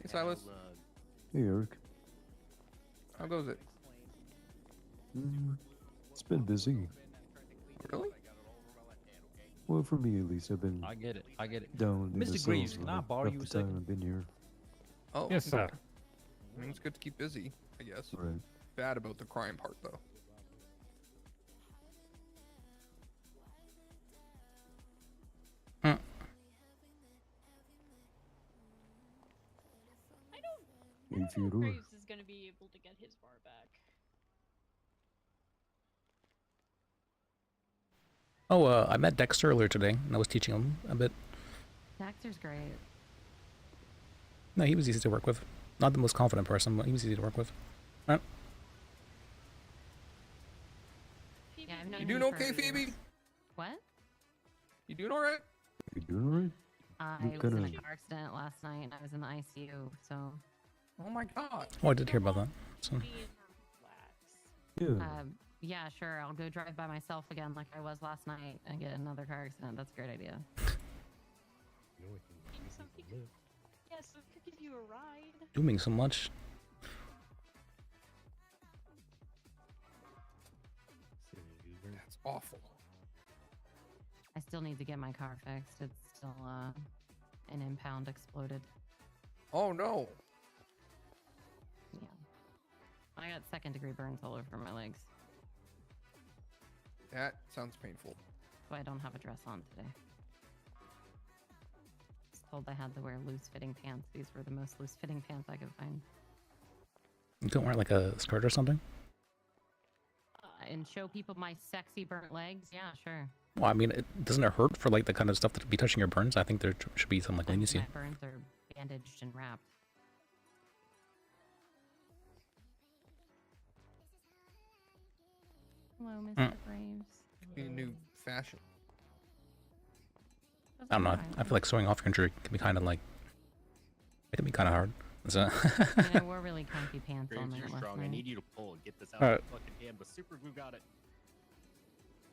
Hey, Silas. Hey, Eric. How goes it? It's been busy. Really? Well, for me at least, I've been I get it. I get it. down in the Mr. cells Greaves, for can I like borrow half you a the time second? I've been here. Oh, Yes, sir. I mean, it's good to keep busy, I guess. Right. Bad about the crime part, though. I don't Hey, know if Theodore. Graves is going to be able to get his bar back. Oh, I met Dexter earlier today, and I was teaching him a bit. Dexter's great. No, he was easy to work with. Not the most confident person, but he was easy to work with. Right? Phoebe, Yeah, I've known You him doing for okay, Phoebe? years. What? You doing all right? You doing alright? I You was in a kinda- car accident last night, and I was in the ICU, so... Oh my god. Oh, I did hear about that. So, be in her relax. Yeah. Yeah, sure, I'll go drive by myself again like I was last night and get another car accident. That's a great idea. Yes, we could give you a ride. doing so much. That's awful. I still need to get my car fixed. It's still, an impound exploded. Oh no. Yeah. I got second-degree burns all over my legs, That sounds painful. so I don't have a dress on today. I was told I had to wear loose-fitting pants. These were the most loose-fitting pants I could find. You don't wear like a skirt or something? And show people my sexy burnt legs? Yeah, sure. Well, I mean, doesn't it hurt for like the kind of stuff that would be touching your burns? I think there should be some like leniency. My burns are bandaged and wrapped. Hello, Mr. Graves. Be a new fashion. I don't know. I feel like sewing off your injury can be kind of like... It can be kind of hard. So I wore really comfy pants all Graves, night you're last strong. I night. need you to pull and get this out Alright. of the fucking hand, but super glue got it.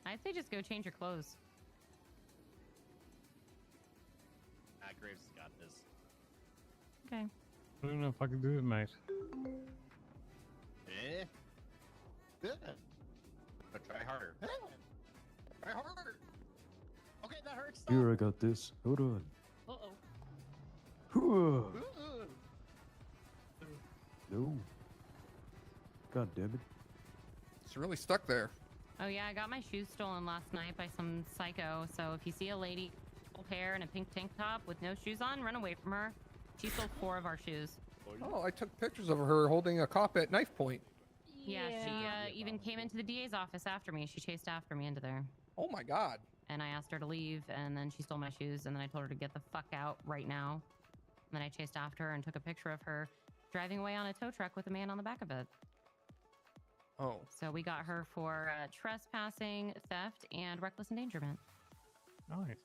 I'd say just go change your clothes. Graves has got this. Okay. Oh. I don't know if I can do it, mate. Good. But try harder. Try harder. Okay, that hurts. Stop. Here, I got this. Hold on. Uh-oh. Whew. No. God damn it. It's really stuck there. Oh yeah, I got my shoes stolen last night by some psycho. So if you see a lady with hair and a pink tank top with no shoes on, run away from her. She stole 4 of our shoes. Oh, I took pictures of her holding a cop at knife point. Yeah, she even came into the DA's office after me. She chased after me into there. Oh my god. And I asked her to leave, and then she stole my shoes, and then I told her to get the fuck out right now. And then I chased after her and took a picture of her driving away on a tow truck with a man on the back of it. Oh. So we got her for trespassing, theft, and reckless endangerment. Nice.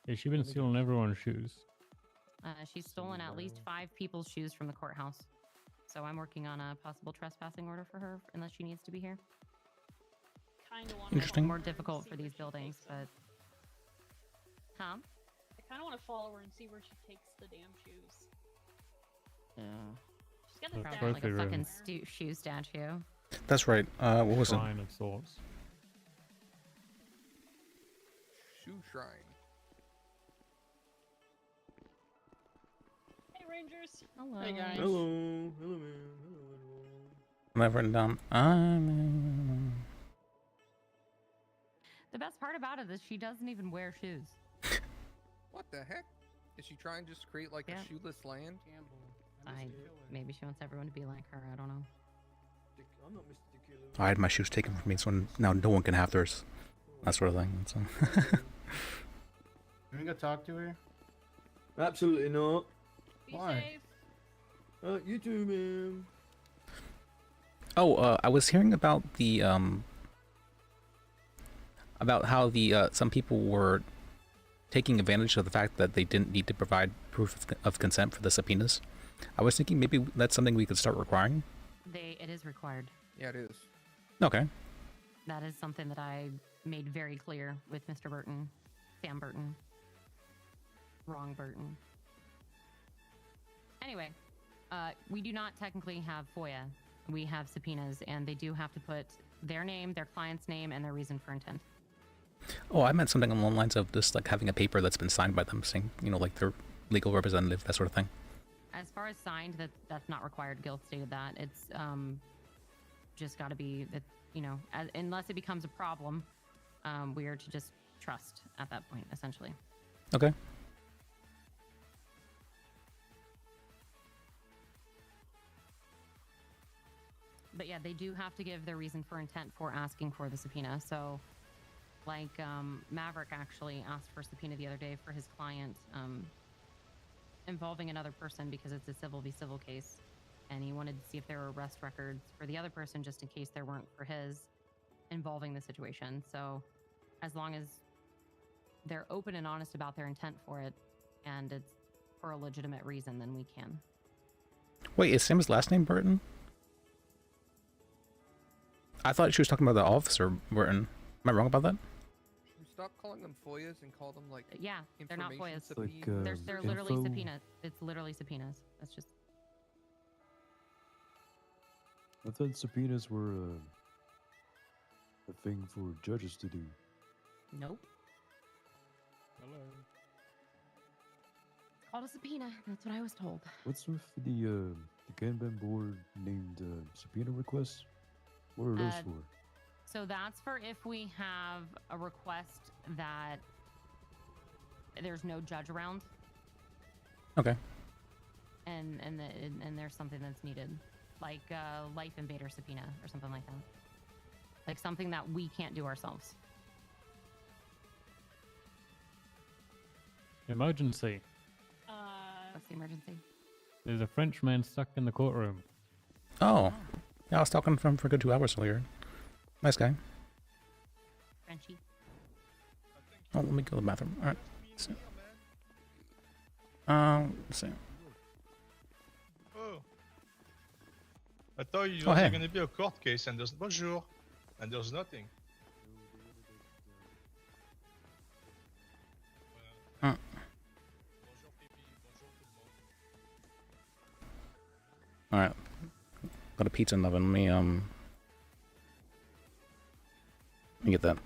Yeah, she's been stealing everyone's shoes. She's stolen at least 5 people's shoes from the courthouse. So I'm working on a possible trespassing order for her, unless she needs to be here. Kind of want Interesting. More difficult for these buildings, but... Huh? I kind of want to follow her and see where she takes the damn shoes. Yeah. She's got a That's Probably statue like a perfect, fucking somewhere. shoe statue. That's right. What was it? Shrine of sorts. Shoe shrine. Hey, Rangers. Hello. Hey, guys. Hello, hello, man. Hello, everyone. I've written down. The best part about it is she doesn't even wear shoes. What the heck? Is she trying to just create like Yeah. a shoeless land? Maybe she wants everyone to be like her. I don't know. I'm not Mr. Tequila. I had my shoes taken from me, so now no one can have theirs. That sort of thing. So. Can we go talk to her? Absolutely not. Be Why? safe. You too, man. Oh, I was hearing about the about how the some people were taking advantage of the fact that they didn't need to provide proof of consent for the subpoenas. I was thinking maybe that's something we could start requiring. It is required. Yeah, it is. Okay. That is something that I made very clear with Mr. Burton. Sam Burton. Wrong Burton. Anyway, We do not technically have FOIA. We have subpoenas, and they do have to put their name, their client's name, and their reason for intent. Oh, I meant something along the lines of just like having a paper that's been signed by them, saying, you know, like their legal representative, that sort of thing. As far as signed, that's not required. Gil stated that. It's just got to be that, you know, unless it becomes a problem, we are to just trust at that point, essentially. Okay. But yeah, they do have to give their reason for intent for asking for the subpoena. So, like, Maverick actually asked for a subpoena the other day for his client involving another person because it's a civil v. civil case. And he wanted to see if there were arrest records for the other person just in case there weren't for his involving the situation. So, as long as they're open and honest about their intent for it and it's for a legitimate reason, then we can. Wait, is Sam's last name Burton? I thought she was talking about the officer Burton. Am I wrong about that? Should we stop calling them FOIAs and call them like Yeah, they're not information FOIAs. Like, subpoenas? They're literally info? subpoenas. It's literally subpoenas. That's just I thought subpoenas were a thing for judges to do. nope. Hello. It's called a subpoena. That's what I was told. What's with the Kanban board named subpoena requests? What are those Uh, for? So that's for if we have a request that there's no judge around, Okay. and there's something that's needed, like life invader subpoena or something like that, like something that we can't do ourselves. Emergency. What's the emergency? There's a Frenchman stuck in the courtroom. Oh. Yeah, I was talking to him for a good 2 hours earlier. Nice guy. Frenchie. Oh, let me go to the bathroom. Alright. So, let's see. Oh. I thought you Oh, was hey. going to be a court case and there's bonjour and there's nothing. Uh. Bonjour Phoebe, bonjour tout le monde. Alright. Got a pizza in the oven. Let me get that.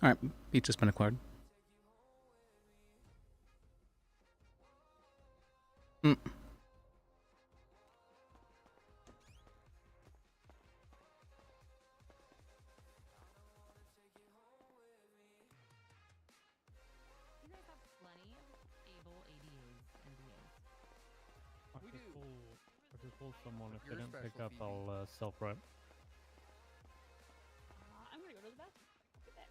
Alright, beach has been acquired. Mm. You guys have plenty of able ADAs and DAs. We do. I could call someone if You're they don't pick special, up. Phoebe. I'll self-rep. I'm gonna go to the bathroom. Get back.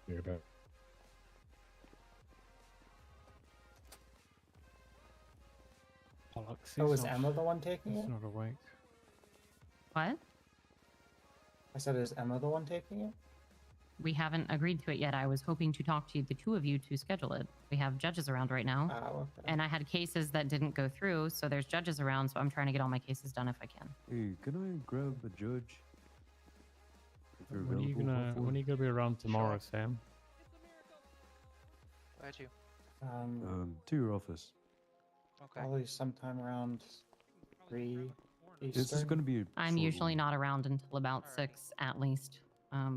You're back. Bollocks. Oh, he's is not- Emma the one taking He's it? not awake. What? I said, is Emma the one taking it? We haven't agreed to it yet. I was hoping to talk to the two of you to schedule it. We have judges around right now. Oh, okay. And I had cases that didn't go through, so there's judges around, so I'm trying to get all my cases done if I can. Hey, can I grab a judge? If you're When are you available, gonna hopefully. when are you gonna be around tomorrow, Sam? Where to? To your office. Okay. Probably sometime around 3 This is Eastern. gonna be a I'm short usually one. not around until about 6 at least. I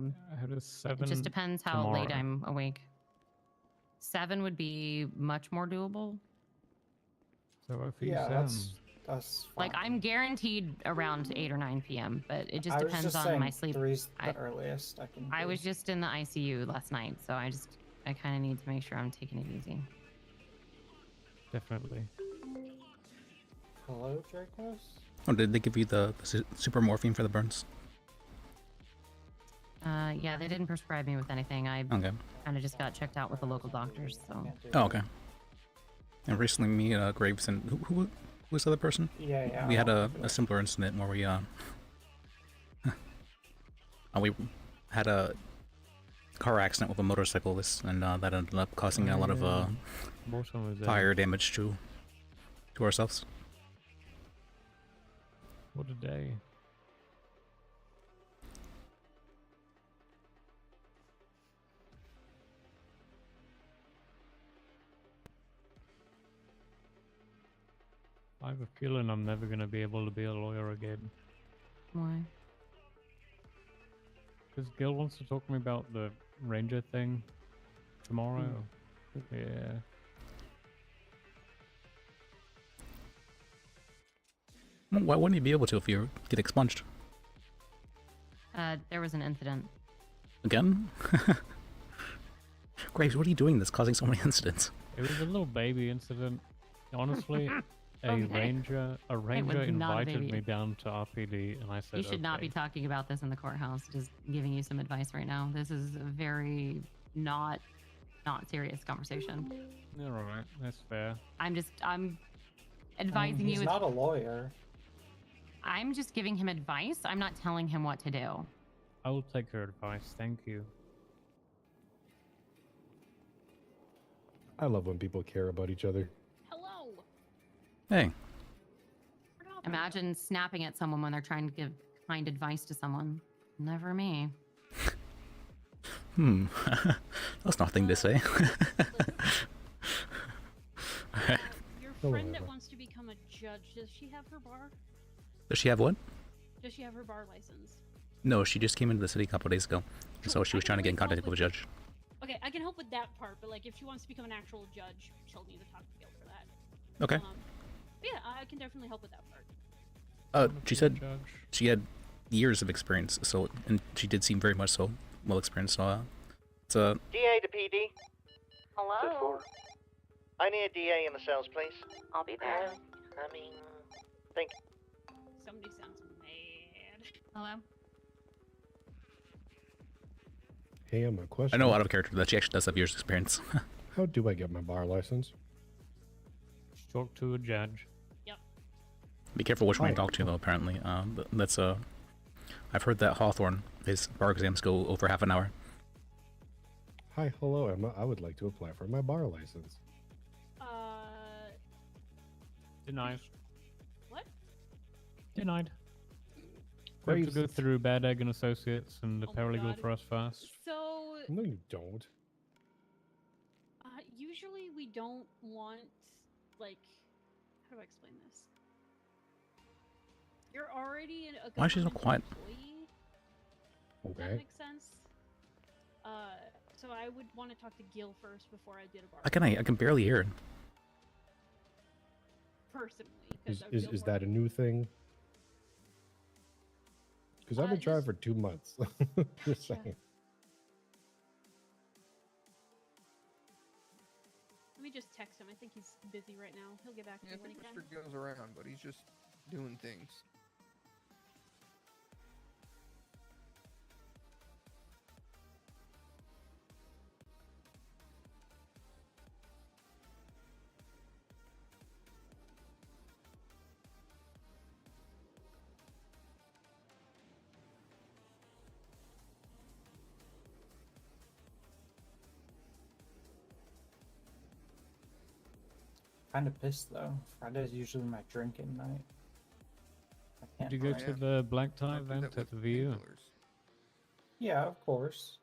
had a 7 It just depends how late tomorrow. I'm awake. 7 would be much more doable. So what for you, Yeah, Sam? that's Like, fine. I'm guaranteed around 8 or 9 p.m., but it just I was depends just on saying my sleep. 3's the I- earliest I can. I do. was just in the ICU last night, so I kind of need to make sure I'm taking it easy. Definitely. Hello, Dracos? Oh, did they give you the super morphine for the burns? Yeah, they didn't prescribe me with anything. I Okay. kind of just got checked out with the local doctors, so. Can't do Oh, that. okay. And recently, me, Graves, and who was the other person? Yeah. We had I'll a do it. similar incident where we we had a car accident with a motorcyclist, and that ended up causing a lot of Morton was there. fire damage to ourselves. What a day. I have a feeling I'm never going to be able to be a lawyer again. Why? Because Gil wants to talk to me about the ranger thing tomorrow. Yeah. Why wouldn't you be able to if you get expunged? There was an incident. Again? Graves, what are you doing that's causing so many incidents? It was a little baby incident. Honestly, a Okay. ranger was invited not a baby. me down to RPD, and I said, You should not be "Okay." talking about this in the courthouse. Just giving you some advice right now. This is a very not serious conversation. You're alright, that's fair. I'm I mean, advising he's you. not a lawyer. I'm just giving him advice. I'm not telling him what to do. I will take your advice, thank you. I love when people care about each other. Hello. Hey, Imagine snapping at someone when they're trying to give kind advice to someone. Never me. that's nothing to say. Your Hello, friend that Eva. wants to become a judge, does she have her bar? Does she have what? Does she have her bar license? No, she just came into the city a couple days ago, so she was trying to get in contact with a judge. Okay, I can help with that part, but like if she wants to become an actual judge, she'll need to talk to Gil for that. Okay. But yeah, I can definitely help with that part. She said Judge. she had years of experience, so and she did seem very much so well experienced. So it's a DA to PD. Hello. I need a DA in the cells, please. I'll be there. Coming. Somebody sounds mad. Hello. Hey, Emma, question. I know out of character that she actually does have years of experience. How do I get my bar license? Just talk to a judge. Be careful which one you Oh. talk to, though. Apparently, that's I've heard that Hawthorne, his bar exams go over half an hour. Hi, hello, Emma. I would like to apply for my bar license. Denied. What? Denied. We have to go Graves- through Bad Egg and Associates and the Oh my paralegal God. for us first. So, No, you don't. usually we don't want, like, how do I explain this? You're already a Why is she so government quiet? employee. Does that Okay. make sense? So I would want to talk to Gil first before I did a bar. I can barely hear it. Personally, because Is that a new thing? Because I've been trying just- for 2 months. Just saying. Let me just text him. I think he's busy right now. He'll get back to Yeah, I me when he think can. Mr. goes around, but he's just doing things. Kind of pissed though. Friday's usually my drinking night. I can't Did you go drink. to the black tie Don't do event that at the with VU? painkillers. Yeah, of course.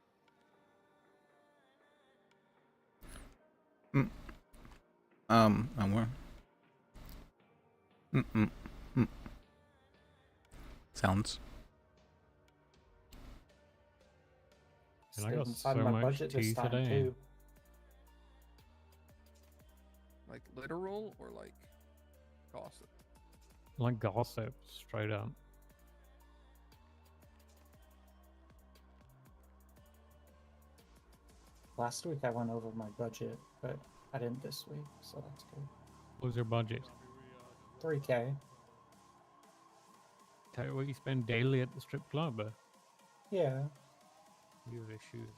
Where? Sounds. And I Stayed got inside so my much budget this tea time today. too. Like literal or like gossip? Like gossip, straight up. Last week I went over my budget, but I didn't this week, so that's good. What was your budget? 3K. Tell you what you spend daily at the strip club. Yeah. You have issues.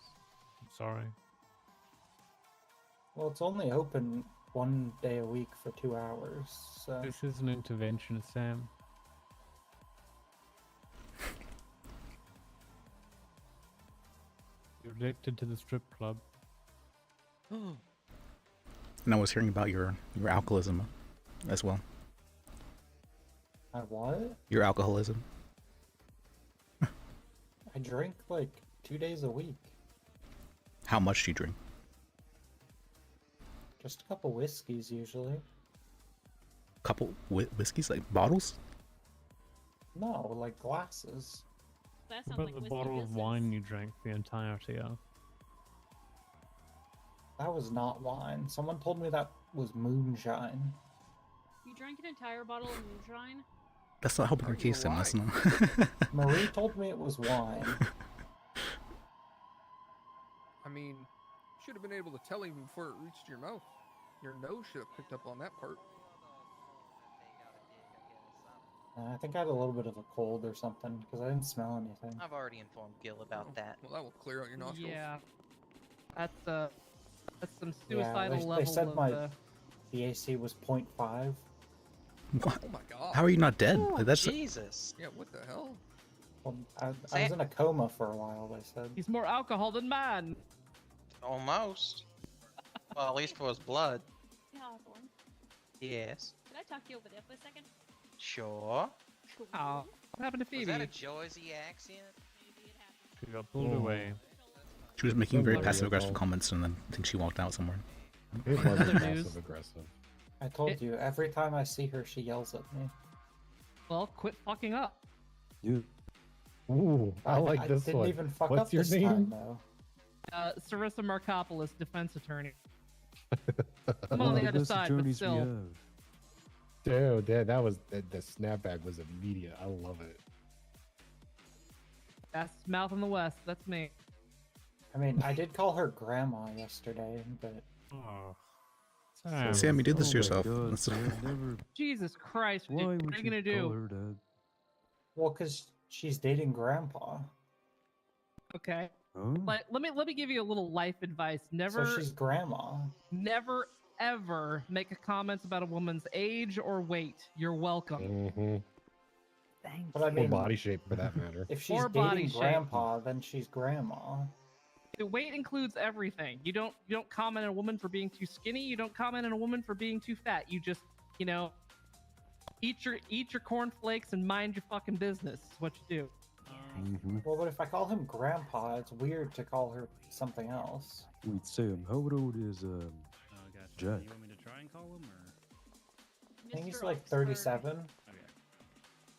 I'm sorry. Well, it's only open 1 day a week for 2 hours, so This is an intervention, Sam. You're addicted to the strip club. And I was hearing about your alcoholism as well. I what? Your alcoholism. I drink like 2 days a week. How much do you drink? Just a couple whiskeys usually. Couple whiskeys, like bottles? No, like glasses. That What sounds about like the whiskey bottle of business. wine you drank the entirety of? That was not wine. Someone told me that was moonshine. You drank an entire bottle of moonshine? That's not helping Are your you case, Sam. That's not. Marie told me it was wine. I mean, should have been able to tell even before it reached your mouth. Your nose should have picked up on that part. I think I had a little bit of a cold or something because I didn't smell anything. I've already informed Gil about that. Well, that will clear out your nostrils. Yeah. That's some Yeah, suicidal they level said of my BAC was 0.5. What? Oh my god. How are you not dead? Oh, Like, that's Jesus. Yeah, what the hell? Well, I was in a coma for a while, they said. He's more alcohol than man. Almost. Well, at least for his blood. Yeah, Hawthorne. Yes. Can I talk to you over there for a second? Sure. Cool. Oh, what happened to Was Phoebe? that a Jersey accent? Maybe it happened. She got pulled away. she was making very Somebody passive aggressive involved. comments, and then I think she walked out somewhere. It wasn't Other news. passive aggressive. I told you, every time I see her, she yells at me. Well, quit fucking up. You. Ooh, I like this didn't one. even fuck What's up your this name? time, though. Sarissa Markopoulos, defense attorney. I'm One on of the other best side, but attorneys we still. have. Dude, that was the snapback was immediate. I love it. That's mouth in the west. That's me. I mean, I did call her grandma yesterday, but Oh. Sam, you did this Oh to my yourself. God, That's- Sam, never. Jesus Christ, Why what would are you gonna call do? her that? well, because she's dating grandpa. Okay. Huh? Let me give you a little life advice. Never So she's grandma. never ever make a comment about a woman's age or weight. You're welcome. Mm-hmm. Thanks. But I Or mean, body shape for that matter. if she's Or body dating shape. grandpa, then she's grandma. The weight includes everything. You don't comment on a woman for being too skinny. You don't comment on a woman for being too fat. You just, eat your cornflakes and mind your fucking business. Is what you do. Mm-hmm. Well, but if I call him grandpa, it's weird to call her something else. Wait, Sam, how old is Jack? You want me to try and call him, or? I think he's Mr. like Oxford. 37. Okay.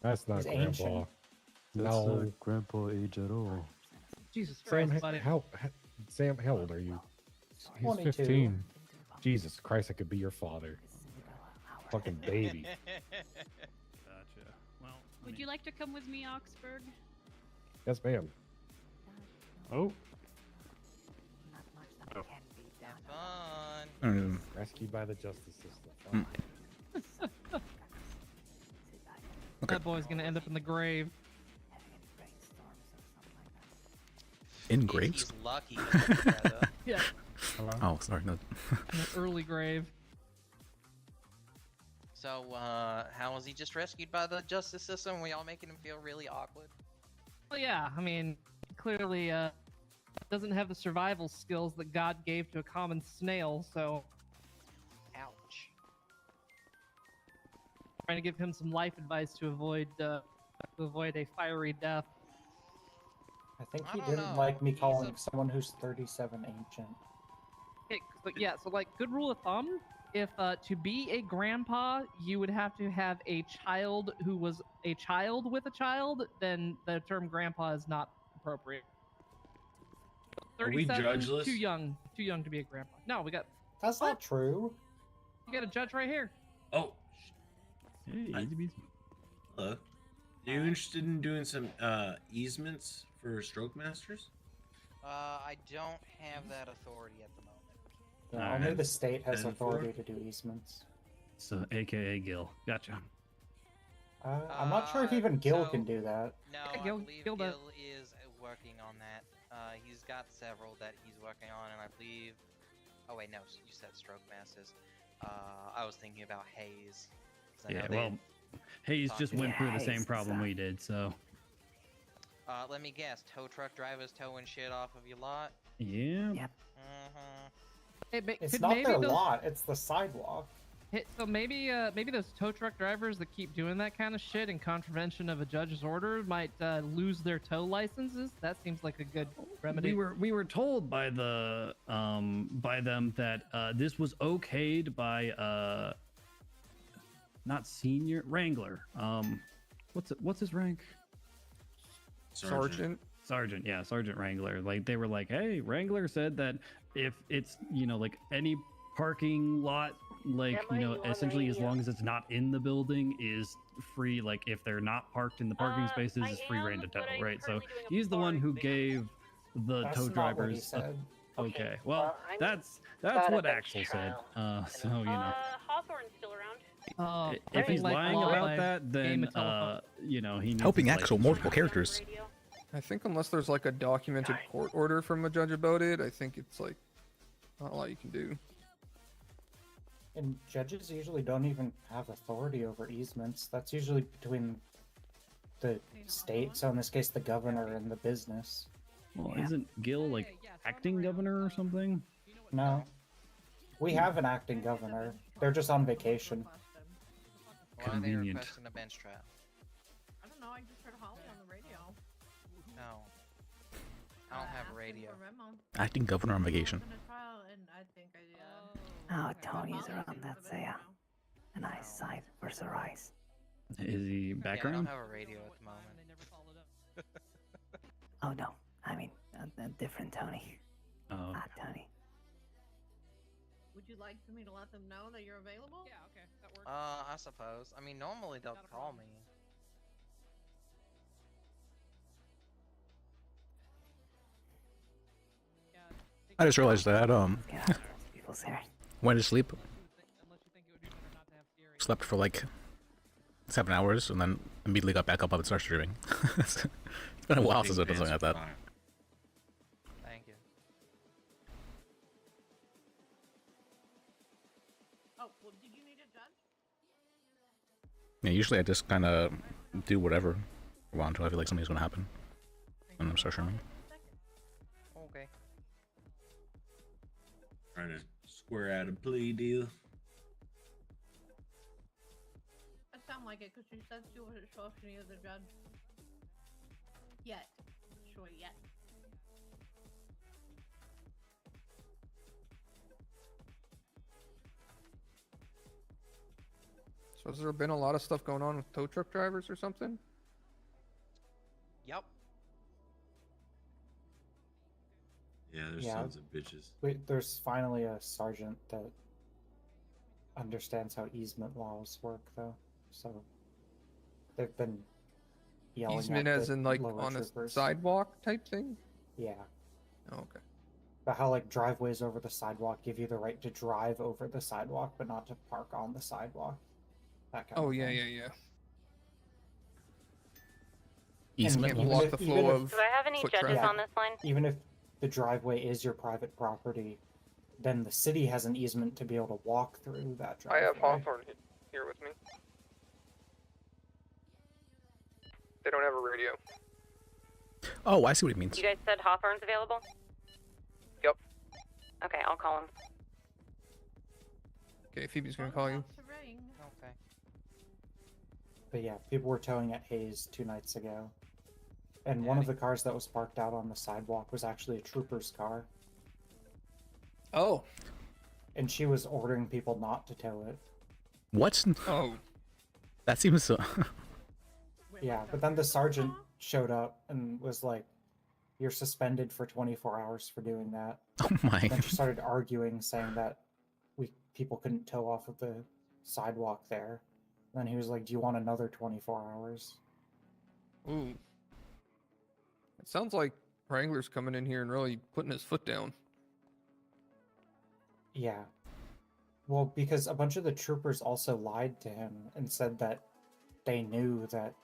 That's not He's grandpa. ancient. That's No. not grandpa age at all. Jesus Sam, Christ, buddy. Sam, how old are you? He's 22. 15. Jesus Christ, I could be your father. Fucking baby. Gotcha. Well, I Would mean, you like to come with me, Oxford? Yes, ma'am. Oh, Have fun. Rescued by the justice system. Mm. Okay. That boy's gonna end up in the grave. In If graves? he's lucky. Rather. Yeah, Oh, sorry. No. in an early grave. So, how was he just rescued by the justice system? We all making him feel really awkward. Well, yeah, I mean, clearly, doesn't have the survival skills that God gave to a common snail, so Ouch. trying to give him some life advice to avoid a fiery death. I think I he don't didn't know. like me He's calling a- someone who's 37 ancient. Okay, but yeah, so like good rule of thumb, if to be a grandpa, you would have to have a child who was a child with a child, then the term grandpa is not appropriate. Are we 37, judgeless? too young to be a grandpa. No, we got That's not true. you got a judge right here. Oh, hey, I- easy peasy. hello. Are you interested in doing some easements for stroke masters? I don't have that authority at the moment. Yeah, Alright. only the state has 10-4. authority to do easements. So, AKA Gil. Gotcha. I'm not sure if even Gil so- can do that. No, Yeah, I Gil- believe Gil Gil, does. is working on that. He's got several that he's working on, and I believe. Oh wait, no, you said stroke masters. I was thinking about Hayes. 'cause I know Yeah, they- well, Hayes just talked went about through the Hayes same and problem stuff. we did, so. Let me guess. Tow truck drivers towing shit off of your lot. Yeah. Mm-hmm. Hey, It's could not maybe their those, lot, it's the sidewalk. So maybe those tow truck drivers that keep doing that kind of shit in contravention of a judge's order might lose their tow licenses. That seems like a good remedy. We were told by the by them that this was okayed by not senior Wrangler. What's his rank? Sergeant. Sergeant, yeah, Sergeant Wrangler. Like they were like, hey, Wrangler said that if it's like any parking lot, like essentially as long as it's not in the building is free. Like if they're not parked in the parking spaces, is free reign to tow, right? So he's the one who gave the That's tow not what he drivers. said. Okay, well that's what Axel said. So Hawthorne's still around. if he's like lying law about by that, game then of telephone. he needs Helping his Axel, license multiple revoked. characters. I think unless there's like a documented court order from a judge about it, I think it's like not a lot you can do. And judges usually don't even have authority over easements. That's usually between the state, so in this case the governor and the business. Well, isn't Gil like acting governor or something? No. We have an acting governor. They're just on vacation. Why are they Convenient. requesting a bench trap? I don't know. I just heard Holly on the radio. No. I don't have a radio. Acting governor on vacation. In a trial, and I think I Oh, Tony's around. That's a nice sight for the eyes. Is he Yeah, I background? don't have a radio at the moment. Oh no, I mean a different Tony. Oh, Not Tony. Would you like for me to let them know that you're available? Yeah, okay, that works. I suppose. I mean, normally they'll call me. I just realized that People's here. went to sleep, slept for like 7 hours, and then immediately got back up and started streaming. It's been a while since I've done something like that. Thank you. Oh, well, did you need a judge? Yeah, usually I just kind of do whatever for a while until I feel like something's gonna happen, and then start streaming. Okay. Trying to square out a plea deal. That sound like it because she said she wasn't sure if she needed the judge. Yet. Sure, yet. So has there been a lot of stuff going on with tow truck drivers or something? Yep. Yeah, They're Yeah. sons of bitches. There's finally a sergeant that understands how easement laws work, though. So they've been yelling Easement at as the in like lower on troopers. a sidewalk type thing? Yeah. Oh, okay. But how like driveways over the sidewalk give you the right to drive over the sidewalk, but not to park on the sidewalk. That kind Oh of yeah, thing. yeah. Easement Can't even block if- the even flow if- of Do I have any foot judges traffic. on this line? Even if the driveway is your private property, then the city has an easement to be able to walk through that I driveway. have Hawthorne here with me. They don't have a radio. Oh, I see what he means. You guys said Hawthorne's available? Yep. Okay, I'll call him. Okay, Phoebe's gonna call you. Okay. But yeah, people were towing at Hayes 2 nights ago. And one of the cars that was parked out on the sidewalk was actually a trooper's car. Oh. And she was ordering people not to tow it. What? Oh. That seems so. Yeah, but then the sergeant showed up and was like, "You're suspended for 24 hours for doing that." Oh my. And then she started arguing, saying that people couldn't tow off of the sidewalk there. And then he was like, "Do you want another 24 hours?" Ooh. It sounds like Wrangler's coming in here and really putting his foot down. Yeah. Well, because a bunch of the troopers also lied to him and said that they knew that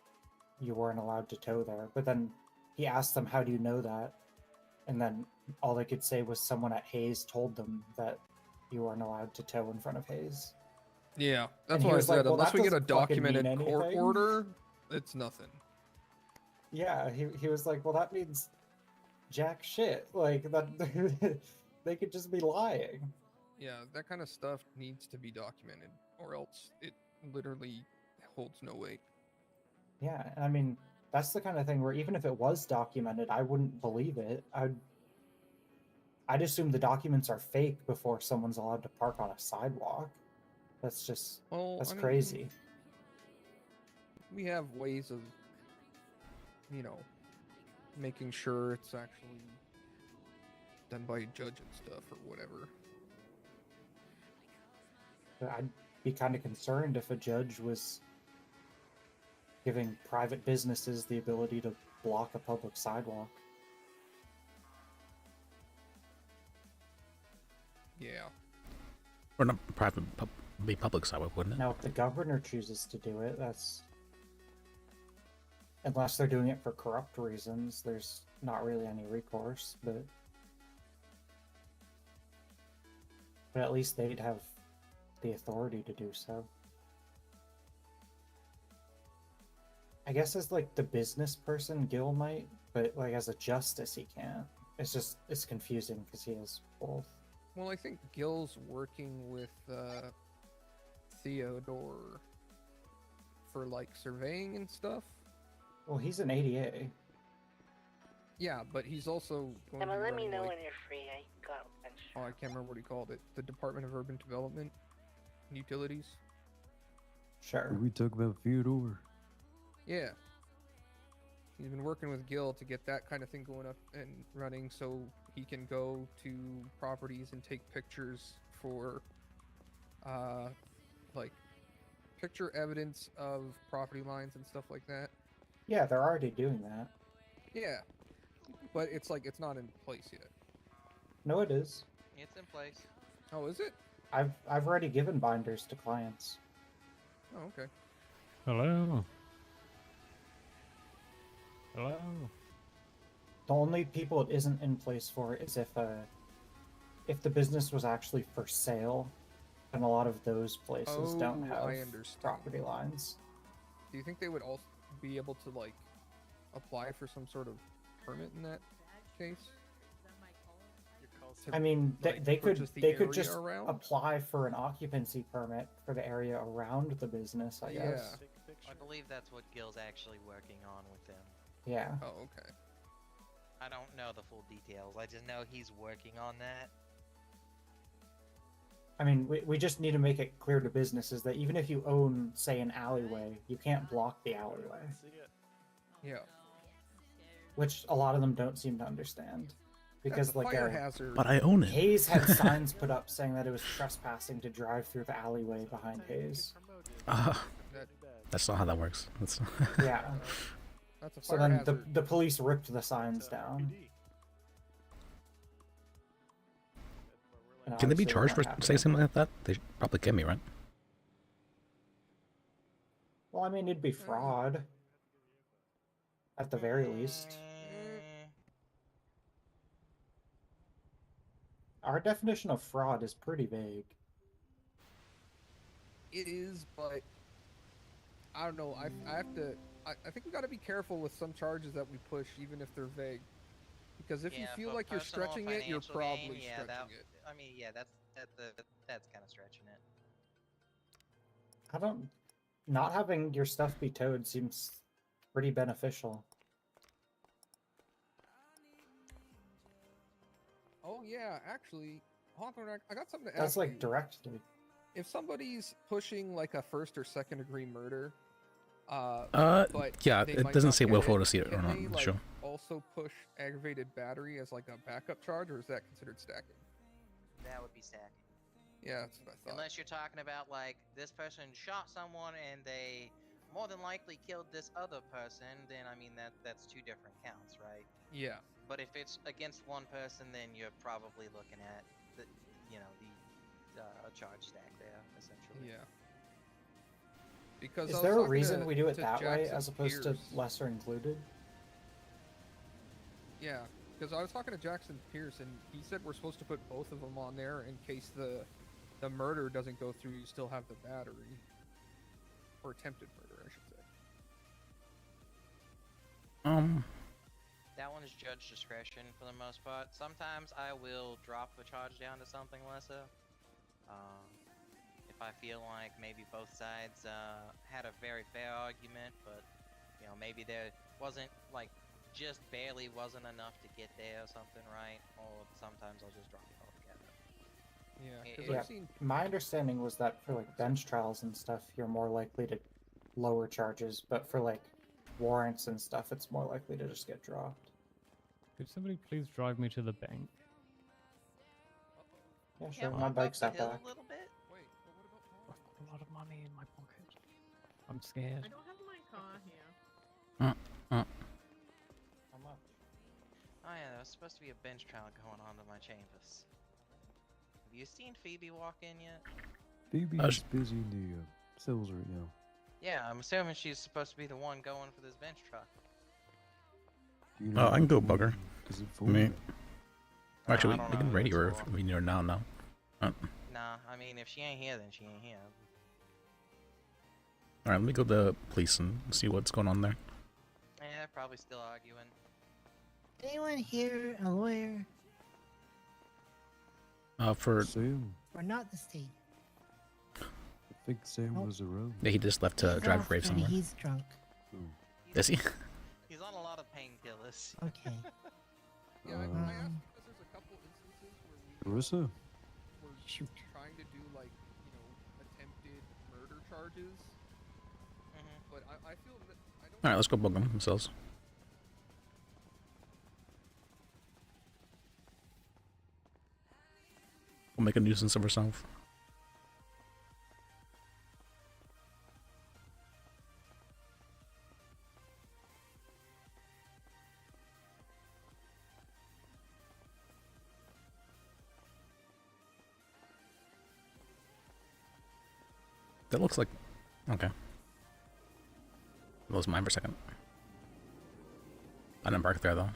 you weren't allowed to tow there. But then he asked them, "How do you know that?" And then all they could say was someone at Hayes told them that you weren't allowed to tow in front of Hayes. Yeah, And that's he what I was like, said. "Well, Unless that we get a doesn't fucking mean documented court anything." order, it's nothing. Yeah, he was like, "Well, that means jack shit. Like, that they could just be lying." Yeah, that kind of stuff needs to be documented, or else it literally holds no weight. Yeah, and I mean, that's the kind of thing where even if it was documented, I wouldn't believe it. I'd assume the documents are fake before someone's allowed to park on a sidewalk. That's just that's I mean, crazy. We have ways of, making sure it's actually done by a judge and stuff or whatever. But I'd be kind of concerned if a judge was giving private businesses the ability to block a public sidewalk. Yeah. Or not private, be public sidewalk, wouldn't it? Now, if the governor chooses to do it, that's... Unless they're doing it for corrupt reasons, there's not really any recourse, but at least they'd have the authority to do so. I guess as, like, the business person, Gil might, but, like, as a justice, he can't. It's confusing because he has both. Well, I think Gil's working with Theodore for, like, surveying and stuff. Well, he's an ADA. Yeah, but he's also going Emma, to be let me running, know like, when you're free. I got a bunch. oh, I can't remember what he called it. The Department of Urban Development and Utilities. Sure. We talk about Theodore. Yeah. He's been working with Gil to get that kind of thing going up and running so he can go to properties and take pictures for, like, picture evidence of property lines and stuff like that. Yeah, they're already doing that. Yeah. But it's like, it's not in place yet. No, it is. It's in place. Oh, is it? I've already given binders to clients. Oh, okay. Hello. Hello. The only people it isn't in place for is if the business was actually for sale, and a lot of those places don't Oh, have I understand. property lines. Do you think they would also be able to, like, apply for some sort of permit in that case? I mean, like, they could purchase the they could area just around? apply for an occupancy permit for the area around the business, I guess. I believe that's what Gil's actually working on with them. Yeah. Oh, okay. I don't know the full details. I just know he's working on that. I mean, we just need to make it clear to businesses that even if you own, say, an alleyway, you can't block the alleyway. Yeah. Which a lot of them don't seem to understand. because That's a like fire hazard. But I own it. Hayes had signs put up saying that it was trespassing to drive through the alleyway behind Hayes. That's not how that works. That's Yeah. That's a So fire then hazard. the police ripped the signs down. And Can they be obviously we're charged for not happy saying with something like that? They probably can be, right? Well, I mean, it'd be fraud. At the very least. Our definition of fraud is pretty vague. It is, but I don't know. I have to. I think we got to be careful with some charges that we push, even if they're vague. Because if you feel for like you're personal stretching it, you're financial probably gain, yeah, stretching it. I mean, yeah, that's kind of stretching it. I don't. Not having your stuff be towed seems pretty beneficial. Oh yeah, actually, Hawthorne, I got something to That's ask like you. directly. If somebody's pushing like a first or second degree murder, but yeah, they it might doesn't not say get willful it, to see it or can not they, in the like, show. also push aggravated battery as like a backup charge, or is that considered stacking? That would be stacking. Yeah, that's what I thought. Unless you're talking about like this person shot someone and they more than likely killed this other person, then I mean that's two different counts, right? Yeah. But if it's against one person, then you're probably looking at the charge stack there essentially. Yeah. Because Is I was there a talking reason to- we do it to that way Jackson as opposed Pierce. to lesser included? Yeah, because I was talking to Jackson Pierce, and he said we're supposed to put both of them on there in case the murder doesn't go through. You still have the battery, or attempted murder, I should say. That one is judge discretion for the most part. Sometimes I will drop the charge down to something lesser. If I feel like maybe both sides had a very fair argument, but maybe there wasn't like just barely wasn't enough to get there or something, right? Or sometimes I'll just drop it altogether. Yeah, 'cause Yeah, I've seen. my understanding was that for like bench trials and stuff, you're more likely to lower charges, but for like warrants and stuff, it's more likely to just get dropped. Could somebody please drive me to the bank? Yeah, sure. My bike's out back. A little bit. Wait, but what about Paul? I've got a lot of money in my pocket. I'm scared. I don't have my car here. How much? Oh yeah, there was supposed to be a bench trial going on in my chambers. Have you seen Phoebe walk in yet? Phoebe's busy in the cells right now. Yeah, I'm assuming she's supposed to be the one going for this bench trial. Do you know I can go when bugger. is it for? Me. Actually, I don't we can know, radio her that's if all. we need her now. Nah, I mean, if she ain't here, then she ain't here. All right, let me go to the police and see what's going on there. Yeah, they're probably still arguing. Anyone here a lawyer? For Sam. Or not the state? I think Sam was around. yeah, he just left to He's drive off, brave maybe somewhere. He's drunk. Is he? He's on a lot of painkillers. Okay. Yeah, I asked because there's a couple instances where we Marissa? were trying to do like attempted murder charges, but I feel that I don't. All right, let's go bug them themselves. We'll make a nuisance of herself. That looks like... okay. That was mine for a second. I didn't park there, though.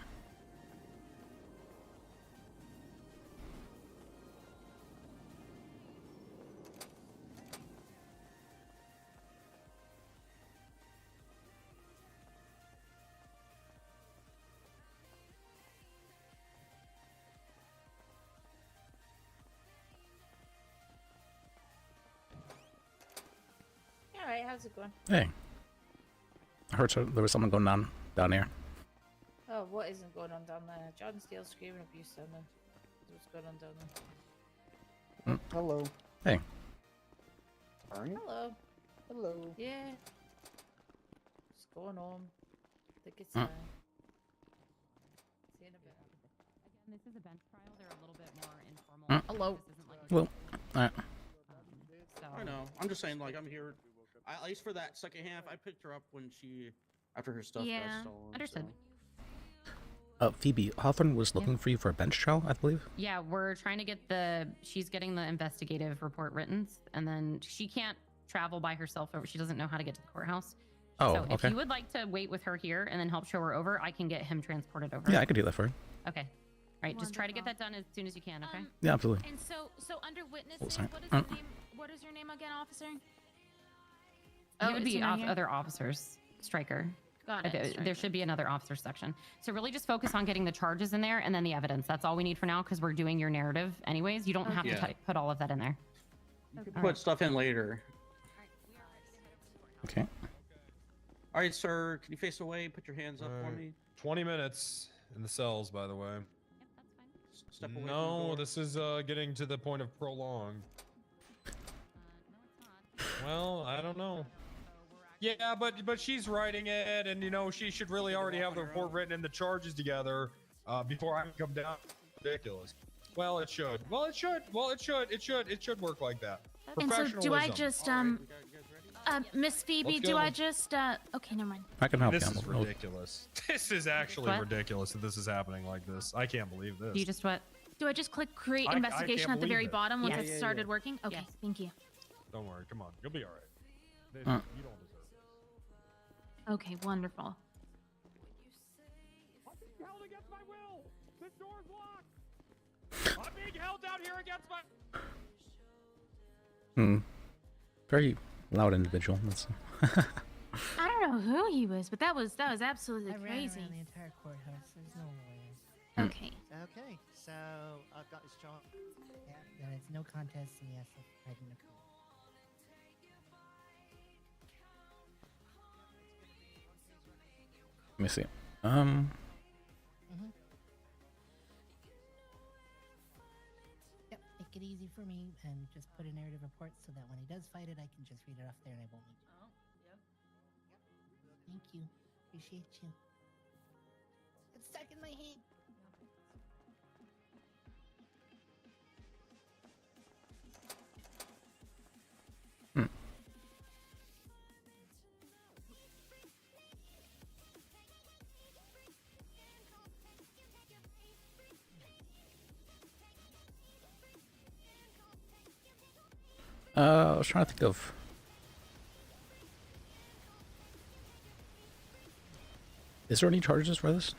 Alright, how's it going? Hey. I heard there was something going on down here. Oh, what isn't going on down there? John Steele's screaming abuse down there. What's going on down there? Hello. Hey. Are you? Hello. Hello. Yeah. Just going home. Think it's Mm. time. See you in a bit. This is a bench trial. They're a little bit more informal. Hello. This isn't like Well, alright. I know. I'm just saying, like, I'm here. At least for that second half, I picked her up when after her stuff got stolen. Understood. Phoebe, Hawthorne was looking for you for a bench trial, I believe. Yeah, we're trying to get she's getting the investigative report written, and then she can't travel by herself over. She doesn't know how to get to the courthouse. Oh, so if okay. you would like to wait with her here and then help show her over, I can get him transported over. Yeah, I could do that for you. Okay. All right, just try to get that done as soon as you can, okay? Yeah, absolutely. And so under witnesses, Oh, sorry. what is your name? What is your name again, officer? It would it's be in here? other officers, Striker. Got it, There Stryker. should be another officer section. So really just focus on getting the charges in there and then the evidence. That's all we need for now because we're doing your narrative anyways. You don't have to Yeah. put all of that in there. You can put stuff in later. Okay. All right, sir. Can you face away? Put your hands up for me. 20 minutes in the cells, by the way. Step away from the No, door. this is getting to the point of prolonged. Well, I don't know. Yeah, but she's writing it, and you know she should really already have the report written and the charges together before I can come down. Ridiculous. Well, it should. Well, it should. Well, it should. It should. It should work like that. And so do I Professionalism. just Miss Phoebe? Let's Do go. I just Okay, never mind. I can help This you. is ridiculous. This is actually What? ridiculous that this is happening like this. I can't believe this. Do you just what? Do I just click create I investigation can't at the believe very it. bottom once Yes. it's Yeah, started working? Okay, thank you. Don't worry. Come on. You'll be all right. You Uh. don't deserve this. Okay, wonderful. I'm being held against my will. This door's locked. I'm being held down here against my. Very loud individual. That's I don't know who he was, but that was absolutely I ran crazy. around the entire courthouse. There's no lawyers. Okay. Okay, so I've got this job. Yeah, then it's no contest, and yes, I'm ready to come. Let me see. Yep, make it easy for me, and just put a narrative report so that when he does fight it, I can just read it off there, and I won't need you. Oh, yep. Thank you. Appreciate you. It's stuck in my hand. I was trying to think of. Is there any charges for this?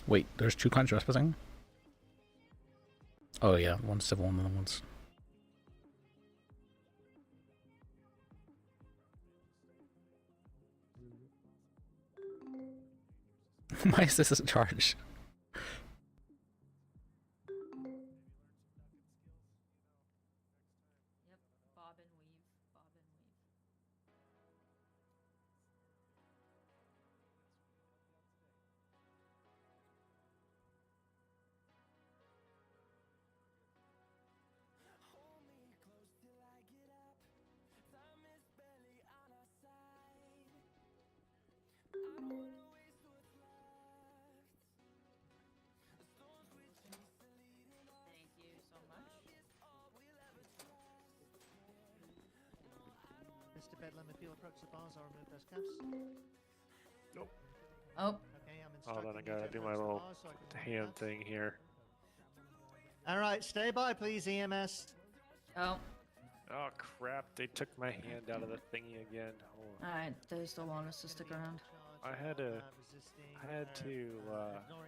Wait, there's 2 kinds of trespassing? Oh yeah, one's civil and the other one's... Why is this a charge? Yep, bob and weave, bob and weave. Thank you so much. Mr. Bedlam, if you approach the bars, I'll remove those cuffs. Nope. Oh. Okay, I'm Hold on, I instructing you gotta to do my approach the little bars so I can remove hand cuffs. thing here. All right, stay by, please, EMS. Oh. Oh crap! They took my hand out of the thingy again. Hold on. Alright, they still want us to stick around. I had to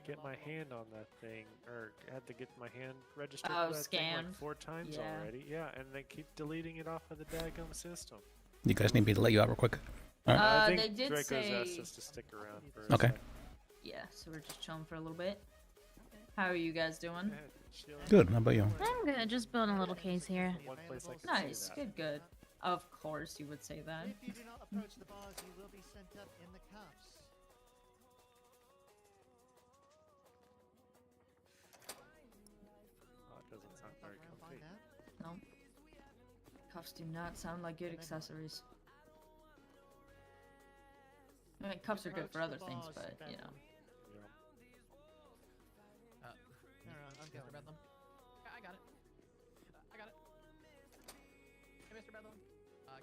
get my hand on that thing, or had to get my hand registered Oh, for that thing scanned. like 4 times Yeah. already. Yeah, and they keep deleting it off of the daggum system. You guys need me to let you out real quick? Alright. I think they did Draco's say- asked us to stick around for a Okay. sec. Yeah, so we're just chilling for a little bit. How are you guys doing? Good, how about you? I'm good, just building a little case here. One place I can see Nice, that. good, good. Of course you would say that. If you do not approach the bars, you will be sent up in the cuffs. Oh, it doesn't sound very comfy. No. Cuffs do not sound like good accessories. I mean, cuffs are good for other things, but, you know.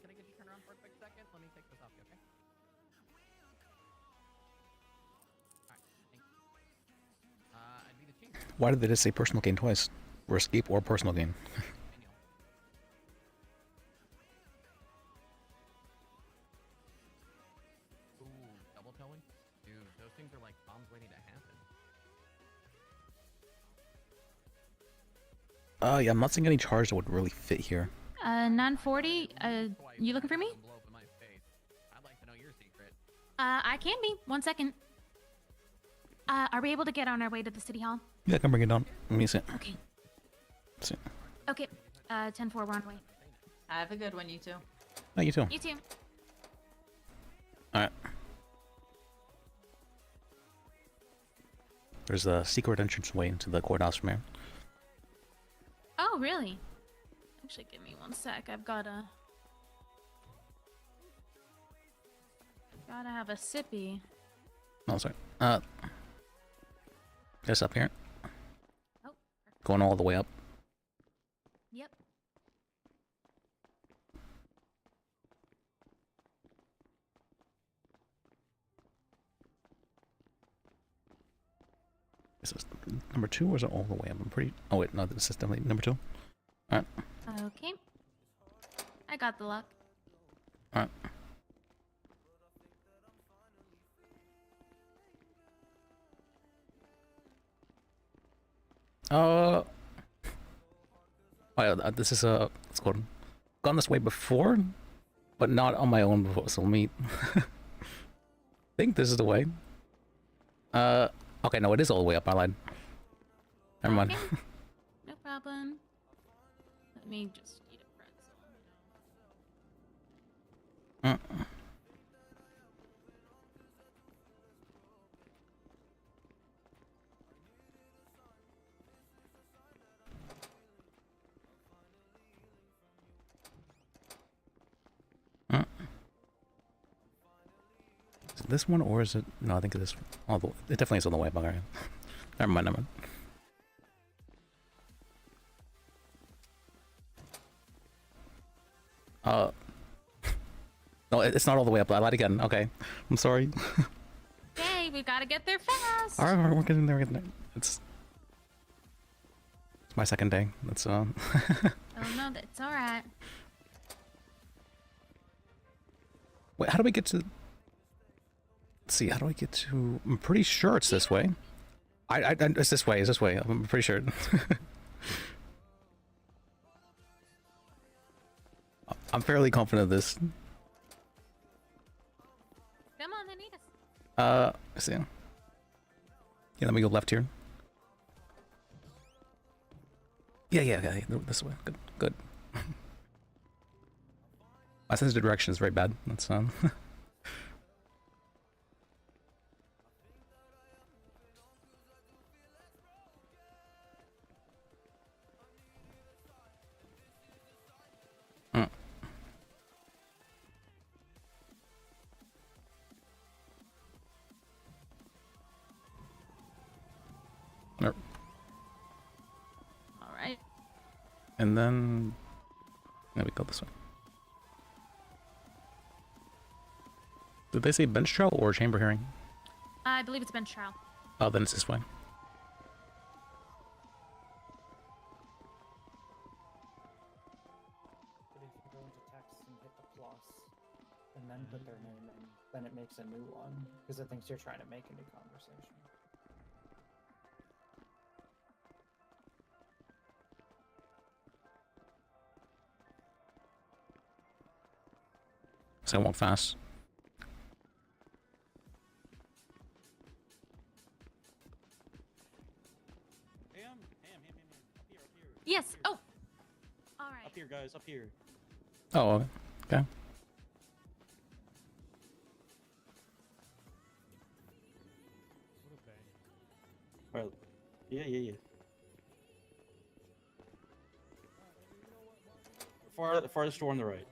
can I get you to turn around for a quick second? Let me take this off you, okay? Alright, thank you. I'd be the chief. Why did they just say personal gain twice? Or escape or personal gain? Ooh, double towing? Dude, those things are like bombs waiting to happen. Yeah, I'm not seeing any charge that would really fit here. 940. You looking for me? Blow up in my face. I'd like to know your secret. I can be. 1 second. Are we able to get on our way to the city hall? Yeah, I can bring it down. Let me see. Okay. See. Okay. 10-4, we're on our way. Have a good one, you two. Oh, you too. You too. Alright. There's a secret entrance way into the courthouse from here. Oh, really? Actually, give me 1 sec. I've gotta have a sippy. Oh, sorry. Just up here. Oh. Going all the way up. Yep. Is this number 2 or is it all the way up? I'm pretty... Oh wait, no, this is definitely number 2. Alright. Okay. I got the luck. Alright. Oh yeah, this is what's called, gone this way before, but not on my own before. So let me think this is the way. Okay, no, it is all the way up. I lied. Never mind. Okay. No problem. Let me just eat a pretzel. Is it this one or is it? No, I think it is. Oh, it definitely is on the way up. Okay. Never mind. Never mind. No, it's not all the way up. I lied again. Okay, I'm sorry. Okay, we gotta get there fast. All right, we're getting there. We're getting there. It's my second day. That's Oh no, that's all right. Wait, how do we get to? Let's see. How do I get to? I'm pretty sure it's this way. It's this way. It's this way. I'm pretty sure. I'm fairly confident of this. Come on, they need us. Let's see. Yeah, let me go left here. Yeah. This way. Good. My sense of direction is very bad. That's All right. And then we go this way. Did they say bench trial or chamber hearing? I believe it's bench trial. Oh, then it's this way. But if you go into text and hit the plus, and then put their name in, then it makes a new one, because it thinks you're trying to make a new conversation. So I won't fast. Ham. Up here. Yes. Oh. All right. Up here, guys. Up here. Oh, okay. Alright. Yeah. Farthest door on the right.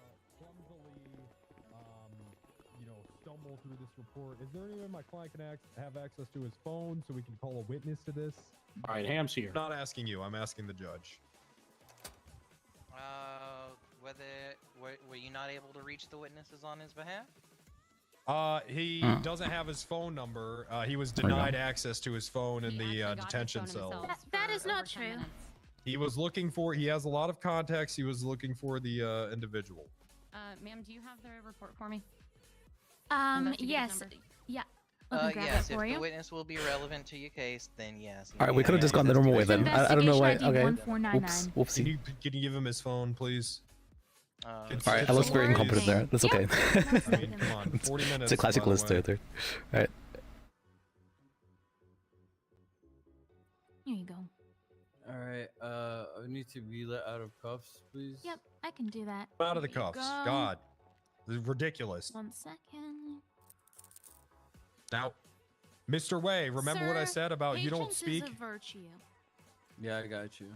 Stumble through this report. Is there any way my client can have access to his phone so we can call a witness to this? All right, Ham's here. Not asking you. I'm asking the judge. Were you not able to reach the witnesses on his behalf? He doesn't have his phone number. He was denied access to his phone in the detention cell. That is not true. He was looking for. He has a lot of contacts. He was looking for the individual. Ma'am, do you have the report for me? Yes. Number? Yeah. Let me grab Yes, that for if you. the witness will be relevant to your case, then yes. All right, we could have just gone the normal way then. I don't know why. Investigation ID Okay. 1499. Oops. Whoopsie. Can you give him his phone, please? All right, I look very incompetent there. That's okay. I mean, come on, 40 minutes. It's a classic by the list way. there. All right. Here you go. All right. I need to be let out of cuffs, please. Yep, I can do that. Out of the Here you cuffs. go. God, this is ridiculous. 1 second. Now, Mr. Way, remember what I Sir, said about you don't patience speak? is a virtue. Yeah, I got you.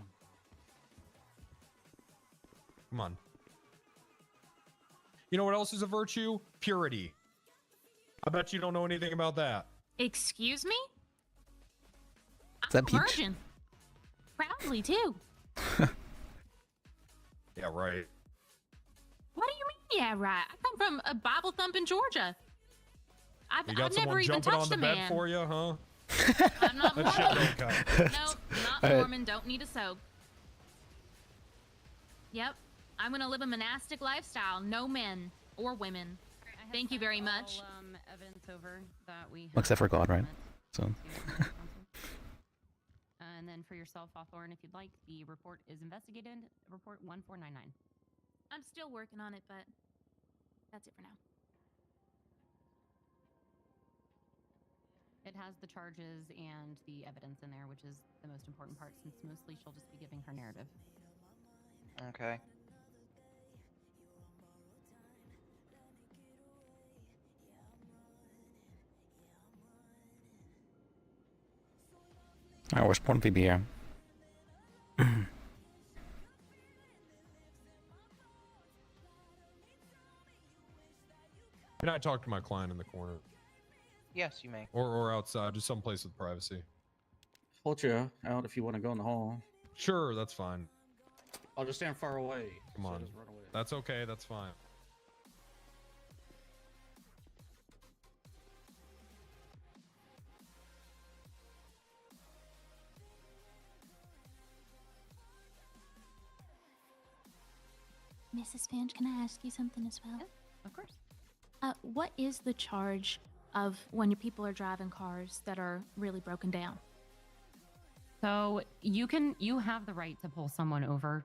Come on. You know what else is a virtue? Purity. I bet you don't know anything about that. Excuse me? Is that I'm a Peach? virgin. Proudly, too. Yeah, right. What do you mean, yeah, right? I come from a Bible thumping Georgia. You got I've someone never even jumping on touched the a bed man. for you, huh? I'm not That shit Mormon. don't count. Nope, not All right. Mormon. Don't need a soak. Yep, I'm gonna live a monastic lifestyle. No men or women. Thank you very much. Evidence over that we have Except for God, right? So. And then for yourself, Hawthorne, if you'd like, the report is investigated. Report 1499. I'm still working on it, but that's it for now. It has the charges and the evidence in there, which is the most important part, since mostly she'll just be giving her narrative. Okay. All right, where's Porn Phoebe here? Can I talk to my client in the corner? Yes, you may. Or outside, just someplace with privacy. Hold you out if you want to go in the hall. Sure, that's fine. I'll just stand far away. Come so it on. doesn't run away. That's okay, that's fine. Mrs. Finch, can I ask you something as well? Of course. What is the charge of when your people are driving cars that are really broken down? So you have the right to pull someone over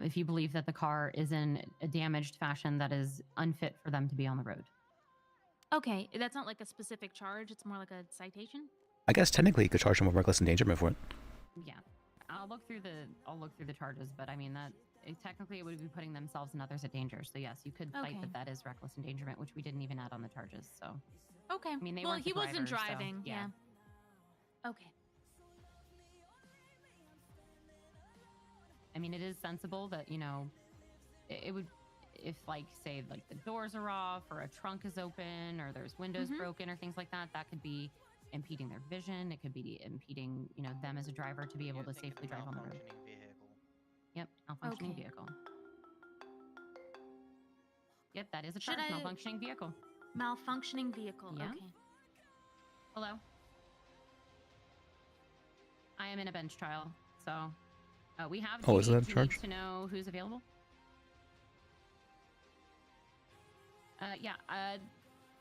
if you believe that the car is in a damaged fashion that is unfit for them to be on the road. Okay, that's not like a specific charge. It's more like a citation. I guess technically you could charge him with reckless endangerment for it. Yeah, I'll look through the charges, but I mean technically it would be putting themselves and others at danger. So yes, you could cite Okay. that is reckless endangerment, which we didn't even add on the charges. So Okay. I mean they well, weren't he the wasn't driver, so, driving. yeah. Okay. I mean, it is sensible that, it would, if like, say, like the doors are off or a trunk is open or there's windows broken or things like that, that could be impeding their vision. It could be impeding, them as a driver to be able to safely drive on the road. Yep, malfunctioning Okay. vehicle. Yep, that is a Should charge, I- malfunctioning vehicle. Malfunctioning vehicle. Yeah. Okay. Hello? I am in a bench trial, so we have. Oh, is do you that a need charge? to know who's available? Yeah.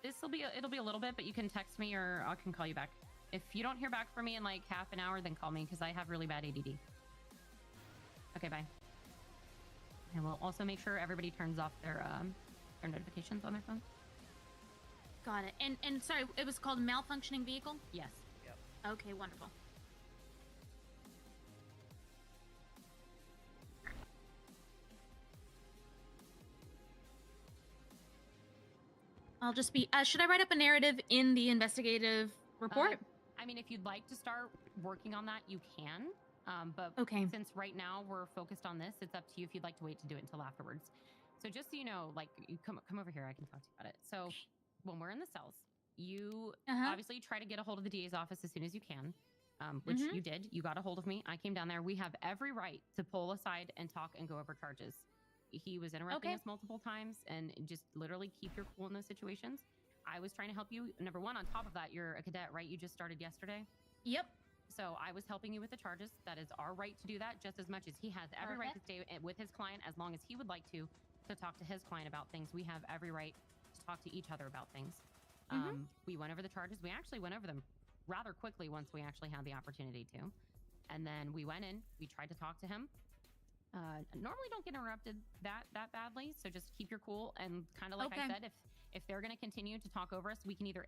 It'll be a little bit, but you can text me or I can call you back. If you don't hear back from me in like half an hour, then call me because I have really bad ADD. Okay, bye. And we'll also make sure everybody turns off their notifications on their phone. Got it. And sorry, it was called malfunctioning vehicle? Yes. Okay, wonderful. I'll just be should I write up a narrative in the investigative report? I mean, if you'd like to start working on that, you can. But Okay. since right now we're focused on this, it's up to you if you'd like to wait to do it until afterwards. So just so you know, like, you come over here, I can talk to you about it. So when we're in the cells, you obviously try to get a hold of the DA's office as soon as you can, which you did. You got a hold of me. I came down there. We have every right to pull aside and talk and go over charges. he was interrupting Okay. us multiple times, and just literally keep your cool in those situations. I was trying to help you. Number one, on top of that, you're a cadet, right? You just started yesterday. Yep. So I was helping you with the charges. That is our right to do that, just as much as he has every right to stay with his client, as long as he would like to talk to his client about things. We have every right to talk to each other about things. We went over the charges. We actually went over them rather quickly once we actually had the opportunity to. And then we went in, we tried to talk to him. Normally don't get interrupted that badly, so just keep your cool. And kind of like I said, if they're going to continue to talk over us, we can either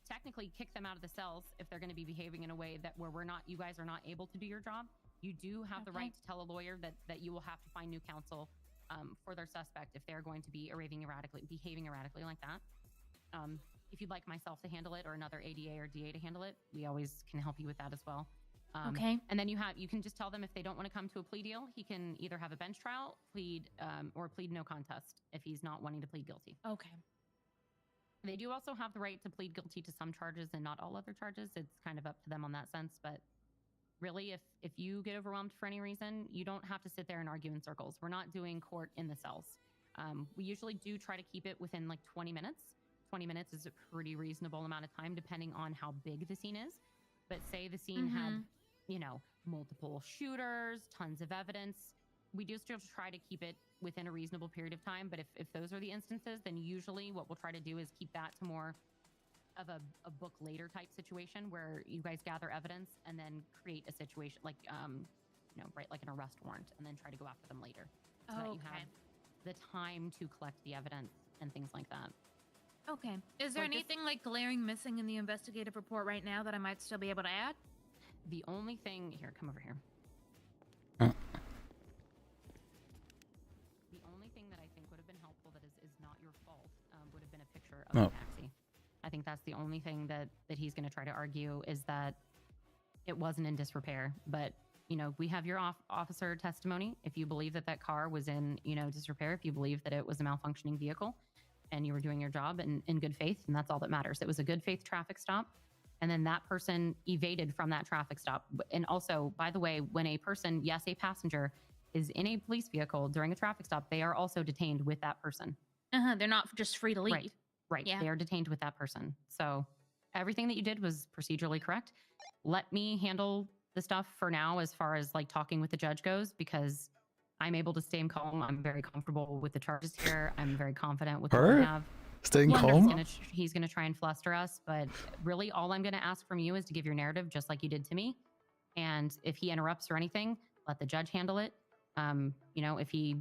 technically kick them out of the cells if they're going to be behaving in a way that where you guys are not able to do your job. You do have the right to tell a lawyer that you will have to find new counsel for their suspect if they're going to be behaving erratically like that. If you'd like myself to handle it or another ADA or DA to handle it, we always can help you with that as well. And then you can just tell them if they don't want to come to a plea deal, he can either have a bench trial, or plead no contest if he's not wanting to plead guilty. Okay. They do also have the right to plead guilty to some charges and not all other charges. It's kind of up to them on that sense. But really, if you get overwhelmed for any reason, you don't have to sit there and argue in circles. We're not doing court in the cells. We usually do try to keep it within like 20 minutes. 20 minutes is a pretty reasonable amount of time depending on how big the scene is. But say the scene had, multiple shooters, tons of evidence. We do still try to keep it within a reasonable period of time. But if those are the instances, then usually what we'll try to do is keep that to more of a book later type situation where you guys gather evidence and then create a situation like, like an arrest warrant, and then try to go after them later. So that you have the time to collect the evidence and things like that. Okay. Is there anything like glaring missing in the investigative report right now that I might still be able to add? The only thing here, come over here. The only thing that I think would have been helpful that is not your fault would have been a picture of the taxi. I think that's the only thing that he's going to try to argue is that it wasn't in disrepair. But, we have your officer testimony. If you believe that car was in, disrepair, if you believe that it was a malfunctioning vehicle and you were doing your job in good faith, and that's all that matters. It was a good faith traffic stop. And then that person evaded from that traffic stop. And also, by the way, when a passenger is in a police vehicle during a traffic stop, they are also detained with that person. They're not just free to leave. Right. Yeah. They are detained with that person. So everything that you did was procedurally correct. Let me handle the stuff for now as far as like talking with the judge goes, because I'm able to stay calm. I'm very comfortable with the charges here. I'm very confident with what we have. Staying calm? He's going to try and fluster us, but really all I'm going to ask from you is to give your narrative just like you did to me. And if he interrupts or anything, let the judge handle it. If he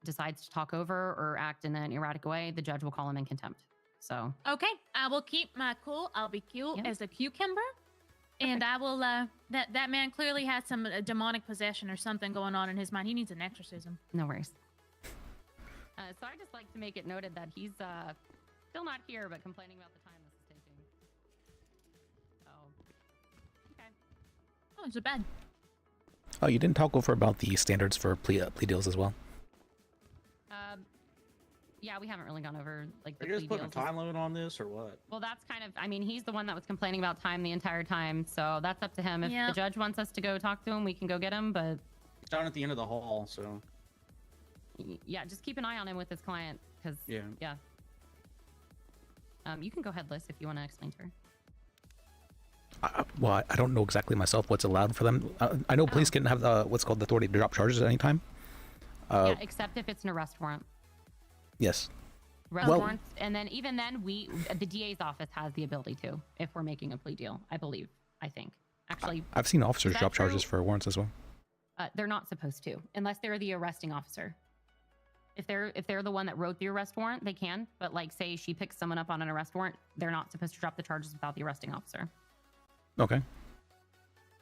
decides to talk over or act in an erratic way, the judge will call him in contempt. So. Okay. I will keep my cool. I'll be cute as a cucumber. And I will, that man clearly has some demonic possession or something going on in his mind. He needs an exorcism. No worries. So I just like to make it noted that he's still not here, but complaining about the time this is taking. So, okay. Oh, it's a bed. Oh, you didn't talk over about the standards for plea deals as well? Yeah, we haven't really gone over like the Are you just plea putting a deals. time limit on this or what? Well, that's kind of, he's the one that was complaining about time the entire time, so that's up to him. If the judge wants us to go talk to him, we can go get him, but... It's down at the end of the hall, so... Yeah, just keep an eye on him with his client, because... Yeah. You can go ahead, Liz, if you want to explain to her. Well, I don't know exactly myself what's allowed for them. I know police can have what's called the authority to drop charges at any time. Yeah, except if it's an arrest warrant. Yes. Arrest warrants, and then even then, the DA's office has the ability to, if we're making a plea deal, I think. Actually, I've seen officers drop charges for warrants as well. They're not supposed to, unless they're the arresting officer. If they're the one that wrote the arrest warrant, they can. But like, say she picks someone up on an arrest warrant, they're not supposed to drop the charges without the arresting officer. Okay.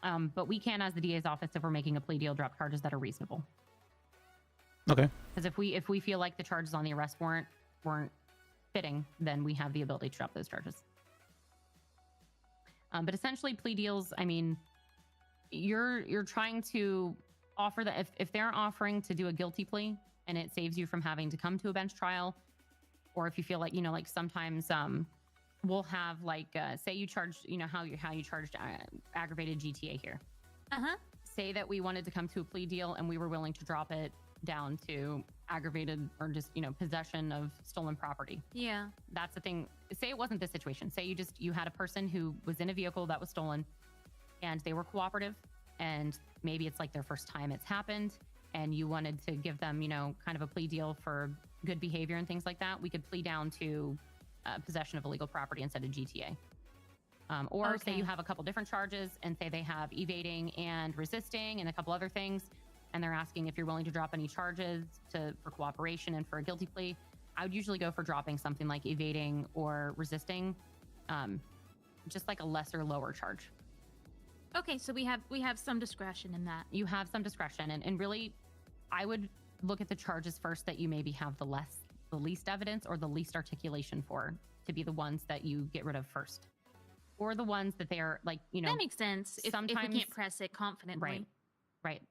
But we can, as the DA's office, if we're making a plea deal, drop charges that are reasonable. Okay. Because if we feel like the charges on the arrest warrant weren't fitting, then we have the ability to drop those charges. But essentially, plea deals, you're trying to offer that if they're offering to do a guilty plea and it saves you from having to come to a bench trial, or if you feel like, like sometimes we'll have say you charged, how you charged aggravated GTA here. Say that we wanted to come to a plea deal and we were willing to drop it down to aggravated or just, possession of stolen property. Yeah. That's the thing. Say it wasn't this situation. Say you had a person who was in a vehicle that was stolen and they were cooperative, and maybe it's like their first time it's happened, and you wanted to give them, kind of a plea deal for good behavior and things like that. We could plea down to possession of illegal property instead of GTA. Or say you have a couple different charges and say they have evading and resisting and a couple other things, and they're asking if you're willing to drop any charges for cooperation and for a guilty plea. I would usually go for dropping something like evading or resisting, just like a lesser, lower charge. Okay, so we have some discretion in that. You have some discretion, and really, I would look at the charges first that you maybe have the least evidence or the least articulation for, to be the ones that you get rid of first. Or the ones that they are like, That makes sense. If we can't press it confidently. Right.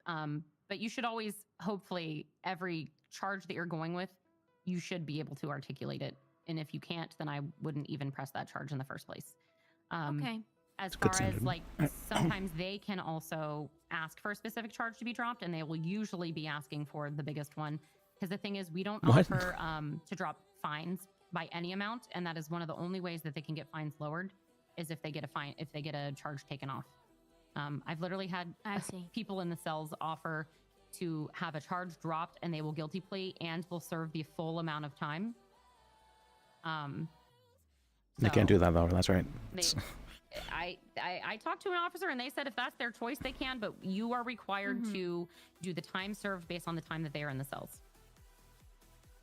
But you should always, hopefully, every charge that you're going with, you should be able to articulate it. And if you can't, then I wouldn't even press that charge in the first place. Okay. As far as like, sometimes they can also ask for a specific charge to be dropped, and they will usually be asking for the biggest one. Because the thing is, we don't offer to drop fines by any amount, and that is one of the only ways that they can get fines lowered, is if they get a charge taken off. I've literally had people in the cells offer to have a charge dropped, and they will guilty plea and will serve the full amount of time. They can't do that though. That's right. I talked to an officer and they said if that's their choice, they can, but you are required to do the time served based on the time that they are in the cells.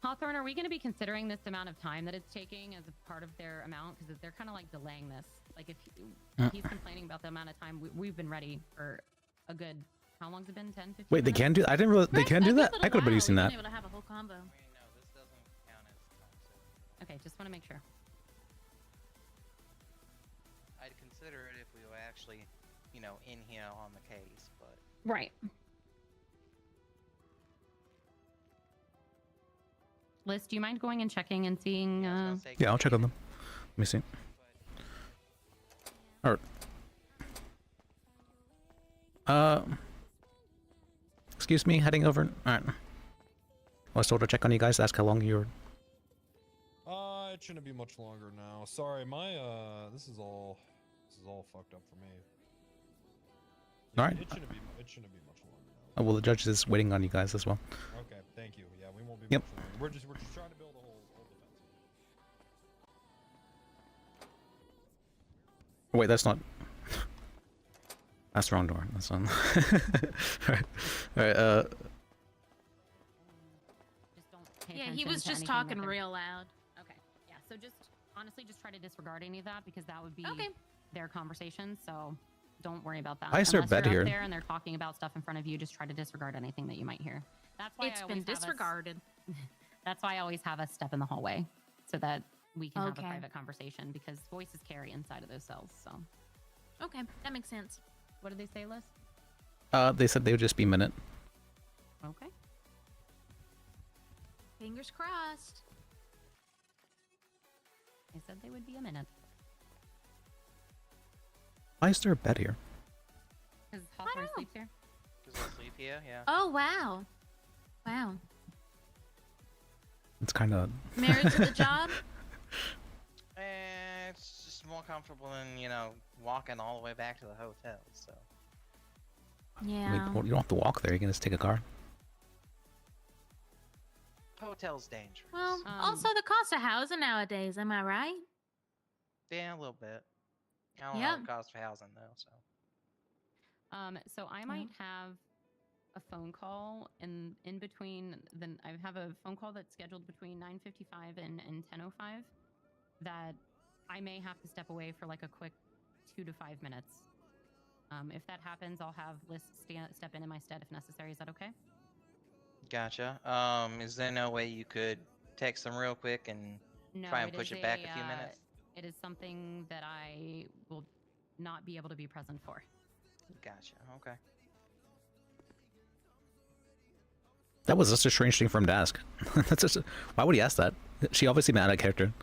Hawthorne, are we going to be considering this amount of time that it's taking as a part of their amount? Because they're kind of like delaying this. Like if he's complaining about the amount of time, we've been ready for a good, how long's it been? 10, 15 Wait, they minutes? can do. I didn't realize they can do that. I could have been using that. Able to have a whole combo. Okay, just want to make sure. I'd consider it if we were actually, in here on the case, but... Right. Liz, do you mind going and checking and seeing? Yeah, I'll check on them. Let me see. All right. Excuse me, heading over. All right. I was told to check on you guys, ask how long you were. It shouldn't be much longer now. Sorry, my this is all fucked up for me. All right. It shouldn't be much longer now. Oh, well, the judge is waiting on you guys as well. Okay, thank you. Yeah, we won't be Yep. much longer. We're just trying to build a whole defense. Wait, that's not. That's the wrong door. That's on. All right. Yeah, he was just talking real loud. Okay. Yeah. So just honestly, just try to disregard any of that because that would be their conversation. So don't worry about that. Why is there a Unless bed you're here? up there and they're talking about stuff in front of you, just try to disregard anything that you might hear. That's why It's I been always have us- disregarded. That's why I always have us step in the hallway so that we can have a Okay. private conversation because voices carry inside of those cells. So Okay, that makes sense. what did they say, Liz? They said they would just be a minute. Okay. Fingers crossed. They said they would be a minute. Why is there a bed here? Because Hawthorne sleeps here. Because I sleep here, yeah. Oh wow, wow. It's kind of. Married to the job. It's just more comfortable than, walking all the way back to the hotel, so... Yeah. You don't have to walk there. You can just take a car. Hotel's dangerous. Well, also the cost of housing nowadays. Am I right? Yeah, a little bit. I don't know Yep. the cost of housing, though, so... So I might have a phone call in between. Then I have a phone call that's scheduled between 9:55 and 10:05. That I may have to step away for like a quick 2 to 5 minutes. If that happens, I'll have Liz step in my stead if necessary. Is that okay? Gotcha. Is there no way you could text them real quick and No, try and it push is it back a a, few minutes? It is something that I will not be able to be present for. Gotcha. Okay. That was just a strange thing from to ask. That's just. Why would he ask that? She obviously mad at character.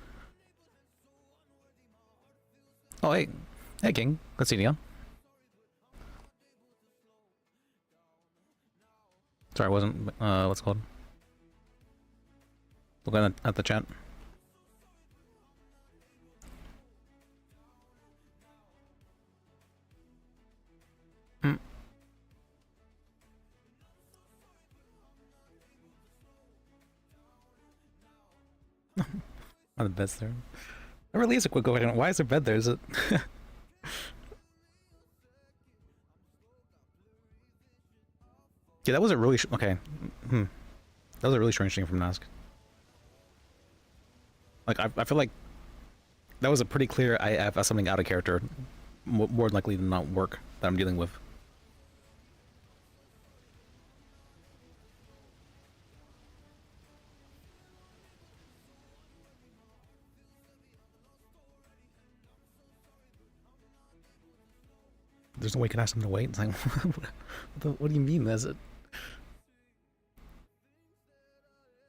Oh hey, hey King, good seeing you. Sorry, I wasn't. What's it called? Looking at the chat. Hmm. On the bed's there. That really is a quick question. Why is there bed there? Is it? Yeah, that was a really okay. That was a really strange thing from Nask. Like, I feel like that was a pretty clear I have something out of character, more likely than not work that I'm dealing with. There's no way you can ask them to wait. It's like, what do you mean? That's it.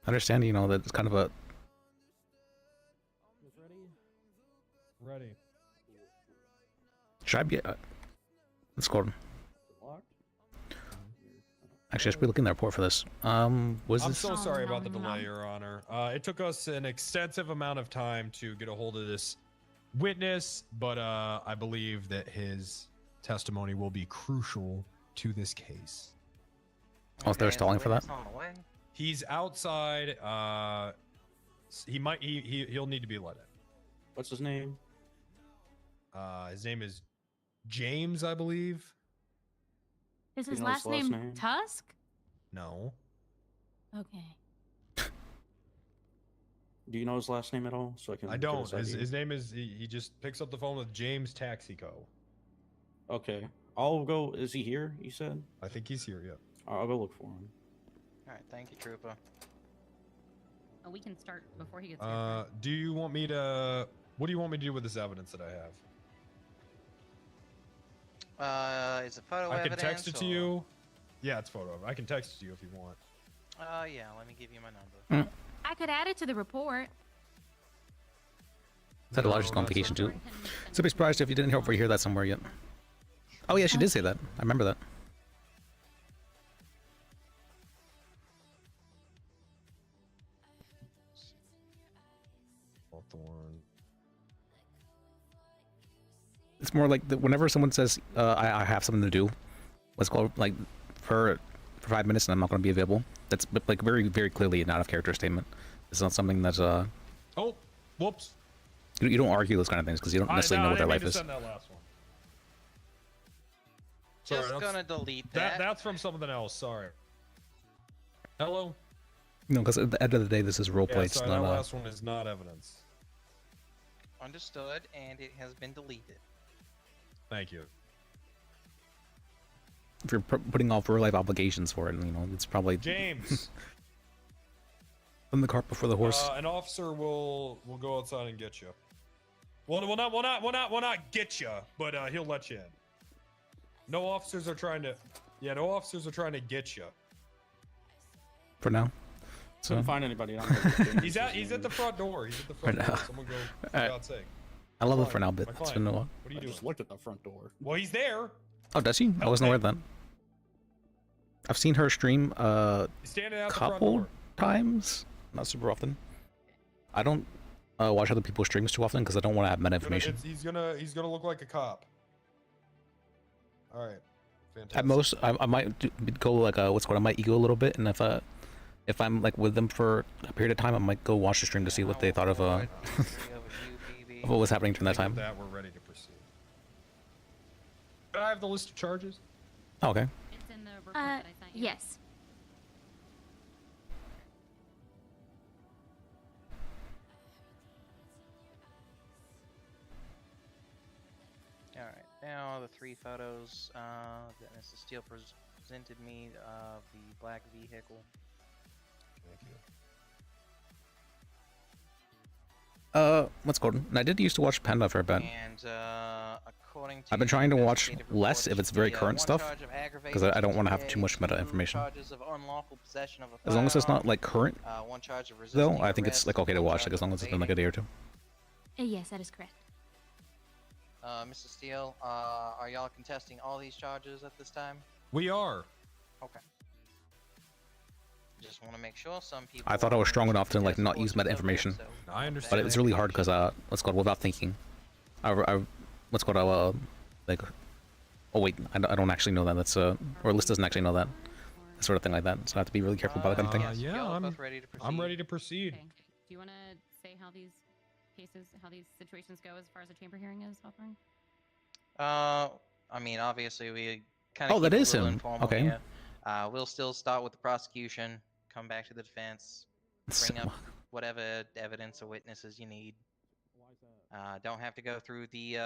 I understand, you know, that it's kind of a. Ready. Should I be? Let's go. Actually, I should be looking at the report for this. Was I'm this? so sorry about the delay, Your Honor. It took us an extensive amount of time to get a hold of this witness, but I believe that his testimony will be crucial to this case. Oh, if they're stalling for that? He's outside. He'll need to be let in. What's his name? His name is James, I believe. Is his You know his last last name name? Tusk? No. Okay. Do you know his last name at all? So I can. I get don't. his ID? His name is. He just picks up the phone with James Taxico. Okay. I'll go. Is he here? You said. I think he's here. Yeah. I'll go look for him. All right, thank you, Trooper. Oh, we can start before he gets here. Do you want me to? What do you want me to do with this evidence that I have? Is it photo I evidence? can text it to or- you. Yeah, it's photo. I can text it to you if you want. Yeah, let me give you my number. I could add it to the report. Is that a largest complication too? So be surprised if you didn't hear that somewhere yet. Oh yeah, she did say that. I remember that. It's more like whenever someone says I have something to do, let's call like for 5 minutes and I'm not going to be available. That's like very clearly an out of character statement. It's not something that's Oh, whoops. You don't argue those kind of things because you don't necessarily know what their life is. Send that last one. Just Sorry, gonna delete that. That's from something else. Sorry. Hello. No, because at the end of the day, this is roleplay. Yeah, It's sorry, not. that last one is not evidence. Understood, and it has been deleted. Thank you. If you're putting off real life obligations for it, you know, it's probably James. Putting the cart before the horse. An officer will go outside and get you. Well, not get you, but he'll let you in. No officers are trying to. Yeah, no officers are trying to get you. For now. So Couldn't find anybody. He's at the front door. He's at the front For door. now. Someone go. For Alright. God's sake. I love it Client, for now, but my it's client, been a while. What are you I doing? just looked at the front door. Well, he's there. Oh, does she? I wasn't aware of that. I've seen her stream He's standing out the front couple door. times, not super often. I don't watch other people's streams too often because I don't want to have meta information. He's gonna look like a cop. All right. Fantastic. At most, I might go like what's called. I might ego a little bit, and if I'm like with them for a period of time, I might go watch the stream to see what they thought of of what was happening during that time. That we're ready to proceed. Do I have the list of charges? Oh, okay. It's in the report that I sent you. Yes. Alright, now the 3 photos that Mrs. Steele presented me of the black vehicle. Thank you. What's called? And I did used to watch Panda for a bit. And according to I've been trying to watch investigative less if it's very current stuff, because I don't want to have too much meta information. Charges of unlawful possession of a As long as it's not firearm, like current, 1 charge of though, resisting I think it's arrest, like okay to 1 watch, charge like as of long as it's been like a day or two. Yes, that is correct. Mrs. Steele, are y'all contesting all these charges at this time? We are. Okay. want to make sure some people. I thought I was strong enough to like not use meta information. I understand. But it was really hard because what's called without thinking. What's called like. Oh wait, I don't actually know that. That's or Liz doesn't actually know that. Sort of thing like that. So I have to be really careful about that kind of thing. Yeah, I'm ready to proceed. Okay. Do you want to say how these situations go as far as the chamber hearing is, Hawthorne? I mean, obviously we kind of. Oh, that is him. Okay. Here. We'll still start with the prosecution. Come back to the defense. Bring up whatever evidence or witnesses you need. Don't have to go through the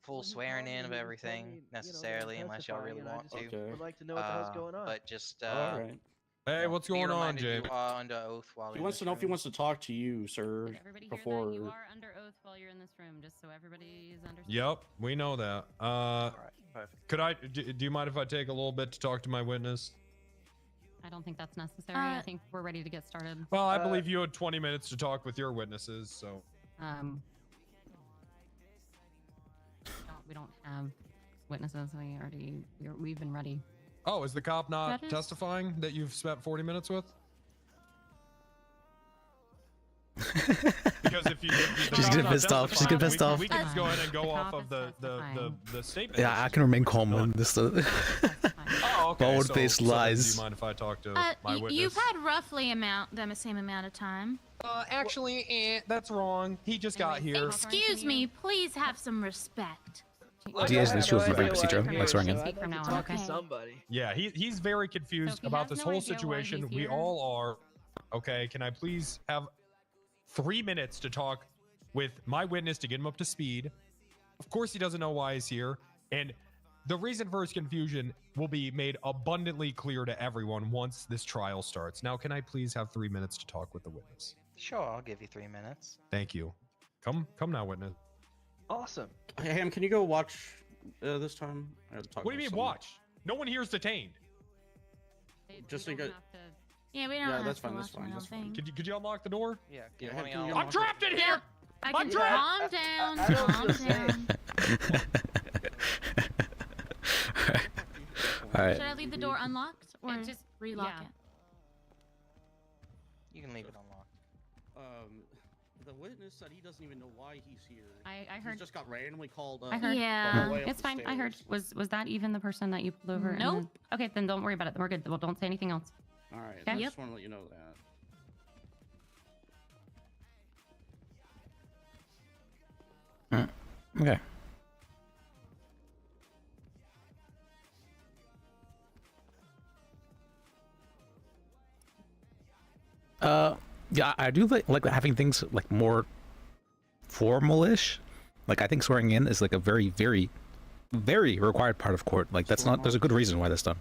full swearing in of everything necessarily, unless y'all really want to. Would like to know what the hell's going on. But just All right. Hey, what's be going on, reminded Jay? You are under oath while He in wants this to know if he room. wants to talk to you, sir. Did everybody before. hear that? You are under oath while you're in this room, just so everybody is understood. Yep, we know that. Could I? Do you mind if I take a little bit to talk to my witness? I don't think that's necessary. I think we're ready to get started. Well, I believe you had 20 minutes to talk with your witnesses, so. We don't have witnesses. We've been ready. Oh, is the cop not Judges? testifying that you've spent 40 minutes with? Because if you She's getting pissed off. She's getting pissed off. We can just go ahead and go off of the statement. Yeah, I can remain calm when this. Oh, okay. Bold-faced So lies. do you mind if I talk to my witness? You've had roughly the same amount of time. Actually, that's wrong. He just got here. Excuse me, please have some respect. Diaz is sure very procedure, like swearing in. Speak from now on, okay? Yeah, he's very confused So he about has this no whole idea why situation. he's We here. all are. Okay, can I please have 3 minutes to talk with my witness to get him up to speed? Of course he doesn't know why he's here, and the reason for his confusion will be made abundantly clear to everyone once this trial starts. Now, can I please have 3 minutes to talk with the witness? Sure, I'll give you 3 minutes. Thank you. Come now, witness. Awesome. Hey, Ham, can you go watch this time? I have to talk What do you with mean someone. watch? No one here is detained. Just so you got. Yeah, we don't Yeah, have that's to fine. watch That's fine. the That's whole fine. thing. Could you unlock the door? Yeah. Yeah, One of can you y'all- I'm trapped in here. I I'm can calm down. Calm down. All right. Should I leave the door unlocked or just relock it? You can leave it unlocked. The witness said he doesn't even know why he's here. I heard. He just got randomly called up. I heard. Yeah. all the way up It's the fine. I heard. stairs. Was that even the person that you pulled over? Nope. Okay, then don't worry about it. We're good. Well, don't say anything else. All right. Okay. I Yep. just want to let you know that. Okay. Yeah, I do like having things like more formal-ish. Like I think swearing in is like a very, very, very required part of court. Like that's not. There's a good reason why that's done.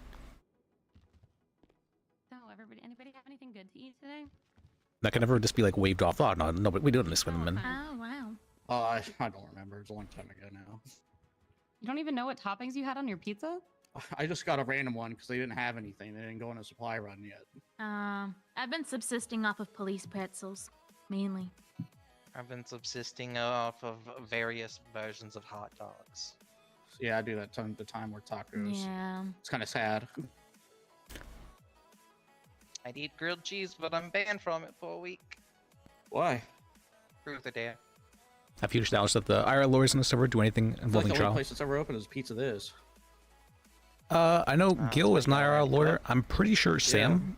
So, anybody have anything good to eat today? That can never just be like waved off. Oh no, but we do this with them. And Oh wow. I don't remember. It's a long time ago now. You don't even know what toppings you had on your pizza? I just got a random one because they didn't have anything. They didn't go on a supply run yet. I've been subsisting off of police pretzels, mainly. I've been subsisting off of various versions of hot dogs. Yeah, I do that time to time where tacos. Yeah. It's kind of sad. I'd eat grilled cheese, but I'm banned from it for a week. Why? Truth or dare. have you established that the IRL lawyers in the server do anything I feel like involving the only trial? place that's ever open is Pizza This. I know Gil is an IRL lawyer. I'm pretty sure Sam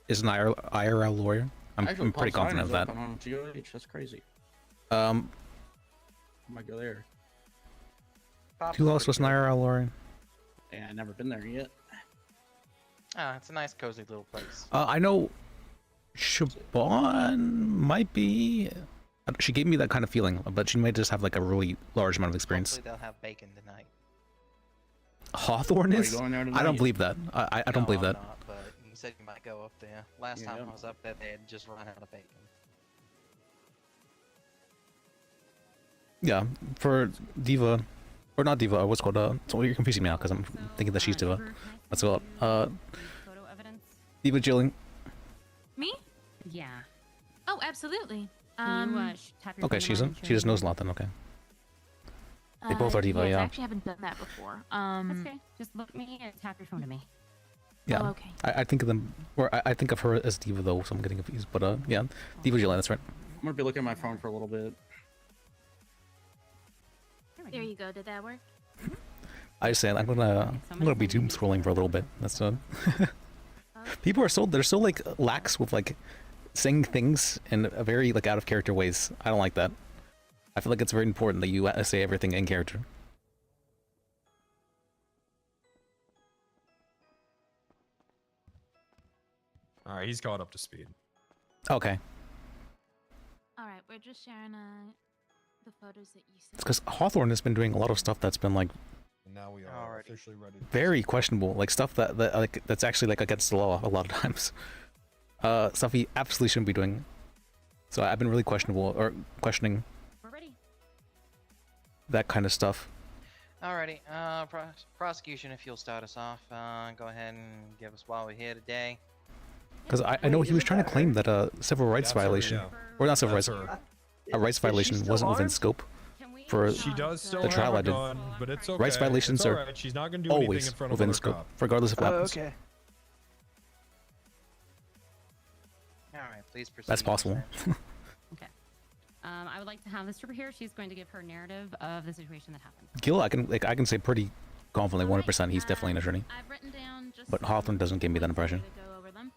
is an IRL lawyer. I'm pretty confident of that. On GOH. That's crazy. I might go there. Who else was an IRL lawyer? Yeah, I've never been there yet. Ah, it's a nice, cozy little place. I know Siobhan might be. She gave me that kind of feeling, but she might just have like a really large amount of experience. Hopefully they'll have bacon tonight. Hawthorne Are you is? going there I tonight? don't believe that. I don't believe I'm that. Not, but you said you might go up there. Last time I was up there, they had just run out of bacon. Yeah, for Diva, or not Diva, what's it called? So you're confusing me now because I'm thinking that she's Diva. What's it called? Photo evidence? Diva Jilling. Me? Yeah. Oh, absolutely. Can you, tap your Okay, phone she's on a, and she show just me? knows a lot then. Okay. They both are Diva, yes, I yeah. actually haven't done that before. That's okay. Just look at me and tap your phone to me. Yeah. Oh, okay. I think of them, or I think of her as Diva though, so I'm getting confused. But yeah, Diva Jillian, that's right. I'm gonna be looking at my phone for a little bit. There you go. Did that work? I just said I'm gonna be doom scrolling for a little bit. That's people are they're so like lax with like saying things in a very like out of character ways. I don't like that. I feel like it's very important that you say everything in character. All right, he's caught up to speed. Okay. All right, we're just sharing the photos that you sent. It's because Hawthorne has been doing a lot of stuff that's been like And now we are officially ready. very questionable, like stuff that like that's actually like against the law a lot of times. Stuff he absolutely shouldn't be doing. So I've been really questioning We're ready. that kind of stuff. Alrighty, prosecution, if you'll start us off, go ahead and give us why we're here today. Because I know he was trying to claim that a civil rights violation, or not civil rights, a rights violation wasn't within scope for She does still the trial I have a did. gun, but it's okay. Rights violations It's are alright. She's not gonna do anything always in front of within other scope, cops. regardless of what happens. Okay. Alright, please proceed. That's possible. Okay. I would like to have this trooper here. She's going to give her narrative of the situation that happened. Gil, I can say pretty confidently 100% he's definitely an attorney. I've written down just But Hawthorne doesn't give me that impression. to go over them.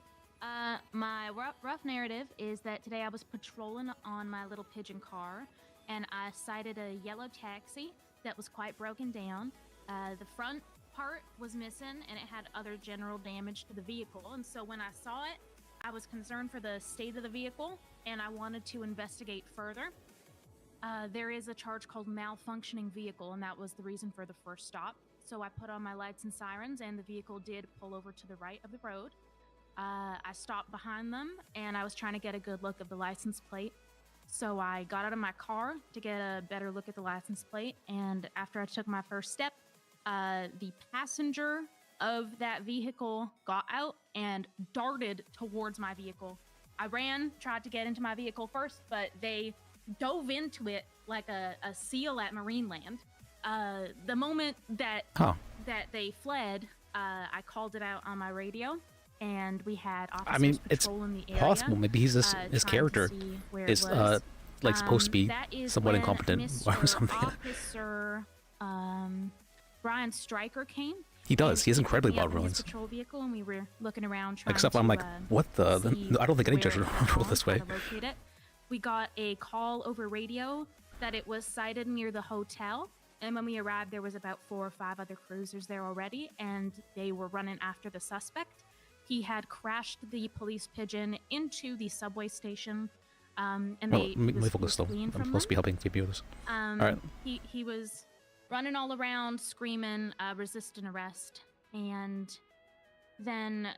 My rough narrative is that today I was patrolling on my little pigeon car, and I sighted a yellow taxi that was quite broken down. The front part was missing, and it had other general damage to the vehicle. And so when I saw it, I was concerned for the state of the vehicle, and I wanted to investigate further. There is a charge called malfunctioning vehicle, and that was the reason for the first stop. So I put on my lights and sirens, and the vehicle did pull over to the right of the road. I stopped behind them, and I was trying to get a good look of the license plate. So I got out of my car to get a better look at the license plate, and after I took my first step, the passenger of that vehicle got out and darted towards my vehicle. I ran, tried to get into my vehicle first, but they dove into it like a seal at Marineland. The moment that that they fled, I called it out on my radio, and we had officers I mean, it's patrolling the area, possible. Maybe he's his trying to character see where is it was. like supposed to be That is somewhat when incompetent or Mr. something. Officer Brian Stryker came. He does. He has and incredibly picked me loud up in his ruins. patrol vehicle, and we were looking around trying Except to, I'm like, what the? see I don't think any where judge it would had roll gone, this how way. to locate it. We got a call over radio that it was sighted near the hotel, and when we arrived, there was about 4 or 5 other cruisers there already, and they were running after the suspect. He had crashed the police pigeon into the subway station, and Well, they let me was focus though. fleeing I'm from supposed to be them. helping Phoebe with this. All right. He was running all around, screaming, resisting arrest, and then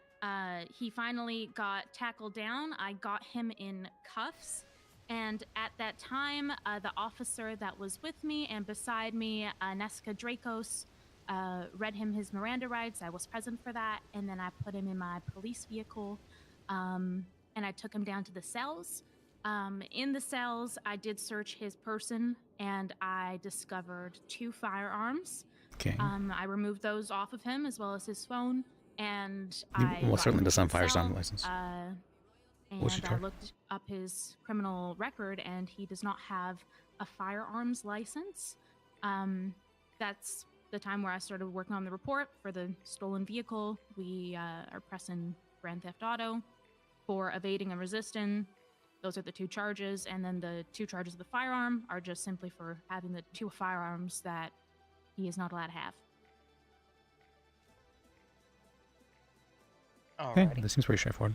he finally got tackled down. I got him in cuffs, and at that time, the officer that was with me and beside me, Neska Dracos, read him his Miranda rights. I was present for that, and then I put him in my police vehicle, and I took him down to the cells. In the cells, I did search his person, and I discovered 2 firearms. Okay. I removed those off of him, as well as his phone, and You I most got certainly him does in have the firearm cell, license. and What's your I charge? looked up his criminal record, and he does not have a firearms license. That's the time where I started working on the report for the stolen vehicle. We are pressing Grand Theft Auto for evading and resisting. Those are the 2 charges, and then the 2 charges of the firearm are just simply for having the 2 firearms that he is not allowed to have. Okay, this seems pretty straightforward.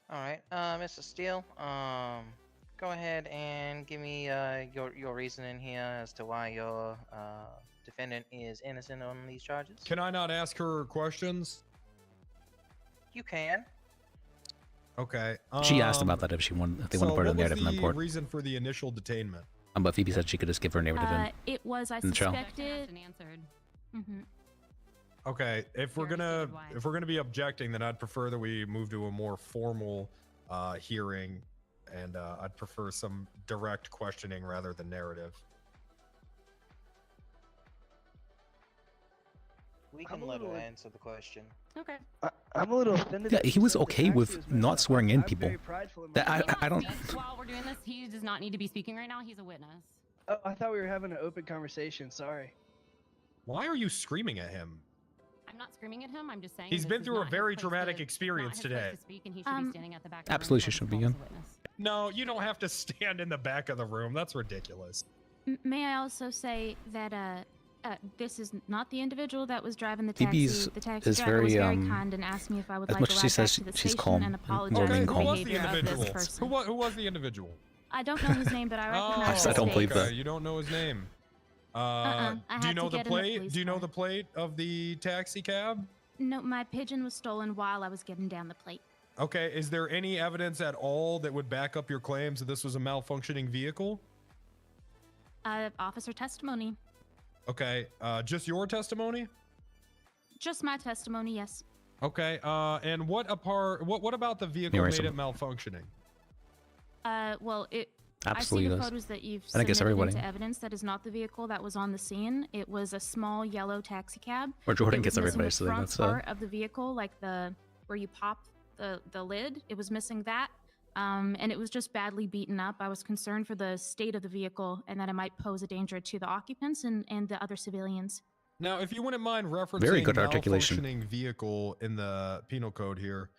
Alright, Mr. Steele, go ahead and give me your reasoning here as to why your defendant is innocent on these charges. Can I not ask her questions? You can. Okay. She asked about that if they want to put a narrative in the What was report. the reason for the initial detainment? But Phoebe said she could just give her a narrative It was, I in the trial. suspected. Answered. Okay, if we're gonna be objecting, then I'd prefer that we move to a more formal hearing, and I'd prefer some direct questioning rather than narrative. We can let her answer the question. Okay. I'm a little offended. Yeah, that he you was said the okay taxi with was not messed up. swearing in I'm people. very prideful in That my I don't. While we're doing this, he does not need to be speaking right now. He's a witness. Oh, I thought we were having an open conversation. Sorry. Why are you screaming at him? I'm not screaming at him. I'm just saying He's this been is through a not his very place traumatic to- experience not his place today. to speak, and he should be standing at the back. Of the room Absolutely, until she should he's be called in. as a witness. No, you don't have to stand in the back of the room. That's ridiculous. May I also say that this is not the individual that was driving the taxi. Phoebe's The taxi is driver was very, very kind and asked me if I would as like much a as ride she back says to the she's station calm, and and apologize Okay, for who the was the behavior of individual? this person. Who was the individual? I don't know his name, but I recognize Oh, I don't his believe face. that. You don't know his name. I Do you had know to the get in the plate? police Do you know car. the plate of the taxi cab? No, my pigeon was stolen while I was getting down the plate. Okay, is there any evidence at all that would back up your claims that this was a malfunctioning vehicle? Officer testimony. Okay, just your testimony? Just my testimony, yes. Okay, and what about the vehicle Mirror made some- it malfunctioning? Well, Absolutely I see the does. photos that you've I think it's submitted everybody. into evidence. That is not the vehicle that was on the scene. It was a small yellow taxi cab. Or Jordan It gets was missing everybody, the so then front that's part of the vehicle, like where you pop the lid. It was missing that, and it was just badly beaten up. I was concerned for the state of the vehicle and that it might pose a danger to the occupants and the other civilians. Now, if you wouldn't mind referencing Very good articulation. malfunctioning vehicle in the penal code here,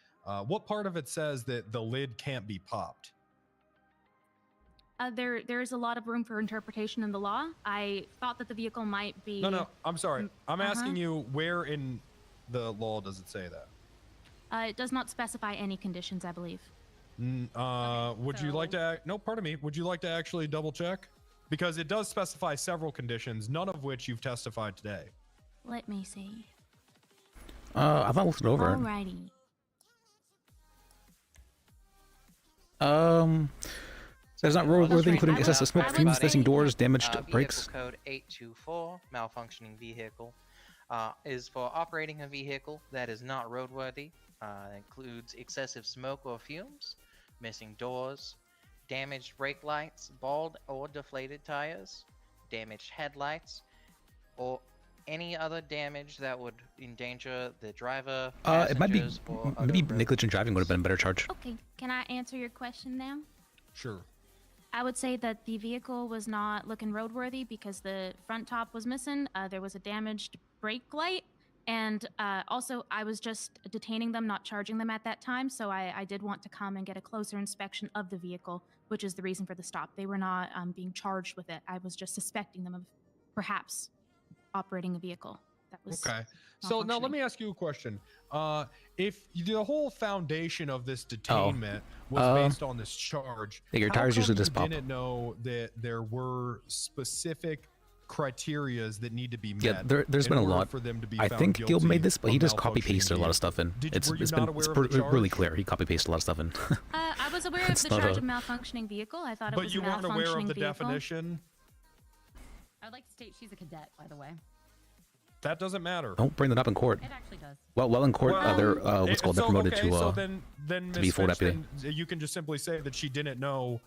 what part of it says that the lid can't be popped? There is a lot of room for interpretation in the law. I thought that the vehicle might be. No, I'm sorry. I'm asking uh-huh. you, where in the law does it say that? It does not specify any conditions, I believe. Would you like to? No, pardon me. Would you like to actually double check? Because it does specify several conditions, none of which you've testified today. Let me see. I've not looked it over. Alrighty. There's not roadworthy, including Right. excessive smoke Everybody, fumes, missing doors, damaged vehicle brakes. code 824, malfunctioning vehicle, is for operating a vehicle that is not roadworthy. Includes excessive smoke or fumes, missing doors, damaged brake lights, bald or deflated tires, damaged headlights, or any other damage that would endanger the driver, It might be passengers, or maybe other negligent driving would have been a better charge. Okay, can I answer your question now? Sure. I would say that the vehicle was not looking roadworthy because the front top was missing. There was a damaged brake light. And also, I was just detaining them, not charging them at that time. So I did want to come and get a closer inspection of the vehicle, which is the reason for the stop. They were not being charged with it. I was just suspecting them of perhaps operating a vehicle that was Okay. So now let me ask you a question. If the whole foundation of this detainment was based on this charge, yeah, your how tires come usually you just pop. didn't know that there were specific criterias that need to be met? Yeah, there's in been a order lot. for them to be I found think Gil guilty made this, but he of just copy malfunctioning pasted a lot of vehicle. stuff in. Were you It's not aware of the really charge? clear. He copy pasted a lot of stuff in. I was aware of It's the not charge a- of malfunctioning vehicle. I thought it But was you a weren't aware malfunctioning of the vehicle. definition? I would like to state she's a cadet, by the way. That doesn't matter. Don't bring that up in court. It actually does. Well, in court, they're what's called they're promoted okay, to so then to be full Miss Finch, deputy. then you can just simply say that she didn't know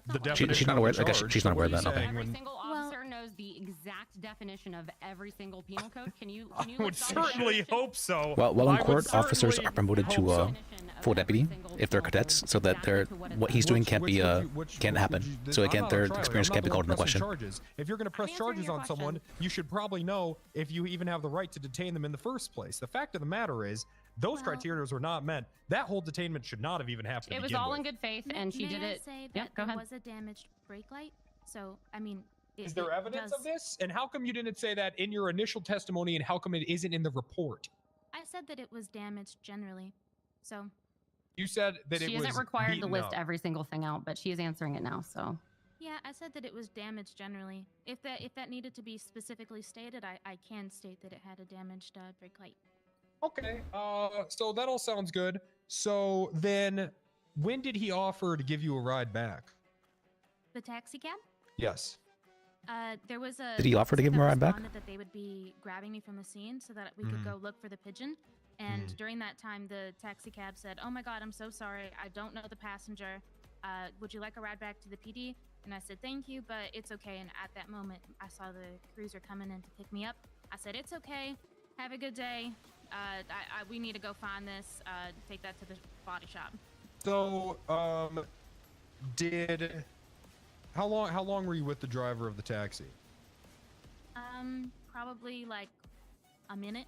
the She's definition. not of aware. the I guess charge. she's So not aware of what that. are you Okay. saying Every when- single officer knows the exact definition of every single penal code. Can you I would list off the certainly definition? hope so. Well, in I would court, officers certainly are promoted hope to so. full deputy if they're cadets, so that they're what he's doing can't be can't happen. So I'm again, not their a trial. experience I'm can't be not called the into one pressing question. Charges. If you're going to press charges on someone, you should probably know if you even have the right to detain them in the first place. The fact of the matter is, those criteria were not met. That whole detainment should not have even happened. To It was begin all with. in good faith, and she did May I it. say Yeah, that go there ahead. was a damaged brake light? So, I mean, Is there evidence of does- this? And how come you didn't say that in your initial testimony? And how come it isn't in the report? I said that it was damaged generally. So, You said that She it was isn't required to beaten list up. every single thing out, but she is answering it now. So yeah, I said that it was damaged generally. If that needed to be specifically stated, I can state that it had a damaged brake light. Okay. So that all sounds good. So then, when did he offer to give you a ride back? The taxi cab? Yes. There was a. Did he offer to give him a ride back? responded That they would be grabbing me from the scene so that we could Mhm. go look for the pigeon. And Mhm. during that time, the taxi cab said, "Oh my God, I'm so sorry. I don't know the passenger. Would you like a ride back to the PD?" And I said, "Thank you, but it's okay." And at that moment, I saw the cruiser coming in to pick me up. I said, "It's okay. Have a good day. We need to go find this. Take that to the body shop. So, how long were you with the driver of the taxi? Probably like a minute.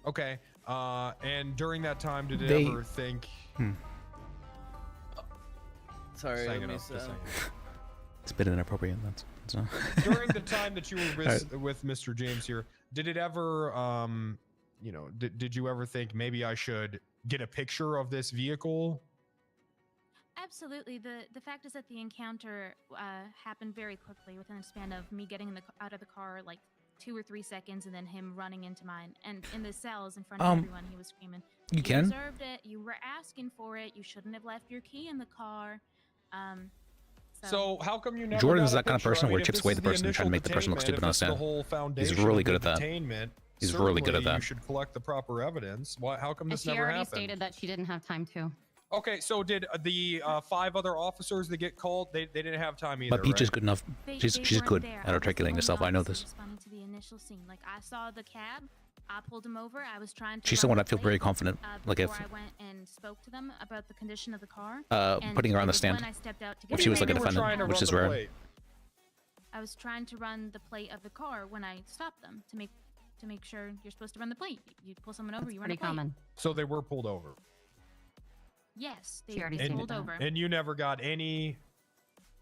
Okay. And during that time, did it They- ever think? Sorry, Just let hanging me up, just say- hanging up. It's a bit inappropriate. That's During the time that you were Alright. with Mr. James here, did it ever, did you ever think maybe I should get a picture of this vehicle? Absolutely. The fact is that the encounter happened very quickly within a span of me getting out of the car like 2 or 3 seconds, and then him running into mine and in the cells in front of everyone. He was screaming, You can? deserved it. You were asking for it. You shouldn't have left your key in the car." So how come you never Jordan's got a that kind of picture? person I mean, where he if chips this away is the person and trying to make the person look initial stupid on detainment, if it's the stand. whole He's foundation really of good the at that. detainment, He's really good at certainly that. You should collect the proper evidence. Why? How come And this she never already happened? stated that she didn't have time to. Okay, so did the 5 other officers that get called? They didn't have time either. But Peach is right? good enough. She's weren't good there. at I was the articulating only herself. I know officer this. responding to the initial scene. Like, I saw the cab. I pulled him over. I was trying to. She's run someone the I feel plate, very confident. Like if before I went and spoke to them about the condition of the car. putting her on the it was stand. when I stepped out to If get she was the like a plate. defendant, which is rare. I was trying to run the plate of the car when I stopped them to make sure you're supposed to run the plate. You pull someone over, you run a Pretty plate. common. So they were pulled over. Yes, they She already were stated pulled that. over. And you never got any.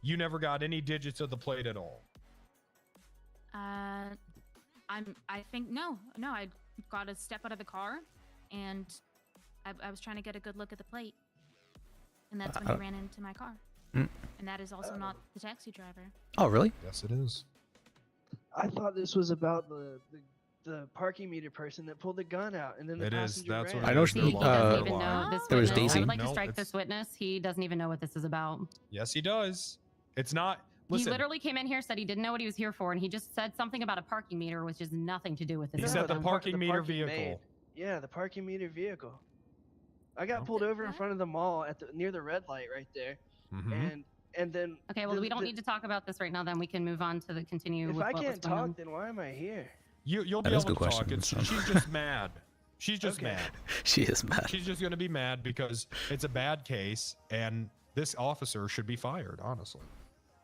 You never got any digits of the plate at all. I think no. I got to step out of the car, and I was trying to get a good look at the plate, and that's when he ran into my car. Mm. And that is also not the taxi driver. Oh, really? Yes, it is. I thought this was about the parking meter person that pulled the gun out, and then the It is. passenger That's ran. what I know See, he doesn't even know this there was witness. I Daisy. would like to No, strike it's- this witness. He doesn't even know what this is about. Yes, he does. It's not. Listen. He literally came in here, said he didn't know what he was here for, and he just said something about a parking meter, which has nothing to do with this. He said the incident. parking meter parking vehicle. maid. Yeah, the parking meter vehicle. I got pulled over in front of the mall near the red light right there, Mhm. and then. Okay, well, we don't need to talk about this right now. Then we can move on to the continue. If with I what was can't going on. talk, then why am I here? You'll That be is a able good to talk. question, It's, so. she's just mad. She's just Okay. mad. She is mad. She's just gonna be mad because it's a bad case, and this officer should be fired. Honestly,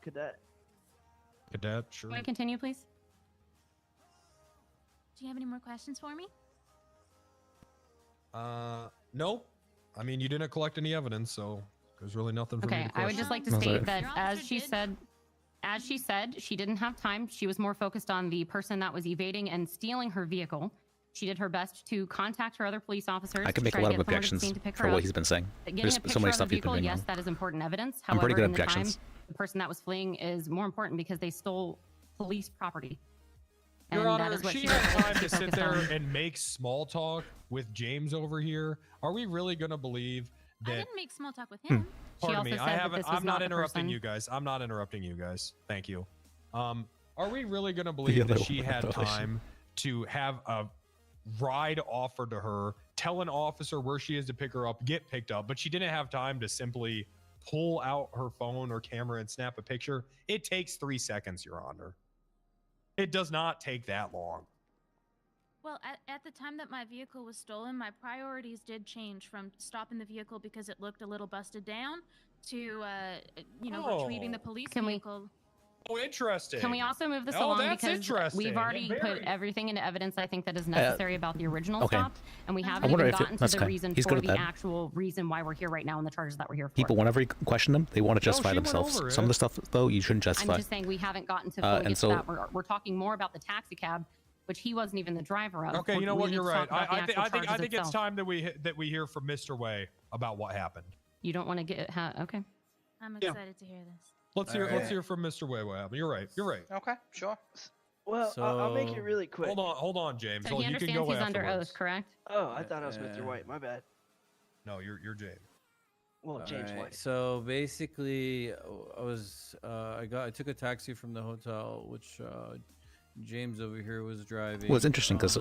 Cadet. cadet, sure. Can we continue, please? Do you have any more questions for me? No. I mean, you didn't collect any evidence, so there's really nothing for me Okay, to question. I would just like to No, state sorry. that Your as officer she did. said, she didn't have time. She was more focused on the person that was evading and stealing her vehicle. She did her best to contact her other police officers. I can to make a try to lot of get someone to the objections scene to pick for her what up. he's been saying. Getting There's a picture so many of stuff the he's been vehicle, doing yes, wrong. that is important evidence. I'm However, pretty good in at the time, objections. the person that was fleeing is more important because they stole police property. Your And that Honor, is what she she had was time to sit focused there on. and make small talk with James over here. Are we really gonna believe I that? didn't make small talk with him. Pardon also me. said I that haven't. this was I'm not not the interrupting person. you guys. I'm not interrupting you guys. Thank you. Are we really gonna believe other that she one, had probably. time to have a ride offered to her, tell an officer where she is to pick her up, get picked up, but she didn't have time to simply pull out her phone or camera and snap a picture? It takes 3 seconds, Your Honor. It does not take that long. Well, at the time that my vehicle was stolen, my priorities did change from stopping the vehicle because it looked a little busted down to, retrieving the police vehicle. Oh, interesting. Can we also move this Oh, along that's because interesting. we've already And put very- everything into evidence I think that is necessary about the original okay. stop, and we haven't wonder even if it- gotten to that's the okay. reason He's for good at the that. actual reason why we're here right now and the charges that we're here for. People, whenever you question them, they want to justify she went themselves. over Some of it. the stuff, though, you shouldn't I'm justify. just saying we haven't gotten to Uh, fully and get so- to that. We're talking more about the taxi cab, which he wasn't even the driver of. Okay, We're- you know we what? need You're to right. talk about the I actual think charges it's itself. time that we hear from Mr. Way about what happened. You don't want to get okay. I'm Yeah. excited to hear this. Let's hear from Mr. Way what happened. You're right. You're right. Okay, sure. Well, I'll make it really quick. Hold on, James. So he you can understands go he's under afterwards. oath, correct? Oh, I thought I was Mr. White. My bad. No, you're James. Well, James Alright, White. So basically, I took a taxi from the hotel, which James over here was driving. Well, it's interesting because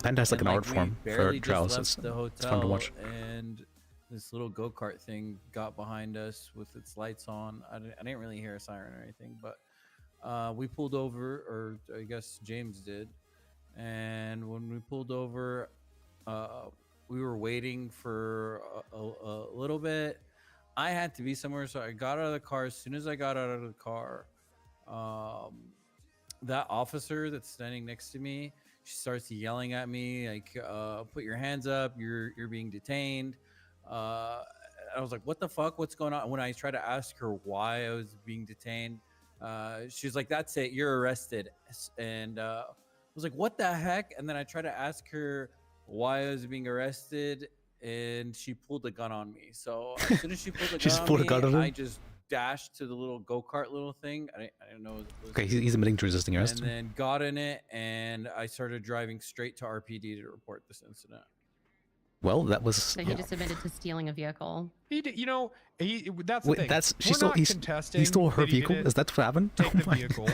Panda has like an and, art we form for barely just trials. left It's the hotel, it's fun to watch. And this little go-kart thing got behind us with its lights on. I didn't really hear a siren or anything, but we pulled over, or I guess James did, And when we pulled over, we were waiting for a little bit. I had to be somewhere, so I got out of the car. As soon as I got out of the car, that officer that's standing next to me, she starts yelling at me like, "Put your hands up! You're being detained." I was like, "What the fuck? What's going on?" When I tried to ask her why I was being detained, she was like, "That's it. You're arrested." And I was like, "What the heck?" And then I tried to ask her why I was being arrested, and she pulled a gun on me. So as soon as she pulled a She just gun pulled a on gun me, on him? I just dashed to the little go-kart little thing. I didn't know it was Okay, he's admitting to resisting arrest. and then got in it, and I started driving straight to RPD to report this incident. Well, that was. So he just admitted to stealing a vehicle. He did, you know, that's the Wait, thing. that's she We're stole. not He contesting stole her that he vehicle. didn't Is that what happened? Take Oh the my vehicle.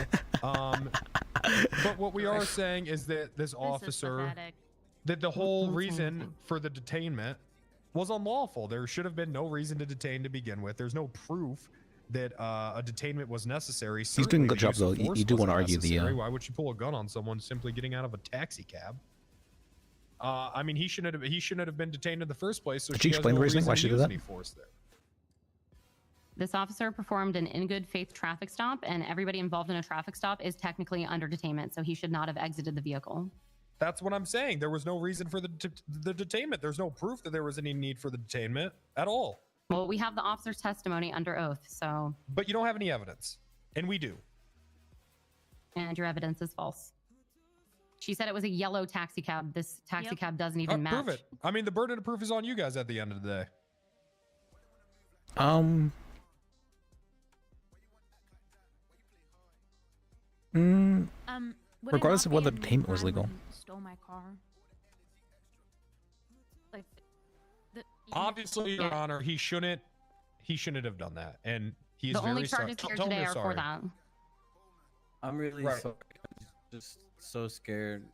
But what we are saying is that this officer, pathetic. that the whole reason for the detainment was unlawful. There should have been no reason to detain to begin with. There's no proof that a detainment was necessary. He's doing a good job, though. You do want to argue the. Why would you pull a gun on someone simply getting out of a taxi cab? I mean, he shouldn't have been detained in the first place. So Could she you has explain no the reasoning reason why to she did use that? any force there. This officer performed an in good faith traffic stop, and everybody involved in a traffic stop is technically under detainment, so he should not have exited the vehicle. That's what I'm saying. There was no reason for the detainment. There's no proof that there was any need for the detainment at all. Well, we have the officer's testimony under oath, so. But you don't have any evidence, and we do. And your evidence is false. She said it was a yellow taxi cab. This taxi cab doesn't even match. Prove it. I mean, the burden of proof is on you guys at the end of the day. Would it Regardless not of whether be a the new payment was crime legal. when you stole my car? Like, Obviously, Your Honor, he shouldn't have done that, and he is The very only sorry. charges here Tell him today you're are for sorry. that. I'm really Right. sorry. I'm just so scared.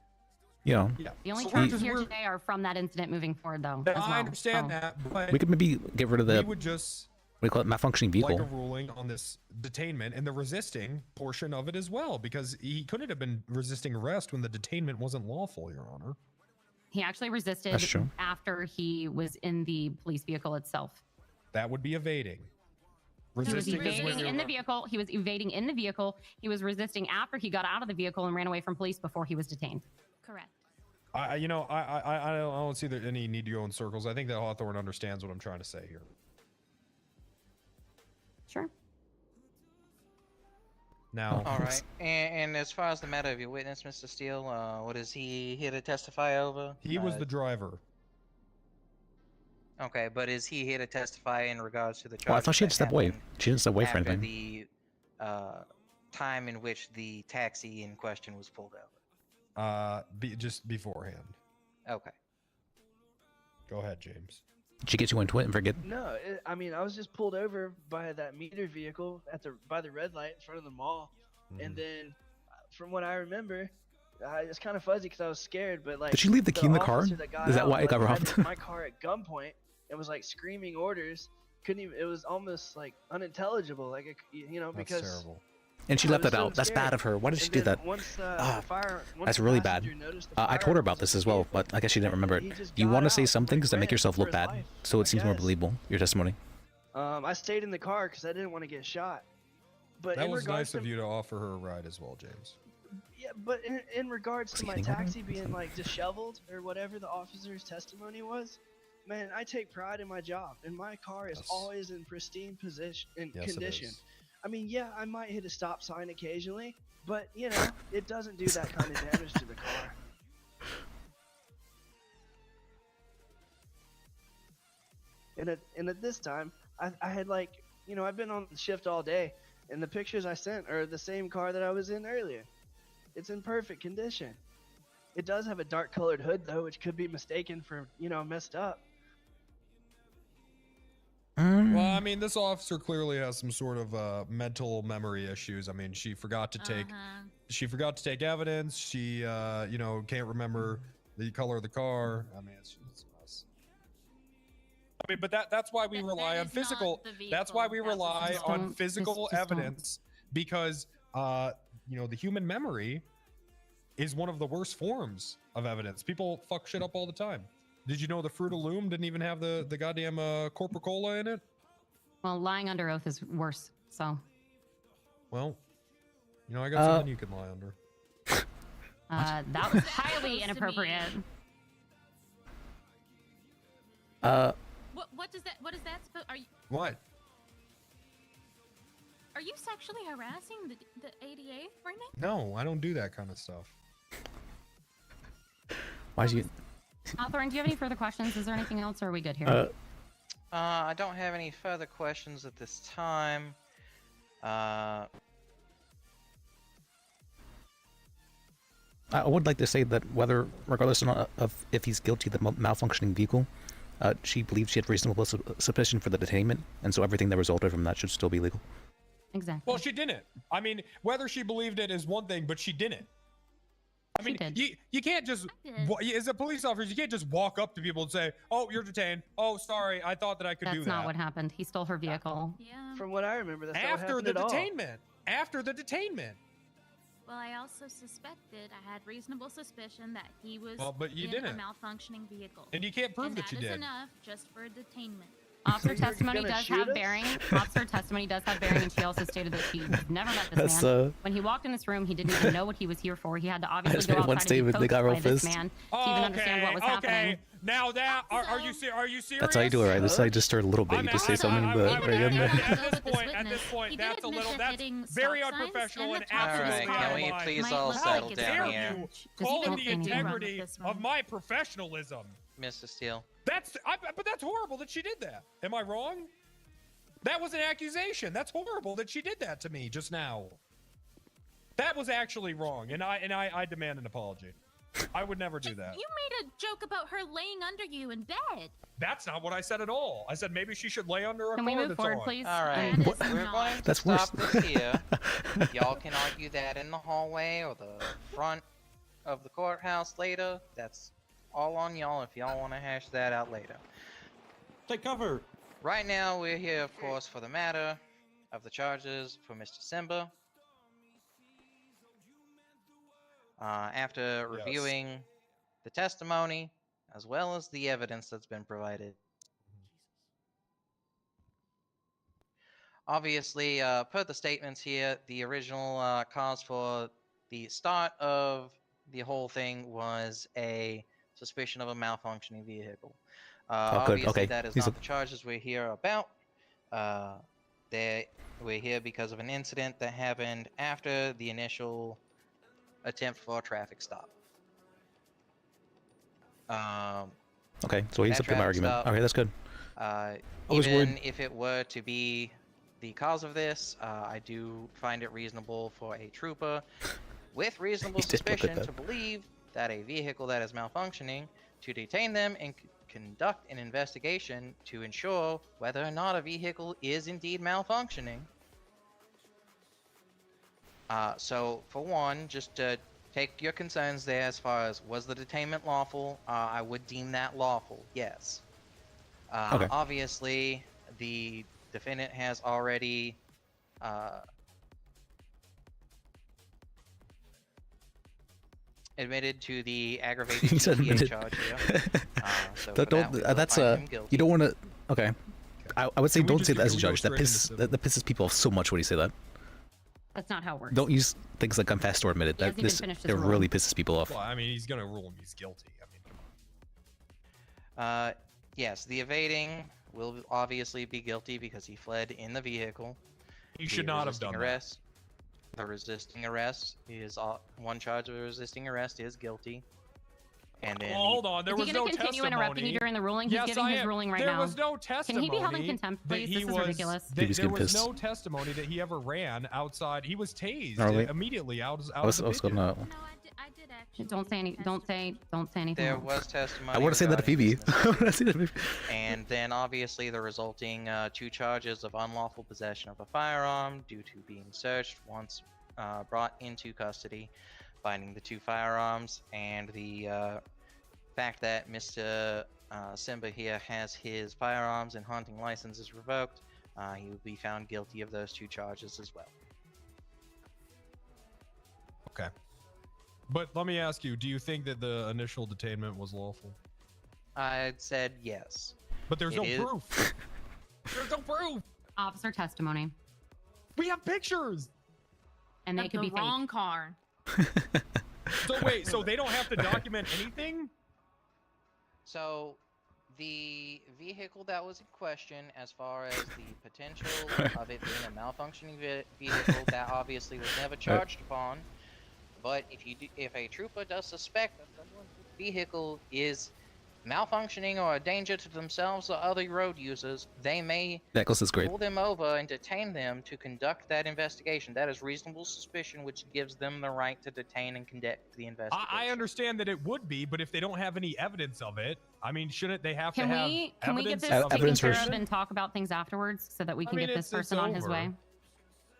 Yeah. The only So charges here today are from that incident moving forward, though. Now, as well. I understand So- that, but We could maybe get rid of the. we would just What do you call it? Malfunctioning vehicle. like a ruling on this detainment and the resisting portion of it as well, because he couldn't have been resisting arrest when the detainment wasn't lawful, Your Honor. He actually resisted That's true. after he was in the police vehicle itself. That would be evading. He was Resisting is when evading you're in the vehicle. He was evading in the vehicle. He was resisting after he got out of the vehicle and ran away from police before he was detained. correct. I don't see there any need to go in circles. I think that Hawthorne understands what I'm trying to say here. Sure. Now, All right. And as far as the matter of your witness, Mr. Steele, what is he here to testify over? he was the driver. Okay, but is he here to testify in regards to the charges? Well, I thought she had that to step away. happened She didn't step away for after anything. the time in which the taxi in question was pulled over. Just beforehand. Okay. Go ahead, James. Did she get you into it and forget? No, I mean I was just pulled over by that meter vehicle by the red light in front of the mall, and then from what I remember, it's kind of fuzzy because I was scared. But like, Did she leave the key in the car? officer that got Is that out, why it got like, robbed? had my car at gunpoint and was like screaming orders. Couldn't even. It was almost like unintelligible. Like That's because. terrible. And she I left was that so out. That's scared. bad of her. Why did she And do then that? once, Ah, once that's the really bad. passenger noticed the I told her firearm about was this in as the well, vehicle, but I guess she didn't remember it. he just Do you got want to out say and, something like, to make ran yourself for look his bad, life, so I it seems more guess. believable? Your testimony. I stayed in the car because I didn't want to get shot. But That in was regards nice of to, you to offer her a ride as well, James. Yeah, but in regards to my hitting her? taxi being like disheveled or whatever the officer's testimony was, man, I take pride in my job, and my car is Yes. always in pristine position and Yes, it condition. is. I mean, yeah, I might hit a stop sign occasionally, but you know, it doesn't do that kind of damage to the car. And at this time, I had like, you know, I've been on shift all day, and the pictures I sent are the same car that I was in earlier. It's in perfect condition. It does have a dark colored hood though, which could be mistaken for, you know, messed up. Well, I mean, this officer clearly has some sort of mental memory issues. I mean, she forgot to take evidence. She, you know, can't remember the color of the car. I mean, it's a mess. I mean, but that's why we rely on physical. That's why we rely on physical evidence, because you know, the human memory is one of the worst forms of evidence. People fuck shit up all the time. Did you know the Fruit of Loom didn't even have the goddamn Corpora Cola in it? Well, lying under oath is worse. So. Well, you know, I got something you can lie under. That was highly inappropriate. What does that supposed? Are you? What? Are you sexually harassing the 88th right No, I don't do that kind of stuff. Why'd you? Hawthorne, do you have any further questions? Is there anything else, or are we good here? I don't have any further questions at this time. I would like to say that regardless of if he's guilty of the malfunctioning vehicle, she believes she had reasonable suspicion for the detainment, and so everything that resulted from that should still be legal. Exactly. Well, she didn't. I mean, whether she believed it is one thing, but she didn't. I mean, you can't just, as a police officer, you can't just walk up to people and say, "Oh, you're detained. Oh, sorry, I thought that I could do that." That's not what happened. He stole her vehicle. Yeah. From what I remember, that's not what After happened the at all. detainment. After the detainment. Well, I also suspected. I had reasonable suspicion that he was Well, but you in didn't. a malfuncking vehicle. And you can't prove And that you is did. enough just for detainment. Officer you're testimony gonna does shoot have us? bearing. Officer testimony does have bearing, and she also stated that she never met this That's, man. When he walked in this room, he didn't even know what he was here for. He had to obviously just go made one outside and be statement, they got coached by real this pissed. man to even understand what was happening. Now that are you serious? That's how you do it, right? This is how you just start a little bit. You just say something, but right in there. At this point, that's a little, that's very unprofessional and absolutely Alright, can we out of please line. all How settle dare down here? you calling the integrity of my professionalism? Mr. Steele. But that's horrible that she did that. Am I wrong? That was an accusation. That's horrible that she did that to me just now. That was actually wrong, and I demand an apology. I would never do that. You made a joke about her laying under you in bed. That's not what I said at all. I said maybe she should lay under a Can car we move that's forward, on. please? All right, What? we're going to That's stop worse. this here. Y'all can argue that in the hallway or the front of the courthouse later. That's all on y'all if y'all want to hash that out later. Take cover. Right now, we're here, of course, for the matter of the charges for Mr. Simba. After reviewing the testimony, as well as the evidence that's been provided. Obviously, per the statements here, the original cause for the start of the whole thing was a suspicion of a malfunctioning vehicle. Good. Obviously, Okay. that is He's not the charges we're here about. We're here because of an incident that happened after the initial attempt for a traffic stop. Okay, so he's that up to my traffic argument. stop, Okay, that's good. was Even worried- if it were to be the cause of this, I do find it reasonable for a trooper with reasonable He did look at suspicion that. to believe that a vehicle that is malfunctioning to detain them and conduct an investigation to ensure whether or not a vehicle is indeed malfunctioning. So, for one, just to take your concerns there as far as was the detainment lawful, I would deem that lawful, yes. Okay. Obviously, the defendant has already admitted to the aggravated He said DTA admitted. charge here. So for Don't. that, we will That's find him guilty. you don't want to. Okay. I would say Can we don't just say do- that as a can we go judge. That straight into pisses people off so much when you say that. That's not how it works. Don't use things like confessed or admitted. He hasn't even finished his it rule. really pisses people off. Well, I mean, he's gonna rule him he's guilty. I mean, come on. Yes, the evading will obviously be guilty because he fled in the vehicle. He The should not have resisting done that. arrest, The resisting arrest is one charge of resisting arrest is guilty. And then Well, hold on, there Is he was gonna no continue testimony. interrupting you during the ruling? He's Yes, giving I his am. ruling right there now. was no Can testimony. he be held in contempt, that please? he This is was- ridiculous. There Phoebe's getting was pissed. no testimony that he ever ran outside. He was tased Gnarly. immediately out I was of the gonna. No, I did actually. Don't say any. Don't say anything. there else. was testimony. I want to say that to regarding Phoebe. his I want to say that to Phoebe. And then obviously the resulting 2 charges of unlawful possession of a firearm due to being searched once brought into custody, finding the 2 firearms, and the fact that Mr. Simba here has his firearms and hunting licenses revoked. He would be found guilty of those 2 charges as well. Okay. But let me ask you, do you think that the initial detainment was lawful? I said yes. But there's It no is- proof. There's no proof. Officer testimony. We have pictures. And they Of could the be wrong fake. car. So wait, so they don't have to document anything? So, the vehicle that was in question, as far as the potential of it being a malfunctioning vehicle, that obviously was never charged upon. But if a trooper does suspect that someone's vehicle is malfunctioning or a danger to themselves or other road users, they may Necklace is great. pull them over and detain them to conduct that investigation. That is reasonable suspicion, which gives them the right to detain and conduct the investigation. I understand that it would be, but if they don't have any evidence of it, I mean, shouldn't they have Can to have we get evidence this of taken it? care of and talk about things afterwards so that we I can mean, get this it's person on his over. way?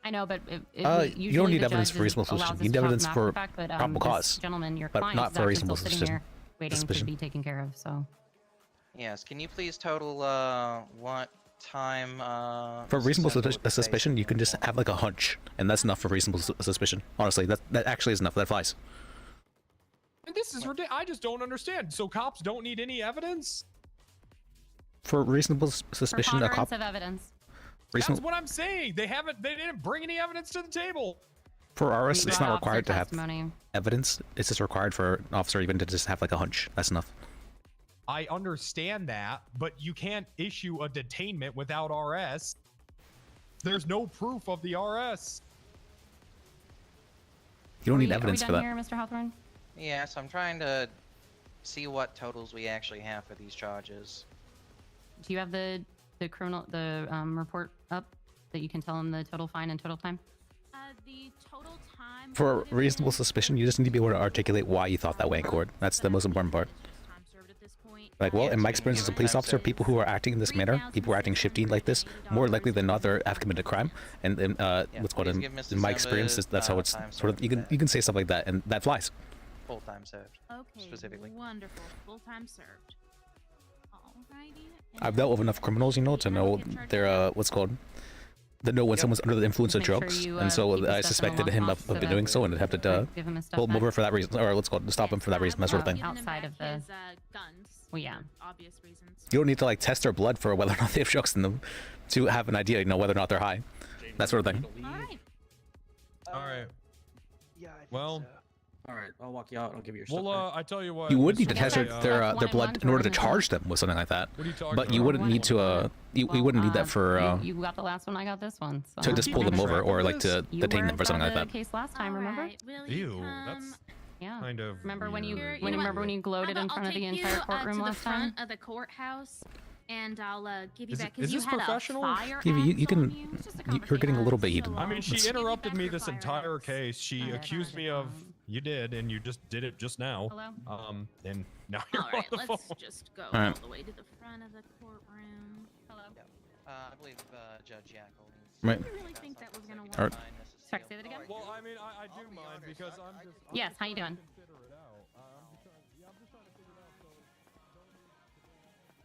I know, but You don't need evidence for reasonable suspicion. You need evidence for probable this cause, gentleman, your but client, not is for actually reasonable still sitting suspicion. here waiting Suspicion. to be taken care of. So Yes, can you please total what time For reasonable Central is suspicion, you can just have like a hunch, and that's enough for reasonable suspicion. Honestly, that actually is enough. That flies. And this is ridiculous. I just don't understand. So cops don't need any evidence? For reasonable suspicion, a preponderance cop. of evidence. That's what I'm saying. They didn't bring any evidence to the table. For RS, We it's got not officer required to have testimony. evidence. It's just required for an officer even to just have like a hunch. That's enough. I understand that, but you can't issue a detainment without RS. There's no proof of the RS. You don't need Are we evidence for done that. here, Mr. Hawthorne? Yes, I'm trying to see what totals we actually have for these charges. Do you have the criminal report up that you can tell him the total fine and total time? The total time. For reasonable suspicion, you just need to be able to articulate why you thought that way in court. That's the most important part. Like, well, in my experience as a police officer, people who are acting in this manner, people who are acting shifty like this, more likely than not, they have committed a crime. And what's called in my experience, that's how it's sort of. You can say stuff like that, and that flies. Full time served. Okay. Specifically. Wonderful. Full time served. Alrighty. I've dealt with enough criminals, you know, to know they're what's called. To know when someone's under the influence of Make sure drugs, you, and so keep the I stuff in a suspected him lockbox of so doing so, and have to give him his stuff pull him back. over for that reason, or let's to stop him for that reason, that sort of thing. Outside of the. Guns. Well, yeah. Obvious reasons. You don't need to like test their blood for whether or not they have drugs in them to have an idea, you know, whether or not they're high, that sort of thing. Alright. All right. Yeah. I think Well, All right, I'll walk you out. I'll give you your stuff. well, back. I tell you what. You would Mr. need to test Murphy, their blood in order to charge them with something like that, What are you talking but you about? wouldn't need to you wouldn't need that for You got the last one, I got this one. So. to just pull them over or like to You detain were them for something like the that. case last time, remember? Alright, will you Ew, come- that's Yeah. kind of. Remember when you weird. remember when you gloated in I'll front of the take entire you, courtroom to the last time? front of the courthouse, and I'll give you Is back it- because is you this had professional? a fire. Phoebe, you axe on can you. you're getting a little bit heated. I mean, she Let's- interrupted me this entire case. She accused me of. You did, and you just did it just now. Hello? And now you're All right, on the let's phone. just go All right. all the way to the front of the courtroom. Hello. I believe Judge Yackel needs Right. I really think that was gonna work. Alright. Sorry, say that again? Well, I mean, I do mind because I'm just. Yes, how you doing?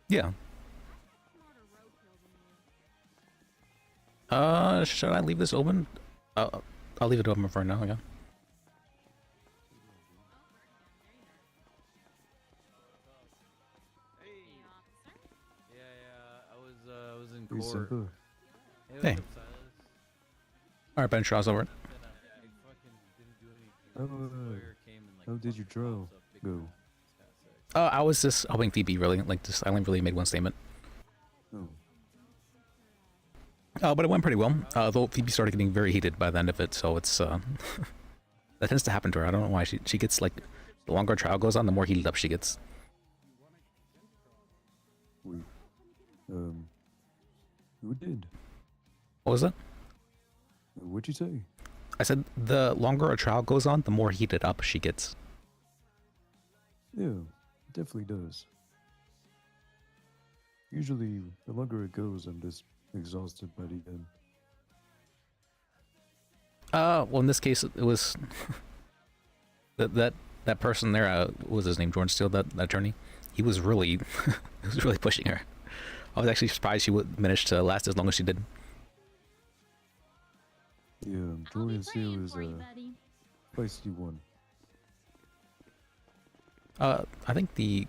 Yeah. Should I leave this open? I'll leave it open for now. Okay. I was in Hey, court. Simba. Hey. All right, Ben Shaw's over. How did your trial go? I was just helping Phoebe, really. Like, just I only really made one statement. Oh. But it went pretty well. Though Phoebe started getting very heated by the end of it, so it's that tends to happen to her. I don't know why. She gets like, the longer a trial goes on, the more heated up she gets. Wait. Who did? What was that? What'd you say? I said the longer a trial goes on, the more heated up she gets. Yeah, it definitely does. Usually, the longer it goes, I'm just exhausted by the end. Well, in this case, it was that person there. What was his name? Jordan Steele, that attorney. He was really, he was really pushing her. I was actually surprised she would manage to last as long as she did. Yeah, Jordan Steele is a feisty one. I think the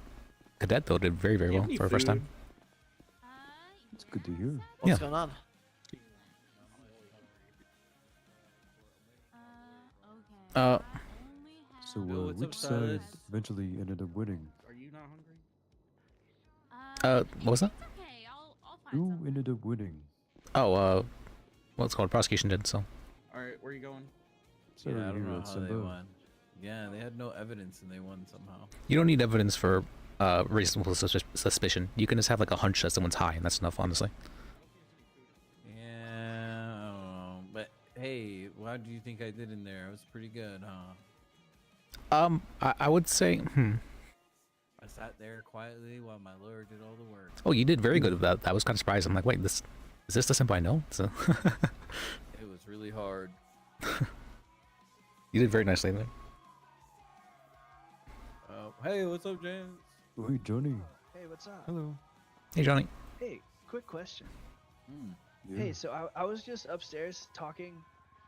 cadet though did very well for her first time. It's good to hear. What's going on? So, what's up, which side Silas? eventually ended up winning? Are you not hungry? What was that? Who ended up winning? Oh, what's called prosecution did so. All right, where are you going? Sorry Yeah, I to don't hear know that, how they Simba. won. Yeah, they had no evidence and they won somehow. You don't need evidence for reasonable suspicion. You can just have like a hunch that someone's high, and that's enough, honestly. Yeah, I don't know. But hey, how do you think I did in there? I was pretty good, huh? I would say, I sat there quietly while my lawyer did all the work. Oh, you did very good with that. I was kind of surprised. I'm like, wait, is this the simple I know? So It was really hard. you did very nicely there. Hey, what's up, James? Oh, hey, Johnny. Hey, what's up? Hello. Hey, Johnny. Hey, quick question. Yeah. Hey, so I was just upstairs talking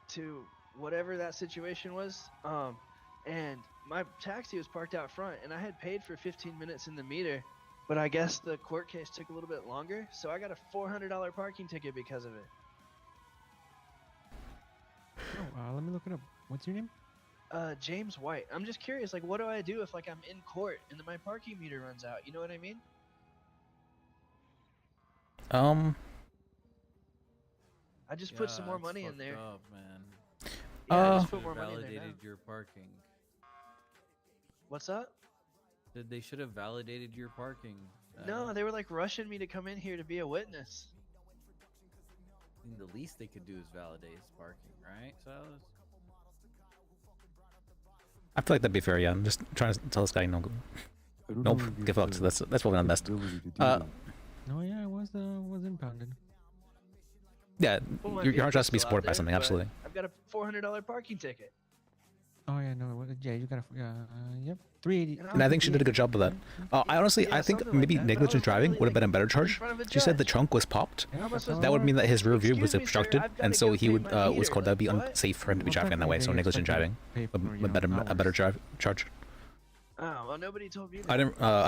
to whatever that situation was, and my taxi was parked out front, and I had paid for 15 minutes in the meter, but I guess the court case took a little bit longer, so I got a $400 parking ticket because of it. Oh, let me look it up. What's your name? James White. I'm just curious, like, what do I do if, like, I'm in court and then my parking meter runs out? You know what I mean? I just put some more it's money in fucked there. Up, man. Yeah, I just Should've put more money in there now. validated your parking. What's up? Said they should have validated your parking. No, they were like rushing me to come in here to be a witness. I mean, the least they could do is validate his parking, right, Silas? I feel like that'd be fair. Yeah, I'm just trying to tell this guy, no, nope, get fucked. So that's probably not best. Oh yeah, it was impounded. Yeah, Well, my your heart has to be vehicle's still out supported by there, something. but Absolutely. I've got a $400 parking ticket. Oh yeah, no, yeah, you got yep, 380. And I think she did a good job of that. I honestly, I think maybe negligent driving would have been a better charge. She said the trunk was popped. That would mean that his rear view was obstructed, and so he would what's called that'd be unsafe for him to be driving that way. So negligent driving, a better charge. Oh well, nobody told me that. I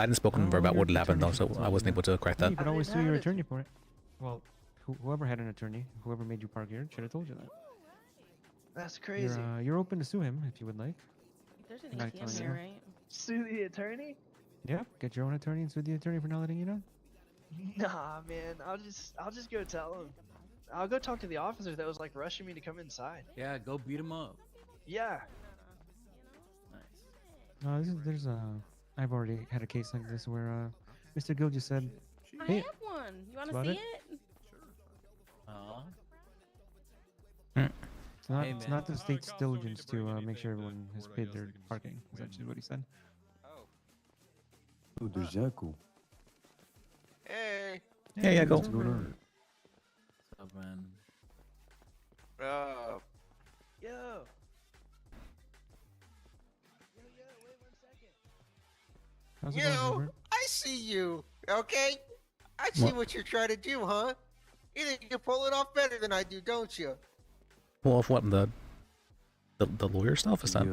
didn't spoken to her about what had happened though, so I wasn't able to correct that. You could always sue your attorney for it. Well, whoever had an attorney, whoever made you park here, should have told you that. That's crazy. You're open to sue him if you would like. There's an I'm not ATM telling here, you. right? Sue the attorney? Yep, get your own attorney and sue the attorney for not letting you know. Nah, man. I'll just go tell him. I'll go talk to the officer that was like rushing me to come inside. Yeah, go beat him up. Yeah. No, there's I've already had a case like this where Mr. Gill just said, I "Hey, have one. You want about to see it? it? it's not the state's diligence to make sure everyone has paid their parking." Is actually what he said. Oh, there's Jackal. Hey. Hey, Jackal. What's going on? What's up, man? Yo. How's it going, Yo, Robert? I see you. Okay, I see what you're trying to do, huh? You think you pull it off better than I do, don't you? Well, if what the lawyer stuff is that?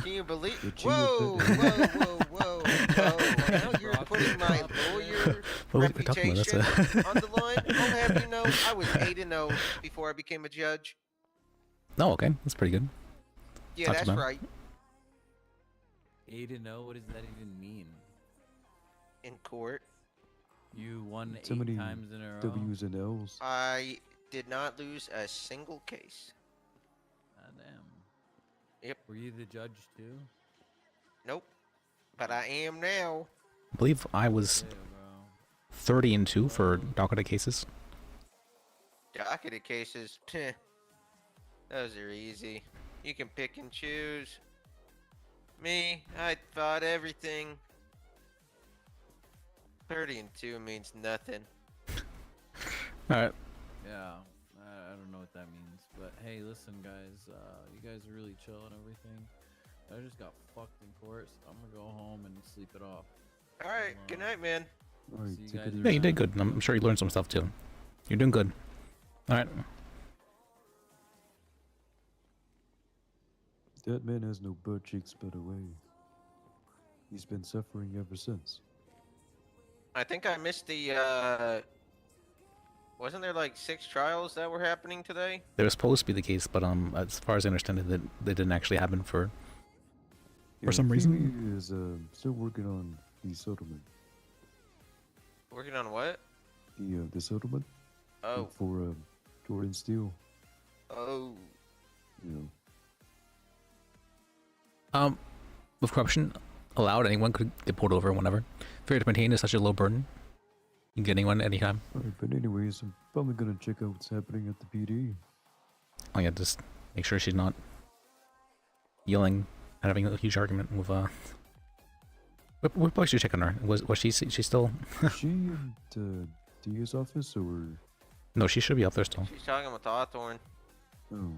Can you believe? Did Whoa, you whoa, admit whoa, whoa, whoa! Now you're putting my lawyer What are we talking about? reputation on the line. I'll have you know, I was 8-0 before I became a judge. No, okay, that's pretty good. Yeah, Not too that's bad. right. 8-0. What does that even mean? In court, You won So 8 many times in a row. W's and L's. I did not lose a single case. Ah, damn. Yep. Were you the judge too? Nope. But I am now. I believe I was 30-2 for docketed cases. Docketed cases, peh, those are easy. You can pick and choose. Me, I fought everything. 30-2 means nothing. Alright. Yeah. I don't know what that means, but hey, listen, guys. You guys are really chill and everything. I just got fucked in court, so I'm gonna go home and sleep it off. All right, good night, man. Alright, See you take guys it Yeah, easy. you did good. I'm sure you learned some stuff too. You're doing good. Alright. That man has no butt cheeks, by the way. He's been suffering ever since. I think I missed the. Wasn't there like 6 trials that were happening today? They were supposed to be the case, but as far as I understand it, they didn't actually happen for some reason. Phoebe is still working on the settlement. Working on what? The settlement. Oh. For Jordan Steele. Oh. You know. With corruption allowed, anyone could get pulled over whenever. Fair to maintain is such a low burden. You can get anyone anytime. Alright, but anyways, I'm probably gonna check out what's happening at the PD. Oh yeah, just make sure she's not yelling and having a huge argument with What place did you check on her? Was she still? Is she in the DA's office or? No, she should be up there still. She's talking with Hawthorne. Oh.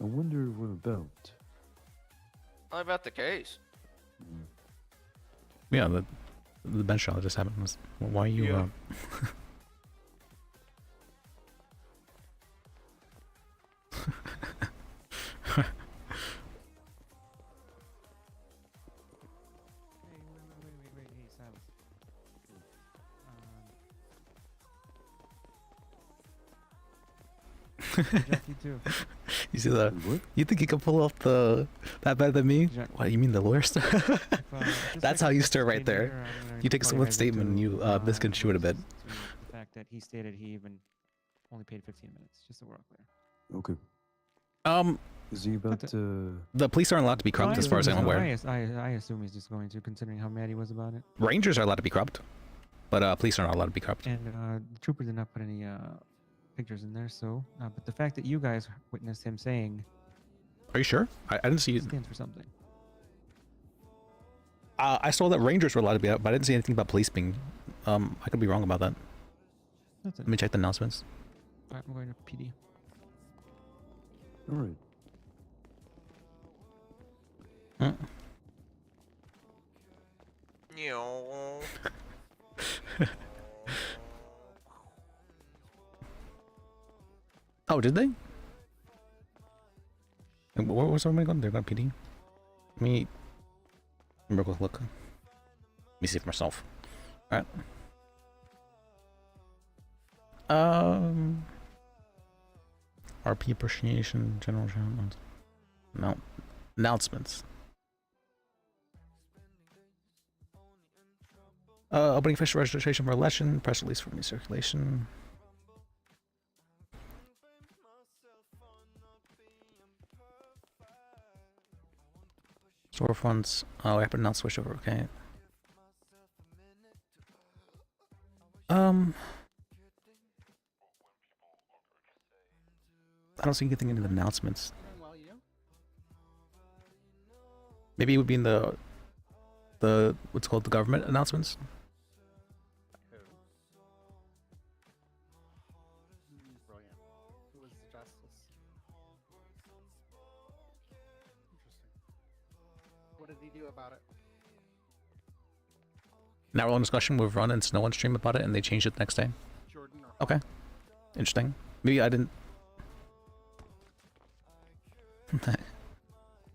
I wonder what about. What about the case? Yeah, the bench trial that just happened was. Why are you? Yeah. Jackie too. You see that? What? You think you can pull off that better than me? What, you mean the lawyer stuff? That's how you stir right there. You take someone's statement and you misconstrue it a bit. The fact that he stated he even only paid 15 minutes, just so we're all clear. Okay. Is he about to? The police aren't allowed to be corrupt, as far as I'm aware. I assume he's just going to, considering how mad he was about it. Rangers are allowed to be corrupt, but police are not allowed to be corrupt. And the trooper did not put any pictures in there, so but the fact that you guys witnessed him saying, are you sure? I didn't see it stands for something. I saw that Rangers were allowed to be out, but I didn't see anything about police being. I could be wrong about that. Let me check the announcements. Alright, I'm going to PD. All right. Oh, did they? And where was everybody going? They're going to PD? Let me go look. Let me see for myself. Alright. RP appreciation, general shout-outs. No. Announcements. Opening official registration for election, press release for new circulation. Storefronts. Oh, I have to not switch over. Okay. I don't see anything in the announcements. Maybe it would be in the what's called the government announcements. Brilliant. Who was the justice? Interesting. What did he do about it? Now we're on discussion with Run and Snow on stream about it, and they changed it the next day. Jordan or okay. Interesting. Maybe I didn't.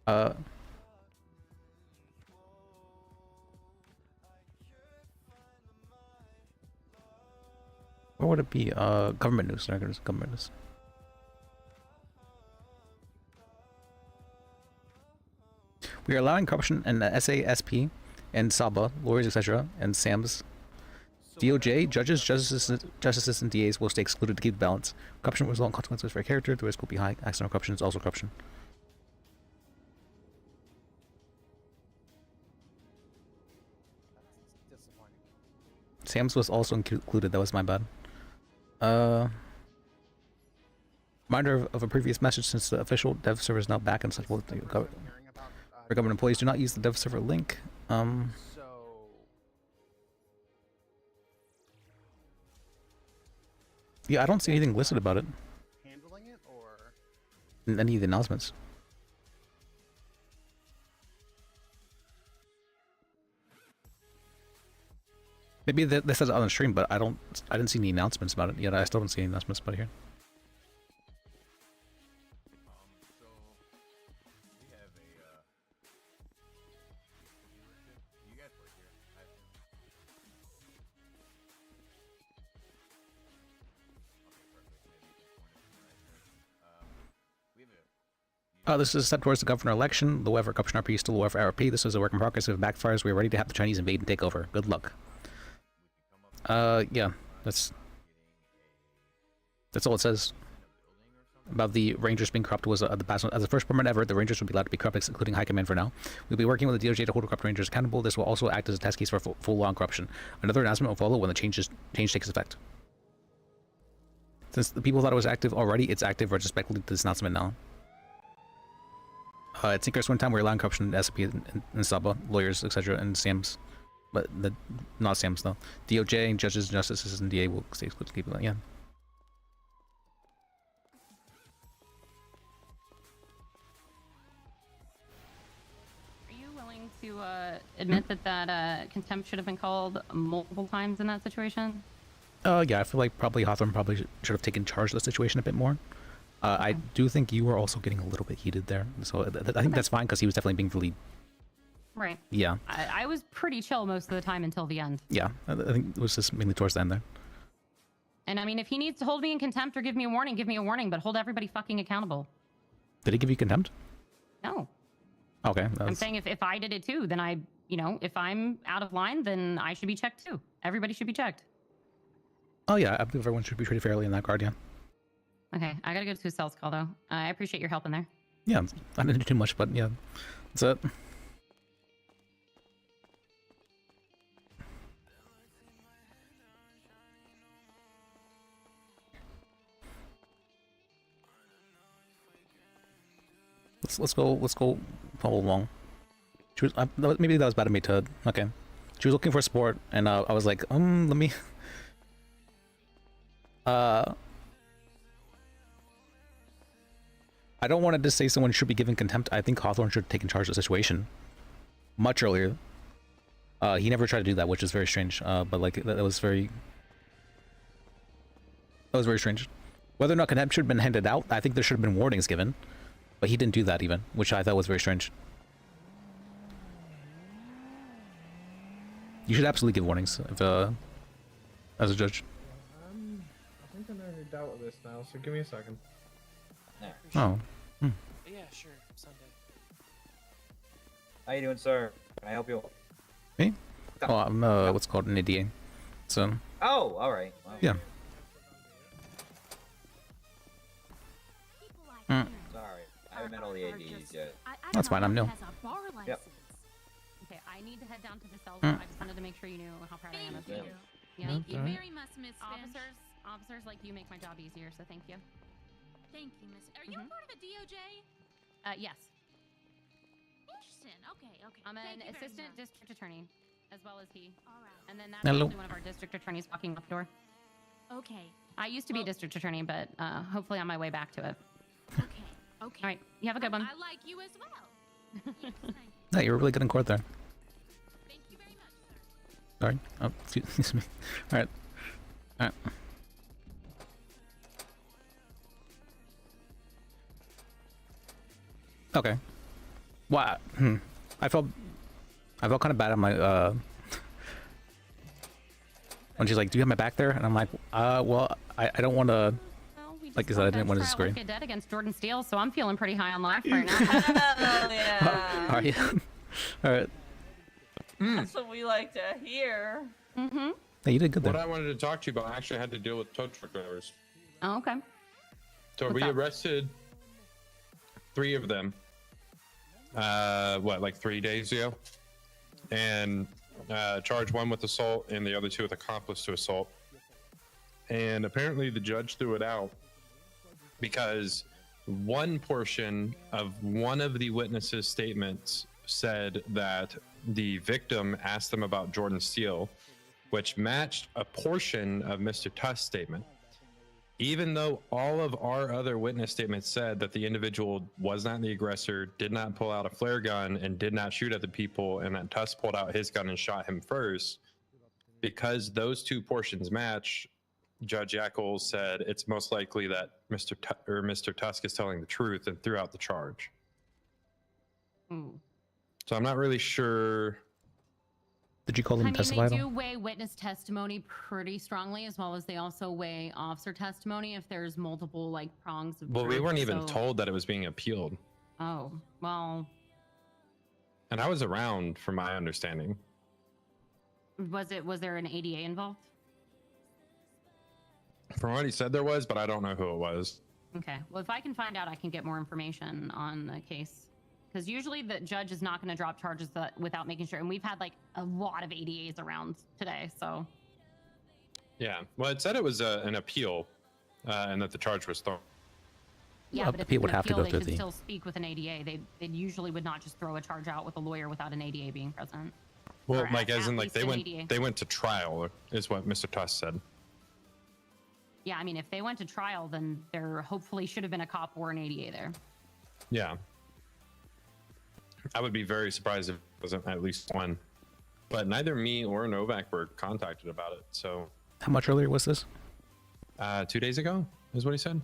Where would it be? Government news. Government news. We are allowing corruption in the SASP and SABA, lawyers, etc., and SAMS. DOJ, judges, justices, and DAs will stay excluded to keep the balance. Corruption will result in consequences for a character. The risk will be high. Accidental corruption is also corruption. SAMS was also included. That was my bad. Reminder of a previous message: since the official dev server is now back and such, for government employees, do not use the dev server link. Yeah, I don't see anything listed about it. Handling it or in any of the announcements. Maybe they said it on the stream, but I didn't see any announcements about it yet. I still don't see any announcements about it here. So we have a This is a step towards the governor election. The whoever Corruption RP is still aware for RP. This is a work in progress. If it backfires, we are ready to have the Chinese invade and take over. Good luck. Yeah, that's all it says. About the Rangers being corrupt was the past. As the first permanent ever, the Rangers will be allowed to be corrupt, including High Command for now. We'll be working with the DOJ to hold corrupt Rangers accountable. This will also act as a test case for full-on corruption. Another announcement will follow when the change takes effect. Since the people thought it was active already, it's active retrospectively to this announcement now. It's Inquest one time we're allowing corruption in SP and Saba, lawyers, etc., and SAMs. But not SAMs though. DOJ, judges, justices, and DA will stay exclusively keep it. Yeah. Are you willing to admit that contempt should have been called multiple times in that situation? Yeah, I feel like probably Hawthorne should have taken charge of the situation a bit more. I do think you were also getting a little bit heated there, so I think that's fine because he was definitely being really. Right. Yeah. I was pretty chill most of the time until the end. Yeah, I think it was just mainly towards the end there. And I mean, if he needs to hold me in contempt or give me a warning, give me a warning, but hold everybody fucking accountable. Did he give you contempt? No. Okay. I'm saying if I did it too, then if I'm out of line, then I should be checked too. Everybody should be checked. Oh yeah, I believe everyone should be treated fairly in that regard, yeah. Okay, I gotta go to a sales call though. I appreciate your help in there. Yeah, I didn't do too much, but yeah, that's it. Let's go follow along. She was, maybe that was bad of me to. Okay, she was looking for sport, and I was like, let me. I don't want to just say someone should be given contempt. I think Hawthorne should have taken charge of the situation much earlier. He never tried to do that, which is very strange. But like that was very strange. Whether or not contempt should have been handed out, I think there should have been warnings given, but he didn't do that even, which I thought was very strange. You should absolutely give warnings if, as a judge. I think I know who dealt with this now, so give me a second. Oh. Yeah, sure. Sunday. How you doing, sir? Can I help you? Me? Oh, I'm what's called an ADA. So. Oh, all right. Well, yeah. Sorry, I haven't met all the ADs yet. That's fine. I'm new. Yep. Okay, I need to head down to the cell. I just wanted to make sure you knew how proud I am of you. Yeah. Thank you very much, Miss Finch. Officers like you make my job easier, so thank you. Thank you, Miss. Are you a part of the DOJ? Yes. Interesting. Okay. I'm Thank an you very assistant much. district attorney, as well as he. All right. And then that's Hello. actually one of our district attorneys walking up the door. Okay. I used to be a district attorney, but hopefully on my way back to it. Okay. All right. You have a good one. I like you as well. Yes, thank you. Yeah, you were really good in court there. Thank you very much, sir. Sorry. Oh, excuse me. All right. All right. Okay. Wow. I felt kind of bad on my when she's like, "Do you have my back there?" And I'm like, well, I don't want to. Like I said, I didn't want to disagree. Look dead against Jordan Steele, so I'm feeling pretty high on life right now. Hell yeah. Are you? All right. That's what we like to hear. Mm-hmm. Hey, you did good there. What I wanted to talk to you about, I actually had to deal with tow truck drivers. Oh, okay. So What's we up? arrested 3 of them. Like 3 days ago, and charged 1 with assault and the other 2 with accomplice to assault. And apparently the judge threw it out because one portion of one of the witnesses' statements said that the victim asked them about Jordan Steele, which matched a portion of Mr. Tusk's statement. Even though all of our other witness statements said that the individual was not the aggressor, did not pull out a flare gun, and did not shoot at the people, and that Tusk pulled out his gun and shot him first, because those 2 portions match, Judge Yackles said it's most likely that Mr. Tusk is telling the truth and threw out the charge. So I'm not really sure. Did you call them I mean, testify? they do weigh witness testimony pretty strongly, as well as they also weigh officer testimony if there's multiple like prongs of Well, we proof, weren't even so- told that it was being appealed. Oh, well, And I was around, from my understanding. was there an ADA involved? From what he said, there was, but I don't know who it was. Okay. Well, if I can find out, I can get more information on the case. Because usually the judge is not going to drop charges without making sure. And we've had like a lot of ADAs around today, so. Yeah. Well, it said it was an appeal, and that the charge was thrown. Yeah, Well, but if he it's would an have to appeal, go they through should the- still speak with an ADA. They usually would not just throw a charge out with a lawyer without an ADA being present. Well, Or like at as in like least an ADA. they went to trial, is what Mr. Tuss said. Yeah, I mean, if they went to trial, then there hopefully should have been a cop or an ADA there. Yeah. I would be very surprised if it wasn't at least one. But neither me or Novak were contacted about it. So How much earlier was this? 2 days ago is what he said.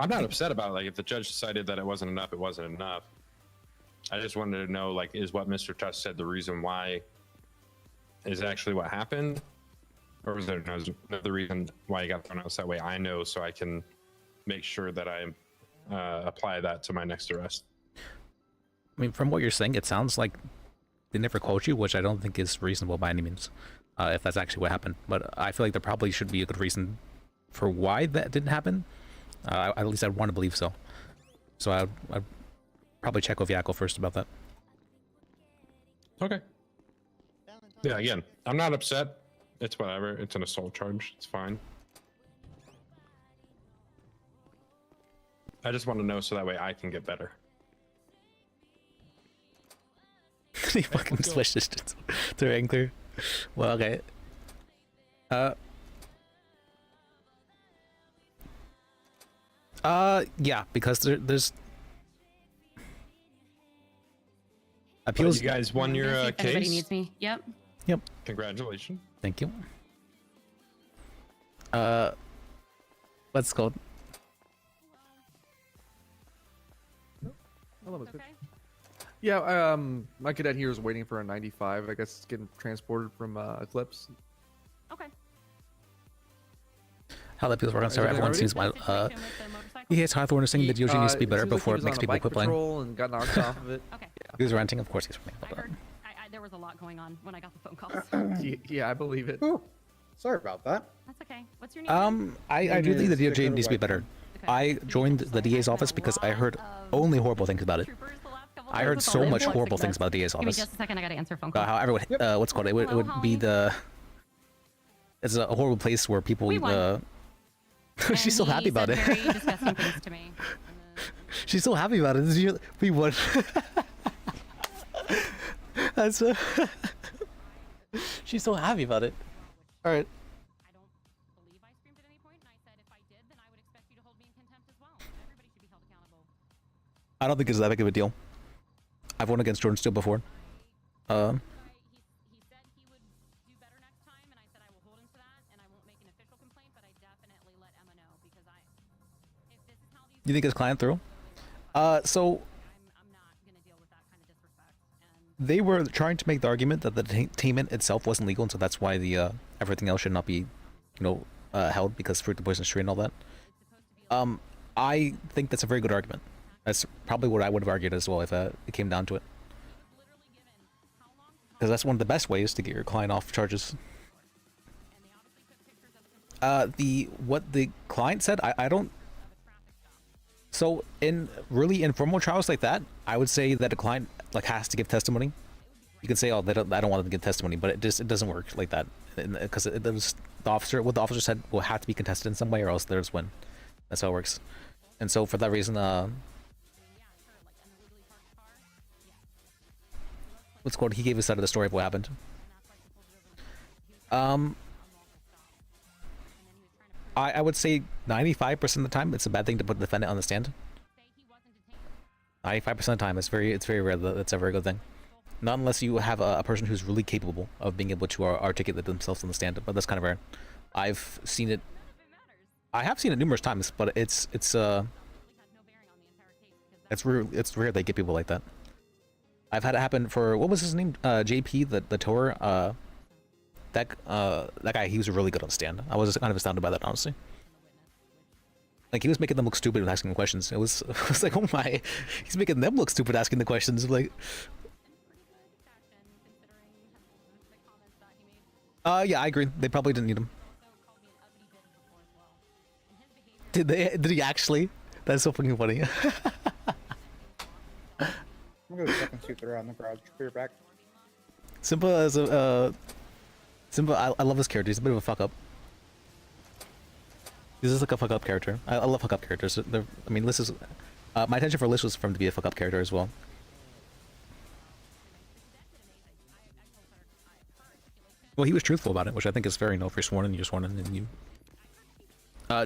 I'm not upset about it. Like, if the judge decided that it wasn't enough, it wasn't enough. I just wanted to know, like, is what Mr. Tuss said the reason why is actually what happened? Or was there another reason why he got thrown out? So that way I know, so I can make sure that I apply that to my next arrest. I mean, from what you're saying, it sounds like they never quote you, which I don't think is reasonable by any means, if that's actually what happened. But I feel like there probably should be a good reason for why that didn't happen. At least I'd want to believe so. So I'd probably check with Yakko first about that. Okay. Yeah, again, I'm not upset. It's whatever. It's an assault charge. It's fine. I just want to know so that way I can get better. He fucking switched it to Angler. Well, okay. Yeah, because there's appeals. You guys won your If anybody case. needs me. Yep. Yep. Congratulations. Thank you. Let's go. Hello, Miss Bitch. Yeah, my cadet here is waiting for a 95. I guess it's getting transported from Eclipse. Okay. How that feels working. Is Sorry, everything everyone ready? seems Yes, Hawthorne is saying that Yoji needs to be better it seems like before he it was makes on a people bike quit playing. patrol and got knocked off of it. Okay. He was ranting, of course he's ranting. There was a lot going on when I got the phone calls. Yeah, I believe it. Sorry about that. That's okay. What's your name? I do think the DOJ needs to be better. I joined the DA's office because I heard only horrible things about it. I heard so much horrible things about the DA's Give me office. just a second. I gotta answer a phone call. How everyone, what's it called? It would be the. It's a horrible place where people. We won. She's so happy about it. Very disgusting things to me. She's so happy about it. We won. That's. She's so happy about it. All right. I don't think it's that big of a deal. I've won against Jordan Steele before. You think his client threw? So they were trying to make the argument that the detainment itself wasn't legal, and so that's why the everything else should not be, held because fruit the poisonous tree and all that. I think that's a very good argument. That's probably what I would have argued as well if it came down to it. Because that's one of the best ways to get your client off charges. What the client said, I don't. So in really informal trials like that, I would say that a client has to give testimony. You can say, oh, I don't want them to give testimony, but it doesn't work like that because what the officer said will have to be contested in some way, or else there's win. That's how it works. And so for that reason, what's called? He gave his side of the story of what happened. I would say 95% of the time it's a bad thing to put the defendant on the stand. 95% of the time, it's very rare that it's a very good thing. Not unless you have a person who's really capable of being able to articulate themselves on the stand, but that's kind of rare. I've seen it. I have seen it numerous times, but it's rare they get people like that. I've had it happen for, what was his name? JP, the tour. That guy, he was really good on stand. I was kind of astounded by that, honestly. Like he was making them look stupid with asking questions. It was like, oh my, he's making them look stupid asking the questions. Like, yeah, I agree. They probably didn't need him. Did they? Did he actually? That's so fucking funny. I'm gonna go check and see if they're out in the garage. Be right back. Simba as a Simba, I love this character. He's a bit of a fuck up. He's just like a fuck up character. I love fuck up characters. I mean, Liz is my intention for Liz was for him to be a fuck up character as well. Well, he was truthful about it, which I think is fair. You know, if you're sworn in, you're sworn in, and you.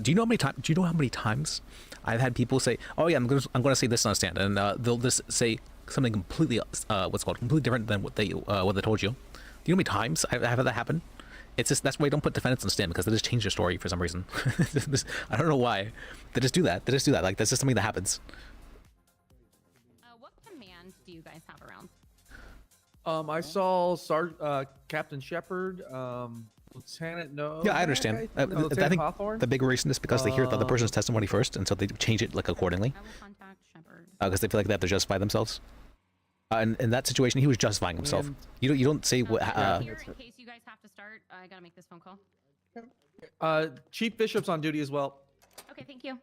Do you know how many times? Do you know how many times I've had people say, "Oh yeah, I'm gonna say this on a stand," and they'll just say something completely completely different than what they told you. Do you know how many times I've had that happen? It's just that's why you don't put defendants on the stand, because they just change their story for some reason. I don't know why. They just do that. They just do that. Like that's just something that happens. What command do you guys have around? I saw Captain Shepard, Lieutenant No. Yeah, I understand. I think Hawthorne? the big reason is because they hear the other person's testimony first, and so they change it like accordingly. I will contact Shepard. Because they feel like they have to justify themselves. And in that situation, he was justifying himself. And- You don't say what. Here, in case you guys have to start, I gotta make this phone call. Chief Bishop's on duty as well. Okay, thank you.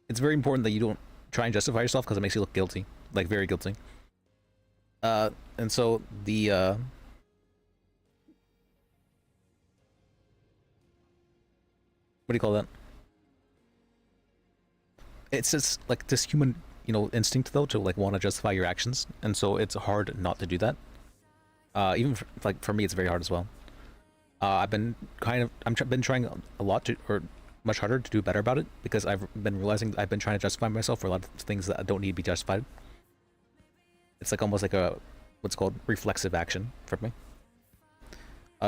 It's very important that you don't try and justify yourself because it makes you look guilty, like very guilty. And so the what do you call that? It's just like this human, instinct though to like want to justify your actions, and so it's hard not to do that. Even for me, it's very hard as well. I've been been trying a lot to, or much harder to do better about it, because I've been realizing I've been trying to justify myself for a lot of things that don't need to be justified. It's like almost like a what's called reflexive action for me.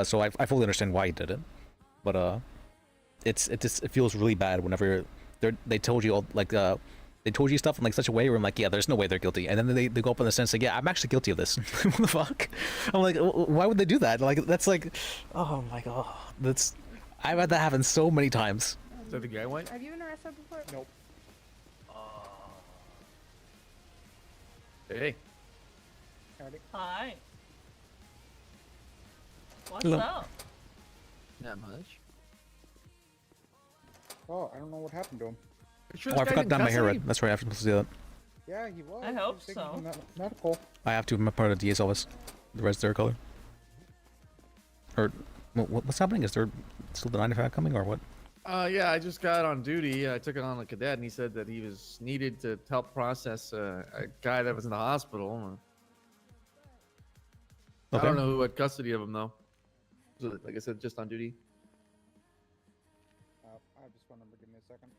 So I fully understand why he did it, but it feels really bad whenever they told you all like they told you stuff in like such a way where I'm like, yeah, there's no way they're guilty, and then they go up in the sense like, yeah, I'm actually guilty of this. What the fuck? I'm like, why would they do that? Like that's like, oh my god, I've had that happen so many times. Is that the guy white? Have you been arrested before? Nope. Hey. Howdy. Hi. What's Hello. up? Not much. Oh, I don't know what happened to him. Oh, I forgot to dye my hair red. That's right, I have to do that. Yeah, he was. I He hope was taking so. him medical. I have to. I'm a part of the DA's office. The red's their color. Or what's happening? Is there still the 95 coming or what? Yeah, I just got on duty. I took it on a cadet, and he said that he was needed to help process a guy that was in the hospital. I don't know who had custody of him though. So, like I said, just on duty. I have his phone number. Give me a second.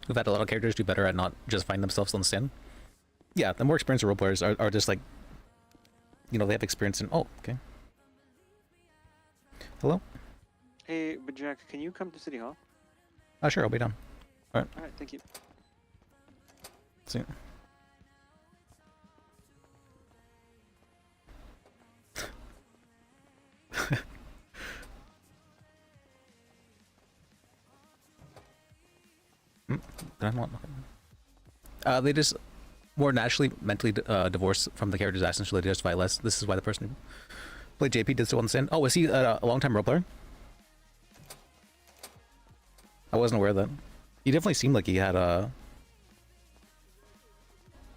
We've had a lot of characters do better at not just find themselves on the stand. Yeah, the more experienced role players are just like, they have experience in. Oh, okay. Hello? Hey, Bajek, can you come to City Hall? Sure, I'll be down. All right. Alright, thank you. See. They just more naturally mentally divorced from the character's actions, so they justify less. This is why the person who played JP did so on the stand. Oh, is he a long-time role player? I wasn't aware of that. He definitely seemed like he had a...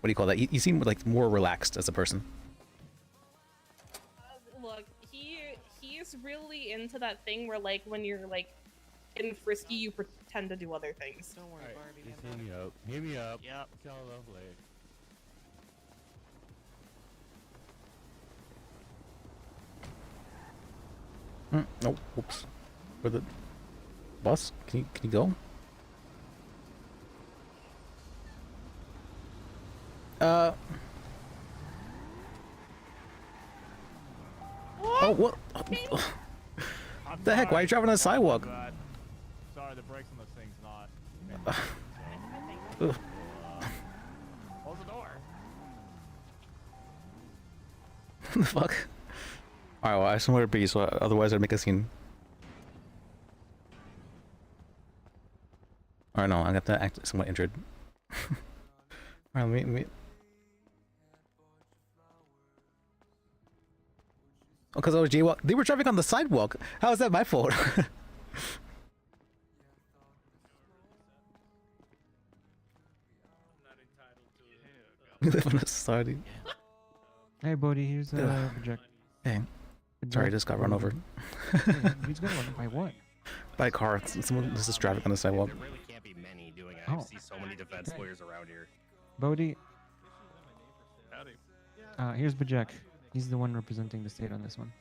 What do you call that? He seemed like more relaxed as a person. Look, he's really into that thing where like when you're like getting frisky, you pretend to do other things. Don't worry, Barbie. Just hit me up. Hit me up. Yep. Tell lovely. Oh, whoops. Where the... Boss? Can you go? Oh, what? The heck? Why are you driving on the sidewalk? Sorry, the brakes on this thing's not. Ugh. Close the door. What the fuck? Alright, well, I somewhere to be, so otherwise I'd make a scene. Or no, I got to act somewhat injured. Alright, let me... Oh, because I was jaywalk. They were driving on the sidewalk. How is that my fault? We live in a society. Hey, buddy, here's a project. Hey. Sorry, I just got run over. Hey, he's gonna run by what? By a car. Someone was just driving on the sidewalk. There really can't be many doing it. Oh. I see so many defense lawyers around here. Bodhi, Howdy. here's Bajek. He's the one representing the state on this one.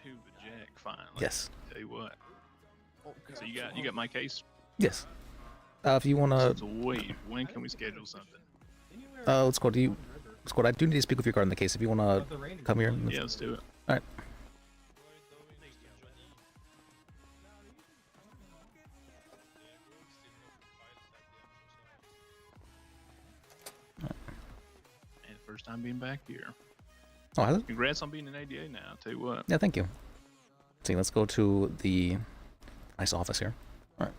Who Bajek? Finally. Yes. Tell you what. So you got my case. Yes. If you wanna, Wait, when can we schedule something? let's go. Let's go. I do need to speak with your guard in the case. If you wanna come here. Yeah, let's do it. All right. And first time being back here. Oh, has it? Congrats on being an ADA now. I'll tell you what. Yeah, thank you. Let's see, let's go to the nice office here. All right.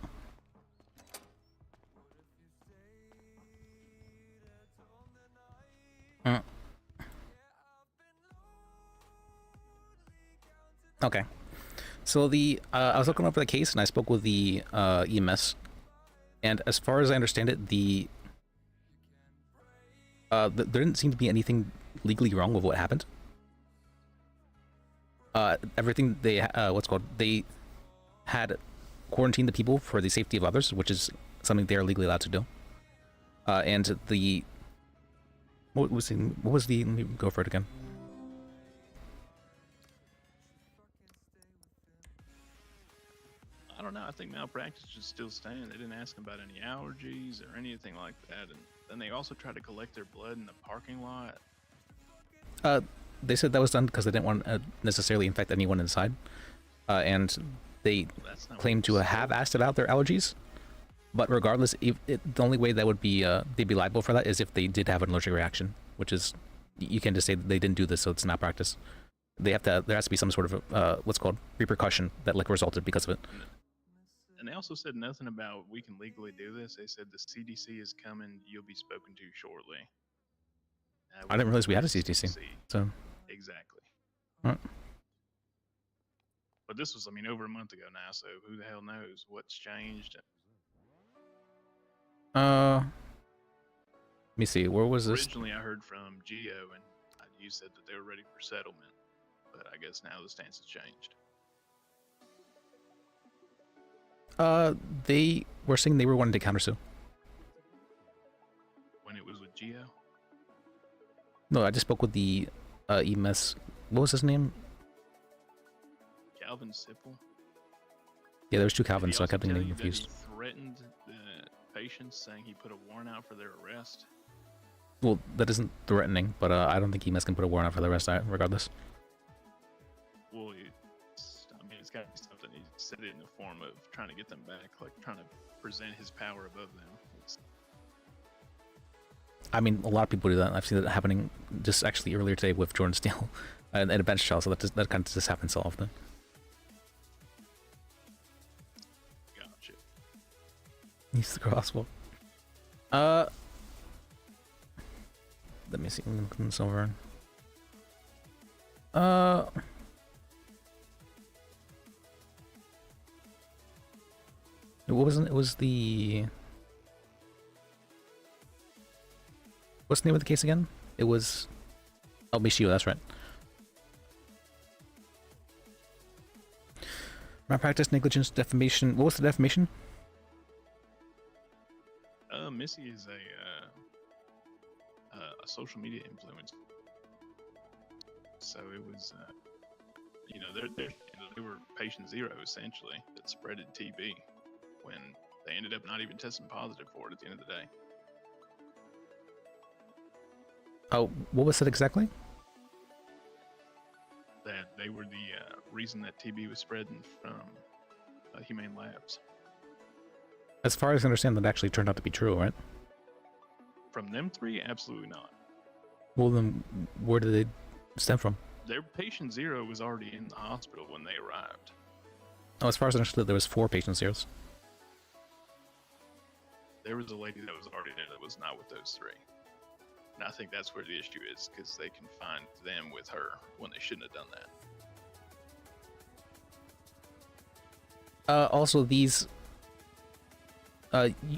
Okay. So I was looking over the case and I spoke with the EMS, and as far as I understand it, there didn't seem to be anything legally wrong with what happened. Everything they they had quarantined the people for the safety of others, which is something they are legally allowed to do. And what was the let me go for it again. I don't know. I think malpractice should still stand. They didn't ask about any allergies or anything like that. And then they also tried to collect their blood in the parking lot. They said that was done because they didn't want to necessarily infect anyone inside. And they claimed to have asked about their allergies. But regardless, the only way that would be they'd be liable for that is if they did have an allergic reaction, which is you can just say that they didn't do this, so it's not practice. There has to be some sort of repercussion that resulted because of it. And they also said nothing about we can legally do this. They said the CDC is coming. You'll be spoken to shortly. I didn't realize we had a CDC. So exactly. Right. But this was, over a month ago now. So who the hell knows what's changed? Let me see. Where was this? Originally, I heard from Geo, and you said that they were ready for settlement. But I guess now the stance has changed. They were saying they were wanting to countersue. When it was with Geo? No, I just spoke with the EMS. What was his name? Calvin Sipple. Yeah, there was two Calvins, so I kept getting confused. He threatened the patients, saying he put a warrant out for their arrest. Well, that isn't threatening, but I don't think EMS can put a warrant out for the arrest, regardless. Well, it's got to be something. He said it in the form of trying to get them back, like trying to present his power above them. A lot of people do that. I've seen that happening just actually earlier today with Jordan Steele at a bench trial, so that kind of just happens so often. Gotcha. He's the crosswalk. Let me see. Let me come this over. It wasn't. It was the. What's the name of the case again? It was. Oh, Michio, that's right. Malpractice, negligence, defamation. What was the defamation? Missy is a social media influencer. So it was, they were patient zero essentially that spreaded TB when they ended up not even testing positive for it at the end of the day. Oh, what was it exactly? That they were the reason that TB was spreading from humane labs. As far as I understand, that actually turned out to be true, right? From them three, absolutely not. Well, then where did they stem from? Their patient 0 was already in the hospital when they arrived. Oh, as far as I understood, there was 4 patient zeros. There was a lady that was already there that was not with those 3. And I think that's where the issue is, because they confined them with her when they shouldn't have done that. Also, these...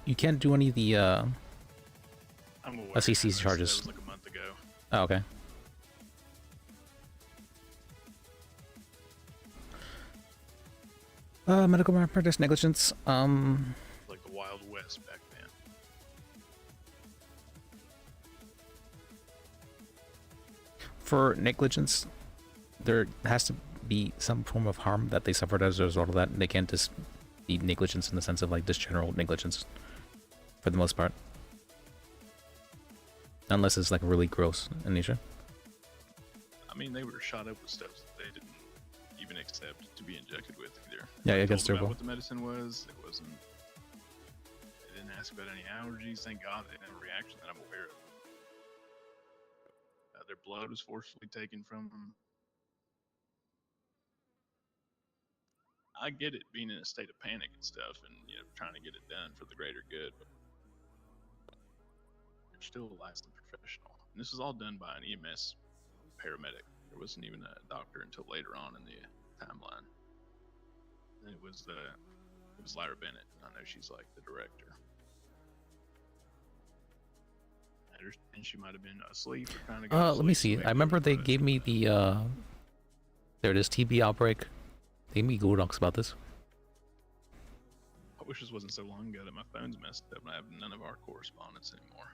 you can't do any of the, I'm aware. SEC charges. That was like a month ago. Oh, okay. Medical malpractice, negligence, Like the Wild West back then. For negligence, there has to be some form of harm that they suffered as a result of that. They can't just be negligence in the sense of like just general negligence, for the most part. Unless it's like really gross in nature. I mean, they were shot up with stuff that they didn't even accept to be injected with either. Yeah, They I guess told they're about both. what the medicine was. It wasn't. They didn't ask about any allergies. Thank God they didn't have a reaction that I'm aware of. Their blood was forcefully taken from them. I get it being in a state of panic and stuff, and trying to get it done for the greater good, but you're still a licensed professional. And this was all done by an EMS paramedic. There wasn't even a doctor until later on in the timeline. And it was Lyra Bennett. I know she's like the director. And she might have been asleep or trying to go to Let me sleep, see. so I remember they gave me the, there it is, TB outbreak. They gave me Google Docs about this. I wish this wasn't so long ago that my phone's messed up and I have none of our correspondence anymore.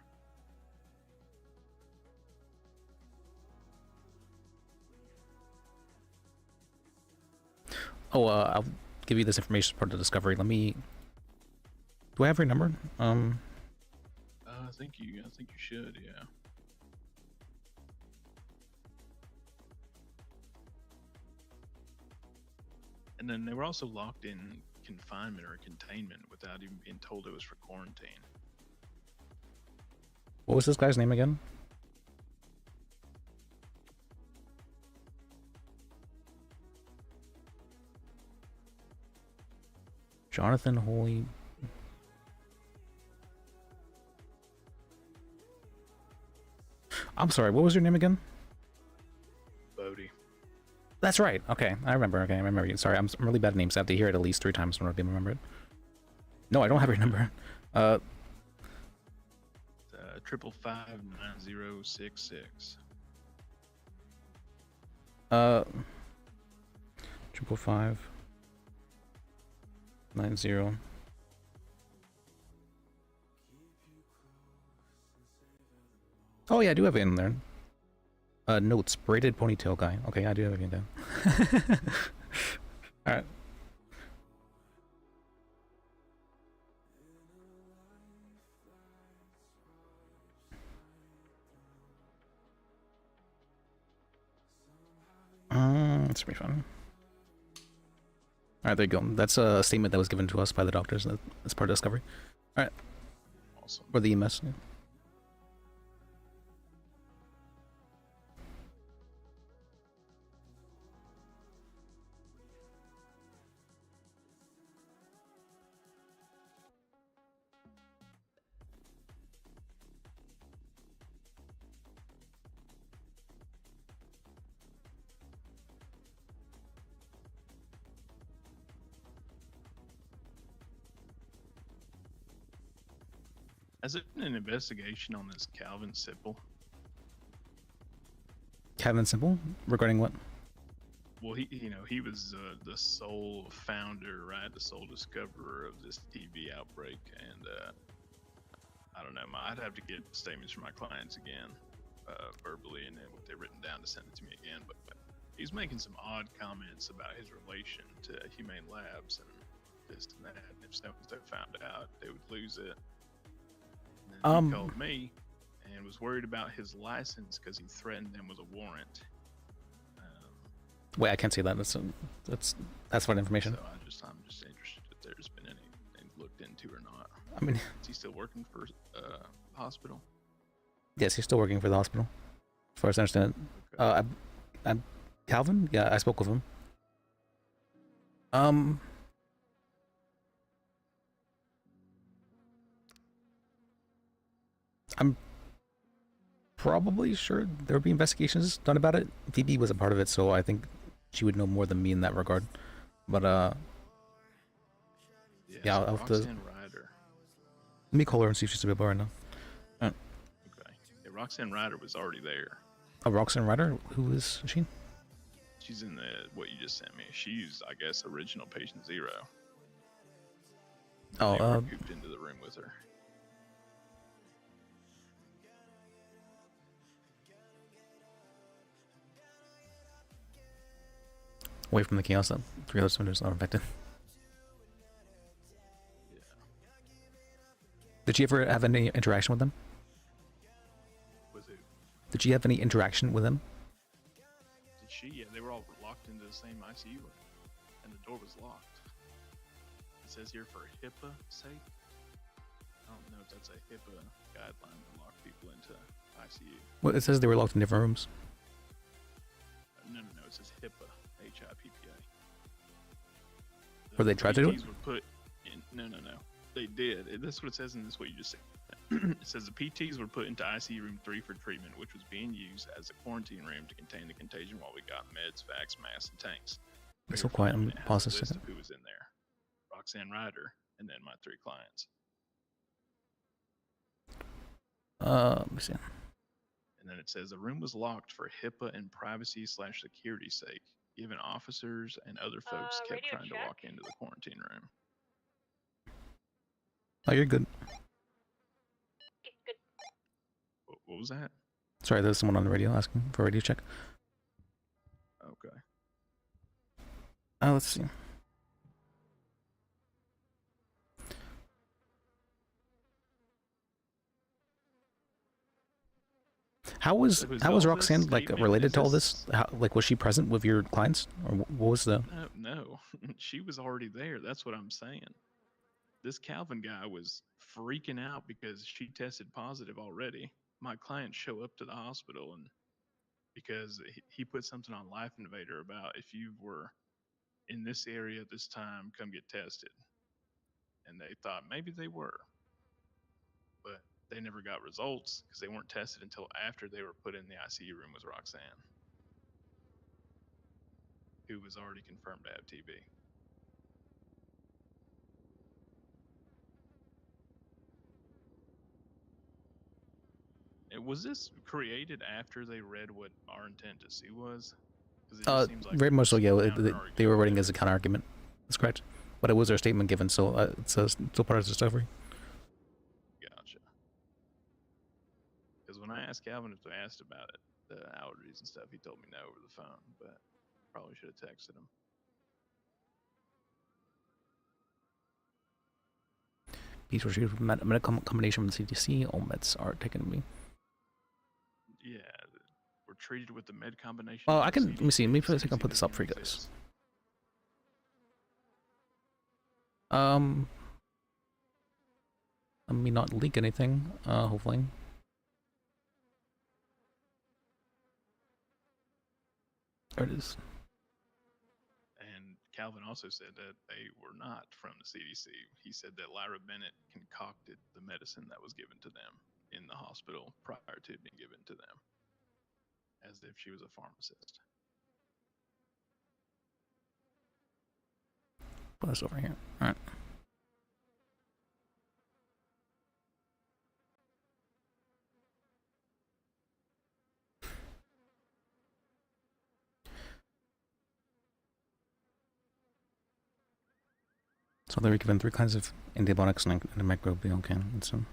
Oh, I'll give you this information as part of the discovery. Let me... Do I have your number? I think you should, yeah. And then they were also locked in confinement or containment without even being told it was for quarantine. What was this guy's name again? Jonathan Holy... I'm sorry, what was your name again? Bodie. That's right. Okay, I remember. Okay, I remember you. Sorry, I'm really bad at names. I have to hear it at least 3 times in order to be able to remember it. No, I don't have your number. 555-9066. 555-90. Oh yeah, I do have it in there. Notes, braided ponytail guy. Okay, I do have it in there. Alright. That's pretty fun. Alright, there you go. That's a statement that was given to us by the doctors as part of Discovery. Alright. Awesome. For the EMS. Yeah. Has there been an investigation on this Calvin Sipple? Kevin Simple? Regarding what? Well, he was the sole founder, right? The sole discoverer of this TB outbreak, and I don't know. I'd have to get statements from my clients again, verbally, and then what they've written down to send it to me again. But he's making some odd comments about his relation to Humane Labs and this and that. And if they found out, they would lose it. And then he called me and was worried about his license because he threatened them with a warrant. Wait, I can't see that. That's what information. So I'm just interested if there's been anything looked into or not. I mean, is he still working for hospital? Yes, he's still working for the hospital, as far as I understand. Okay. Calvin? Yeah, I spoke with him. I'm probably sure there would be investigations done about it. Phoebe was a part of it, so I think she would know more than me in that regard. But yeah, so I'll have to. Let Roxanne Ryder. me call her and see if she's available right now. Okay. Yeah, Roxanne Ryder was already there. Oh, Roxanne Ryder? Who is she? She's in the what you just sent me. She's, I guess, original patient 0. Oh, They were cooped into the room with her. Away from the chaos that 3 other windows are infected. Did she ever have any interaction with them? With who? Did she have any interaction with them? Did she? Yeah, they were all locked into the same ICU room, and the door was locked. It says here for HIPAA sake. I don't know if that's a HIPAA guideline to lock people into ICU. Well, it says they were locked in different rooms. No. It says HIPAA, HIPPA. Or they tried to do it? PTs were put in. No. They did. That's what it says in this. What you just said. It says the PTs were put into ICU room 3 for treatment, which was being used as a quarantine room to contain the contagion while we got meds, vax, masks, and tanks. They're so quiet. I'm It has pause a this list second. of who was in there. Roxanne Ryder, and then my 3 clients. Let me see. And then it says the room was locked for HIPAA and privacy/security sake. Even officers and other folks kept trying to walk into the quarantine room. Oh, you're good. What was that? Sorry, there's someone on the radio asking for a radio check. Okay. Let's see. How was Roxanne like related to all this? How, like, was she present with your clients, or what was the? No. She was already there. That's what I'm saying. This Calvin guy was freaking out because she tested positive already. My clients show up to the hospital and because he put something on Life Invader about if you were in this area at this time, come get tested. And they thought maybe they were, but they never got results because they weren't tested until after they were put in the ICU room with Roxanne, who was already confirmed to have TB. Was this created after they read what our intent to sue was? 'Cause it just seems like Very much so. Yeah, counter-argument. they were writing as a counter argument. That's correct. But it was their statement given, so it's still part of the discovery. Gotcha. Because when I asked Calvin if they asked about it, the allergies and stuff, he told me no over the phone, but probably should have texted him. These were treated with medical combination from the CDC. All meds are taken to me. Yeah, we're treated with the med combination. Oh, I can. Let me see. Let me see if I can put this up for you guys. Let me not leak anything. Hopefully. There it is. And Calvin also said that they were not from the CDC. He said that Lyra Bennett concocted the medicine that was given to them in the hospital prior to it being given to them, as if she was a pharmacist. Put this over here. All right. So they were given 3 kinds of antibiotics and a microbial can. So,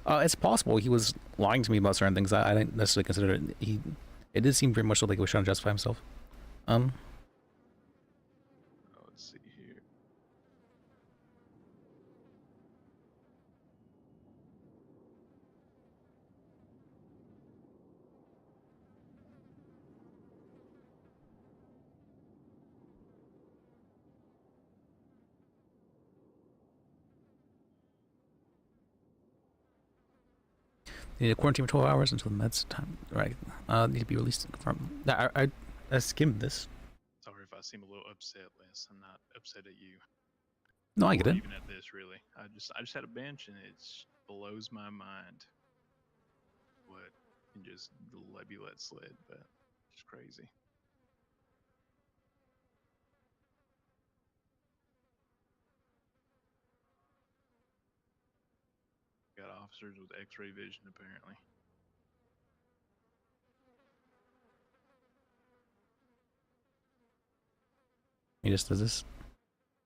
it's possible he was lying to me about certain things. I didn't necessarily consider it. It did seem very much like he was trying to justify himself. Let's see here. They need to quarantine for 12 hours until the meds time. Right. Need to be released and confirmed. I skimmed this. Sorry if I seem a little upset, Les. I'm not upset at you. No, I get Or it. even at this, really. I just had a bench, and it blows my mind what can just be let slid, but it's crazy. Got officers with X-ray vision, apparently. He just does this.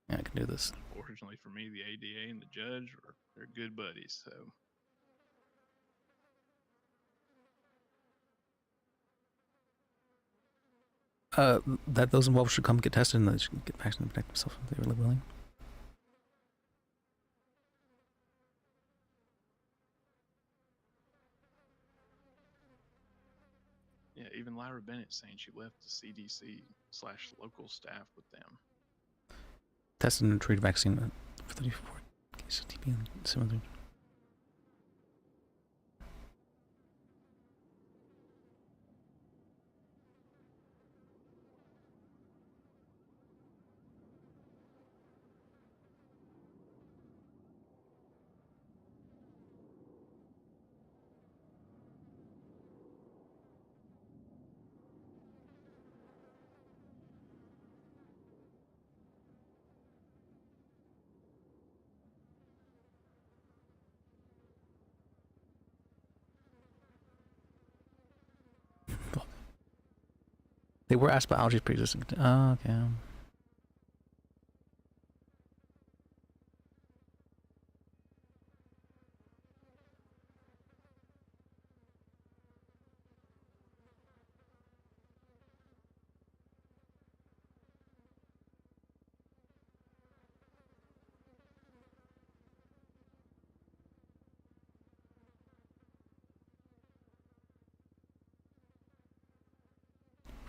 Yeah, I can do this. Fortunately for me, the ADA and the judge they're good buddies, so. That those involved should come get tested and they should get vaccinated and protect themselves if they're really willing. Yeah, even Lyra Bennett saying she left the CDC/local staff with them. Tested and treated vaccine for 34 cases of TB and 700. They were asked about allergies pre-existing. Oh, okay.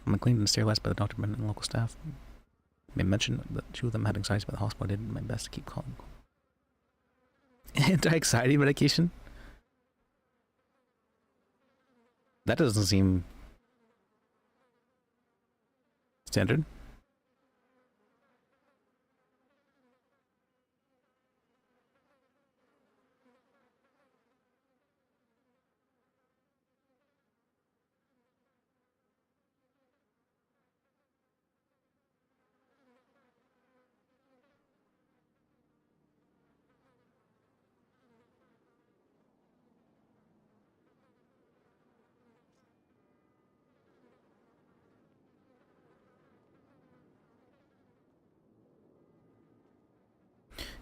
I'm cleaned and sterilized by the doctor and local staff. They mentioned that 2 of them had anxiety by the hospital. I did my best to keep calm. Anti-anxiety medication? That doesn't seem standard.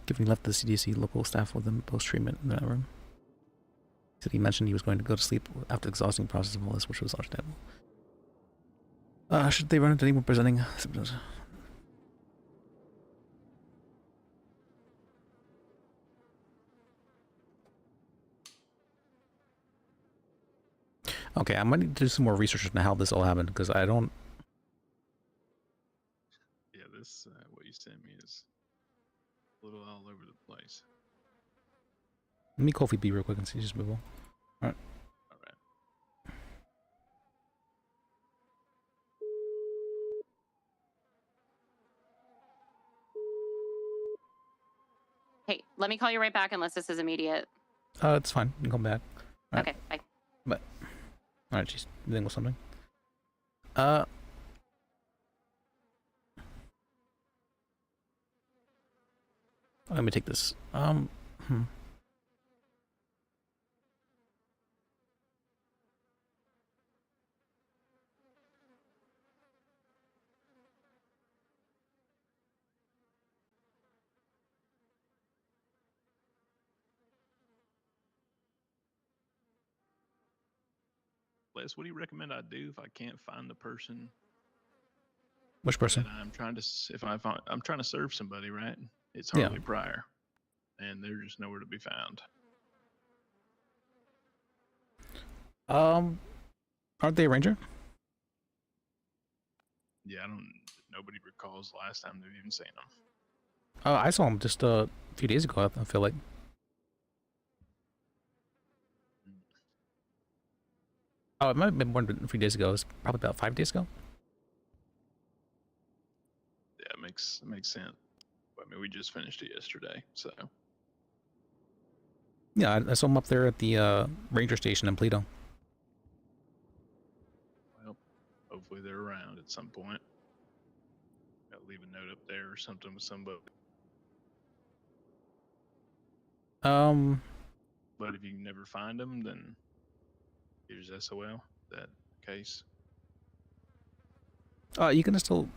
Given he left the CDC local staff with him post-treatment in that room. He said he mentioned he was going to go to sleep after the exhausting process of all this, which was understandable. Should they run into anyone presenting symptoms? Okay, I might need to do some more research on how this all happened, because I don't... Yeah, this, what you sent me is a little all over the place. Let me call Phoebe real quick and see just move on. Alright. Hey, let me call you right back unless this is immediate. It's fine. You can come back. All right. Okay, bye. Bye. Alright, she's dealing with something. Let me take this. Les, what do you recommend I do if I can't find the person? Which person? That I'm trying to, I'm trying to serve somebody, right? It's Yeah. Harley Pryor, and they're just nowhere to be found. Aren't they a ranger? Yeah, nobody recalls the last time they've even seen them. I saw him just a few days ago, I feel like. Oh, it might have been more than 3 days ago. It was probably about 5 days ago. Yeah, it makes sense. I mean, we just finished it yesterday, so. Yeah, I saw him up there at the ranger station in Pluto. Well, hopefully they're around at some point. I'll leave a note up there or something with somebody. But if you never find them, then here's SOL. That case. You can still.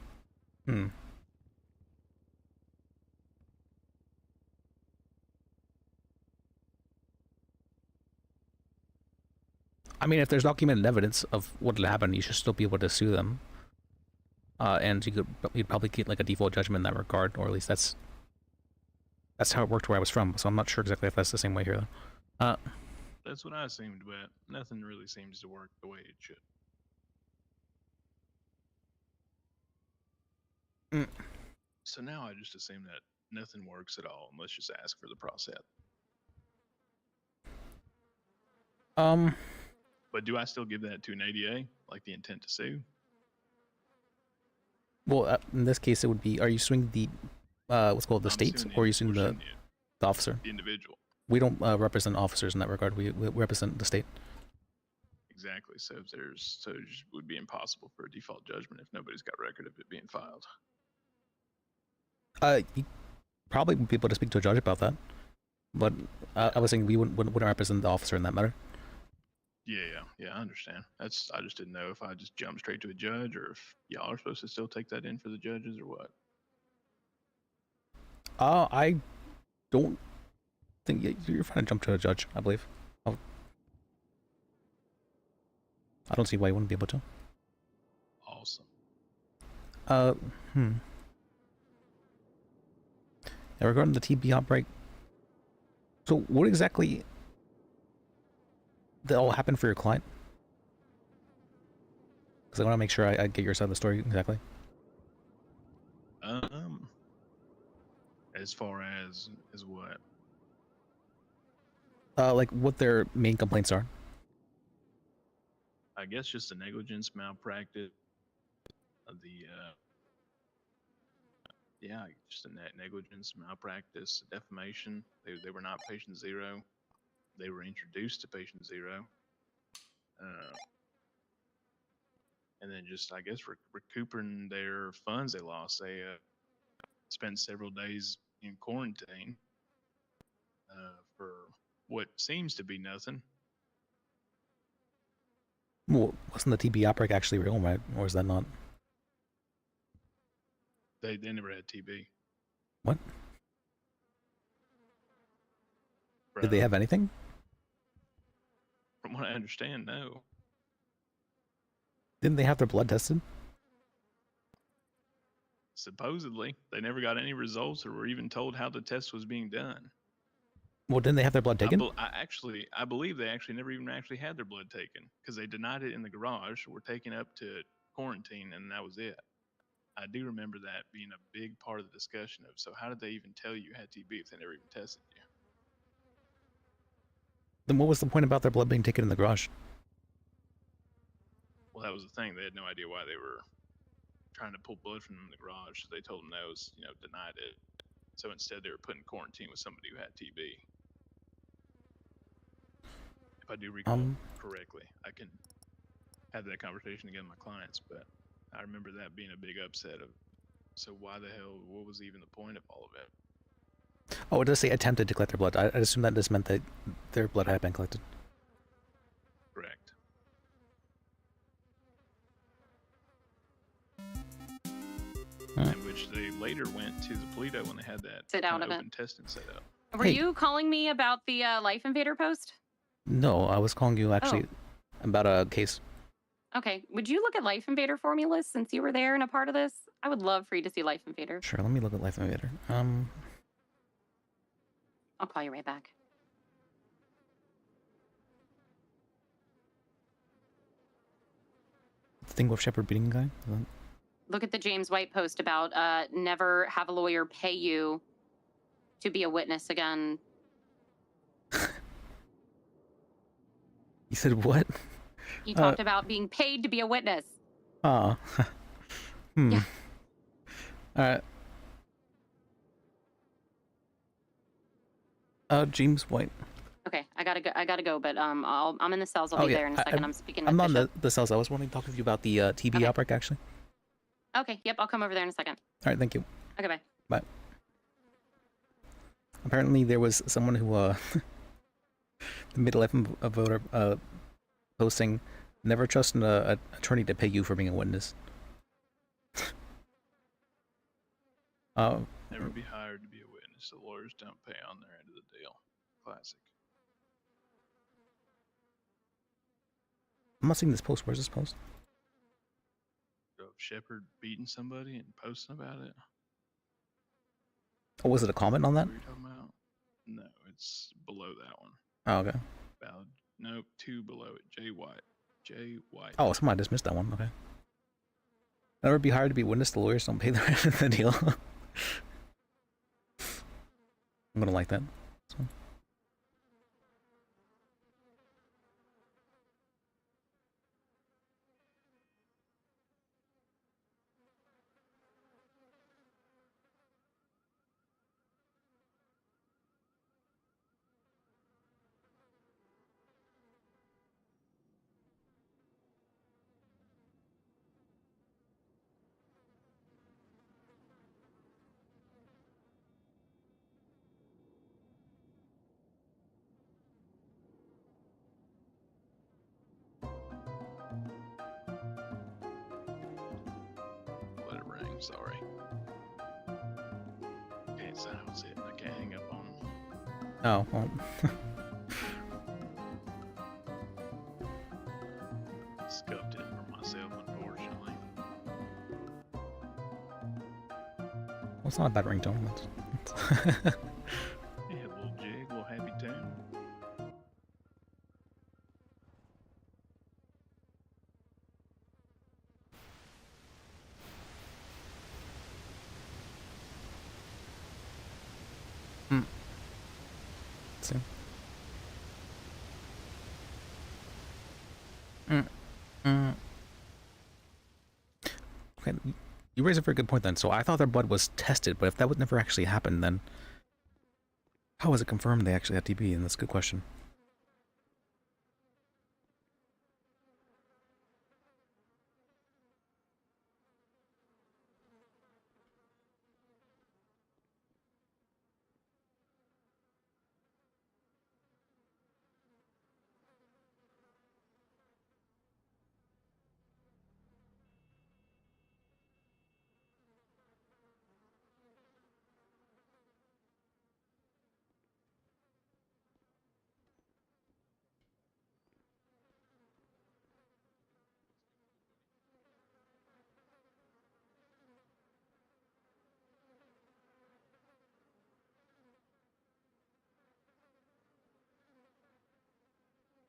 I mean, if there's documented evidence of what had happened, you should still be able to sue them. And you'd probably get like a default judgment in that regard, or at least that's how it worked where I was from. So I'm not sure exactly if that's the same way here, though. That's what I assumed, but nothing really seems to work the way it should. So now I just assume that nothing works at all, and let's just ask for the process. But do I still give that to an ADA, like the intent to sue? Well, in this case, it would be: are you suing the what's called the state, or are you suing the officer? The individual. We don't represent officers in that regard. We represent the state. Exactly. So if it just would be impossible for a default judgment if nobody's got record of it being filed. You probably would be able to speak to a judge about that, but I was saying we wouldn't represent the officer in that matter. Yeah, I understand. I just didn't know if I just jump straight to a judge or if y'all are supposed to still take that in for the judges or what. I don't think you're fine to jump to a judge, I believe. I don't see why you wouldn't be able to. Awesome. Now, regarding the TB outbreak, so what exactly that all happened for your client? Because I want to make sure I get your side of the story exactly. As far as what? Like what their main complaints are. I guess just the negligence, malpractice, just the negligence, malpractice, defamation. They were not patient zero. They were introduced to patient zero. And then just, I guess, recouping their funds they lost. They spent several days in quarantine for what seems to be nothing. Well, wasn't the TB outbreak actually real, right? Or is that not? They never had TB. What? Did they have anything? From what I understand, no. Didn't they have their blood tested? Supposedly, they never got any results or were even told how the test was being done. Well, didn't they have their blood taken? I believe they actually never even had their blood taken because they denied it in the garage. Were taken up to quarantine, and that was it. I do remember that being a big part of the discussion of, so how did they even tell you had TB if they never even tested you? Then what was the point about their blood being taken in the garage? Well, that was the thing. They had no idea why they were trying to pull blood from them in the garage. So they told them that was, denied it. So instead, they were put in quarantine with somebody who had TB. If I do recall correctly, I can have that conversation again with my clients, but I remember that being a big upset of, so why the hell, what was even the point of all of it? Oh, it does say attempted to collect their blood. I assume that this meant that their blood had been collected. Correct. In which they later went to the Polito when they had that Sit out of it. open testing set up. Were you calling me about the Life Invader post? No, I was calling you actually about a case. Okay, would you look at Life Invader for me, Liz, since you were there and a part of this? I would love for you to see Life Invader. Sure, let me look at Life Invader. I'll call you right back. The thing with Shepard beating guy? Look at the James White post about never have a lawyer pay you to be a witness again. You said what? He talked about being paid to be a witness. Oh. Yeah. Alright. James White. Okay, I gotta go, but I'm in the cells. I'll Oh, be yeah, there in a second. I'm speaking. I'm with not in Bishop. the cells. I was wanting to talk to you about the TB outbreak, actually. Okay, yep, I'll come over there in a second. Alright, thank you. Okay, bye. Bye. Apparently, there was someone who, the mid-life voter, posting, never trust an attorney to pay you for being a witness. Never be hired to be a witness. The lawyers don't pay on their end of the deal. Classic. I'm not seeing this post. Where's this post? Of Shepard beating somebody and posting about it. Oh, was it a comment on that? What are you talking about? No, it's below that one. Oh, okay. Valid. Nope, 2 below it. J White. J White. Oh, somebody just missed that one. Okay. Never be hired to be a witness. The lawyers don't pay their end of the deal. I'm gonna like that. So. Let it ring, sorry. Okay, so that was it. I can't hang up on him. Oh, well. Scuffed it for myself, unfortunately. Well, it's not a bad ringtone. Yeah, a little jig, a little happy tune. See. Okay, you raise a very good point then. So I thought their blood was tested, but if that would never actually happen, then how was it confirmed they actually had TB? And that's a good question.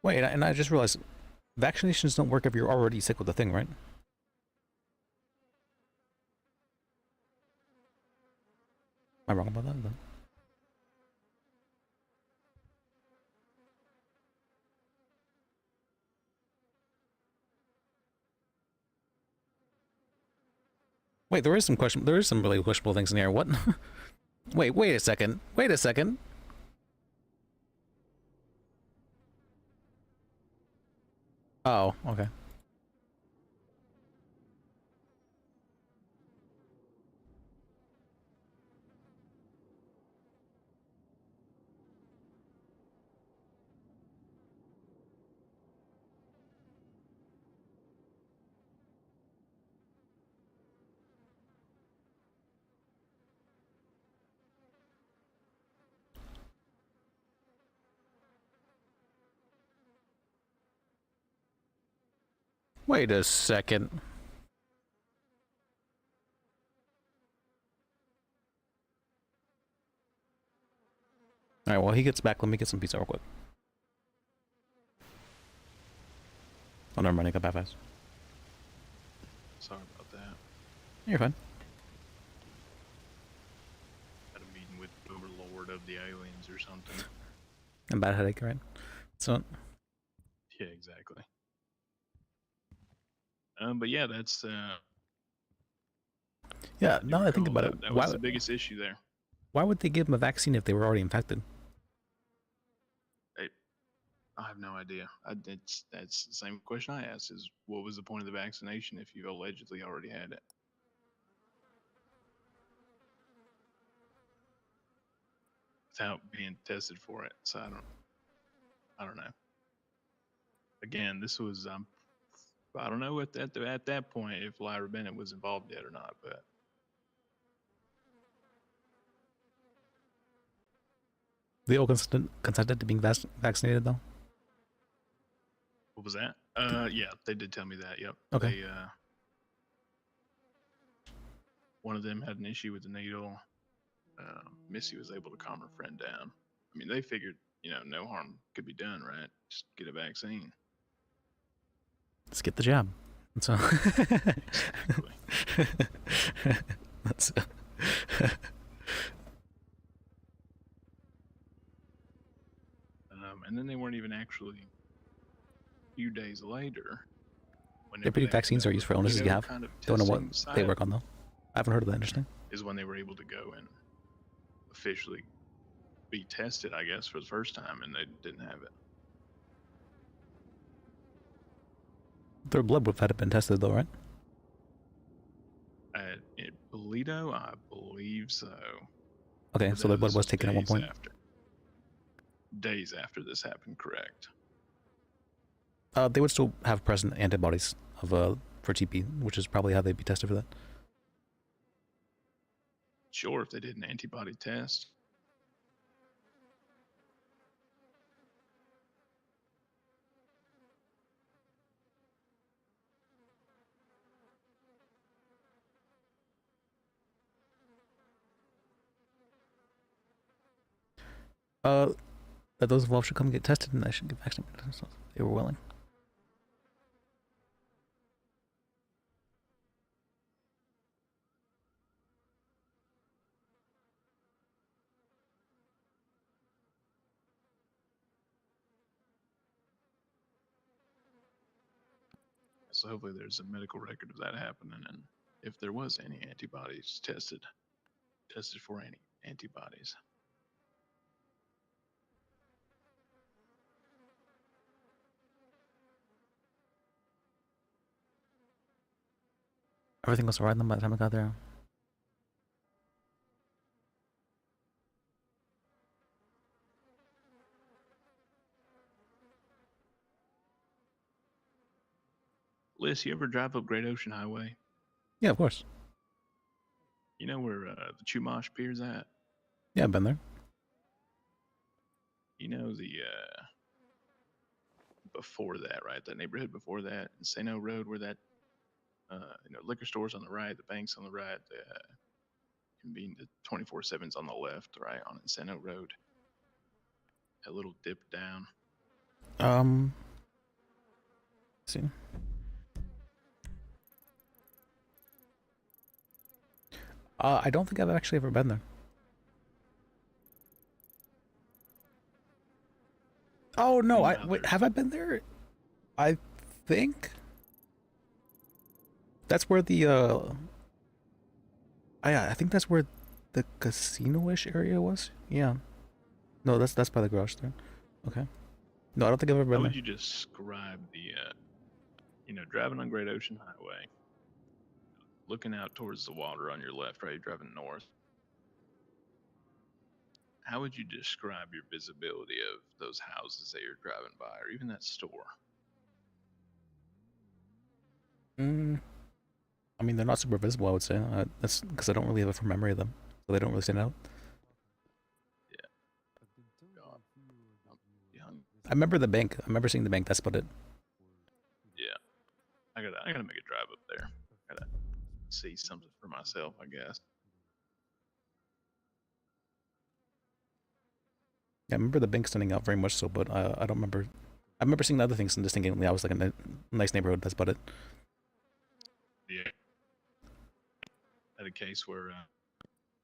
Wait, and I just realized vaccinations don't work if you're already sick with the thing, right? Am I wrong about that? No. Wait, there is some question. There is some really questionable things in here. What? Wait a second. Wait a second. Oh, okay. Wait a second. Alright, while he gets back, let me get some pizza real quick. Oh, never mind, I got back fast. Sorry about that. You're fine. Had a meeting with the overlord of the aliens or something. A bad headache, right? So. Yeah, exactly. But yeah, that's Yeah, now that I think recall about it, that was the biggest issue there. why would they give them a vaccine if they were already infected? I have no idea. That's the same question I asked: is what was the point of the vaccination if you allegedly already had it? Without being tested for it. So I don't know. Again, this was I don't know at that point if Lyra Bennett was involved yet or not, but They all consented to being vaccinated though. what was that? Yeah, they did tell me that. Yep. Okay. They one of them had an issue with the needle. Missy was able to calm her friend down. I mean, they figured, no harm could be done, right? Just get a vaccine. Let's get the jab. So that's and then they weren't even actually a few days later. therapeutic vaccines are used for illnesses you have. Don't know what they work on though. I haven't heard of that. Interesting. Is when they were able to go and officially be tested, I guess, for the first time, and they didn't have it. Their blood would have been tested though, right? At Polito, I believe so. Okay, But so their blood this was taken at one days point. Days after this happened, correct? They would still have present antibodies of for TB, which is probably how they'd be tested for that. Sure, if they did an antibody test. That those involved should come get tested and they should get vaccinated. So they were willing. So hopefully there's a medical record of that happening, and if there was any antibodies tested for any antibodies. Everything was alright then by the time I got there. Liz, you ever drive up Great Ocean Highway? Yeah, of course. You know where the Chumash Pier's at? Yeah, I've been there. You know the before that, right? That neighborhood before that, Insano Road, where that liquor stores on the right, the banks on the right, the convenient 24/7's on the left, right on Insano Road. That little dip down. Let's see. I don't think I've actually ever been there. Oh no! Wait, have I been there? I think that's where the I think that's where the casino-ish area was. Yeah. No, that's by the garage there. Okay. No, I don't think I've ever been How there. would you describe the driving on Great Ocean Highway, looking out towards the water on your left, right? You're driving north. How would you describe your visibility of those houses that you're driving by, or even that store? I mean, they're not super visible, I would say. That's because I don't really have a full memory of them, so they don't really stand out. I remember the bank. I remember seeing the bank. That's about it. Yeah, I gotta make a drive up there. Gotta see something for myself, I guess. Yeah, I remember the bank standing out very much so, but I don't remember. I remember seeing the other things and just thinking, yeah, I was like a nice neighborhood. That's about it. Yeah. Had a case where an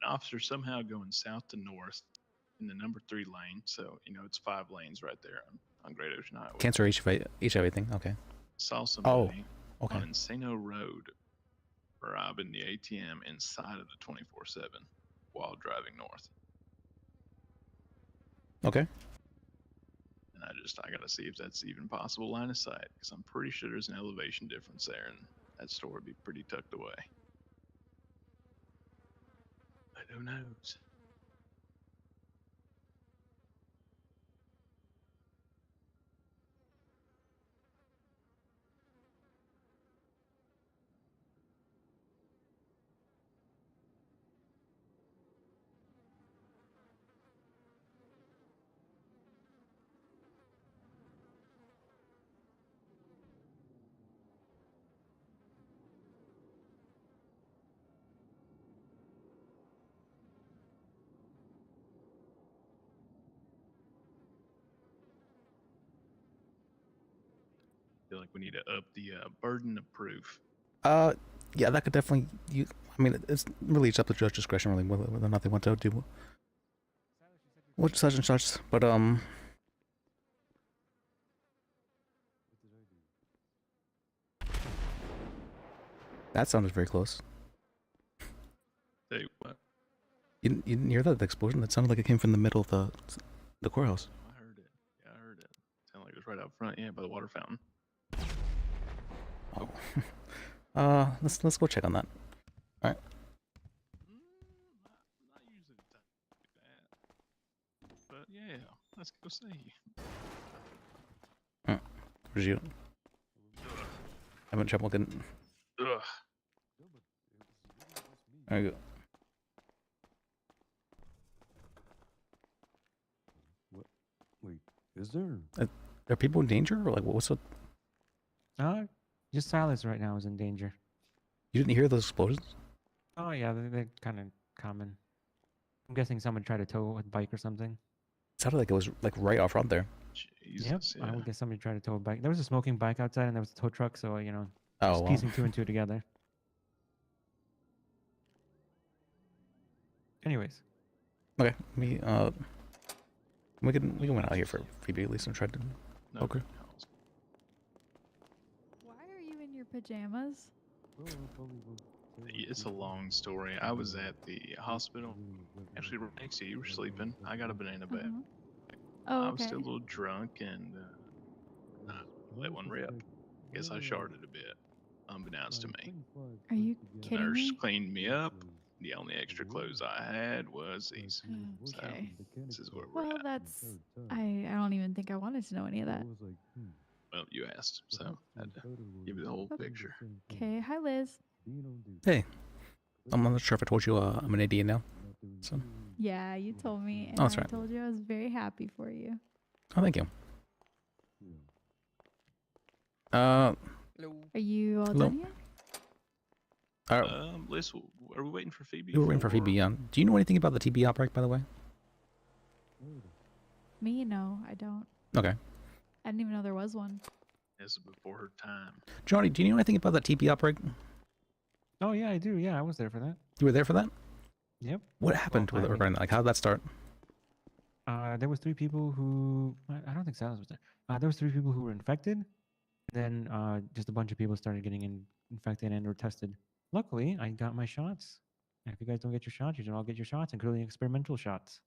officer somehow going south to north in the number 3 lane, so it's 5 lanes right there on Great Ocean Highway. Cancer each of everything. Okay. Saw somebody Okay. on Encino Road, robbing the ATM inside of the 24/7 while driving north. Okay. And I gotta see if that's even possible line of sight, because I'm pretty sure there's an elevation difference there, and that store would be pretty tucked away. But who knows? I feel like we need to up the burden of proof. Yeah, that could definitely. I mean, it's really up to judge discretion, really, whether or not they want to do what such and such. But that sounded very close. Say what? You didn't hear that, the explosion? That sounded like it came from the middle of the courthouse. I heard it. Yeah, I heard it. Sounded like it was right out front. Yeah, by the water fountain. Oh. Let's go check on that. All right. Not usually the type to do that. But yeah, let's go see. Where's you? Having trouble getting. Ugh. There you go. What? Wait, is there? Are people in danger, or like what's up? Just Silas right now is in danger. You didn't hear those explosions? Oh yeah, they're kind of common. I'm guessing someone tried to tow a bike or something. It sounded like it was like right out front there. Jesus, I would guess somebody tried to tow a bike. There was a smoking bike outside, and there was a tow truck. So Oh, just wow. piecing two and two together. Anyways, Okay, we can went out here for Phoebe at least and tried to. Okay. Why are you in your pajamas? It's a long story. I was at the hospital. Actually, right next to you, you were sleeping. I got a banana bed. Oh, I was okay. still a little drunk and let one rip. Guess I sharded a bit, unbeknownst to me. Are you The kidding nurse me? cleaned me up. The only extra clothes I had was these. Okay. So, this is where we're Well, at. that's. I don't even think I wanted to know any of that. Well, you asked, so I had to give you the whole picture. Okay. Hi, Liz. Hey, I'm not sure if I told you I'm an AD now. So. Yeah, you told me, and Oh, that's I right. told you I was very happy for you. Oh, thank you. Are you all Hello. done yet? Liz, are we waiting for Phoebe? You were waiting for Phoebe. Do you know anything about the TB outbreak, by the way? Me? No, I don't. Okay. I didn't even know there was one. This is before her time. Johnny, do you know anything about that TB outbreak? oh yeah, I do. Yeah, I was there for that. You were there for that? Yep. What happened with it regarding that? Like, how did that start? There was 3 people who I don't think Silas was there. There was 3 people who were infected. Then just a bunch of people started getting infected and were tested. Luckily, I got my shots. And if you guys don't get your shots, you should all get your shots, including experimental shots.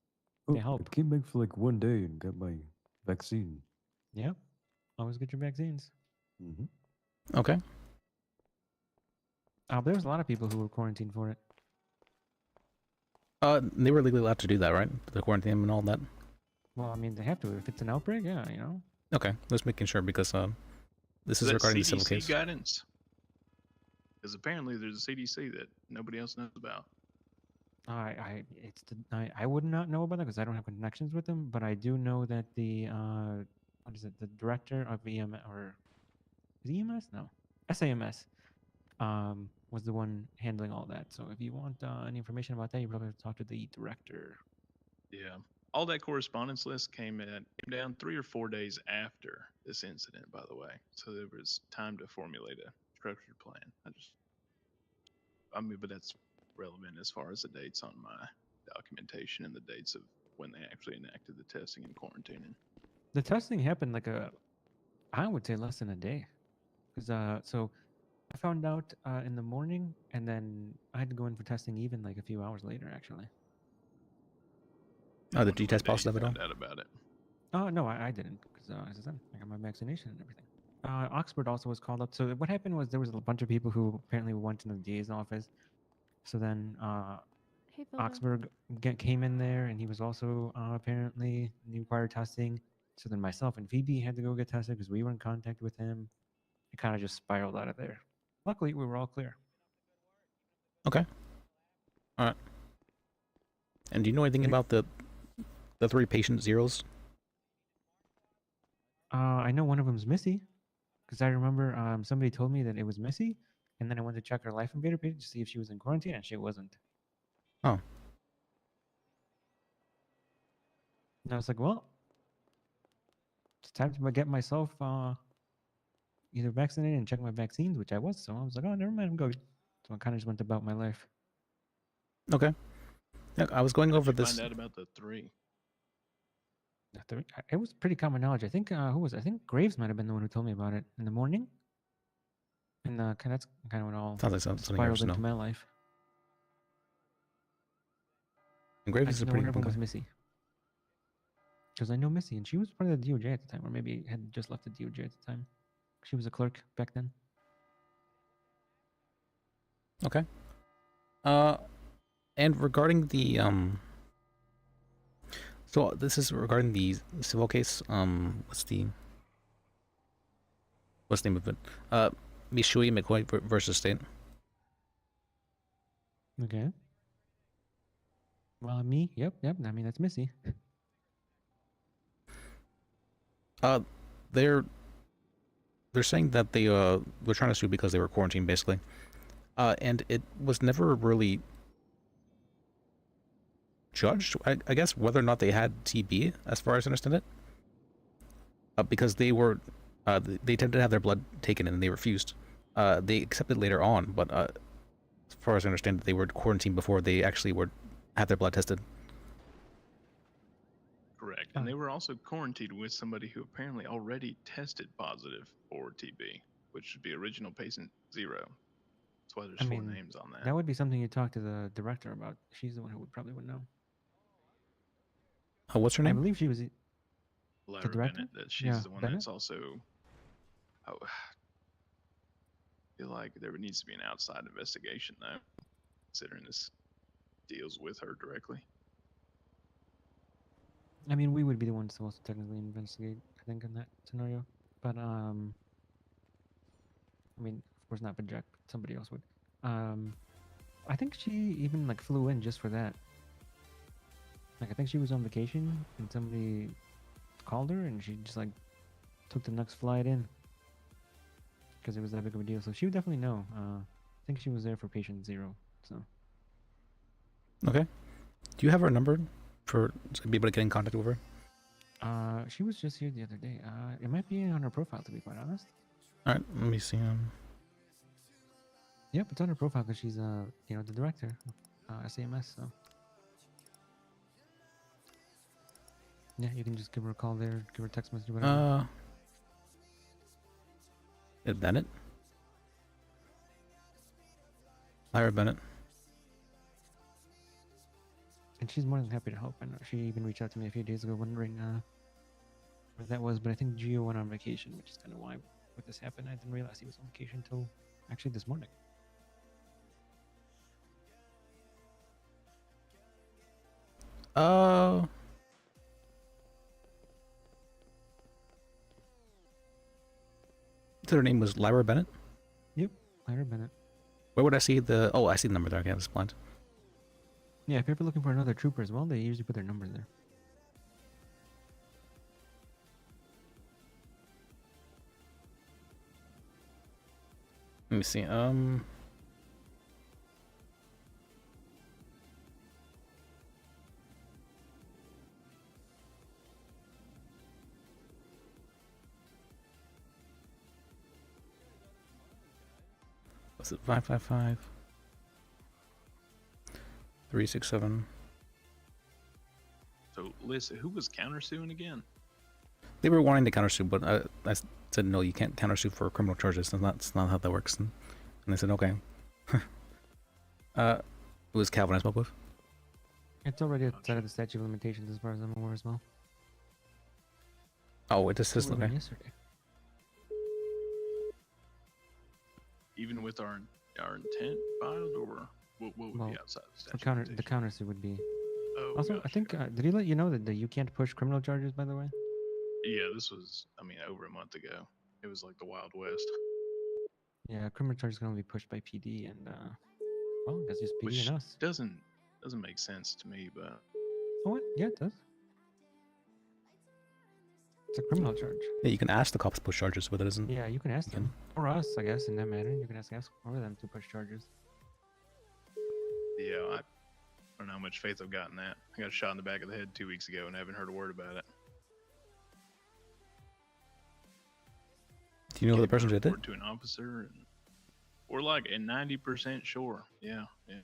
Oh, They help. I came back for like one day and got my vaccine. Yep. Always get your vaccines. Mm-hmm. Okay. There was a lot of people who were quarantined for it. They were legally allowed to do that, right? The quarantine and all that. Well, I mean, they have to. If it's an outbreak, yeah, you know. Okay, just making sure because this is that regarding the CDC civil case. guidance? Because apparently there's a CDC that nobody else knows about. I would not know about that because I don't have connections with them, but I do know that the what is it? The director of EMS or is it EMS? No, SAMS was the one handling all that. So if you want any information about that, you probably have to talk to the director. Yeah. All that correspondence list came down 3 or 4 days after this incident, by the way. So there was time to formulate a structured plan. But that's relevant as far as the dates on my documentation and the dates of when they actually enacted the testing and quarantining. The testing happened like I would say less than a day, because so I found out in the morning, and then I had to go in for testing even like a few hours later, actually. Oh, did you test positive at all? Found out about it. Oh no, I didn't, because as I said, I got my vaccination and everything. Oxford also was called up. So what happened was there was a bunch of people who apparently went into the DA's office. So then Hey, Philip. Oxford came in there, and he was also apparently required testing. So then myself and Phoebe had to go get tested because we were in contact with him. It kind of just spiraled out of there. Luckily, we were all clear. Okay. All right. And do you know anything about the 3 patient zeros? I know one of them's Missy, because I remember somebody told me that it was Missy, and then I went to check her Life Invader page to see if she was in quarantine, and she wasn't. Oh. And I was like, well, it's time to get myself either vaccinated and check my vaccines, which I was. So I was like, oh, never mind, I'm good. So I kind of just went about my life. Okay. Yeah, I was going over How'd you this. Find out about the 3. It was pretty common knowledge. I think who was it? I think Graves might have been the one who told me about it in the morning. And that's kind of when all Sounds like something spiraled you into know. my life. And Graves I is a know pretty one of them good was guy. Missy. Because I know Missy, and she was part of the DOJ at the time, or maybe had just left the DOJ at the time. She was a clerk back then. Okay. And regarding the so this is regarding the civil case. What's the name of it? Mishui McCoy versus State. Okay. Well, me, yep. I mean, that's Missy. They're saying that they were trying to sue because they were quarantined, basically. And it was never really judged, I guess, whether or not they had TB, as far as I understand it. Because they were, they attempted to have their blood taken and they refused. They accepted later on, but as far as I understand it, they were quarantined before they actually had their blood tested. Correct. And they were also quarantined with somebody who apparently already tested positive for TB, which would be original patient 0. That's why there's 4 names on that. That would be something you talk to the director about. She's the one who probably would know. What's her name? I believe she was Laura the director. Bennett, that she's the one Bennett? that's also. Oh, I feel like there needs to be an outside investigation, though, considering this deals with her directly. I mean, we would be the ones supposed to technically investigate, I think, in that scenario. But, I mean, of course not Bajek, but somebody else would. I think she even, like, flew in just for that. Like, I think she was on vacation, and somebody called her, and she just, like, took the next flight in. Because it was that big of a deal. So she would definitely know. I think she was there for patient 0, so. Okay. Do you have her number for to be able to get in contact with her? She was just here the other day. It might be on her profile, to be quite honest. All right, let me see. Yep, it's on her profile because she's you know, the director of SAMS. So yeah, you can just give her a call there, give her a text message, whatever. Bennett. Lyra Bennett. And she's more than happy to help. I know she even reached out to me a few days ago wondering where that was, but I think Gio went on vacation, which is kind of why with this happened. I didn't realize he was on vacation until actually this morning. Her name was Lyra Bennett? Yep, Lyra Bennett. Where would I see the... Oh, I see the number there. Okay, I was blind. Yeah, if you're ever looking for another trooper as well, they usually put their numbers there. Let me see. Was it 555 367? So, Lisa, who was countersuing again? They were wanting to countersue, but I said no. You can't countersue for criminal charges. That's not how that works. And And they said, okay. It was Calvin I spoke with. It's already outside of the statute of limitations as far as I'm aware as well. Oh, it just It says, would've been okay. yesterday. Even with our intent filed, or what would Well, be outside the the statute? counter the countersuit would be. Oh, Also, I think did he let you know that you can't push criminal charges? By the way. Yeah, this was, I mean, over a month ago. It was like the Wild West. Yeah, criminal charges can only be pushed by PD, and well, that's just PD Which and us. doesn't make sense to me, but Oh, what? Yeah, it does. It's a criminal charge. Yeah, you can ask the cops to push charges, but it isn't. Yeah, you can ask them. Or us, I guess, in that matter. You can ask for them to push charges. yeah, I don't know how much faith I've got in that. I got a shot in the back of the head 2 weeks ago and haven't heard a word about it. Do you know who the person did it? Report to an officer, and we're like at 90% sure. Yeah. I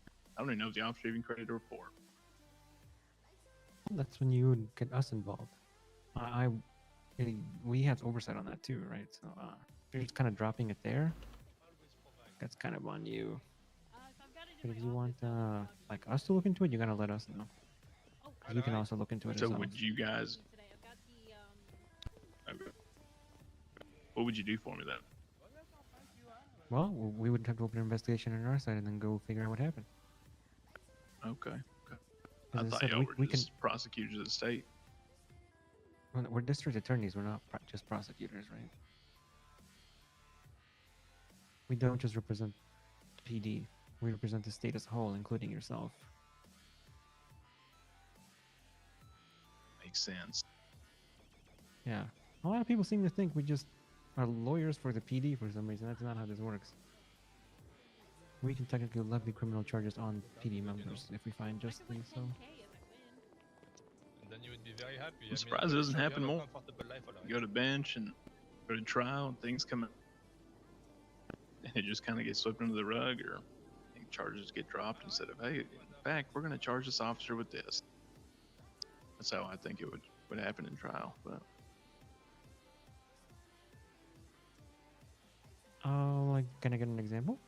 don't even know if the officer even credited a report. That's when you would get us involved. We have oversight on that too, right? So if you're just kind of dropping it there, that's kind of on you. But if you want like us to look into it, you gotta let us know. 'Cause we can also look into it. So ourselves. would you guys? Okay. What would you do for me then? Well, we would have to open an investigation on our side and then go figure out what happened. Okay. As I I thought said, y'all we were can- just prosecutors of the state. We're district attorneys. We're not just prosecutors, right? We don't just represent PD. We represent the state as a whole, including yourself. Makes sense. Yeah. A lot of people seem to think we just are lawyers for the PD for some reason. That's not how this works. We can technically levy criminal charges on PD members if we find justly so. Then you would be very happy. I'm surprised it doesn't happen more. You go to bench and go to trial, and things come out, and it just kind of gets swept under the rug, or charges get dropped instead of, hey, in fact, we're going to charge this officer with this. That's how I think it would happen in trial. But Like, can I get an example?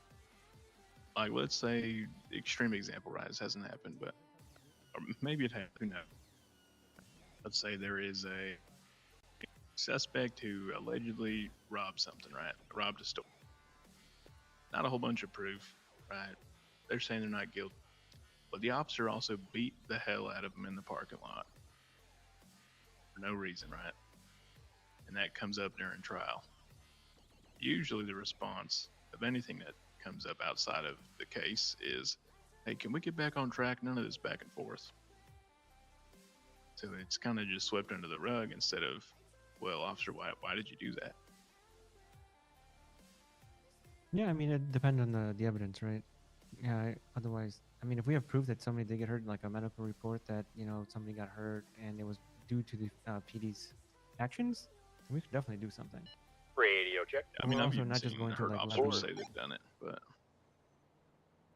like, let's say, extreme example, right? This hasn't happened, but or maybe it happened. Who knows? Let's say there is a suspect who allegedly robbed something, right? Robbed a store. Not a whole bunch of proof, right? They're saying they're not guilty. But the officer also beat the hell out of him in the parking lot. For no reason, right? And that comes up during trial. Usually the response of anything that comes up outside of the case is, hey, can we get back on track? None of this back and forth. So it's kind of just swept under the rug instead of, well, officer, why did you do that? Yeah, I mean, it depends on the evidence, right? Yeah, otherwise, I mean, if we have proof that somebody did get hurt, like a medical report that, you know, somebody got hurt and it was due to the PD's actions, then we could definitely do something. Radio check. I mean, We're I've also even not just seen going to, hurt like, officers level- say they've done it, but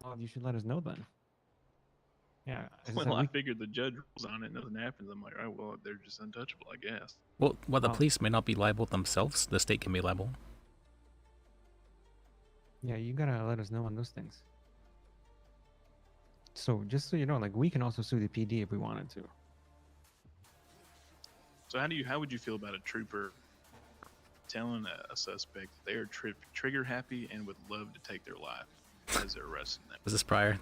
Well, you should let us know then. Yeah. as I said, well, I we- figured the judge rules on it, nothing happens. I'm like, all right, well, they're just untouchable, I guess. Well, while the Oh. police may not be liable themselves, the state can be liable. Yeah, you gotta let us know on those things. So, just so you know, like, we can also sue the PD if we wanted to. So how would you feel about a trooper telling a suspect that they are trigger happy and would love to take their life as they're arresting them? Was this prior?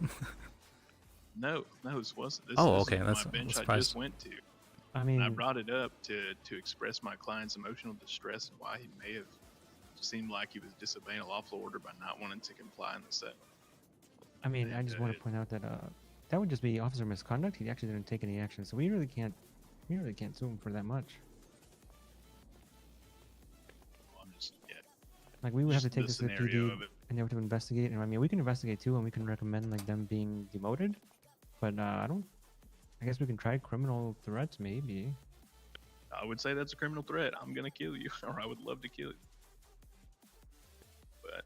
No, this wasn't. This, Oh, this okay, is that's- my bench that's I surprised. just went to. I mean, I brought it up to express my client's emotional distress and why he may have seemed like he was disobeying a lawful order by not wanting to comply in the set. I mean, I just want to point out that that would just be officer misconduct. He actually didn't take any action, so we really can't sue him for that much. Well, I'm just, yeah, Like, we would have to Just take the this to the scenario PD of it. and they have to investigate. And I mean, we can investigate too, and we can recommend like them being demoted. But I guess we can try criminal threats, maybe. I would say that's a criminal threat. I'm gonna kill you, or I would love to kill you. But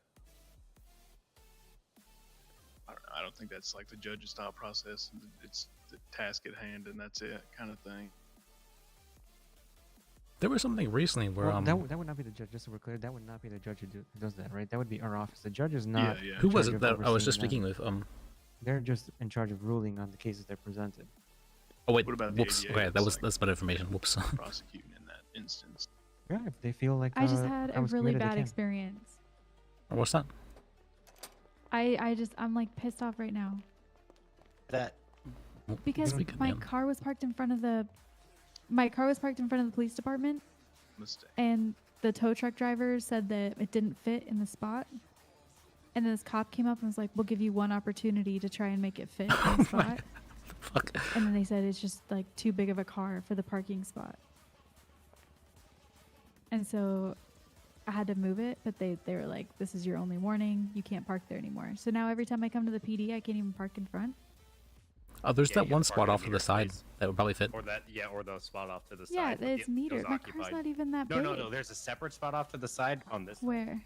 I don't think that's like the judge's thought process. It's the task at hand, and that's it, kind of thing. There was something recently where Well, that would not be the judge. Just so we're clear, that would not be the judge who does that, right? That would be our office. The judge is not. Yeah. Who was in it charge of that I was just overseeing speaking that. with? They're just in charge of ruling on the cases they're presented. Oh wait, What about the whoops. ADA? Okay, It's like that's bad information. Whoops. prosecuting in that instance. Yeah, if they feel like I just had a was really committed, they bad can. experience. What's that? I'm like pissed off right now That because Speak it, my ma'am. car was parked in front of the police department, Mistake. and the tow truck driver said that it didn't fit in the spot. And then this cop came up and was like, "We'll give you one opportunity to try and make it fit in the spot." Fuck. And then they said it's just like too big of a car for the parking spot. And so I had to move it, but they were like, "This is your only warning. You can't park there anymore." So now every time I come to the PD, I can't even park in front. Oh, there's Yeah, that you one have to spot park in off to the meter side space. that would probably fit. or the spot off to the Yeah, side. with it's the- metered. those My car's occupied. not even that No, big. no. There's a separate spot off to the side on this. Where?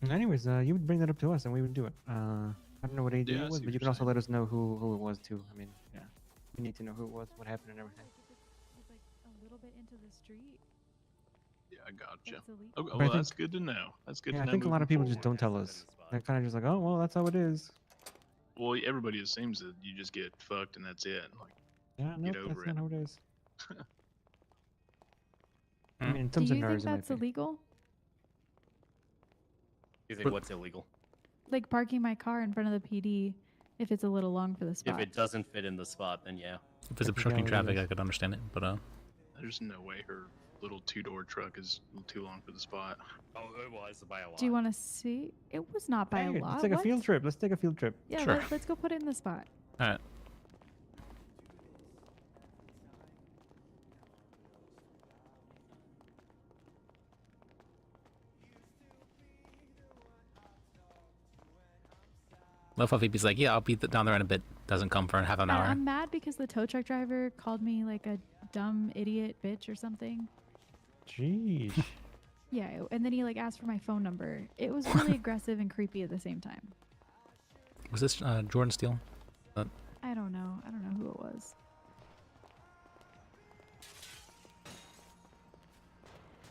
Anyways, you would bring that up to us and we would do it. I don't know what AD Yeah, I it was, see but what you can you're also saying. let us know who it was too. I mean, yeah, we need to know who it was, what happened, and everything. It's like a little bit into the street. Yeah, I gotcha. It's illegal. Oh, But I well, think- that's good to know. That's good Yeah, to I know. think a lot of moving people just forward. don't tell us. They're kind of just like, oh, well, that's how it is. Well, everybody assumes that you just get fucked and that's it. Like, Yeah, no, Get over that's it. not how it is. I Hmm. mean, in Do terms you of think nerves, it might that's be. illegal? You think what's illegal? Like parking my car in front of the PD if it's a little long for the If spot. it doesn't fit in the spot, then yeah. If it's I obstructing think that traffic, is- I could understand it, but there's no way her little two-door truck is a little too long for the spot. Oh, it was by a lot. Do you want to see? It was not by Hey, a lot. let's take a What? field trip. Let's take a field trip. Yeah, Sure. let's go put it in the spot. all right. Love how Phoebe's like, yeah, I'll be down there in a bit. Doesn't come for half an hour. I'm mad because the tow truck driver called me like a dumb idiot bitch or something. Jeez. Yeah, and then he like asked for my phone number. It was really aggressive and creepy at the same time. Was this Jordan Steele? I don't know. I don't know who it was.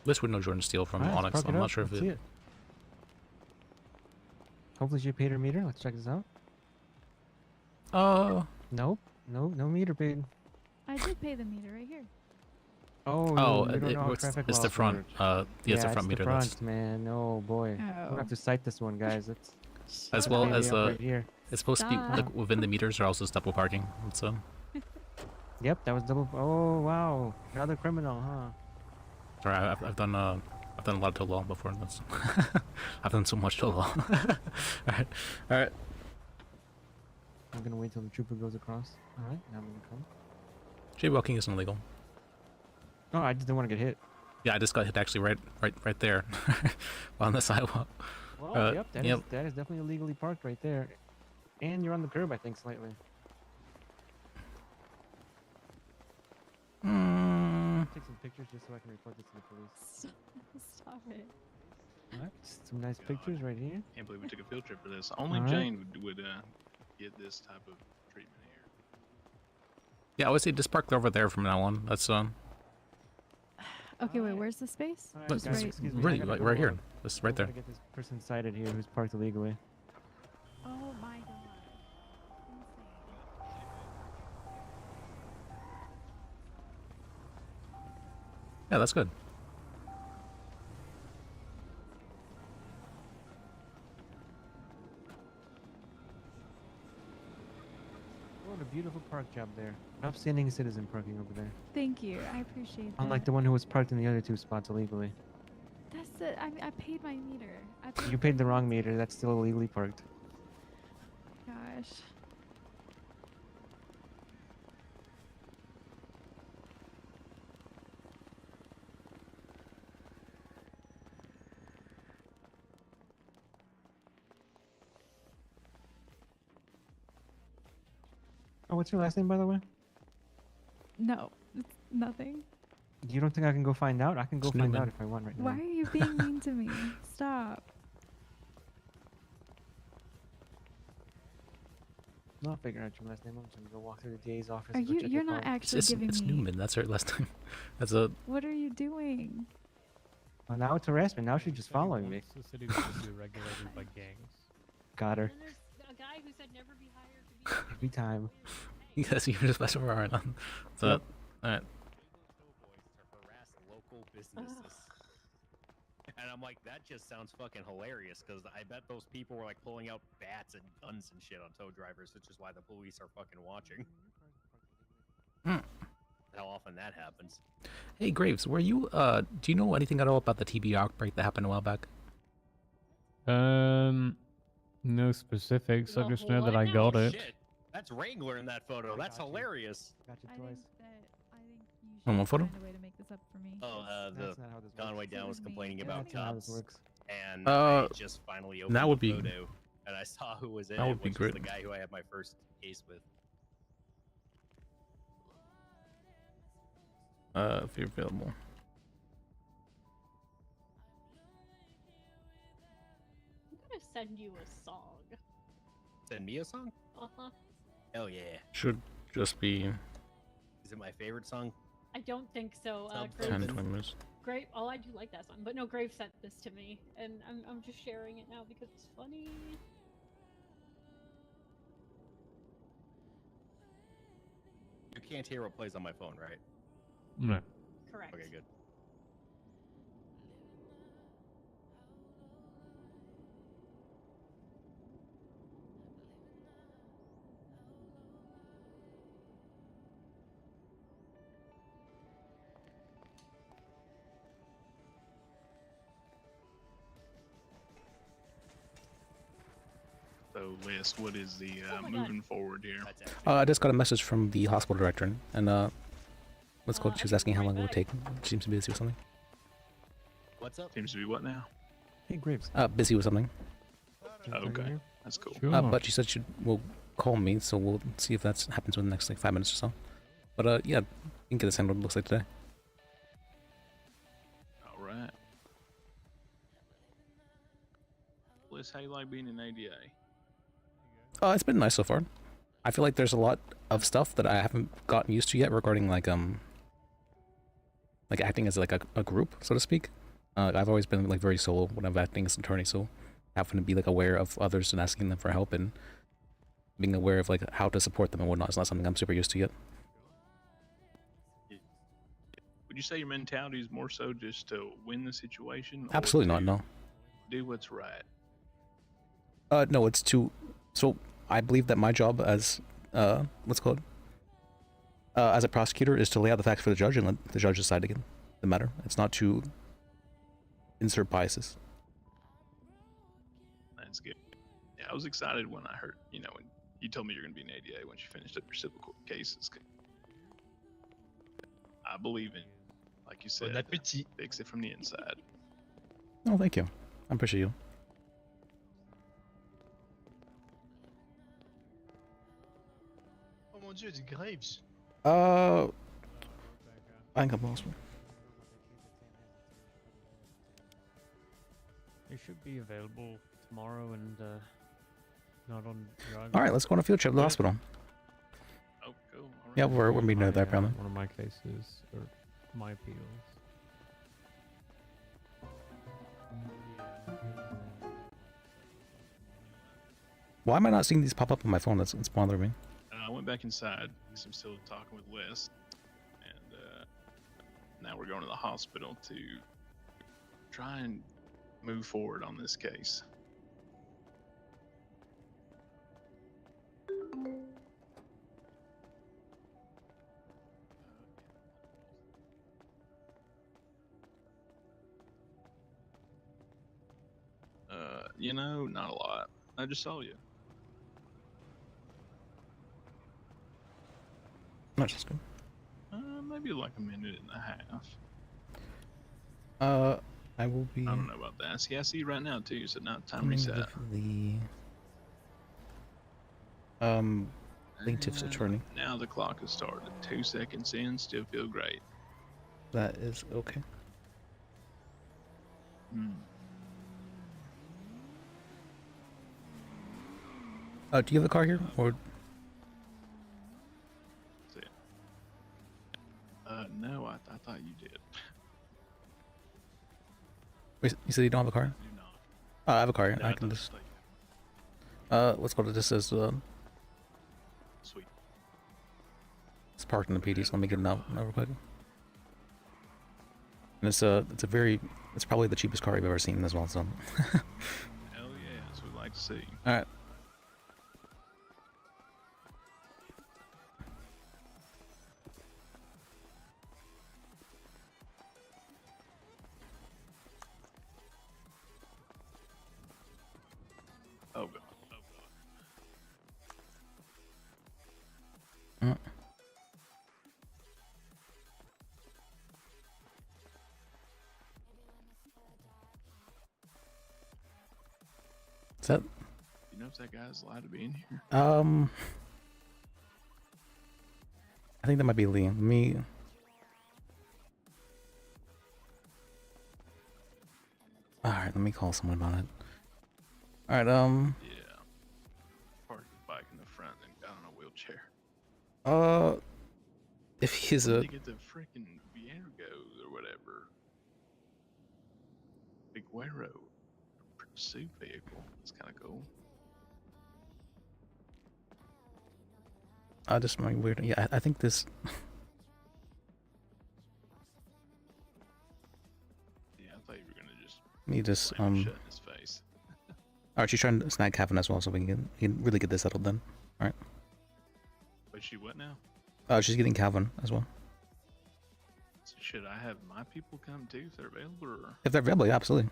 Liz would know Jordan Steele from Alright, let's Onyx. park it I'm up. not sure if Let's see it. it. Hopefully she paid her meter. Let's check this out. Nope. No meter paid. I did pay the meter right here. Oh, Oh, you don't know how it's traffic the laws front. work. Yeah, it's the front the meter. front, That's man. Oh boy. I'm gonna have to cite this one, guys. It's as well maybe as up right here. it's supposed to be Duh. like within the meters are also double parking. So Yep, that was double. Oh wow, another criminal, huh? sorry, I've done a lot of tow law before. That's I've done so much tow law. all right. I'm gonna wait till the trooper goes across. All right, now I'm gonna come. Jaywalking isn't illegal. Oh, I just didn't want to get hit. Yeah, I just got hit actually right there on the sidewalk. Well, yep, that is definitely illegally parked right there, and you're on the curb, I think, slightly. Take some pictures just so I can report this to the police. Stop it. All right, some nice pictures right here. Can't believe we took a field trip for this. Only Alright. Jane would get this type of treatment here. Yeah, I would say just park over there from now on. That's Okay, wait. Where's the space? Alright, That's guys, right. excuse me, I really gotta right, go, right here. This right there. gotta get this person cited here who's parked illegally. Oh my god. Yeah, that's good. What a beautiful park job there. Upstanding citizen parking over there. Thank you. I appreciate that. Unlike the one who was parked in the other two spots illegally. That's it. I paid my meter. You paid the wrong meter. That's still illegally parked. Gosh. Oh, what's your last name, by the way? No, it's nothing. You don't think I can go find out? I can go It's find Newman. out if I want right now. Why are you being mean to me? Stop. not figuring out your last name. I'm just gonna go walk through the DA's office. Are and go you? check You're your not phone. actually It's giving me. Newman. That's her last time. That's a. What are you doing? Well, now it's harassment. Now she's just following me. The city was to be regulated by gangs. Got her. And there's a guy who said never be hired to be. Every time. Yes, you're just messing around on. So, Yep. all right. To harass local businesses. And I'm like, that just sounds fucking hilarious because I bet those people were like pulling out bats and guns and shit on tow drivers, which is why the police are fucking watching. How often that happens. Hey Graves, were you? Do you know anything at all about the TB outbreak that happened a while back? No specifics. I Well, just know that what? I got it. Shit, that's Wrangler in that photo. That's hilarious. Gotcha I twice. think that I think you should On what photo? find a way to make this up for me. Oh, the That's not how this Conway works. Down was complaining Yeah, about that's not how this cops, works. and I Uh, just finally opened that would the be- photo, and I saw who was in that it, would be which was the great. guy who I had my first case with. If you're available. I'm gonna send you a song. Send me a song? Uh-huh. Hell yeah! Should just be Is it my favorite song? I don't think so. Sounds Graves, 10, 20 minutes. Grave. Oh, I do like that song, but no, Grave sent this to me, and I'm just sharing it now because it's funny. You can't hear what plays on my phone, right? No. Correct. Okay, good. So, Liz, what is the Oh my God. moving forward here? I just got a message from the hospital director, and what's called? She was asking how long it would take. She seems to be busy with something. What's up? Seems to be what now? Hey, Graves. Busy with something. Okay, that's cool. But she said she will call me, so we'll see if that happens within the next like 5 minutes or so. But yeah, we can get this handled. Looks like today. All right. Liz, how you like being an ADA? It's been nice so far. I feel like there's a lot of stuff that I haven't gotten used to yet regarding like acting as like a group, so to speak. I've always been like very solo when I'm acting as an attorney, so having to be like aware of others and asking them for help and being aware of like how to support them and whatnot is not something I'm super used to yet. Would you say your mentality is more so just to win the situation? or Absolutely not, to no. Do what's right. No, it's to. So I believe that my job as what's it called as a prosecutor is to lay out the facts for the judge and let the judge decide again the matter. It's not to insert biases. That's good. Yeah, I was excited when I heard, when you told me you're going to be an ADA once you finished up your civil court cases. I believe in, like you said, fix it from the inside. Oh, thank you. I appreciate you. Oh mon dieu, du Graves. I think I'm lost. It should be available tomorrow and not on drugs. All right, let's go on a field trip to the hospital. Oh, cool. All right. Yeah, we're meeting there apparently. One of my cases, or my appeals. Why am I not seeing these pop up on my phone? That's it's bothering me. I went back inside because I'm still talking with Wes, and now we're going to the hospital to try and move forward on this case. Not a lot. I just saw you. Not just good. Maybe like a minute and a half. I will be. I don't know about that. See, I see you right now too. So now time coming reset. with the plaintiff's attorney. Now the clock has started. 2 seconds in, still feel great. That is okay. Do you have the car here, or? No, I thought you did. Wait, you said you don't have a car? I do not. Oh, I have a car. No, I I can thought just. you Let's go to this as Sweet. it's parked in the PD, so let me get it out real quick. And it's a it's probably the cheapest car you've ever seen as well. So. Hell yeah, that's what we like to see. All right. Oh god. Mm. Is that? You know if that guy's allowed to be in here? I think that might be Lee. Me. All right, let me call someone about it. All right. Yeah. Parked the bike in the front and got on a wheelchair. If he's When a they get the freaking Viergos or whatever. Big Guero pursuit vehicle. It's kind of cool. just my weird. Yeah, I think this. Yeah, I thought you were gonna just. Me just slam him shut in his face. All right, she's trying to snag Kevin as well, so we can really get this settled then. All right. But she what now? She's getting Calvin as well. So should I have my people come too if they're available? Or? If they're available, yeah, absolutely.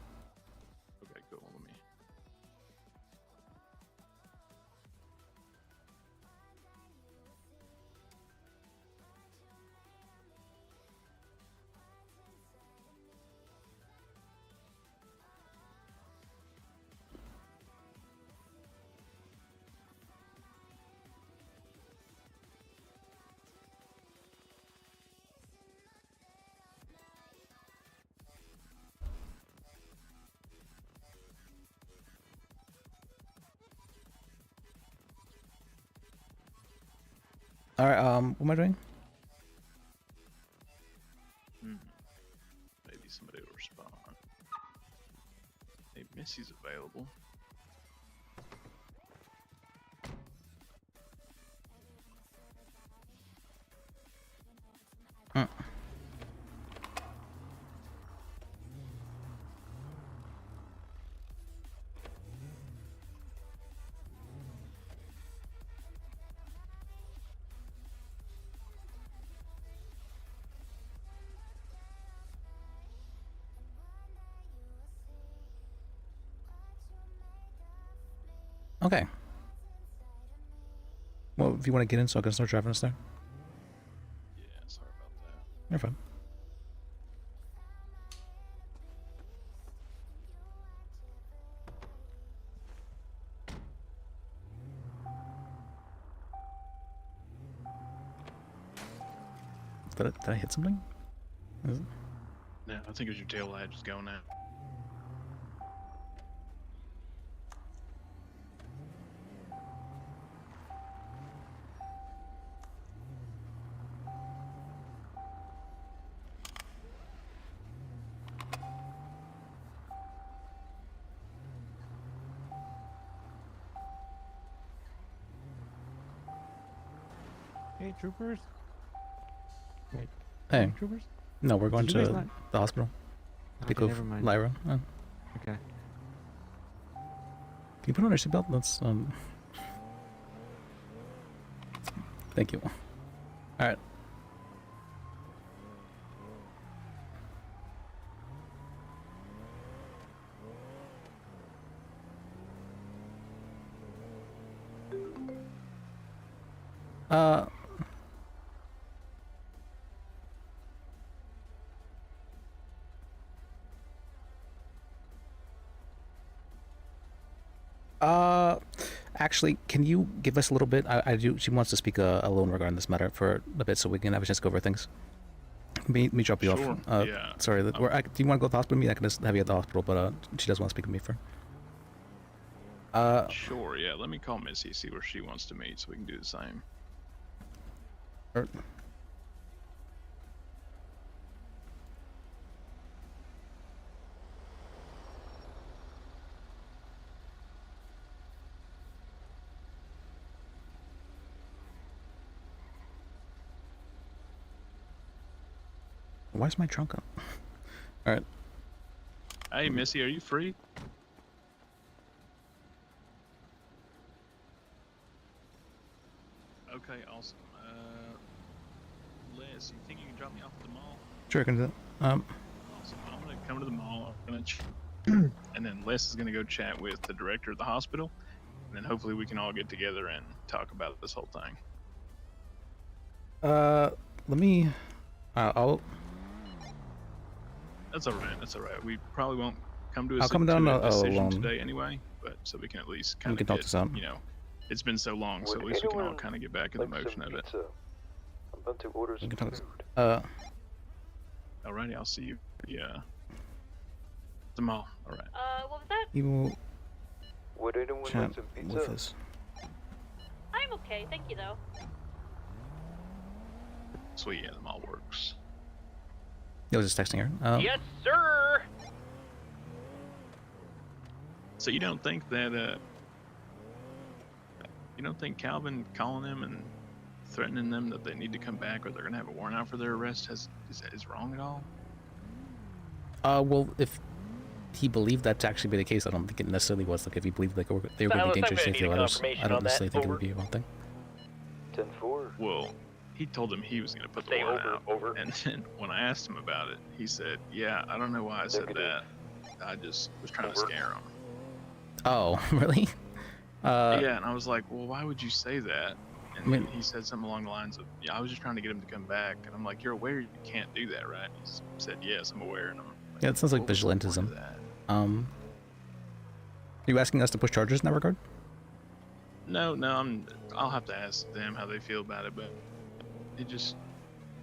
Okay, cool. Let me. All right. What am I doing? Maybe somebody will respond. Hey, Missy's available. Okay. Well, if you want to get in, so I can start driving us there. Yeah, sorry about that. You're fine. Did I hit something? Is it? No, I think it was your tail light just going out. Hey, troopers. Wait. Hey. Troopers? No, we're going Did you guys to not- the hospital. Pick Okay, up never mind. Lyra. Okay. Can you put on your seatbelt? Let's Thank you. All right. Actually, can you give us a little bit? I do. She wants to speak alone regarding this matter for a bit, so we can have a chance to go over things. Let me drop you Sure, off. yeah. Sorry. Do you want to go to the hospital? I can just have you at the hospital, but she does want to speak with me first. Sure, yeah. Let me call Missy, see where she wants to meet, so we can do the same. Why's my trunk up? All right. Hey, Missy, are you free? Okay, awesome. Les, you think you can drop me off at the mall? Sure, I can do that. Awesome. I'm gonna come to the mall. I'm gonna and then Les is gonna go chat with the director of the hospital, and then hopefully we can all get together and talk about this whole thing. Let me. I'll. That's all right. That's all right. We probably won't come to I'll come down decision alone. today anyway, but so we can at least We kind can of talk get, this out. you know, it's been so long, so at least we can all kind of get back in the motion of it. I'm about to order We some can talk food. this. Alrighty, I'll see you. Yeah. The mall. All right. What was that? You will Would anyone chat like some pizza? with us. I'm okay, thank you though. Sweet. Yeah, the mall works. I was just texting her. Yes, sir. So you don't think that you don't think Calvin calling them and threatening them that they need to come back or they're gonna have a warrant out for their arrest is wrong at all? Well, if he believed that to actually be the case, I don't think it necessarily was. Like, if he believed like they were going to be dangerous safety letters, I don't necessarily think it would be a wrong thing. 10-4. Well, he told him he was gonna put the warrant out, and then when I asked him about it, he said, "Yeah, I don't know why I said that. I just was trying to scare him." Oh, really? Yeah, and I was like, "Well, why would you say that?" And I mean- he said something along the lines of, "Yeah, I was just trying to get him to come back." And I'm like, "You're aware you can't do that, right?" He said, "Yes, I'm aware." And I'm like, Yeah, it sounds like "What was the point of vigilantism. that?" Are you asking us to push charges in that regard? No, I'll have to ask them how they feel about it, but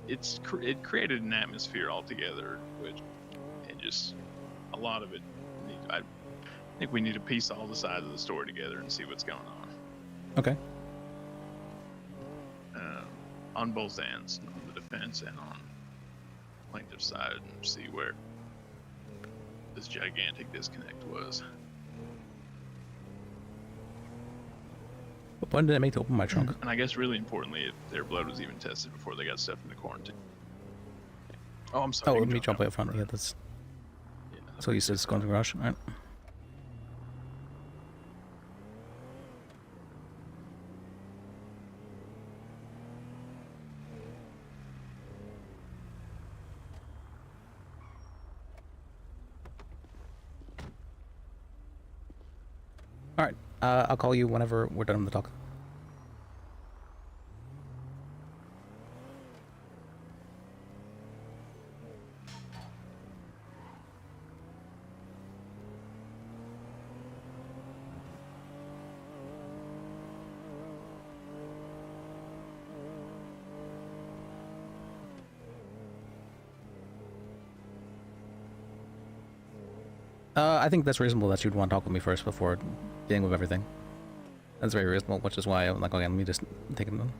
it created an atmosphere altogether, which a lot of it. I think we need to piece all the sides of the story together and see what's going on. Okay. On both ends, on the defense and on plaintiff's side, and see where this gigantic disconnect was. What point did I make to open my trunk? And I guess really importantly, if their blood was even tested before they got stuffed into quarantine. Oh, I'm sorry. Oh, you let can me drop jump up front. Yeah, that's. So you said it's going to the garage, all right? All right. I'll call you whenever we're done with the talk. I think that's reasonable that you'd want to talk with me first before dealing with everything. That's very reasonable, which is why I'm like, okay, let me just take him then.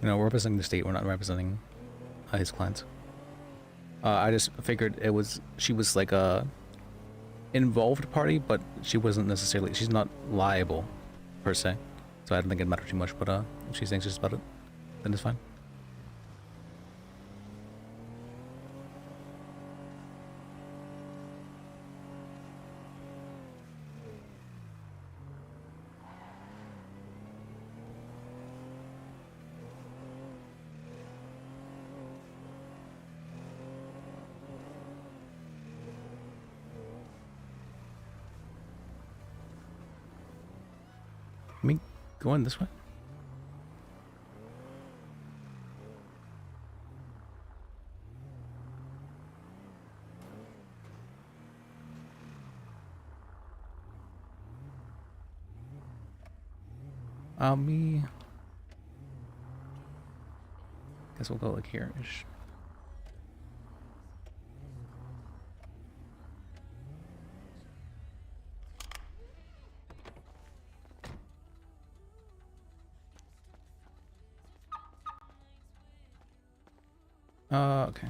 You know, we're representing the state, we're not representing his clients. I just figured she was like a involved party, but she wasn't necessarily, she's not liable per se. So I don't think it mattered too much, but if she's anxious about it, then it's fine. Me going this way? Me. Guess we'll go like here-ish. Okay.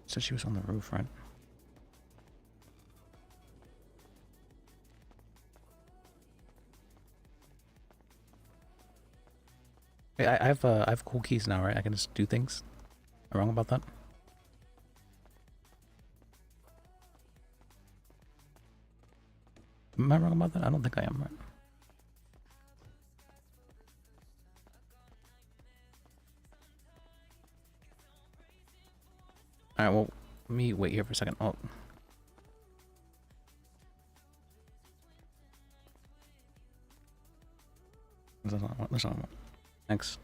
Said she was on the roof, right? Hey, I have cool keys now, right? I can just do things. Am I wrong about that? Am I wrong about that? I don't think I am, right? Alright, well, let me wait here for a second. Oh. That's not what I want. Thanks.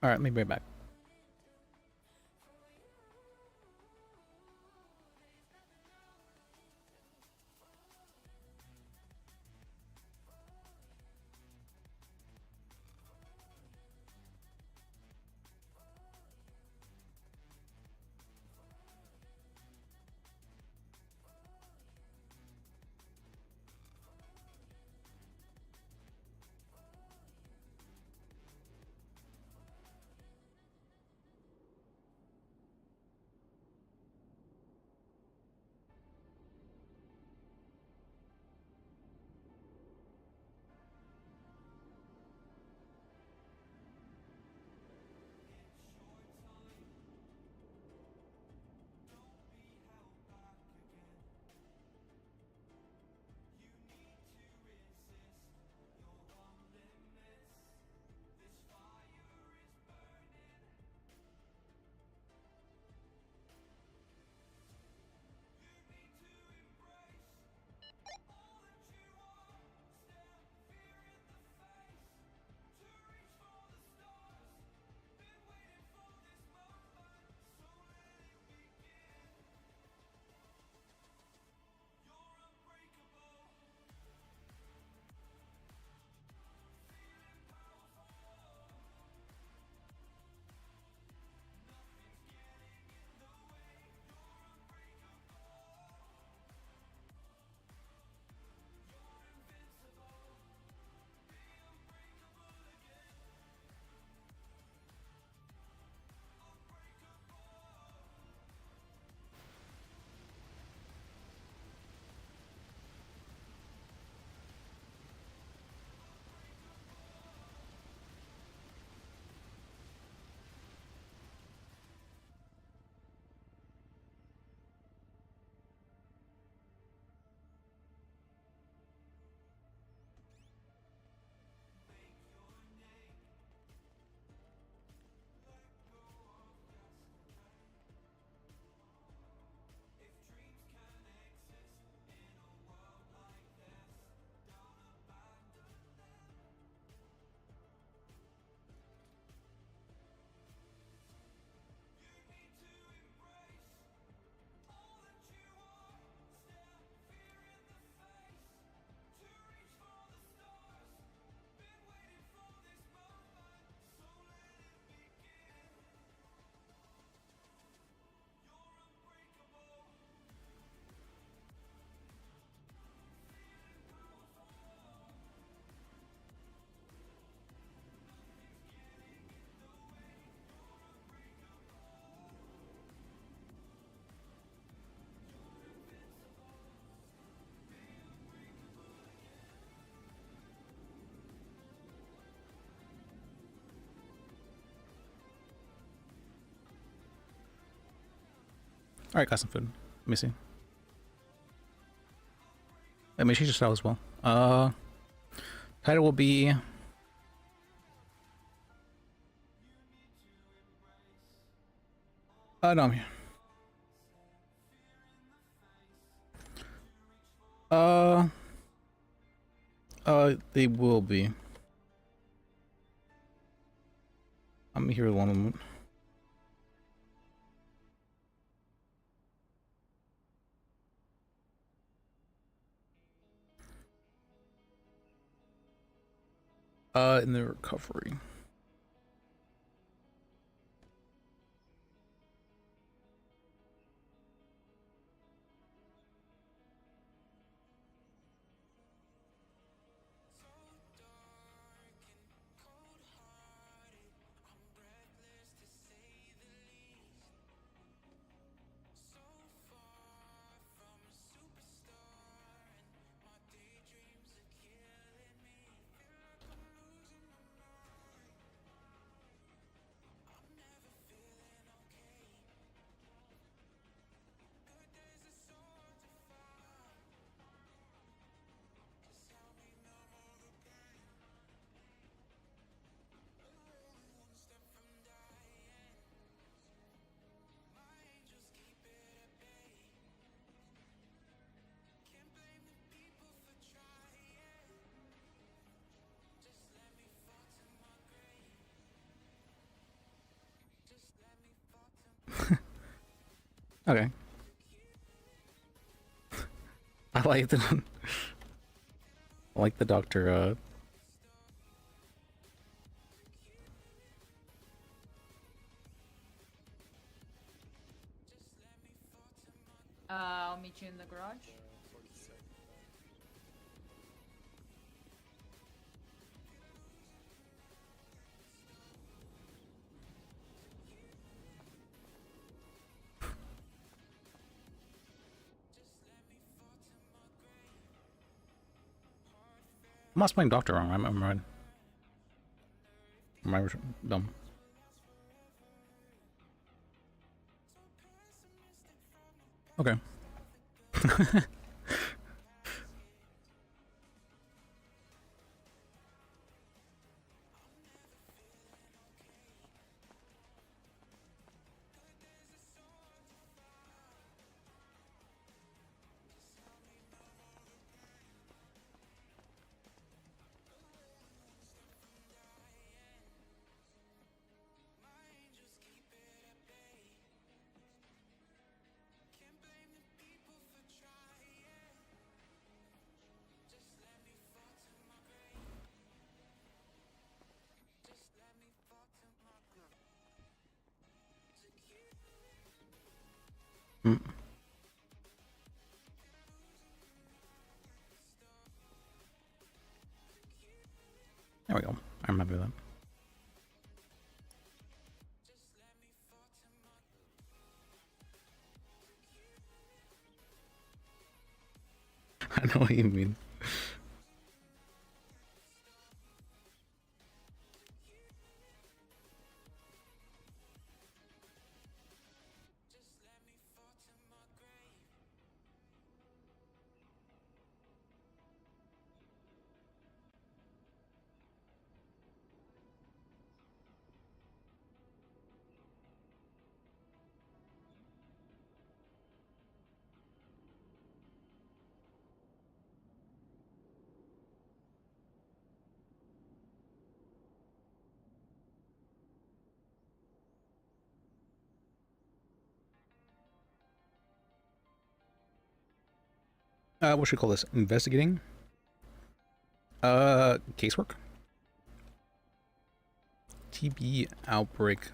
Alright, let me be right back. Alright, got some food. Let me see. Let me see your style as well. Title will be... no, I'm here. They will be. I'm here one moment. In the recovery. Okay. I like the I like the doctor. I'll meet you in the garage. I'm not spelling doctor wrong. I'm right. Am I dumb? Okay. Mm. There we go. I remember that. I know what you mean. What should we call this? Investigating? Casework? TB outbreak.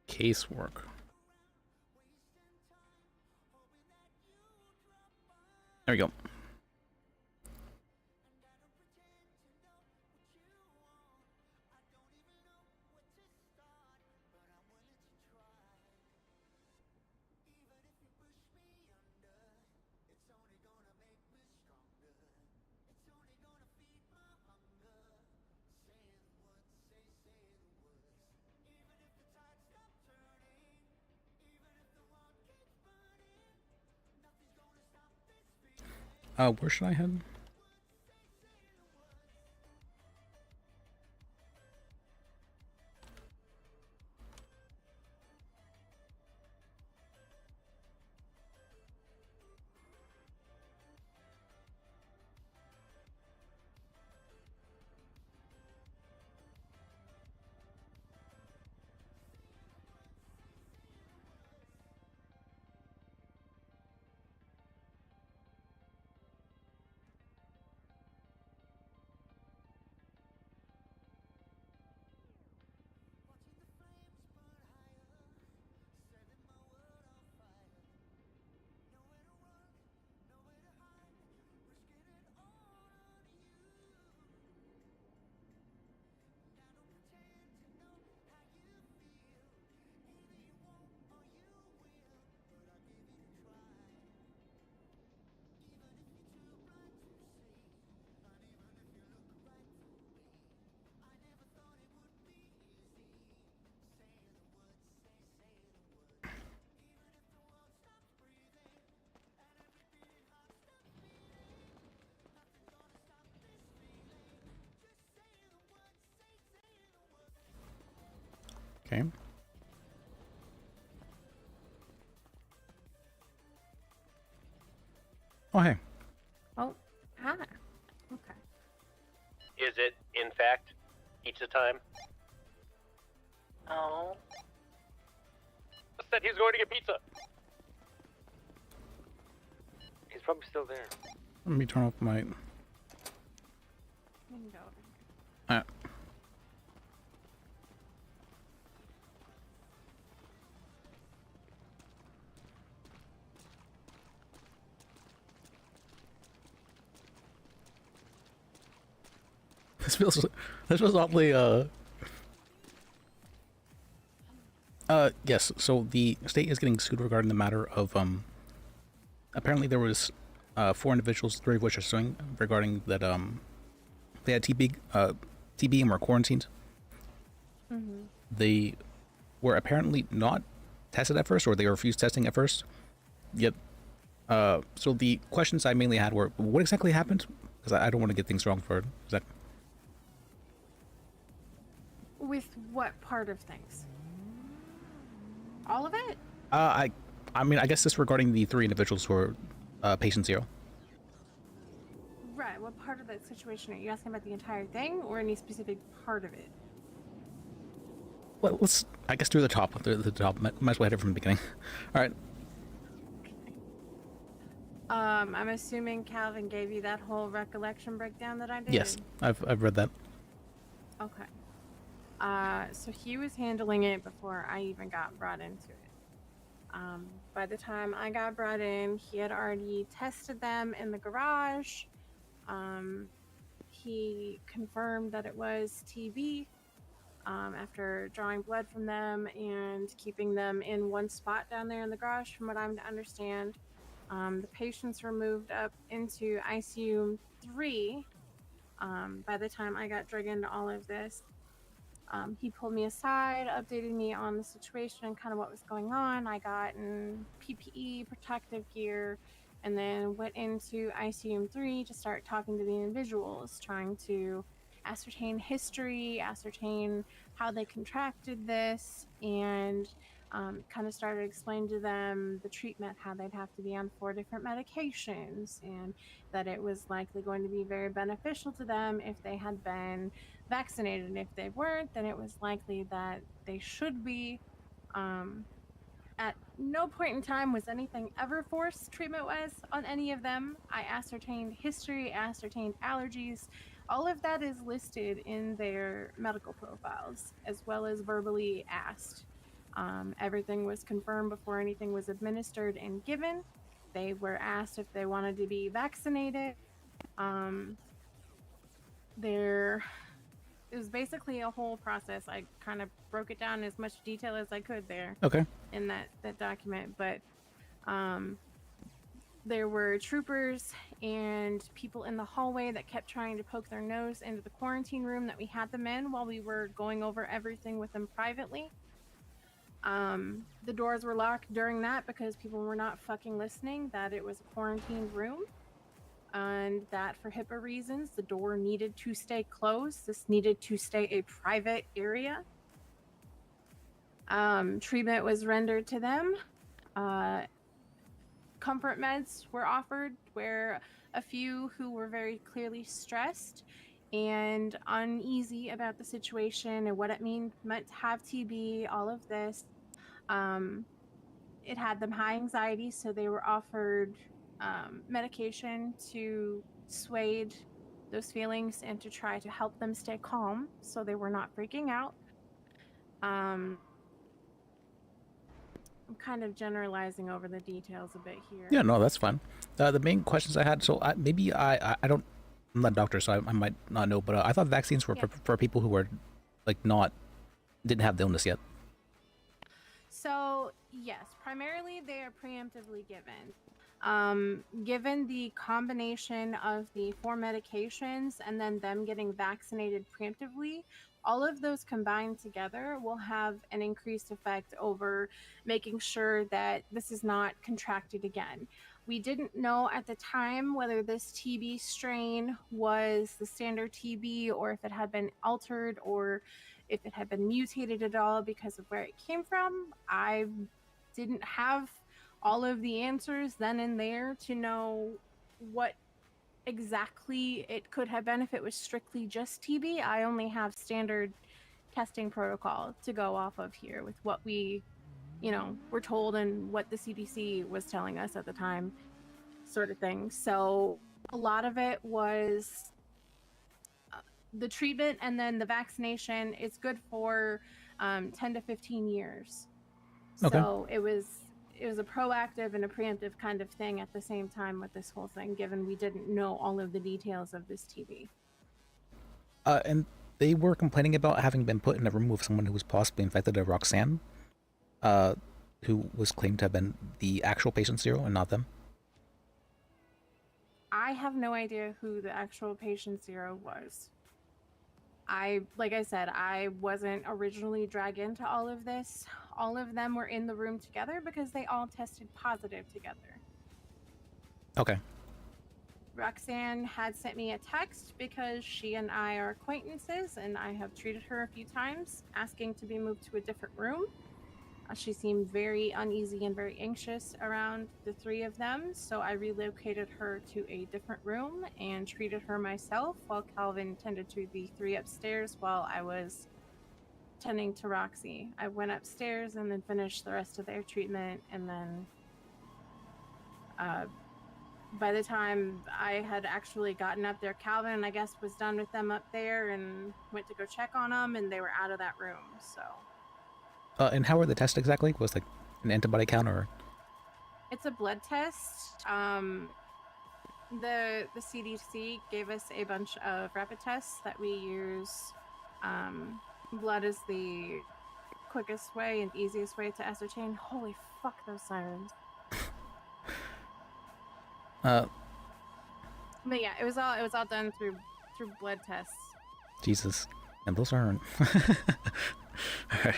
Casework. There we go. Where should I head? Okay. Oh, hey. Oh, hi. Okay. Is it, in fact, pizza time? Oh. said he was going to get pizza. He's probably still there. Let me turn off my. Alright. This feels awfully yes, so the state is getting sued regarding the matter of apparently there was 4 individuals, 3 of which are suing regarding that they had TB and were quarantined. They were apparently not tested at first, or they refused testing at first. Yet so the questions I mainly had were, what exactly happened? Because I don't want to get things wrong for Zach. With what part of things? All of it? I mean, I guess this regarding the 3 individuals who are patient 0. Right. What part of that situation are you asking about? The entire thing, or any specific part of it? Well, let's, I guess, do the top. The top. Might as well hit it from the beginning. All right. I'm assuming Calvin gave you that whole recollection breakdown that I did. Yes, I've read that. Okay. So he was handling it before I even got brought into it. By the time I got brought in, he had already tested them in the garage. He confirmed that it was TB after drawing blood from them and keeping them in one spot down there in the garage, from what I'm to understand. The patients were moved up into ICU 3 by the time I got dragged into all of this. He pulled me aside, updated me on the situation and kind of what was going on. I got in PPE, protective gear, and then went into ICU 3 to start talking to the individuals, trying to ascertain history, ascertain how they contracted this, and kind of started explaining to them the treatment, how they'd have to be on 4 different medications, and that it was likely going to be very beneficial to them if they had been vaccinated, and if they weren't, then it was likely that they should be. At no point in time was anything ever forced treatment-wise on any of them. I ascertained history, ascertained allergies. All of that is listed in their medical profiles, as well as verbally asked. Everything was confirmed before anything was administered and given. They were asked if they wanted to be vaccinated. It was basically a whole process. I kind of broke it down in as much detail as I could there. Okay. In that document, but there were troopers and people in the hallway that kept trying to poke their nose into the quarantine room that we had them in while we were going over everything with them privately. The doors were locked during that because people were not fucking listening that it was a quarantined room, and that for HIPAA reasons the door needed to stay closed. This needed to stay a private area. Treatment was rendered to them. Comfort meds were offered, where a few who were very clearly stressed and uneasy about the situation and what it meant to have TB, all of this. It had them high anxiety, so they were offered medication to assuage those feelings and to try to help them stay calm so they were not freaking out. I'm kind of generalizing over the details a bit here. Yeah, no, that's fine. The main questions I had, so maybe I don't, I'm not a doctor, so I might not know, but I thought vaccines were for people who were like didn't have the illness yet. So yes, primarily they are preemptively given. Given the combination of the 4 medications and then them getting vaccinated preemptively, all of those combined together will have an increased effect over making sure that this is not contracted again. We didn't know at the time whether this TB strain was the standard TB or if it had been altered or if it had been mutated at all because of where it came from. I didn't have all of the answers then and there to know what exactly it could have been if it was strictly just TB. I only have standard testing protocol to go off of here with what we you know, were told and what the CDC was telling us at the time, sort of thing. So a lot of it was the treatment, and then the vaccination is good for 10 to 15 years. Okay. So it was a proactive and a preemptive kind of thing at the same time with this whole thing, given we didn't know all of the details of this TB. And they were complaining about having been put in a room with someone who was possibly infected of Roxanne, who was claimed to have been the actual patient zero and not them. I have no idea who the actual patient zero was. Like I said, I wasn't originally dragged into all of this. All of them were in the room together because they all tested positive together. Okay. Roxanne had sent me a text because she and I are acquaintances, and I have treated her a few times, asking to be moved to a different room. She seemed very uneasy and very anxious around the three of them, so I relocated her to a different room and treated her myself while Calvin tended to the three upstairs while I was tending to Roxy. I went upstairs and then finished the rest of their treatment, and then by the time I had actually gotten up there, Calvin, I guess, was done with them up there and went to go check on them, and they were out of that room, so... And how were the tests exactly? Was like an antibody count or? It's a blood test. The CDC gave us a bunch of rapid tests that we use. Blood is the quickest way and easiest way to ascertain. Holy fuck, those sirens. But yeah, it was all done through blood tests. Jesus, and those aren't. Alright.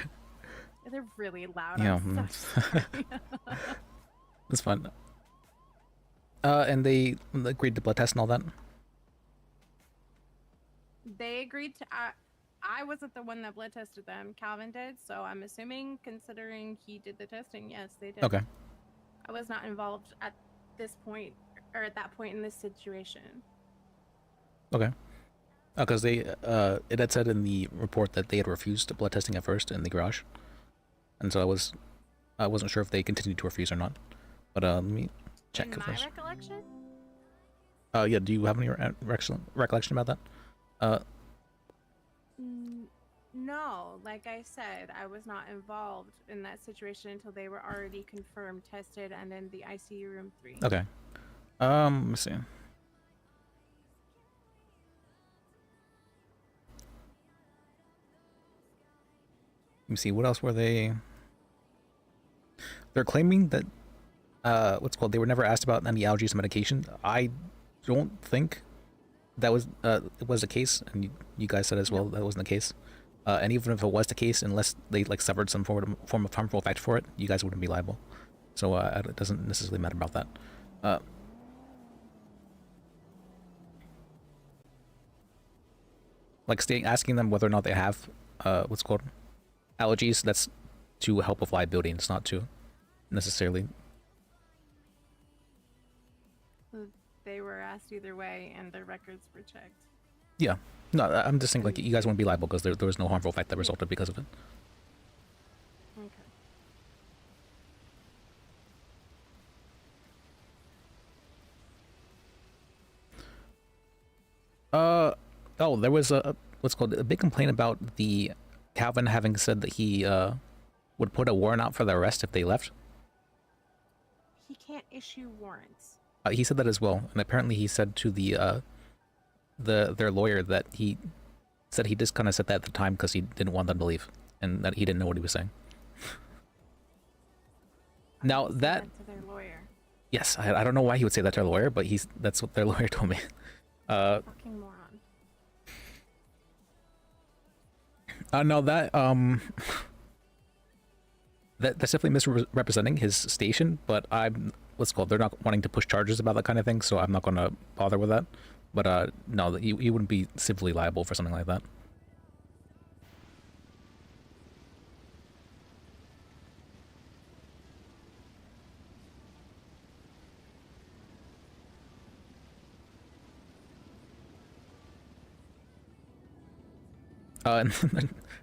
They're really loud. Yeah, I'm so sorry. That's fun. And they agreed to blood test and all that? They agreed to... I wasn't the one that blood tested them. Calvin did, so I'm assuming, considering he did the testing, yes, they did. Okay. I was not involved at this point, or at that point in this situation. Okay. Because they, it had said in the report that they had refused blood testing at first in the garage. And so I wasn't sure if they continued to refuse or not. But let me check In my first. recollection? Yeah, do you have any recollection about that? No, like I said, I was not involved in that situation until they were already confirmed tested and in the ICU room 3. Okay. Let me see. Let me see, what else were they? They're claiming that, they were never asked about any allergies to medication. I don't think that was the case, and you guys said as well that wasn't the case. And even if it was the case, unless they like suffered some form of harmful effect for it, you guys wouldn't be liable. So it doesn't necessarily matter about that. Asking them whether or not they have allergies, that's to help with liability, and it's not to necessarily. They were asked either way, and their records were checked. Yeah. No, I'm just saying, like, you guys wouldn't be liable because there was no harmful effect that resulted because of it. Okay. Oh, there was a big complaint about the Calvin having said that he would put a warrant out for their arrest if they left. He can't issue warrants. He said that as well, and apparently he said to their lawyer that he said he just kind of said that at the time because he didn't want them to leave, and that he didn't know what he was saying. Now that to their lawyer. Yes, I don't know why he would say that to their lawyer, but that's what their lawyer told me. Fucking moron. No, that's definitely misrepresenting his station, but they're not wanting to push charges about that kind of thing, so I'm not going to bother with that. But no, you wouldn't be civilly liable for something like that. And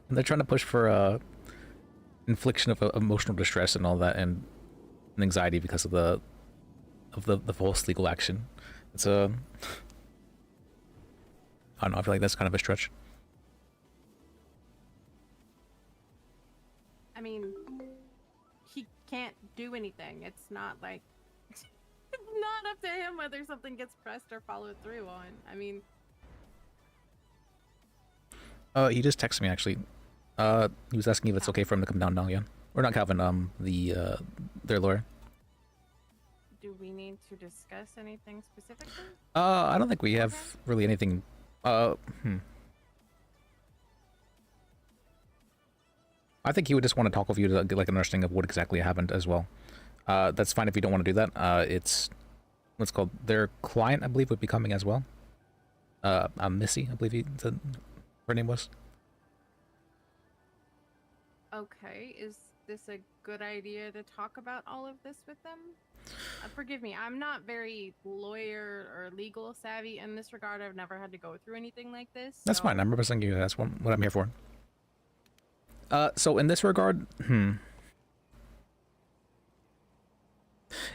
they're trying to push for infliction of emotional distress and all that, and anxiety because of the false legal action. It's a I don't know. I feel like that's kind of a stretch. I mean, he can't do anything. It's not like it's not up to him whether something gets pressed or followed through on. I mean, He just texted me actually. He was asking if it's okay for him to come down now. Yeah, or not Calvin. Their lawyer. do we need to discuss anything specifically? I don't think we have really anything. I think he would just want to talk with you to get like an understanding of what exactly happened as well. That's fine if you don't want to do that. It's what's called their client, I believe, would be coming as well. Missy, I believe her name was. Okay, is this a good idea to talk about all of this with them? Forgive me, I'm not very lawyer or legal savvy in this regard. I've never had to go through anything like this. That's fine. I'm representing you. That's what I'm here for. So in this regard,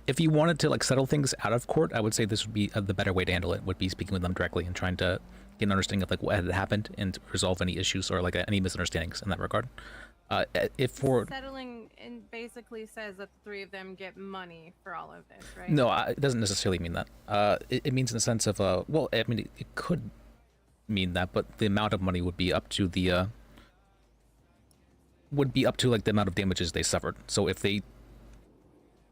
if you wanted to like settle things out of court, I would say this would be the better way to handle it. Would be speaking with them directly and trying to get an understanding of like what had happened and resolve any issues or like any misunderstandings in that regard. If for settling and basically says that the three of them get money for all of this, right? no, it doesn't necessarily mean that. It means in the sense of well, I mean it could mean that, but the amount of money would be up to the like the amount of damages they suffered. So if there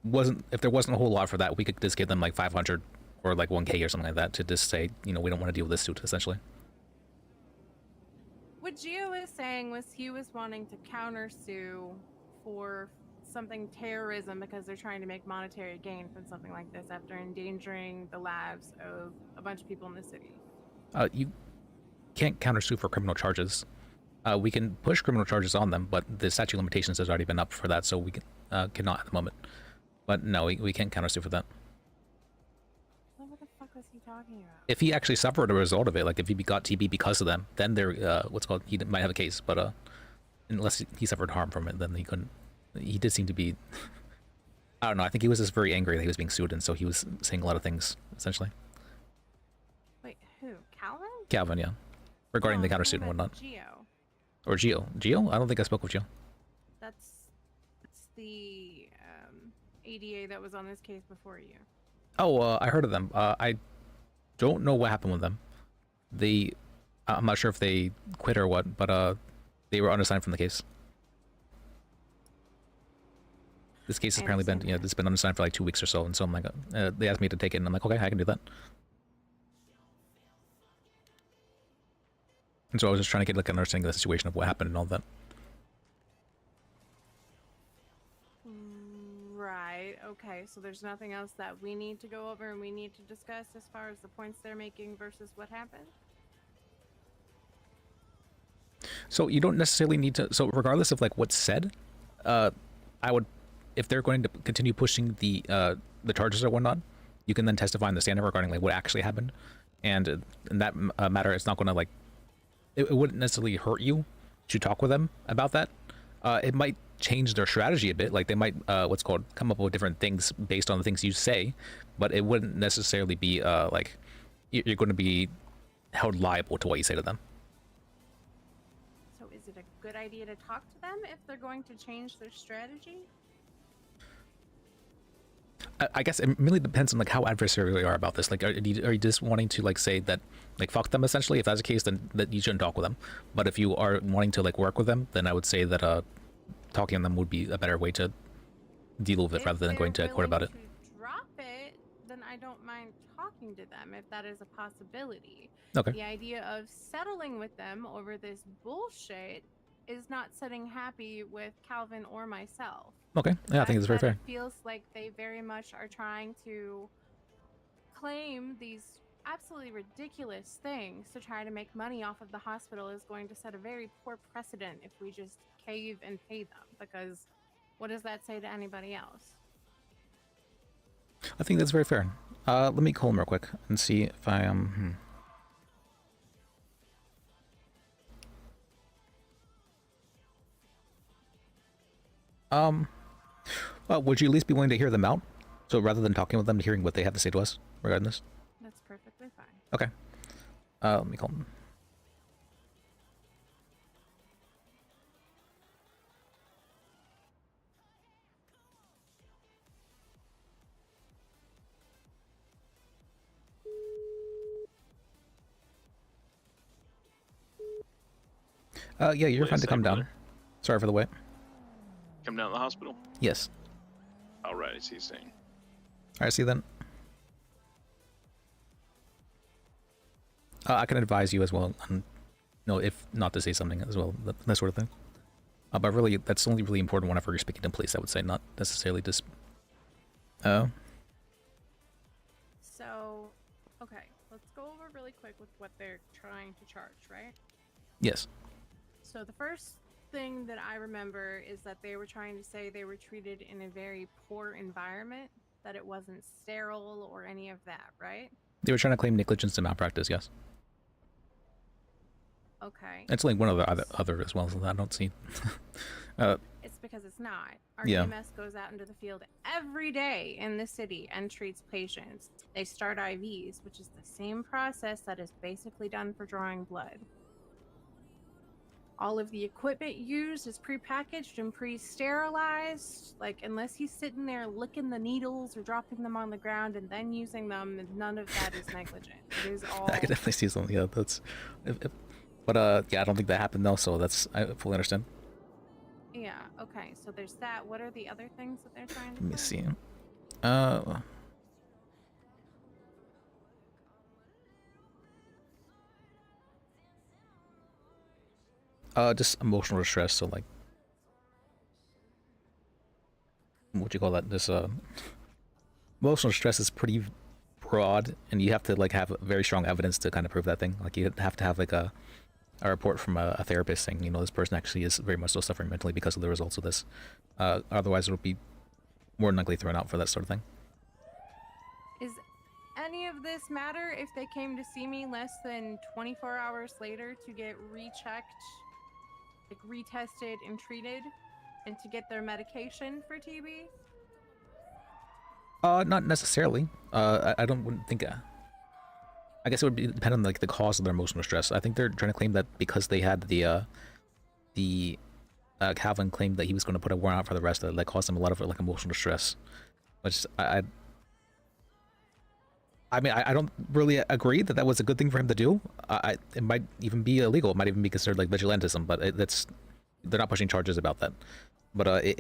wasn't a whole lot for that, we could just give them like 500 or like 1K or something like that to just say, you know, we don't want to deal with this suit essentially. What Gio was saying was he was wanting to countersue for something terrorism because they're trying to make monetary gain from something like this after endangering the lives of a bunch of people in the city. You can't countersue for criminal charges. We can push criminal charges on them, but the statute of limitations has already been up for that, so we cannot at the moment. But no, we can't countersue for that. What the fuck was he talking about? If he actually suffered a result of it, like if he got TB because of them, then there, he might have a case. But unless he suffered harm from it, then he couldn't. He did seem to be. I don't know. I think he was just very angry that he was being sued, and so he was saying a lot of things essentially. Wait, who? Calvin? Calvin, yeah, regarding the countersuit and whatnot. Gio. Or Gio? I don't think I spoke with Gio. That's the ADA that was on this case before you. Oh, I heard of them. I don't know what happened with them. I'm not sure if they quit or what, but they were unassigned from the case. This case has apparently been, it's been unassigned for like 2 weeks or so, and so I'm like, they asked me to take it, and I'm like, okay, I can do that. And so I was just trying to get like an understanding of the situation of what happened and all that. Right, okay, so there's nothing else that we need to go over and we need to discuss as far as the points they're making versus what happened? So you don't necessarily need to, so regardless of like what's said, I would, if they're going to continue pushing the charges or whatnot, you can then testify in the stand regarding like what actually happened. And in that matter, it's not going to like, it wouldn't necessarily hurt you to talk with them about that. It might change their strategy a bit, like they might come up with different things based on the things you say, but it wouldn't necessarily be like you're going to be held liable to what you say to them. So is it a good idea to talk to them if they're going to change their strategy? I guess it really depends on like how adversarial you are about this. Like, are you just wanting to like say that like fuck them essentially? If that's the case, then that you shouldn't talk with them. But if you are wanting to like work with them, then I would say that talking to them would be a better way to deal with it rather than going to court about it. If they're willing to drop it, then I don't mind talking to them if that is a possibility. Okay. The idea of settling with them over this bullshit is not sitting happy with Calvin or myself. Okay, yeah, I think it's very fair. It feels like they very much are trying to claim these absolutely ridiculous things to try to make money off of the hospital is going to set a very poor precedent if we just cave and pay them, because what does that say to anybody else? I think that's very fair. Let me call him real quick and see if I am. Would you at least be willing to hear them out? So rather than talking with them, hearing what they have to say to us regarding this? That's perfectly fine. Okay. Let me call them. Yeah, you're fine to come down. Sorry for the wait. Come down to the hospital? Yes. Alright, see you soon. Alright, see you then. I can advise you as well on, if not to say something as well, that sort of thing. But really, that's only really important whenever you're speaking to police, I would say, not necessarily just... So, okay, let's go over really quick with what they're trying to charge, right? Yes. So the first thing that I remember is that they were trying to say they were treated in a very poor environment, that it wasn't sterile or any of that, right? They were trying to claim negligence and malpractice, yes. Okay. It's only one other as well, so I don't see... It's because it's not. Our Yeah. EMS goes out into the field every day in the city and treats patients. They start IVs, which is the same process that is basically done for drawing blood. All of the equipment used is prepackaged and pre-sterilized. Like, unless he's sitting there licking the needles or dropping them on the ground and then using them, none of that is negligent. It is all... I could definitely see something, yeah, that's... But, yeah, I don't think that happened, though, so that's... I fully understand. Yeah, okay, so there's that. What are the other things that they're trying to Let me do? see. Just emotional distress, so, like... What do you call that? This, emotional distress is pretty broad, and you have to, like, have very strong evidence to kind of prove that thing. Like, you have to have, like, a report from a therapist saying, this person actually is very much so suffering mentally because of the results of this. Otherwise, it would be more than likely thrown out for that sort of thing. Is any of this matter if they came to see me less than 24 hours later to get rechecked, like retested and treated, and to get their medication for TB? Not necessarily. I wouldn't think... I guess it would depend on, like, the cause of their emotional stress. I think they're trying to claim that because they had Calvin claimed that he was going to put a warrant out for the rest, that caused them a lot of, like, emotional stress. Which, I mean, I don't really agree that that was a good thing for him to do. It might even be illegal. It might even be considered, like, vigilantism, but they're not pushing charges about that. But he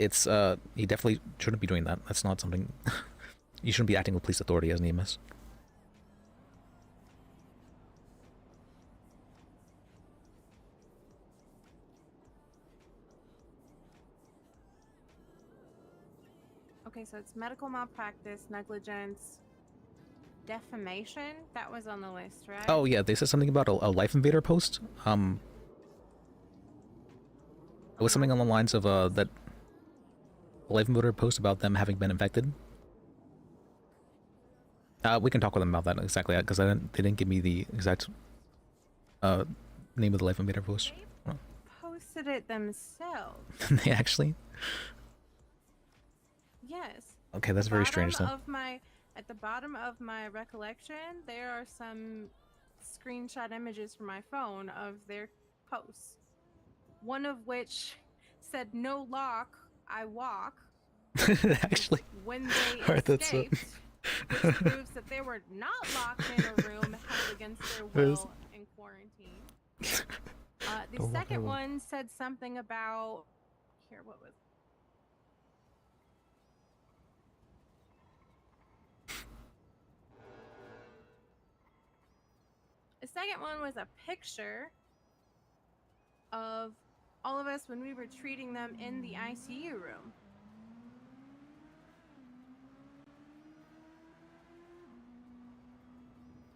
definitely shouldn't be doing that. That's not something... You shouldn't be acting with police authority as an EMS. Okay, so it's medical malpractice, negligence, defamation. That was on the list, right? Oh yeah, they said something about a Life Invader post. It was something on the lines of that Life Invader post about them having been infected. We can talk with them about that exactly, because they didn't give me the exact name of the Life Invader post. They posted it themselves. They actually? Yes. Okay, that's very strange then. At the bottom of my recollection, there are some screenshot images from my phone of their posts. One of which said, "No lock, I walk." Actually. When they Alright, escaped, which proves that they were not locked in a room held against their will in quarantine. The second one said something about... Here, what was... The second one was a picture of all of us when we were treating them in the ICU room.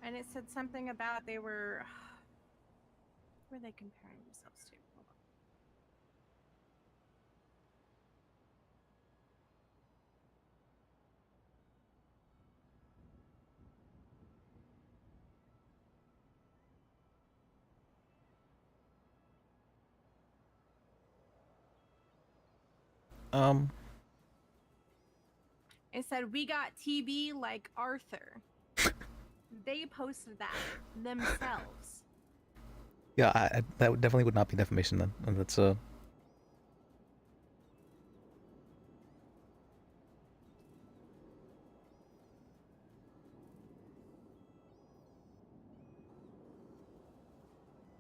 And it said something about they were... Who were they comparing themselves to? Hold on. It said, "We got TB like Arthur." They posted that themselves. Yeah, that definitely would not be defamation then. And that's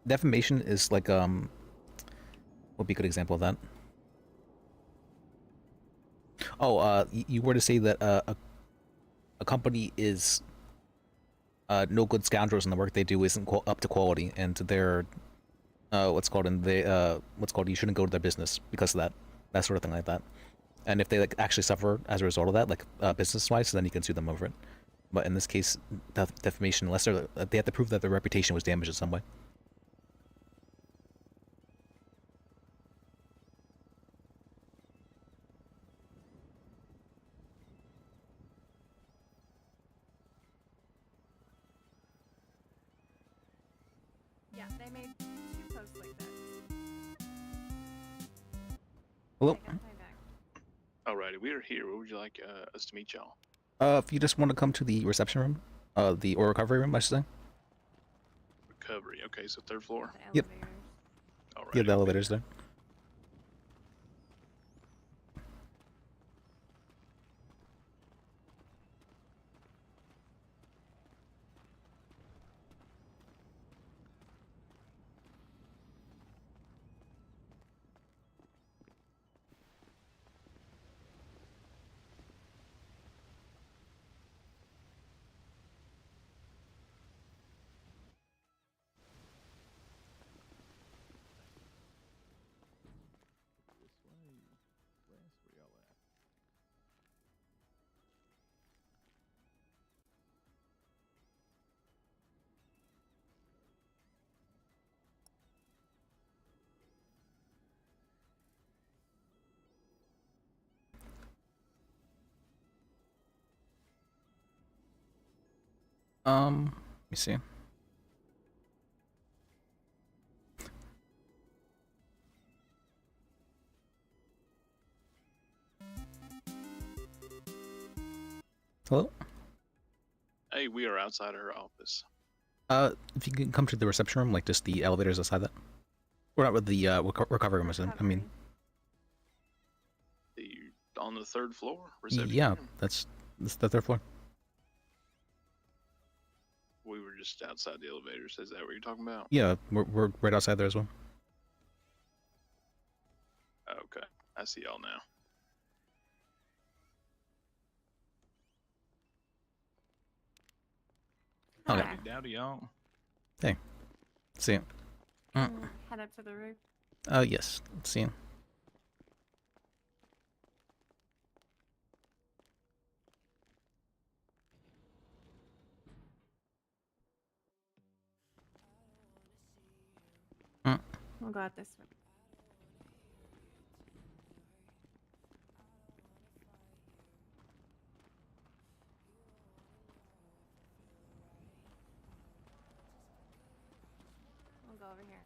defamation is like would be a good example of that. Oh, you were to say that a company is no good scoundrels and the work they do isn't up to quality, and they're what's called you shouldn't go to their business because of that sort of thing like that. And if they like actually suffer as a result of that, like business wise, then you can sue them over it. But in this case, defamation, unless they have to prove that their reputation was damaged in some way. Yeah, they made 2 posts like that. Hello. Alrighty, we are here. Where would you like us to meet y'all? If you just want to come to the reception room, or recovery room, I should say. Recovery. Okay, so 3rd floor. Yep. Alright. Yeah, the elevator's there. Let me see. Hello? Hey, we are outside her office. If you can come to the reception room, like just the elevators outside that. We're not with the recovery room, I mean. On the 3rd floor? Reception Yeah, room? that's the 3rd floor. We were just outside the elevators. Is that what you're talking about? Yeah, we're right outside there as well. Okay, I see y'all now. Okay. Howdy, howdy, y'all. Hey. See you. Head up to the roof. Yes. Let's see. We'll go out this way. We'll go over here.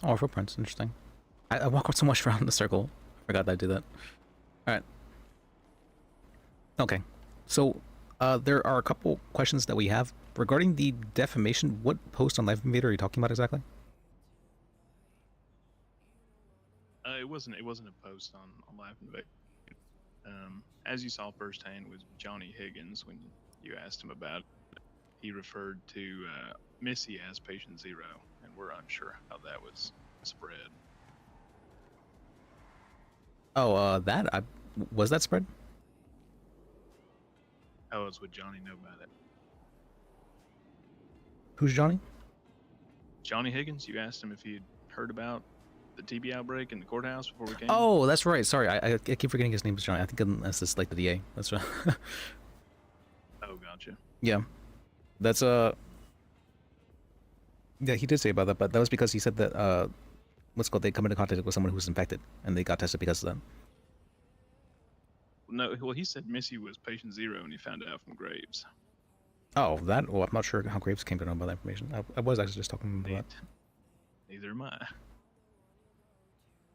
Oh, footprints. Interesting. I walk so much around the circle. Forgot that I did that. Alright. Okay. So, there are a couple questions that we have. Regarding the defamation, what post on Life Invader are you talking about exactly? It wasn't a post on Life Invader. As you saw firsthand with Johnny Higgins when you asked him about it, he referred to Missy as patient 0, and we're unsure how that was spread. Oh, was that spread? How else would Johnny know about it? Who's Johnny? Johnny Higgins. You asked him if he had heard about the TB outbreak in the courthouse before we came. Oh, that's right. Sorry, I keep forgetting his name is Johnny. I think that's just like the DA. That's right. Oh, gotcha. Yeah, that's yeah, he did say about that, but that was because he said that what's called they come into contact with someone who's infected and they got tested because of that. No, well, he said Missy was patient 0, and he found out from Graves. Oh, that. Well, I'm not sure how Graves came to know about that information. I was actually just talking about that. Neither am I.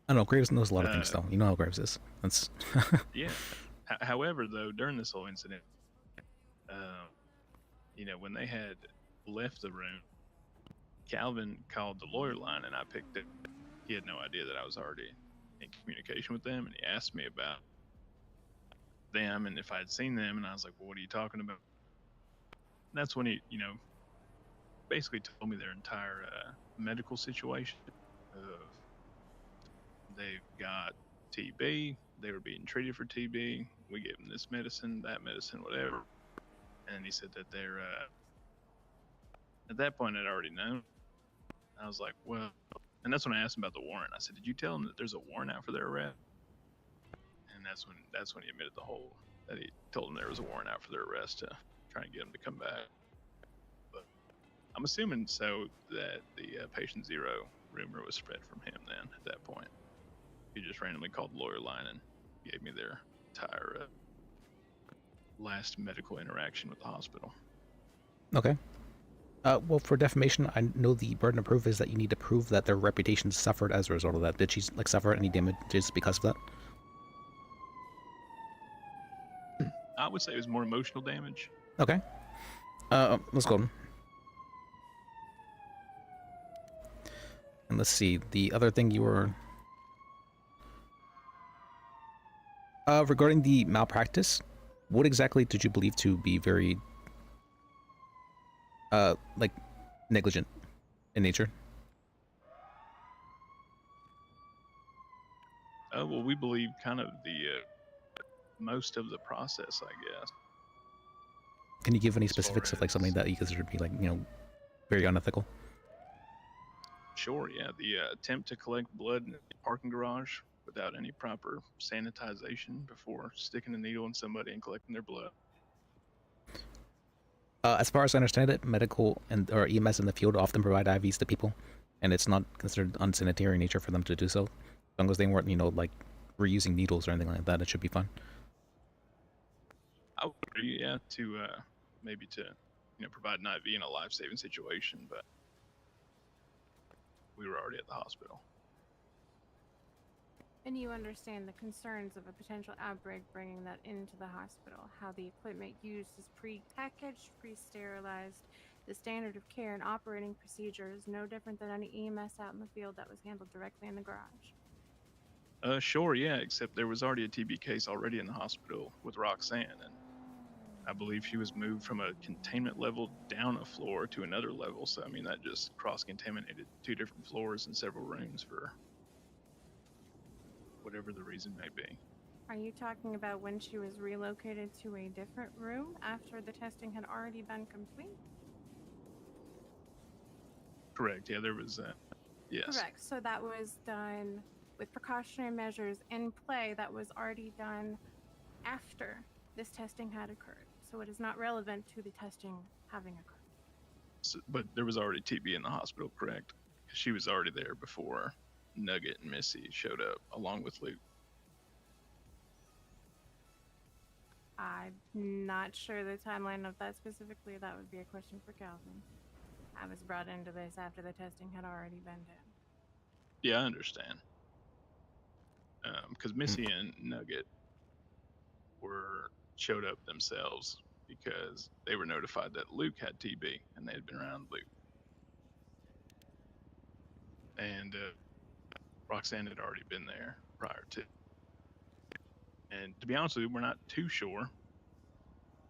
I know Graves knows a lot of things, though. You know how Graves is. That's. Yeah. However, though, during this whole incident, when they had left the room, Calvin called the lawyer line, and I picked it. He had no idea that I was already in communication with them, and he asked me about them and if I'd seen them, and I was like, well, what are you talking about? And that's when he, basically told me their entire medical situation. They've got TB, they were being treated for TB, we gave them this medicine, that medicine, whatever. And he said that they're, at that point I'd already known. I was like, well, and that's when I asked him about the warrant. I said, did you tell him that there's a warrant out for their arrest? And that's when he admitted that he told him there was a warrant out for their arrest to try and get him to come back. But I'm assuming so that the patient 0 rumor was spread from him then at that point. He just randomly called the lawyer line and gave me their entire last medical interaction with the hospital. Okay. Well, for defamation, I know the burden of proof is that you need to prove that their reputation suffered as a result of that. Did she suffer any damages because of that? I would say it was more emotional damage. Okay. Let's go. And let's see, the other thing you were... regarding the malpractice, what exactly did you believe to be very, negligent in nature? Well, we believe kind of the most of the process, I guess. Can you give any specifics of something that you consider to be very unethical? Sure, yeah. The attempt to collect blood in the parking garage without any proper sanitization before sticking a needle in somebody and collecting their blood. As far as I understand it, medical or EMS in the field often provide IVs to people, and it's not considered unsanitary in nature for them to do so. As long as they weren't, reusing needles or anything like that, it should be fine. I would agree, yeah, to maybe to provide an IV in a life-saving situation, but we were already at the hospital. And you understand the concerns of a potential outbreak bringing that into the hospital, how the equipment used is pre-packaged, pre-sterilized, the standard of care and operating procedure is no different than any EMS out in the field that was handled directly in the garage. Sure, yeah, except there was already a TB case already in the hospital with Roxanne, and I believe she was moved from a containment level down a floor to another level, so I mean that just cross-contaminated 2 different floors and several rooms for whatever the reason may be. Are you talking about when she was relocated to a different room after the testing had already been complete? Correct, yeah, there was, yes. Correct, so that was done with precautionary measures in play that was already done after this testing had occurred. So it is not relevant to the testing having occurred. So, but there was already TB in the hospital, correct? She was already there before Nugget and Missy showed up, along with Luke. I'm not sure the timeline of that specifically. That would be a question for Calvin. I was brought into this after the testing had already been done. Yeah, I understand. Because Missy and Nugget showed up themselves because they were notified that Luke had TB and they had been around Luke. And Roxanne had already been there prior to. And to be honest with you, we're not too sure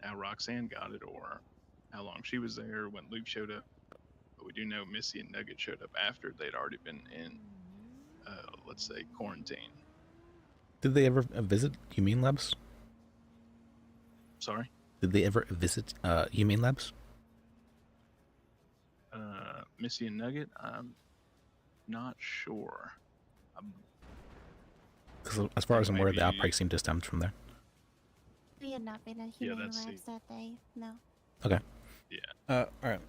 how Roxanne got it or how long she was there when Luke showed up. But we do know Missy and Nugget showed up after they'd already been in, let's say, quarantine. Did they ever visit Humane Labs? Sorry? Did they ever visit Humane Labs? Missy and Nugget? I'm not sure. Because as far as I'm aware, the outbreak seemed to stem from there. We had not been at Humane Labs that day, no. Okay. Yeah. All right.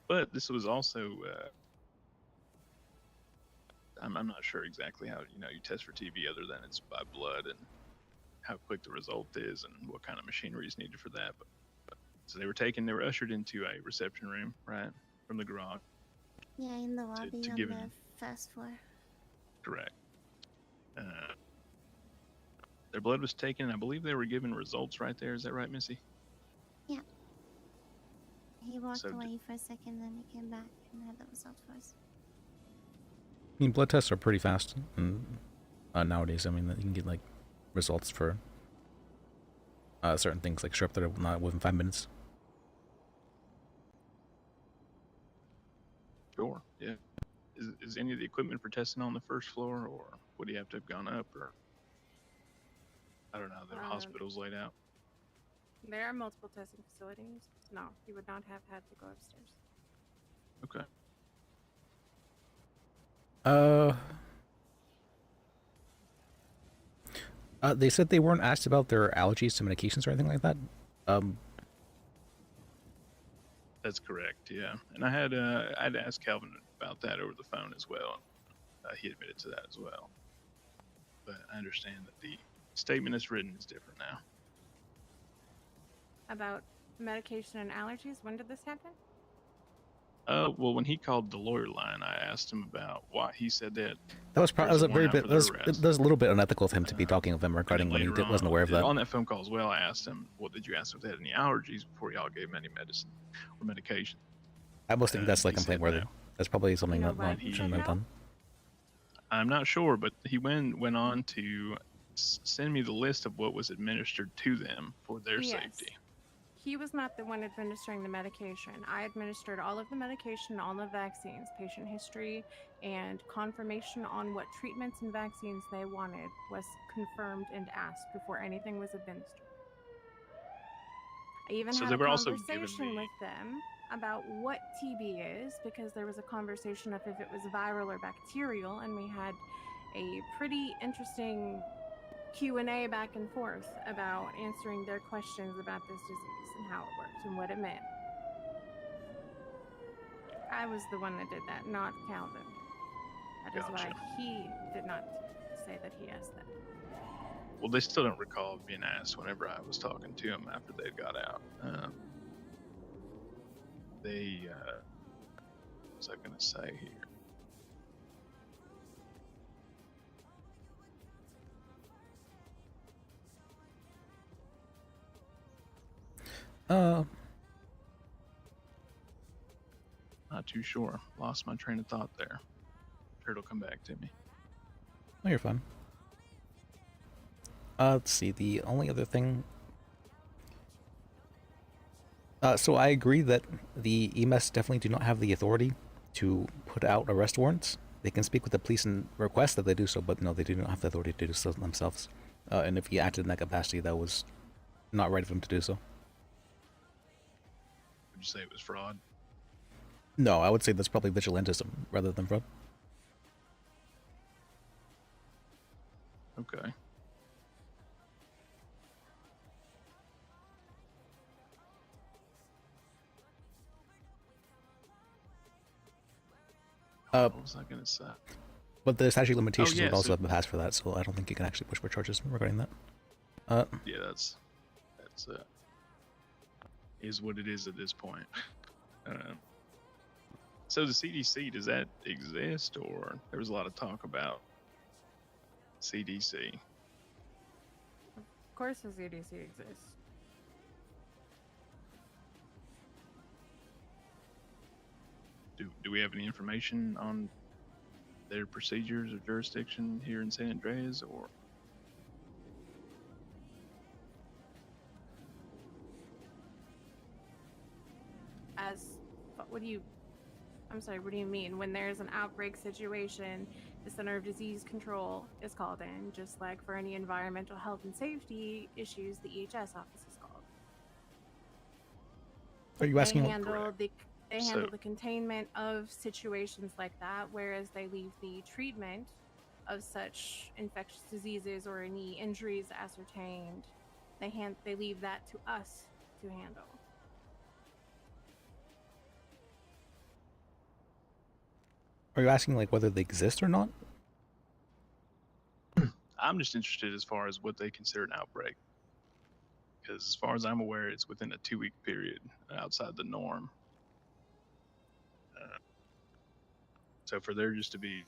But this was also I'm not sure exactly how you test for TB other than it's by blood and how quick the result is and what kind of machinery is needed for that. But so they were ushered into a reception room, right, from the garage. Yeah, in the lobby to on give the him- first floor. Correct. Their blood was taken, and I believe they were given results right there. Is that right, Missy? Yeah. He walked So away for a second, then he came back and had the results for us. I mean, blood tests are pretty fast nowadays. I mean, you can get like results for certain things like strep that are not within 5 minutes. Sure. Yeah. Is any of the equipment for testing on the first floor, or would he have to have gone up, or I don't know, the hospital's laid out? There are multiple testing facilities. No, he would not have had to go upstairs. Okay. They said they weren't asked about their allergies to medications or anything like that. That's correct. Yeah, and I'd asked Calvin about that over the phone as well. He admitted to that as well. But I understand that the statement that's written is different now. About medication and allergies, when did this happen? Well, when he called the lawyer line, I asked him about why he said that. That was there's a a very warrant bit. for That was, their that arrest. was a little bit unethical of him to be talking of them regarding when he Later wasn't aware of that. On that phone call as well, I asked him, well, did you ask if they had any allergies before y'all gave him any medicine or medication? I almost think that's like he said complaint worthy. no. That's probably something know that why like, he shouldn't said have no? done. I'm not sure, but he went on to send me the list of what was administered to them for their Yes. safety. He was not the one administering the medication. I administered all of the medication, all the vaccines, patient history, and confirmation on what treatments and vaccines they wanted was confirmed and asked before anything was administered. I even So had they a were also giving conversation me- with them about what TB is, because there was a conversation of if it was viral or bacterial, and we had a pretty interesting Q&A back and forth about answering their questions about this disease and how it worked and what it meant. I was the one that did that, not Calvin. That is why Gotcha. he did not say that he asked that. Well, they still don't recall being asked whenever I was talking to them after they got out. What was I going to say here? Not too sure. Lost my train of thought there. Sure, it'll come back to me. Oh, you're fine. Let's see. The only other thing. So I agree that the EMS definitely do not have the authority to put out arrest warrants. They can speak with the police and request that they do so, but no, they do not have the authority to do so themselves. And if he acted in that capacity, that was not right of him to do so. Would you say it was fraud? No, I would say that's probably vigilantism rather than fraud. Okay. What was I going to say? But the statute of limitations yeah, would also so- have been passed for that, so I don't think you can actually push for charges regarding that. Yeah, that's is what it is at this point. So the CDC, does that exist, or there was a lot of talk about CDC? Of course the CDC exists. Do we have any information on their procedures or jurisdiction here in San Andreas, or? I'm sorry, what do you mean? When there's an outbreak situation, the Center of Disease Control is called in, just like for any environmental health and safety issues, the EHS office is called. Are you asking? They handle So- the containment of situations like that, whereas they leave the treatment of such infectious diseases or any injuries ascertained. They leave that to us to handle. Are you asking like whether they exist or not? I'm just interested as far as what they consider an outbreak. Because as far as I'm aware, it's within a 2-week period outside the norm. So for there just to be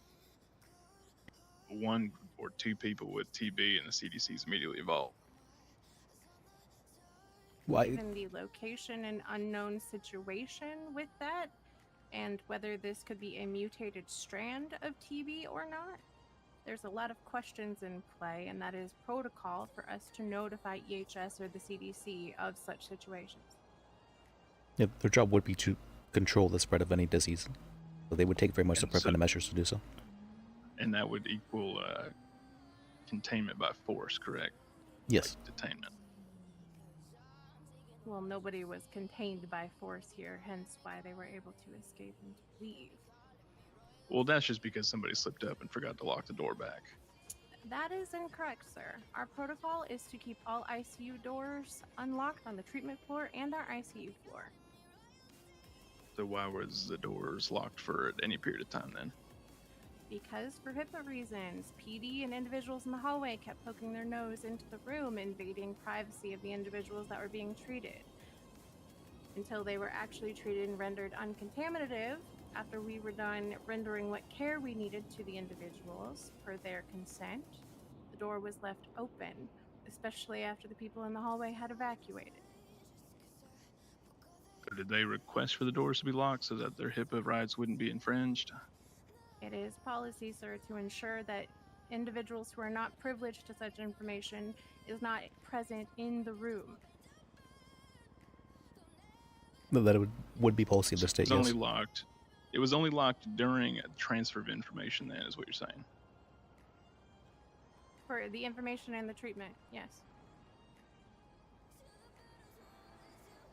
1 or 2 people with TB and the CDC's immediately involved. Why? Given the location and unknown situation with that, and whether this could be a mutated strand of TB or not, there's a lot of questions in play, and that is protocol for us to notify EHS or the CDC of such situations. Yeah, their job would be to control the spread of any disease. So they would take very much the And so- preventive measures to do so. And that would equal containment by force, correct? Yes. Like detainment. Well, nobody was contained by force here, hence why they were able to escape and leave. Well, that's just because somebody slipped up and forgot to lock the door back. That is incorrect, sir. Our protocol is to keep all ICU doors unlocked on the treatment floor and our ICU floor. So why was the doors locked for any period of time then? Because for HIPAA reasons, PD and individuals in the hallway kept poking their nose into the room, invading privacy of the individuals that were being treated. Until they were actually treated and rendered uncontaminative, after we were done rendering what care we needed to the individuals per their consent, the door was left open, especially after the people in the hallway had evacuated. Or did they request for the doors to be locked so that their HIPAA rights wouldn't be infringed? It is policy, sir, to ensure that individuals who are not privileged to such information is not present in the room. That it would be policy of the state, It was yes. only locked. It was only locked during a transfer of information. Then is what you're saying. For the information and the treatment, yes.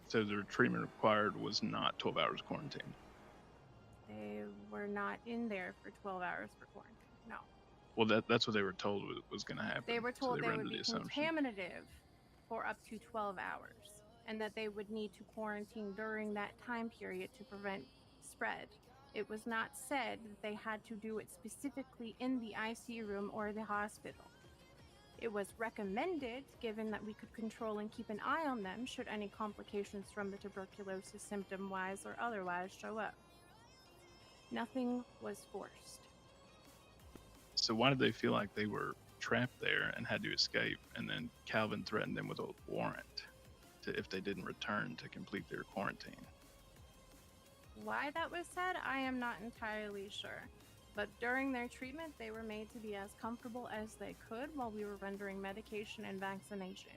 So the treatment required was not 12 hours quarantine. They were not in there for 12 hours for quarantine. No. Well, that's what they were told was going to happen. They were told so they would rendered be the assumption. contaminative for up to 12 hours, and that they would need to quarantine during that time period to prevent spread. It was not said that they had to do it specifically in the ICU room or the hospital. It was recommended, given that we could control and keep an eye on them should any complications from the tuberculosis symptom-wise or otherwise show up. Nothing was forced. So why did they feel like they were trapped there and had to escape, and then Calvin threatened them with a warrant if they didn't return to complete their quarantine? Why that was said, I am not entirely sure. But during their treatment, they were made to be as comfortable as they could while we were rendering medication and vaccination.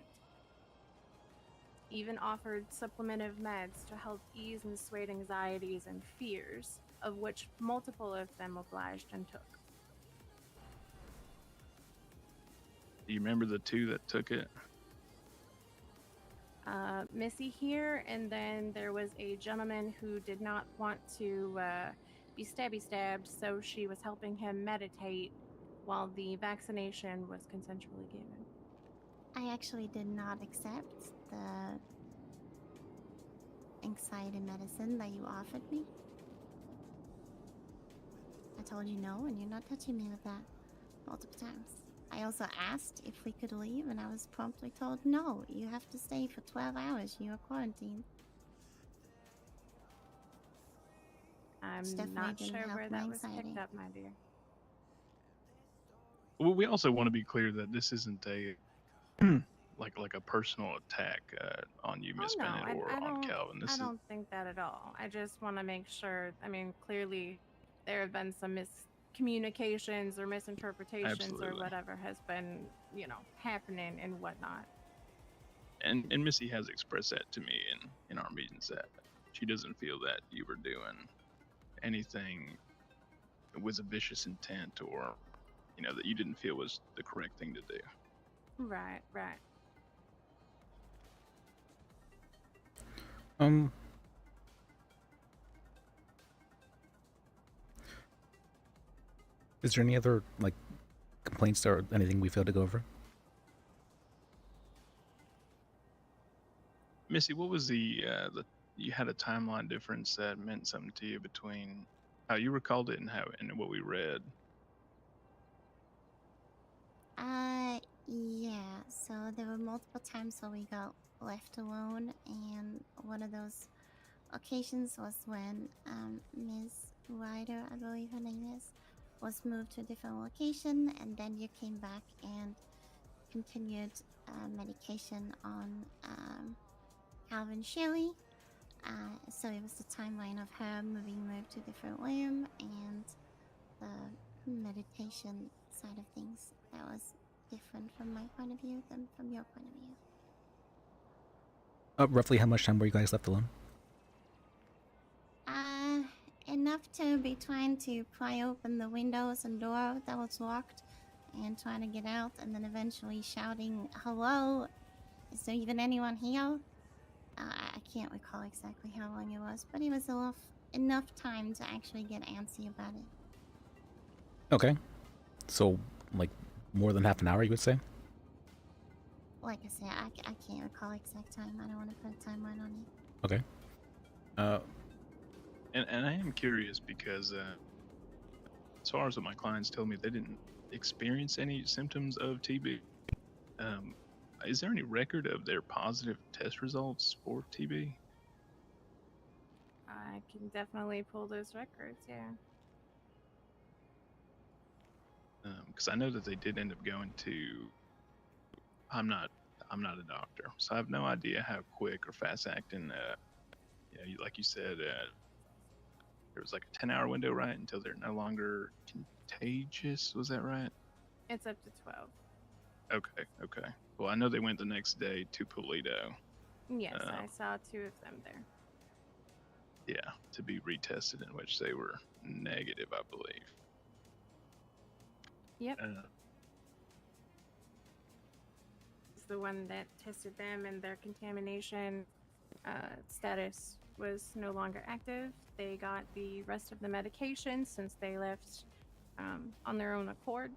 Even offered supplementive meds to help ease and assuage anxieties and fears, of which multiple of them obliged and took. Do you remember the 2 that took it? Missy here, and then there was a gentleman who did not want to be stabbed, so she was helping him meditate while the vaccination was consensually given. I actually did not accept the anxiety medicine that you offered me. I told you no, and you're not touching me with that multiple times. I also asked if we could leave, and I was promptly told no, you have to stay for 12 hours. You are quarantined. I'm Definitely not didn't sure help where my that was anxiety. picked up, my dear. Well, we also want to be clear that this isn't a like a personal attack on you, Miss Bennett, or on Calvin. I don't think that at all. I just want to make sure. I mean, clearly, there have been some miscommunications or misinterpretations Absolutely. or whatever has been, happening and whatnot. And Missy has expressed that to me in our meetings, that she doesn't feel that you were doing anything with a vicious intent, or that you didn't feel was the correct thing to do. Right. Is there any other complaints or anything we failed to go over? Missy, what was the you had a timeline difference that meant something to you between how you recalled it and what we read? multiple times where we got left alone, and one of those occasions was when Ms. Ryder, I believe her name is, was moved to a different location, and then you came back and continued medication on Calvin Shelley. So it was the timeline of her moved to a different room, and the meditation side of things that was different from my point of view than from your point of view. Roughly how much time were you guys left alone? Enough to be trying to pry open the windows and door that was locked and trying to get out, and then eventually shouting, "Hello, is there even anyone here?" I can't recall exactly how long it was, but it was enough time to actually get antsy about it. Okay. So, like, more than half an hour, you would say? Like I said, I can't recall exact time. I don't want to put a timeline on it. Okay. And I am curious because as far as what my clients tell me, they didn't experience any symptoms of TB. Is there any record of their positive test results for TB? I can definitely pull those records, yeah. Because I know that they did end up going to. I'm not a doctor, so I have no idea how quick or fast acting. Like you said, there was like a 10-hour window, right, until they're no longer contagious. Was that right? It's up to 12. Okay. Well, I know they went the next day to Pulido. Yes, I saw 2 of them there. Yeah, to be retested, in which they were negative, I believe. Yep. It's the one that tested them, and their contamination status was no longer active. They got the rest of the medication since they left on their own accord.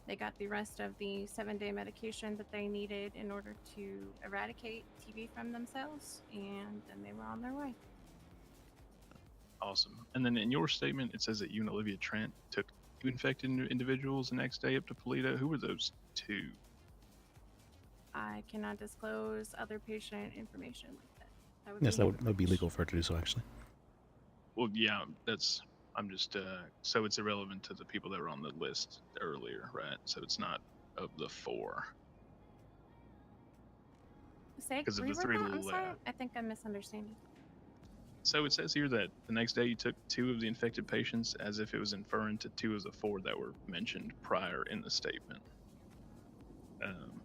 They got the rest of the 7-day medication that they needed in order to eradicate TB from themselves, and then they were on their way. Awesome. And then in your statement, it says that you and Olivia Trent took 2 infected individuals the next day up to Pulido. Who were those 2? I cannot disclose other patient information like that. Yes, that would be legal for her to do so, actually. Well, yeah, I'm just, so it's irrelevant to the people that were on the list earlier, right? So it's not of the 4. Because of the 3 I'm sorry, left. I think I'm misunderstanding. So it says here that the next day you took 2 of the infected patients as if it was inferring to 2 of the 4 that were mentioned prior in the statement.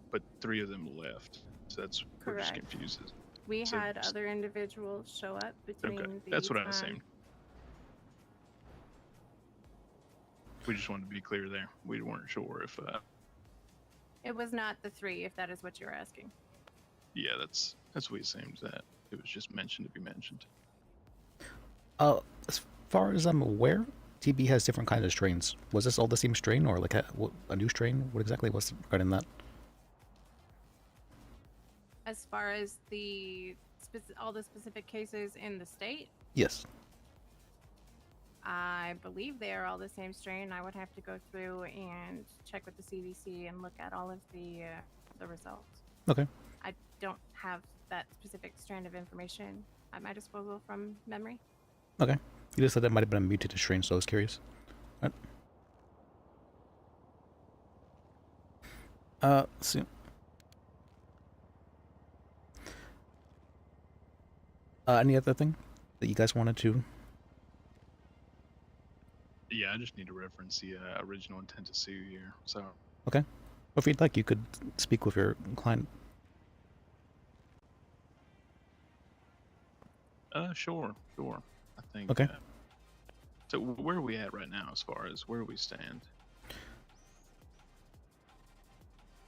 But 3 of them left. So that's where it just Correct. confuses. We So- had other individuals show up between the That's what I was time. saying. We just wanted to be clear there. We weren't sure if, It was not the 3, if that is what you're asking. yeah, that's what it seems that it was just mentioned to be mentioned. As far as I'm aware, TB has different kinds of strains. Was this all the same strain, or like a new strain? What exactly was regarding that? As far as all the specific cases in the state, Yes. I believe they are all the same strain. I would have to go through and check with the CDC and look at all of the results. Okay. I don't have that specific strand of information at my disposal from memory. Okay. You just said that might have been a mutated strain, so I was curious. All right. Let's see. Any other thing that you guys wanted to? Yeah, I just need to reference the original intent to sue here. So, Okay. Well, if you'd like, you could speak with your client. Sure. I think. Okay. So where are we at right now as far as where we stand?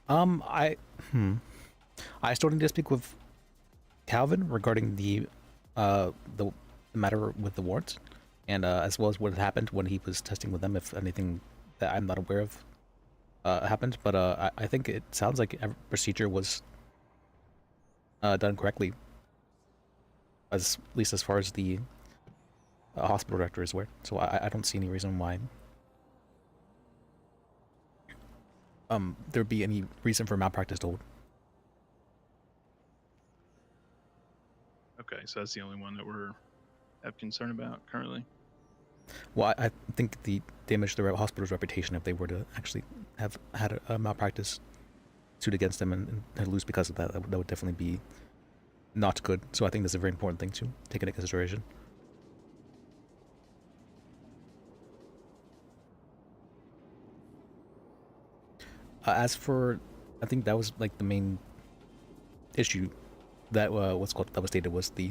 I still need to speak with Calvin regarding the matter with the wards, and as well as what had happened when he was testing with them, if anything that I'm not aware of happened. But I think it sounds like every procedure was done correctly, at least as far as the hospital director is aware. So I don't see any reason why there'd be any reason for malpractice to hold. Okay, so that's the only one that we're have concern about currently. Well, I think the damage to the hospital's reputation if they were to actually have had a malpractice suit against them and lose because of that, that would definitely be not good. So I think that's a very important thing to take into consideration. As for, I think that was like the main issue that that was stated was the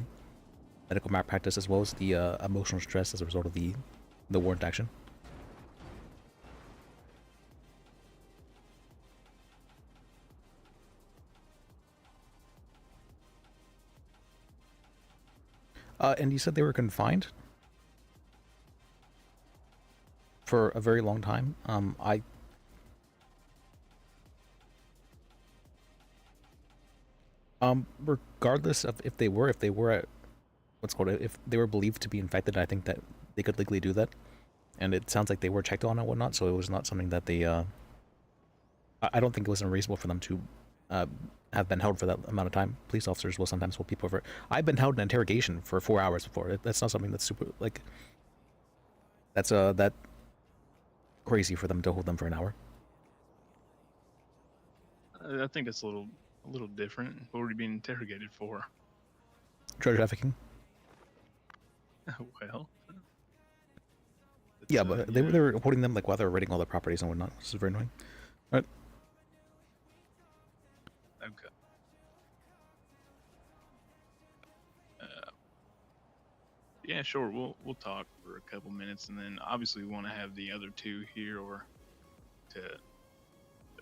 medical malpractice as well as the emotional stress as a result of the warrant action. And you said they were confined for a very long time. Regardless of if they were at if they were believed to be infected, I think that they could legally do that. And it sounds like they were checked on and whatnot, so it was not something that they, I don't think it was unreasonable for them to have been held for that amount of time. Police officers will sometimes hold people for, I've been held in interrogation for 4 hours before. That's not something that's super, like, that's that crazy for them to hold them for an hour. I think it's a little different. What were you being interrogated for? Drug trafficking. Well. Yeah, but they were holding them like while they were raiding all their properties and whatnot. This is very annoying. All right. Okay. Yeah, sure. We'll talk for a couple minutes, and then obviously we want to have the other two here, or to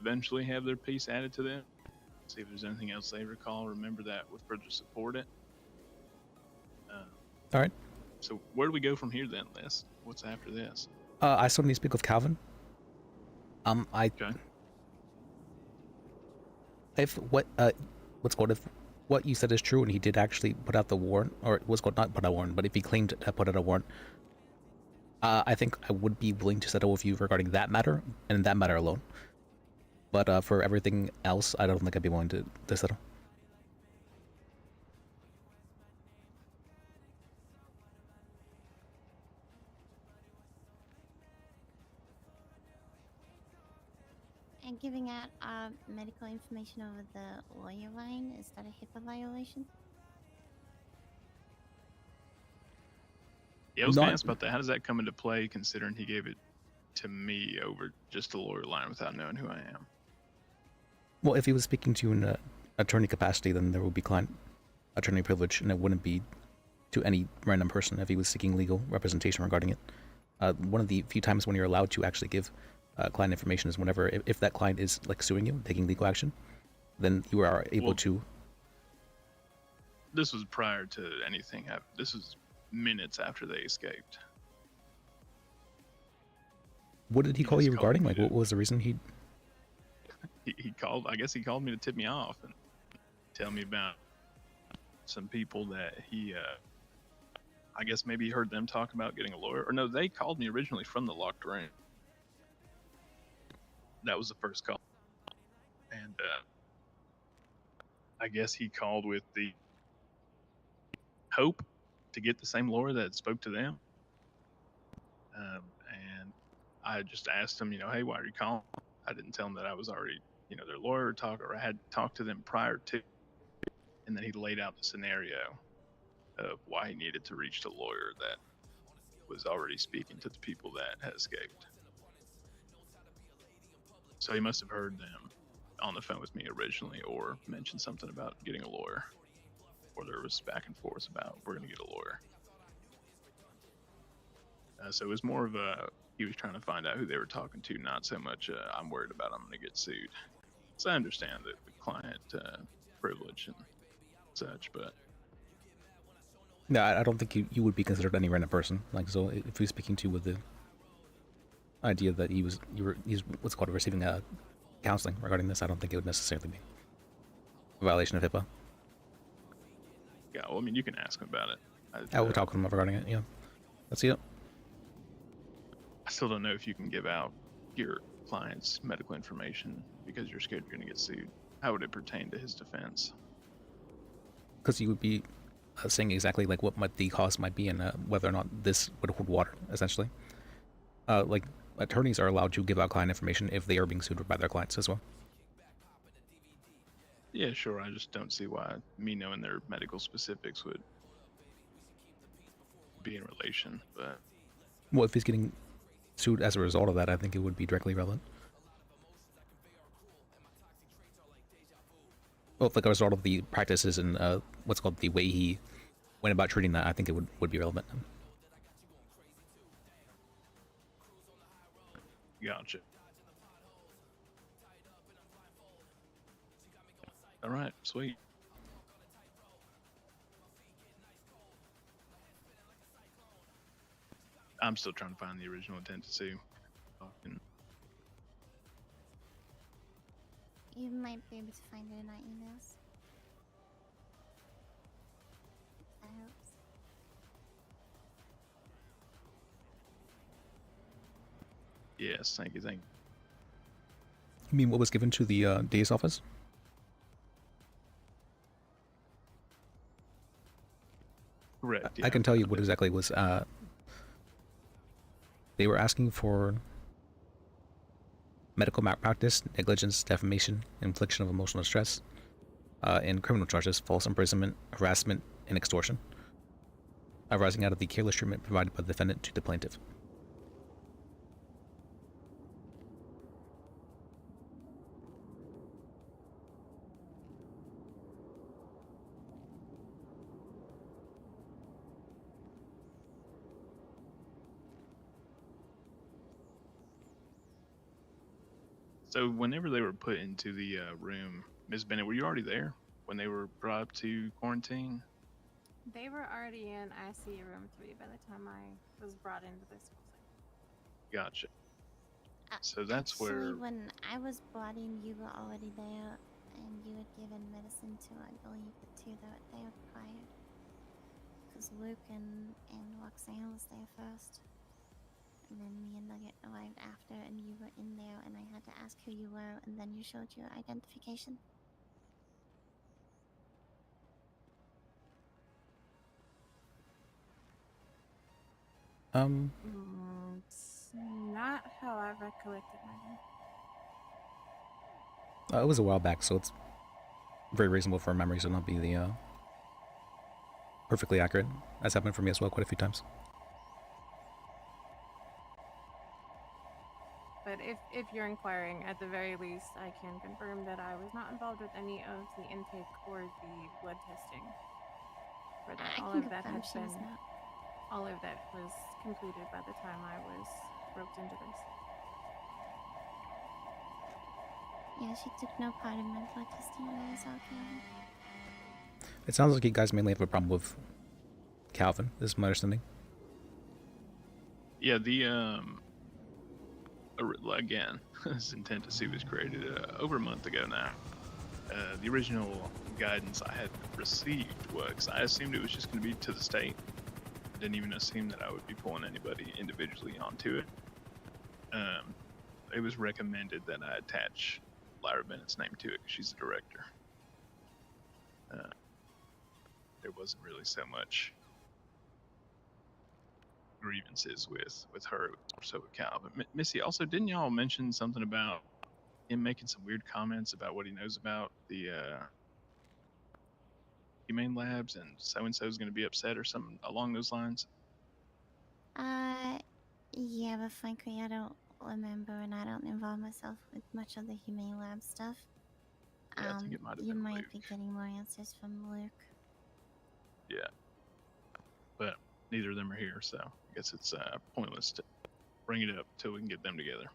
eventually have their piece added to them. See if there's anything else they recall. Remember that would further support it. All right. So where do we go from here then, Les? What's after this? I still need to speak with Calvin. Okay. If what you said is true and he did actually put out the warrant, or not put out a warrant, but if he claimed to have put out a warrant, I think I would be willing to settle with you regarding that matter and that matter alone. But for everything else, I don't think I'd be willing to settle. And giving out medical information over the lawyer line, is that a HIPAA violation? Yeah, I was going to ask about that. How does that come into play, considering he gave it to me over just the lawyer line without knowing who I am? Well, if he was speaking to you in an attorney capacity, then there would be client attorney privilege, and it wouldn't be to any random person if he was seeking legal representation regarding it. One of the few times when you're allowed to actually give client information is whenever, if that client is like suing you, taking legal action, then you are able to. This was prior to anything happening. This was minutes after they escaped. What did he call you regarding? Like, what was the reason he called? I guess he called me to tip me off and tell me about some people that he, I guess maybe he heard them talk about getting a lawyer. Or no, they called me originally from the locked room. That was the first call. And I guess he called with the hope to get the same lawyer that spoke to them. And I just asked him, hey, why are you calling? I didn't tell him that I was already, their lawyer or I had talked to them prior to. And then he laid out the scenario of why he needed to reach the lawyer that was already speaking to the people that had escaped. So he must have heard them on the phone with me originally, or mentioned something about getting a lawyer, or there was back and forth about we're going to get a lawyer. So it was more of he was trying to find out who they were talking to, not so much I'm worried about I'm going to get sued. So I understand the client privilege and such, but no, I don't think you would be considered any random person. Like, so if you're speaking to with the idea that he's what's called receiving counseling regarding this, I don't think it would necessarily be a violation of HIPAA. Yeah, well, I mean, you can ask him about it. I will talk with him regarding it. Yeah, let's see it. I still don't know if you can give out your client's medical information because you're scared you're going to get sued. How would it pertain to his defense? Because you would be saying exactly like what the cost might be and whether or not this would hold water, essentially. Like attorneys are allowed to give out client information if they are being sued by their clients as well. Yeah, sure. I just don't see why me knowing their medical specifics would be in relation. But Well, if he's getting sued as a result of that, I think it would be directly relevant. Well, if like a result of the practices and what's called the way he went about treating that, I think it would be relevant. gotcha. All right, sweet. I'm still trying to find the original intent to sue. You might be able to find it in our emails. That helps. Yes, thank you, thank you. You mean what was given to the DA's office? Correct. I can tell you what exactly was. They were asking for medical malpractice, negligence, defamation, infliction of emotional distress, and criminal charges, false imprisonment, harassment, and extortion, arising out of the careless treatment provided by the defendant to the plaintiff. So whenever they were put into the room, Ms. Bennett, were you already there when they were brought up to quarantine? They were already in ICU room 3 by the time I was brought into this building. Gotcha. So that's Actually, where. when I was brought in, you were already there, and you had given medicine to, I believe, the two that they had prior. Because Luke and Roxanne was there first. And then me and Nugget arrived after, and you were in there, and I had to ask who you were, and then you showed your identification. It's not how I recollected my name. It was a while back, so it's very reasonable for memories to not be the perfectly accurate. That's happened for me as well quite a few times. But if you're inquiring, at the very least, I can confirm that I was not involved with any of the intake or the blood testing. For that, all of that had been, all of that was completed by the time I was roped into this. Yeah, she took no part in my blood testing when I was out there. It sounds like you guys mainly have a problem with Calvin, is my understanding. Yeah, the again, this intent to sue was created over a month ago now. The original guidance I had received was I assumed it was just going to be to the state. I didn't even assume that I would be pulling anybody individually onto it. It was recommended that I attach Lyra Bennett's name to it because she's the director. There wasn't really so much grievances with her, or so with Cal. But Missy, also, didn't y'all mention something about him making some weird comments about what he knows about the humane labs, and so is going to be upset or something along those lines? Yeah, but frankly, I don't remember, and I don't involve myself with much of the humane lab stuff. Yeah, I think it might have you been might Luke. be getting more answers from Luke. Yeah, but neither of them are here, so I guess it's pointless to bring it up till we can get them together.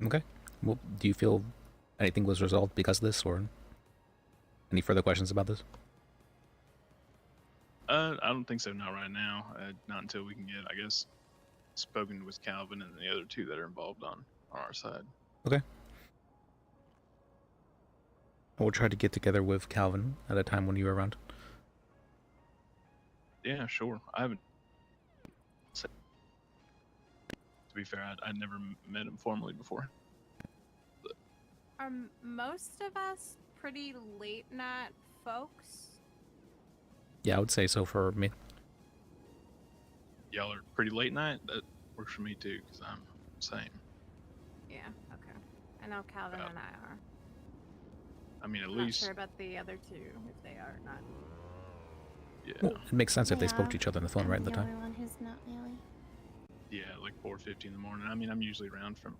Okay. Well, do you feel anything was resolved because of this, or any further questions about this? I don't think so. Not right now. Not until we can get, I guess, spoken with Calvin and the other two that are involved on our side. Okay. We'll try to get together with Calvin at a time when you're around. Yeah, sure. I haven't. To be fair, I'd never met him formally before. Are most of us pretty late night folks? Yeah, I would say so for me. Y'all are pretty late night. That works for me too, because I'm same. Yeah, okay. I know Calvin and I are. I mean, at I'm least not sure about the other two, if they are or not. yeah, Well, it makes sense if they spoke Yeah, to each other on the phone right at the the time. only one who's not really. yeah, like 4:50 in the morning. I mean, I'm usually around from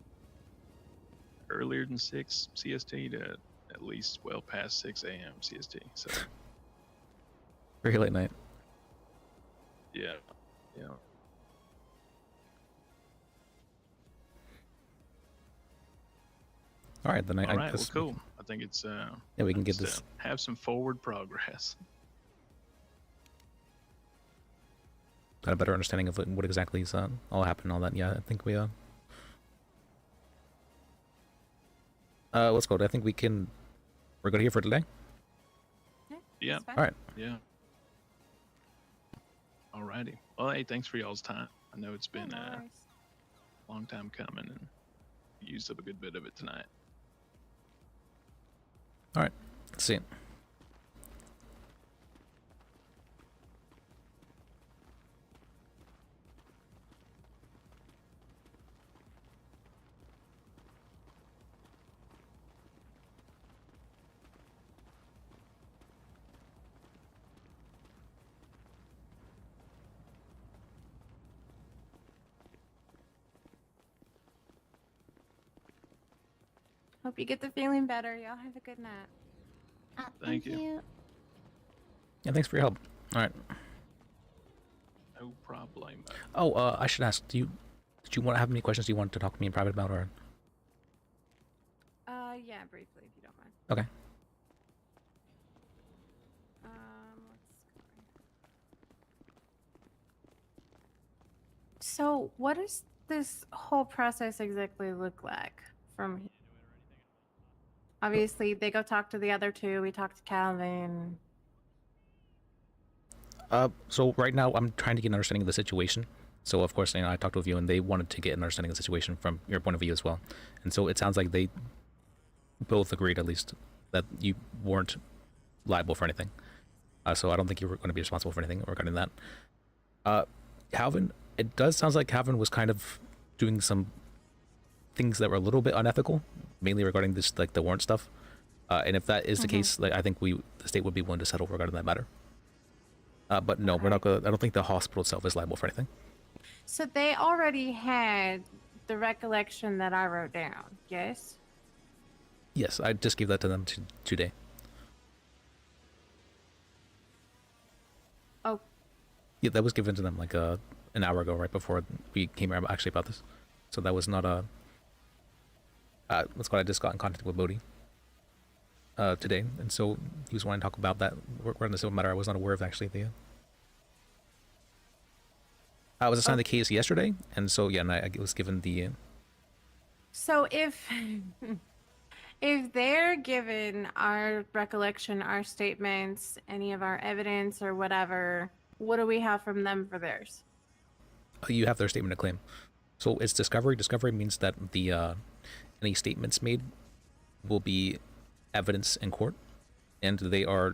earlier than 6 CST to at least well past 6 a.m. CST. So Very late night. yeah, yeah. All right, then All right, well, guess cool. I think it's yeah, we can get let's, this. have some forward progress. Got a better understanding of what exactly is all happened and all that. Yeah, I think we let's go. I think we're good here for today. Yeah. All right. Yeah. Alrighty. Well, hey, thanks for y'all's time. I know it's been a long time coming, and you used up a good bit of it tonight. All right. Let's see. Hope you get the feeling better. Y'all have a good night. Thank you. Yeah, thanks for your help. All right. No problem. Oh, I should ask. Did you want to have any questions you wanted to talk to me in private about, or? Yeah, briefly, if you don't mind. Okay. So, what does this whole process exactly look like from here? Obviously, they go talk to the other two. We talk to Calvin. So right now I'm trying to get an understanding of the situation. So of course, I talked with you, and they wanted to get an understanding of the situation from your point of view as well. And so it sounds like they both agreed, at least, that you weren't liable for anything. So I don't think you were going to be responsible for anything regarding that. Calvin, it does sound like Calvin was kind of doing some things that were a little bit unethical, mainly regarding this, like the warrant stuff. And if that is the case, like I think the state would be willing to settle regarding that matter. But no, we're not gonna. I don't think the hospital itself is liable for anything. So they already had the recollection that I wrote down, yes? Yes, I just gave that to them today. Oh. Yeah, that was given to them like an hour ago, right before we came here actually about this. So that was not a. That's what I just got in contact with Bodhi today, and so he was wanting to talk about that regarding the civil matter. I was not aware of actually the. I was assigned the case yesterday, and so yeah, and I was given the. So if they're given our recollection, our statements, any of our evidence or whatever, what do we have from them for theirs? You have their statement of claim. So it's discovery. Discovery means that the any statements made will be evidence in court, and they are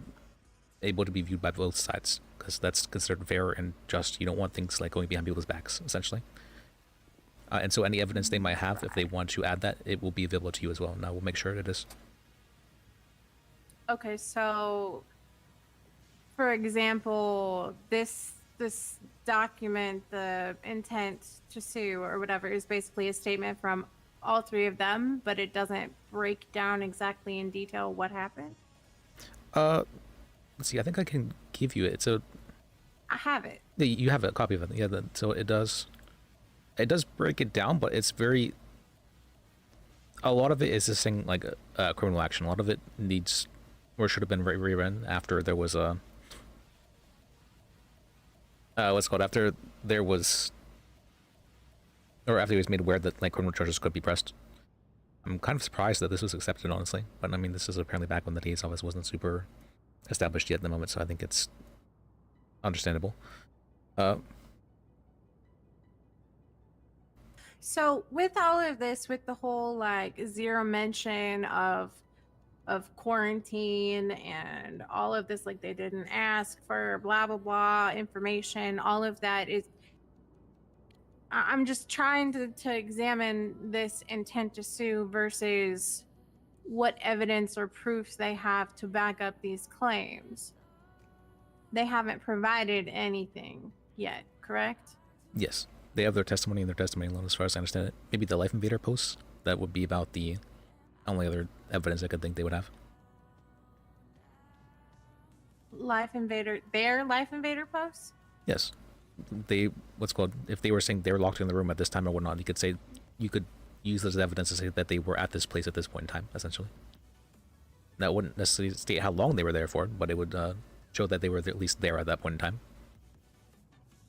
able to be viewed by both sides, because that's considered fair and just. You don't want things like going behind people's backs, essentially. And so any evidence they might have, if they want to add that, it will be available to you as well, and I will make sure it is. Okay, so for example, this document, the intent to sue or whatever, is basically a statement from all three of them, but it doesn't break down exactly in detail what happened. Let's see. I think I can give you it. It's a. I have it. Yeah, you have a copy of it. Yeah. So it does. It does break it down, but it's very. A lot of it is just saying like criminal action. A lot of it needs, or should have been rewritten after there was a. What's it called, after there was. Or after he was made aware that like criminal charges could be pressed. I'm kind of surprised that this was accepted, honestly. But I mean, this is apparently back when the DA's office wasn't super established yet at the moment, so I think it's understandable. So with all of this, with the whole like zero mention of of quarantine and all of this, like they didn't ask for blah blah blah information, all of that is I'm just trying to examine this intent to sue versus what evidence or proofs they have to back up these claims. They haven't provided anything yet, correct? Yes, they have their testimony and their testimony alone, as far as I understand it. Maybe the Life Invader posts. That would be about the only other evidence I could think they would have. Life Invader, their Life Invader posts? Yes, they what's called if they were saying they were locked in the room at this time or whatnot, you could use this as evidence to say that they were at this place at this point in time, essentially. That wouldn't necessarily state how long they were there for, but it would show that they were at least there at that point in time.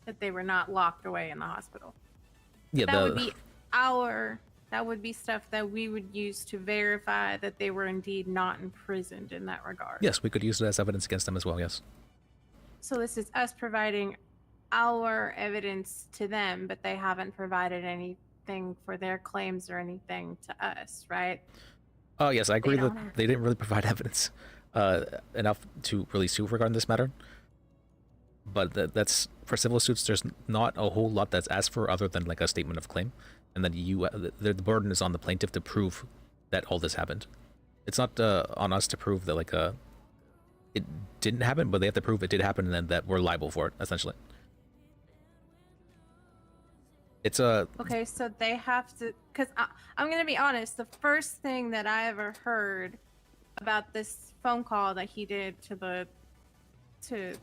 That they were not locked away in the hospital. Yeah, that would be stuff that we would use to verify that they were indeed not imprisoned in that regard. Yes, we could use it as evidence against them as well, yes. So this is us providing our evidence to them, but they haven't provided anything for their claims or anything to us, right? Oh, yes, I agree that don't. they didn't really provide evidence enough to really sue regarding this matter. But that's for civil suits. There's not a whole lot that's asked for other than like a statement of claim, and then the burden is on the plaintiff to prove that all this happened. It's not on us to prove that like it didn't happen, but they have to prove it did happen and then that we're liable for it, essentially. It's a Okay, so they have to, because I'm gonna be honest. The first thing that I ever heard about this phone call that he did to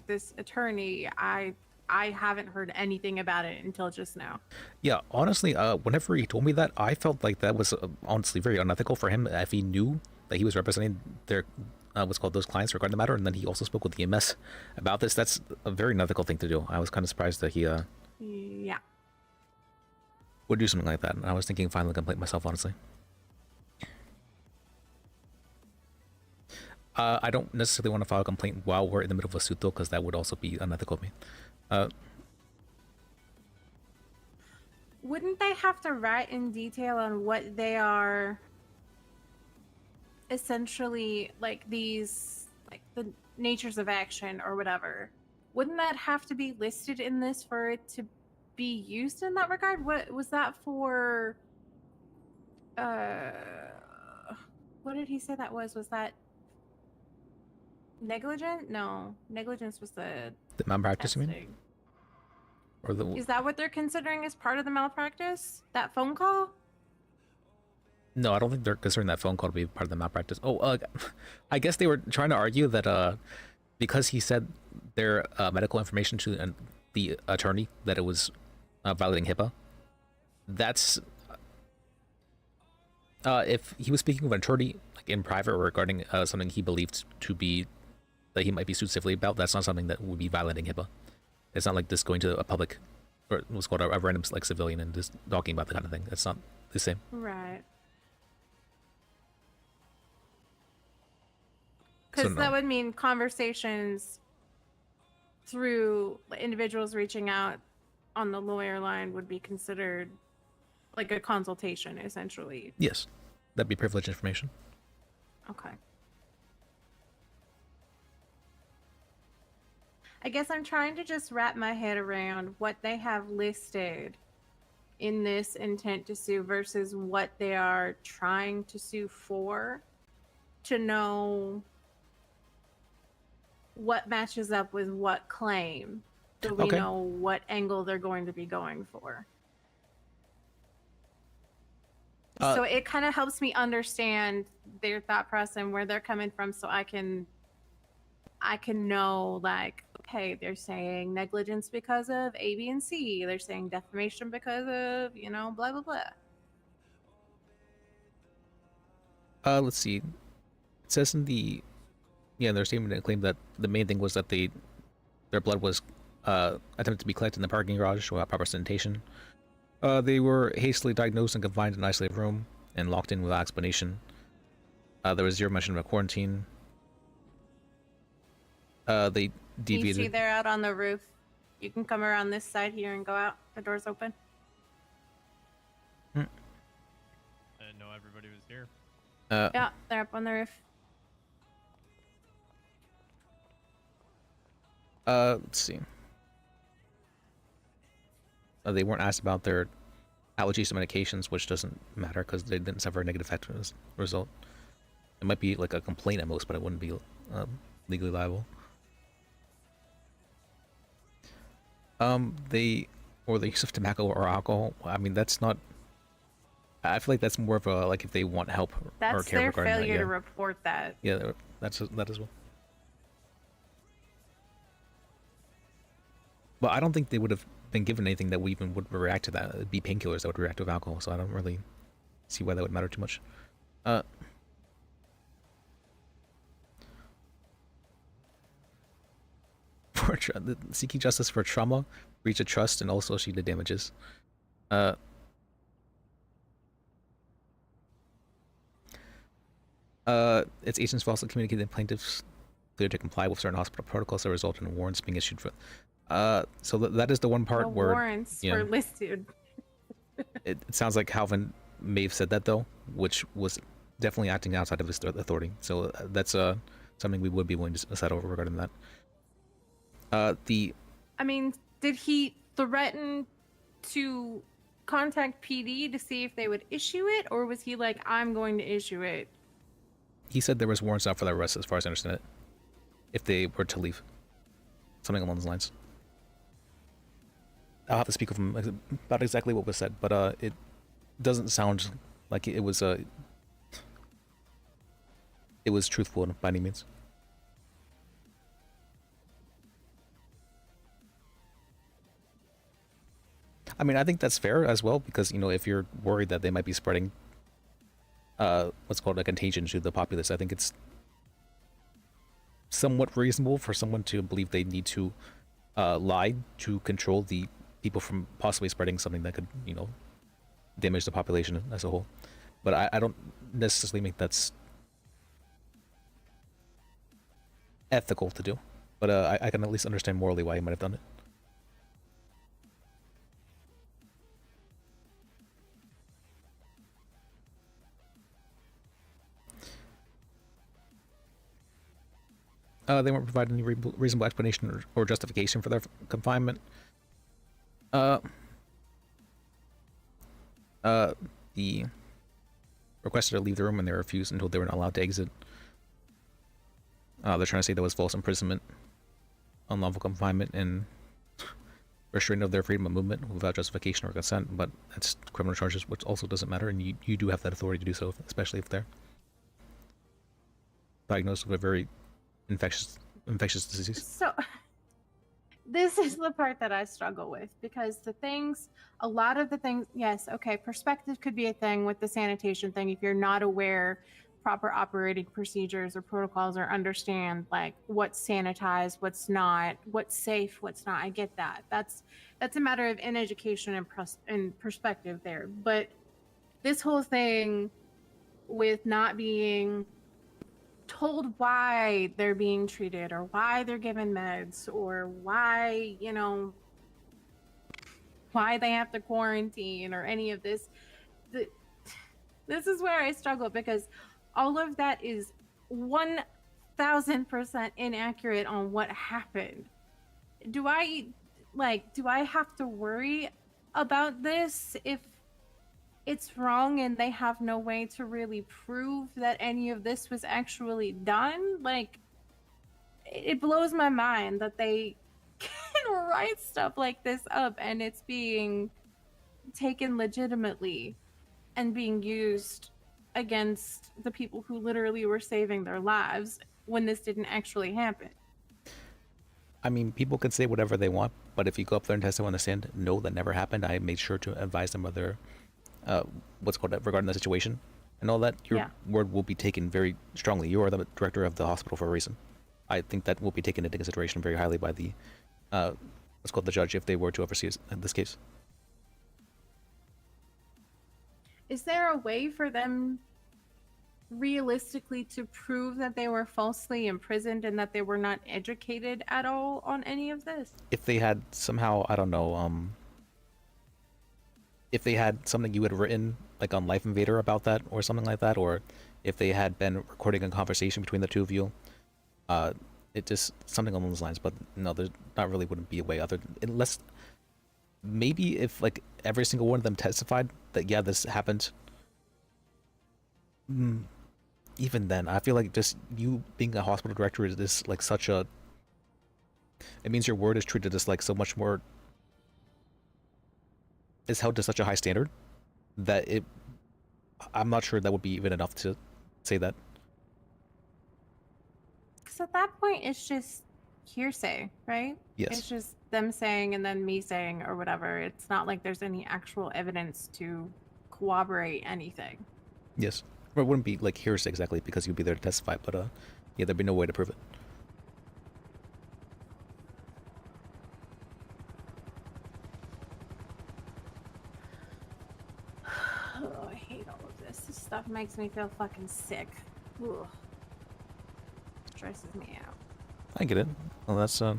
this attorney, I haven't heard anything about it until just now. Yeah, honestly, whenever he told me that, I felt like that was honestly very unethical for him if he knew that he was representing their what's called those clients regarding the matter, and then he also spoke with the EMS about this. That's a very unethical thing to do. I was kind of surprised that he Yeah. would do something like that. And I was thinking filing a complaint myself, honestly. I don't necessarily want to file a complaint while we're in the middle of a suit, though, because that would also be unethical of me. Wouldn't they have to write in detail on what they are essentially, like these, like the natures of action or whatever? Wouldn't that have to be listed in this for it to be used in that regard? What was that for? What did he say that was? Was that negligent? No, negligence was the malpractice, you mean? testing. Or the Is that what they're considering as part of the malpractice? That phone call? No, I don't think they're considering that phone call to be part of the malpractice. Oh, I guess they were trying to argue that because he said their medical information to the attorney that it was violating HIPAA. That's if he was speaking with an attorney like in private regarding something he believed to be that he might be sued civilly about, that's not something that would be violating HIPAA. It's not like this going to a public or what's called a random like civilian and just talking about the kind of thing. It's not the same. Right. Because So, no. that would mean conversations through individuals reaching out on the lawyer line would be considered like a consultation, essentially. Yes, that'd be privileged information. Okay. I guess I'm trying to just wrap my head around what they have listed in this intent to sue versus what they are trying to sue for, to know what matches up with what claim, so we Okay. know what angle they're going to be going for. So it kind of helps me understand their thought process and where they're coming from, so I can know, like, okay, they're saying negligence because of A, B, and C. They're saying defamation because of, blah, blah, blah. Let's see. It says in their statement and claim that the main thing was that their blood was attempted to be collected in the parking garage without proper sanitation. They were hastily diagnosed and confined in an isolated room and locked in without explanation. There was zero mention of a quarantine. They You see deviated. they're out on the roof. You can come around this side here and go out. The door's open. I didn't know everybody was here. Yeah, they're up on the roof. Let's see. They weren't asked about their allergies to medications, which doesn't matter because they didn't suffer a negative effect as a result. It might be like a complaint at most, but it wouldn't be legally liable. The use of tobacco or alcohol. I mean, that's not. I feel like that's more of a like if they want help or That's care their regarding failure that. to report that. Yeah, that's that as well. But I don't think they would have been given anything that we even would react to that. It'd be painkillers that would react with alcohol, so I don't really see why that would matter too much. Seeking justice for trauma, breach of trust, and also she did damages. Its agents falsely communicated that plaintiffs failure to comply with certain hospital protocols that result in warrants being issued for. So that is the one part The where warrants yeah, were listed. it sounds like Calvin may have said that though, which was definitely acting outside of his authority. So that's something we would be willing to settle regarding that. I mean, did he threaten to contact PD to see if they would issue it, or was he like, I'm going to issue it? He said there was warrants out for their arrest, as far as I understand it, if they were to leave. Something along those lines. I'll have to speak with him about exactly what was said, but it doesn't sound like it was truthful by any means. I mean, I think that's fair as well, because, you know, if you're worried that they might be spreading what's called a contagion to the populace, I think it's somewhat reasonable for someone to believe they need to lie to control the people from possibly spreading something that could, you know, damage the population as a whole. But I don't necessarily think that's ethical to do. But I can at least understand morally why he might have done it. They weren't providing any reasonable explanation or justification for their confinement. The requested to leave the room and they refused until they were not allowed to exit. They're trying to say that was false imprisonment, unlawful confinement, and restraining of their freedom of movement without justification or consent, but that's criminal charges, which also doesn't matter, and you do have that authority to do so, especially if they're diagnosed with a very infectious disease. So this is the part that I struggle with, because a lot of the things, yes, okay, perspective could be a thing with the sanitation thing if you're not aware proper operating procedures or protocols or understand like what's sanitized, what's not, what's safe, what's not. I get that. That's a matter of education and perspective there. But this whole thing with not being told why they're being treated or why they're given meds or why, you know, why they have to quarantine or any of this. This is where I struggle, because all of that is 1000% inaccurate on what happened. Do I have to worry about this if it's wrong and they have no way to really prove that any of this was actually done? Like, it blows my mind that they can write stuff like this up and it's being taken legitimately and being used against the people who literally were saving their lives when this didn't actually happen. I mean, people can say whatever they want, but if you go up there and testify on the stand, no, that never happened. I made sure to advise them of their what's called regarding the situation and all that. Your word will be taken very strongly. You are the director of the hospital for a reason. I think that will be taken into consideration very highly by the what's called the judge if they were to oversee this case. Is there a way for them realistically to prove that they were falsely imprisoned and that they were not educated at all on any of this? If they had somehow, I don't know, if they had something you had written like on Life Invader about that or something like that, or if they had been recording a conversation between the two of you, it just something along those lines. But no, there not really wouldn't be a way other unless maybe if like every single one of them testified that yeah this happened. Even then, I feel like just you being a hospital director is this like such a. It means your word is treated as like so much more. Is held to such a high standard that it. I'm not sure that would be even enough to say that. Because at that point, it's just hearsay, right? Yes. It's just them saying and then me saying or whatever. It's not like there's any actual evidence to corroborate anything. Yes. Or it wouldn't be like hearsay exactly because you'd be there to testify, but yeah, there'd be no way to prove it. Oh, I hate all of this. This stuff makes me feel fucking sick. Ugh. Stresses me out. I get it. Well, that's a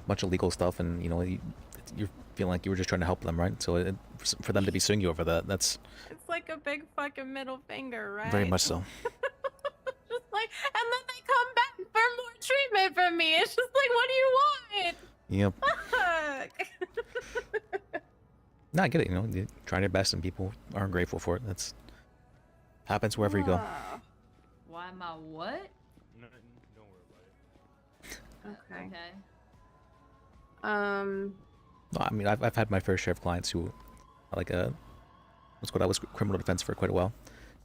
bunch of legal stuff, and you know, you're feeling like you were just trying to help them, right? So for them to be suing you over that, that's It's like a big fucking middle finger, right? very much so. Just like, and then they come back for more treatment from me. It's just like, what do you want? Yep. Fuck. No, I get it. You know, you're trying your best, and people aren't grateful for it. That's happens wherever you go. Why am I what? No, don't worry about it. Okay. Okay. Well, I mean, I've had my fair share of clients who, like, what's called I was criminal defense for quite a while.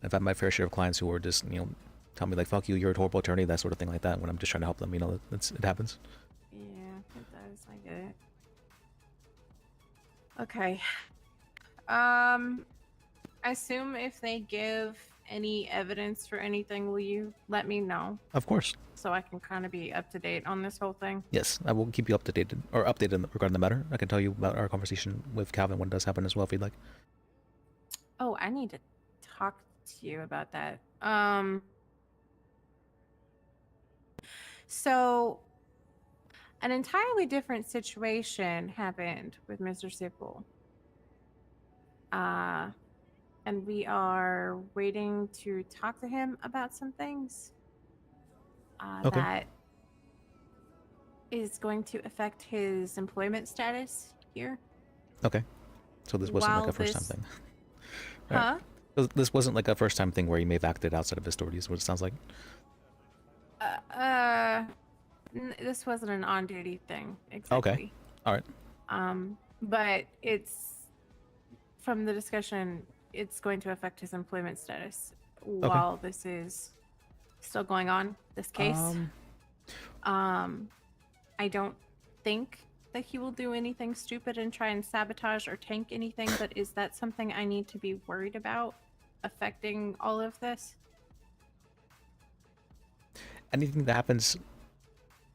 I've had my fair share of clients who were just, you know, tell me like, "Fuck you, you're a horrible attorney," that sort of thing like that. When I'm just trying to help them, you know, it happens. Yeah, it does. I get it. Okay. I assume if they give any evidence for anything, will you let me know Of course. so I can kind of be up to date on this whole thing? Yes, I will keep you updated regarding the matter. I can tell you about our conversation with Calvin when it does happen as well, if you'd like. Oh, I need to talk to you about that. So an entirely different situation happened with Mr. Sipple. And we are waiting to talk to him about some things Okay. that is going to affect his employment status here. Okay. So this wasn't like While a first time this- thing. Huh? So this wasn't like a first time thing where you may have acted outside of his authorities, what it sounds like. This wasn't an on-duty thing exactly. Okay. All right. But it's from the discussion, it's going to affect his employment status while this is still going on. This case. I don't think that he will do anything stupid and try and sabotage or tank anything. But is that something I need to be worried about affecting all of this? Anything that happens,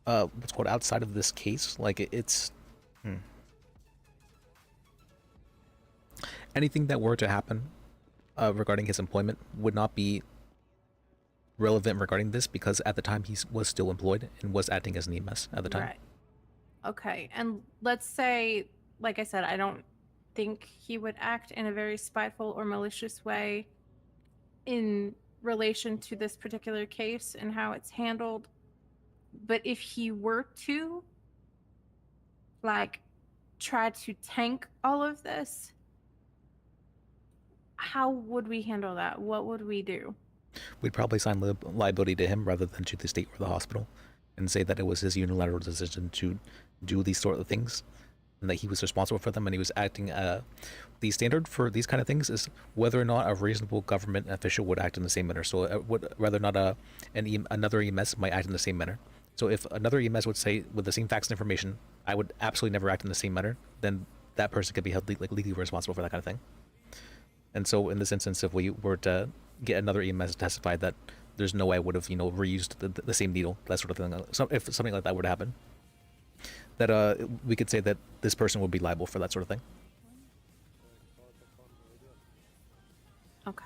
what's called outside of this case, like it's. Anything that were to happen regarding his employment would not be relevant regarding this because at the time he was still employed and was acting as an EMS at the time. Right. Okay. And let's say, like I said, I don't think he would act in a very spiteful or malicious way in relation to this particular case and how it's handled. But if he were to, like, try to tank all of this, how would we handle that? What would we do? We'd probably assign liability to him rather than to the state or the hospital and say that it was his unilateral decision to do these sort of things and that he was responsible for them and he was acting. The standard for these kind of things is whether or not a reasonable government official would act in the same manner. So whether or not another EMS might act in the same manner. So if another EMS would say with the same facts and information, I would absolutely never act in the same manner, then that person could be held legally responsible for that kind of thing. And so in this instance, if we were to get another EMS to testify that there's no way I would have, reused the same needle, that sort of thing. So if something like that were to happen, that we could say that this person would be liable for that sort of thing. Okay.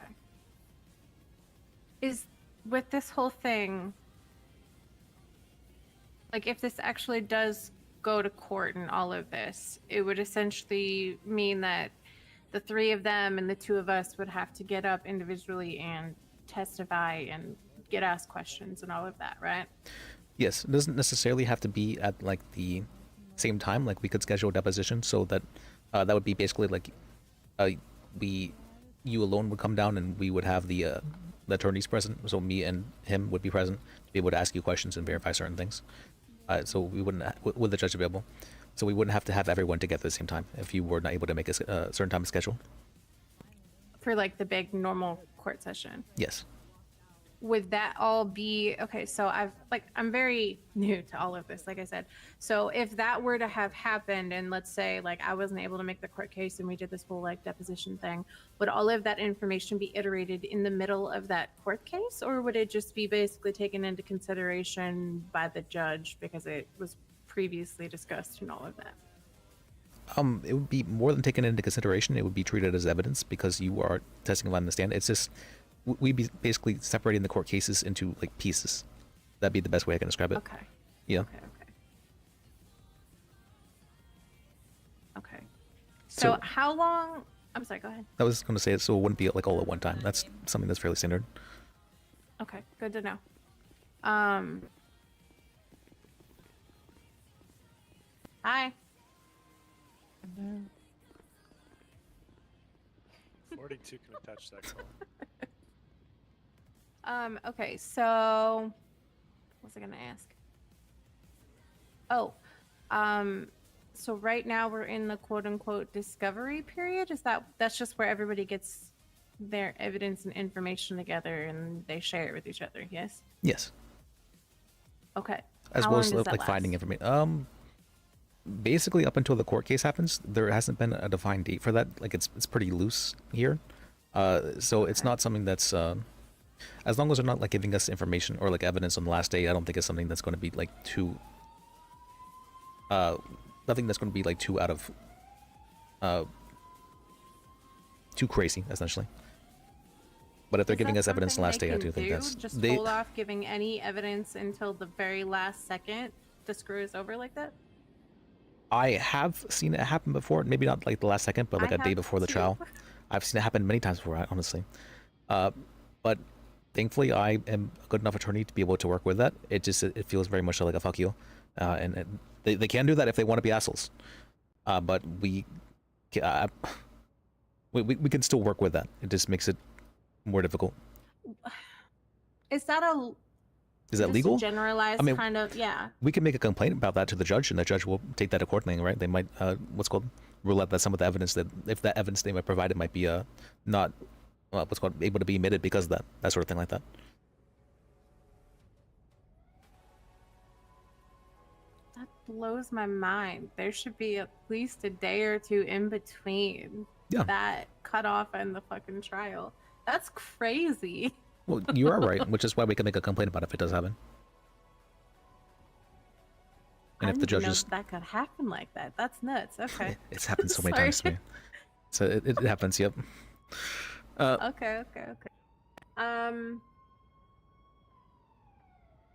Is with this whole thing, like if this actually does go to court and all of this, it would essentially mean that the three of them and the two of us would have to get up individually and testify and get asked questions and all of that, right? Yes, it doesn't necessarily have to be at like the same time. Like we could schedule a deposition so that that would be basically like you alone would come down and we would have the attorneys present. So me and him would be present to be able to ask you questions and verify certain things. So we wouldn't with the judge available. So we wouldn't have to have everyone together at the same time if you were not able to make a certain time schedule. For like the big normal court session. Yes. Would that all be okay? So I'm very new to all of this, like I said. So if that were to have happened, and let's say like I wasn't able to make the court case, and we did this whole like deposition thing, would all of that information be iterated in the middle of that court case, or would it just be basically taken into consideration by the judge because it was previously discussed and all of that? It would be more than taken into consideration. It would be treated as evidence because you are testifying on the stand. It's just we'd be basically separating the court cases into like pieces. That'd be the best way I can describe it. Okay. Yeah. Okay. So how long? I'm sorry. Go ahead. I was going to say it, so it wouldn't be like all at one time. That's something that's fairly standard. Okay. Good to know. Hi. 42 can attach that call. Okay, so what was I gonna ask? Oh, so right now we're in the quote unquote discovery period. That's just where everybody gets their evidence and information together and they share it with each other, yes? Yes. Okay. As How well long as does that like finding information. Basically up until the court case happens, there hasn't been a defined date for that. Like it's pretty loose here. So it's not something that's as long as they're not like giving us information or like evidence on the last day, I don't think it's something that's going to be like too nothing that's going to be like too out of too crazy essentially. But if they're giving us evidence the last day, I do think that's just hold off giving any evidence until the very last second to screw us over like that. I have seen it happen before, maybe not like the last second, but like a day before the trial. I've seen it happen many times before, honestly. But thankfully, I am a good enough attorney to be able to work with that. It feels very much like a fuck you, and they can do that if they want to be assholes. But we can still work with that. It just makes it more difficult. Is that Is that legal? Generalized kind of, yeah. We can make a complaint about that to the judge, and the judge will take that accordingly, right? They might, rule out that some of the evidence if that evidence they might provide, it might be not, able to be admitted because of that sort of thing like that. That blows my mind. There should be at least a day or two in between that cutoff and the fucking trial. That's crazy. Well, you are right, which is why we can make a complaint about it if it does happen. And if the judge is... that could happen like that. That's nuts. Okay. It's happened so many times to me. So it happens, yep. Okay.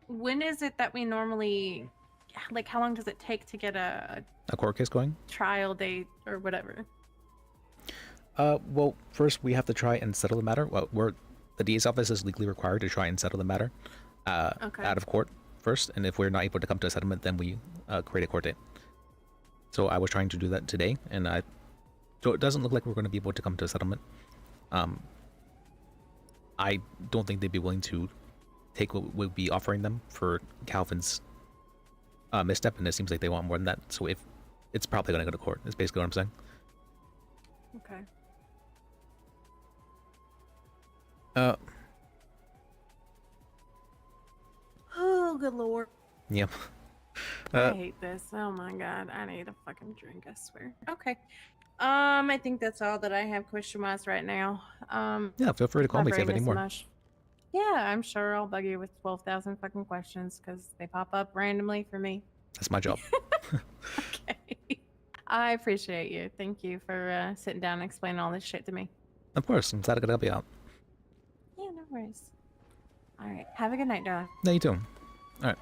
When is it that we normally... Like, how long does it take to get a court case going? Trial date or whatever? Well, first we have to try and settle the matter. Well, the DA's office is legally required to try and settle the matter out of court first, and if we're not able to come to a settlement, then we create a court date. So I was trying to do that today, and so it doesn't look like we're going to be able to come to a settlement. I don't think they'd be willing to take what we'd be offering them for Calvin's misstep, and it seems like they want more than that. So if it's probably going to go to court, is basically what I'm saying. Okay. Oh, good lord. Yep. I hate this. Oh my god. I need a fucking drink, I swear. Okay. I think that's all that I have question-wise right now. Yeah, feel free to call me if you have any more. Yeah, I'm sure I'll bug you with 12,000 fucking questions because they pop up randomly for me. That's my job. Okay. I appreciate you. Thank you for sitting down and explaining all this shit to me. Of course. I'm glad I could help you out. Yeah, no worries. All right. Have a good night, darling. No, you too. All right.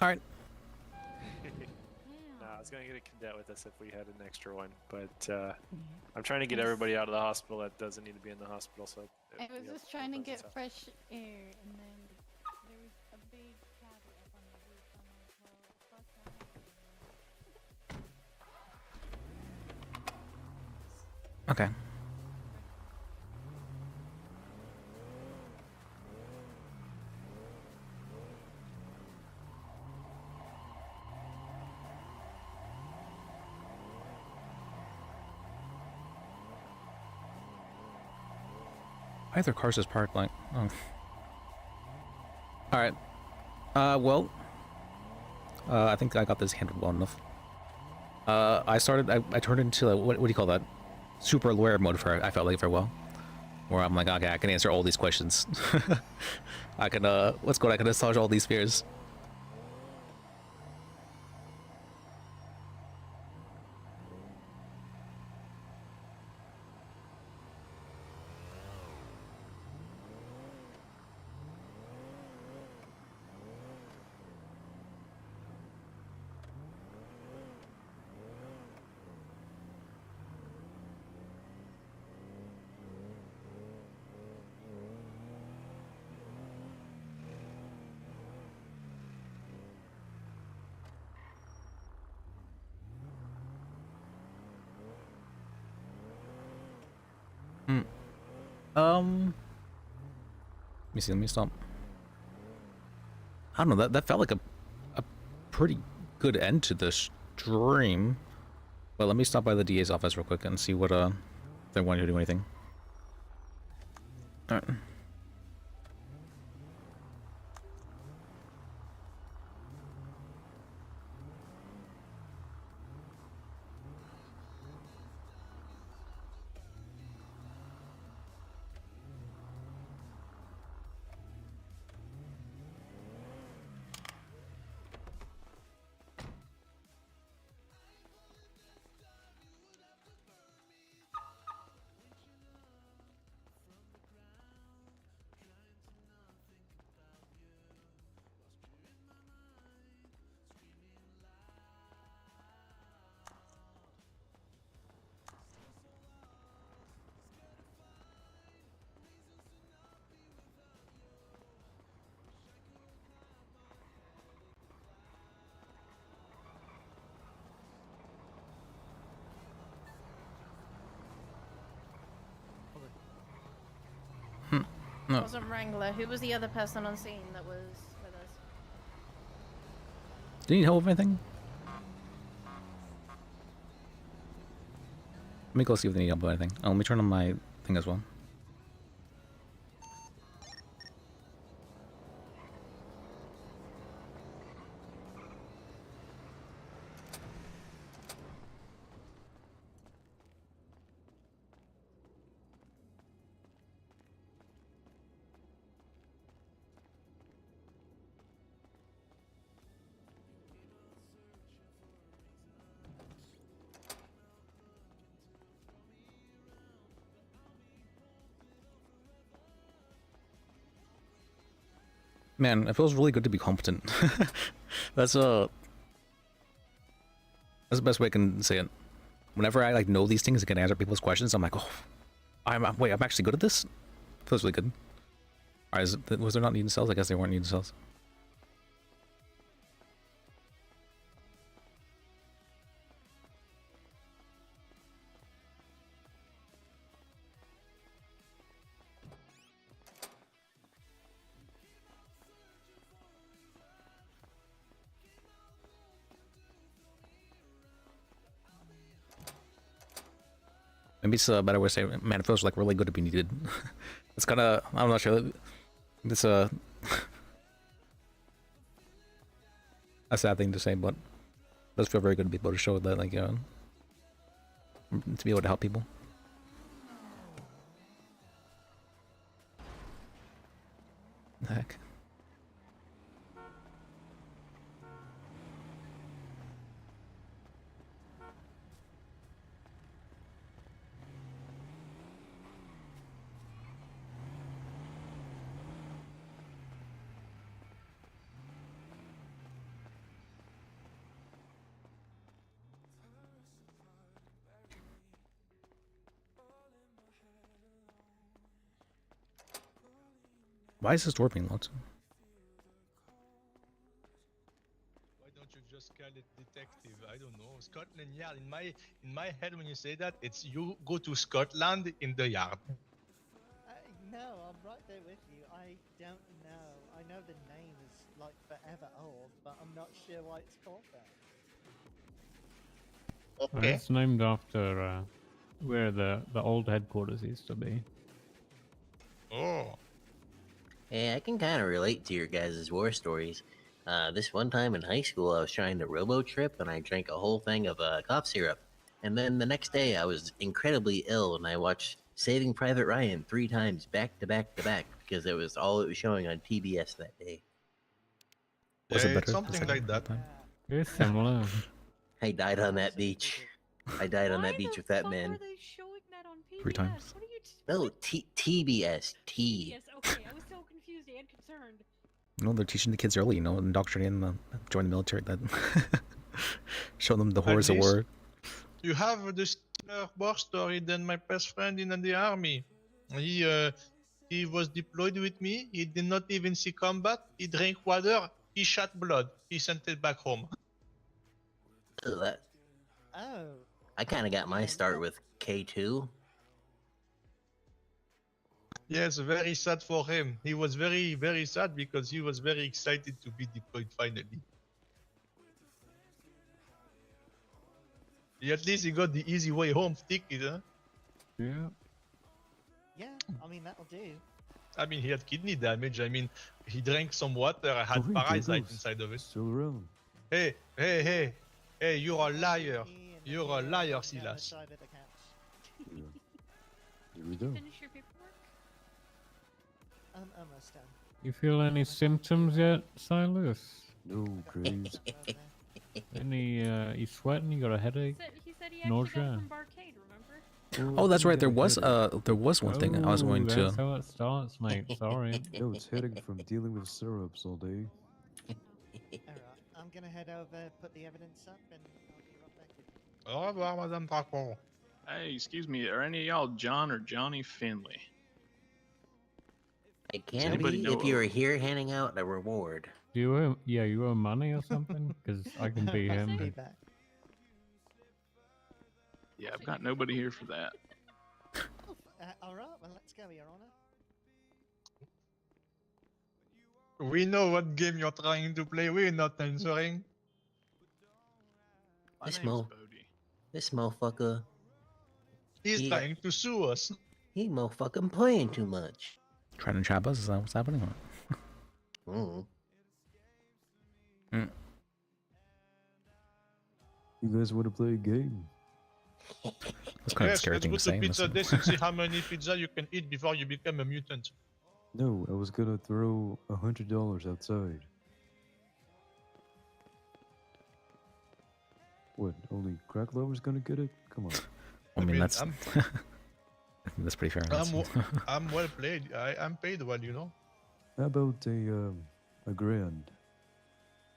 All right. Nah, I was gonna get a cadet with us if we had an extra one, but I'm trying to get everybody out of the hospital that doesn't need to be in the hospital. So I if was we have just trying to one get presence fresh air, and then there was a big cavity up on the roof. I'm like, well, fuck that. Okay. Why are their cars just parked like? Oh. All right. Well. I think I got this handled well enough. I turned into what do you call that? Super lawyer mode for I felt like for a while, where I'm like, okay, I can answer all these questions. I can let's go. I can massage all these fears. Let me see. Let me stop. I don't know. That felt like a pretty good end to the stream. But let me stop by the DA's office real quick and see what if they want you to do anything. All right. No. It wasn't Wrangler. Who was the other person on scene that was with us? Do you need help with anything? Let me go see if they need help with anything. Oh, let me turn on my thing as well. Man, it feels really good to be competent. That's the best way I can say it. Whenever I like know these things and can answer people's questions, I'm like, oh, I'm actually good at this. Feels really good. All right, was there not needing cells? I guess they weren't needing cells. Maybe it's a better way to say it. Man, it feels like really good to be needed. It's kind of, I'm not sure. It's a sad thing to say, but it does feel very good to be able to show that, like, to be able to help people. The heck. Why is this door being locked? Why don't you just call it detective? I don't know. Scotland Yard. In my head, when you say that, it's you go to Scotland in the yard. No, I'm right there with you. I don't know. I know the name is like forever old, but I'm not sure why it's called that. Okay. It's named after where the old headquarters used to be. Oh. Hey, I can kind of relate to your guys' war stories. This one time in high school, I was trying to robo-trip, and I drank a whole thing of cough syrup. And then the next day, I was incredibly ill, and I watched Saving Private Ryan 3 times back to back to back because it was all it was showing on PBS that day. Was it better? Something like that. Very similar. I died on that beach. I died on that beach with that man. Are they showing that on PBS? 3 times. What are you? No, TBS. T. Yes. Okay, I was so confused and concerned. No, they're teaching the kids early, you know, indoctrinating them, join the military, that show them the horrors of least- war. You have this more story than my best friend in the army. He was deployed with me. He did not even see combat. He drank water. He shot blood. He sent it back home. Ugh, Oh. I kind of got my start with K2. Yes, very sad for him. He was very, very sad because he was very excited to be deployed finally. At least he got the easy way home ticket, huh? Yeah. Yeah, I mean, that'll do. I mean, he had kidney damage. I mean, he drank some water. I had Oh, hey, parasite Jingles. inside of it. Still around. Hey, you're a liar. You're a liar, Silas. Side of the couch. Here we go. Finish your paperwork. Almost done. You feel any symptoms yet, Silas? No, Graves. Any, you sweating? You got a headache? He said he actually got Nausea? it from Barcade, remember? Oh, that's right. There was one thing I was going to. That's how it starts, mate. Sorry. No, it's heading from dealing with syrups all day. Alright, I'm gonna head over, put the evidence up, and I'll be right back with you. Au revoir, Madame Paco. Hey, excuse me, are any of y'all John or Johnny Finley? I can anybody be know if you of- were here handing out a reward. Do you owe, you owe money or something? Because I can be him. Be back. Yeah, I've got nobody here for that. Alright, well, let's go, Your Honor. We know what game you're trying to play. We're not answering. This motherfucker. He's trying to sue us. He motherfucking playing too much. Trying to trap us? Is that what's happening? Mm. You guys want to play a game? That's kind of a Yes, scary let's thing to put say. the pizza listen. dish and see how many pizza you can eat before you become a mutant. No, I was gonna throw $100 outside. What? Only crack lovers gonna get it? Come on. I mean, that's I'm- I think that's pretty fair. I'm well played. I'm paid well, you know. How about a grand?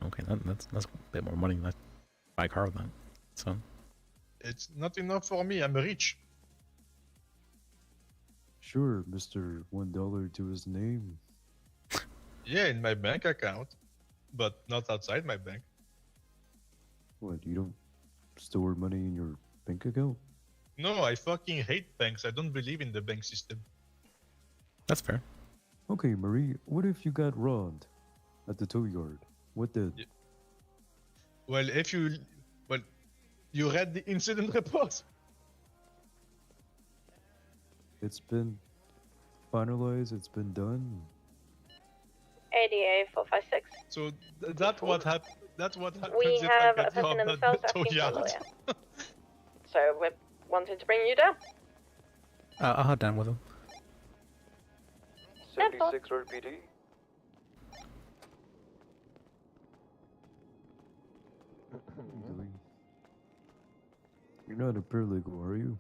Okay, that's a bit more money. That buy a car with that. So It's not enough for me. I'm rich. Sure, Mr. $1 to his name. Yeah, in my bank account, but not outside my bank. What? You don't store money in your bank account? No, I fucking hate banks. I don't believe in the bank system. that's fair. Okay, Marie. What if you got robbed at the tow yard? What then? Well, you read the incident report. It's been finalized. It's been done. ADA 456. So that's what happened. That's what happens We if have I a get person robbed in the at cells the tow asking for a yard. lawyer. So we're wanting to bring you down. I'll head down with him. 76 Road PD. You're not a paralegal, are you?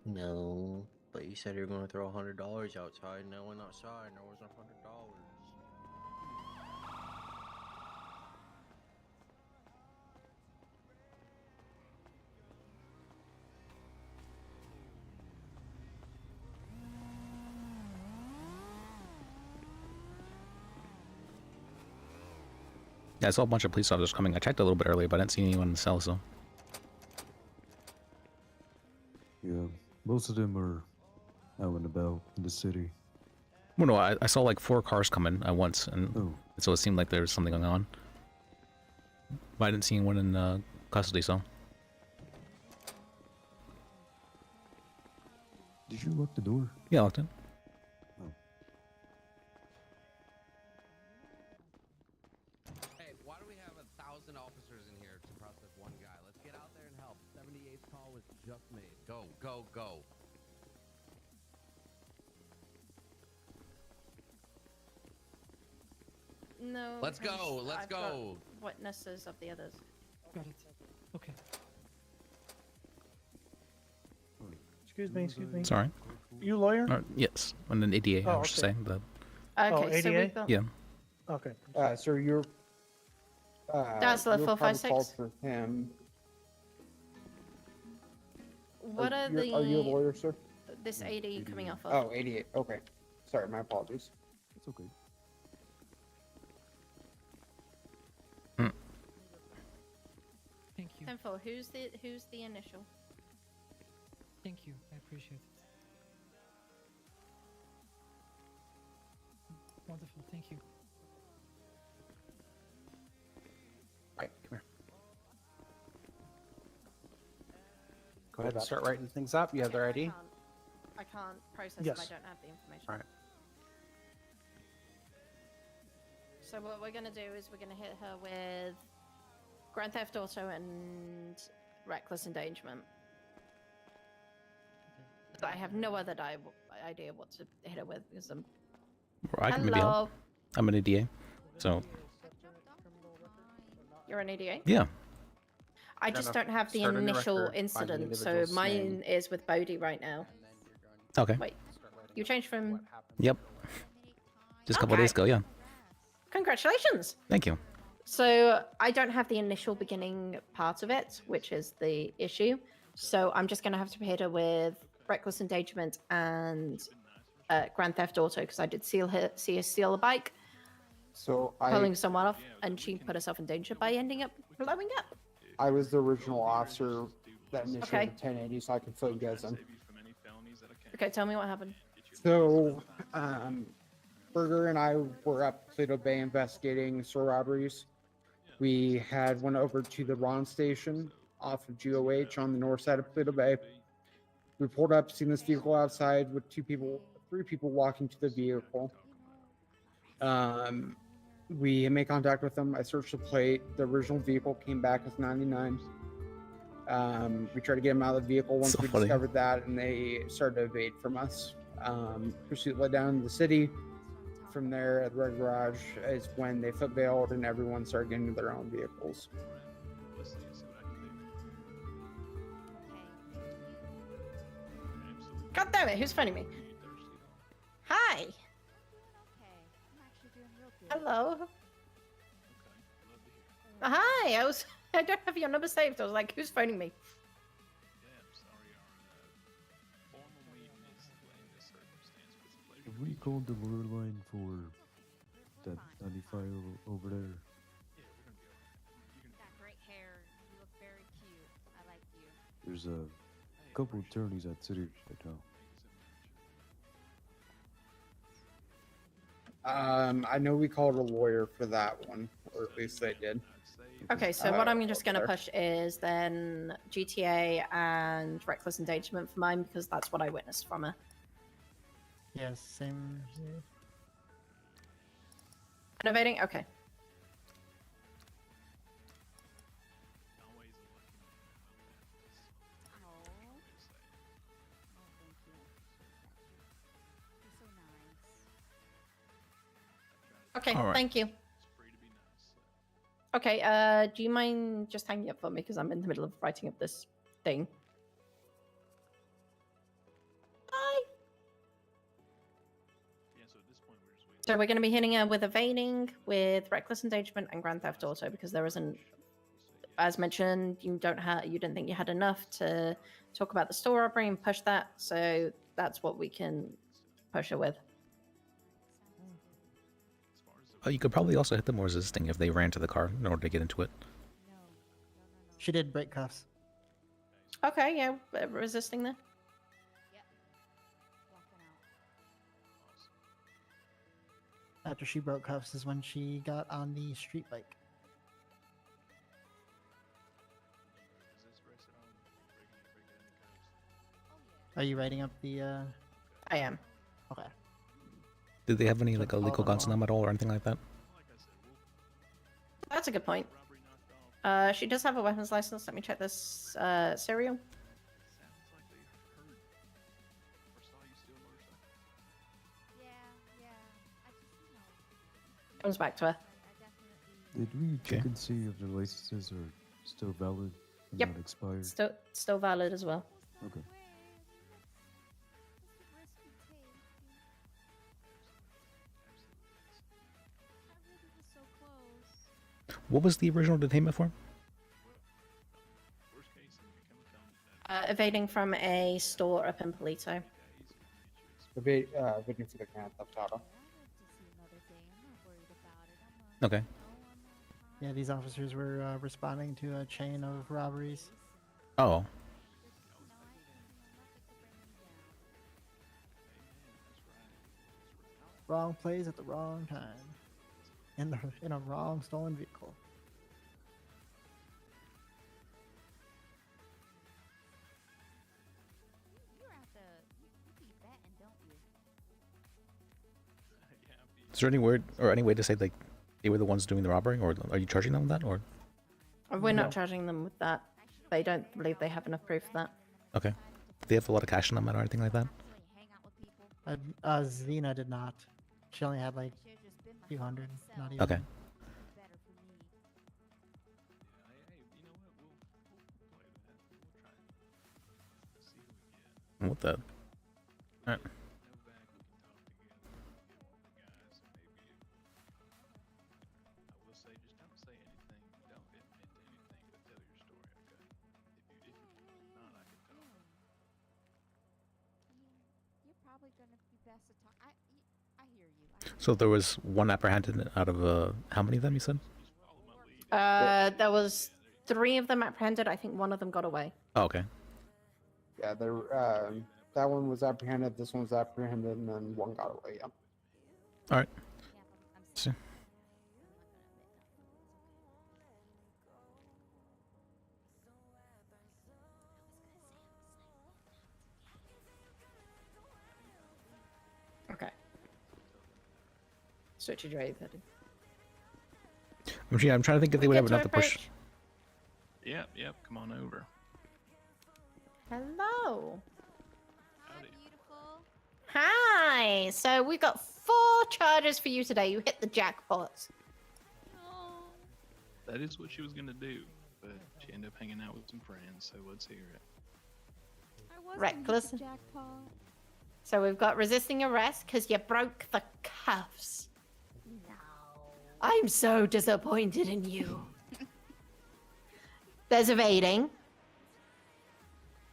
No, but you said you were going to throw $100 outside, and I went outside, and there wasn't $100. Yeah, I saw a bunch of police officers coming. I checked a little bit earlier, but I didn't see anyone in the cell, so. Yeah, most of them are out and about in the city. Well, no, I saw like 4 cars coming at once, and so it seemed like there was something going on. But I didn't see anyone in custody, so. Did you lock the door? Yeah, I locked it. Hey, why do we have 1,000 officers in here to process one guy? Let's get out there and help. 78th call was just made. Go, go, go. No. Let's go, because let's I've got go. Witnesses of the others. Got it. Okay. Excuse me. Sorry. You lawyer? Yes, on an ADA, I should say. But Okay, so ADA? we've got. yeah. Okay. So you're. That's the you're 456? probably called for him. What are the? Are you a lawyer, sir? This AD coming off of? Oh, 88. Okay. Sorry, my apologies. It's okay. Thank you. 10-4. Who's the initial? Thank you. I appreciate it. Wonderful. Thank you. Right, come here. Go ahead and start writing things up. You have their ID? I can't process Yes. if I don't have the information. All right. So what we're gonna do is we're gonna hit her with Grand Theft Auto and reckless endangerment. But I have no other idea what to hit her with because I'm. Or I can maybe help. I'm an ADA, so. You're an ADA? Yeah. I just don't have the Start on your initial record, find the incident, so individual's mine name. is with Bodhi right now. Okay. Wait, you changed from. Yep. Just a couple of days ago, yeah. Congratulations! Thank you. So I don't have the initial beginning part of it, which is the issue. So I'm just going to have to hit her with reckless endangerment and Grand Theft Auto because I did see her steal a bike, So pulling someone off, and she put herself in danger by ending up blowing up. I was the original officer that initiated Okay. the 1080, so I can fill you guys in. Okay, tell me what happened. So, Berger and I were up Pluto Bay investigating store robberies. We had went over to the Ron station off of GOH on the north side of Pluto Bay. We pulled up, seen this vehicle outside with 3 people walking to the vehicle. We made contact with them. I searched the plate. The original vehicle came back as 99. We tried to get them out of the vehicle once So we funny. discovered that, and they started to evade from us. Pursuit led down to the city. From there, at the red garage is when they foot bailed and everyone started getting into their own vehicles. God damn it! Who's phoning me? Hi. Hello. Hi. I don't have your number saved. I was like, who's phoning me? Have we called the lure line for that 95 over there? Great hair. You look very cute. I like you. There's a couple attorneys at City right now. I know we called a lawyer for that one, or at least they did. Okay, so what I'm just going to push is then GTA and reckless endangerment for mine because that's what I witnessed from her. Yes, same. Innovating? Okay. Okay, All right. thank you. Okay, do you mind just hanging up for me because I'm in the middle of writing up this thing? Bye. So we're going to be hitting her with evading, with reckless endangerment, and Grand Theft Auto because there isn't, as mentioned, you didn't think you had enough to talk about the store robbery and push that. So that's what we can push her with. You could probably also hit them more resisting if they ran to the car in order to get into it. She did break cuffs. Okay, yeah, resisting there. After she broke cuffs is when she got on the street bike. Are you writing up the? I am. Okay. Did they have any like illegal guns on them at all or anything like that? That's a good point. She does have a weapons license. Let me check this serial. Comes back to her. Did we check and see if the licenses are still valid and Yep. not expired? Still valid as well. Okay. What was the original detainment for? Evading from a store up in Polito. Evading for the Grand Theft Auto. Okay. Yeah, these officers were responding to a chain of robberies. Oh. Wrong place at the wrong time. In a wrong stolen vehicle. Is there any word or any way to say like they were the ones doing the robbery, or are you charging them with that, or? We're not charging them with that. They don't believe they have enough proof of that. Okay. Do they have a lot of cash on them or anything like that? Zena did not. She only had like a few hundred. Not even. Okay. What the? Alright. So there was one apprehended out of how many of them you said? There was 3 of them apprehended. I think one of them got away. Oh, okay. Yeah, that one was apprehended, this one was apprehended, and then one got away, yeah. Alright. See. Okay. Switch to Dre. I'm trying to think if they would have enough to push. Yep, come on over. Hello. Hi. So we got 4 charges for you today. You hit the jackpot. That is what she was gonna do, but she ended up hanging out with some friends, so let's hear it. Reckless. So we've got resisting arrest because you broke the cuffs. No. I'm so disappointed in you. There's evading.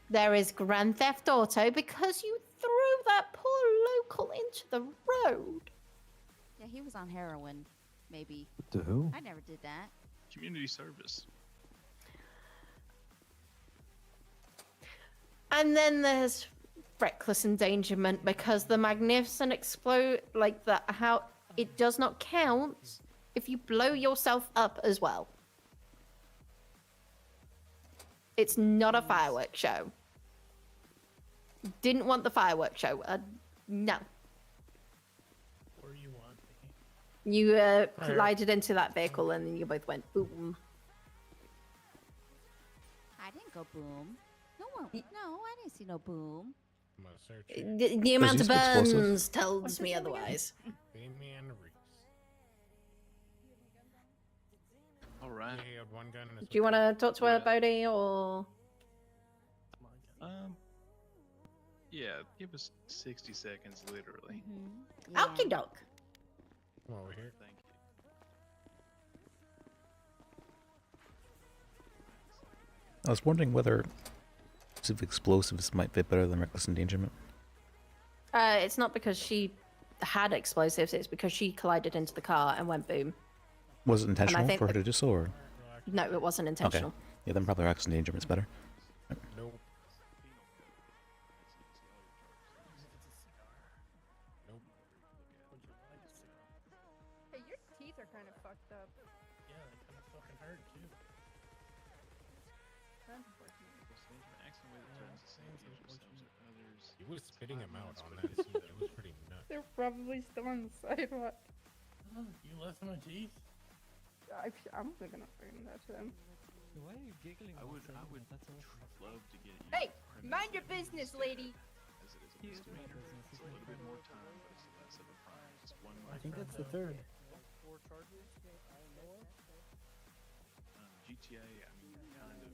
There is Grand Theft Auto because you threw that poor local into the road. Yeah, he was on heroin, maybe. What the hell? I never did that. Community service. And then there's reckless endangerment because the magnificent explode, like the how it does not count if you blow yourself up as well. It's not a fireworks show. Didn't want the fireworks show. No. Where you want me? You collided into that vehicle and then you both went boom. I didn't go boom. No, I didn't see no boom. The amount of burns tells me otherwise. All right. Do you want to talk to her, Bodhi, or? Yeah, give us 60 seconds, literally. Okie doke. Come over here. Thank you. I was wondering whether explosives might fit better than reckless endangerment. It's not because she had explosives, it's because she collided into the car and went boom. Was it intentional think for her the- to do so, or? No, it wasn't intentional. Okay. Yeah, then probably reckless endangerment's better. Nope. Nope. Hey, your teeth are kind of fucked up. Yeah, they kind of fucking hurt too. That's unfortunate. He was spitting him out on that scene. It was pretty nuts. They're probably still on the sidewalk. Oh, you left my teeth? I'm gonna bring that to them. Why are you giggling? I would That's awesome. love to get you. Hey, mind your business, lady. As it is a misdemeanor. It's a little bit more time, but it's less of a crime. Just one more. I think that's the third. GTA, I mean, kind of.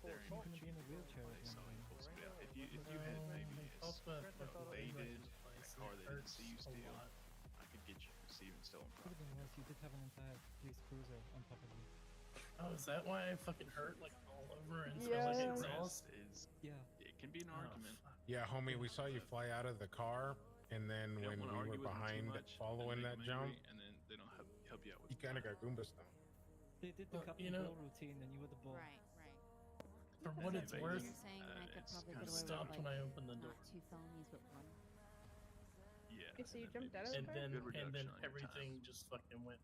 They're in You're gonna be in a wheelchair they again, saw man. you post it out. If you had maybe evaded a car that didn't see you steal, I could get you receiving stolen Could have property. been worse. You did have an entire police cruiser on top of you. Oh, is that why I fucking hurt like all over and Yeah. smell like Arrest exhaust? is Yeah. it can be an argument. Yeah, homie, we saw you fly out of the car, and then You don't when wanna we argue were with them too behind much, following then that make them jump, angry, and then they don't help you out with you kind of got Goomba stomp. They did the Well, cup you and know- roll routine, and you were the ball. Right, right. For what it's worth, You're saying I could it's probably kinda get away stopped with when like I opened the door. not 2 felonies but 1. Yeah. So you and jumped then out of and the then Good reduction and then on your everything time. just fucking went.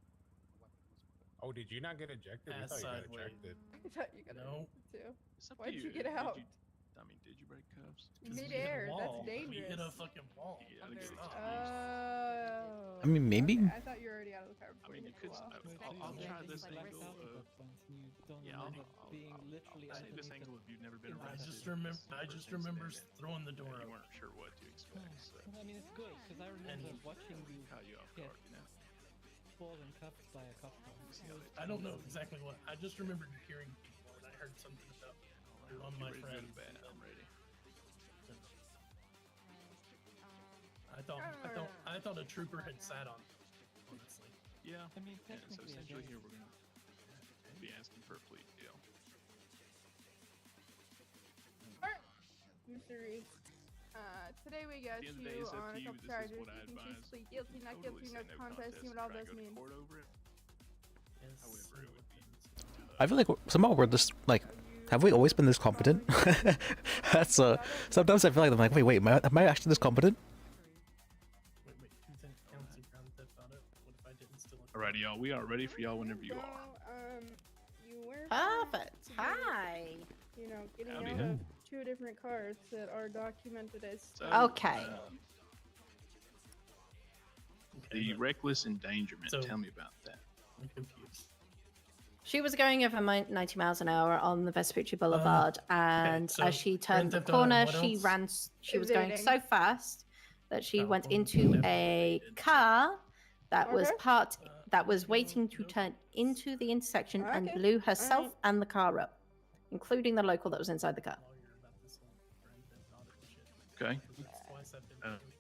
Oh, did you not get ejected? We Ass thought you got sideways. ejected. I thought you got No. it too. It's up Why'd to you get Did out? I mean, did you break cuffs? 'Cause we hit a Midair, that's wall. We hit a dangerous. fucking wall. You gotta Fucking get stop. Oh. I mean, maybe. Okay, I thought you were already out of the car I before mean, you you hit the could. wall. I'll Yeah, try you this just blacked angle out at of. that point, and you don't Yeah, remember being literally I'll say this underneath angle it. if you've never been in arrested. I just remember throwing the door You up. weren't sure what to expect. So I mean, it's good because I remember watching you caught you off get guard, you know. ball and cuffed by a cop car. I don't know exactly what. I just remembered hearing people, and I heard something about on my Ready for friend. the bad. I'm ready. I thought a trooper had sat on it, honestly. Yeah. I mean, And so technically, I essentially guess. here we're gonna be asking for a plea deal. Mr. Reese, today we got At the end of the day, you it's up on to a you. couple This is charges. what I You can choose advise. to plead guilty, not Totally guilty, say no no contest. You know what all try and those go to mean. court over it. However, it would be I feel like somehow we're this like. Have we always been this competent? That's sometimes I feel like I'm like, wait, am I actually this competent? Wait, 2 counts of Grand Theft Auto. What if I didn't steal a Alrighty, y'all. We are ready for y'all whenever you are. Well, you were Perfect. Hi. You know, getting Howdy, out ho. of 2 different cars that are documented as. So, Okay. The reckless endangerment. So- Tell me about that. I'm confused. She was going over 90 miles an hour on the Vespucci Boulevard, and so as she turned Grand the Theft Auto, corner, what she else? ran. She was going Evading. so fast that she Oh, went well, into definitely a evaded. car that was Okay. parked. That was waiting to turn into the intersection and Okay. blew herself Alright. and the car up, including the local that was inside the car. Lawyer about this whole Grand Theft Auto shit. Okay. Twice I've been Uh, with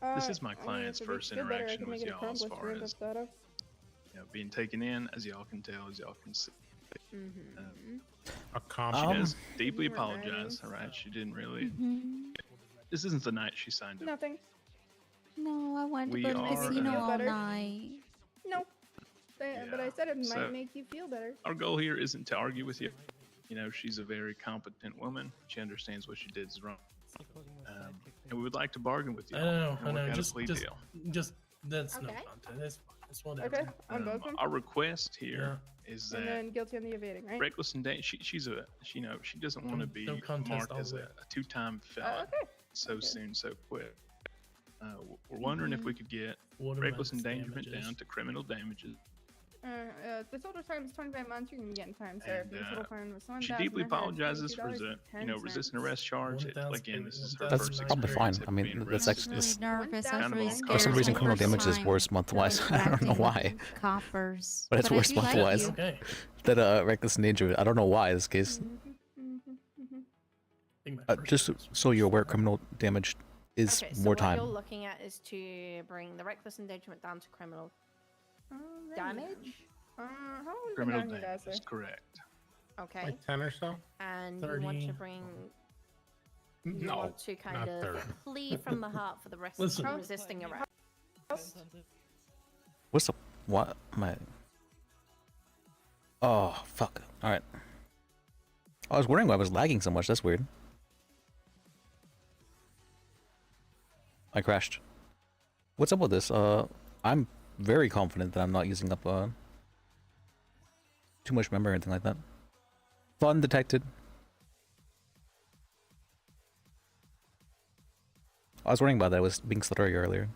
that. This is my I mean, client's if it makes first you feel better, I interaction can with make it a y'all as accomplice far Grand as Theft Auto. being taken in, as y'all can tell, as y'all can see. Mm-hmm. A She competent. does deeply You were apologize. nice. All right, she didn't really. Mm-hmm. This isn't the night she signed up. Nothing. No, I wanted We to go to the are, casino Feel all better. night. No. But I said it might so- make you feel better. Our goal here isn't to argue with you. You know, she's a very competent woman. She understands what she did is wrong. And we would like to bargain with you. I know. and work out a Just plea deal. that's no Okay. content. That's fine. It's whatever. Okay, I'm both of them. Our request here is And that then guilty on the evading, right? reckless endangerment. She doesn't want to be no contest marked all as the a way. 2-time felon okay. so soon, so quick. We're wondering if we could get What are reckless my endangerment damages? down to criminal damages. The total time is 25 months. You're gonna be getting time served. And, The total fine was She deeply apologizes for the, resisting arrest charge. Again, this is her first Probably experience fine. of I being mean, that's arrested. actually this, Nervous. I was Kind of really a- scared. for some It's reason my criminal first damage is time worse month-wise. I don't know interacting why, with coppers. but it's I worse do like month-wise you. Okay. than reckless endangerment. I don't know why this case. Just so you're aware, criminal damage is Okay, so more what time. you're looking at is to bring the reckless endangerment down to criminal damage. How long has Criminal been down here, damage Dazzler? is correct. Okay. Like 10 or so. And you want 30. to bring You No, want to kind not of 30. plead from the heart for the rest Listen. of resisting arrest. What's up? What? My. Oh, fuck. Alright. I was wondering why I was lagging so much. That's weird. I crashed. What's up with this? I'm very confident that I'm not using up, too much memory or anything like that. Fun detected. I was worrying about that. I was being sluttery earlier.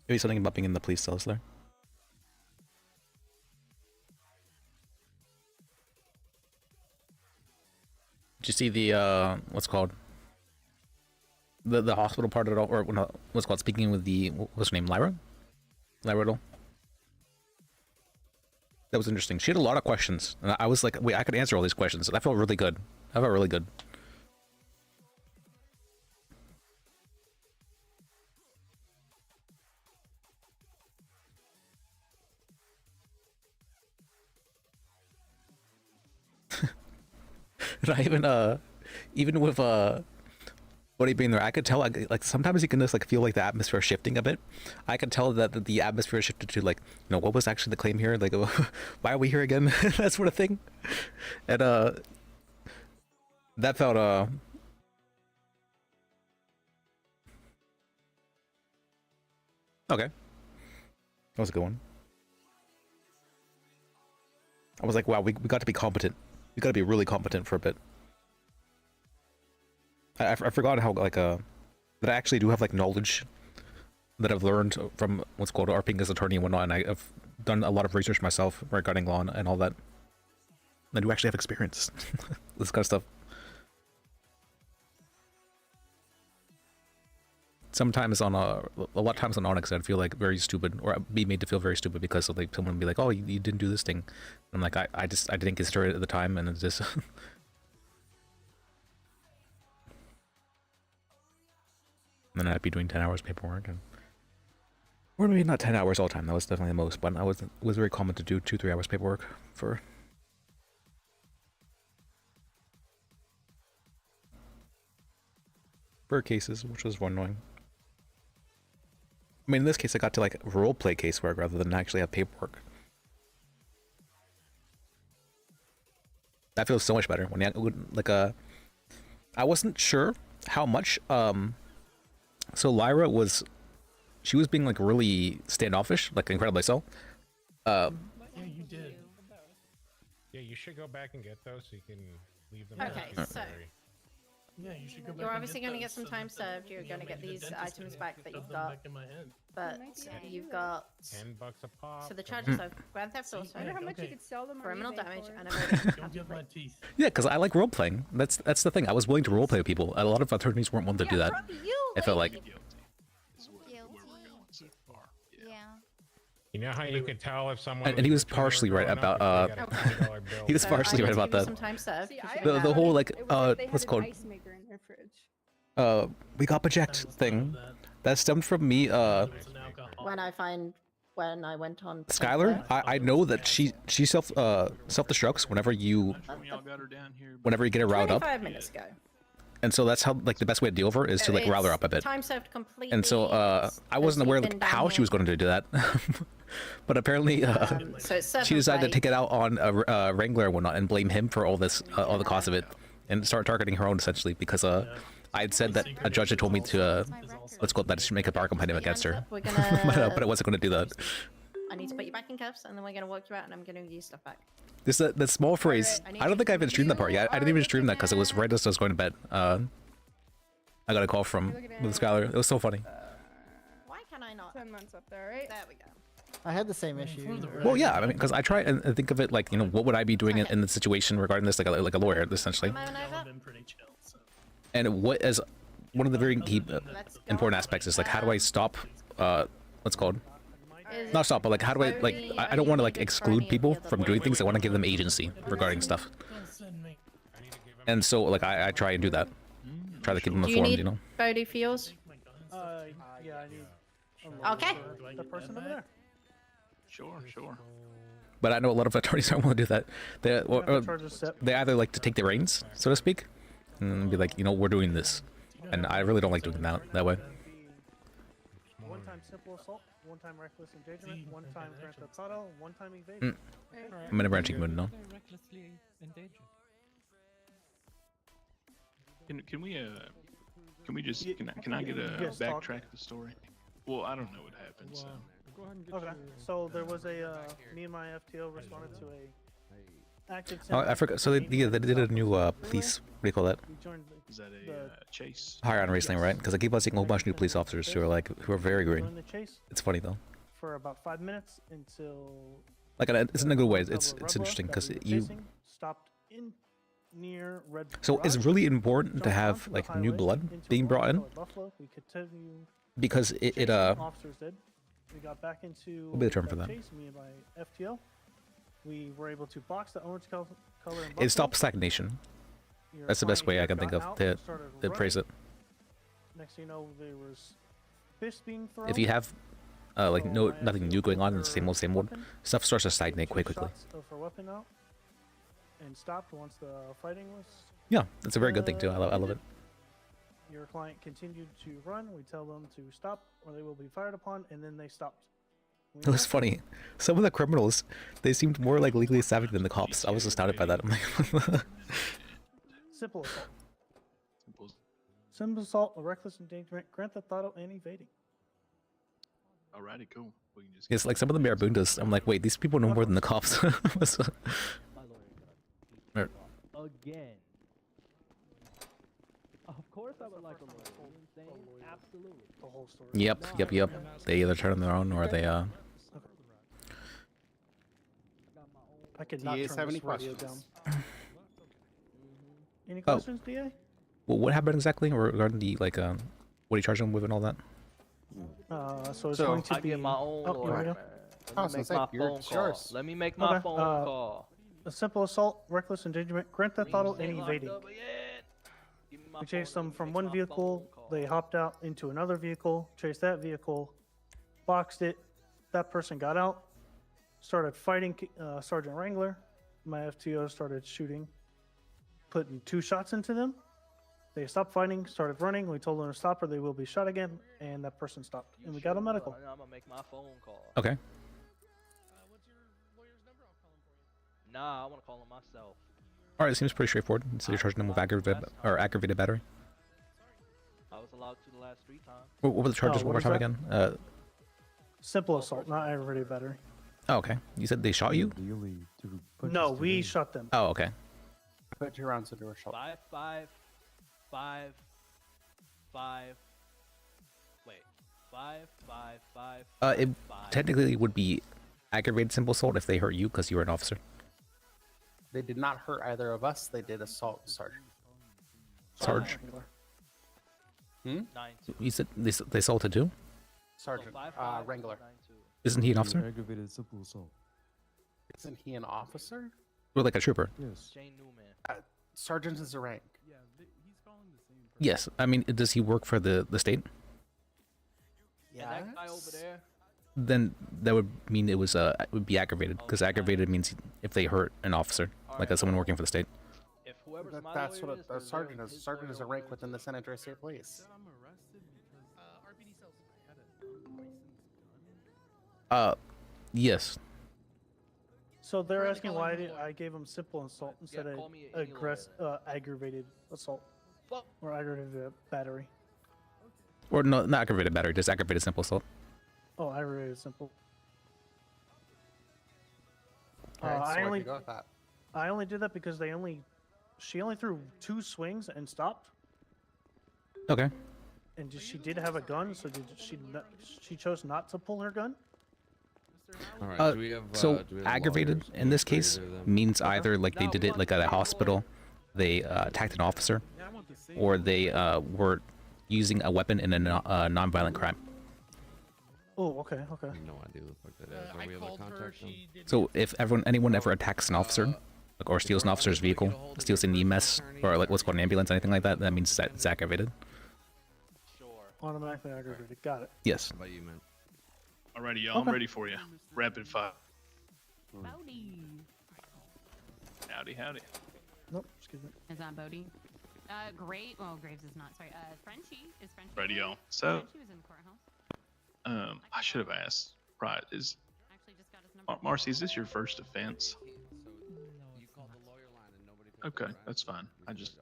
Maybe something about being in the police cells there. Did you see the, what's it called? The hospital part of it all, or what's it called? Speaking with the, what's her name? Lyra? Lyra Riddle? That was interesting. She had a lot of questions. And I was like, wait, I could answer all these questions. And I felt really good. I felt really good. And I even with Buddy being there, I could tell like sometimes you can just like feel like the atmosphere shifting a bit. I could tell that the atmosphere shifted to, like, you know, what was actually the claim here? Like, why are we here again? That sort of thing. And that felt okay. That was a good one. I was like, wow, we got to be competent. We got to be really competent for a bit. I forgot how, like, that I actually do have, like, knowledge that I've learned from what's called RPing as attorney and whatnot, and I've done a lot of research myself regarding law and all that. I do actually have experience. This kind of stuff. Sometimes on a lot of times on Onyx, I'd feel like very stupid, or be made to feel very stupid because of, like, someone would be like, "Oh, you didn't do this thing." And I'm like, I didn't consider it at the time, and it's just. And then I'd be doing 10 hours paperwork, and or maybe not 10 hours all the time. That was definitely the most, but it was very common to do 2-3 hours paperwork for. For cases, which was annoying. I mean, in this case, I got to, like, roleplay casework rather than actually have paperwork. That feels so much better when you, like, I wasn't sure how much, so Lyra was, she was being, like, really standoffish, like, incredibly so. Yeah, you did. Yeah, you should go back and get those so you can leave them. Okay, so Yeah, you should go back. you're and obviously going to get those some so time that served. You're you going to maybe get the these dentist items can back that put you've them got, back in my head. but you've got $10 a pop. so the charges of grand theft auto, I wonder how much you could sell them on criminal eBay damage, for. and evasion. Don't get my teeth. Yeah, because I like role playing. That's the thing. I was willing to role play with people. A lot of attorneys weren't willing to do that. I felt like. You know how you can tell if someone. And he was partially right about he was partially right about that. Some time served. The whole, like, what's it called? Ice maker in their fridge. We got Bajek thing. That stemmed from me. When I went on Skylar, I know that she self destructs whenever you get her riled up. 25 minutes ago. And so that's how, like, the best way to deal with her is to, like, rile her up a bit. Time served completely. And so I wasn't aware, like, how she was going to do that. But apparently so it's she decided to take it out on a Wrangler and whatnot and blame him for all this, all the cost of it, and start targeting her own essentially because I had said that a judge had told me to let's go, that I should make a bar complaint against her, We're gonna, but I wasn't going to do that. I need to put you back in cuffs, and then we're gonna walk you out, and I'm gonna give you stuff back. This that small phrase. I don't think I even streamed that part yet. I didn't even stream that because it was right as I was going to bed. I got a call from Skylar. It was so funny. Why can I not? 10 months up there, right? There we go. I had the same issue. Well, yeah, I mean, because I try and think of it like, you know, what would I be doing in the situation regarding this, like a lawyer, essentially. And what is one of the very key important aspects is, like, how do I stop, what's it called? Not stop, but, like, how do I, like, I don't want to, like, exclude people from doing things. I want to give them agency regarding stuff. And so, like, I try and do that. Try to keep them informed, you know? Bodhi for yours? Yeah, I need. Okay. The person over there. Sure. But I know a lot of attorneys don't want to do that. They either like to take the reins, so to speak, and be like, you know, we're doing this, and I really don't like doing that way. One-time simple assault, one-time reckless engagement, one-time grand theft auto, one-time evasion. I'm in a branching mood now. Recklessly endangered. Can we just can I get a backtrack the story? Well, I don't know what happened. So Okay, so there was a me and my FTO responded to a active. Oh, I forgot. So they did a new police. What do you call that? is that a chase? Hire on recently, right? Because I keep on seeing a whole bunch of new police officers who are very green. Joined the chase It's funny though. for about 5 minutes until. Like it's in a good way. It's interesting because you. Stopped in near Red. So it's really important to have like new blood being brought in Buffalo. We continue because it officers did. We got back into. What would be the term for that? Chase, me and my FTO. We were able to box the orange color. It stops stagnation. That's the best way I can think of to phrase it. Next thing you know, there was fists being thrown. If you have like nothing new going on in the same old, stuff starts to stagnate quite quickly. Of her weapon out and stopped once the fighting was. Yeah, that's a very good thing too. I love it. Your client continued to run. We tell them to stop or they will be fired upon, and then they stopped. It was funny. Some of the criminals, they seemed more like legally savvy than the cops. I was astounded by that. I'm like, simple assault. Simple assault, a reckless endangerment, grand theft auto, and evading. Alrighty, cool. We can just. It's like some of the marabundas. I'm like, wait, these people know more than the cops. Again. Of course I would like a lawyer. You know what I'm saying? Absolutely. The whole story. Yep. They either turn on their own or they I could not DA turn have this any radio questions? down. Any questions, DA? Well, what happened exactly regarding the like what do you charge them with and all that? So it's going to I be. get my own Oh, you lawyer, want man. to Let me make my phone call. Let me make my phone call. A simple assault, reckless endangerment, grand theft auto, and evading. We chased them from one vehicle. They hopped out into another vehicle, chased that vehicle, boxed it. That person got out, started fighting Sergeant Wrangler. My FTO started shooting, putting 2 shots into them. They stopped fighting, started running. We told them to stop or they will be shot again, and that person stopped. And we got a medical. I'm gonna make my phone call. Okay. Nah, I wanna call him myself. All right, it seems pretty straightforward. So you're charging them with aggravated battery. I was allowed to the last 3 times. What were the charges one more time again? Simple assault, not aggravated battery. Oh, okay. You said they shot you? No, we shot them. Oh, okay. Put your rounds into a shot. 5, 5, 5, 5. Wait, 5, 5, 5. It 5. technically would be aggravated simple assault if they hurt you because you were an officer. They did not hurt either of us. They did assault Sergeant. Sarge. 9-2. You said they assaulted too? Sergeant, Wrangler. Isn't he an officer? Aggravated simple assault. Isn't he an officer? Or like a trooper? Yes. Jane Newman. Sergeant is a rank. Yes. I mean, does he work for the state? Yeah. And that guy over there. Then that would mean it would be aggravated because aggravated means if they hurt an officer, like someone working for the state. If whoever's my That's lawyer what a sergeant is. A sergeant is a rank within the San Andreas State Police. Yes. So they're asking why I gave them simple assault instead of aggravated assault or aggravated battery. Or no, not aggravated battery, just aggravated simple assault. Oh, aggravated simple. Alright, so I can go with that. I only did that because she only threw 2 swings and stopped. Okay. And she did have a gun, so she chose not to pull her gun. All right, do we have, so aggravated in this case means either like they did it like at a hospital, they attacked an officer, or they were using a weapon in a non-violent crime. Oh, okay. I have no idea what the fuck that is. Are we able to contact them? So if anyone ever attacks an officer, like, or steals an officer's vehicle, steals an EMS, or like what's called an ambulance, anything like that, that means that it's aggravated. Automatically aggravated. Got it. Yes. How about you, man? Alrighty, y'all. I'm ready for you. Rapid fire. Bodie. Howdy, howdy. Nope, excuse me. Is that Bodie? Great. Well, Graves is not. Sorry. Frenchie is Frenchie. Righty, here? y'all. So, Frenchie was in the courthouse. I should have asked. Right, is Actually, just got his number. Marcy? Is this your first offense? You called the lawyer line and nobody picked Okay, up, right? that's fine. I just.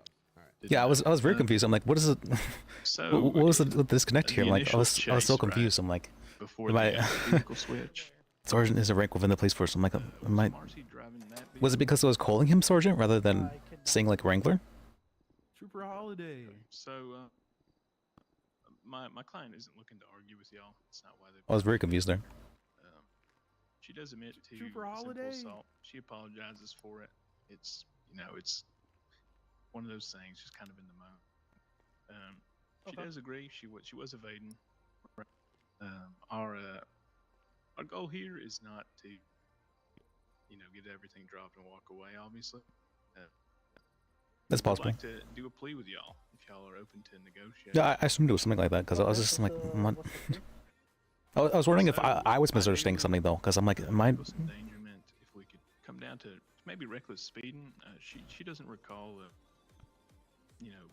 Yeah, I was very confused. I'm like, what is it? So, what was the disconnect here? the I'm like, I was initial so chase, confused. I'm like, Before am the I? vehicle switch. Sergeant is a rank within the police force. I'm like, am I? Marcy driving that Was it because I was calling him Sergeant rather than saying like Wrangler? Trooper Holiday. So, my client isn't looking to argue with y'all. It's not why they. I was very confused there. She does admit to Trooper simple Holiday. assault. She apologizes for it. It's it's one of those things, just kind of in the moment. She does agree. She was evading. Our goal here is not to get everything dropped and walk away. Obviously, That's possible. I'd like to do a plea with y'all if y'all are open to negotiate. Yeah, I assumed it was something like that because I was just like, I was wondering if I was misunderstanding something though, because I'm like, am I? Endangerment. If we could come down to maybe reckless speeding, she doesn't recall,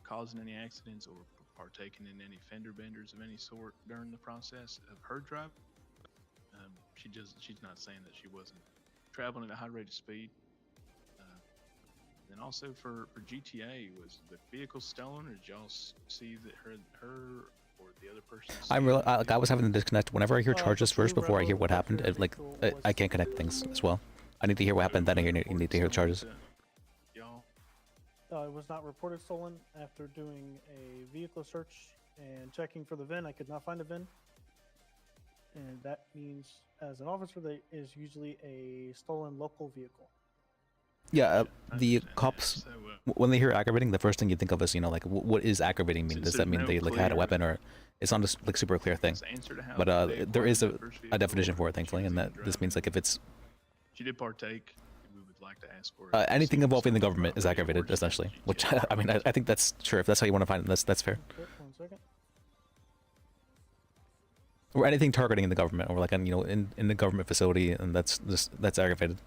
causing any accidents or partaking in any fender benders of any sort during the process of her drive. She's not saying that she wasn't traveling at a high rate of speed. And also for GTA, was the vehicle stolen, or did y'all see that her or the other person? I was having to disconnect whenever I hear charges first before I hear what happened. I can't connect things as well. I need to hear what happened, then I need to hear the charges. It was not reported stolen. After doing a vehicle search and checking for the VIN, I could not find a VIN. And that means, as an officer, there is usually a stolen local vehicle. Yeah, the cops, when they hear aggravating, the first thing you think of is, like, what is aggravating mean? Does that mean they had a weapon, or it's not just like super clear thing? But there is a definition for it, thankfully, and that this means like if it's she did partake, we would like to ask for anything involving the government is aggravated, essentially. Which I mean, I think that's sure if that's how you want to find it, that's fair. Okay, 1 second. Or anything targeting the government, or like in the government facility, and that's aggravated.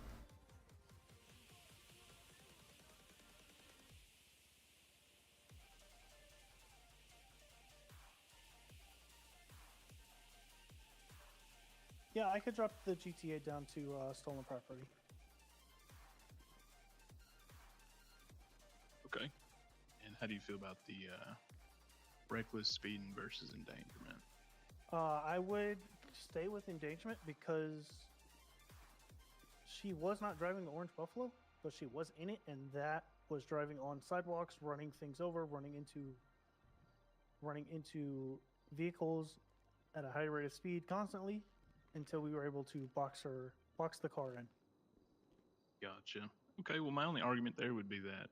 Yeah, I could drop the GTA down to stolen property. Okay. And how do you feel about the reckless speeding versus endangerment? I would stay with endangerment because she was not driving the Orange Buffalo, but she was in it, and that was driving on sidewalks, running things over, running into vehicles at a high rate of speed constantly, until we were able to box the car in. Gotcha. Okay, well, my only argument there would be that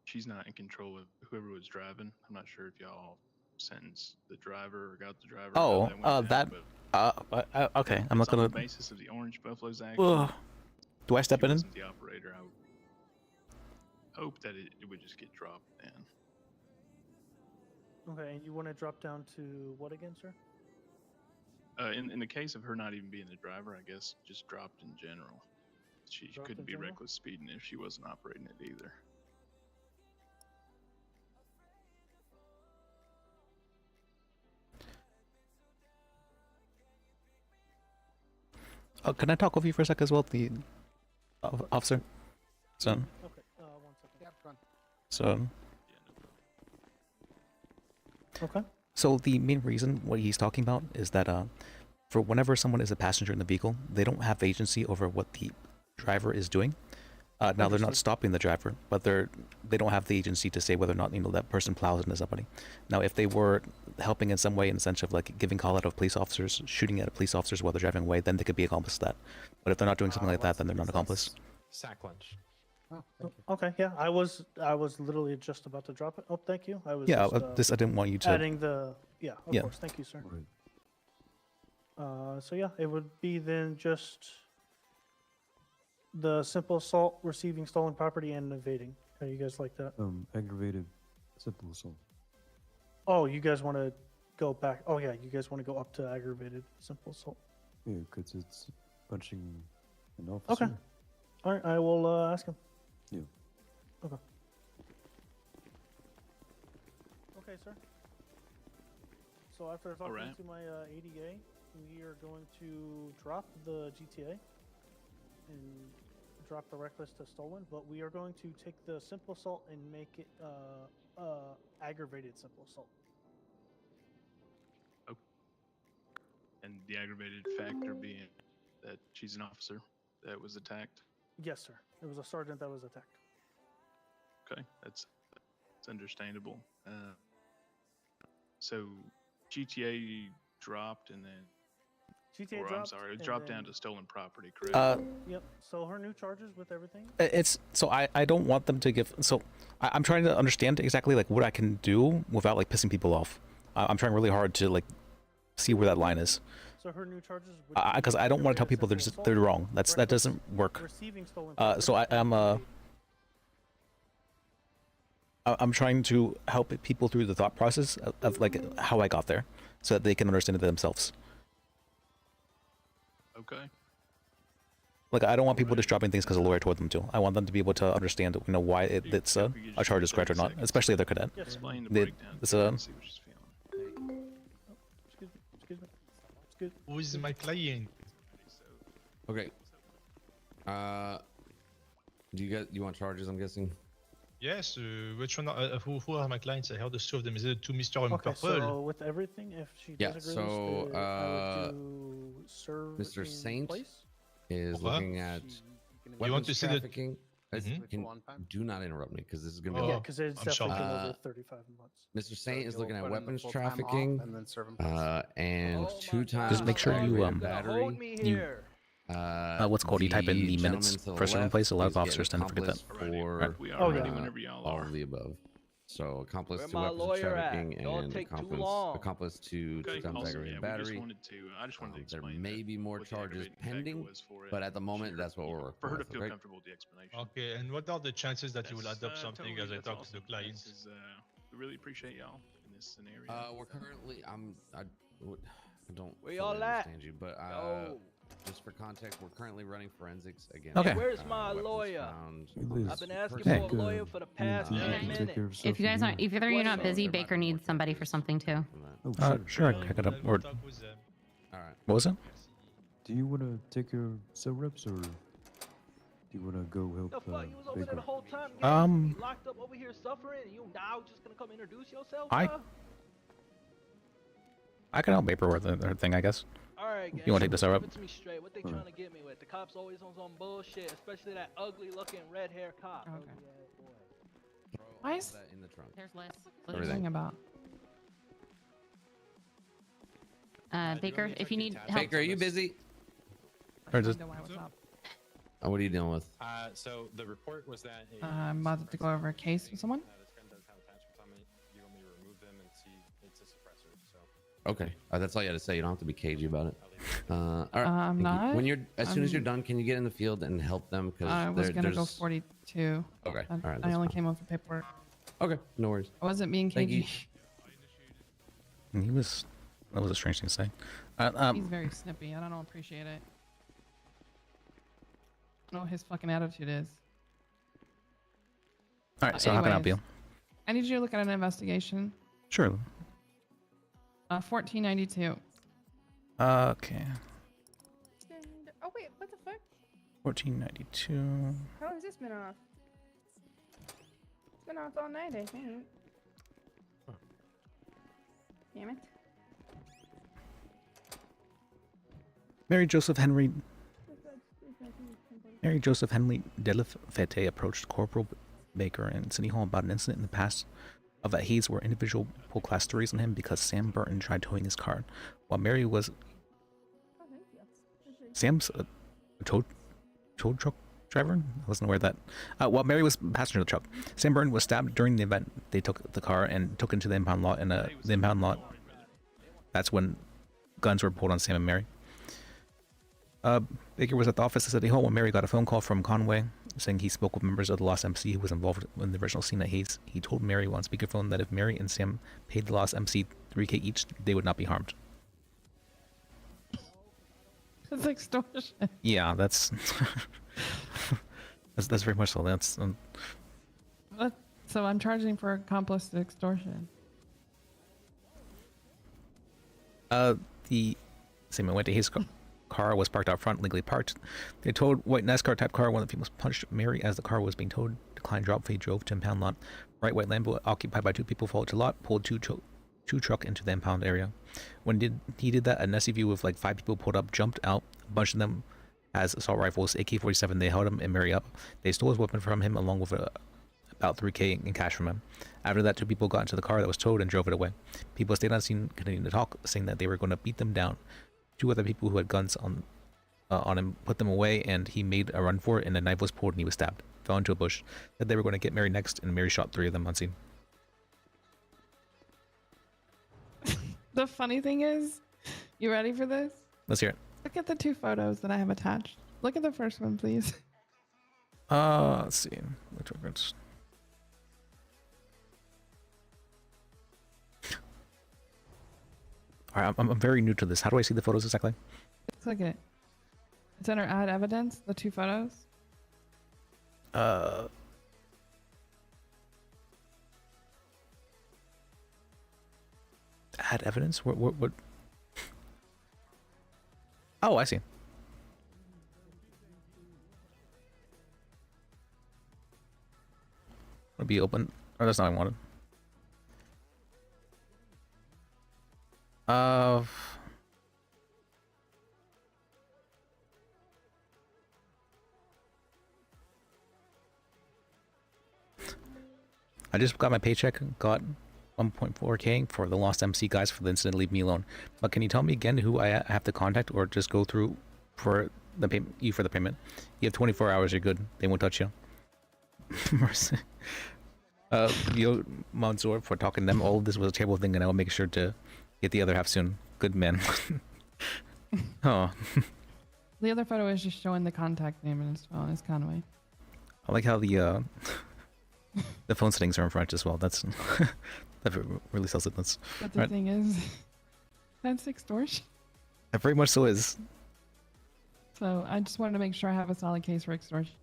she's not in control of whoever was driving. I'm not sure if y'all sentenced the driver or got the driver. Okay, I'm not gonna. On the basis of the Orange Buffalo's action. Do I step in? The operator. I would hope that it would just get dropped then. Okay, and you want to drop down to what again, sir? In the case of her not even being the driver, I guess just dropped in general. She couldn't be reckless speeding if she wasn't operating it either. Can I talk with you for a sec as well, the officer? So. Okay, 1 second. Yep, go on. So. Okay. So the main reason what he's talking about is that for whenever someone is a passenger in the vehicle, they don't have agency over what the driver is doing. Now they're not stopping the driver, but they don't have the agency to say whether or not that person plows into somebody. Now, if they were helping in some way, in the sense of like giving call out of police officers, shooting at police officers while they're driving away, then they could be accomplice to that. But if they're not doing something like that, then they're not accomplice. Sack lunch. Oh, okay, yeah, I was literally just about to drop it. Oh, thank you. I was. Yeah, just, I didn't want you to. Adding the of course. Thank you, sir. So yeah, it would be then just the simple assault, receiving stolen property, and evading. How do you guys like that? Aggravated simple assault. Oh, you guys want to go back? Oh yeah, you guys want to go up to aggravated simple assault. Yeah, because it's punching An officer. Okay. All right, I will ask him. Yeah. Okay. Okay, sir. So after talking Alright. to my ADA, we are going to drop the GTA and drop the reckless to stolen, but we are going to take the simple assault and make it aggravated simple assault. And the aggravated factor being that she's an officer that was attacked. Yes, sir. It was a sergeant that was attacked. Okay, that's understandable. So GTA dropped and then. GTA Or, I'm dropped. sorry, it and dropped then- down to stolen property, correct? Yep. So her new charges with everything. It's so I don't want them to give. So I'm trying to understand exactly like what I can do without like pissing people off. I'm trying really hard to like see where that line is. So her new charges. Because I don't want to tell people they're wrong. That doesn't work. Receiving stolen So I'm trying to help people through the thought process of like how I got there, so that they can understand it themselves. Okay. Like I don't want people just dropping things because a lawyer told them to. I want them to be able to understand, why it's a charge is correct or not, especially if they're cadet. Explain the They- breakdown. it's See what she's feeling. Excuse me. Who is my client? Okay. Do you want charges? I'm guessing. Yes, which one? Who are my clients? I heard the two of them. Is it to Mr. Okay, Purple? so with everything, if she Yeah, disagrees, so, I would do serve Mr. in Saint place. is Okay. looking at You want weapons to see the- trafficking. Do not interrupt me because this is going to Oh, be. Yeah, because it's I'm definitely sorry. been over 35 months. Mr. Saint is you'll looking at put in the weapons full-time off trafficking, and then serve in place. and Oh 2 my times Just make sure you, aggravated battery. Hold me you- here. What's called, you type in the gentleman minutes to the for a certain left place. A lot of is getting officers tend to forget that. accomplice for Right. We are Oh, ready yeah. whenever y'all all are. of the above. So accomplice Where to my weapons lawyer at? trafficking Don't and take too accomplice long. to Okay, 2 times also, aggravated yeah, battery. I just wanted to There explain may that, be more what the charges aggravating factor pending, was for it. but at the moment, that's what we're For her to working feel with, comfortable with the explanation. Okay, and what are the chances that you will That's, adopt something totally, as I that's talk to awesome. the clients? This is, we really appreciate y'all in this scenario. We're currently, I don't Where fully y'all at? understand you, but Yo. just for context, we're currently running forensics again. Okay. Where's my lawyer? I've been asking for a lawyer for the past 10 minutes. If you guys aren't, if you're not busy, Baker needs somebody for something too. Sure, I could have. Or All right. what was it? Do you want to take your cell reps or do you want to go help The fuck, you was over there Baker? the whole time. Locked up over here suffering, and you now just gonna come introduce yourself? I can help Baker with the thing, I guess. Alright, You want to take this give up? it to me straight. What they trying to get me with? The cops always on some bullshit, especially that ugly looking red hair cop. Throw Why all is- that in the trunk. There's Liz. What are you talking about? Baker, if you need help. Baker, are you busy? Or just, What's up? What are you dealing with? So the report was that I'm about to go over a case with someone. this gun does have attachments on it. You want me to remove them and see it's a suppressor. So Okay, that's all you had to say. You don't have to be cagey about it. All right. I'm thank you. not. When you're, as soon as you're I'm- done, can you get in the field and help them? Because I was gonna go there's. 42. Okay, I, all right, I that's only fine. came up for paperwork. Okay, no worries. I wasn't being Thank you. cagey. he was. That was a strange thing to say. He's very snippy. I don't appreciate it. I don't know what his fucking attitude is. All right. So how can I help you? Anyways, I need you to look at an investigation. Sure. 1492. Okay. Oh wait, what the fuck? 1492. How long has this been off? It's been off all night, I think. Damn it. Mary Joseph Henry Delafete approached Corporal Baker in City Hall about an incident in the past of a haze where individual pulled class 3s on him because Sam Burton tried towing his car. While Mary was... Sam's a tow truck driver? I wasn't aware of that. While Mary was passenger of the truck, Sam Burton was stabbed during the event. They took the car and took it into the impound lot. And the impound lot, that's when guns were pulled on Sam and Mary. Baker was at the office at City Hall when Mary got a phone call from Conway saying he spoke with members of the Lost MC who was involved in the original scene at Hayes. He told Mary on speakerphone that if Mary and Sam paid the Lost MC $3K each, they would not be harmed. $3K? extortion. Yeah, that's that's very much so. That's So I'm charging for accomplice to extortion. The same man went to his car was parked out front, legally parked. They towed white NASCAR type car. One of the females punched Mary as the car was being towed. Declined drop fee, drove to impound lot. Right white Lambo occupied by 2 people followed to lot, pulled two truck into the impound area. When he did that, an SUV with like 5 people pulled up, jumped out. A bunch of them has assault rifles, AK-47. They held him and Mary up. They stole his weapon from him along with about $3K in cash from him. After that, 2 people got into the car that was towed and drove it away. People stayed on scene, continuing to talk, saying that they were going to beat them down. 2 other people who had guns on him put them away, and he made a run for it, and a knife was pulled and he was stabbed. Fell into a bush. Said they were going to get Mary next, and Mary shot 3 of them on scene. The funny thing is, you ready for this? Let's hear it. Look at the 2 photos that I have attached. Look at the first one, please. Let's see. Which records? Alright, I'm very new to this. How do I see the photos exactly? Click it. It's under add evidence, the 2 photos. Add evidence? What? Oh, I see. It'll be open. Oh, that's not what I wanted. I just got my paycheck, got 1.4K for the Lost MC guys for the incident. Leave me alone. But can you tell me again who I have to contact, or just go through for the payment? For the payment, you have 24 hours. You're good. They won't touch you. Mercy. Yo, Mansour, for talking to them. All of this was a terrible thing, and I will make sure to get the other half soon. Good man. Oh. The other photo is just showing the contact name in his phone. It's Conway. I like how the the phone settings are in French as well. That's that really sells it. That's. But the thing is, that's extortion. It very much so is. So I just wanted to make sure I have a solid case for extortion.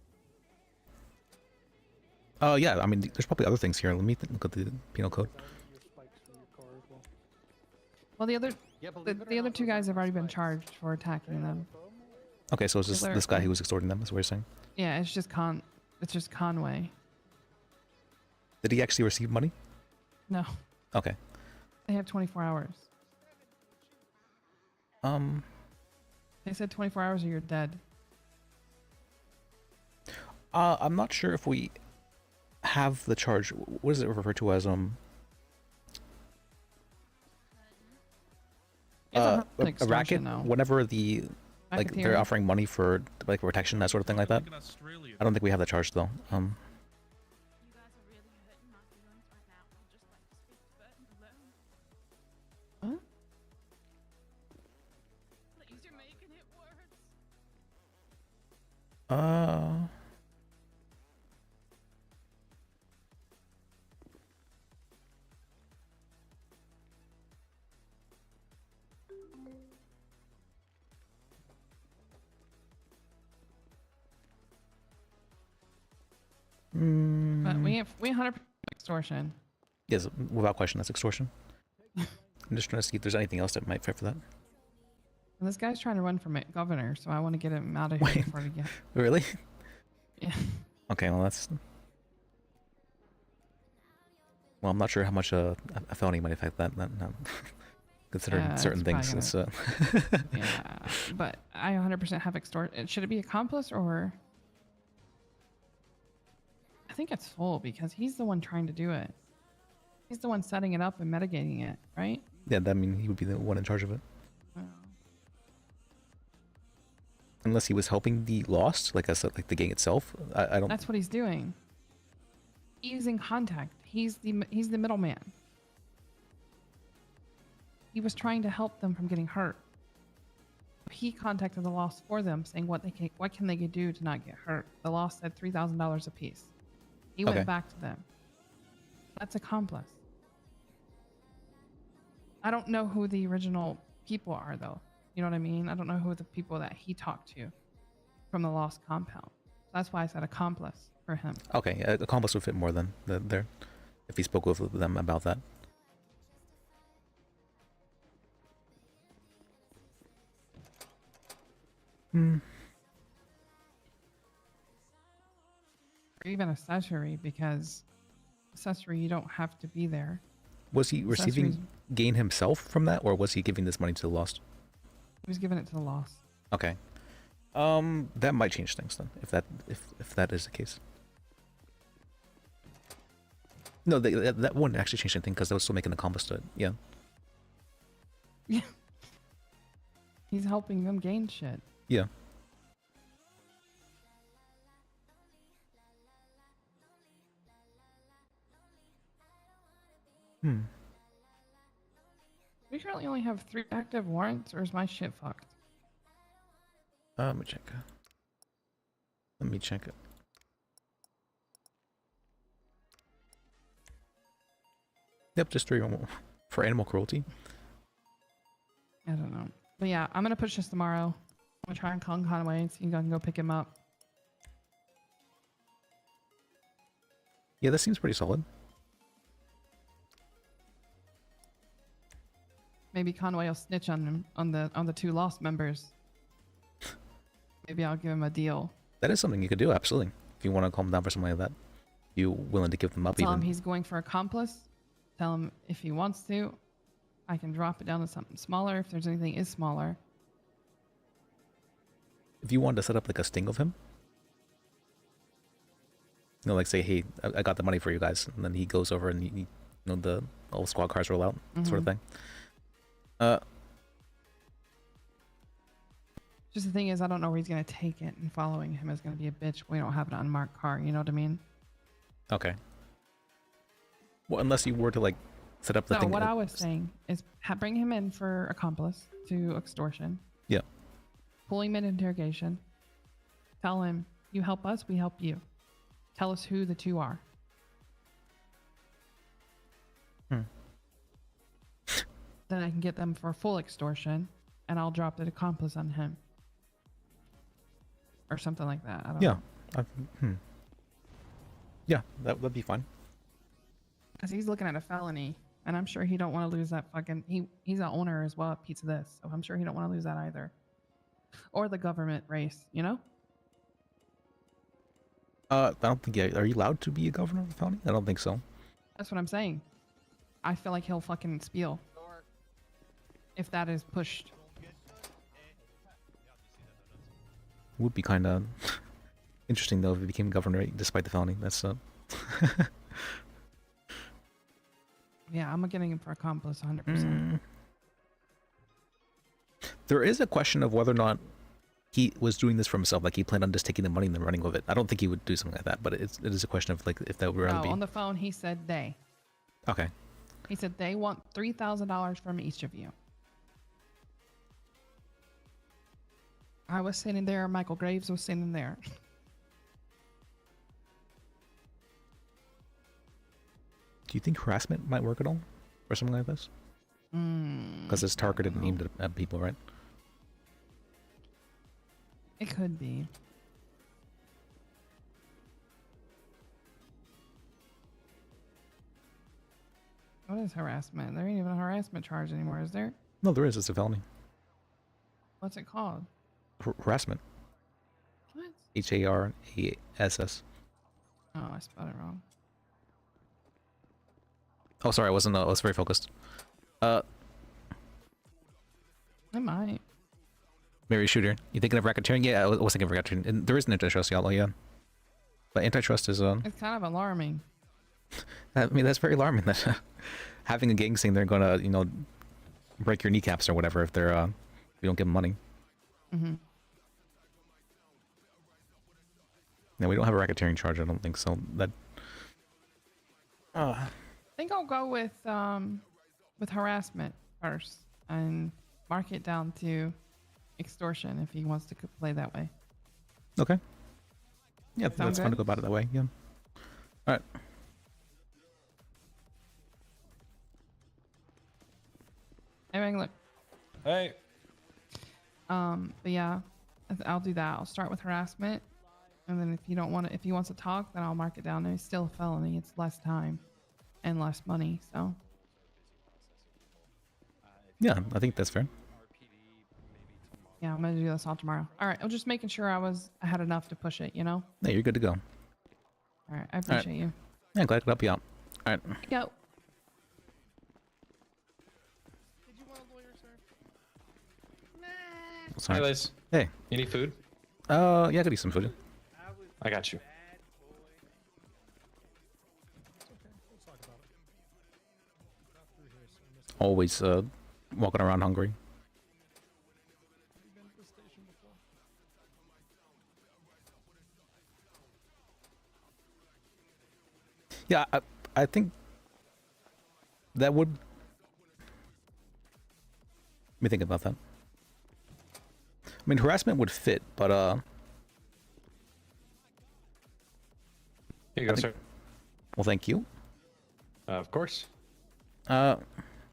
Yeah, I mean, there's probably other things here. Let me look at the penal code. Well, the other 2 guys have already been charged for attacking them. Okay, so it's just this guy who was extorting them, is what you're saying? Yeah, it's just Conway. Did he actually receive money? No. Okay. They have 24 hours. They said 24 hours or you're dead. I'm not sure if we have the charge. What is it referred to as? A racket. Though. Whenever the like they're offering money for like protection, that sort of thing like that. I don't think we have the charge though. But we 100% extortion. Yes, without question, that's extortion. I'm just trying to see if there's anything else that might fit for that. And this guy's trying to run for governor, so I want to get him out of here before he gets. Really? Yeah. Okay, well that's. Well, I'm not sure how much a felony might affect that. Considering certain things. Gonna... Yeah, but I 100% have extort. Should it be accomplice or? I think it's full because he's the one trying to do it. He's the one setting it up and mitigating it, right? Yeah, that means he would be the one in charge of it. Oh. Unless he was helping the Lost, like I said, like the gang itself. I don't. That's what he's doing. He's in contact. He's the middleman. He was trying to help them from getting hurt. He contacted the Lost for them, saying what can they do to not get hurt. The Lost said $3,000 a piece. He went back to them. That's accomplice. I don't know who the original people are though. You know what I mean? I don't know who the people that he talked to from the lost compound. That's why I said accomplice for him. Okay, accomplice would fit more than there, if he spoke with them about that. Hmm. Or even accessory, because accessory, you don't have to be there. Was he receiving gain himself from that, or was he giving this money to the lost? He was giving it to the lost. Okay. That might change things then, if that is the case. No, that wouldn't actually change anything because that would still make an accomplice to it. Yeah. Yeah. He's helping them gain shit. Yeah. Hmm. We currently only have 3 active warrants, or is my shit fucked? Let me check. Let me check it. Yep, just 3 for animal cruelty. I don't know. But yeah, I'm gonna push this tomorrow. I'm gonna try and call Conway and see if I can go pick him up. Yeah, that seems pretty solid. Maybe Conway will snitch on him on the 2 lost members. Maybe I'll give him a deal. That is something you could do, absolutely. If you want to calm down for something like that, you willing to give them up Tell even? him he's going for accomplice. Tell him if he wants to, I can drop it down to something smaller if there's anything is smaller. If you wanted to set up like a sting of him, you know, like say, hey, I got the money for you guys, and then he goes over and you know all the squad cars roll out, sort of thing. Just the thing is, I don't know where he's gonna take it, and following him is gonna be a bitch. We don't have an unmarked car. You know what I mean? Okay. Well, unless you were to like set up the thing. What I was saying is bring him in for accomplice to extortion. Yeah. Pull him in interrogation. Tell him, you help us, we help you. Tell us who the 2 are. Then I can get them for full extortion, and I'll drop the accomplice on him. Or something like that. I don't know. Yeah, that'd be fine. Because he's looking at a felony, and I'm sure he don't want to lose that fucking... He's an owner as well at Pizza This, so I'm sure he don't want to lose that either. Or the government race, you know? I don't think... Are you allowed to be a governor of the county? I don't think so. That's what I'm saying. I feel like he'll fucking spiel. If that is pushed. Would be kind of interesting though if he became governor despite the felony. That's Yeah, I'm getting him for accomplice 100%. There is a question of whether or not he was doing this for himself, like he planned on just taking the money and then running with it. I don't think he would do something like that, but it is a question of like if that were No, be. on the phone he said they. Okay. He said they want $3,000 from each of you. I was sitting there, Michael Graves was sitting there. Do you think harassment might work at all for something like this? Because it's targeted and aimed at people, right? It could be. What is harassment? There ain't even a harassment charge anymore, is there? No, there is. It's a felony. What's it called? Harassment. What? H-A-R-A-S-S. Oh, I spelled it wrong. Oh, sorry, I wasn't. I was very focused. I might. Mary Shooter. You thinking of racketeering? Yeah, I was thinking of racketeering. And there is an antitrust law, yeah. But antitrust is It's kind of alarming. I mean, that's very alarming that having a gang saying they're gonna, you know, break your kneecaps or whatever if they're if you don't give them money. No, we don't have a racketeering charge. I don't think so. That. I think I'll go with harassment first and mark it down to extortion if he wants to play that way. Okay. Yeah, Sound that's fun to good? go about it that way. Yeah. All right. Hey, Wangler. Hey. But yeah, I'll do that. I'll start with harassment, and then if he wants to talk, then I'll mark it down. And it's still a felony. It's less time and less money. So Yeah, I think that's fair. yeah, I'm gonna do this all tomorrow. All right, I'm just making sure I had enough to push it. You know. Yeah, you're good to go. All right, I appreciate you. Yeah, glad I could help you out. All right. Go. Sorry. Hey, Liz. Hey. You need food? Yeah, I could eat some food. I got you. Always walking around hungry. Yeah, I think that would. Let me think about that. I mean, harassment would fit, but Here you go, sir. Well, thank you. Of course. I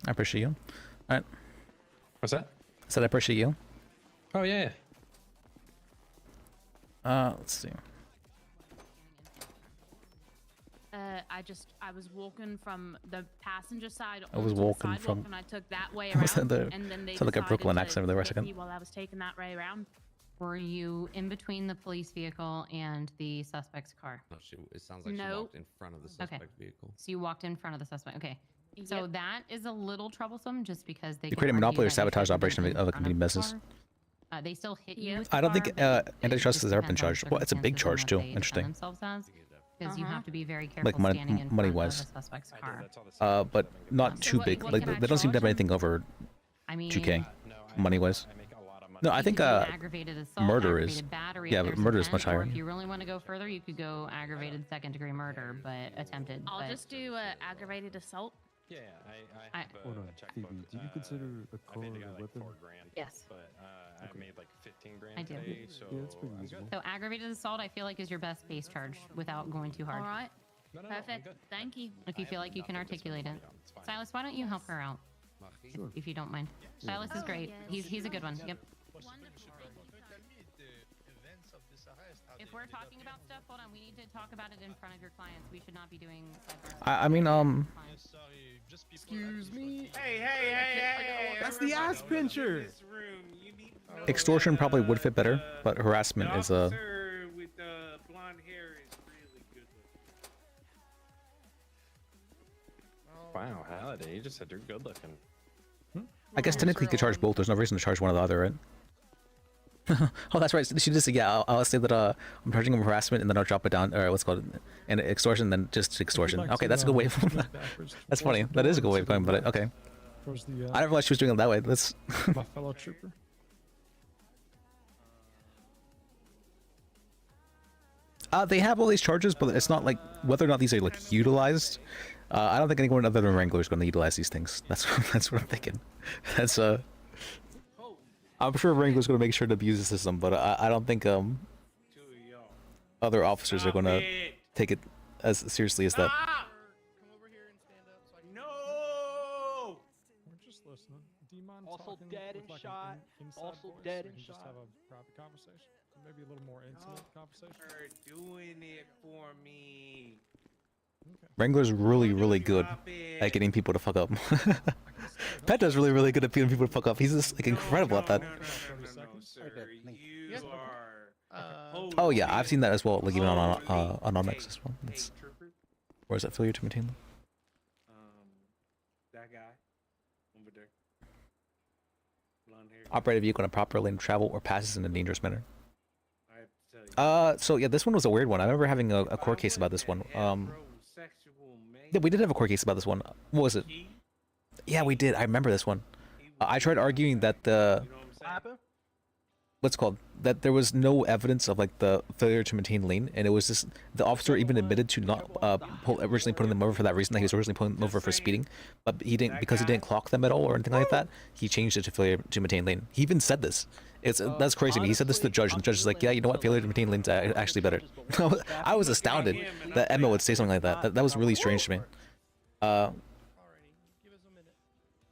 appreciate you. All right. What's that? I said I appreciate you. Oh yeah. Let's see. I was walking from the passenger side. I was onto the walking sidewalk, from- and I took that way Was around. that the- and then they sounded like a decided Brooklyn to accent there for a hit second. me while I was taking that way around. Were you in between the police vehicle and the suspect's car? No, it sounds like she No. walked in front of the suspect vehicle. So you walked in front of the suspect. Okay. So Yep. that is a little troublesome, just because they You can create a argue monopoly or that you sabotage shouldn't have operation been of a in front community the business. car. They still hit you. With the I don't car, think but it antitrust just has ever been depends on charged. Well, it's a big circumstances charge and too. what they defend Interesting. themselves as, because you have to be very careful Like money, standing in money front wise. of a suspect's car. But not too what- big. what Like can I they don't seem to have charge anything over I mean, 2K, money wise. No, I think aggravated assault, murder aggravated is. battery, Yeah, if but there's murder is intent, much or higher. If you really want to go further, you could go aggravated second-degree murder, but attempted. I'll but just do aggravated assault. Yeah, I have Hold on, Phoebe, do you consider a car a weapon? Yes. But I made like 15 grand I do. today, so Yeah, that's pretty I'm reasonable. So aggravated assault, I feel like, is your best base charge without going too hard. All right. No, Perfect. Thank you. If you feel like you can articulate it. Silas, why don't you help her out? Sure. If you don't mind. Silas is Oh, great. yes. He's a good one. Yep. Wonderful. If we're talking about stuff, hold on. We need to talk about it in front of your clients. We should not be doing sidebar. I mean, Excuse me. Hey, That's the ass pincher. extortion probably would fit better, but harassment is a. with blonde hair is really good looking. Wow, Halliday, you just said you're good looking. I guess technically you could charge both. There's no reason to charge one or the other, right? Oh, that's right. She just yeah. I'll say that I'm charging him harassment and then I'll drop it down, or what's it called, and extortion, then just extortion. like Okay, to, that's a good way. backwards That's funny. That is a good way of going, but okay. Towards the, I never realized she was doing it that way. Let's. my fellow trooper. They have all these charges, but it's not like whether or not these are like utilized. I don't think anyone other than Wrangler is going to utilize these things. That's what I'm thinking. That's I'm sure Wrangler's going to make sure to abuse the system, but I don't think other officers are going to take it as seriously as that. No! We're just listening. Do you mind Also talking dead with and like shot. an inside Also voice? dead We and can just shot. have a private conversation. Maybe a little more intimate conversation. You're doing it for me. Wrangler's really good at getting people to fuck up. Penta's really good at getting people to fuck up. He's just like incredible at that. No, sir. You are. Oh yeah, I've seen that as well. Like even on Onyx as well. That's, or is that failure to maintain them? That guy over there. Blonde hair. Operate a vehicle in a proper lane of travel or passes in a dangerous manner. I have to tell you. So yeah, this one was a weird one. I remember having a court case about this one. Yeah, we did have a court case about this one. What was it? Yeah, we did. I remember this one. I tried arguing that the what's it called, that there was no evidence of like the failure to maintain lane, and it was just the officer even admitted to not originally putting them over for that reason, that he was originally putting them over for speeding, but he didn't, because he didn't clock them at all or anything like that. He changed it to failure to maintain lane. He even said this. That's crazy to me. He said this to the judge, and the judge is like, yeah, you know what, failure to maintain lane's actually better. I was astounded that Emma would say something like that. That was really strange to me.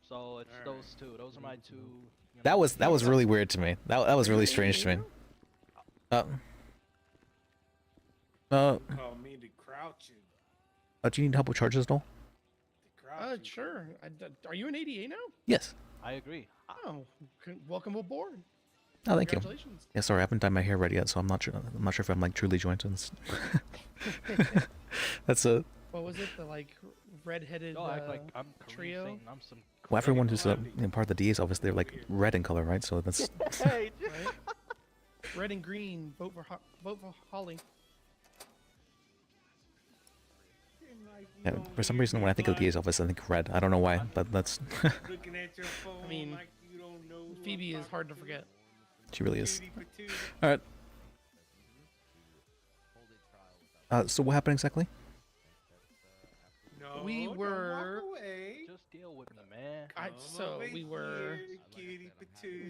So it's those two. Those are my two, That was really weird to me. That was really strange to me. Call me to crouch you. Do you need help with charges at all? Sure. Are you an ADA now? Yes. I agree. Oh, welcome aboard. Oh, thank you. Congratulations. Yeah, sorry, I haven't dyed my hair red yet, so I'm not sure. I'm not sure if I'm like truly joined to this. That's a. What was it? The like redheaded I'm trio. Saying I'm some Well, everyone who's part of the DA's office, they're like red in color, right? So that's. Right? Red and green. Vote for Holly. Yeah, for some reason, when I think of the DA's office, I think red. I don't know why, but that's. Looking at your phone I mean, like you don't know Phoebe is hard to forget. She really is. All right. So what happened exactly? No, we were. Just deal with me, man.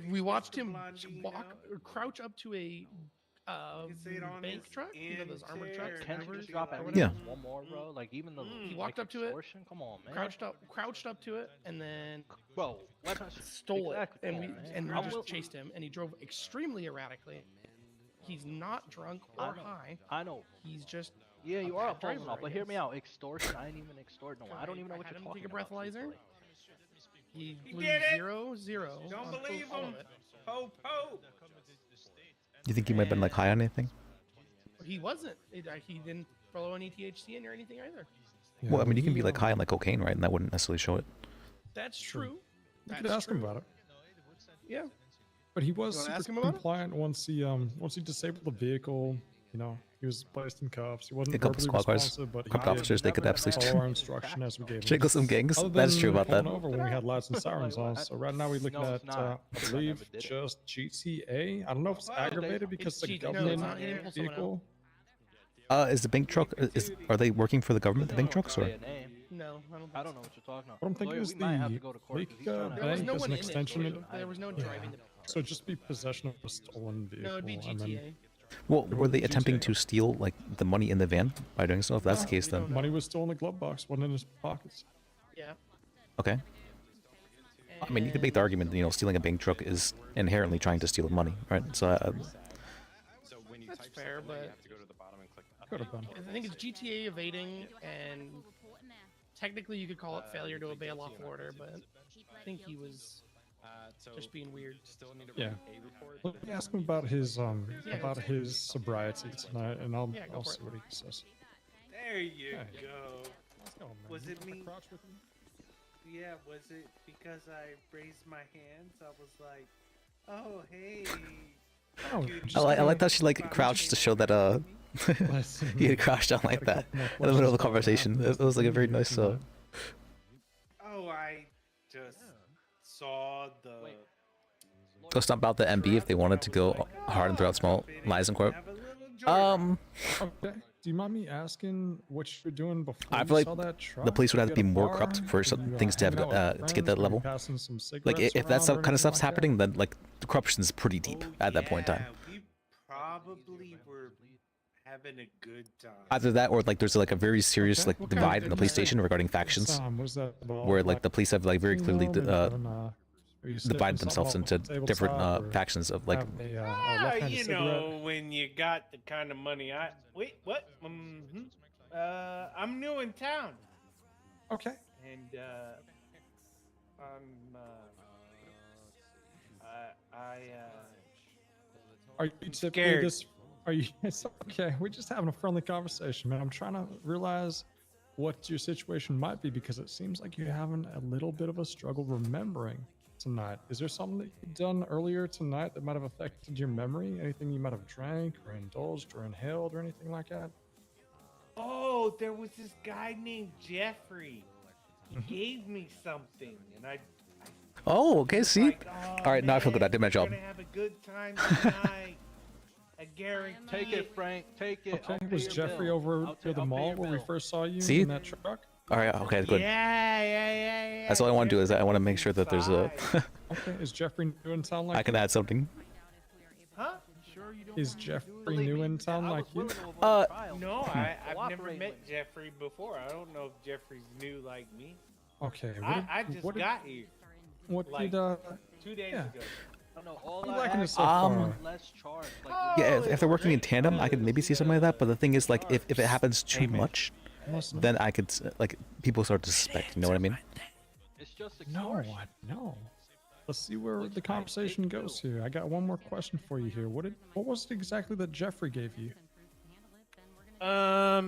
We watched him walk or crouch up to a bank truck. You know those armored trucks. Can't you just drop or everything? whatever? One more, bro. Like even the He walked up to it. extortion? Come on, man. Crouched up to it, and then weapons stole it, and we man. just chased him, and he drove extremely erratically. He's not drunk or high. I know. He's just Yeah, you are a driver, driver, but hear me out. Extortion. I ain't even extort no one. I don't even know what had you're him talking take a about. breathalyzer. He was did it! 0-0. Don't on believe all him. of it. Po po. You think he might have been like high on anything? He wasn't. He didn't throw any THC in or anything either. Yeah, Well, I mean, you can be like high on like cocaine, right? And that wouldn't necessarily show it. That's true. You could ask him about it. Yeah. But he was You wanna ask super him about it? compliant once he disabled the vehicle. You know, he was placed in cuffs. He wasn't A couple verbally squad cars, responsive, but he couple did officers, they could absolutely follow our instruction as we gave him. Jiggle some gangs. Other That's than true about that. pulling over when we had lights and sirens on. So right now we're looking No, at, it's not. I believe, just GTA. I don't know if it's aggravated because it's a cheating. No, government it's not. He didn't pull someone vehicle. Is the bank truck? Are they working for the government? The bank trucks, or? No, I don't know what you're talking about. What I'm thinking Lawyer, is we might have to the go to court 'cause he's Lake trying to- There was Bank no is one an in it. extension. There was no one driving the So it'd just be possession of a stolen vehicle. No, it'd be and then- GTA. Well, were they attempting to steal like the money in the van by doing so? If that's the case, then Money was still in the glove box, wasn't in his pockets. Yeah. okay. I mean, you could make the argument that, you know, stealing a bank truck is inherently trying to steal money, right? So That's fair, but Could have been. I think it's GTA evading, and technically you could call it failure to obey a lawful order, but I think he was just being weird. Yeah. Let me ask him about his sobriety tonight, and I'll go for see it. what he says. There you Hey. go. Let's go, man. Was You it want to me? crouch with me? Yeah, was it because I raised my hands? I was like, oh, hey. Oh, I like that she like crouched to show that he had crouched down like that in the middle of the conversation. It was like a very nice. Oh, I just saw the. So it's not about the MB if they wanted to go hard and throw out small lies in court. Okay. Do you mind me asking what you were doing before I you feel like saw that truck? the police would have to Were you be at a more bar? corrupt for Were some you, things to have hanging out with to get that friends? Were you level. passing some Like cigarettes if that around or kind of anything stuff's like that? happening, then like the corruption's pretty deep at that point in time. We probably were having a good time. Either that or like there's like a very serious like divide in the police station regarding factions, What is that about? where like the police have like very clearly Are you sipping divided something themselves off into the different tabletop or factions of like. having a Ah, left-handed you cigarette? know, when you got the kind of money I. Wait, what? I'm new in town. Okay. And, Are you typically scared. this? Are you? It's okay. We're just having a friendly conversation, man. I'm trying to realize what your situation might be because it seems like you're having a little bit of a struggle remembering tonight. Is there something that you've done earlier tonight that might have affected your memory? Anything you might have drank or indulged or inhaled or anything like that? Oh, there was this guy named Jeffrey. He gave me something, and I. Oh, okay. See. All right, now I feel good. I did my job. We're gonna have a good time tonight. I guarantee. Take it, Frank. Take it. Okay. Was Jeffrey over near the mall where we first saw you See? in that truck? All right. Okay. Good. Yeah. That's all I want to do is I want to make sure that there's a. Okay. Is Jeffrey new in town like I can add something. Huh? Is Jeffrey new in town like you? No, I've never met Jeffrey before. I don't know if Jeffrey's new like me. Okay. I just got here. What like, did 2 days yeah. ago. No, all I'm I liking it asked so was far. less charge. Like, Yeah, if they're working in tandem, I could maybe see something like that. But the thing is, like, if it happens too much, then I could like people start to suspect. You know what I mean? it's just No, no. Let's see where the conversation goes here. I got one more question for you here. What was it exactly that Jeffrey gave you?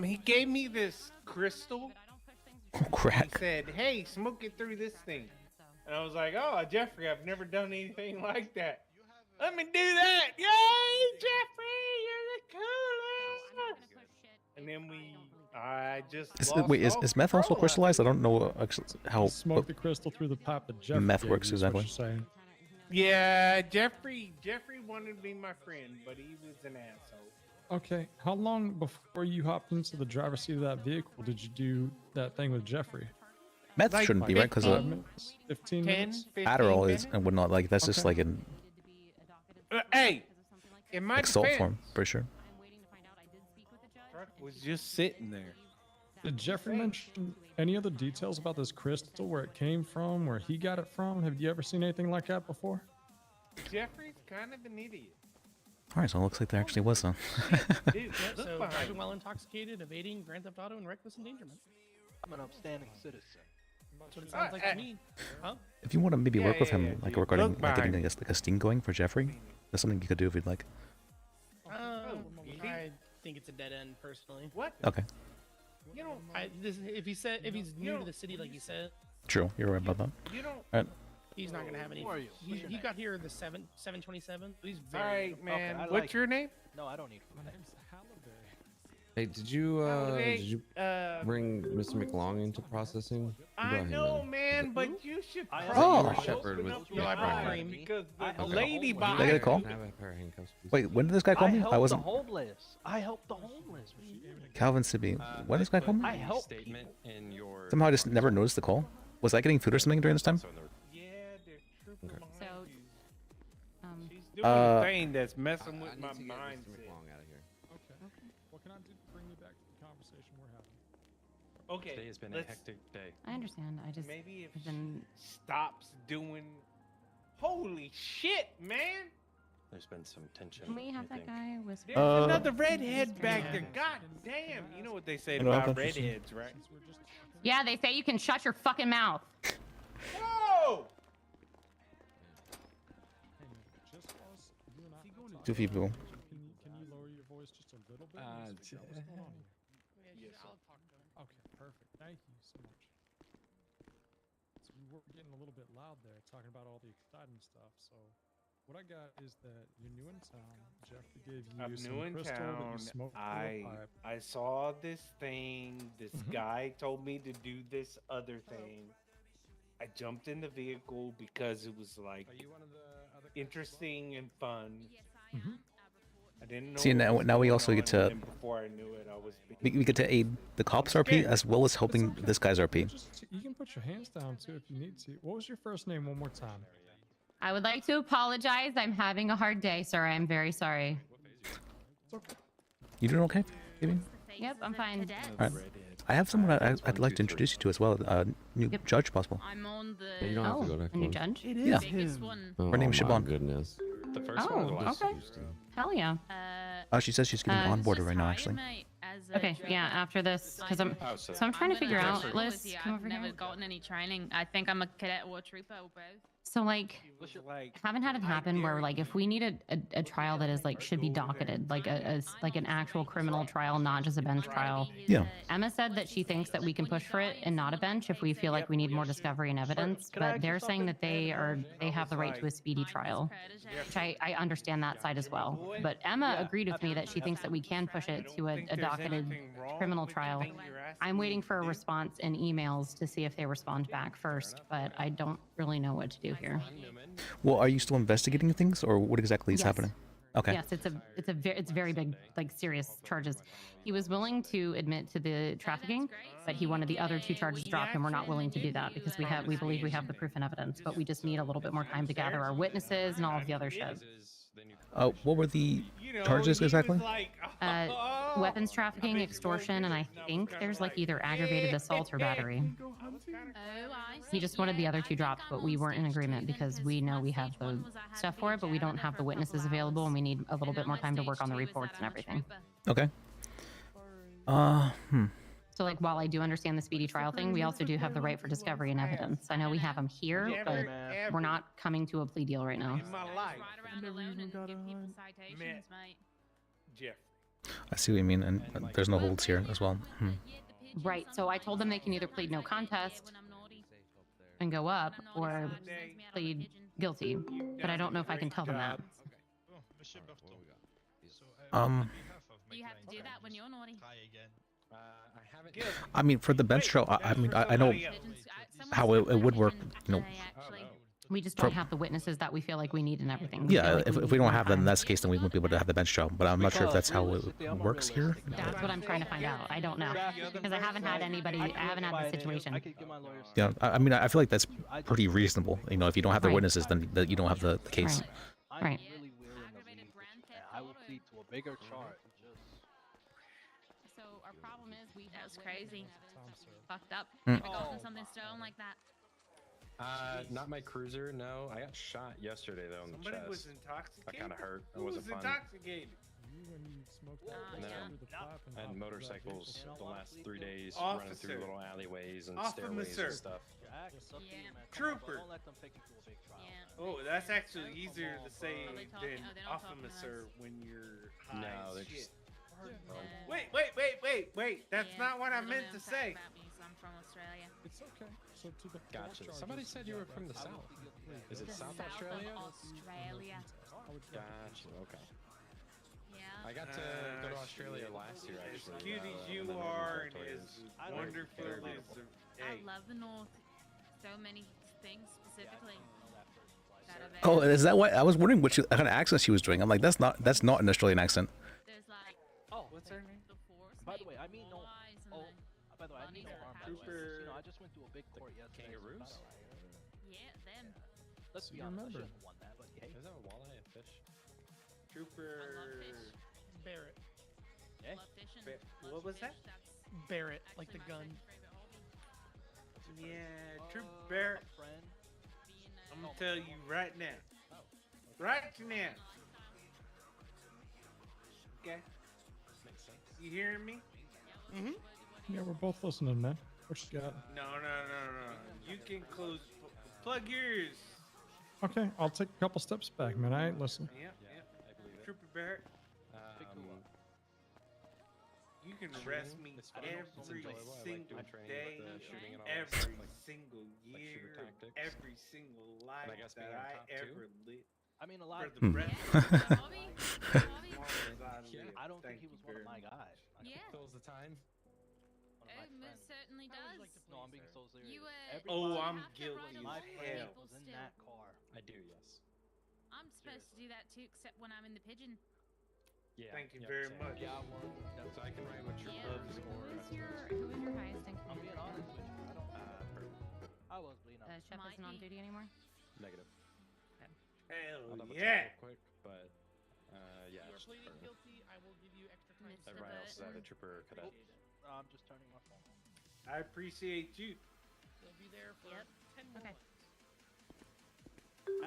He gave me this crystal. Oh, crack. He said, "Hey, smoke it through this thing." And I was like, "Oh, Jeffrey, I've never done anything like that. Let me do that! Yay, Jeffrey, you're the coolest!" And then I just lost Wait, is all meth also control. crystallized? I don't know actually how Smoke the crystal through the pipe that Jeffrey meth gave works you, is what exactly. you're saying. Yeah, Jeffrey wanted to be my friend, but he was an asshole. Okay, how long before you hopped into the driver's seat of that vehicle did you do that thing with Jeffrey? Meth shouldn't be right because 5 minutes, 15 minutes. Adderall is and whatnot. Like that's just like an Hey, in my like salt defense, form for sure. truck was just sitting there. Did Jeffrey mention any other details about this crystal, where it came from, where he got it from? Have you ever seen anything like that before? Jeffrey's kind of an idiot. All right, so it looks like there actually was some. Dude, Yep, look so behind driving you. while intoxicated, evading Grand Theft Auto, and reckless endangerment. I'm an upstanding citizen. That's what it sounds like to me. Huh? If you want to maybe work with him, like dude. regarding Look like getting behind like a sting going for Jeffrey, that's something you could do if you'd like. I think it's a dead end, personally. What? Okay, You know, if he's new to the city, like you said, true. You're right about that. You don't. All right. he's not gonna have any. Who are you? What's your He name? got here the 727. He's All very. right, man. I What's like your name? No, I don't need My food. name's Halliday. Hey, did you bring Mr. McLong into processing? I Brought him know, in. man, but you should. I Oh. probably Shepherd open with- up No, your I brought eyes Cream. because the Okay. lady Did I get a behind call? Can I have a pair of handcuffs, please? Wait, when did this guy call me? helped I wasn't. the homeless. I helped the homeless. Calvin Sibi. When did this guy call me? I helped Statement in your. Somehow I just never noticed the call. Was I getting food or something during this time? Yeah, they're trooping behind So, you. um, She's doing a thing that's messing with my I need to get Mr. mindset. McLong out of here. Okay. What can I do to bring you back to the conversation we're having? Okay, Today has been a let's hectic day. I understand. I just maybe if I've she been stops doing. Holy shit, man! There's been some tension. Can we have I that think. guy whisper? There's another redhead back there. God damn! You know what they say I know, about okay. redheads, right? Yeah, they say you can shut your fucking mouth. Whoa! Hey man, just us, you and I. Two people. Can you lower your voice just a little bit? and speak up? What's going on here? Okay, perfect. Thank you so much. So we were getting a little bit loud there, talking about all the exciting stuff. So what I got is that you're new in town. Jeffrey gave you I'm some new in crystal that town. you smoked through a pipe. I saw this thing. This guy told me to do this other thing. I jumped in the vehicle because it was like interesting and fun. I didn't know. See, what was now we going also get on, to and before I knew it, I was. we get to aid the cops RP as well as helping this guy's RP. You can put your hands down too if you need to. What was your first name one more time? I would like to apologize. I'm having a hard day, sir. I'm very sorry. You doing okay, Phoebe? Yep, I'm fine. All right. I have someone I'd like to introduce you to as well. New judge possible. I'm on the. Yeah, you don't have to go to a new court. judge? It Yeah. is biggest one. Oh, Her name's my Siobhan. goodness. The first Oh, one or the last? okay. Hell yeah. Oh, she says she's getting Uh, onboarded right now, actually. Okay, yeah, after this, because I'm, Oh, so I'm trying to figure out, Liz, come I've over never here. gotten any training. I think I'm a cadet or a trooper or both. So like, Like, haven't had it happen where like if we need a trial that is like should be docketed, like like an actual criminal trial, not just a bench trial. Yeah. Emma said that she thinks that we can push for it and not a bench if we feel like we need more discovery and evidence, but they're saying that they have the right to a speedy trial, which I understand that side as well. But Emma agreed with me that she thinks that we can push it to a docketed criminal trial. I'm waiting for a response in emails to see if they respond back first, but I don't really know what to do here. Well, are you still investigating things, or what exactly is Yes. happening? Okay. Yes, it's very big, like serious charges. He was willing to admit to the trafficking, but he wanted the other two charges dropped, and we're not willing to do that because we believe we have the proof and evidence, but we just need a little bit more time to gather our witnesses and all of the other shit. What were the charges exactly? Weapons trafficking, extortion, and I think there's like either aggravated assault or battery. Oh, I He just wanted the other two dropped, but we weren't in agreement because we know we have the stuff for it, but we don't have the witnesses available, and we need a little bit more time to work on the reports and everything. Okay. So, like, while I do understand the speedy trial thing, we also do have the right for discovery and evidence. I know we have them here, but we're not coming to a plea deal right now. In my life, met Jeff. I see what you mean, and there's no holds here as well. Right, so I told them they can either plead no contest and go up, or plead guilty, but I don't know if I can tell them that. You have to do that when you're naughty. I mean, for the bench trial, I mean, I know how it would work, you know. We just don't have the witnesses that we feel like we need and everything. Yeah, if we don't have them, in that case, then we won't be able to have the bench trial. But I'm not sure if that's how it works here. That's what I'm trying to find out. I don't know, because I haven't had anybody, I haven't had the situation. Yeah, I mean, I feel like that's pretty reasonable. You know, if you don't have the witnesses, then you don't have the case. Right. I will plead to a bigger charge. So our problem is that was crazy. Fucked up. Mm. Never gotten something stolen like that. Not my cruiser. No, I got shot yesterday though in the Somebody chest. was intoxicated. That kind of hurt. It Who was wasn't fun. intoxicated? And then I had motorcycles the last 3 days, Officer. running through little alleyways and Officer. stairways and stuff. Trooper. Don't let them take you to a big trial. Oh, that's actually easier to say they talking? than Oh, they're not talking to officer when you're high No, as they're shit. just. Wait. That's not what I meant to say. I'm from Australia. It's okay. So to the Gotcha. Somebody said you were from the south. Is it South Australia? Australia. Gotcha. Okay. Yeah. I got to go to Australia last year As actually. cute as you and then are and Victoria as is wonderful very as beautiful. I hey, love the North. So many things specifically. that are there. Oh, is that what I was wondering? What kind of accent she was doing? I'm like, that's not an Australian accent. There's like what's her name? By the way, I mean no. Oh, by the way, I mean no harm. You know, I just went to a big court yesterday. Kangaroos? Yeah, them. Let's be You honest, I remember. shouldn't have won that, but hey. Is that a walleye, a fish? Trooper. Barrett. Eh? Love fishing. What was that? Barrett, like the gun. Yeah, Trooper Barrett. Friend. I'm gonna tell you right now. Right now. Okay. You hearing me? Mm-hmm. Yeah, we're both listening, man. What you got? No. You can close. Plug yours. Okay, I'll take a couple steps back, man. I ain't listening. Yep. I believe it. Trooper Barrett. You can arrest me every single day, every single year, every single life I guess that being on I top too? ever lived. I mean, a lot For of the people. rest of my life, as long as I live. I don't think Thank he was you one of very my much. guys. Yeah. Fills the time. One of my It most friends. certainly does. No, I'm being so serious. You, Oh, Everybody I'm have to guilty ride as my along with friend hell. people was in still. that car. I do, yes. I'm supposed to do that too, except when I'm in the pigeon. Yeah. Thank you yep, very same. much. Yeah, well, So I can ride with Yeah. troopers or Who is your highest in I'm being honest with you. I don't. purple. I was, but you know. Chef isn't on duty anymore? Negative. Hell I'll double check yeah. real quick, but yeah. You're it's pleading purple. guilty. I will give you extra time. Mr. Everybody else is Burton. either trooper or cadet. I'm just turning my phone on. I appreciate you. You'll be there for 10 more Okay. months.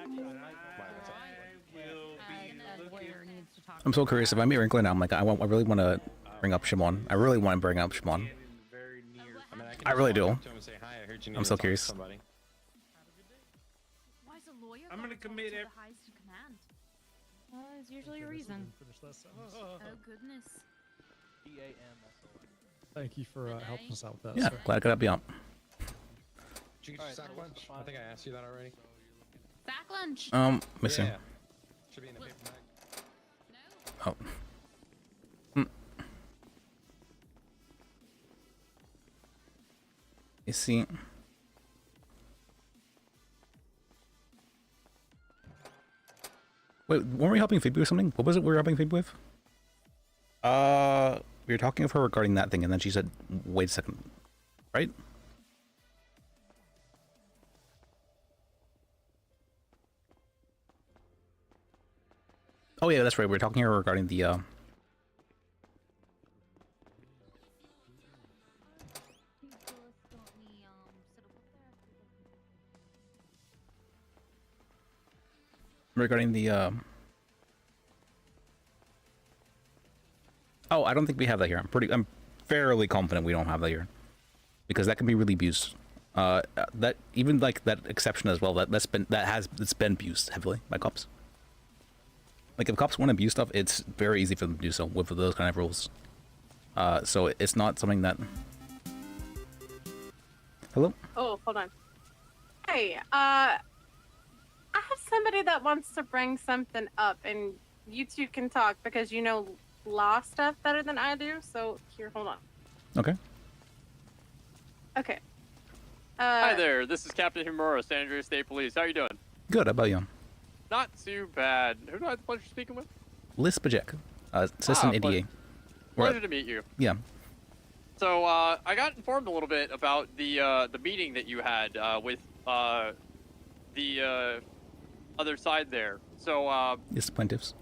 Actually, I might I will be looking. Lawyer needs to talk. I'm so curious. If I meet Wrinkler now, I'm like, I really want to bring up Shimon. I really want to bring up Shimon. in very near. I mean, I, can I just really walk do. up to him and say, "Hi, I heard you need I'm to so talk to curious. Somebody. Why is a lawyer? I'm gonna gotta talk commit to ev- the highest in command. Well, there's usually a reason. Finish that sentence. Oh goodness. TAMSO. Thank you for helping us out with that, Yeah, sir. glad I could help you out. Did you get your sack lunch? I think I asked you that already. Sack lunch. Missing. Yeah. Should be in a paper bag. Oh. You see. Wait, weren't we helping Phoebe with something? What was it we were helping Phoebe with? We were talking with her regarding that thing, and then she said, "Wait a second," right? Oh yeah, that's right. We were talking to her regarding the regarding the oh, I don't think we have that here. I'm fairly confident we don't have that here, because that can be really abused. That even like that exception as well, it's been abused heavily by cops. Like if cops want to abuse stuff, it's very easy for them to do so with those kind of rules. So it's not something that. Hello? Oh, hold on. Hey, I have somebody that wants to bring something up, and you two can talk because you know law stuff better than I do. So here, hold on. Okay. Okay. Hi there, this is Captain Himura, San Andreas State Police. How are you doing? Good. How about you? Not too bad. Who do I have the pleasure of speaking with? Liz Bajek, assistant ADA. Pleasure to meet you. Yeah. So I got informed a little bit about the meeting that you had with the other side there. So Yes, the plaintiffs.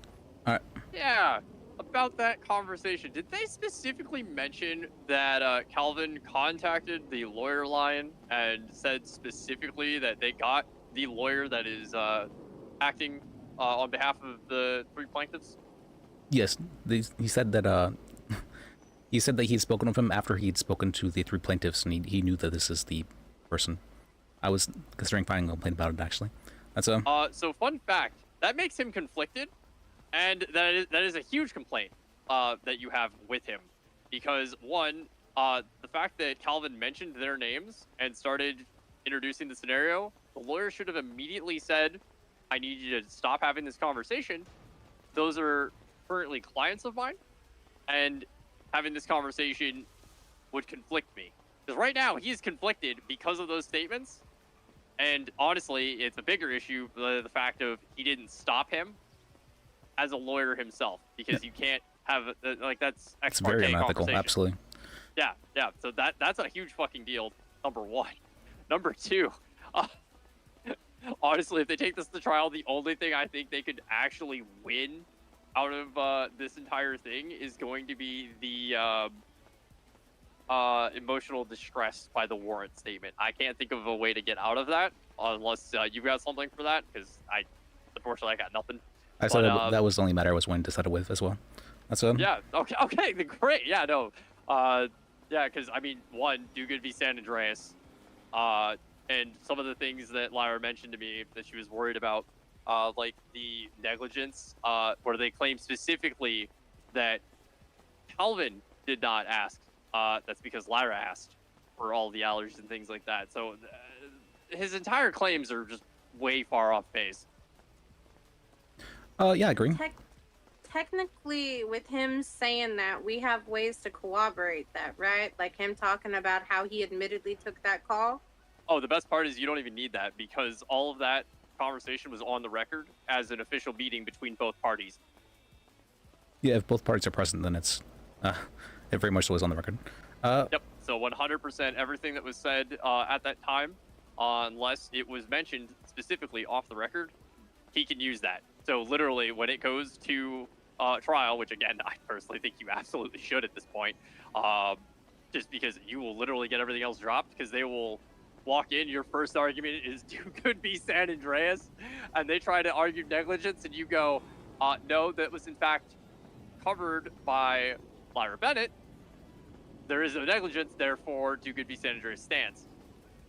All right. yeah, about that conversation. Did they specifically mention that Calvin contacted the lawyer line and said specifically that they got the lawyer that is acting on behalf of the 3 plaintiffs? Yes, he said that. He said that he'd spoken with him after he'd spoken to the 3 plaintiffs, and he knew that this is the person. I was considering filing a complaint about it, actually. That's So fun fact, that makes him conflicted, and that is a huge complaint that you have with him, because one, the fact that Calvin mentioned their names and started introducing the scenario, the lawyer should have immediately said, "I need you to stop having this conversation. Those are currently clients of mine, and having this conversation would conflict me." Because right now he is conflicted because of those statements, and honestly, it's a bigger issue, the fact of he didn't stop him as a lawyer himself, because you can't have like that's ex it's very parte unethical. conversation. Absolutely. Yeah. So that's a huge fucking deal. Number one. Number two. Honestly, if they take this to trial, the only thing I think they could actually win out of this entire thing is going to be the emotional distress by the warrant statement. I can't think of a way to get out of that unless you got something for that, because unfortunately I got nothing. I said that was the only matter I was wanting to settle with as well. That's Yeah. Okay. Great. Yeah. No. Yeah. Because I mean, one, do good v San Andreas, and some of the things that Lyra mentioned to me that she was worried about, like the negligence, where they claim specifically that Calvin did not ask. That's because Lyra asked for all the allergies and things like that. So his entire claims are just way far off base. Yeah, I agree. Technically, with him saying that, we have ways to corroborate that, right? Like him talking about how he admittedly took that call. Oh, the best part is you don't even need that, because all of that conversation was on the record as an official meeting between both parties. Yeah, if both parties are present, then it very much so is on the record. Yep. So 100% everything that was said at that time, unless it was mentioned specifically off the record, he can use that. So literally, when it goes to trial, which again, I personally think you absolutely should at this point, just because you will literally get everything else dropped, because they will walk in, your first argument is do good be San Andreas, and they try to argue negligence, and you go, no, that was in fact covered by Lyra Bennett. There is no negligence, therefore do good be San Andreas stands.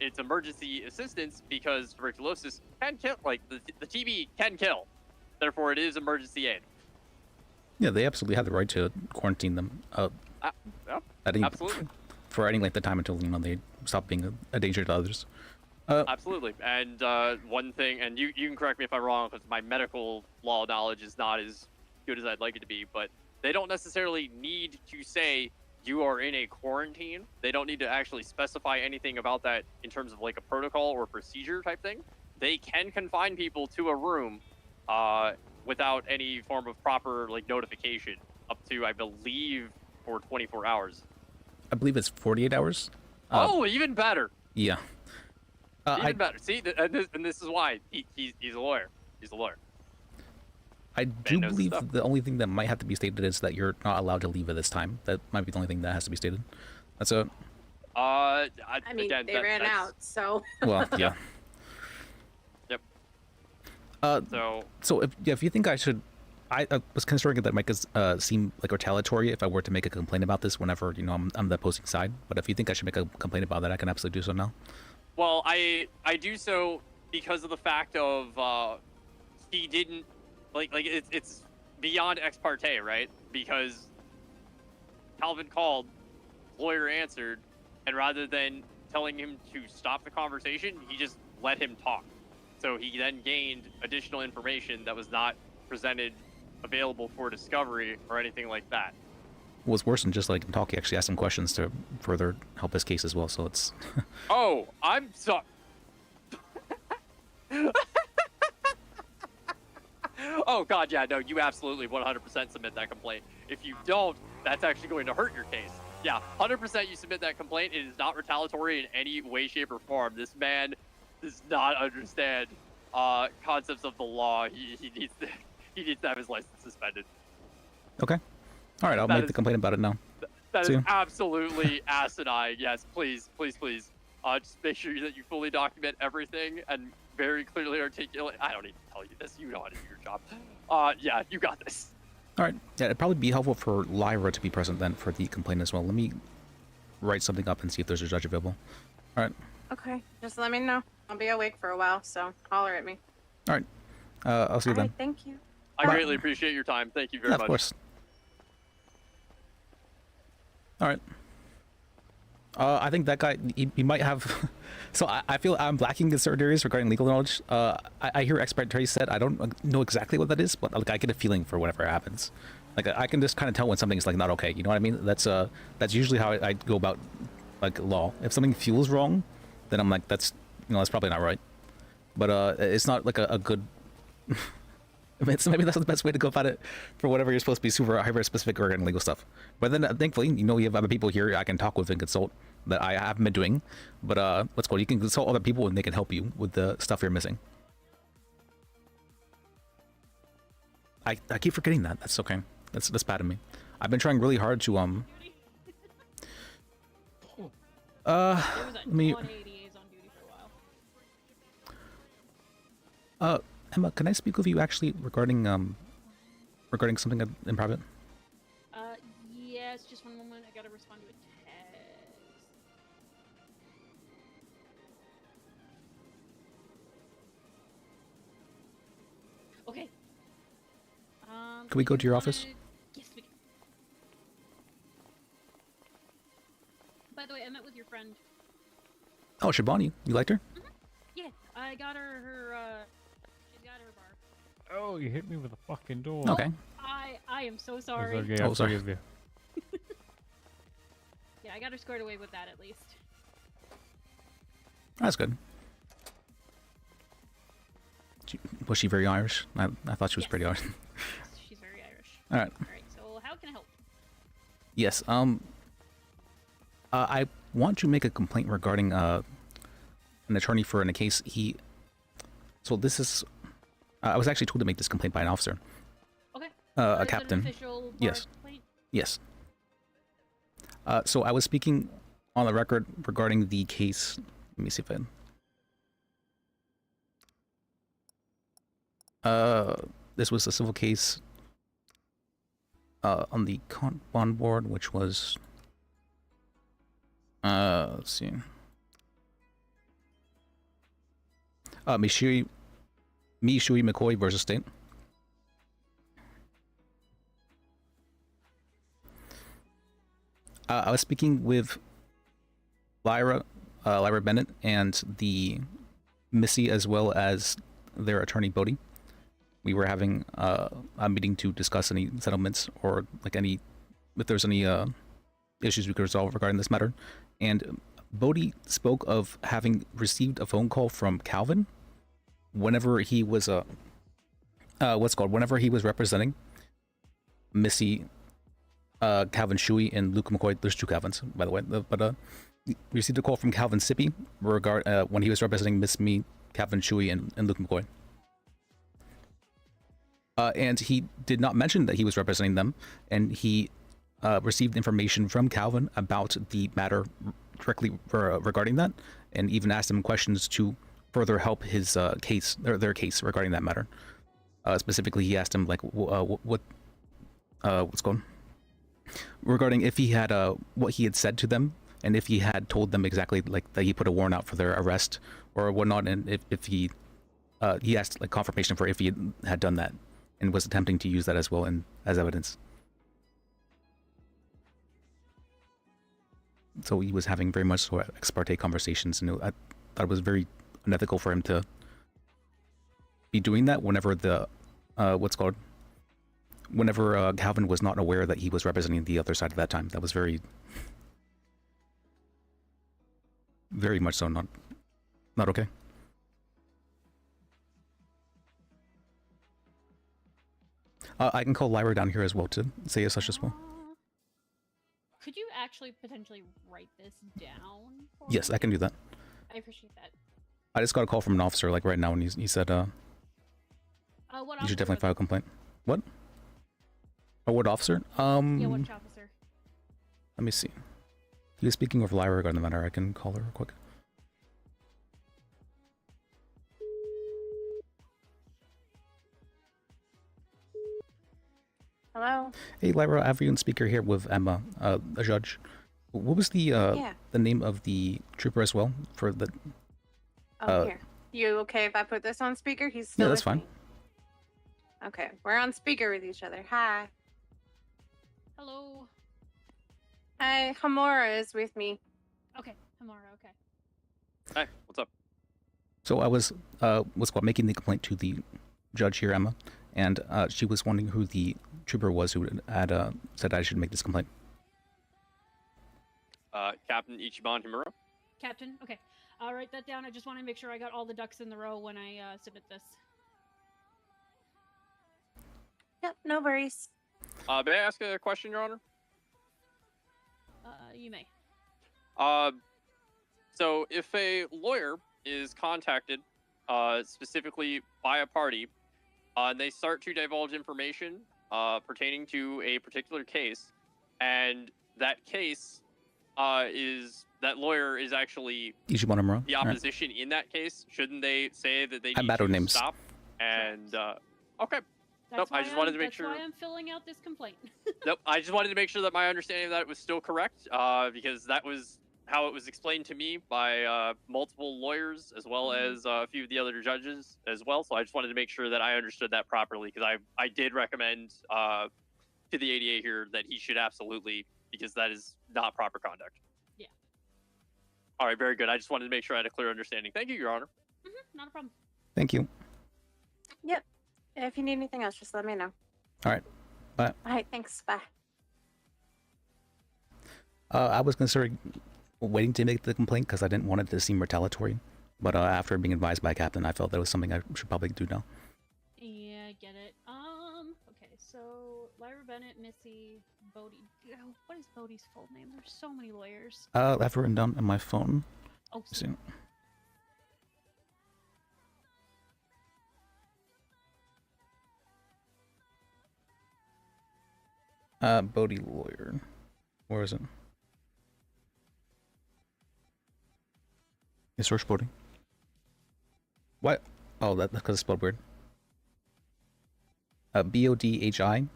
It's emergency assistance because tuberculosis can kill, like the TB can kill. Therefore, it is emergency aid. Yeah, they absolutely have the right to quarantine them. Absolutely. For any length of time until they stop being a danger to others. Absolutely. And one thing, and you can correct me if I'm wrong, because my medical law knowledge is not as good as I'd like it to be, but they don't necessarily need to say you are in a quarantine. They don't need to actually specify anything about that in terms of like a protocol or procedure type thing. They can confine people to a room without any form of proper like notification up to, I believe, for 24 hours. I believe it's 48 hours. Even better. Yeah. Even better. See, and this is why he's a lawyer. He's a lawyer. I do believe the only thing that might have to be stated is that you're not allowed to leave at this time. That might be the only thing that has to be stated. That's a. I mean, again, they ran out, so. Well, yeah. Yep. So if you think I should, I was considering that might seem like retaliatory if I were to make a complaint about this whenever I'm the opposing side. But if you think I should make a complaint about that, I can absolutely do so now. Well, I do so because of the fact of he didn't it's beyond ex parte, right? Because Calvin called, lawyer answered, and rather than telling him to stop the conversation, he just let him talk. So he then gained additional information that was not presented available for discovery or anything like that. What's worse than just like talk, he actually asked some questions to further help his case as well, so it's... Oh, I'm sorry. Oh, God, yeah, no, you absolutely 100% submit that complaint. If you don't, that's actually going to hurt your case. Yeah, 100% you submit that complaint. It is not retaliatory in any way, shape, or form. This man does not understand concepts of the law. He needs to have his license suspended. Okay. All right, I'll make the complaint about it now. That is absolutely asinine. Yes, please, please, please. Just make sure that you fully document everything and very clearly articulate. I don't need to tell you this. You know how to do your job. Yeah, you got this. All right. Yeah, it'd probably be helpful for Lyra to be present then for the complaint as well. Let me write something up and see if there's a judge available. All right. Okay, just let me know. I'll be awake for a while, so holler at me. All right. I'll see you then. Thank you. I greatly appreciate your time. Thank you very much. Of course. All right. I think that guy, he might have... So I feel I'm lacking in certain areas regarding legal knowledge. I hear expert Trey said, I don't know exactly what that is, but like I get a feeling for whatever happens. Like I can just kind of tell when something's like not okay. You know what I mean? That's usually how I go about like law. If something feels wrong, then I'm like, that's probably not right. But it's not like a good... So maybe that's the best way to go about it for whatever you're supposed to be super hyper specific regarding legal stuff. But then thankfully, you have other people here I can talk with and consult that I haven't been doing. But let's go. You can consult other people and they can help you with the stuff you're missing. I keep forgetting that. That's okay. That's bad of me. I've been trying really hard to let me... Emma, can I speak with you actually regarding something in private? Yes, just one moment. I gotta respond to a text. Okay. Can we go to your office? Yes, we can. By the way, I met with your friend. Oh, Shabani, you liked her? Yeah, I got her bar. Oh, you hit me with a fucking door. Okay. I am so sorry. It's okay, I'll forgive you. Yeah, I got her squared away with that at least. That's good. Was she very Irish? I thought she was pretty Irish. She's very Irish. All right. All right. So how can I help? Yes. I want to make a complaint regarding an attorney for in a case So this is. I was actually told to make this complaint by an officer. Okay. A Is it captain. an official bar Yes. complaint? Yes. So I was speaking on the record regarding the case. Let me see if this was a civil case on the bond board, which was let's see. Mishui McCoy versus State. I was speaking with Lyra Bennett and the Missy as well as their attorney Bodhi. We were having a meeting to discuss any settlements or like if there's any issues we could resolve regarding this matter. And Bodhi spoke of having received a phone call from Calvin whenever he was whenever he was representing Missy, Calvin Shui, and Luke McCoy. There's two Calvins, by the way, but we received a call from Calvin Sippy when he was representing Miss Me, Calvin Shui, and Luke McCoy. And he did not mention that he was representing them, and he received information from Calvin about the matter directly regarding that, and even asked him questions to further help his case, or their case regarding that matter. Specifically, he asked him like what's going regarding if he had what he had said to them, and if he had told them exactly like that he put a warrant out for their arrest or whatnot, and if he asked like confirmation for if he had done that and was attempting to use that as well and as evidence. So he was having very much so ex parte conversations, and I thought it was very unethical for him to be doing that whenever the whenever Calvin was not aware that he was representing the other side at that time. That was very much so not okay. I can call Lyra down here as well to say as such as well. Could you actually potentially write this down? Yes, I can do that. I appreciate that. I just got a call from an officer like right now, and he said what you should definitely file a complaint. What? Oh, what officer? Yeah, which officer? Let me see. He was speaking with Lyra regarding the matter. I can call her real quick. Hello. Hey Lyra, I have you on speaker here with Emma, a judge. What was the name of the trooper as well for the? Here. You okay if I put this on speaker? He's still. Yeah, that's with fine. me. Okay, we're on speaker with each other. Hi. Hello. Hi, Hamora is with me. Okay, Hamora. Okay. Hi, what's up? So I was making the complaint to the judge here, Emma, and she was wondering who the trooper was who had said I should make this complaint. Captain Ichiban Himura. Captain. Okay, I'll write that down. I just want to make sure I got all the ducks in the row when I submit this. Yep, no worries. May I ask a question, Your Honor? You may. So if a lawyer is contacted specifically by a party, and they start to divulge information pertaining to a particular case, and that case that lawyer is actually Ichiban Himura. the opposition in that case, shouldn't they say that they I'm need bad to with names. stop? And okay. That's Nope, I just wanted to make sure. That's why I'm filling out this complaint. Nope, I just wanted to make sure that my understanding of that was still correct, because that was how it was explained to me by multiple lawyers, as well as a few of the other judges as well. So I just wanted to make sure that I understood that properly, because I did recommend to the ADA here that he should absolutely, because that is not proper conduct. Yeah. All right, very good. I just wanted to make sure I had a clear understanding. Thank you, Your Honor. Not a problem. Thank you. Yep. If you need anything else, just let me know. All right. Bye. All right, thanks. Bye. I was considering waiting to make the complaint because I didn't want it to seem retaliatory, but after being advised by Captain, I felt that was something I should probably do now. Yeah, I get it. Okay, so Lyra Bennett, Missy, Bodie. What is Bodie's full name? There's so many lawyers. I have it written down on my phone. Oh, see. Bodie lawyer. Where is it? Is search Bodie? What? Oh, that's because it's spelled weird. BODHI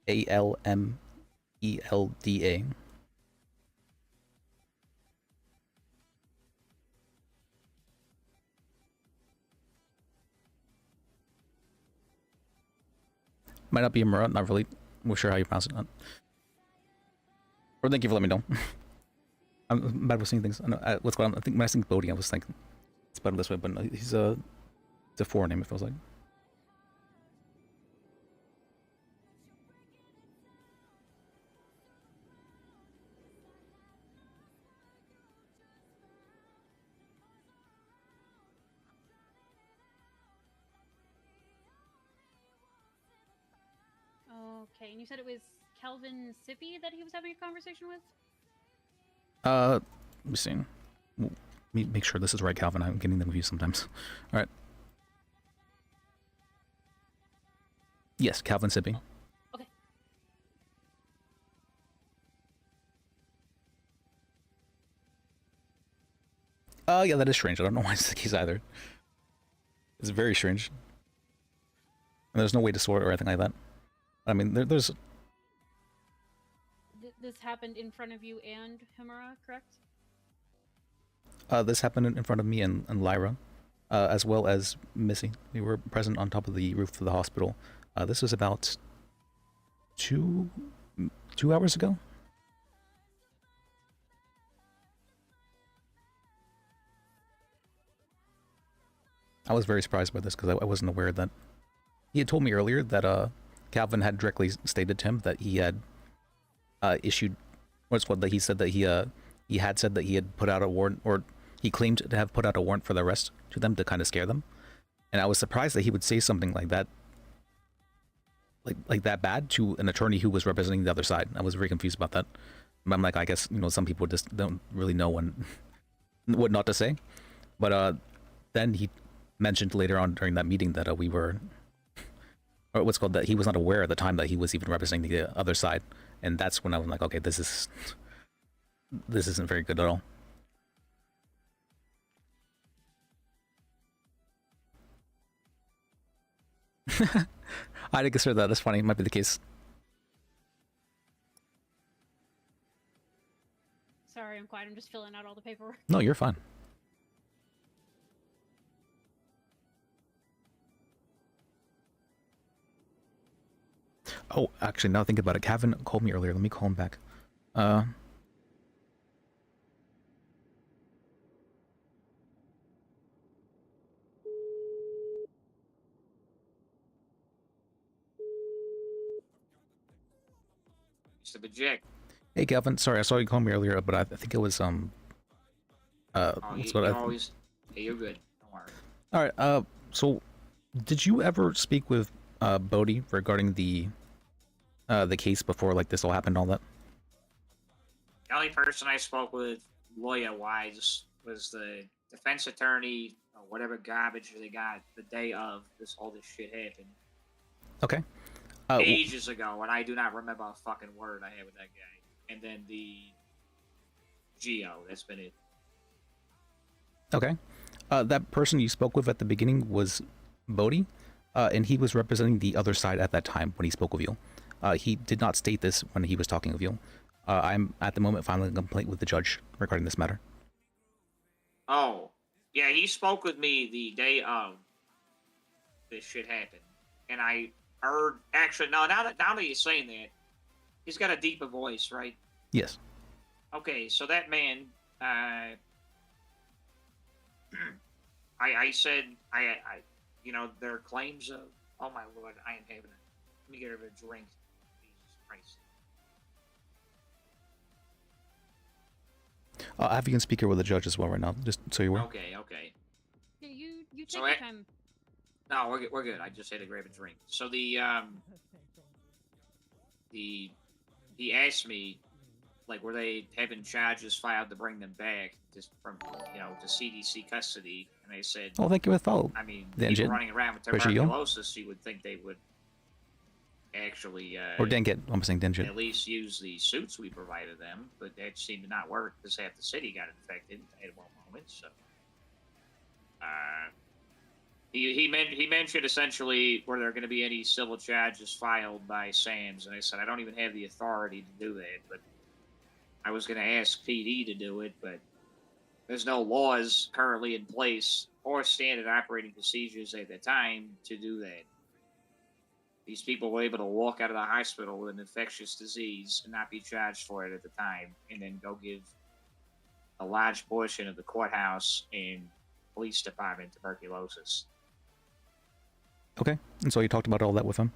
ALMELDA. Might not be Imura, not really. We're sure how you pronounce it. Or thank you for letting me know. I'm bad with seeing things. I know, what's going on? I think when I think Bodhi, I was thinking it's better this way, but no, he's a foreign name, it feels like. Okay, and you said it was Calvin Sippy that he was having a conversation with? Let me see. Let me make sure this is right, Calvin. I'm getting them confused sometimes. All right. Yes, Calvin Sippy. Okay. Yeah, that is strange. I don't know why it's the case either. It's very strange. And there's no way to sort or anything like that. I mean, there's... This happened in front of you and Himura, correct? This happened in front of me and Lyra, as well as Missy. We were present on top of the roof of the hospital. This was about two hours ago. I was very surprised by this because I wasn't aware that he had told me earlier that Calvin had directly stated to him that he had issued that he said that he had said that he had put out a warrant, or he claimed to have put out a warrant for the arrest to them to kind of scare them. And I was surprised that he would say something like that, like that bad to an attorney who was representing the other side. I was very confused about that. I'm like, I guess, you know, some people just don't really know what not to say. But then he mentioned later on during that meeting that we were, or what's called, that he was not aware at the time that he was even representing the other side. And that's when I was like, okay, this isn't very good at all. I didn't consider that. That's funny. It might be the case. Sorry, I'm quiet. I'm just filling out all the paperwork. No, you're fine. Oh, actually, now think about it. Kevin called me earlier. Let me call him back. Mr. Bajek. Hey, Calvin. Sorry, I saw you call me earlier, but I think it was always. Hey, you're good. Don't worry. All right. So, did you ever speak with Bodhi regarding the case before like this all happened, and all that? The only person I spoke with lawyer-wise was the defense attorney, or whatever garbage they got the day of all this shit happened. Okay. Ages ago, and I do not remember a fucking word I had with that guy. And then the Geo, that's been it. Okay. That person you spoke with at the beginning was Bodhi, and he was representing the other side at that time when he spoke with you. He did not state this when he was talking with you. I'm at the moment filing a complaint with the judge regarding this matter. Oh, yeah, he spoke with me the day of this shit happened, and I heard. Actually, no. Now that you're saying that, he's got a deeper voice, right? Yes. Okay, so that man, I said, you know, there are claims of. Oh my lord, I am having it. Let me get her a drink. Jesus Christ. I have you in speaker with the judge as well right now, just so you're aware. Okay. Yeah, you take So your time. No, we're good. I just had to grab a drink. So he asked me, like, were they having charges filed to bring them back just from, you know, to CDC custody? And they said, Oh, thank you for the follow. I mean, The people engine. running around with Appreciate you. tuberculosis, you would think they would actually Or Dengit. I'm saying Dengit. at least use the suits we provided them, but that seemed to not work because half the city got infected at one moment. So, he mentioned essentially were there going to be any civil charges filed by SAMS, and I said I don't even have the authority to do that, but I was going to ask PD to do it, but there's no laws currently in place or standard operating procedures at the time to do that. These people were able to walk out of the hospital with an infectious disease and not be charged for it at the time, and then go give a large portion of the courthouse and police department tuberculosis. Okay. And so you talked about all that with him?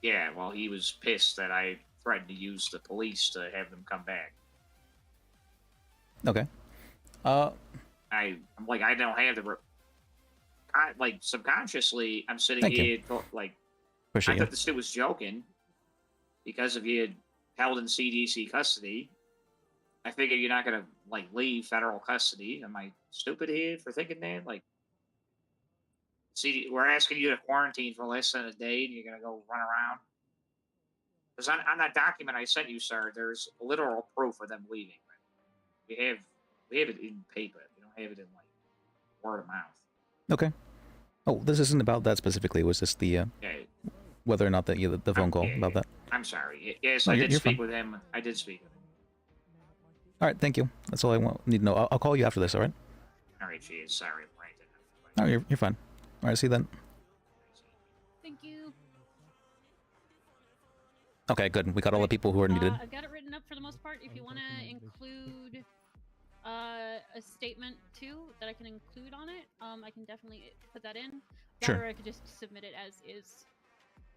Yeah, well, he was pissed that I threatened to use the police to have them come back. Okay. I'm like, I don't have the... like, subconsciously, I'm sitting Thank here, you. like, Appreciate I thought you. this dude was joking because if you had held in CDC custody, I figured you're not going to, like, leave federal custody. Am I stupid here for thinking that? Like, we're asking you to quarantine for less than a day and you're going to go run around? Because on that document I sent you, sir, there's literal proof of them leaving. We have We have it in paper. We don't have it in like word of mouth. Okay. Oh, this isn't about that specifically. It was just the Okay. whether or not the phone call about that. I'm sorry. Yes, No, I you're did speak fine. with him. I did speak with him. All right, thank you. That's all I need to know. I'll call you after this. All right. All right, geez, sorry, Brandon. No, you're fine. All right, see you then. Thank you. Okay, good. We got all the people who are needed. I've got it written up for the most part. If you want to include a statement too that I can include on it, I can definitely put that in. Sure. Or I could just submit it as is.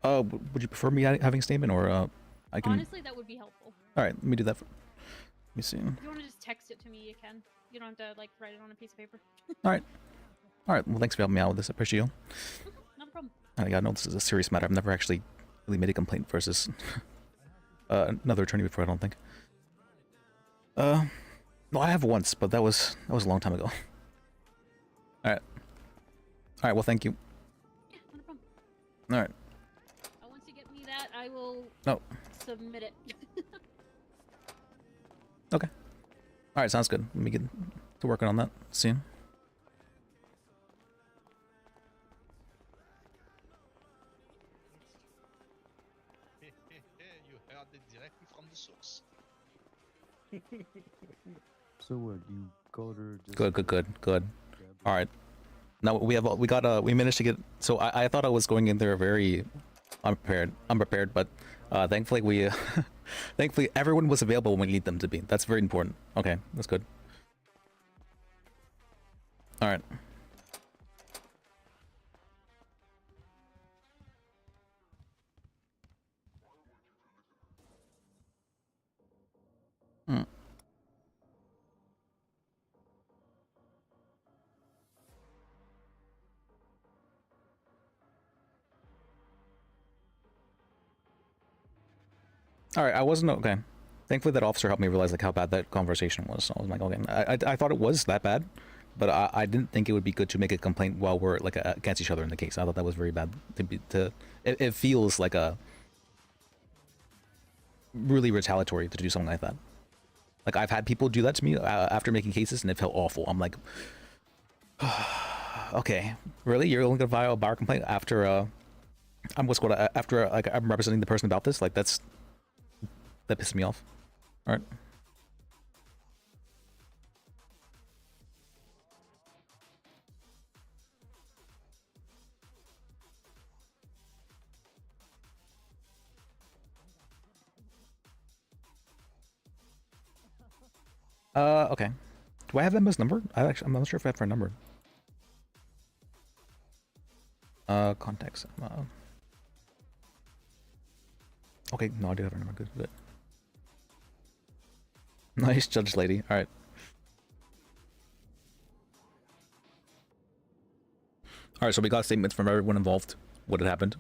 Would you prefer me having a statement, or I can? Honestly, that would be helpful. All right, let me do that. Let me see. If you want to just text it to me, you can. You don't have to like write it on a piece of paper. All right. All right. Well, thanks for helping me out with this. I appreciate you. Not a problem. I gotta know this is a serious matter. I've never actually really made a complaint versus another attorney before. I don't think. No, I have once, but that was a long time ago. All right. All right. Well, thank you. Yeah, not a problem. All right. Once you get me that, I will submit it. Okay. All right. Sounds good. Let me get to working on that soon. You heard it directly from the source. So what? You called her? Just Good. All right. Now we managed to get. So I thought I was going in there very unprepared, but thankfully thankfully everyone was available when we need them to be. That's very important. Okay, that's good. All right. All right, I wasn't okay. Thankfully, that officer helped me realize like how bad that conversation was. So I was like, okay, I thought it was that bad, but I didn't think it would be good to make a complaint while we're like against each other in the case. I thought that was very bad it feels like a really retaliatory to do something like that. Like I've had people do that to me after making cases, and it felt awful. I'm like, okay, really? You're only gonna file a bar complaint after after like I'm representing the person about this? Like that pissed me off. All right. Okay. Do I have Emma's number? I'm not sure if I have her number. Contacts. Okay, no, I do have her number. Good. Nice, judge lady. All right. All right, so we got statements from everyone involved. What had happened.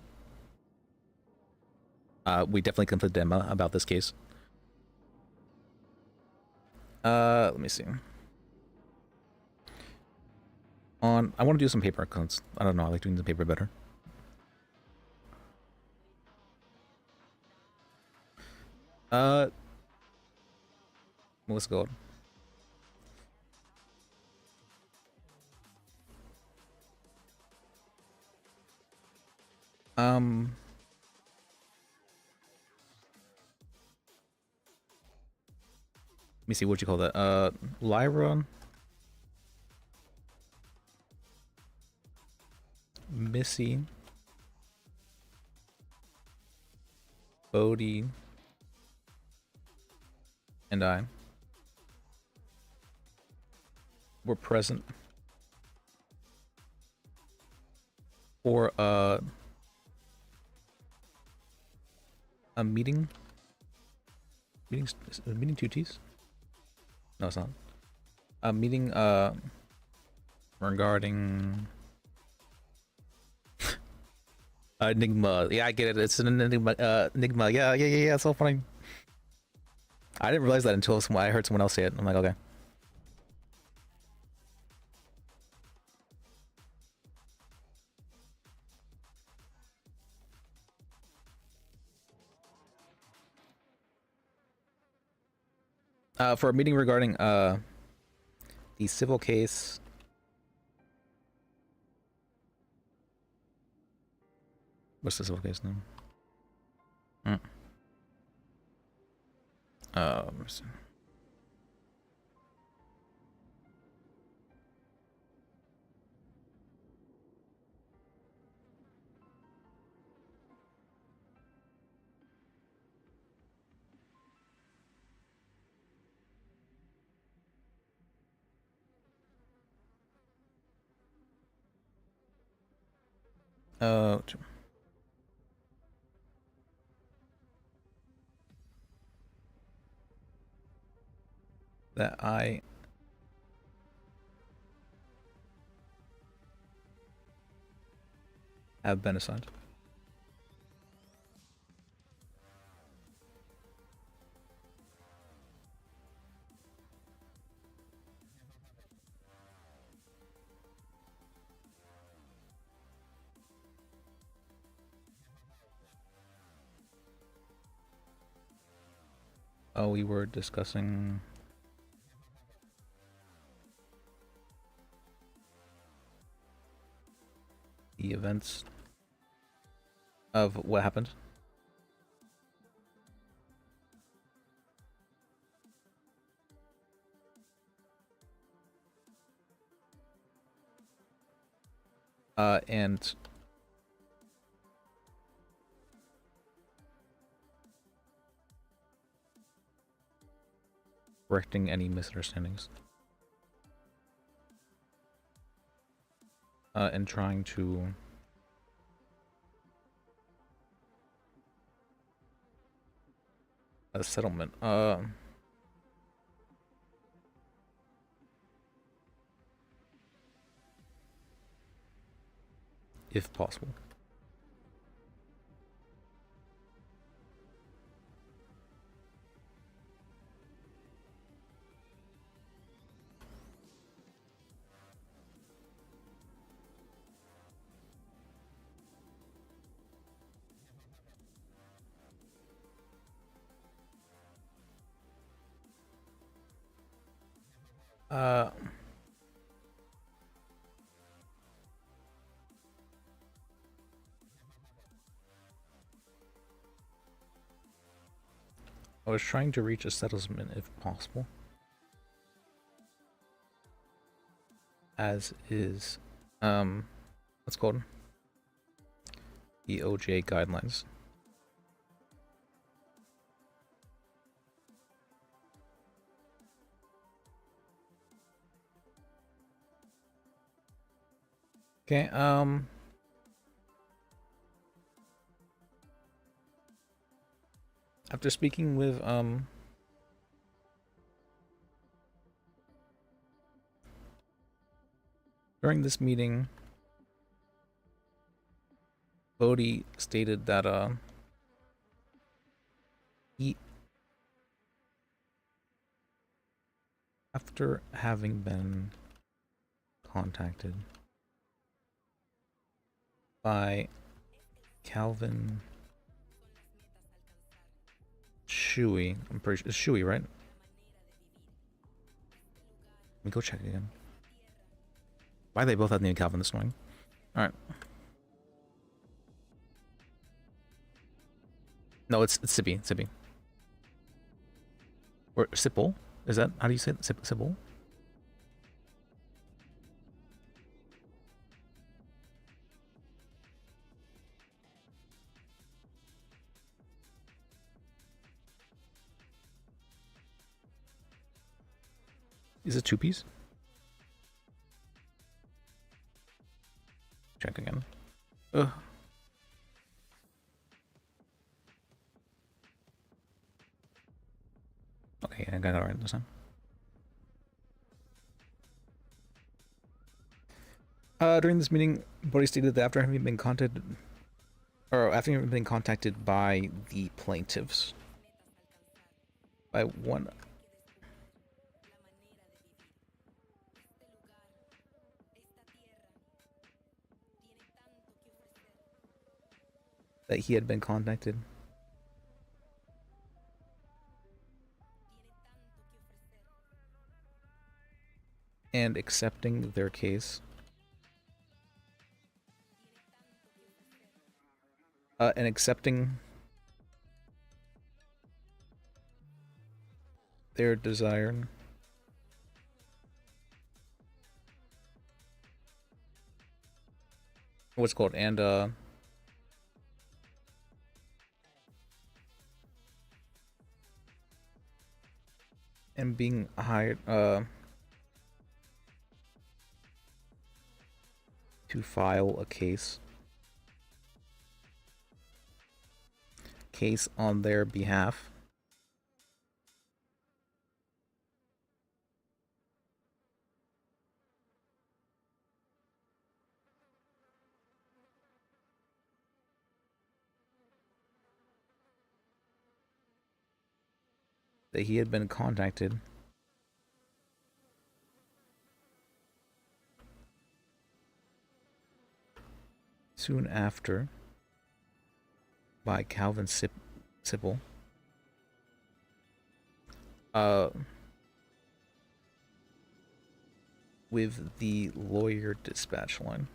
We definitely conflicted Emma about this case. Let me see. I want to do some paper because I don't know. I like doing the paper better. Let's go. Let me see what you call that. Lyra, Missy, Bodhi, and I were present for a meeting. Meeting 2Ts? No, it's not. A meeting regarding Enigma. Yeah, I get it. It's an Enigma. Enigma. Yeah. It's so funny. I didn't realize that until I heard someone else say it. I'm like, okay. For a meeting regarding the civil case. What's the civil case now? Let's see. That I have been assigned. Oh, we were discussing the events of what happened. And correcting any misunderstandings. And trying to a settlement. If possible. I was trying to reach a settlement if possible. As is, what's called? The OJ guidelines. Okay, after speaking with, during this meeting, Bodhi stated that, he, after having been contacted by Calvin Shui, I'm pretty sure it's Shui, right? Let me go check again. Why they both have the name Calvin this morning? Alright. No, it's Sippy. Or Sipple? Is that, how do you say it? Sipple? Is it 2-piece? Check again. Ugh. Okay, I got it right this time. During this meeting, Bodhi stated that after having been contacted by the plaintiffs by one that he had been contacted and accepting their case. And accepting their desire what's it called, and being hired to file a case on their behalf. That he had been contacted soon after by Calvin Sipple with the lawyer dispatch line.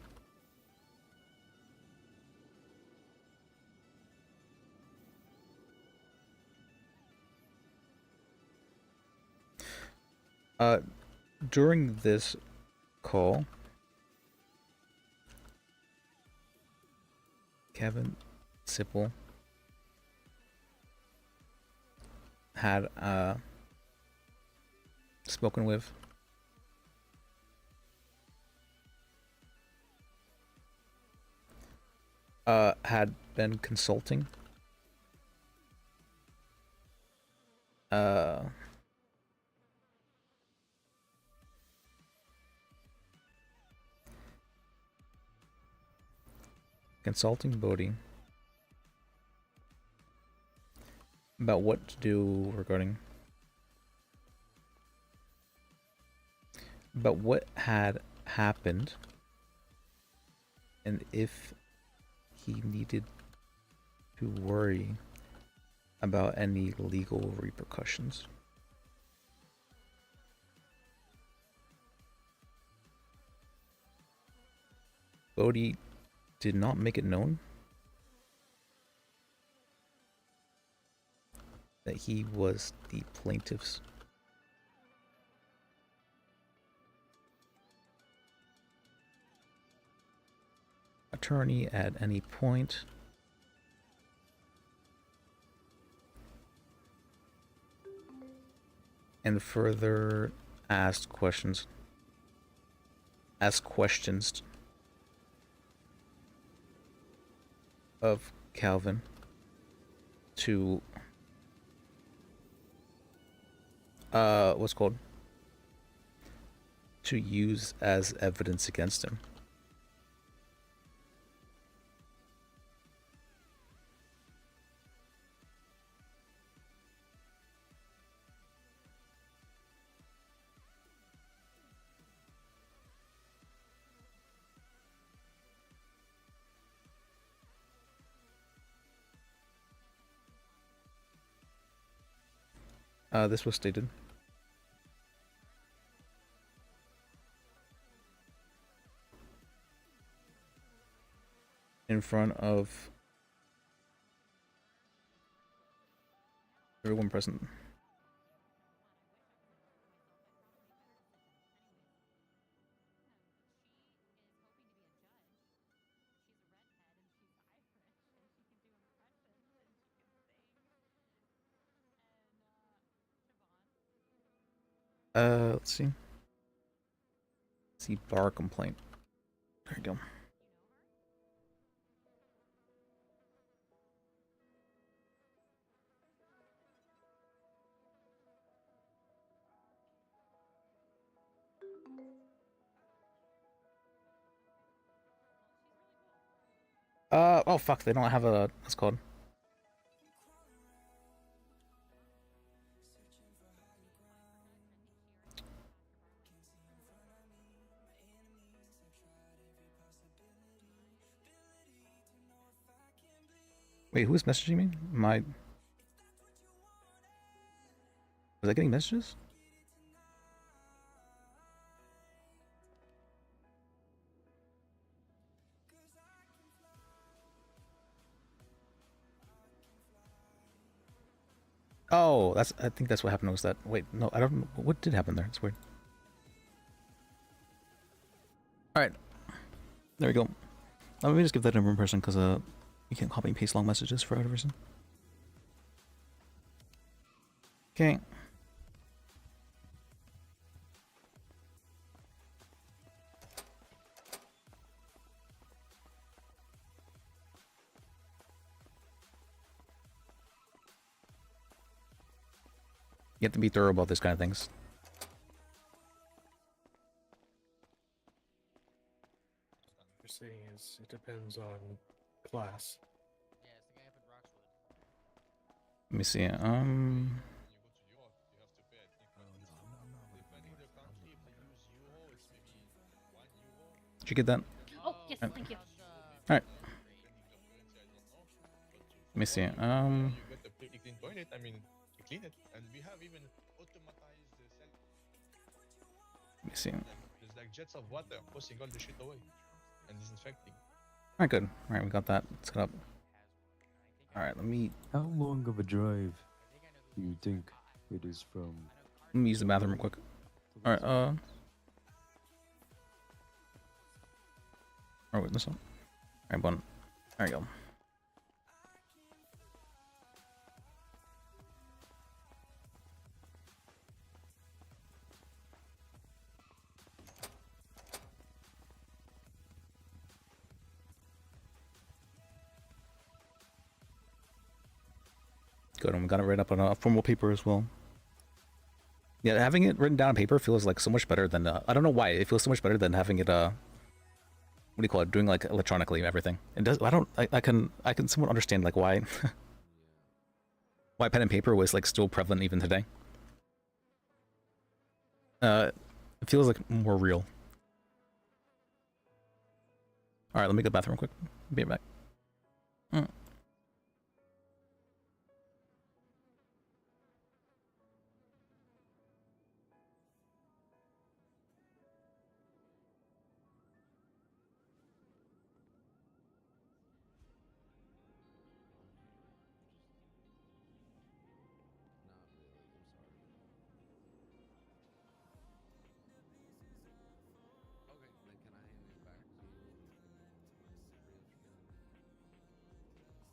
During this call, Kevin Sipple had spoken with had been consulting Bodhi about what to do regarding about what had happened and if he needed to worry about any legal repercussions. Bodhi did not make it known that he was the plaintiff's attorney at any point, and further asked questions of Calvin to what's called to use as evidence against him. This was stated in front of everyone present. Let's see. See bar complaint. There you go. Oh fuck, they don't have a, what's it called? Wait, who's messaging me? Was I getting messages? Oh, I think that's what happened. Was that? Wait, no, I don't know. What did happen there? It's weird. All right, there we go. Let me just give that number in person because you can't copy and paste long messages for whatever reason. Okay. You have to be thorough about this kind of things. You're saying is it depends on class. Let me see. Did you get that? Oh, yes, thank you. All right. Let me see. You got a pretty clean toilet. I mean, you clean it, and we have even automatized the cell. Let me see. There's like jets of water pushing all the shit away and disinfecting. All right, good. All right, we got that set up. All right, let me. How long of a drive do you think it is from? Let me use the bathroom real quick. All right. Oh, wait, this one. All right, one. There you go. Good, and we got it right up on a formal paper as well. Yeah, having it written down on paper feels like so much better than I don't know why it feels so much better than having it what do you call it, doing like electronically everything. It does. I can somewhat understand like why why pen and paper was like still prevalent even today. It feels like more real. All right, let me go to the bathroom real quick. Be right back. Okay, then can I hand it back to you and you can read it again?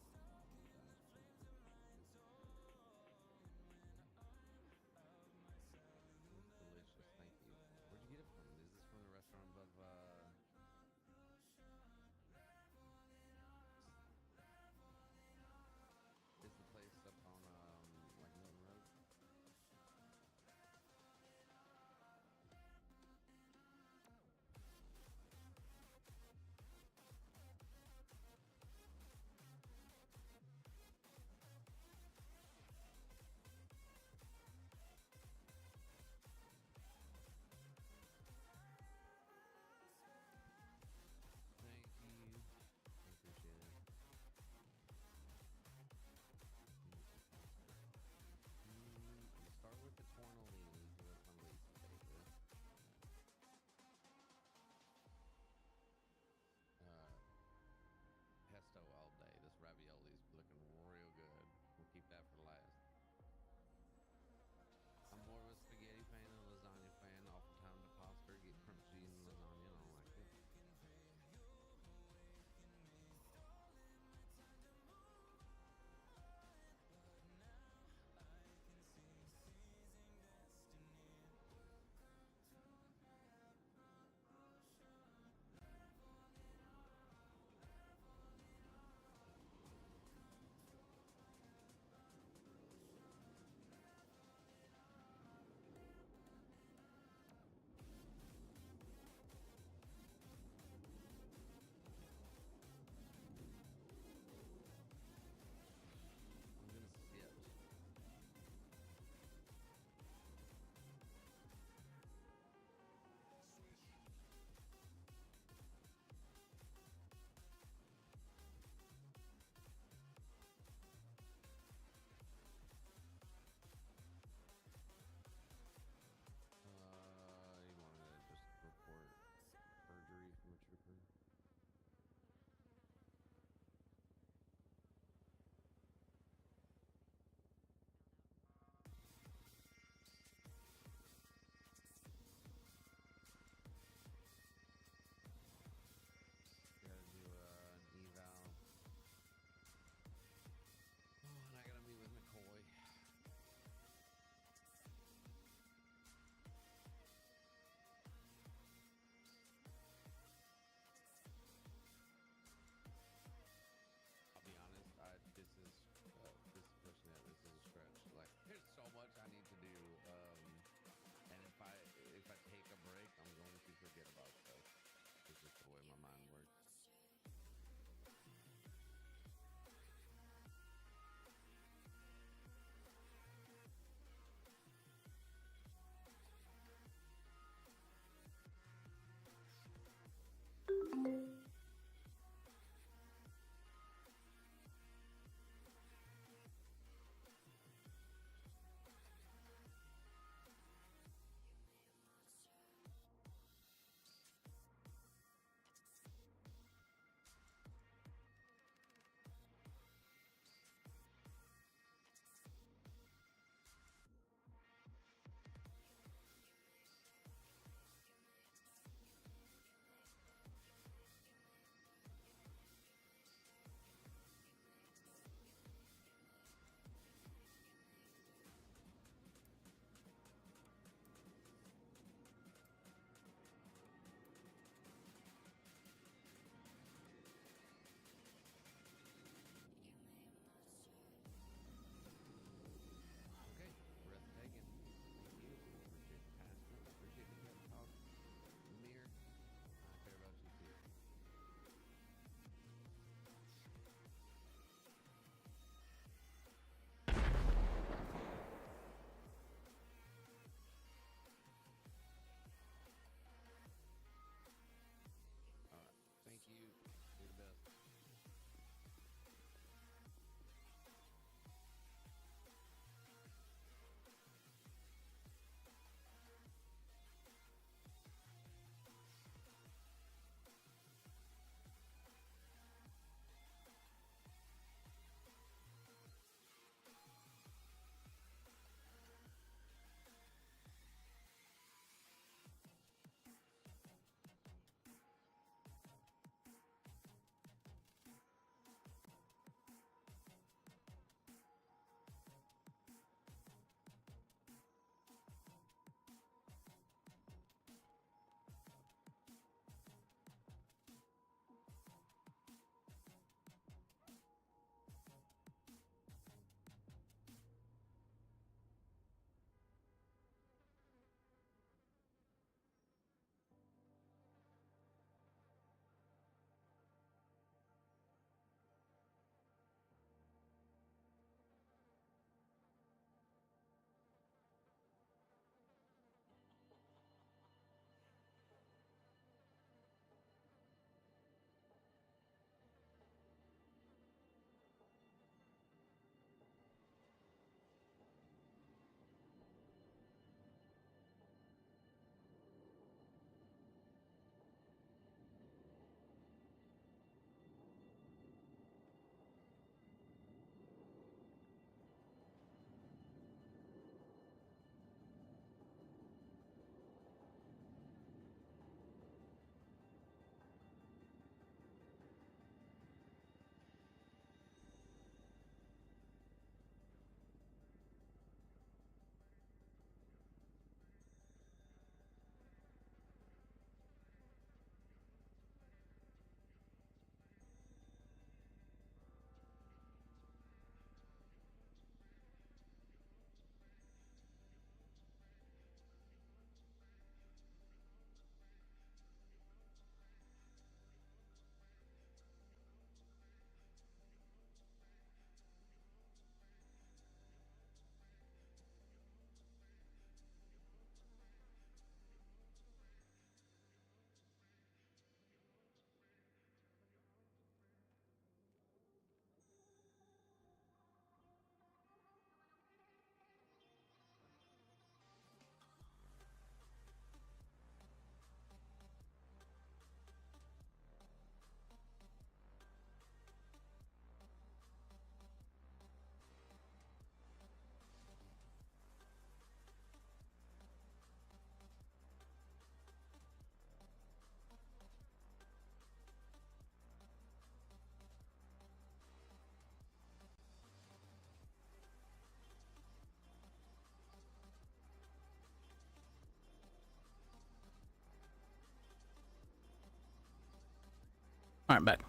Alright, back.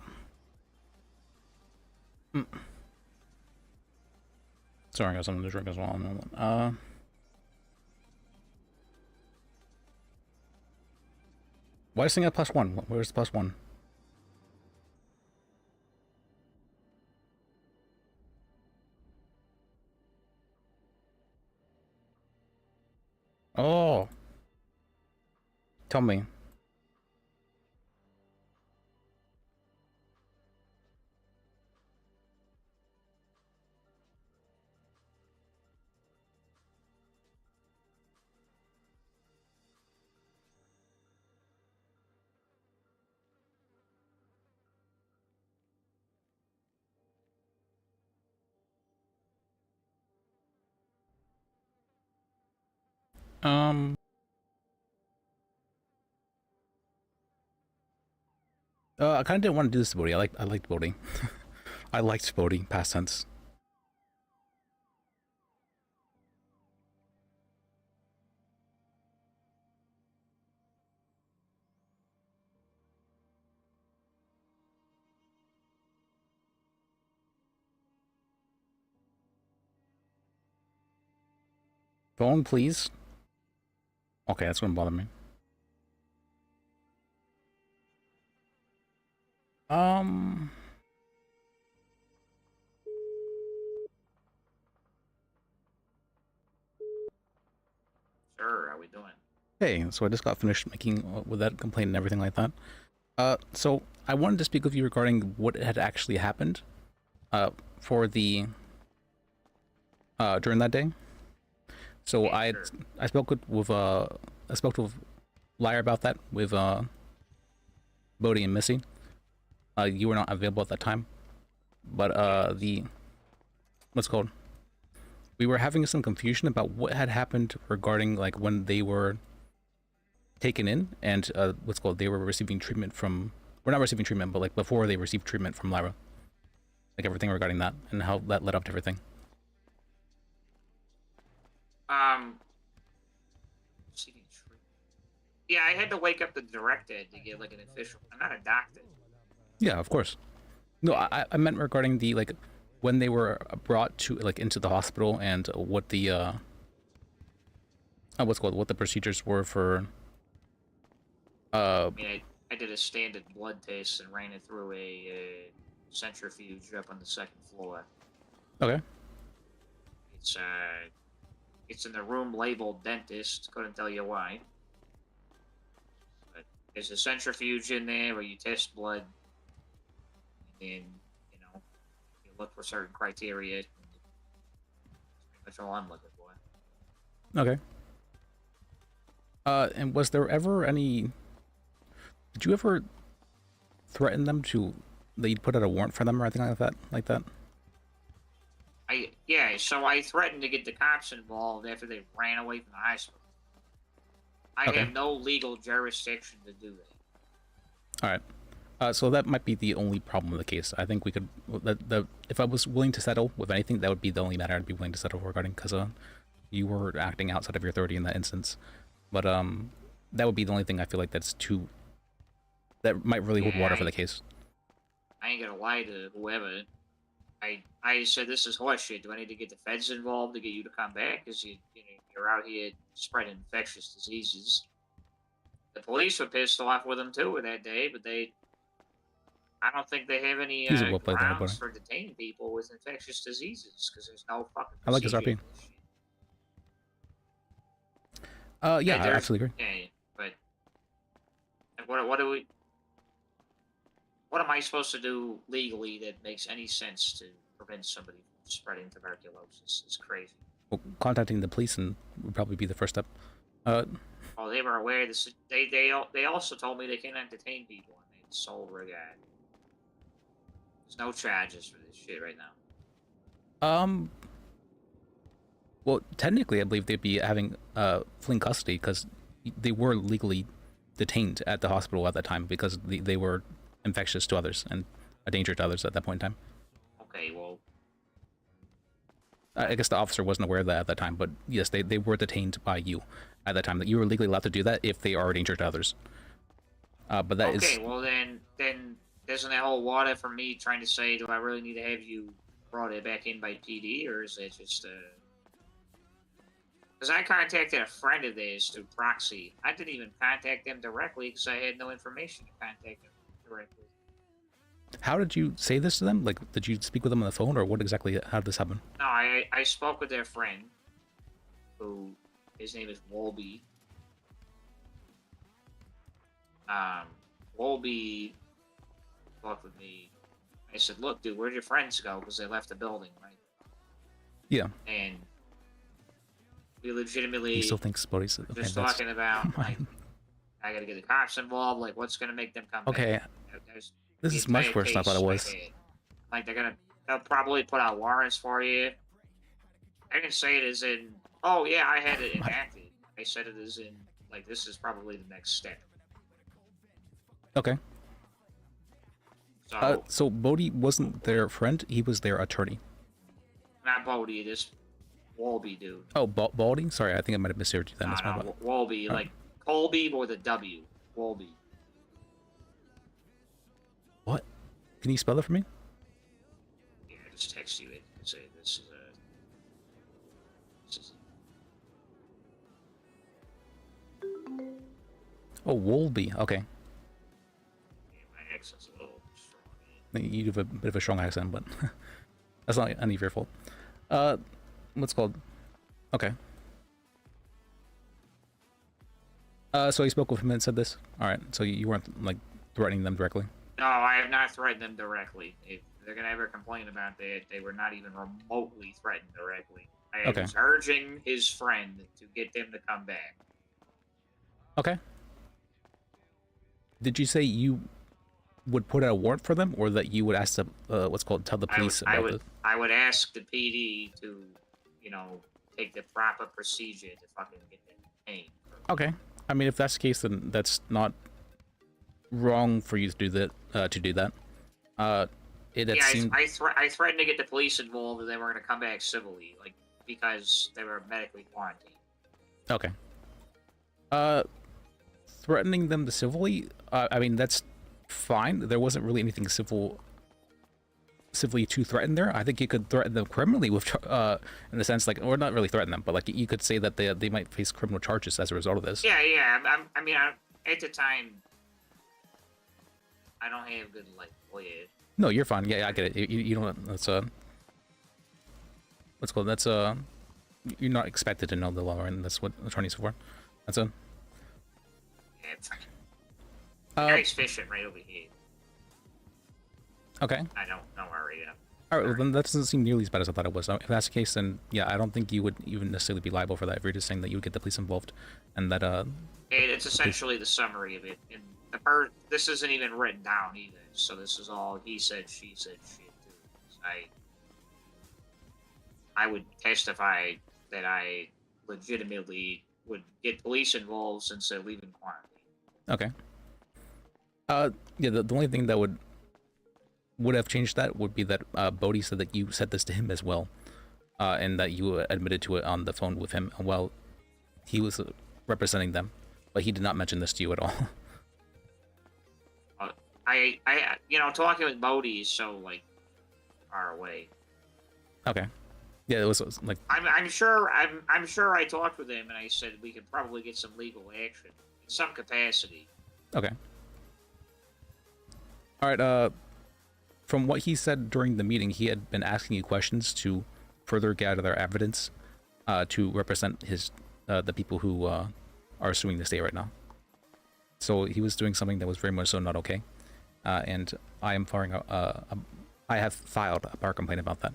Sorry, I got something to drink as well. Why is it at +1? Where's the +1? Oh. Tell me. I kind of didn't want to do this to Bodhi. I liked Bodhi. I liked Bodhi, past tense. Phone, please. Okay, that's gonna bother me. Sure, how we doing? Hey, so I just got finished making with that complaint and everything like that. So I wanted to speak with you regarding what had actually happened, for the during that day. So I spoke with Liar about that with Bodhi and Missy. You were not available at that time, but what's it called? We were having some confusion about what had happened regarding like when they were taken in and what's it called, they were receiving treatment from, we're not receiving treatment, but like before they received treatment from Lyra, like everything regarding that and how that led up to everything. Receiving treatment. Yeah, I had to wake up the director to get like an official. I'm not a doctor. Yeah, of course. No, I meant regarding the like when they were brought to like into the hospital and what the what's it called, what the procedures were for. I mean, I did a standard blood test and ran it through a centrifuge up on the second floor. Okay. It's in the room labeled dentist. Couldn't tell you why. But there's a centrifuge in there where you test blood, and you know you look for certain criteria. That's pretty much all I'm looking for. Okay. And was there ever any? Did you ever threaten them to that you'd put out a warrant for them or anything like that? So I threatened to get the cops involved after they ran away from the hospital. I have no legal jurisdiction to do that. All right. So that might be the only problem with the case. I think we could. If I was willing to settle with anything, that would be the only matter I'd be willing to settle regarding, because you were acting outside of your authority in that instance. But that would be the only thing I feel like that might really hold water for the case. I ain't gonna lie to whoever. I said this is horseshit. Do I need to get the feds involved to get you to come back? Because you're out here spreading infectious diseases. The police were pissed off with them too that day, but I don't think they have any grounds for detaining people with infectious diseases because there's no fucking. I like his RP. Yeah, I absolutely agree. Yeah, but what am I supposed to do legally that makes any sense to prevent somebody from spreading tuberculosis? It's crazy. Well, contacting the police would probably be the first step. Oh, they were aware of this. They also told me they cannot detain people in the sole regard. There's no charges for this shit right now. Well, technically, I believe they'd be having fleeing custody because they were legally detained at the hospital at that time because they were infectious to others and a danger to others at that point in time. Okay, well, I guess the officer wasn't aware of that at that time, but yes, they were detained by you at that time. That you were legally allowed to do that if they are a danger to others. But that is okay. Well, then doesn't that hold water for me trying to say, do I really need to have you brought it back in by PD, or is it just because I contacted a friend of theirs through proxy. I didn't even contact them directly because I had no information to contact them directly. How did you say this to them? Like, did you speak with them on the phone, or what exactly? How did this happen? No, I spoke with their friend, who his name is Wolby. Wolby talked with me. I said, "Look, dude, where'd your friends go? Because they left the building, right?" Yeah. And we legitimately He still thinks Bodhi's okay, just that's talking about like, I gotta get the cops involved. Like, what's gonna make them come okay. back? This is much worse than I thought it was. Like, they'll probably put out warrants for you. I didn't say it as in, oh yeah, I had it enacted. I said it as in, like, this is probably the next step. Okay. So Bodhi wasn't their friend; he was their attorney. Not Bodhi, this Wolby dude. Oh, Baldy? Sorry, I think I might have misheard you then. That's my bad. Wolby, like Colby with a W. Wolby. What? Can you spell it for me? Yeah, I just text you it and say this is Oh, Wolby. Okay. my accent's a little strong. You have a bit of a strong accent, but that's not any of your fault. What's it called? Okay. So you spoke with him and said this? Alright, so you weren't, like, threatening them directly? No, I have not threatened them directly. If they're gonna ever complain about that, they were not even remotely threatened directly. I was urging his friend to get them to come back. Okay. Did you say you would put out a warrant for them, or that you would ask the, what's called, tell the police about it? I would ask the PD to, you know, take the proper procedure to fucking get them paid. Okay. I mean, if that's the case, then that's not wrong for you to do that. I threatened to get the police involved, and they were going to come back civilly, like, because they were medically quarantined. Okay. Threatening them to civilly, I mean, that's fine. There wasn't really anything civilly to threaten there. I think you could threaten them criminally with, in the sense, like, or not really threaten them, but like you could say that they might face criminal charges as a result of this. Yeah. I mean, at the time, I don't have good, like, lawyer. No, you're fine. Yeah, I get it. You don't. That's what's called. That's you're not expected to know the law, and that's what attorneys are for. That's a. Yeah, it's guy's fishing right over here. Okay. I don't worry. Alright, well then that doesn't seem nearly as bad as I thought it was. If that's the case, then yeah, I don't think you would even necessarily be liable for that if you're just saying that you would get the police involved, and that It's essentially the summary of it. And this isn't even written down either, so this is all he said, she said, shit. Dude. I would testify that I legitimately would get police involved since they're leaving quarantine. Okay. Yeah, the only thing that would have changed that would be that Bodhi said that you said this to him as well, and that you admitted to it on the phone with him while he was representing them, but he did not mention this to you at all. Talking with Bodhi is so, like, far away. Okay. Yeah, it was like. I'm sure I talked with him and I said we could probably get some legal action in some capacity. Okay. All right. From what he said during the meeting, he had been asking you questions to further gather evidence, to represent the people who are suing the state right now. So he was doing something that was very much so not okay, and I am I have filed a bar complaint about that.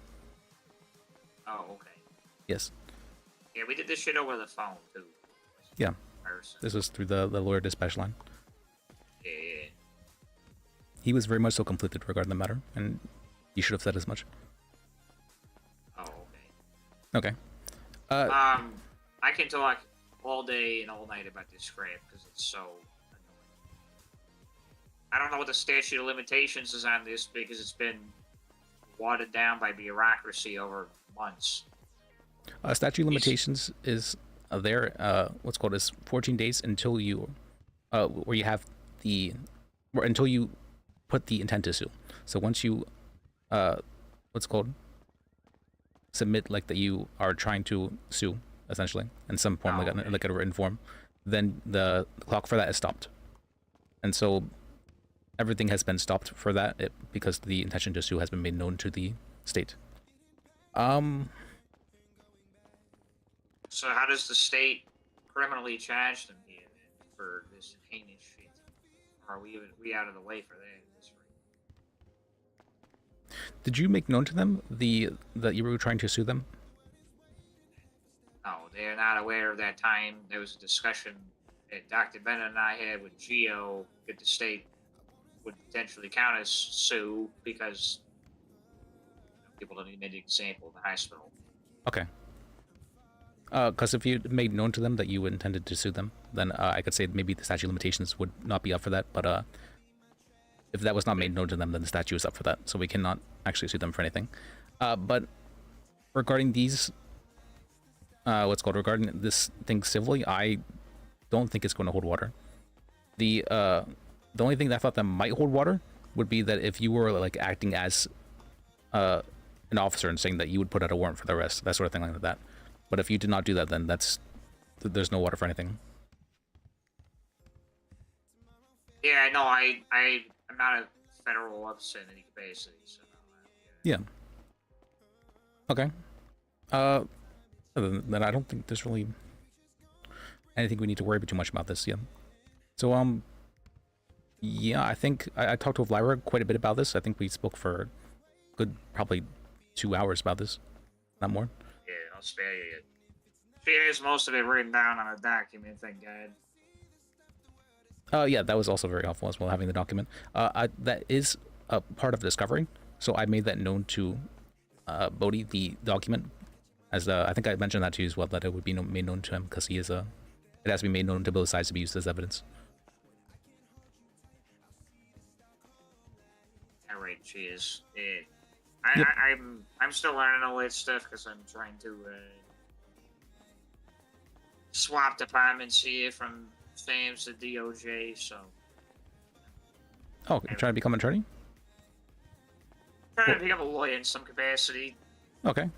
Oh, okay. Yes. Yeah, we did this shit over the phone too. Yeah. This was through the lawyer dispatch line. Yeah. He was very much so conflicted regarding the matter, and you should have said as much. Oh, okay. Okay. I can talk all day and all night about this crap because it's so annoying. I don't know what the statute of limitations is on this because it's been watered down by bureaucracy over months. Statute of limitations is there. What's called is 14 days until you, where you have until you put the intent to sue. So once you, what's it called? Submit like that you are trying to sue, essentially, in some form, like a written form, then the clock for that is stopped. And so everything has been stopped for that because the intention to sue has been made known to the state. So how does the state criminally charge them here for this heinous shit? Or are we out of the way for that? Did you make known to them that you were trying to sue them? No, they're not aware of that time. There was a discussion that Dr. Bennett and I had with Geo that the state would potentially count as sue because people don't even make an example of the hospital. Okay. Because if you made known to them that you intended to sue them, then I could say maybe the statute of limitations would not be up for that. But if that was not made known to them, then the statute is up for that. So we cannot actually sue them for anything. But regarding these, regarding this thing civilly, I don't think it's going to hold water. The only thing that I thought that might hold water would be that if you were like acting as an officer and saying that you would put out a warrant for the arrest, that sort of thing like that. But if you did not do that, then there's no water for anything. Yeah, no, I'm not a federal officer in any capacity, so. Yeah. Okay. Other than that, I don't think there's really anything we need to worry too much about this. Yeah. So yeah, I think I talked to Lyra quite a bit about this. I think we spoke for a good probably 2 hours about this, not more. Yeah, I'll spare you. She has most of it written down on a document, thank God. Yeah, that was also very helpful as well, having the document. That is a part of Discovery, so I made that known to Bodhi, the document, as I think I mentioned that to you as well, that it would be made known to him because he is it has to be made known to both sides to be used as evidence. All right, cheers. I'm still learning all that stuff because I'm trying to swap departments here from Sam's to DOJ, so. Oh, you're trying to become an attorney? Trying to become a lawyer in some capacity. Okay. All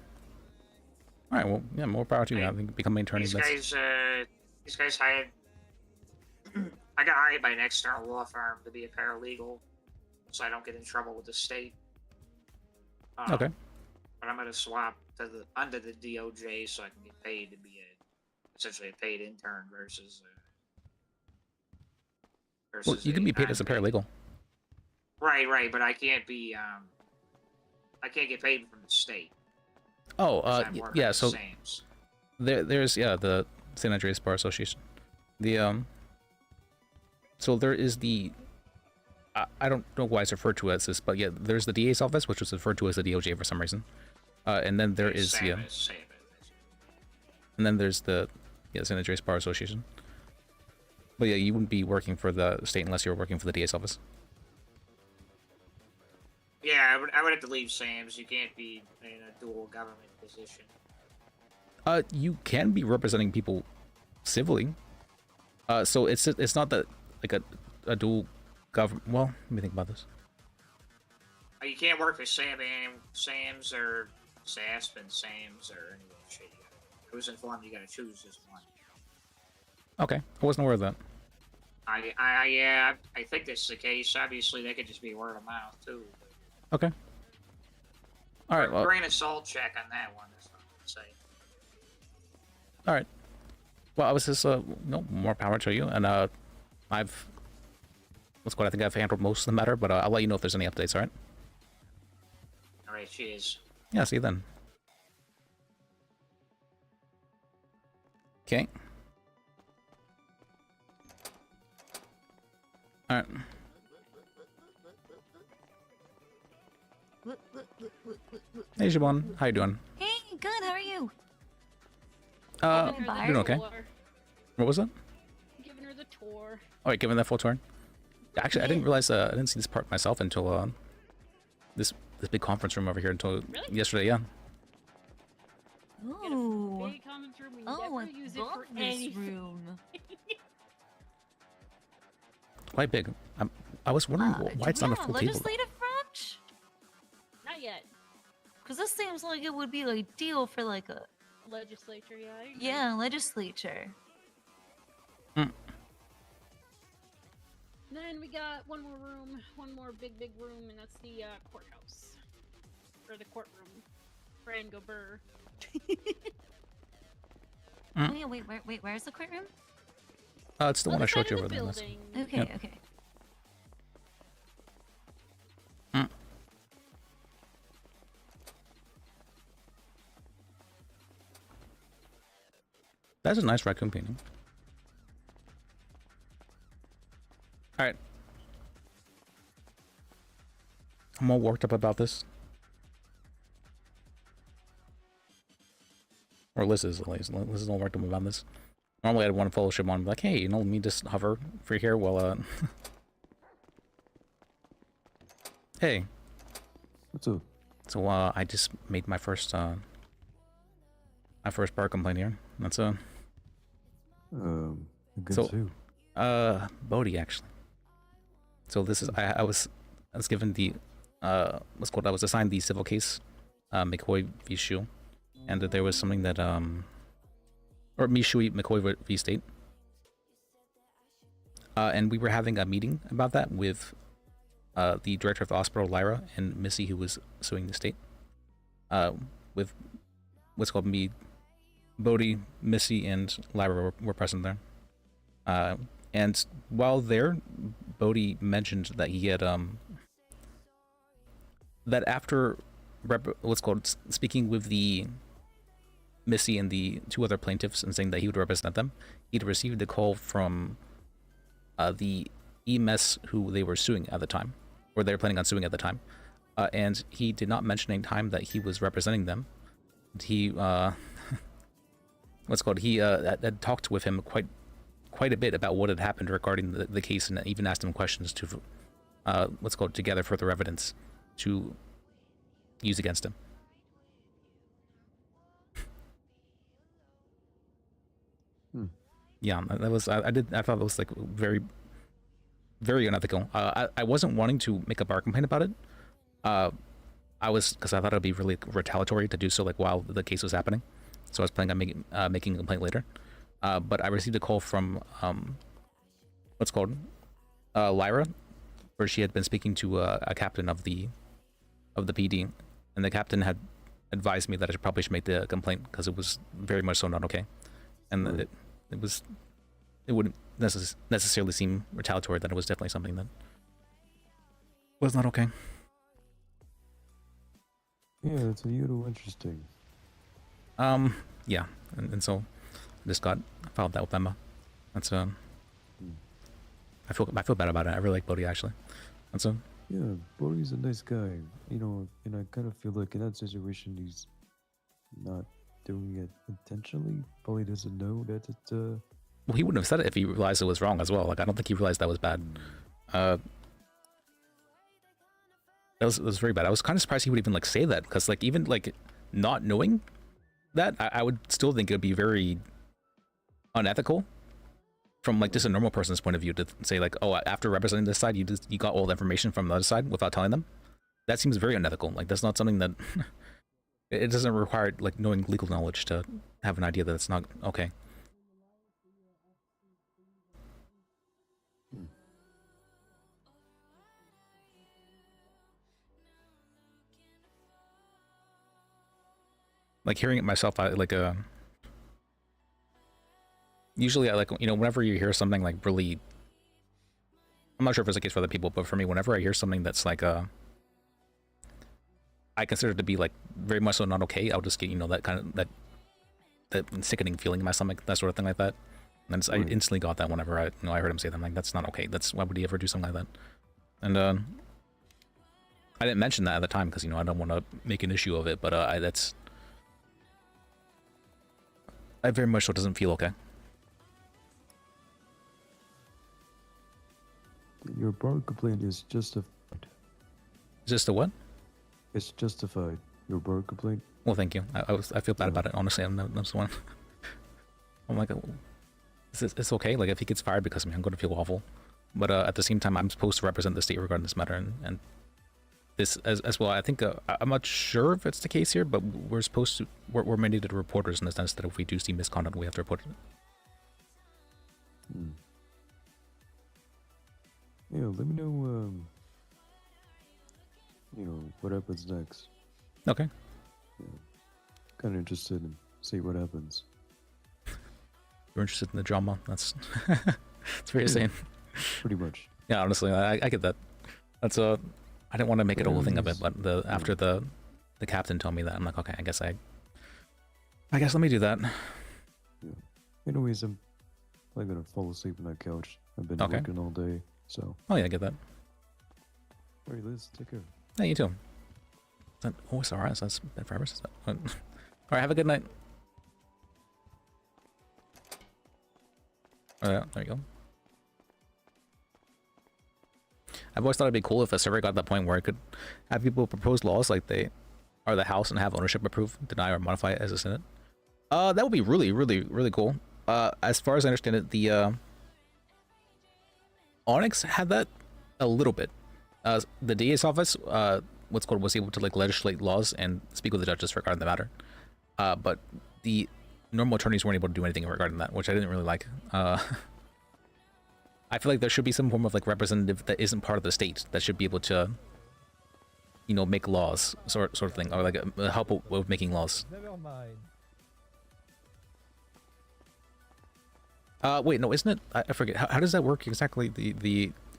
right. Well, yeah, more power to you. I think become an attorney. These guys hired. I got hired by an external law firm to be a paralegal, so I don't get in trouble with the state. Okay. But I'm gonna swap to under the DOJ so I can get paid to be essentially a paid intern versus. Well, you can be paid as a paralegal. Right, but I can't be. I can't get paid from the state. Oh, yeah. So there's the San Andreas Bar Association. So there is the. I don't know why it's referred to as this, but yeah, there's the DA's office, which was referred to as the DOJ for some reason, and then there is and then there's the San Andreas Bar Association. But yeah, you wouldn't be working for the state unless you were working for the DA's office. Yeah, I would have to leave Sam's. You can't be in a dual government position. You can be representing people civilly. So it's not that like a dual government. Well, let me think about this. You can't work for Sam's or SASP and Sam's or any of that shit. I was informed you gotta choose this one. Okay, I wasn't aware of that. I think that's the case. Obviously, they could just be word of mouth too. Okay. All right. Well, grain of salt check on that one. That's what I'm saying. All right. Well, I was just no more power to you, and I think I've handled most of the matter, but I'll let you know if there's any updates. All right. All right. Cheers. Yeah. See you then. Okay. All right. Hey, Siobhan. How you doing? Hey, good. How are you? Doing okay. What was that? Giving her the tour. All right, giving that full tour. Actually, I didn't realize I didn't see this part myself until this big conference room over here until yesterday. Yeah. Ooh. Big conference room. We Oh, never I use it love for this anything. room. Quite big. I was wondering why it's not a full table. Legislative branch? Not yet. Because this seems like it would be ideal for like a Legislature, yeah. I agree. yeah legislature. Then we got one more room, one more big room, and that's the courthouse. Or the courtroom. Brand go burr. Oh yeah, wait, where's the courtroom? It's the one I showed you over there. Okay, Yep. okay. That's a nice raccoon painting. Alright. I'm all worked up about this. Or Liz is, at least. Liz is all worked up about this. Normally I'd want to fellowship on, like, hey, let me just hover for here while, Hey. What's up? So, I just made my first bar complaint here. That's, against who? Bodhi, actually. So this is, I was given the, what's called, I was assigned the civil case, McCoy v. Shu, and that there was something that, or Mishui McCoy v. State. And we were having a meeting about that with, the director of the hospital, Lyra, and Missy, who was suing the state. With what's called me, Bodhi, Missy, and Lyra were present there. And while there, Bodhi mentioned that he had, that after, what's called, speaking with the Missy and the two other plaintiffs and saying that he would represent them, he'd received a call from the EMS who they were suing at the time, or they were planning on suing at the time, and he did not mention any time that he was representing them. He, what's called, he had talked with him quite a bit about what had happened regarding the case, and even asked him questions to, what's called, to gather further evidence to use against him. Yeah, that was, I thought that was like very, very unethical. I wasn't wanting to make a bar complaint about it. Because I thought it would be really retaliatory to do so like while the case was happening. So I was planning on making a complaint later. But I received a call from, what's called, Lyra, where she had been speaking to a captain of the PD, and the captain had advised me that I probably should make the complaint because it was very much so not okay, and it wouldn't necessarily seem retaliatory. That it was definitely something that was not okay. Yeah, it's a little interesting. Yeah, and so I just filed that with Emma. That's I feel bad about it. I really like Bodhi actually. That's yeah, Bodhi's a nice guy, you know, and I kind of feel like in that situation he's not doing it intentionally. Probably doesn't know that it. Well, he wouldn't have said it if he realized it was wrong as well. Like I don't think he realized that was bad. That was very bad. I was kind of surprised he would even like say that, because like even like not knowing that, I would still think it would be very unethical from like just a normal person's point of view to say like, oh, after representing this side, you got all the information from the other side without telling them. That seems very unethical. Like that's not something that it doesn't require like knowing legal knowledge to have an idea that it's not okay. Like hearing it myself, I like usually I like, you know, whenever you hear something like really, I'm not sure if it's the case for other people, but for me, whenever I hear something that's like I consider it to be like very much so not okay, I'll just get, you know, that kind of that sickening feeling in my stomach, that sort of thing like that. And I instantly got that whenever I heard him say that. I'm like, that's not okay. Why would he ever do something like that? And I didn't mention that at the time because, you know, I don't want to make an issue of it, but I very much so doesn't feel okay. Your bar complaint is justified. Just a what? It's justified. Your bar complaint. Well, thank you. I feel bad about it. Honestly, that's the one. I'm like, it's okay. Like if he gets fired because of me, I'm going to feel awful. but at the same time, I'm supposed to represent the state regarding this matter, and this as well. I think I'm not sure if it's the case here, but we're supposed to we're mandated reporters in the sense that if we do see misconduct, we have to report it. Yeah, let me know. What happens next. Okay. Yeah. Kind of interested in see what happens. You're interested in the drama. That's that's what you're saying. Pretty much. Yeah, honestly, I get that. That's I didn't want to make it a whole thing of it, but after the captain told me that, I'm like, okay, I guess let me do that. Yeah. Anyways, I'm probably gonna fall asleep on that couch. I've been working all day, so. Oh yeah, I get that. Alright, Liz, take care. Yeah, you too. SRS, that's been forever since that. Alright, have a good night. Oh yeah, there you go. I've always thought it'd be cool if a server got to the point where it could have people propose laws like they are the House and have ownership approve, deny, or modify it as a Senate. That would be really, really, really cool. As far as I understand it, the Onyx had that a little bit. The DA's office, was able to like legislate laws and speak with the judges regarding the matter. But the normal attorneys weren't able to do anything regarding that, which I didn't really like. I feel like there should be some form of like representative that isn't part of the state that should be able to, make laws, sort of thing, or like help with making laws. Never mind. Wait, no, isn't it? I forget. How does that work exactly?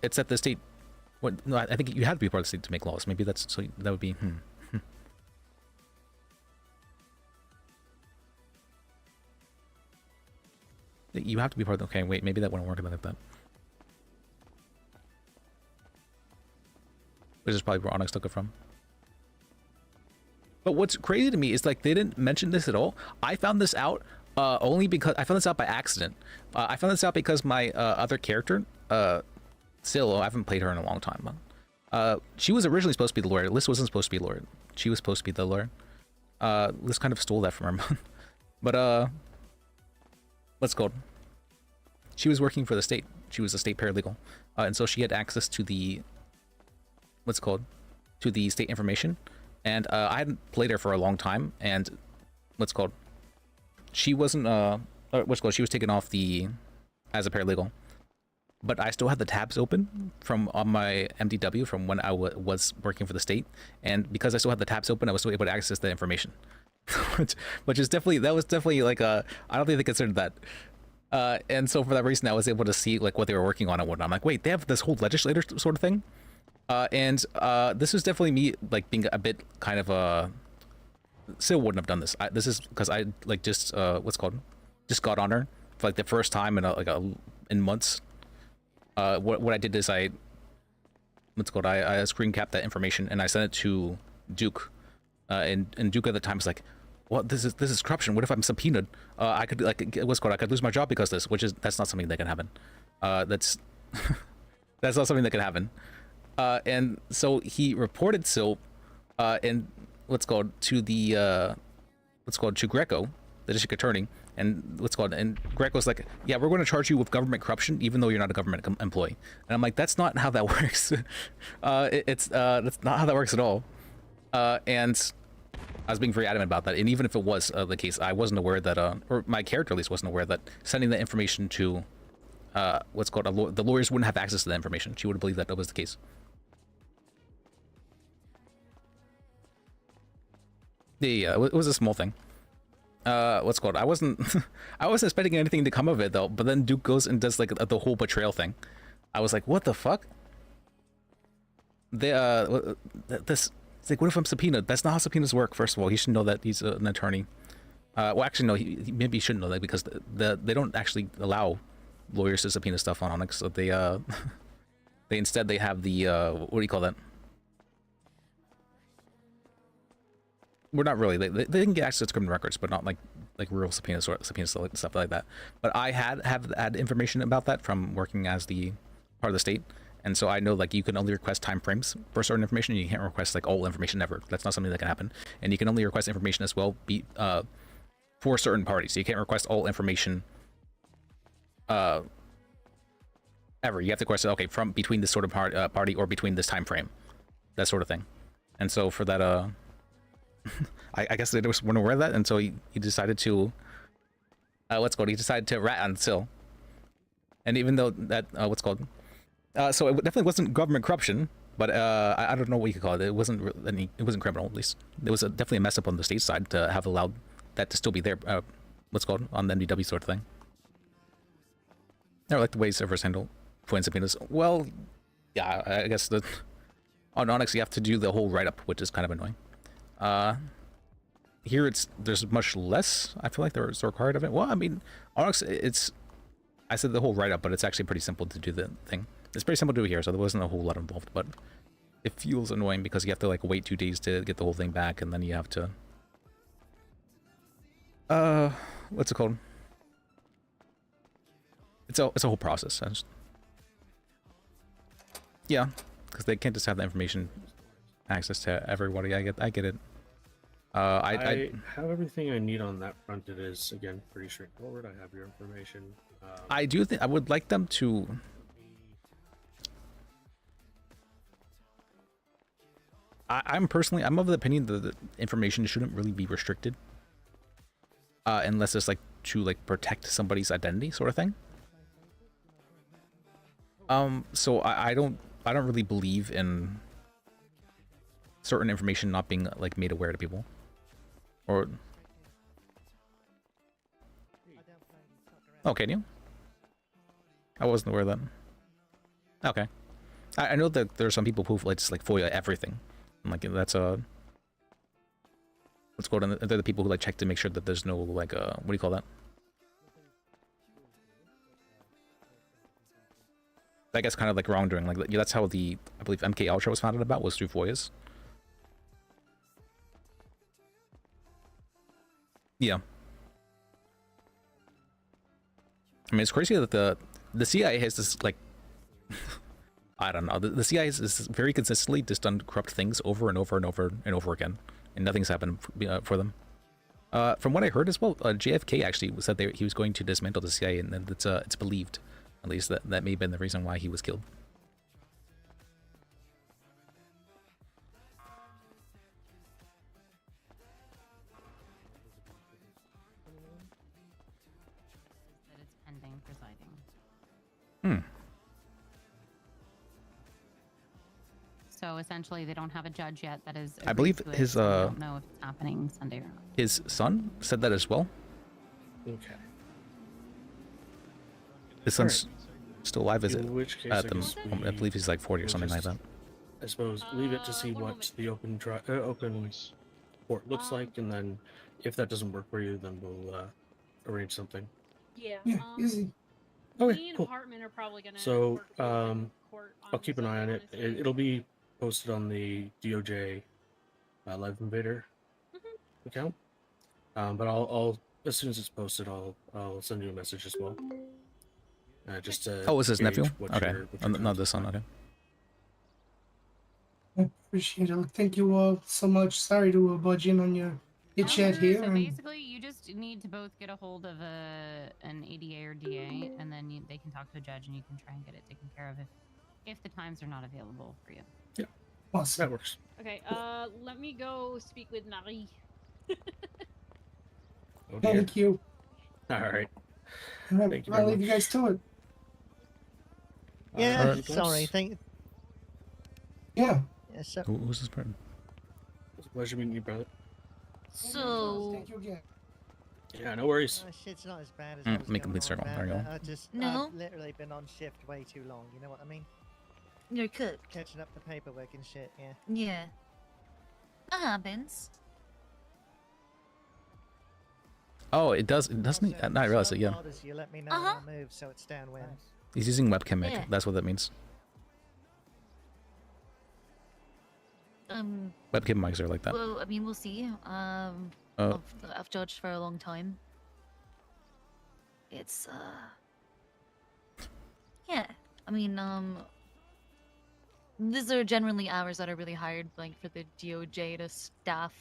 It's at the state. What? No, I think you have to be part of the state to make laws. Maybe that's so. That would be. You have to be part of. Okay, wait. Maybe that wouldn't work like that. Which is probably where Onyx took it from. But what's crazy to me is like they didn't mention this at all. I found this out only because I found this out by accident. I found this out because my other character, Silo, I haven't played her in a long time. She was originally supposed to be the lawyer. Liz wasn't supposed to be the lawyer. She was supposed to be the lawyer. Liz kind of stole that from her. But what's it called? She was working for the state. She was a state paralegal, and so she had access to the to the state information. And I hadn't played her for a long time, and she wasn't she was taken off as a paralegal, but I still had the tabs open from on my MDW from when I was working for the state, and because I still had the tabs open, I was still able to access the information, which is definitely like I don't think they considered that. And so for that reason, I was able to see like what they were working on and whatnot. I'm like, wait, they have this whole legislator sort of thing. And this was definitely me like being a bit kind of still wouldn't have done this. This is because I like just just got on her for like the first time in months. What I did is I screen capped that information and I sent it to Duke, and Duke at the time was like, "Well, this is corruption. What if I'm subpoenaed? I could I could lose my job because of this." That's not something that can happen. That's not something that can happen. And so he reported Silp, and to the to Greco, the district attorney, and and Greco's like, yeah, we're going to charge you with government corruption even though you're not a government employee. And I'm like, that's not how that works. That's not how that works at all. And I was being very adamant about that. And even if it was the case, I wasn't aware that, or my character at least wasn't aware that sending the information to the lawyers wouldn't have access to that information. She would have believed that was the case. Yeah, it was a small thing. I wasn't expecting anything to come of it though, but then Duke goes and does like the whole betrayal thing. I was like, what the fuck? It's like, what if I'm subpoenaed? That's not how subpoenas work. First of all, he should know that he's an attorney. Well, actually, no, he maybe shouldn't know that because they don't actually allow lawyers to subpoena stuff on Onyx. So they instead have the what do you call that? We're not really. They can get access to criminal records, but not like real subpoenas or stuff like that. But I have had information about that from working as the part of the state, and so I know like you can only request time frames for certain information. You can't request like all information ever. That's not something that can happen. And you can only request information as well for certain parties. So you can't request all information ever. You have to question, okay, from between this sort of party or between this time frame, that sort of thing. And so for that, I guess they just weren't aware of that, and so he decided to, he decided to rat on Sil. And even though that, so it definitely wasn't government corruption, but I don't know what you could call it. It wasn't criminal, at least. There was definitely a mess up on the state side to have allowed that to still be there, on the NDW sort of thing. I like the way servers handle point subpoenas. Well, yeah, I guess on Onyx you have to do the whole write-up, which is kind of annoying. Here there's much less. I feel like there's required of it. Well, I mean, Onyx, I said the whole write-up, but it's actually pretty simple to do the thing. It's pretty simple to do here, so there wasn't a whole lot involved, but it feels annoying because you have to like wait 2 days to get the whole thing back, and then you have to what's it called? It's a whole process. Yeah, because they can't just have the information access to everybody. I get it. I have everything I need on that front. It is again pretty straightforward. I have your information. I do think I would like them to. I'm of the opinion that the information shouldn't really be restricted, unless it's like to like protect somebody's identity, sort of thing. So I don't really believe in certain information not being like made aware to people, or. Oh, can you? I wasn't aware of that. Okay. I know that there are some people who like just like FOIA everything. Like that's let's go to they're the people who like check to make sure that there's no like what do you call that? I guess kind of like wrongdoing. Like that's how I believe MK Ultra was founded about, was through FOIAs. Yeah. I mean, it's crazy that the CIA has this like I don't know. The CIA is very consistently just done corrupt things over and over and over and over again, and nothing's happened for them. From what I heard as well, JFK actually said he was going to dismantle the CIA, and it's believed, at least, that may have been the reason why he was killed. That it's pending presiding. Hmm. So essentially, they don't have a judge yet that is. I believe his so I don't know if it's happening Sunday or not. His son said that as well. Okay. His son's still alive, is it? In which case, At the moment, I believe he's like 40 or something like that. I suppose leave it to see what the open court looks like, and then if that doesn't work for you, then we'll arrange something. Yeah. Easy. Okay, Me and cool. Hartman are probably gonna. So work through court on I'll keep an eye on it. It'll be posted on the DOJ Live Invader account. But I'll as soon as it's posted, I'll send you a message as well. Just to Oh, is his nephew? gauge what Okay, your not the son. Okay. I appreciate it. Thank you all so much. Sorry to budge in on your chat here. So and- basically, you just need to both get a hold of an ADA or DA, and then they can talk to a judge, and you can try and get it taken care of if the times are not available for you. Yeah, awesome. That works. Okay. Let me go speak with Marie. Oh, dear. Thank you. All right. Thank you. I'll leave you guys to it. Yeah, sorry. Yeah. Yeah, so, Who's this person? It's a pleasure meeting you, brother. so Thank you again. Yeah, no worries. shit's not as bad as I was Make a going complete on circle. about, There you go. but No. I've literally been on shift way too long. You know what I mean? You're cooked. Catching up the paperwork and shit. Yeah. Yeah. That happens. Oh, it does. It doesn't. I realized it. Yeah. Orders, you let me know when I move, so it's downwind. He's using webcam mic. Yeah. That's what that means. Webcam mics are like that. Well, I mean, we'll see. Oh. I've judged for a long time. It's yeah. I mean, these are generally hours that are really hard, like for the DOJ to staff.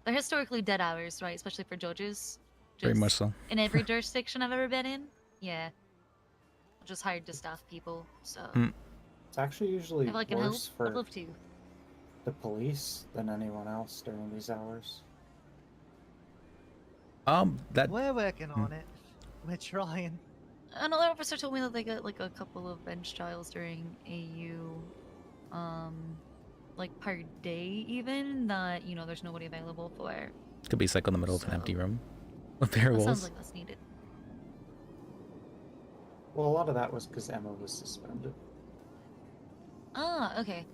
They're historically dead hours, right? Especially for judges. Very Just much so. In every jurisdiction I've ever been in. Yeah. just hired to staff people, so It's actually usually if I can help, worse I'd for love to. the police than anyone else during these hours. That We're working on it. We're trying. Another officer told me that they got like a couple of bench trials during AU, like per day even, that, you know, there's nobody available for. could be like in the middle of an empty room with bare That walls. sounds like that's needed. Well, a lot of that was because Emma was suspended. Ah, okay.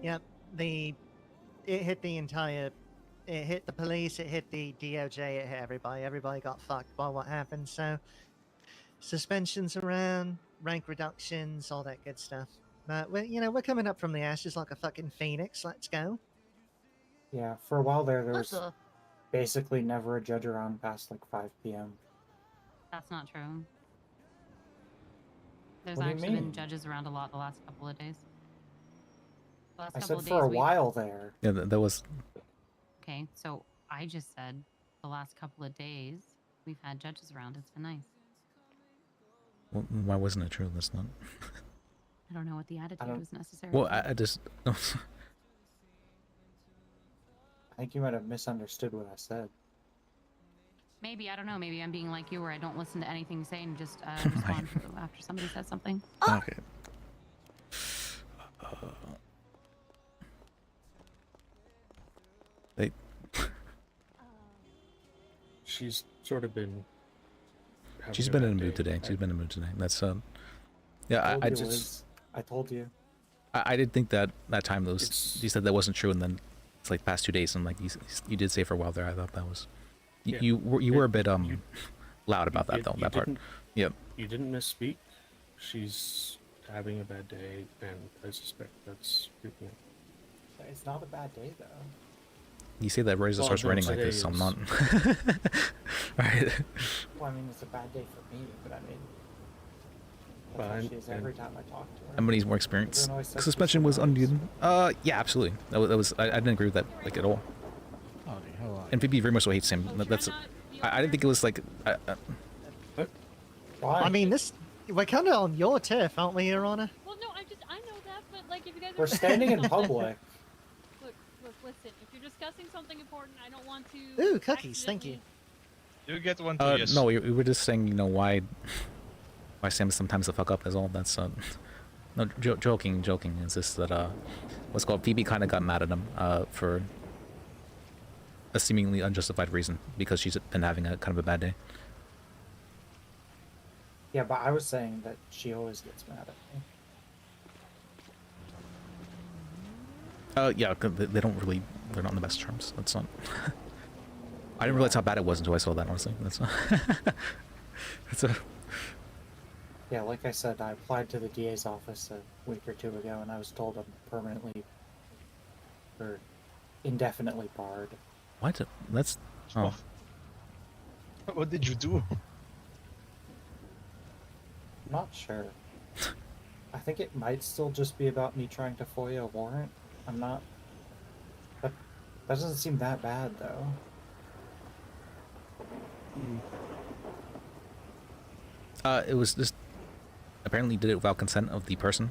Yep. It hit the entire. It hit the police. It hit the DOJ. It hit everybody. Everybody got fucked by what happened. So, suspensions around, rank reductions, all that good stuff. But we're coming up from the ashes like a fucking phoenix. Let's go. Yeah, for a while there What was the? basically never a judge around past like 5 p.m. That's not true. There's What do you actually been mean? judges around a lot the last couple of days. The last I couple said of for a days while there. Yeah, that was. Okay, so I just said the last couple of days we've had judges around. It's been nice. Well, why wasn't it true? That's not. I don't know what the attitude was necessary. Well, I just. I think you might have misunderstood what I said. Maybe, I don't know. Maybe I'm being like you where I don't listen to anything you say and just respond after somebody says something. Okay. They. She's sort of been. having She's a been bad in a mood day. today. She's been in a mood today. That's yeah. Told I you, just. Liz. I told you. I did think that time those you said that wasn't true, and then it's like past 2 days, and like you did say for a while there. I thought that was. You were a bit loud about that though. That part. Yep. You didn't misspeak. She's having a bad day, and I suspect that's creeping up. It's not a bad day though. You say that Razor starts raining like this, so I'm not. Right. Well, I mean, it's a bad day for me, but I mean, that's how she is every time I talk to her. Somebody needs more experience. Everyone always says Suspension was unneeded. Yeah, absolutely. That was. I didn't agree with that like at all. And Phoebe very much so hates him. That's. I didn't think it was like. I mean, we're kind of on your turf, aren't we, Your Honor? Well, no, I know that, but like, if you guys We're standing in public. Look, listen. If you're discussing something important, I don't want to. Ooh, cookies, thank you. You get one too, yes. No, we were just saying, you know, why Sam sometimes the fuck up is all. That's no joking. It's just that what's called Phoebe kind of got mad at him for a seemingly unjustified reason because she's been having a kind of a bad day. Yeah, but I was saying that she always gets mad at me. Yeah, they don't really. They're not on the best terms. That's not. I didn't realize how bad it was until I saw that. Honestly, that's. That's a. Yeah, like I said, I applied to the DA's office a week or two ago, and I was told I'm permanently or indefinitely barred. What? That's. Oh. What did you do? Not sure. I think it might still just be about me trying to FOIA a warrant. I'm not. That doesn't seem that bad, though. It was just. Apparently, you did it without consent of the person.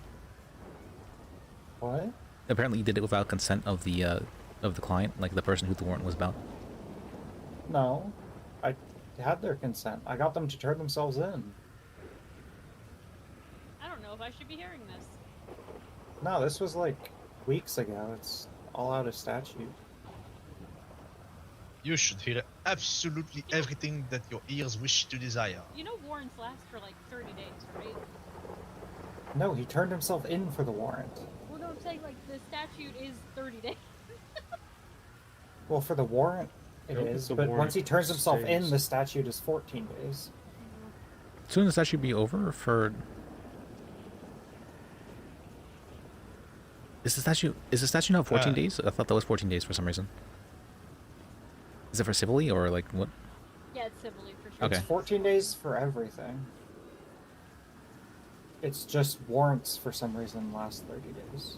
What? Apparently, you did it without consent of the client, like the person who the warrant was about. No, I had their consent. I got them to turn themselves in. I don't know if I should be hearing this. No, this was like weeks ago. It's all out of statute. You should hear absolutely everything that your ears wish to desire. You know, warrants last for like 30 days, right? No, he turned himself in for the warrant. Well, no, I'm saying like the statute is 30 days. Well, for the warrant, it Nope, is, the but warrant once he turns himself in, stays. the statute is 14 days. Soon as that should be over for. Is the statute now 14 days? I thought that was 14 days for some reason. Is it for civilly or like what? Yeah, it's civilly for sure. Okay. It's 14 days for everything. It's just warrants for some reason last 30 days.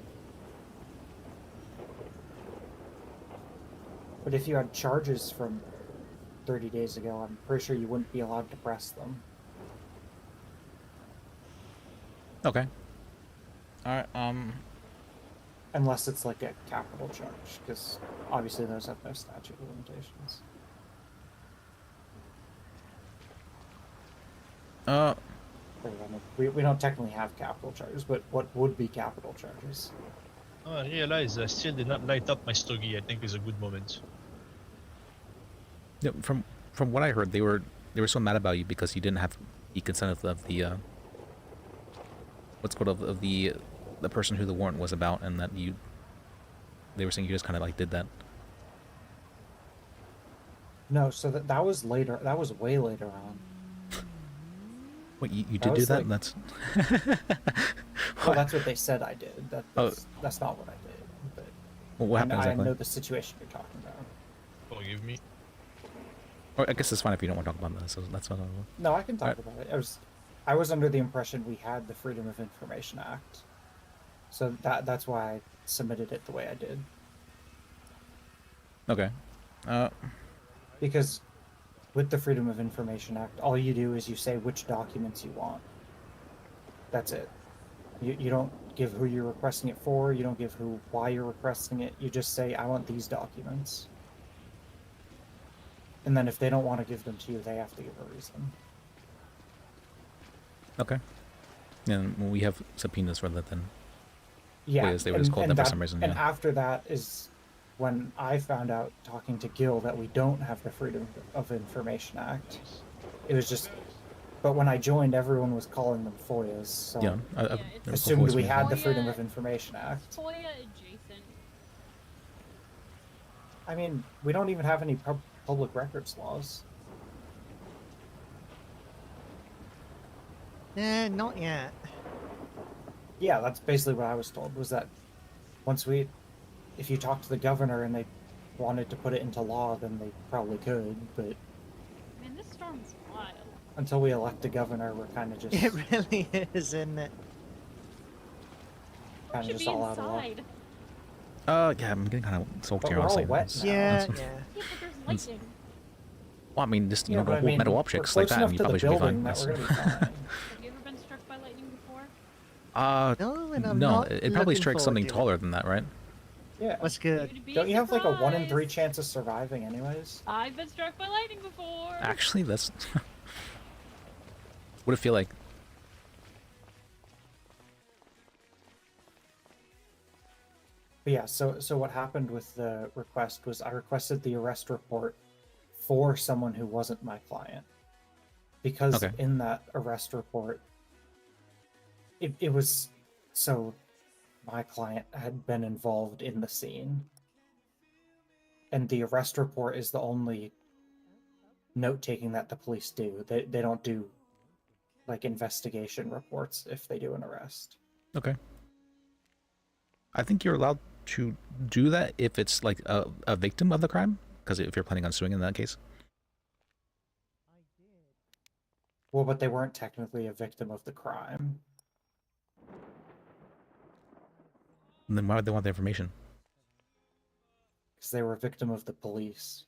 But if you had charges from 30 days ago, I'm pretty sure you wouldn't be allowed to press them. Okay. All right. Unless it's like a capital charge, because obviously those have no statute of limitations. We don't technically have capital charges, but what would be capital charges? Oh, I realize I still did not light up my stogie. I think is a good moment. Yeah, from what I heard, they were so mad about you because you didn't have the consent of the what's called of the person who the warrant was about, and that they were saying you just kind of like did that. No, so that was later. That was way later on. What, you did do that? Like, That's well, that's what they said I did. That's not what I did. But well, what happened exactly? I know the situation you're talking about. Forgive me. Or I guess it's fine if you don't want to talk about that. So that's fine. No, I can talk about it. I was under the impression we had the Freedom of Information Act, so that's why I submitted it the way I did. Okay. Because with the Freedom of Information Act, all you do is you say which documents you want. That's it. You don't give who you're requesting it for. You don't give why you're requesting it. You just say, I want these documents. And then if they don't want to give them to you, they have to give a reason. Okay. And we have subpoenas for that then. Yeah. As they were just called that for some reason. And after that is when I found out, talking to Gil, that we don't have the Freedom of Information Act. It was just, but when I joined, everyone was calling them FOIAs, so yeah, I assumed we had the Freedom of Information Act. FOIA adjacent. I mean, we don't even have any public records laws. Not yet. Yeah, that's basically what I was told, was that if you talk to the governor and they wanted to put it into law, then they probably could, but... Man, this storm's wild. Until we elect a governor, we're kind of just... It really is, isn't it? Kind of just all out of luck. Yeah, I'm getting kind of soaked But here, we're all honestly. wet now. Yeah. Yeah, but there's lightning. Well, I mean, just, you Yeah, know, but I hold mean, metal we're objects close like that, and enough you to probably the should be building fine. that That's- we're gonna be fine. Have you ever been struck by lightning before? No, and I'm no, not it probably looking strikes forward something to it. taller than that, right? Yeah. What's good? Don't you have like a 1 in 3 chance of surviving anyways? I've been struck by lightning before. Actually, that's... What'd it feel like? But yeah, so what happened with the request was I requested the arrest report for someone who wasn't my client. Because Okay. in that arrest report, it was... So my client had been involved in the scene. And the arrest report is the only note-taking that the police do. They don't do, like, investigation reports if they do an arrest. Okay. I think you're allowed to do that if it's like a victim of the crime, because if you're planning on suing in that case. Well, but they weren't technically a victim of the crime. And then why would they want the information? Because they were a victim of the police.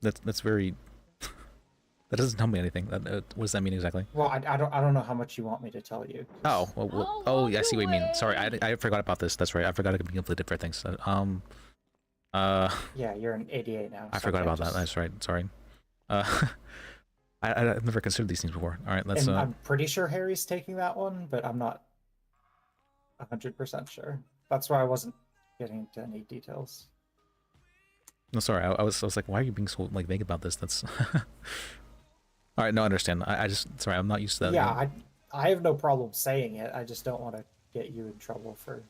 That's very... That doesn't tell me anything. What does that mean exactly? Well, I don't know how much you want me to tell you. Oh, yeah, I see what you mean. Sorry, I forgot about this. That's right. I forgot it can be completely different things. Yeah, you're an 88 now. I so forgot can't about just- that. That's right. Sorry. I've never considered these things before. All right, let's. And I'm pretty sure Harry's taking that one, but I'm not 100% sure. That's why I wasn't getting into any details. No, sorry. I was like, why are you being so like vague about this? That's. All right, no, I understand. I just sorry, I'm not used to that. Yeah, I have no problem saying it. I just don't want to get you in trouble for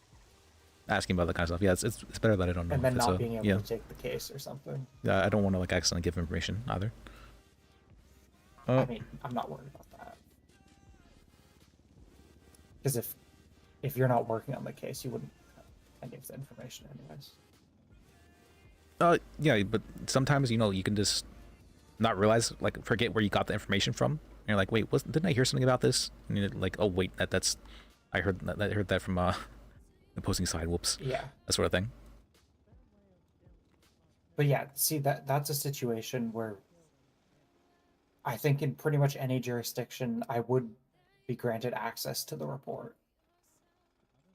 Asking about that kind of stuff. Yeah, it's better that I don't know. and then if it's not being able yeah. to take the case or something. Yeah, I don't want to like accidentally give information either. I mean, I'm not worried about that. Because if you're not working on the case, you wouldn't have any of the information anyways. Yeah, but sometimes you can just not realize, like, forget where you got the information from. And you're like, wait, didn't I hear something about this? And you're like, oh wait, that's I heard that from the opposing side. Whoops. Yeah. That sort of thing. But yeah, see that's a situation where I think in pretty much any jurisdiction, I would be granted access to the report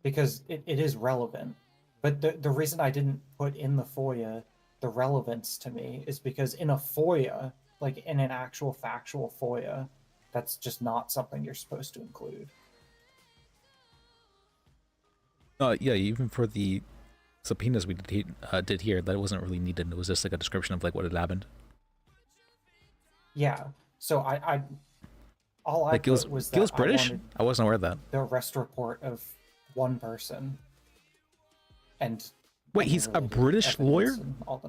because it is relevant. But the reason I didn't put in the FOIA the relevance to me is because in a FOIA, like in an actual factual FOIA, that's just not something you're supposed to include. Yeah, even for the subpoenas we did here, that wasn't really needed. It was just like a description of like what had happened. Yeah. So all I Like put was that Gil's British? wanted I wasn't aware of that. the arrest report of one person. And Wait, he's a British lawyer?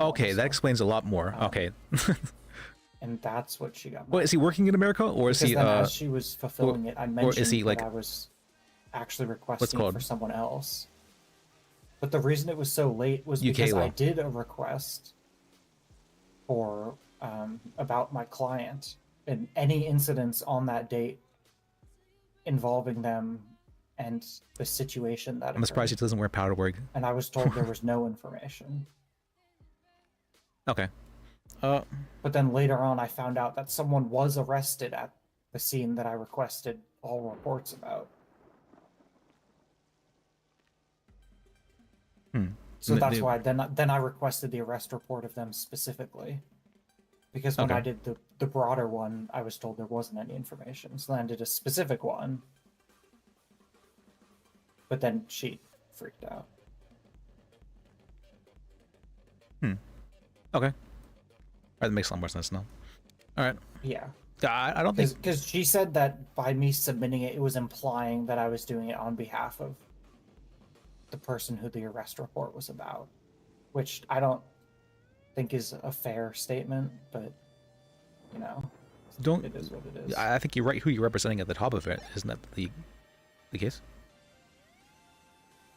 Okay, that stuff. explains a lot more. Okay. And that's what she got. What, is he working in America, or is Because he? then as she was fulfilling it, I mentioned or is he like? that I was actually What's requesting called? for someone else. But the reason it was so late was UK because law. I did a request for about my client and any incidents on that date involving them and the situation that I'm surprised he occurred. doesn't wear powder wig. And I was told there was no information. Okay. But then later on, I found out that someone was arrested at the scene that I requested all reports about. So that's why then I requested the arrest report of them specifically. Because when I did the broader one, I was told there wasn't any information. So then I did a specific one. But then she freaked out. Okay. That makes a lot more sense now. All right. Yeah. I don't think because she said that by me submitting it, it was implying that I was doing it on behalf of the person who the arrest report was about, which I don't think is a fair statement, but you know, it is what it is. I think you're right. Who you're representing at the top of it, isn't that the case?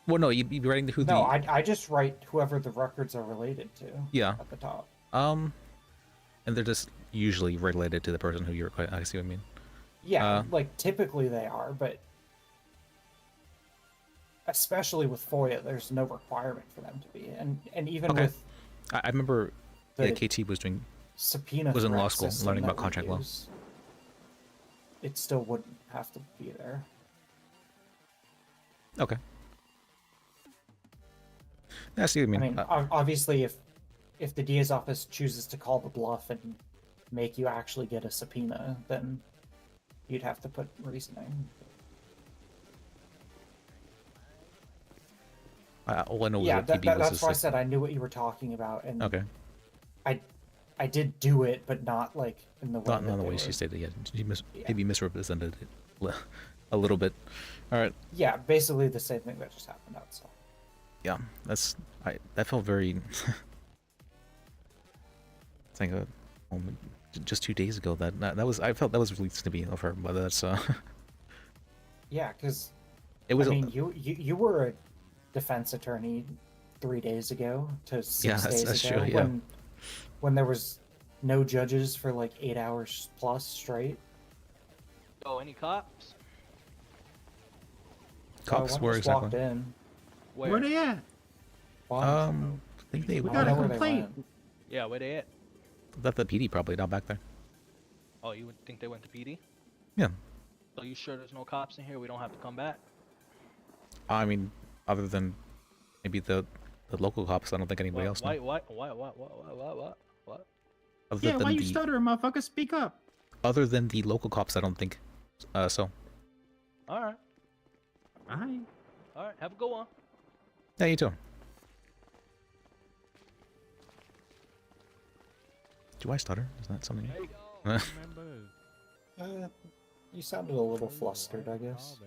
Well, no, you'd be writing who No, I just write whoever the records are related to. Yeah. At the top. And they're just usually related to the person who you're. I see what I mean. Yeah, like typically they are, but especially with FOIA, there's no requirement for them to be, and even with. I remember. Yeah, KT was doing. Subpoena. Was in law threat school, system learning that about we contract law. use, it still wouldn't have to be there. Okay. I see what you mean. Obviously, if the DA's office chooses to call the bluff and make you actually get a subpoena, then you'd have to put reasoning. All I know Yeah, is that PB was that's just why I like, said I knew what you were talking about, and okay. I did do it, but not like in the way. Not in the way she stated. Yeah, PB misrepresented it a little bit. All right. Yeah, basically the same thing that just happened outside. Yeah, that felt very. It's like just 2 days ago that was I felt that was really snippy of her, but that's Yeah, because it was. I mean, you were a defense attorney 3 days ago to 6 days that's ago true, yeah. when there was no judges for like 8 hours plus straight. Oh, any cops? Cops one were just exactly. walked in. Where they at? I think they We I got a don't know where they complaint. went. Yeah, where they at? That the PD probably not back there. Oh, you would think they went to PD? Yeah. So you sure there's no cops in here? We don't have to come back? I mean, other than maybe the local cops, I don't think anybody else. Why? Know. What? Other Yeah, than why you the, stuttering, motherfucker? Speak up. Other than the local cops, I don't think. So. All right. Bye. All right. Have a good one. Yeah, you too. Do I stutter? Is that something? You sounded a little flustered, I guess.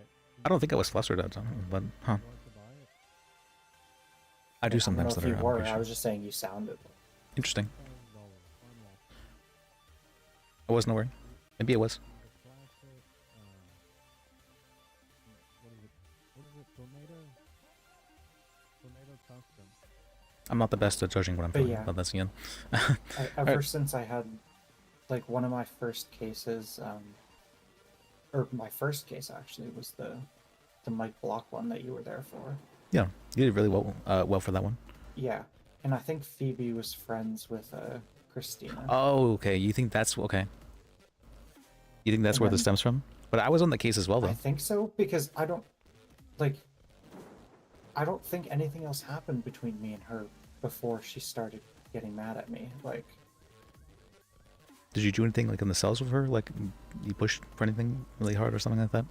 I don't think I was flustered at the time, but huh. I do sometimes I don't know if stutter. you I'm were. pretty I sure. was just saying you sounded. Interesting. I wasn't aware. Maybe it was. I'm not the best at judging what I'm But feeling, yeah. but that's the end. Ever since I had, like, one of my first cases, or my first case actually was the Mike Block one that you were there for. Yeah, you did really well for that one. Yeah, and I think Phoebe was friends with Christina. Oh, okay. You think that's okay? You think that's And where this then- stems from? But I was on the case as well, though. I think so, because I don't think anything else happened between me and her before she started getting mad at me. Like, Did you do anything like in the cells with her? Like you pushed for anything really hard or something like that?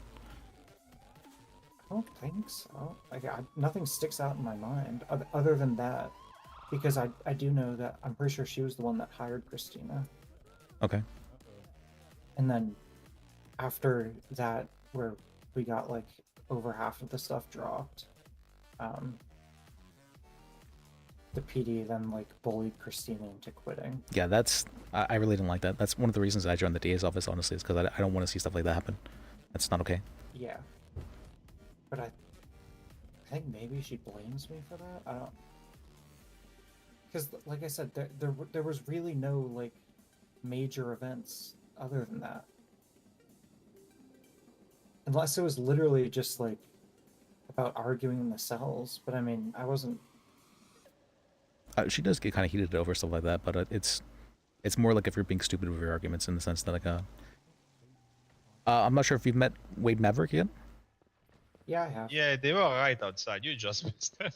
I don't think so. Like, nothing sticks out in my mind other than that, because I do know that I'm pretty sure she was the one that hired Christina. Okay. And then after that, where we got like over half of the stuff dropped, the PD then like bullied Christina into quitting. Yeah, I really didn't like that. That's one of the reasons I joined the DA's office, honestly, is because I don't want to see stuff like that happen. That's not okay. Yeah. But I think maybe she blames me for that. I don't. Because, like I said, there was really no like major events other than that. Unless it was literally just like about arguing in the cells. But I mean, I wasn't. She does get kind of heated over stuff like that, but it's more like if you're being stupid with your arguments in the sense that like I'm not sure if you've met Wade Maverick yet. Yeah, I have. Yeah, they were right outside. You just missed them.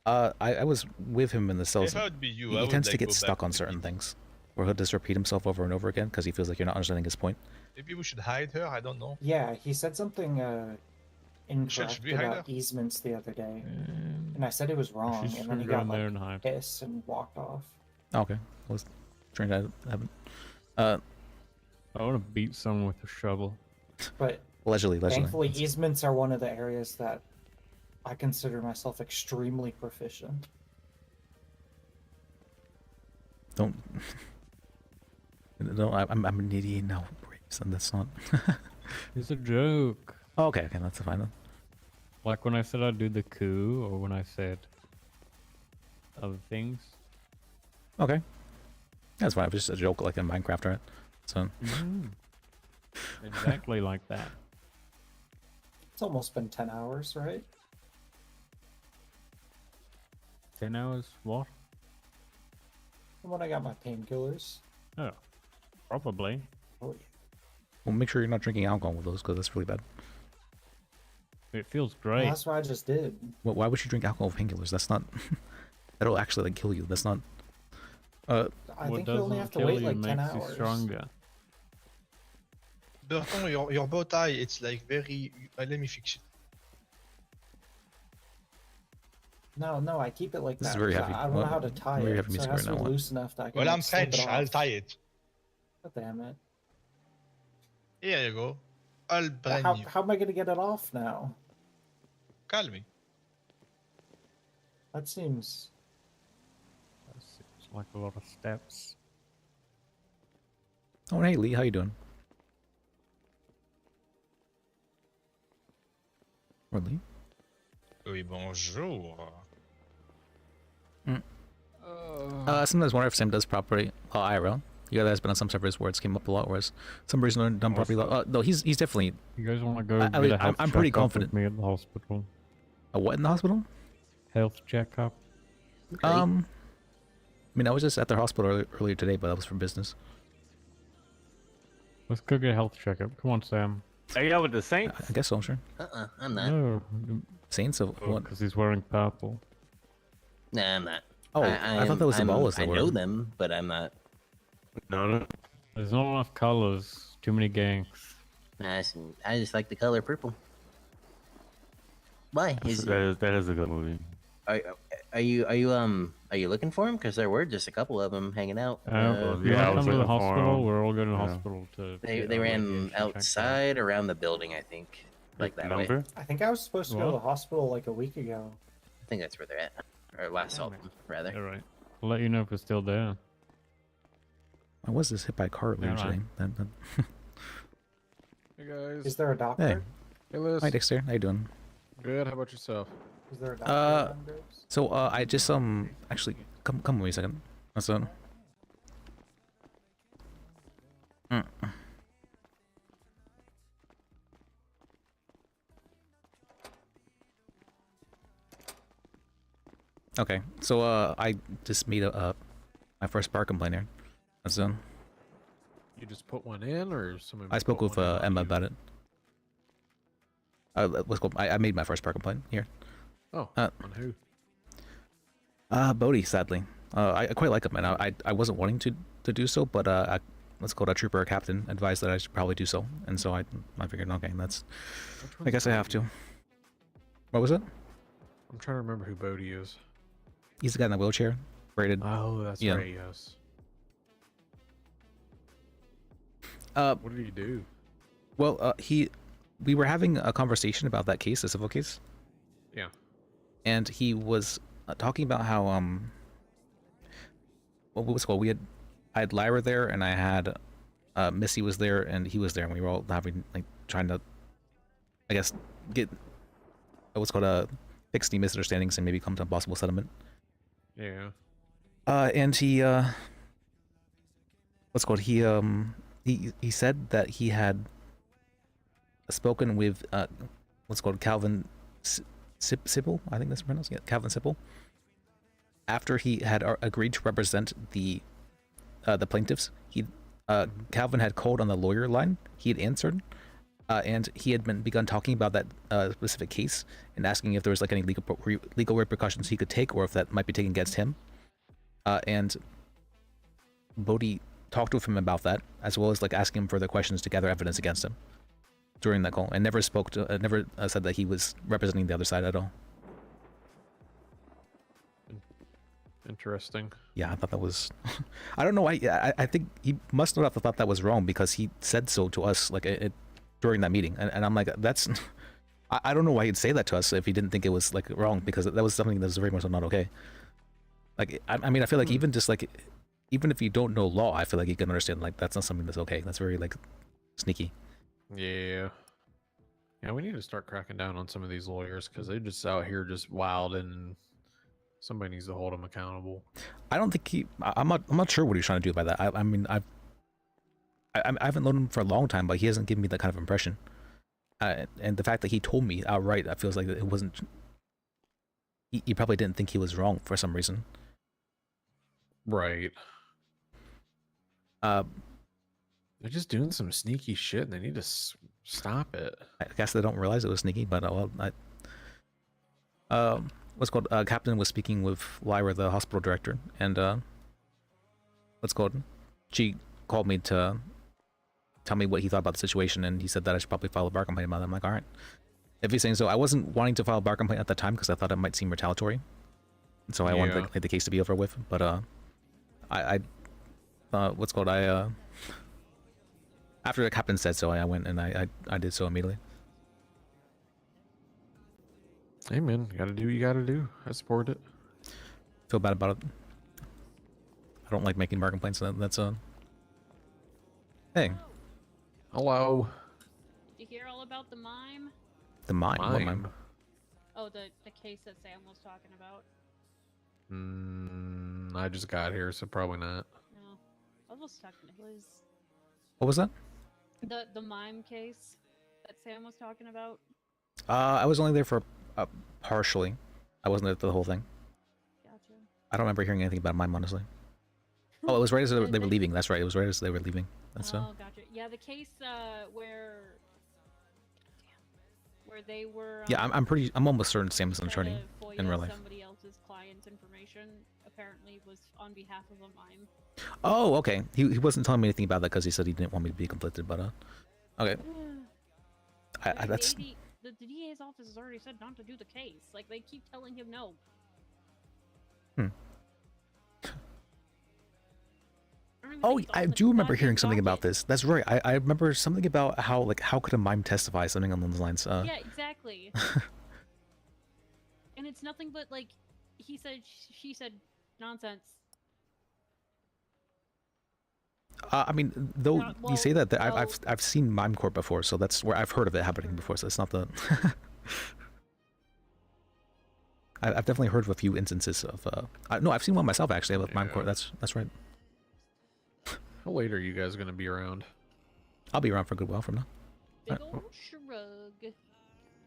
I was with him in the cells. If I would be you, I He would, tends to like, get go stuck back on to certain things, where he'll just repeat himself over and over again because he feels like you're not understanding his point. Maybe we should hide her. I don't know. Yeah, he said something incorrect Should we hide about her? easements the other day, and I said it was wrong, should and then he go got in there like and hide. pissed and walked off. Okay, I was trying to have. I want to beat someone with a shovel. But Allegedly. thankfully, easements are one of the areas that I consider myself extremely proficient. Don't. No, I'm an idiot now, Braves, and that's not. It's a joke. Oh, okay, that's fine then. Like when I said I'd do the coup, or when I said other things. Okay, that's fine. It was just a joke, like in Minecraft, right? So. Exactly like that. It's almost been 10 hours, right? 10 hours? What? From when I got my painkillers. Oh, probably. Oh, Well, make sure you're not drinking alcohol with those, because that's really bad. It feels well, great. that's what I just did. Well, why would you drink alcohol with painkillers? That's not. That'll actually like kill you. That's not. I think you only have to wait like 10 makes you hours. stronger. Bertrand, your bow tie, it's like very. Let me fix it. No, I keep it like This that. is very 'cause heavy. I don't know how to tie Very it, heavy so it music has right to now, be what? loose enough that I can Well, I'm slip it French. I'll off. tie it. God damn it. Here you go. All brand new. How am I going to get it off now? Call me. That seems... It's like a lot of steps. Oh, hey Lee, how you doing? Or Lee? Oui, bonjour. Sometimes wonder if Sam does properly IRL. You guys has been on some servers where it's came up a lot, whereas some reason are done properly. No, he's definitely. You guys want to go I get mean, a health I'm pretty checkup confident. with me at the hospital? A what in the hospital? Health checkup. I mean, I was just at the hospital earlier today, but that was for business. Let's go get a health checkup. Come on, Sam. Are you out with the Saints? I guess so, sure. I'm not. No. Saints of what? Because he's wearing purple. Nah, I'm not. Oh, I thought that was the ballers that I were. know them, but I'm not. No. There's not enough colors. Too many gangs. I just like the color purple. Why? That is a good movie. Are you looking for him? Because there were just a couple of them hanging out. Yeah, come to the hospital. We're all going to the hospital to. They ran outside around the building, I think, like that way. I think I was supposed to go to the hospital like a week ago. I think that's where they're at, or last saw them, rather. All right. I'll let you know if it's still there. I was just hit by a car earlier Alright. today. Hey guys. Is there a doctor? Hey. Hey Liz. Hi Dexter, how you doing? Good. How about yourself? Is there a doctor? So I just actually come with me a second. That's it. Okay, so I just made my first bar complaint here. That's done. You just put one in, or someone? I spoke with Emma about it. Let's go. I made my first per complaint here. Oh, on who? Bodhi, sadly. I quite like him, and I wasn't wanting to do so, but let's go to Trooper Captain advised that I should probably do so, and so I figured, okay, that's. I guess I have to. What was it? I'm trying to remember who Bodhi is. He's the guy in the wheelchair, braided. Oh, that's yeah. right. Yes. What did he do? Well, we were having a conversation about that case, the civil case. Yeah. And he was talking about how what was it called? I had Lyra there, and I had Missy was there, and he was there, and we were all having trying to, I guess, get what's called fix the misunderstandings and maybe come to a possible settlement. Yeah. And he what's it called? He said that he had spoken with what's it called Calvin Sipple, I think that's pronounced. Yeah, Calvin Sipple. After he had agreed to represent the plaintiffs, Calvin had called on the lawyer line. He had answered, and he had begun talking about that specific case and asking if there was any legal repercussions he could take, or if that might be taken against him. And Bodhi talked with him about that, as well as asking him further questions to gather evidence against him during that call, and never said that he was representing the other side at all. Interesting. Yeah, I thought that was. I don't know why. I think he must not have thought that was wrong, because he said so to us during that meeting, and I'm like, that's. I don't know why he'd say that to us if he didn't think it was wrong, because that was something that was very much not okay. I mean, I feel like even if you don't know law, I feel like you can understand that's not something that's okay. That's very sneaky. Yeah. Yeah, we need to start cracking down on some of these lawyers, because they're just out here just wild, and somebody needs to hold them accountable. I don't think I'm not sure what he's trying to do by that. I mean, I haven't known him for a long time, but he hasn't given me that kind of impression. And the fact that he told me outright, I feels like it wasn't. He probably didn't think he was wrong for some reason. Right. They're just doing some sneaky shit, and they need to stop it. I guess they don't realize it was sneaky, but what's called Captain was speaking with Lyra, the hospital director, and she called me to tell me what he thought about the situation, and he said that I should probably file a bar complaint about it. I'm like, all right, if he's saying so. I wasn't wanting to file a bar complaint at the time because I thought it might seem retaliatory, and so I wanted the case to be over with. But after the captain said so, I went and I did so immediately. Hey man, you gotta do what you gotta do. I support it. Feel bad about it. I don't like making bar complaints. That's Hey. Hello. Did you hear all about the mime? The mime? What mime? Oh, the case that Sam was talking about. I just got here, so probably not. No, I was talking to his. What was that? The mime case that Sam was talking about. I was only there for partially. I wasn't there for the whole thing. Gotcha. I don't remember hearing anything about mime, honestly. Oh, it was right as they were leaving. That's right. It was right as they were leaving. That's gotcha. Yeah, the case where they were. Yeah, I'm almost certain Sam is an attorney in real life. Somebody else's client's information apparently was on behalf of a mime. Oh, okay. He wasn't telling me anything about that because he said he didn't want me to be conflicted. But okay. That's. The DA's office has already said not to do the case. They keep telling him no. Oh, I do remember hearing something about this. That's right. I remember something about how could a mime testify, something along those lines. Yeah, exactly. And it's nothing but he said, she said, nonsense. I mean, though you say that, I've seen mime court before, so that's where I've heard of it happening before. So it's not the. I've definitely heard of a few instances of. No, I've seen one myself actually with mime court. That's right. How late are you guys gonna be around? I'll be around for a good while from now. Big old shrug.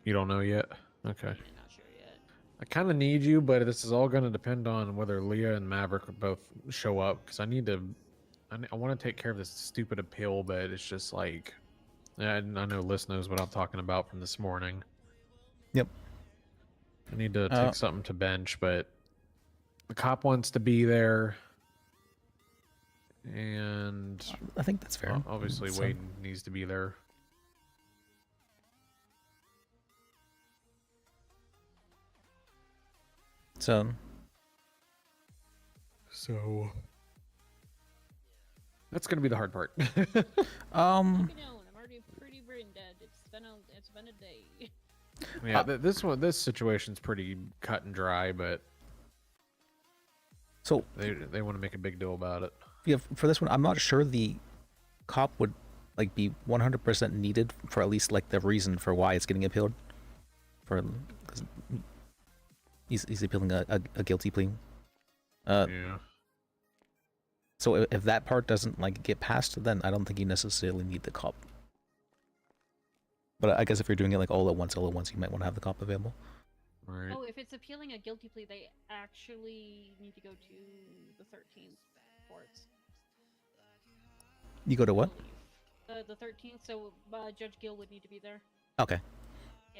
You don't know yet? Okay. I'm not sure yet. I kind of need you, but this is all gonna depend on whether Leah and Maverick both show up, because I need to I want to take care of this stupid appeal, but it's just like, I know Liz knows what I'm talking about from this morning. Yep. I need to take something to bench, but the cop wants to be there, and I think that's fair. Obviously, So- Wade needs to be there. So that's gonna be the hard part. I'm already pretty brain dead. It's been a day. Yeah, this situation's pretty cut and dry, but so they want to make a big deal about it. yeah, for this one, I'm not sure the cop would like be 100% needed for at least like the reason for why it's getting appealed. For because he's appealing a guilty plea. Yeah. So if that part doesn't like get passed, then I don't think you necessarily need the cop. But I guess if you're doing it like all at once, you might want to have the cop available. Right. Oh, if it's appealing a guilty plea, they actually need to go to the 13th courts. You go to what? The 13th, so Judge Gill would need to be there. Okay.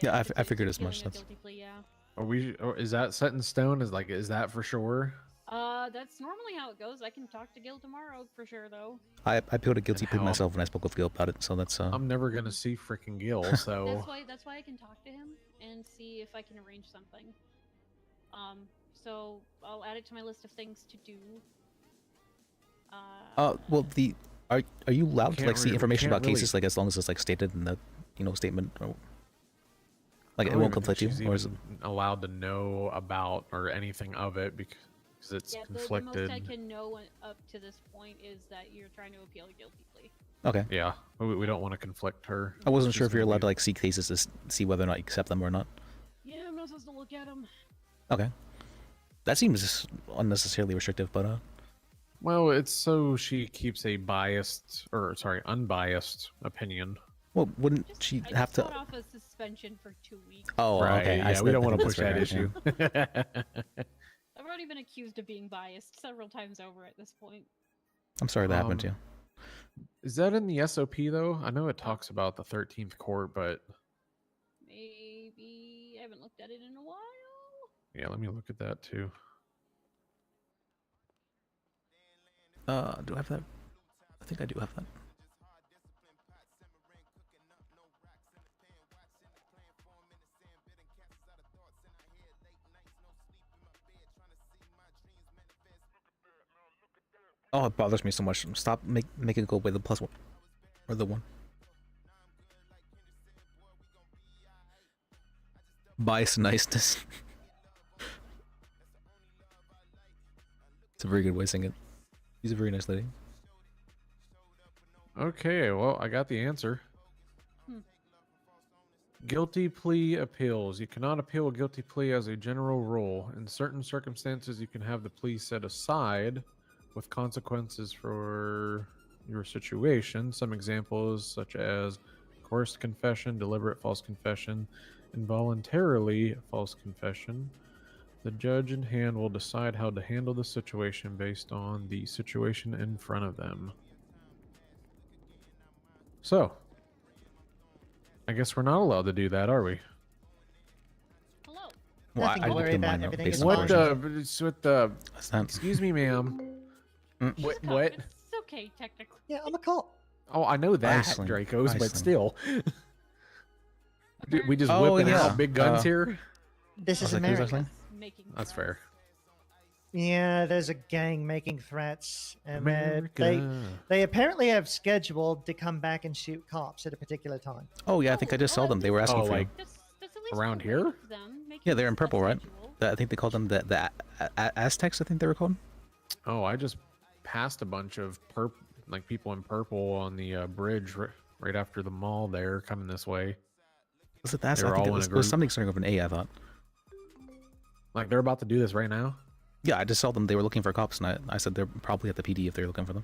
Yeah, if I it's figured as appealing much. a That's guilty plea, yeah. Are we? Or is that set in stone? Is that for sure? That's normally how it goes. I can talk to Gil tomorrow for sure, though. I appealed a guilty plea how? myself when I spoke with Gil about it, so that's I'm never gonna see freaking Gil, so That's why I can talk to him and see if I can arrange something. So I'll add it to my list of things to do. well, are you allowed to Can't like see really- information can't about really- cases like as long as it's like stated in the statement, or like I it don't won't even think conflict you, she's or is it? even allowed to know about or anything of it because it's Yeah, the conflicted. most I can know up to this point is that you're trying to appeal a guilty plea. Okay. Yeah, we don't want to conflict her. I wasn't She's sure if you're gonna allowed be- to like see cases to see whether or not you accept them or not. Yeah, I'm not supposed to look at them. Okay. That seems unnecessarily restrictive, but Well, it's so she keeps a unbiased opinion. well, wouldn't she I have just to? got off a suspension for 2 weeks. Oh, Right, okay. yeah, we don't want to push that that's issue. fair, I've already been accused of being biased several times over at this point. I'm sorry that happened to you. Is that in the SOP though? I know it talks about the 13th court, but Maybe I haven't looked at it in a while. yeah, let me look at that too. Do I have that? I think I do have that. Oh, it bothers me so much. Stop making it go away the plus one or the one. Bias and niceness. It's a very good way of saying it. She's a very nice lady. Okay, well, I got the answer. Guilty plea appeals. You cannot appeal a guilty plea as a general rule. In certain circumstances, you can have the plea set aside with consequences for your situation. Some examples, such as coerced confession, deliberate false confession, involuntarily false confession. The judge in hand will decide how to handle the situation based on the situation in front of them. So, I guess we're not allowed to do that, are we? Hello. Well, Nothing I to looked worry in about, mine out everything based is on fine. What excuse me, ma'am. What? It's okay, technically. Yeah, I'm a cop. Oh, I know that, Iceland. Dracos, but Iceland. still. We just Oh, whipping yeah. out big guns here? This is was like, who's America. Iceland? That's fair. Yeah, there's a gang making threats, and America. they apparently have scheduled to come back and shoot cops at a particular time. Oh yeah, I think I just saw them. They were asking Oh, for like you. around here? Yeah, they're in purple, right? I think they called them the Aztecs. I think they were called. Oh, I just passed a bunch of people in purple on the bridge right after the mall there, coming this way. Was it the They Aztecs? were I think all it in a was group. something starting with an A. I thought. Like they're about to do this right now? Yeah, I just saw them. They were looking for cops, and I said they're probably at the PD if they're looking for them.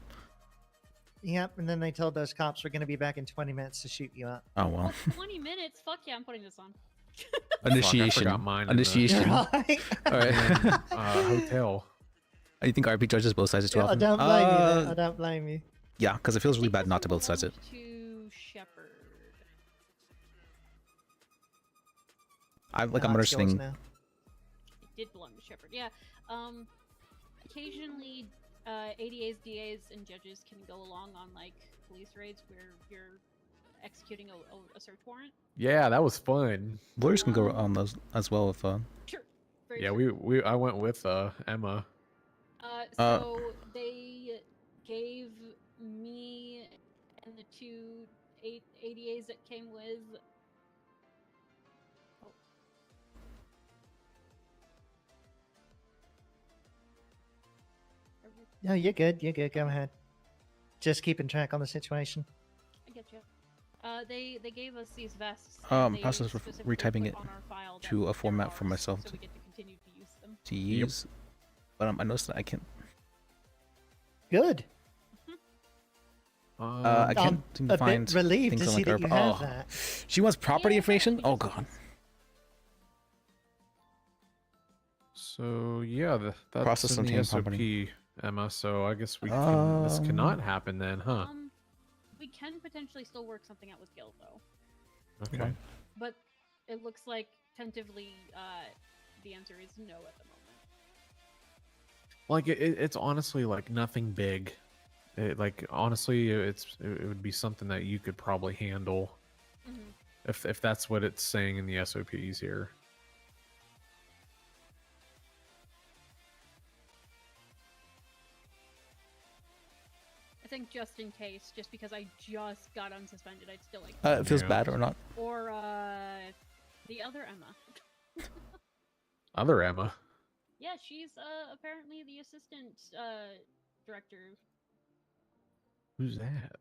Yep, and then they told those cops we're going to be back in 20 minutes to shoot you up. Oh well. 20 minutes? Fuck yeah, I'm putting this on. I Initiation. forgot mine in the- Initiation. Right. All right. Hotel. You think RP judges both sides too I often? don't blame you. There. I don't blame you. Yeah, because it feels really bad not to both sides it. To Shepherd. I'm it's yours understanding. now. It did belong to Shepherd. Yeah. Occasionally, ADAs, DAs, and judges can go along on like police raids where you're executing a search warrant. Yeah, that was fun. Lawyers can go on those as well if. Sure. Very Yeah, true. I went with Emma. So they gave me and the two ADAs that came with. Oh. No, you're good. You're good. Go ahead. Just keeping track on the situation. I get you. They gave us these vests. Process of retyping it to a format for myself so we get to continue to use them. to use. But I noticed that I can't. Good. I can't seem to a find bit relieved things to on see like that you our. have that. She wants property information. Oh god. So yeah, that's Process in the obtain SOP, property. Emma. So I guess this cannot happen then, huh? We can potentially still work something out with Gil though. Okay. But it looks like tentatively the answer is no at the moment. Like it's honestly like nothing big. Like honestly, it would be something that you could probably handle if that's what it's saying in the SOPs here. I think just in case, just because I just got unsuspended, I'd still like. It feels bad or not? Or the other Emma. Other Emma. Yeah, she's apparently the assistant director. Who's that?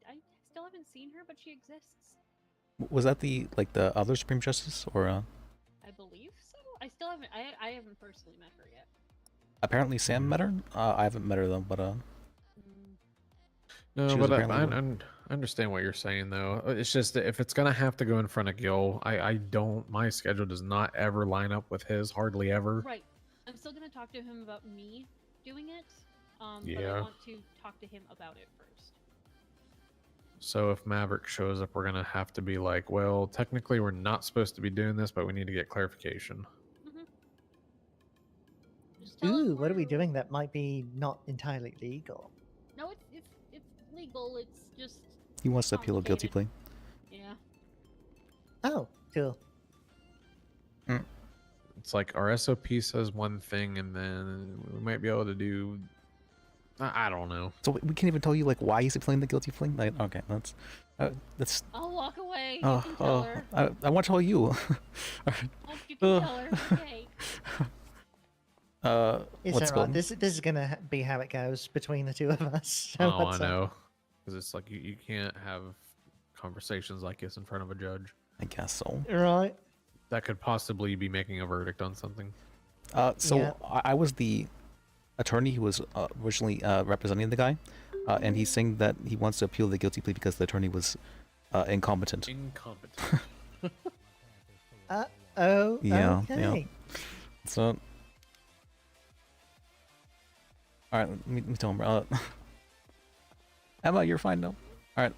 I still haven't seen her, but she exists. Was that the other Supreme Justice or? I believe so. I still haven't. I haven't personally met her yet. Apparently Sam met her. I haven't met her though, but No, she was but apparently I understand what you're saying though. It's just that if it's gonna have to go in front of Gil, I don't. My schedule does not ever line up with his, hardly ever. Right. I'm still gonna talk to him about me doing it. But I Yeah. want to talk to him about it first. So if Maverick shows up, we're gonna have to be like, well, technically we're not supposed to be doing this, but we need to get clarification. Ooh, what are we doing that might be not entirely legal? No, it's legal. It's just. he wants to appeal a guilty plea. Yeah. Oh, cool. It's like our SOP says one thing, and then we might be able to do. I don't know. So we can't even tell you like why he's appealing the guilty plea. Like, okay, that's. I'll walk away. You Oh, can tell her. I want to tell you. You can tell her. Okay. It's what's alright. going? This is gonna be how it goes between the two of us. So Oh, I what's up? know. Because it's like you can't have conversations like this in front of a judge. I guess so. Right. That could possibly be making a verdict on something. So Yeah. I was the attorney who was originally representing the guy, and he's saying that he wants to appeal the guilty plea because the attorney was incompetent. Incompetent. Oh. Yeah. Okay. Yeah. So. All right, let me tell him. Emma, you're fine now. All right.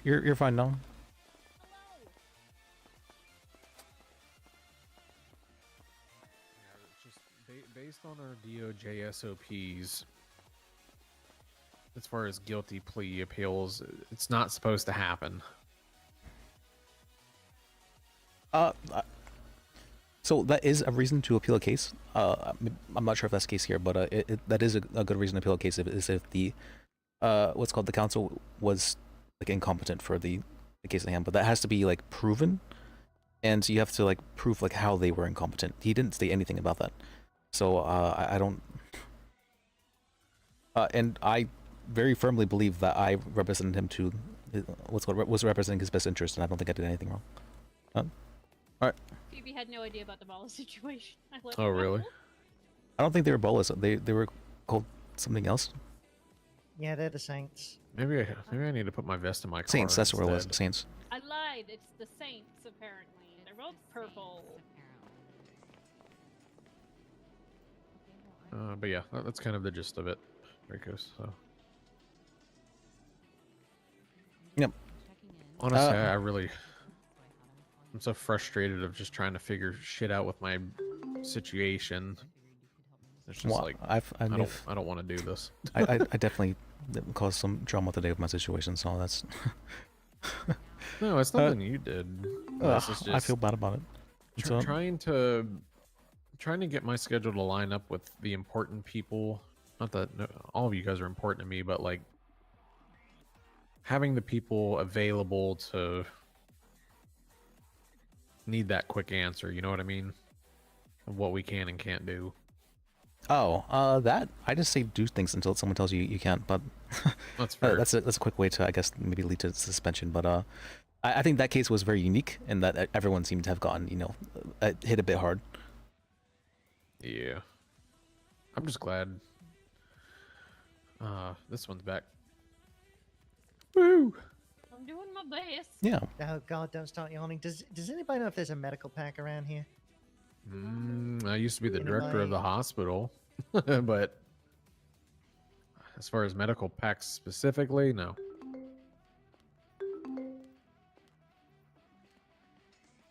You're fine now. Just based on our DOJ SOPs, as far as guilty plea appeals, it's not supposed to happen. So that is a reason to appeal a case. I'm not sure if that's the case here, but that is a good reason to appeal a case if the what's called the counsel was like incompetent for the case at hand. But that has to be like proven, and you have to like prove like how they were incompetent. He didn't say anything about that, so I don't. And I very firmly believe that I represented him to was representing his best interest, and I don't think I did anything wrong. All right. Phoebe had no idea about the ball situation. I let Oh, her really? know. I don't think they were Bolas. They were called something else. Yeah, they're the Saints. Maybe I need to put my vest in my car. Saints. That's what it was. instead. Saints. I lied. It's the Saints, apparently. They're World purple. But yeah, that's kind of the gist of it, Rikos. So. Yep. Honestly, I'm so frustrated of just trying to figure shit out with my situation. It's just Well, like I don't want to do this. I definitely caused some drama today with my situation, so that's. No, it's nothing you did. It's just, I feel bad about it. Trying to get my schedule to line up with the important people. Not that all of you guys are important to me, but like having the people available to need that quick answer. You know what I mean? Of what we can and can't do. Oh, that I just say do things until someone tells you you can't. But that's fair. That's a quick way to, I guess, maybe lead to suspension. But I think that case was very unique in that everyone seemed to have gotten, hit a bit hard. Yeah, I'm just glad. This one's back. Woo! I'm doing my best. Yeah. Oh God, don't start yawning. Does anybody know if there's a medical pack around here? I used to be the director of the hospital, but as far as medical packs specifically, no.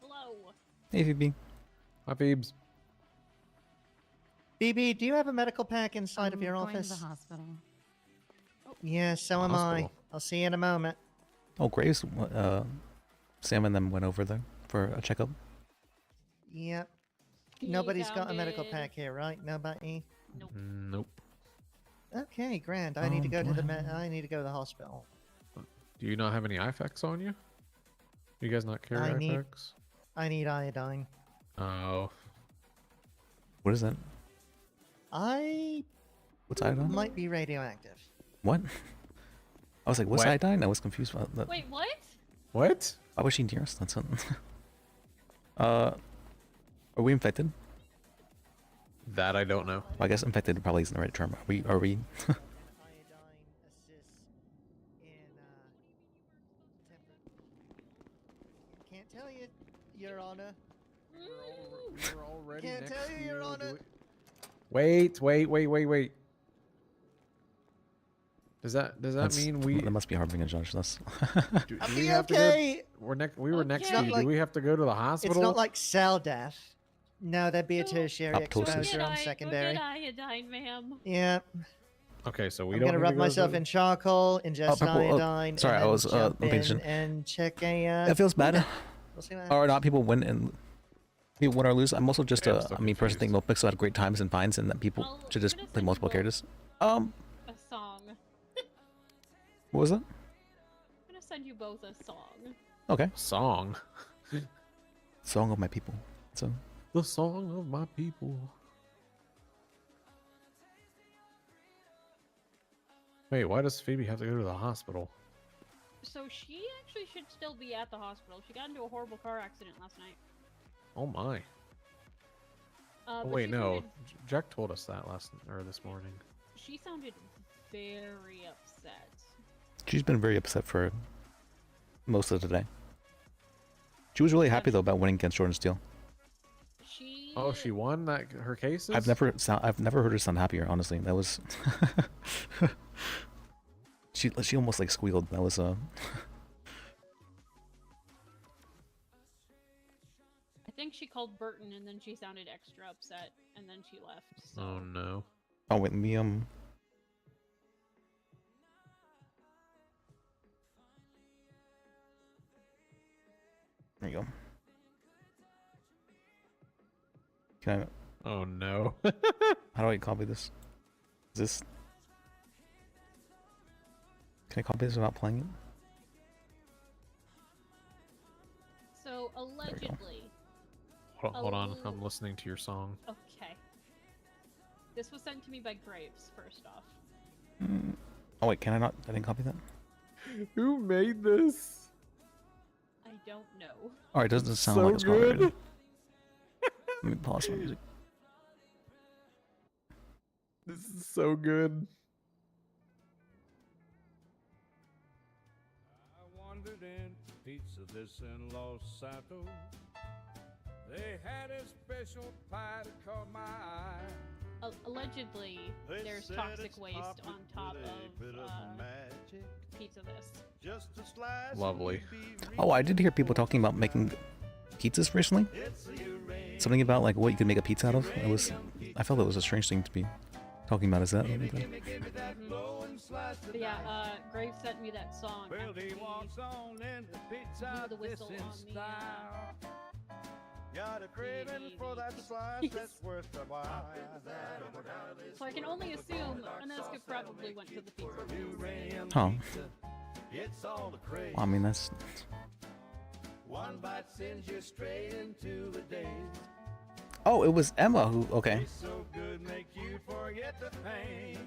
Hello. Hey, Phoebe. Hi, Phoebes. Phoebe, do you have a medical pack inside of your Going office? to the hospital. Yeah, so am I. Hospital. I'll see you in a moment. Oh, Graves, Sam and them went over there for a checkup. Yep. Nobody's got a medical pack here, right? Nobody. Nope. Okay, grand. I need to go to the hospital. Do you not have any IFAKs on you? Do you guys not carry IFAKs? I need iodine. Oh. What is that? What's iodine? Might be radioactive. What? I was like, what's What? iodine? I was confused about that. Wait, what? What? Why was she near us? That's something. Are we infected? That I don't know. Well, I guess infected probably isn't the right term. Are we? Can't tell you, Your Honor. We're already Can't next tell you, to Your you. Honor. Wait. Does that mean we? That must be harboring a judge. That's. Do I'll we be have okay. to go? We were next to It's you. not Do we have to go to the hospital? It's not like cell death. No, that'd be a tertiary Apoptosis. exposure on secondary. Go get iodine, ma'am. Yeah. Okay, so we I'm don't. gonna need rub to go myself to... in charcoal, ingest iodine. sorry, and I then was jump in impatient. and check a. It feels bad. We'll see what Or not, people win and people win or lose. I'm also just I'm a so me person think Notepix had great times and finds, and that people should just play multiple characters. A song. What was that? I'm gonna send you both a song. Okay. Song. Song of my people. So. The song of my people. Wait, why does Phoebe have to go to the hospital? So she actually should still be at the hospital. She got into a horrible car accident last night. Oh my. Oh But wait, she no. sounded- Jack told us that this morning. She sounded very upset. She's been very upset for most of the day. She was really happy though about winning against Jordan Steele. Oh, she won her cases? I've never heard her sound happier. Honestly, that was. she almost like squealed. That was I think she called Burton and then she sounded extra upset and then she left. So. Oh no. Oh wait, let me There you go. Can I? Oh no. How do I copy this? Is this? Can I copy this without playing it? So allegedly. Hold on, I'm listening to your song. Okay. This was sent to me by Graves, first off. Oh wait, can I not? I didn't copy that. Who made this? I don't know. Alright, doesn't sound So like it's good. copyrighted. Let me pause my music. This is so good. I wandered into pizza this in Los Santos. They had a special pie that caught my eye. Allegedly, there's toxic waste on top of pizza this. Lovely. Oh, I did hear people talking about making pizzas recently. Something about like what you could make a pizza out of. I felt that was a strange thing to be talking about. Is that? But yeah, Grave sent me that song. Well, he walks on in the pizza the whistle on the got a craving for that slice that's worth the while. So I can only assume Aneska probably went to the pizza. Huh. Well, I mean, that's. One bite sends you straight into the days. Oh, it was Emma who. Okay. So good, make you forget the pain.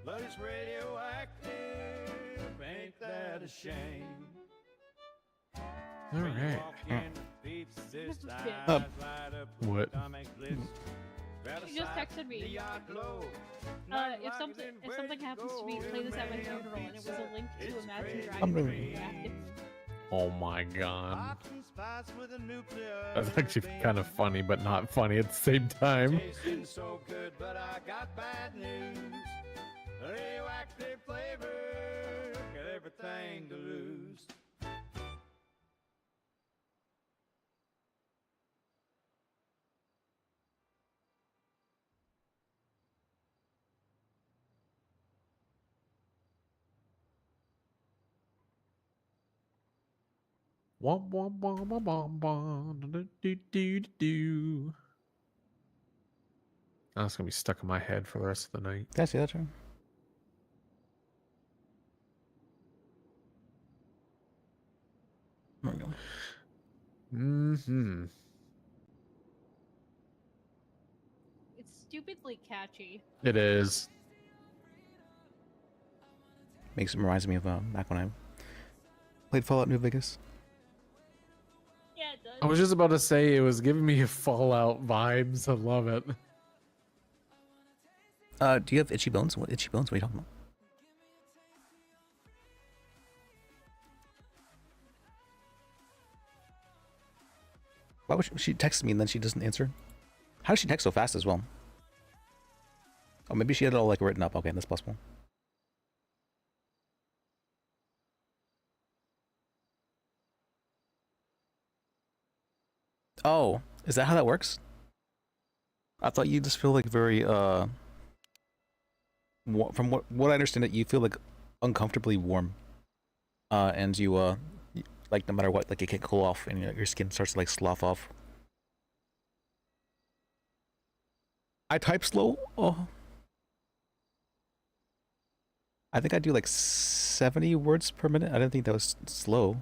But it's radioactive, ain't that a shame? All right. What? She just texted me. If something happens to me, play this at my funeral, and it was a link to Imagine Dragons. Oh my god. That's actually kind of funny, but not funny at the same time. Tasting so good, but I got bad news. Radioactive flavor, got everything to lose. Womp womp womp womp womp womp do do do do. That's gonna be stuck in my head for the rest of the night. Can I see that, Trevor? There we go. Mm-hmm. It's stupidly catchy. It is. Reminds me of back when I played Fallout New Vegas. Yeah, it does. I was just about to say it was giving me Fallout vibes. I love it. Do you have itchy bones? What itchy bones? What are you talking about? Why would she texted me and then she doesn't answer? How does she text so fast as well? Oh, maybe she had it all like written up. Okay, that's possible. Oh, is that how that works? I thought you just feel like very from what I understand, it you feel like uncomfortably warm, and you like no matter what, like it can't cool off, and your skin starts to like slough off. I type slow. Oh, I think I do like 70 words per minute. I didn't think that was slow.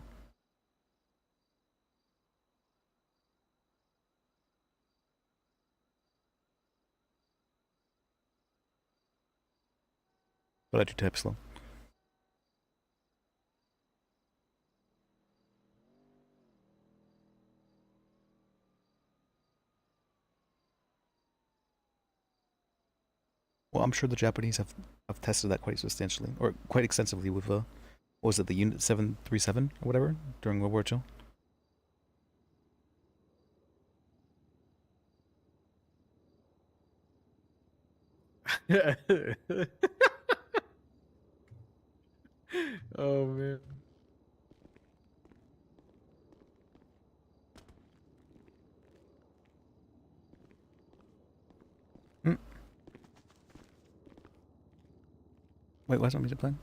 But I do type slow. Well, I'm sure the Japanese have tested that quite substantially, or quite extensively with, what was it, the Unit 737 or whatever, during World War II? Oh man. Wait, why is my music playing?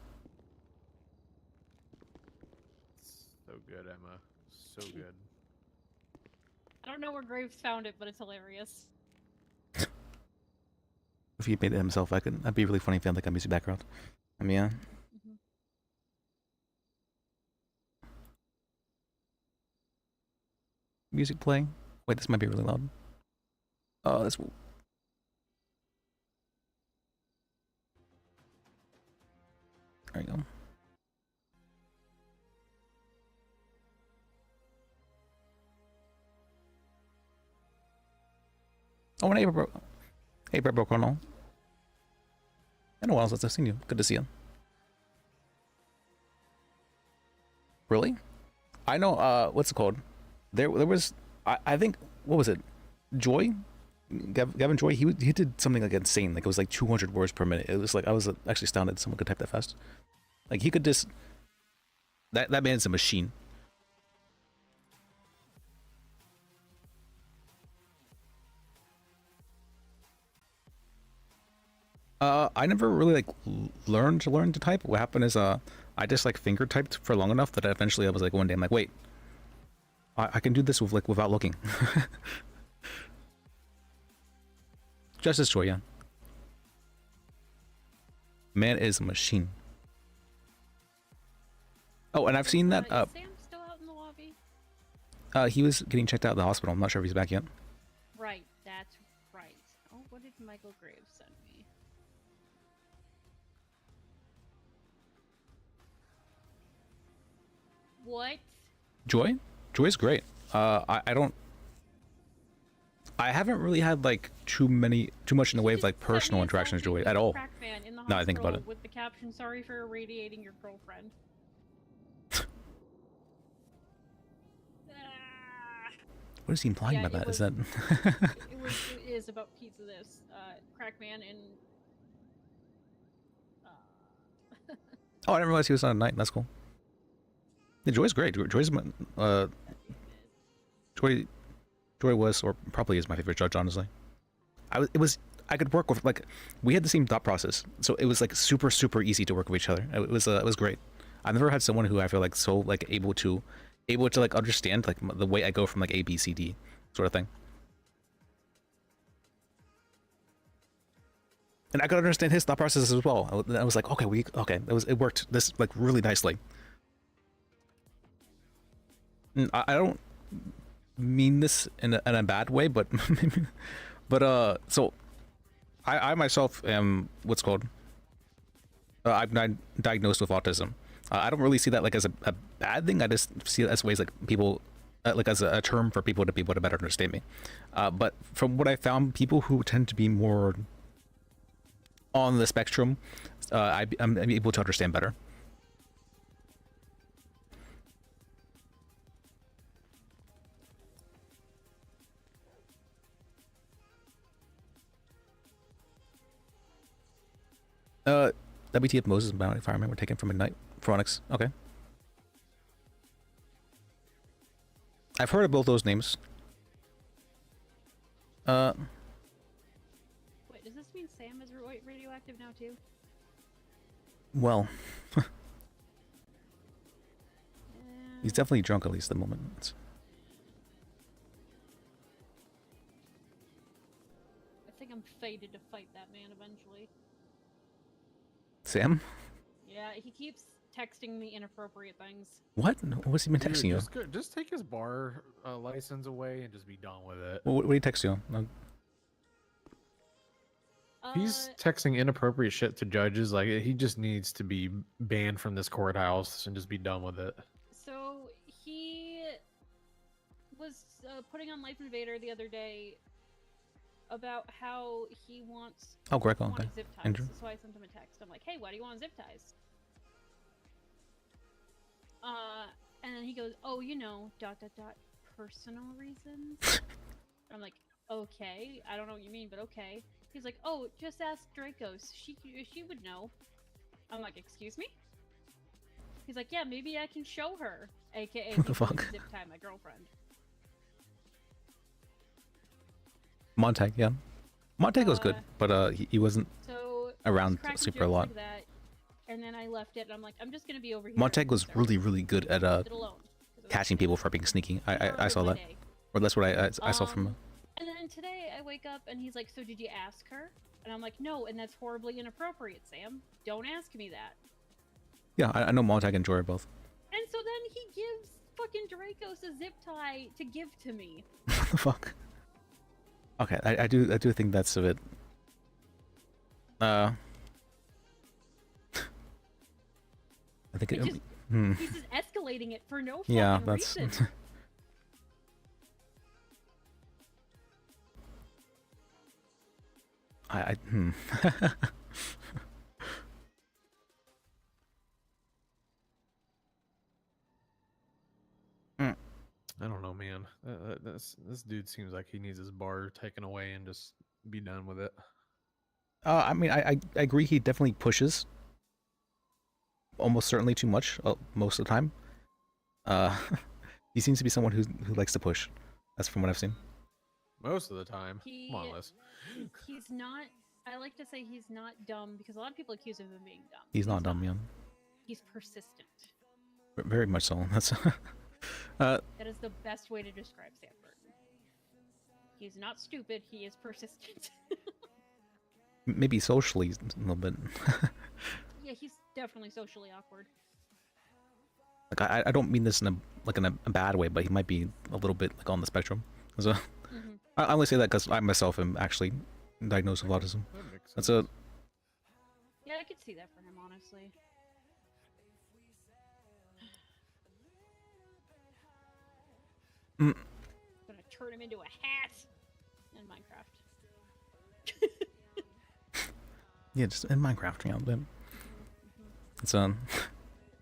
So good, Emma. So good. I don't know where Graves found it, but it's hilarious. If he made it himself, I'd be really funny if he had like a music background. I mean, yeah. Music playing. Wait, this might be really loud. Oh, that's. There you go. Oh, and hey, bro, Colonel. In a while since I've seen you. Good to see you. Really? I know. What's it called? There was. I think what was it? Joy? Gavin Joy, he did something like insane. Like it was like 200 words per minute. It was like I was actually astounded someone could type that fast. Like he could just that man's a machine. I never really like learned to type. What happened is I just like finger typed for long enough that eventually I was like one day I'm like, wait, I can do this with like without looking. Justice Joy, yeah. Man is a machine. Oh, and I've seen that. Is Sam still out in the lobby? He was getting checked out at the hospital. I'm not sure if he's back yet. Right, that's right. Oh, what did Michael Graves send me? What? Joy? Joy's great. I haven't really had like too much in the way of like personal interactions with Joy at all. Now I think about it. With the caption, "Sorry for irradiating your girlfriend." What is he implying by that? Is that? It is about pizza. This Crackman and. Oh, I didn't realize he was on a night. That's cool. Yeah, Joy's great. Joy was, or probably is, my favorite judge, honestly. I could work with, like, we had the same thought process, so it was like super easy to work with each other. It was great. I've never had someone who I feel like so like able to like understand like the way I go from like A, B, C, D sort of thing. And I could understand his thought process as well. I was like, okay, it worked this like really nicely. I don't mean this in a bad way, but so I myself am what's called I'm diagnosed with autism. I don't really see that like as a bad thing. I just see it as ways like people like as a term for people to be able to better understand me. But from what I found, people who tend to be more on the spectrum, I'm able to understand better. WTF Moses and Bounty Fireman were taken from Ignite. Phronix. Okay. I've heard of both those names. Wait, does this mean Sam is radioactive now too? Well, he's definitely drunk at least at the moment. I think I'm fated to fight that man eventually. Sam? Yeah, he keeps texting me inappropriate things. What? What's he been texting you? Just take his bar license away and just be done with it. What do you text you? He's texting inappropriate shit to judges. Like, he just needs to be banned from this courthouse and just be done with it. So he was putting on Life Invader the other day about how he wants Greco, okay. zip ties. Andrew. So I sent him a text. I'm like, hey, why do you want zip ties? And then he goes, oh, you know, ... personal reasons. I'm like, okay, I don't know what you mean, but okay. He's like, oh, just ask Dracos. She would know. I'm like, excuse me? He's like, yeah, maybe I can show her. AKA, what the fuck? Zip tie my girlfriend. Montag, yeah. Montag was good, but he wasn't around super a lot. Like that, and then I left it, and I'm like, I'm just gonna be over here. Montag was really good at catching people for being sneaky. I saw that, or that's what I saw from him. And then today I wake up and he's like, so did you ask her? And I'm like, no, and that's horribly inappropriate, Sam. Don't ask me that. Yeah, I know Montag and Joy both. And so then he gives fucking Dracos a zip tie to give to me. What the fuck? Okay, I do think that's a bit. I think He's just escalating it for no yeah, fucking that's. reason. I I don't know, man. This dude seems like he needs his bar taken away and just be done with it. I mean, I agree. He definitely pushes. Almost certainly too much most of the time. He seems to be someone who likes to push. That's from what I've seen. Most of the time. He, Come on, Liz. He's not. I like to say he's not dumb because a lot of people accuse him of being dumb. He's not dumb, yeah. He's persistent. Very much so. That's. That is the best way to describe Sanford. He's not stupid. He is persistent. Maybe socially a little bit. Yeah, he's definitely socially awkward. Like I don't mean this in a bad way, but he might be a little bit like on the spectrum. So I only say that because I myself am actually diagnosed with autism. That's a. Yeah, I could see that for him, honestly. Mm. Gonna turn him into a hat in Minecraft. Yeah, just in Minecraft, you know. But it's like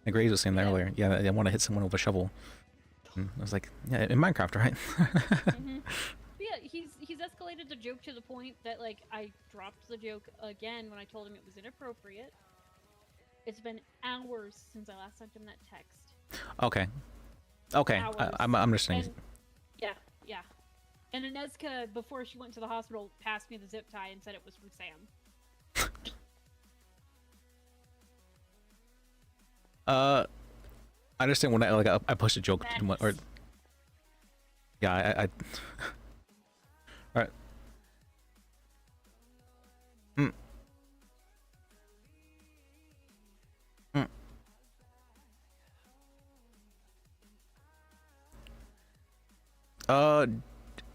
Graves was saying that earlier. Yeah, I want to hit someone with a shovel. And I was like, yeah, in Minecraft, right? But yeah, he's escalated the joke to the point that like I dropped the joke again when I told him it was inappropriate. It's been hours since I last sent him that text. Okay. Okay, I'm understanding. And, yeah. And Inezka, before she went to the hospital, passed me the zip tie and said it was from Sam. I understand when I pushed a joke too much, or yeah, I all right.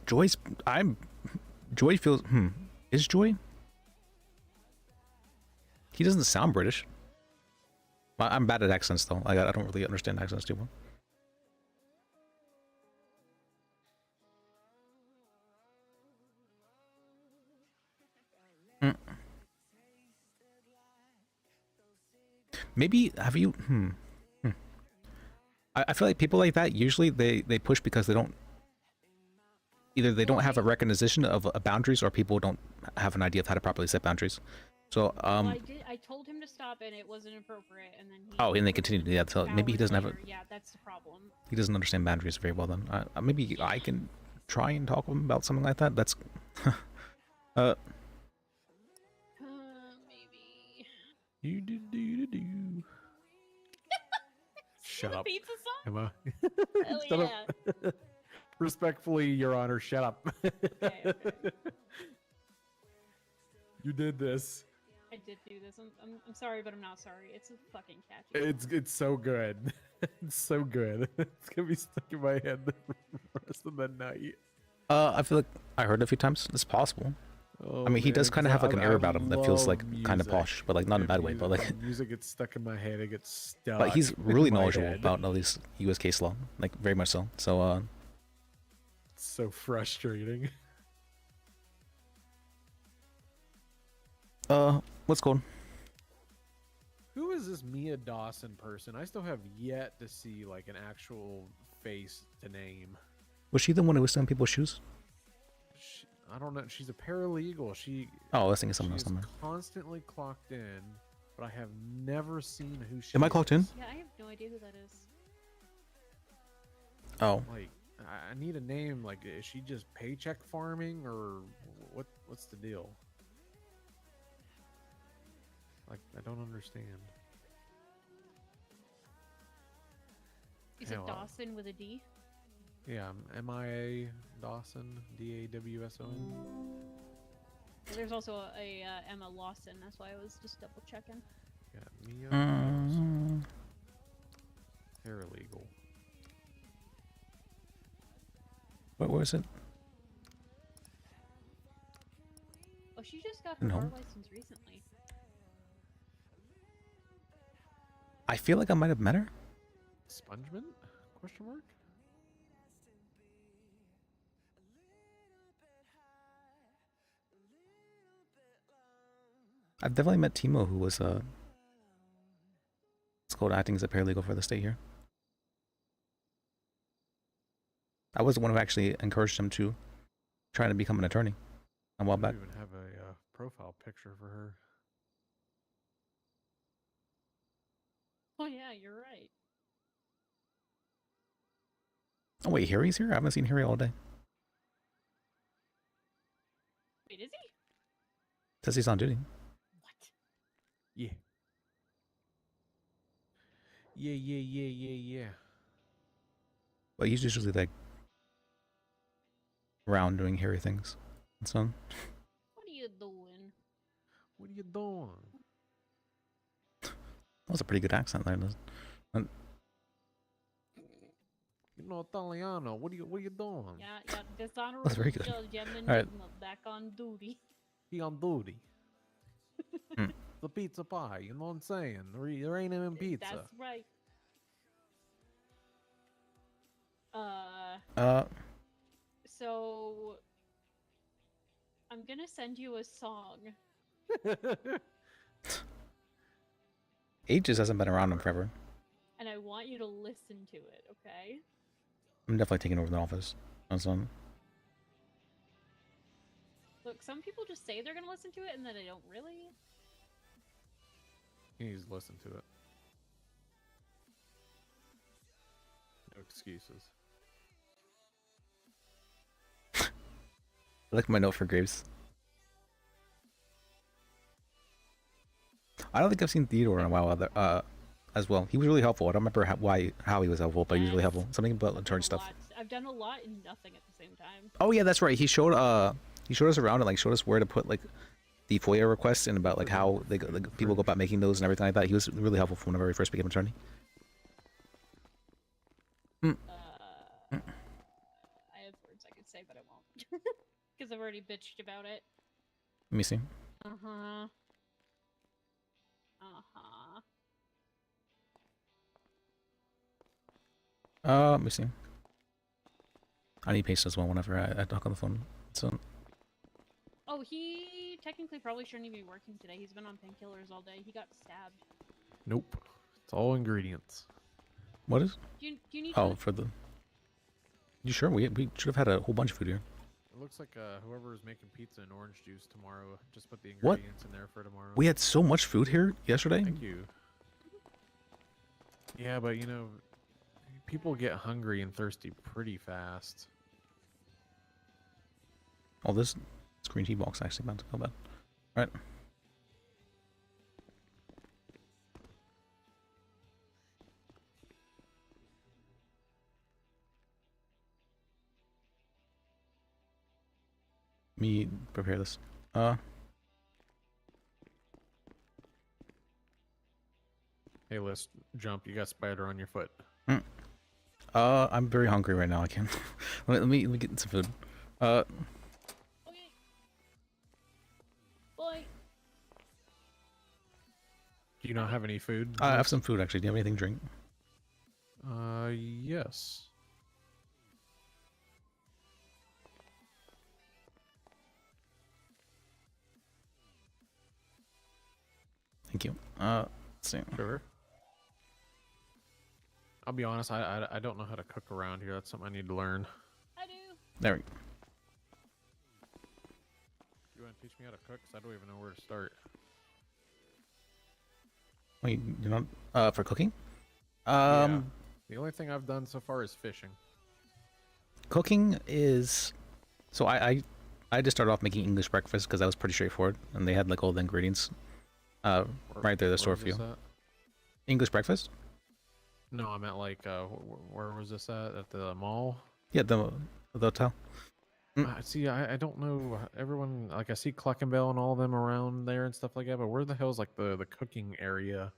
Joy's Joy feels is Joy? He doesn't sound British. I'm bad at accents though. I don't really understand accents too well. Maybe have you I feel like people like that usually they push because they don't either they don't have a recognition of boundaries or people don't have an idea of how to properly set boundaries. So well, I told him to stop and it wasn't appropriate, and then and they continue to do that. So maybe he doesn't have a. Yeah, that's the problem. He doesn't understand boundaries very well. Then maybe I can try and talk to him about something like that. That's maybe. You do. Shut up, pizza song? Emma. Hell Shut yeah. up. Respectfully, Your Honor, shut up. Okay. You did this. I did do this. I'm sorry, but I'm not sorry. It's fucking catchy. It's so good. It's so good. It's gonna be stuck in my head the rest of the night. I feel like I heard it a few times. It's possible. Oh, I mean, he does man, kind of have like an air about him that feels like love kind of music. posh, but like not in a bad way. But like, music gets stuck in my head. It gets stuck. but he's in really my knowledgeable head. about at least U.S. case law, like very much so. So It's so frustrating. what's called? Who is this Mia Dawson person? I still have yet to see like an actual face to name. Was she the one who was selling people's shoes? I don't know. She's a paralegal. Oh, I was thinking someone else. She's constantly clocked in, but I have never seen who she Am I clocked in? Yeah, I have no idea who that is. Oh. Like, I need a name. Like, is she just paycheck farming, or what's the deal? Like, I don't understand. Is it Dawson with a D? Yeah, MIA Dawson, DAWSON. There's also a Emma Lawson. That's why I was just double checking. Yeah, Mia Dawson. Paralegal. What was it? Oh, she just got her No. bar license recently. I feel like I might have met her. Spongeman? Question mark? I've definitely met Timo, who was it's called acting as a paralegal for the state here. I was the one who actually encouraged him to try to become an attorney a while I back. don't even have a profile picture for her. Oh yeah, you're right. Oh wait, Harry's here? I haven't seen Harry all day. Wait, is he? Says he's on duty. Yeah. Yeah. But he's usually like around doing Harry things. And so What are you doing? What are you doing? that was a pretty good accent there. You know Italiano. What are you doing? Yeah, dishonorable That's very good. Judge Emma All right. back on duty. He on duty. Hmm. The pizza pie. You know what I'm saying? There ain't even pizza. That's right. So I'm gonna send you a song. H just hasn't been around him forever. And I want you to listen to it, okay? I'm definitely taking over the office. And so Look, some people just say they're gonna listen to it and then they don't really. He needs to listen to it. No excuses. I like my note for Graves. I don't think I've seen Theodore in a while as well. He was really helpful. I don't remember how he was helpful, but he was really helpful. Something about attorney stuff. I've done a lot and nothing at the same time. Oh yeah, that's right. He showed us around and like showed us where to put like the FOIA requests and about like how people go about making those and everything like that. He was really helpful whenever he first became an attorney. I have words I could say, but I won't. Because I've already bitched about it. Let me see. Uh-huh. Let me see. I need paste as well whenever I talk on the phone. So Oh, he technically probably shouldn't even be working today. He's been on painkillers all day. He got stabbed. Nope. It's all ingredients. what is? Do you need Oh, to... for the. You sure? We should have had a whole bunch of food here. It looks like whoever is making pizza and orange juice tomorrow just put the What? ingredients in there for tomorrow. We had so much food here yesterday. Thank you. Yeah, but you know, people get hungry and thirsty pretty fast. Oh, this green tea box actually about to go bad. All right. Me prepare this. Hey, let's jump. You got spider on your foot. I'm very hungry right now. I can't. let me get some food. Okay. Boy. Do you not have any food? I have some food actually. Do you have anything to drink? Yes. Thank you. Let's see. Sure. I'll be honest, I don't know how to cook around here. That's something I need to learn. I do. There we go. You want to teach me how to cook? 'Cause I don't even know where to start. Wait, you're not for cooking? Yeah. The only thing I've done so far is fishing. Cooking is so I just started off making English breakfast because that was pretty straightforward and they had like all the ingredients right there in the store for you. English breakfast? No, I meant like where was this at the mall? Yeah, the hotel. See, I don't know everyone. Like I see Cluckenbell and all of them around there and stuff like that. But where the hell's like the cooking area?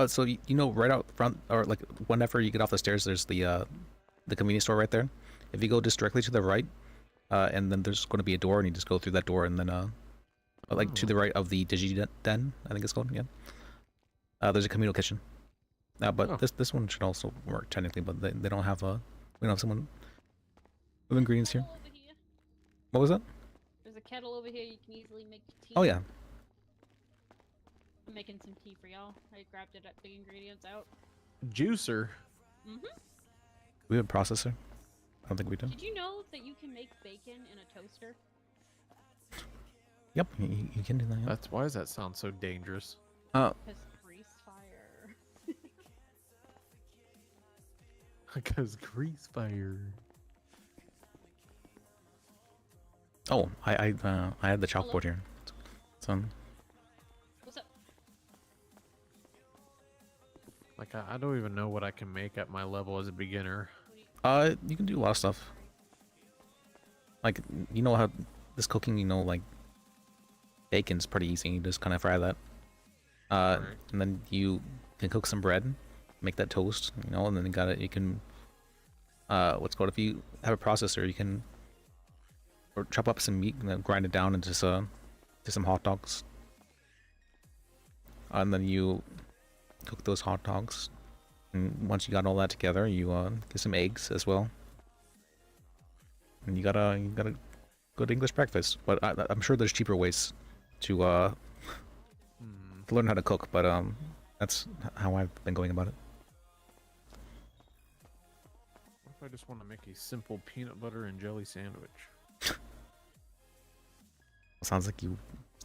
So you know right out front or like whenever you get off the stairs, there's the convenience store right there. If you go just directly to the right, and then there's going to be a door, and you just go through that door, and then like to the right of the Digi Den, I think it's called. Yeah. There's a communal kitchen. But this one should also work technically, but they don't have we don't have someone with ingredients here. What was that? There's a kettle over here. You can easily make tea. Oh yeah. I'm making some tea for y'all. I grabbed it at the ingredients out. Juicer. Mhm. We have a processor. I don't think we do. Did you know that you can make bacon in a toaster? Yep, you can do that. Yeah. Why does that sound so dangerous? Because grease fire. Because grease fire. Oh, I had the chalkboard here. So. What's up? Like I don't even know what I can make at my level as a beginner. You can do a lot of stuff. Like, you know how this cooking, like bacon's pretty easy. You just kind of fry that. And then you can cook some bread, make that toast, and then you can, what's called, if you have a processor, you can or chop up some meat and then grind it down into some hot dogs. And then you cook those hot dogs. And once you got all that together, you get some eggs as well. And you got a good English breakfast. But I'm sure there's cheaper ways to learn how to cook. But that's how I've been going about it. What if I just want to make a simple peanut butter and jelly sandwich? Sounds like you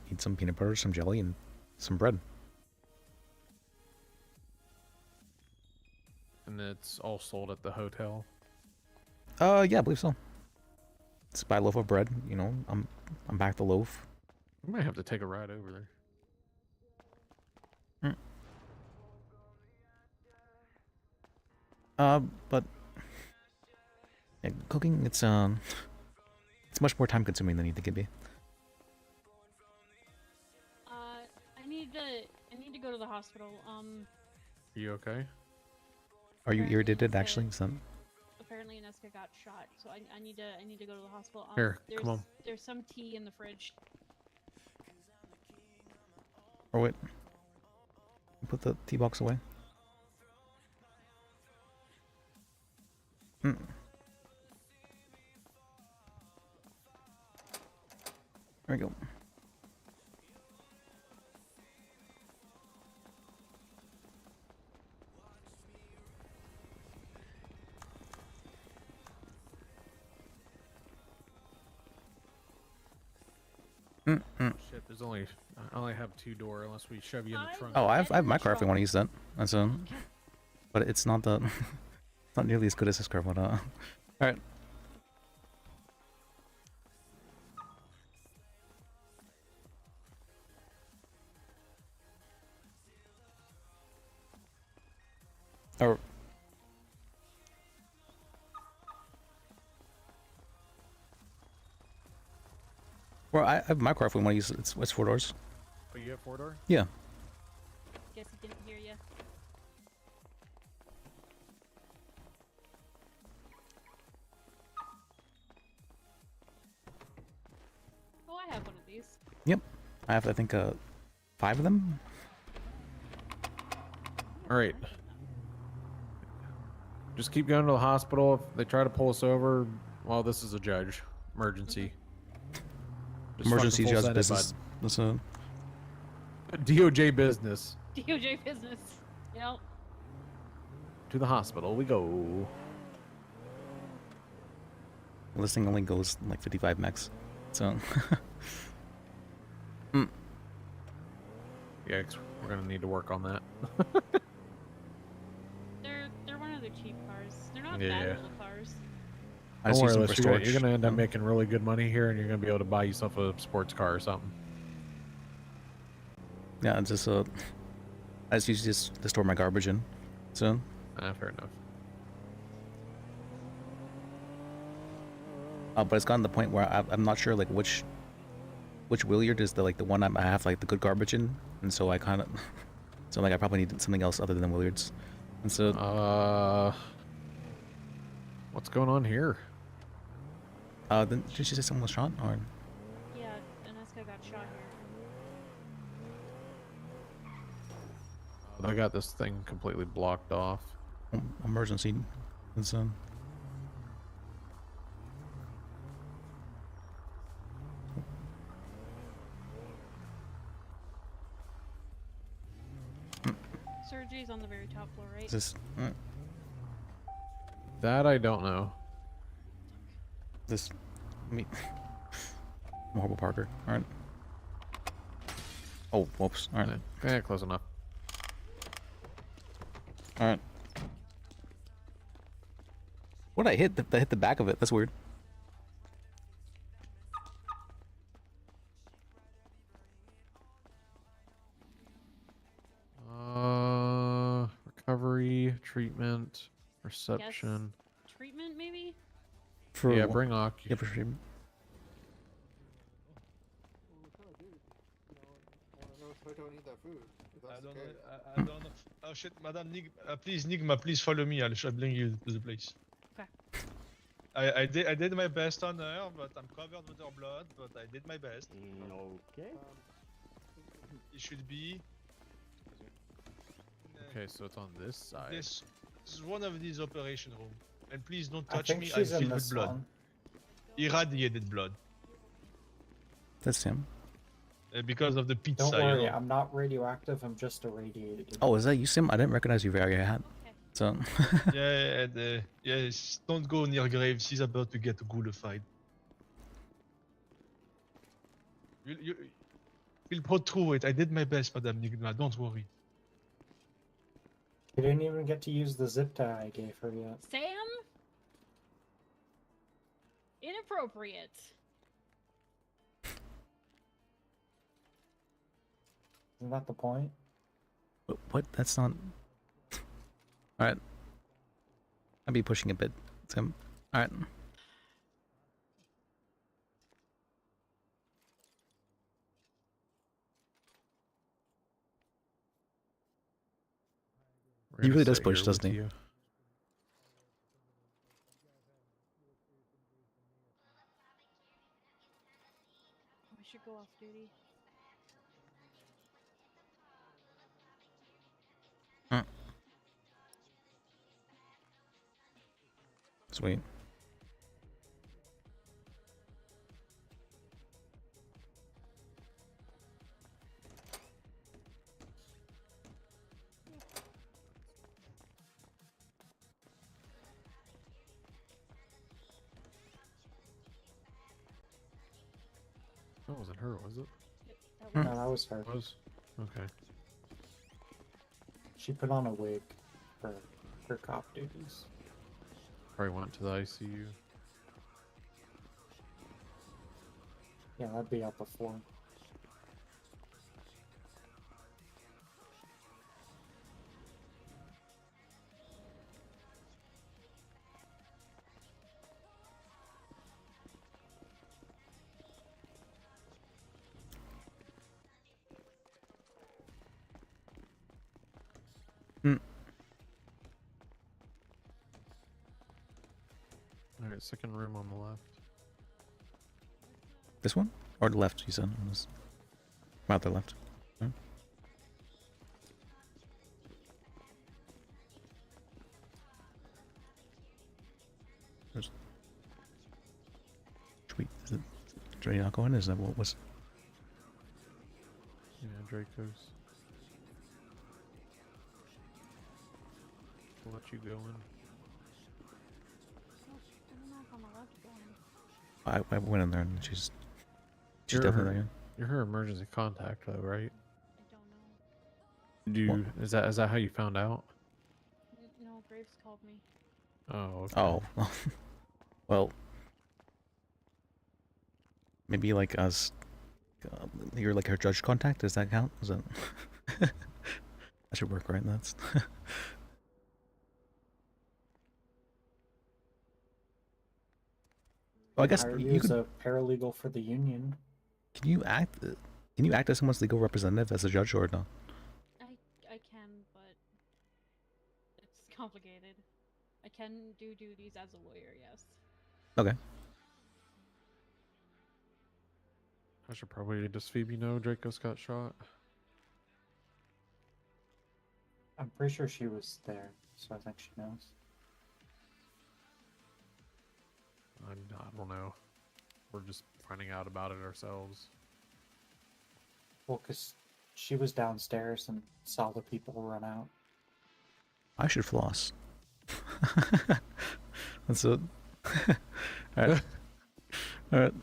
need some peanut butter, some jelly, and some bread. And it's all sold at the hotel. Yeah, I believe so. Just buy a loaf of bread. I'm back the loaf. We might have to take a ride over there. But yeah, cooking, it's much more time consuming than you think it'd be. I need to go to the hospital. Are you okay? Are you irritated actually? Apparently Aneska got shot, so I need to go to the hospital. Here, come on. There's some tea in the fridge. Or wait. Put the tea box away. There we go. Shit, I only have 2-door unless we shove you in the trunk. Oh, I have my car if you want to use that. That's but it's not not nearly as good as this car. But all right. Or well, I have my car if we want to use it. It's 4 doors. Oh, you have 4-door? Yeah. Guess he didn't hear you. Oh, I have one of these. Yep. I have, I think, 5 of them. All right. Just keep going to the hospital. If they try to pull us over, well, this is a judge. Emergency. Just Emergency fucking judge full business. Listen. DOJ business. DOJ business. Yep. To the hospital we go. Well, this thing only goes like 55 max. So. Yeah, we're gonna need to work on that. They're one of the cheap cars. They're not Yeah. bad little cars. Don't worry, Les, you're gonna end up making really good money here, and you're gonna be able to buy yourself a sports car or something. Yeah, it's just I just use this to store my garbage in. So. Fair enough. But it's gotten to the point where I'm not sure like which Williard is the one I have like the good garbage in, and so I kind of so like I probably need something else other than Williards, and so. What's going on here? Then did she say someone was shot or? Yeah, Aneska got shot here. I got this thing completely blocked off. Emergency. It's Surgery's on the very top floor, right? Is this? That I don't know. This, me, horrible Parker. All right. Oh, whoops. All right. Yeah, close enough. All right. What did I hit? I hit the back of it. That's weird. Recovery, treatment, reception. Treatment, maybe? For yeah, what? bring Ock. Yeah, for treatment. I don't need that food. I don't know. I don't know. Oh shit, Madam please Nigma, please follow me. I'll bring you to the place. Okay. I did my best on her, but I'm covered with her blood. But I did my best. Okay. It should be. Okay, so it's on this side. This is one of these operation room, and please don't I touch think me. she's I'm in filled with this blood. one. Irradiated blood. That's him. Because of the pizza. Don't worry, you know? I'm not radioactive. I'm just irradiated. Oh, is that you, Sim? I didn't recognize you very hat. So. Yeah, and yes, don't go near Graves. He's about to get ghoulified. We'll put through it. I did my best, Madame Nigma. Don't worry. You didn't even get to use the zip tie I gave her yet. Sam? Inappropriate. Isn't that the point? What? That's not. All right. I'll be pushing a bit. Sim. All right. He really does push, doesn't he? We should go off duty. Sweet. That wasn't her, was it? No, that was her. Was? Okay. She put on a wig for her cop duties. Probably went to the ICU. Yeah, that'd be up before. Alright, second room on the left. This one? Or the left, you said? About the left. Hmm? Sweet. Is it Draco in? Is that what was? Yeah, Draco's. We'll let you go in. I went in there and she's You're definitely her, there. You're her emergency contact, though, right? Is that how you found out? No, Graves called me. Oh. Okay. Oh. Well. Maybe like us. You're like her judge contact. Does that count? Is that? That should work, right? That's. Well, I guess you use could. a paralegal for the union. Can you act? Can you act as someone's legal representative as a judge or not? I can, but it's complicated. I can do duties as a lawyer, yes. Okay. I should probably. Does Phoebe know Draco's got shot? I'm pretty sure she was there, so I think she knows. I don't know. We're just finding out about it ourselves. Well, because she was downstairs and saw the people run out. I should floss. That's it. Alright. All right.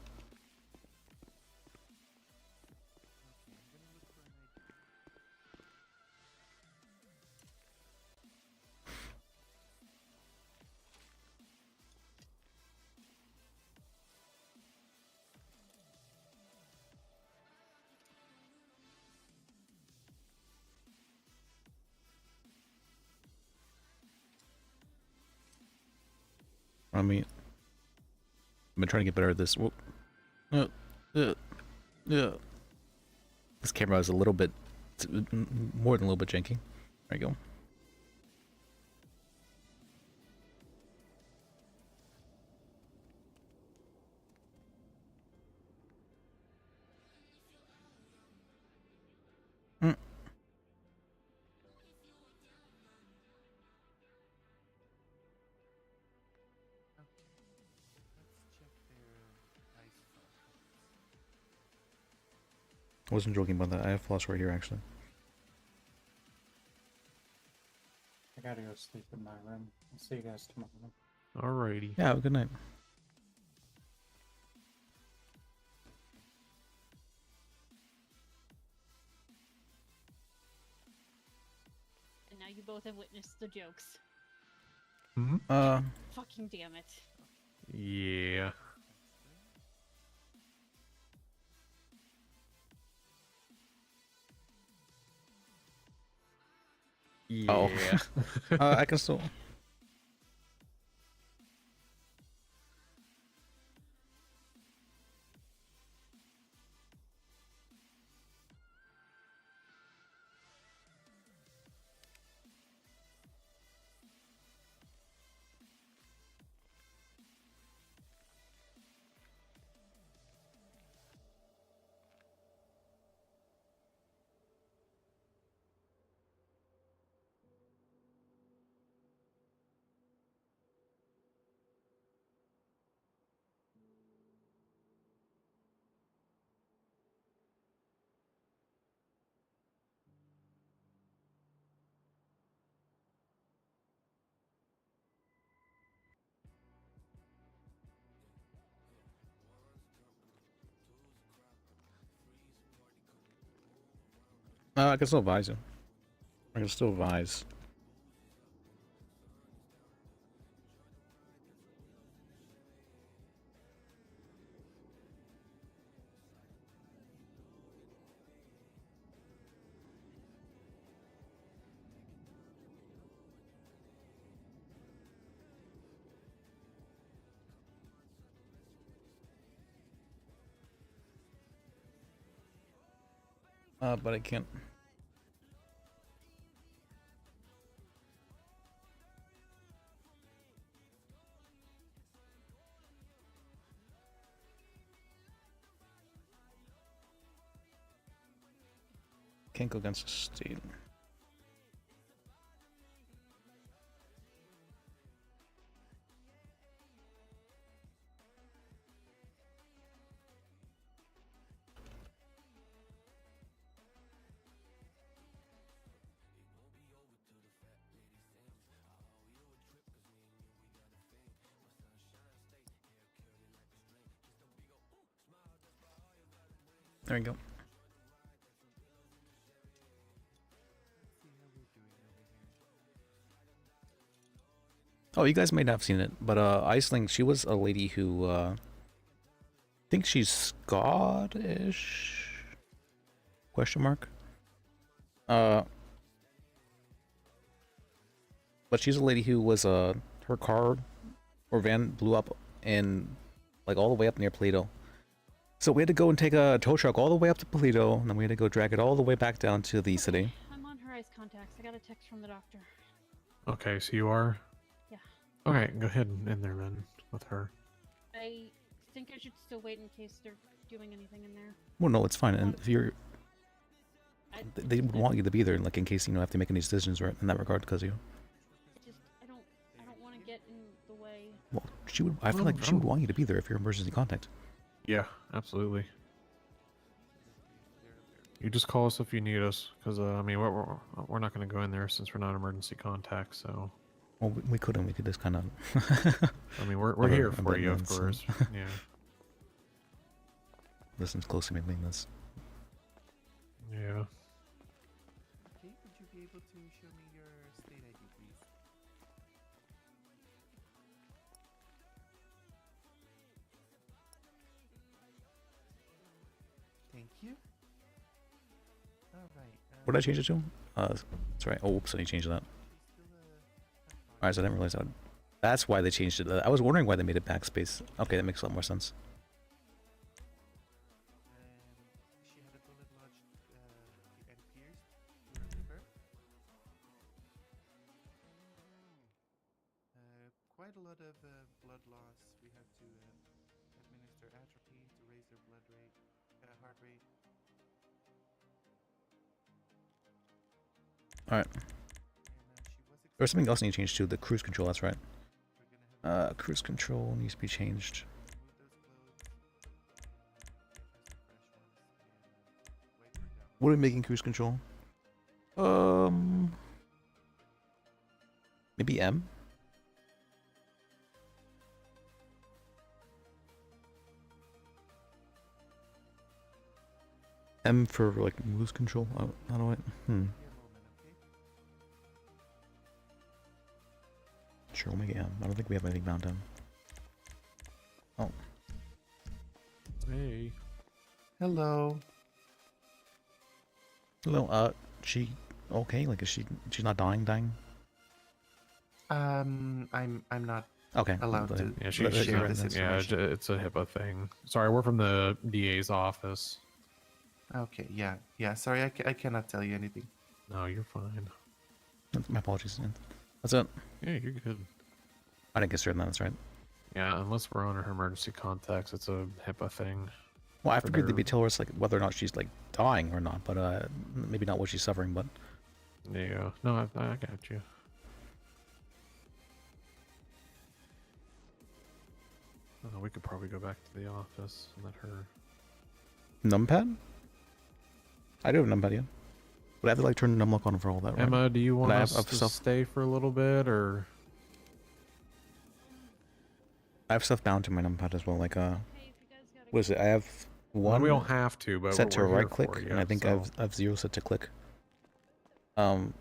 I mean, I've been trying to get better at this. Whoop. Yeah. This camera is a little bit, more than a little bit janky. There you go. I wasn't joking about that. I have floss right here, actually. I gotta go sleep in my room. I'll see you guys tomorrow. Alrighty. Yeah, have a good night. And now you both have witnessed the jokes. Fucking damn it. Yeah. Oh. Yeah. I can still. I can still advise you. I can still advise. But I can't. Can't go against the state. There you go. Oh, you guys might not have seen it, but Aisling, she was a lady who I think she's Scottish? Question mark. But she's a lady who was her car or van blew up and like all the way up near Paleto. So we had to go and take a tow truck all the way up to Paleto, and then we had to go drag it all the way back down to the city. I'm on her ice contacts. I got a text from the doctor. Okay, so you are? Yeah. Okay, go ahead and in there then with her. I think I should still wait in case they're doing anything in there. Well, no, it's fine. And if you're, they would want you to be there, like in case you know have to make any decisions right in that regard because you. I don't want to get in the way. Well, she would. I feel like she would want you to be there if you're emergency contact. Yeah, absolutely. You just call us if you need us, because I mean we're not going to go in there since we're not emergency contact. So. Well, we couldn't. We could just kind of. I mean, we're here for you, of course. Yeah. listens closely maintain this. Yeah. Okay, would you be able to show me your state ID, please? Thank you. All right. What did I change it to? Sorry. Oh, oops, I changed that. Alright, so I didn't realize that. That's why they changed it. I was wondering why they made it backspace. Okay, that makes a lot more sense. She had a bullet lodged and pierced in her liver. Quite a lot of blood loss. We have to administer atropine to raise her blood rate, heart rate. Alright. There's something else I need to change too. The cruise control, that's right. Cruise control needs to be changed. What are we making cruise control? Maybe M? M for like cruise control? How do I? Sure, we'll make it M. I don't think we have anything bound M. Oh. Hey. Hello. Hello, she okay? Like, she's not dying? I'm not Okay. allowed to Yeah, share this information. Yeah, it's a HIPAA thing. Sorry, we're from the DA's office. Okay, yeah. Sorry, I cannot tell you anything. No, you're fine. My apologies. That's it. Yeah, you're good. I didn't get straight on that, that's right. Yeah, unless we're on her emergency contacts, it's a HIPAA thing. Well, I figured they'd be telling us like whether or not she's like dying or not, but maybe not what she's suffering, but... Yeah, no, I got you. Oh, we could probably go back to the office and let her... Numpad? I do have numpad, yeah. But I have to like turn the numlock on for all that, right? Emma, do you want I us have to stuff... stay for a little bit, or...? I have stuff bound to my numpad as well, like, what is it? I have one... We don't have to, but set to we're here right click, for you, and I think so... I have 0 set to click. I'm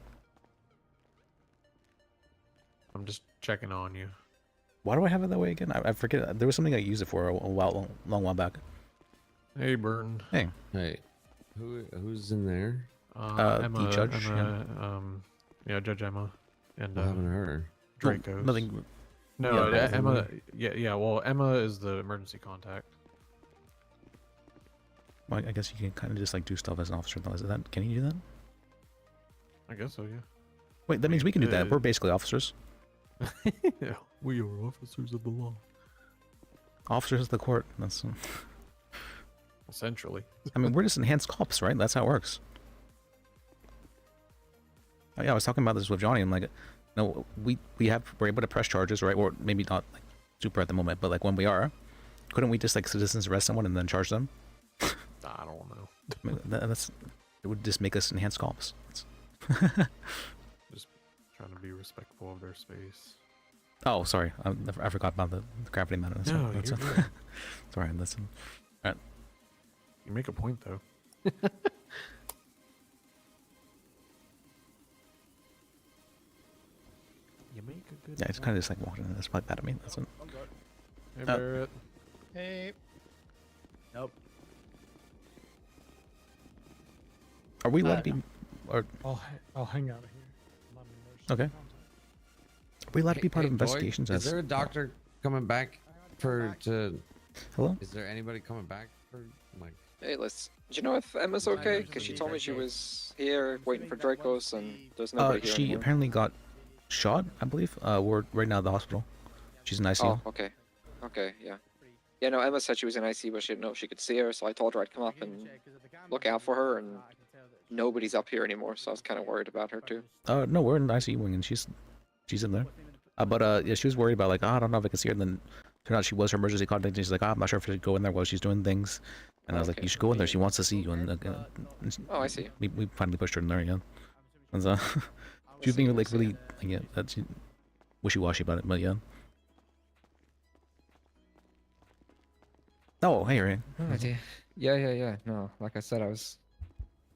just checking on you. Why do I have it that way again? I forget. There was something I used it for a long while back. Hey, Burton. Hey. Hey. Who's in there? Emma, the judge. Emma, yeah, Judge Emma, and What happened to her? Draco's. Nothing. No, Yeah, Emma. Yeah. Well, Emma is the emergency contact. Well, I guess you can kind of just like do stuff as an officer. Though, is that? Can you do that? I guess so. Yeah. Wait, that means we can do that. We're basically officers. Yeah, we are officers of the law. Officers of the court. That's essentially. I mean, we're just enhanced cops, right? That's how it works. Oh, yeah, I was talking about this with Johnny. I'm like, no, we're able to press charges, right? Or maybe not like super at the moment, but like when we are, couldn't we just like citizens arrest someone and then charge them? I don't know. I mean, it would just make us enhanced cops. Just trying to be respectful of their space. Oh, sorry, I forgot about the gravity matter. No, that's you're good. Sorry, listen. All right. You make a point, though. You make a good. Yeah, it's kind of just like walking in. That's probably bad at me. That's it. Hey, Barrett. Hey. Nope. Are we allowed to be? Or I'll hang out here. I'm on an emergency okay. Are we allowed to be part of Boyd, investigations? Is there a doctor coming back to? Hello? Is there anybody coming back for like? Hey, do you know if Emma's okay? Because she told me she was here waiting for Dracos and there's nobody here She anymore. apparently got shot, I believe. We're right now at the hospital. She's in ICU. Oh, okay. Okay, yeah. Yeah, no, Emma said she was in ICU, but she didn't know if she could see her, so I told her I'd come up and look out for her, and nobody's up here anymore, so I was kind of worried about her, too. No, we're in the ICU wing, and she's in there. Yeah, she was worried about like, I don't know if I can see her. And then turned out she was her emergency contact. And she's like, I'm not sure if I should go in there while she's doing things. And I was like, you should go in there. She wants to see you. And Oh, I see. We finally pushed her in there again. And so she was being like really wishy-washy about it, but yeah. Oh, hey, Ray. Oh, dear. Yeah. No, like I said,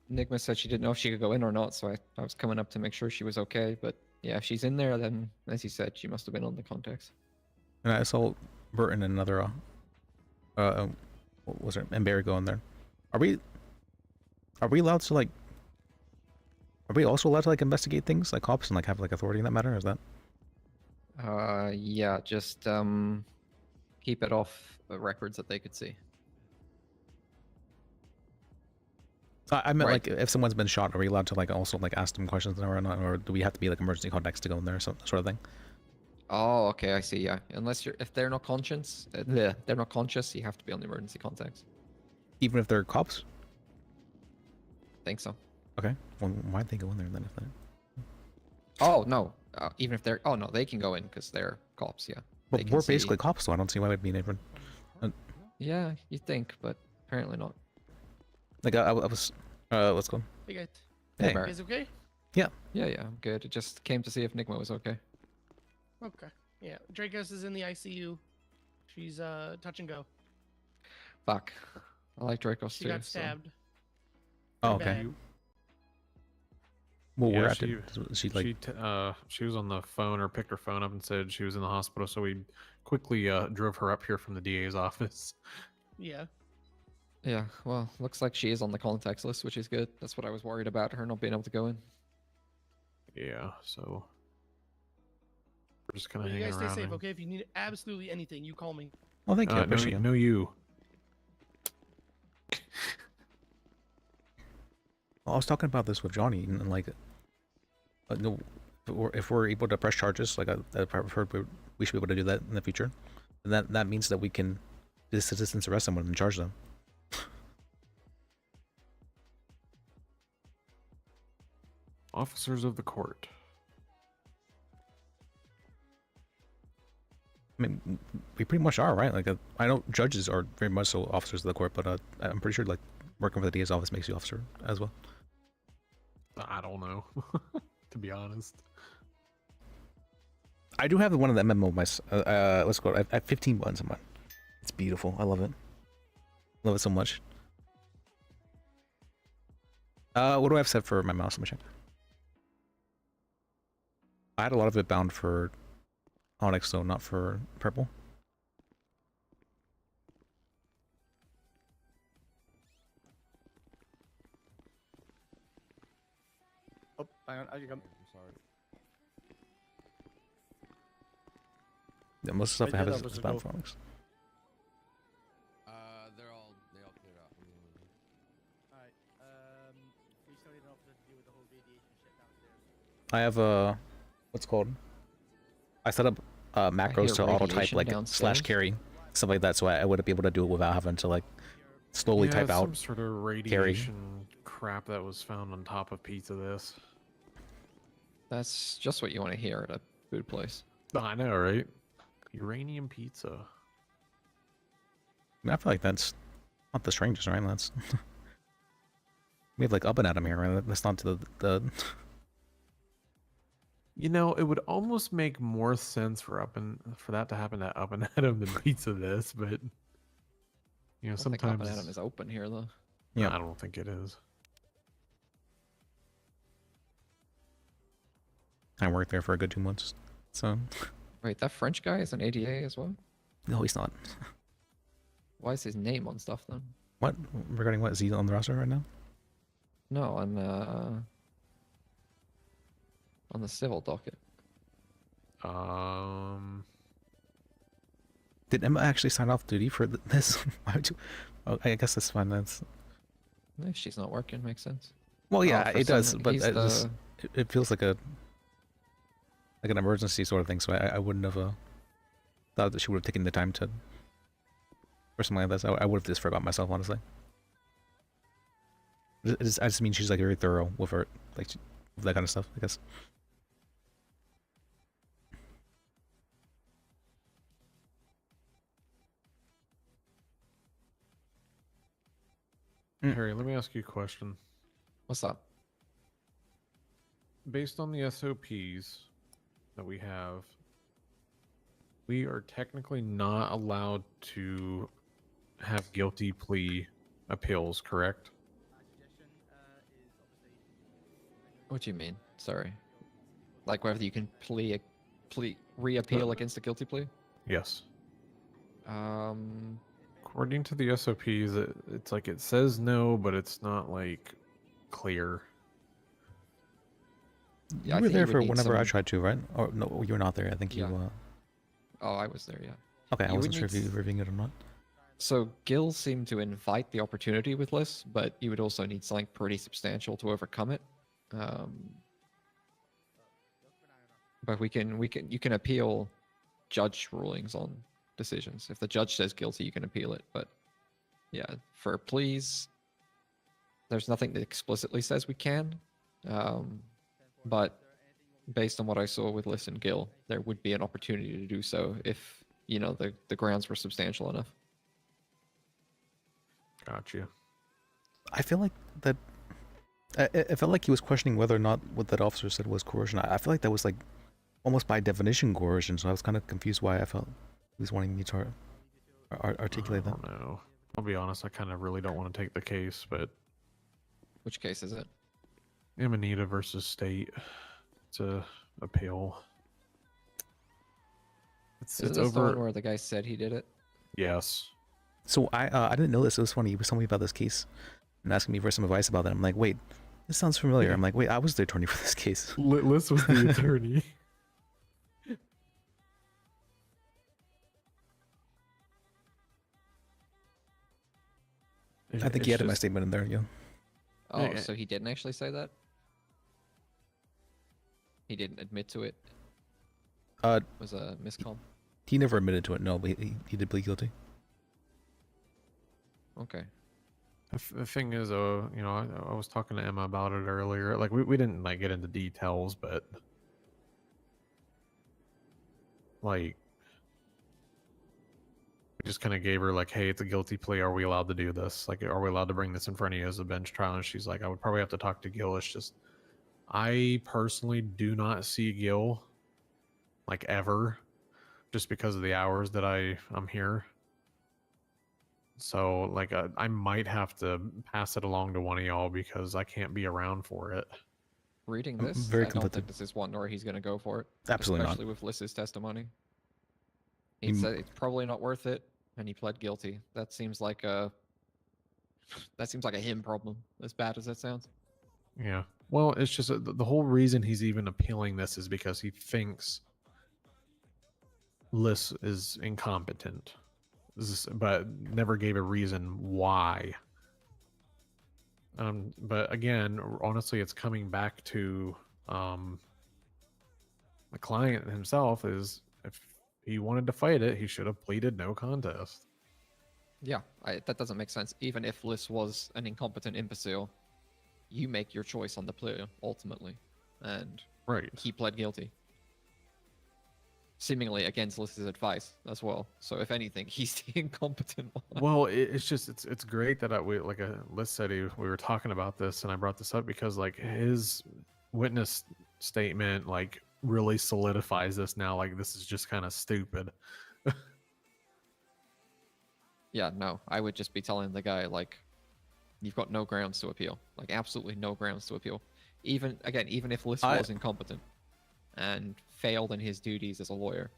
Enigma said she didn't know if she could go in or not, so I was coming up to make sure she was okay. But yeah, if she's in there, then as you said, she must have been on the contacts. And I saw Burton and another, what was it? And Barry go in there. Are we allowed to like? Are we also allowed to like investigate things like cops and like have like authority in that matter? Or is that? Yeah, just keep it off records that they could see. I meant like if someone's been shot, are we allowed to like also like ask them questions or not, or do we have to be like emergency contacts to go in there, sort of thing? Oh, okay, I see. Yeah, unless if they're not conscious, they're not conscious. You have to be on the emergency contacts. Even if they're cops? Think so. Okay. Well, why'd they go in there then? If they... Oh no, even if they're no, they can go in because they're cops. Yeah. But we're basically cops, so I don't see why we'd be different. Yeah, you think, but apparently not. Like I was, let's go. Hey guys. Hey. You guys okay? Yeah. Yeah, I'm good. It just came to see if Nigma was okay. Okay. Yeah. Dracos is in the ICU. She's touch and go. Fuck. I like Dracos She too. got stabbed. Oh, okay. Bad. Well, we're Yeah, at she like she was on the phone or picked her phone up and said she was in the hospital, so we quickly drove her up here from the DA's office. Yeah. Yeah, well, looks like she is on the contacts list, which is good. That's what I was worried about, her not being able to go in. Yeah, so we're just kind Well, of you hanging guys stay around. safe, and- okay? If you need absolutely anything, you call me. Well, thank you. I appreciate it. No, you. I was talking about this with Johnny, and like, no, if we're able to press charges, like I've heard we should be able to do that in the future. And that means that we can citizens arrest someone and charge them. Officers of the court. I mean, we pretty much are, right? Like, I know judges are very much so officers of the court, but I'm pretty sure like working for the DA's office makes you officer as well. I don't know, to be honest. I do have one of the MMO. Let's go. I have 15 buttons in mine. It's beautiful. I love it. Love it so much. What do I have set for my mouse? Let me check. I had a lot of it bound for Onyx, though, not for purple. Oh, hang on. You come. I'm sorry. Yeah, most of the stuff I have that is was a bound go. for Onyx. They all cleared out. Alright. We still need an officer to deal with the whole radiation shit downstairs. I have what's it called? I set up macros to auto type like / carry stuff like that, so I wouldn't be able to do it without having to like slowly Yeah, type out some sort of carry. radiation crap that was found on top of pizza. This. That's just what you want to hear at a food place. I know, right? Uranium pizza. I mean, I feel like that's not the strangest, right? That's we have like Up and Atom here, right? That's not the You know, it would almost make more sense for that to happen at Up and Atom than pizza this, but you know, I don't think sometimes Up and Atom is open here though. Yeah. I don't think it is. I worked there for a good 2 months, so Wait, that French guy is an ADA as well? no, he's not. Why is his name on stuff then? What regarding what is he on the roster right now? No, on the civil docket. Did Emma actually sign off duty for this? Why would you? Oh, I guess that's fine. That's If she's not working, makes sense. well, yeah, Oh, for it does, some- but he's it feels like an emergency sort of thing. So I wouldn't have thought that she would have taken the time to or something like that. So I would have just forgot myself, honestly. I just mean she's like very thorough with her like with that kind of stuff, I guess. Harry, let me ask you a question. What's up? Based on the SOPs that we have, we are technically not allowed to have guilty plea appeals, correct? What do you mean? Sorry. Like whether you can reappeal against a guilty plea? Yes. Um. According to the SOPs, it's like it says no, but it's not like clear. Yeah, You were there for whenever I tried to, right? Or no, you were not there. I think Yeah. you. Oh, I was there, yeah. Okay, I You wasn't would sure if need you were reviewing it or not. So Gil seemed to invite the opportunity with Liz, but you would also need something pretty substantial to overcome it. But you can appeal judge rulings on decisions. If the judge says guilty, you can appeal it. But yeah, for pleas, there's nothing that explicitly says we can. But based on what I saw with Liz and Gil, there would be an opportunity to do so if the grounds were substantial enough. Got you. I feel like that. I felt like he was questioning whether or not what that officer said was coercion. I feel like that was like almost by definition coercion. So I was kind of confused why I felt he was wanting me to articulate that. I don't know. I'll be honest. I kind of really don't want to take the case, but which case is it? Amanita versus State. It's a appeal. Is this the one where the guy said he did it? Yes. So I didn't know this. It was funny. He was telling me about this case and asking me for some advice about that. I'm like, wait, this sounds familiar. I'm like, wait, I was the attorney for this case. Liz was the attorney. I think he added my statement in there, yeah. Oh, so he didn't actually say that? He didn't admit to it? Was a miscall? He never admitted to it, no, but he did plead guilty. Okay. The thing is, I was talking to Emma about it earlier. Like, we didn't like get into details, but like, we just kind of gave her like, hey, it's a guilty plea. Are we allowed to do this? Like, are we allowed to bring this in front of you as a bench trial? And she's like, I would probably have to talk to Gil. It's just, I personally do not see Gil like ever, just because of the hours that I'm here. So like I might have to pass it along to one of y'all because I can't be around for it. Reading this, very I don't think this is one where he's going to go for it. Absolutely not. Especially with Liz's testimony. He said it's probably not worth it, and he pled guilty. That seems like a him problem, as bad as that sounds. Yeah. Well, it's just the whole reason he's even appealing this is because he thinks Liz is incompetent. But never gave a reason why. But again, honestly, it's coming back to the client himself. Is if he wanted to fight it, he should have pleaded no contest. Yeah, that doesn't make sense. Even if Liz was an incompetent imbecile, you make your choice on the plea ultimately, and he pled guilty. Seemingly against Liz's advice as well. So if anything, he's the incompetent one. Well, it's just it's great that Liz said we were talking about this, and I brought this up because like his witness statement like really solidifies this now. Like this is just kind of stupid. Yeah, no, I would just be telling the guy like, you've got no grounds to appeal. Like absolutely no grounds to appeal. Even if Liz was incompetent and failed in his duties as a lawyer,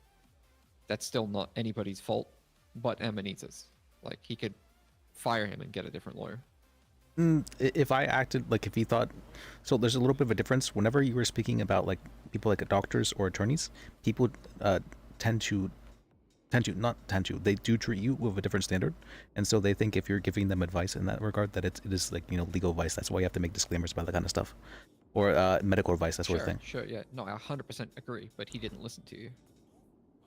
that's still not anybody's fault but Amanita's. Like he could fire him and get a different lawyer. If I acted like if he thought so, there's a little bit of a difference. Whenever you were speaking about like people like doctors or attorneys, people they do treat you with a different standard, and so they think if you're giving them advice in that regard that it is like legal advice. That's why you have to make disclaimers about that kind of stuff, or medical advice, that sort of thing. Sure, yeah, no, I 100% agree, but he didn't listen to you.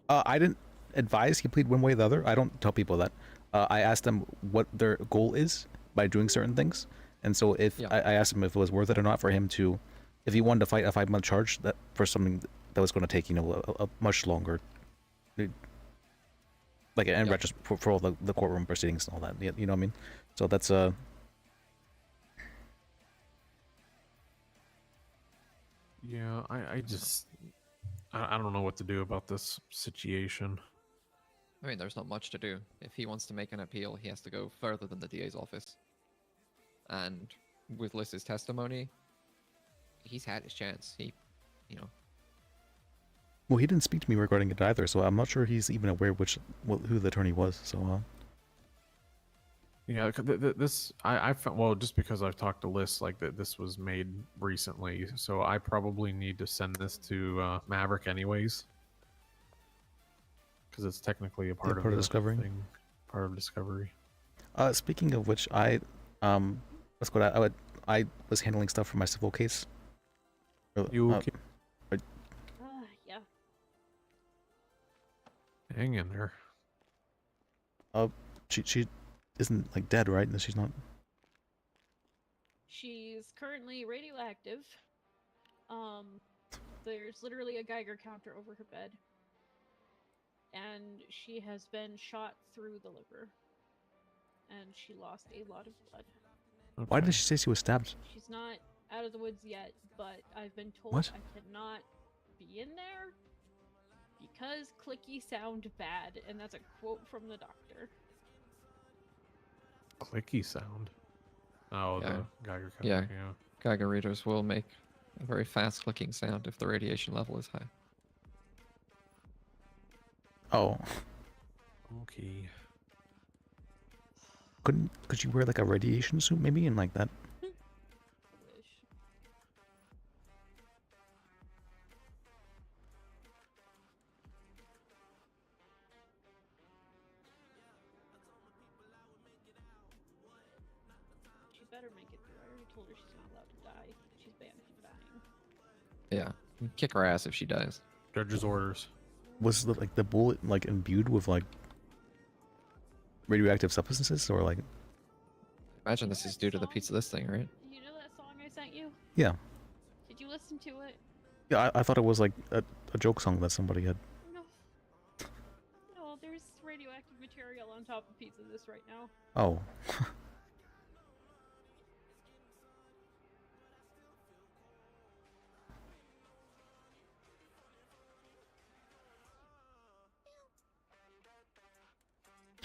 I didn't advise he plead one way or the other. I don't tell people that. I asked them what their goal is by doing certain things, and so if I asked him if it was worth it or not for him to, if he wanted to fight a 5-month charge that for something that was going to take a much longer. Like and for all the courtroom proceedings and all that, you know what I mean? So that's Yeah, I don't know what to do about this situation. I mean, there's not much to do. If he wants to make an appeal, he has to go further than the DA's office. And with Liz's testimony, he's had his chance. He, you know. Well, he didn't speak to me regarding it either, so I'm not sure he's even aware who the attorney was. So. Yeah, this I found, well, just because I've talked to Liz, like that this was made recently, so I probably need to send this to Maverick anyways, because it's technically a part of the Discovery. thing, part of Discovery. Speaking of which, I was handling stuff for my civil case. You okay? Yeah. Hang in there. She isn't like dead, right? No, she's not. She's currently radioactive. There's literally a Geiger counter over her bed. And she has been shot through the liver. And she lost a lot of blood. Okay. Why did she say she was stabbed? She's not out of the woods yet, but I've been told What? I cannot be in there because clicky sound bad, and that's a quote from the doctor. Clicky sound. Oh, Yeah. the Geiger counter. Yeah. Yeah. Geiger readers will make a very fast clicking sound if the radiation level is high. Oh. Okay. Could you wear like a radiation suit maybe and like that? She better make it through. I already told her she's not allowed to die. She's banned from dying. Yeah. You kick her ass if she dies. Judge's orders. Was the bullet like imbued with like radioactive substances or like? Imagine this is due to the pizza this thing, right? You know that song I sent you? Yeah. Did you listen to it? Yeah, I thought it was like a joke song that somebody had. No. No, there's radioactive material on top of pizza this right now. Oh.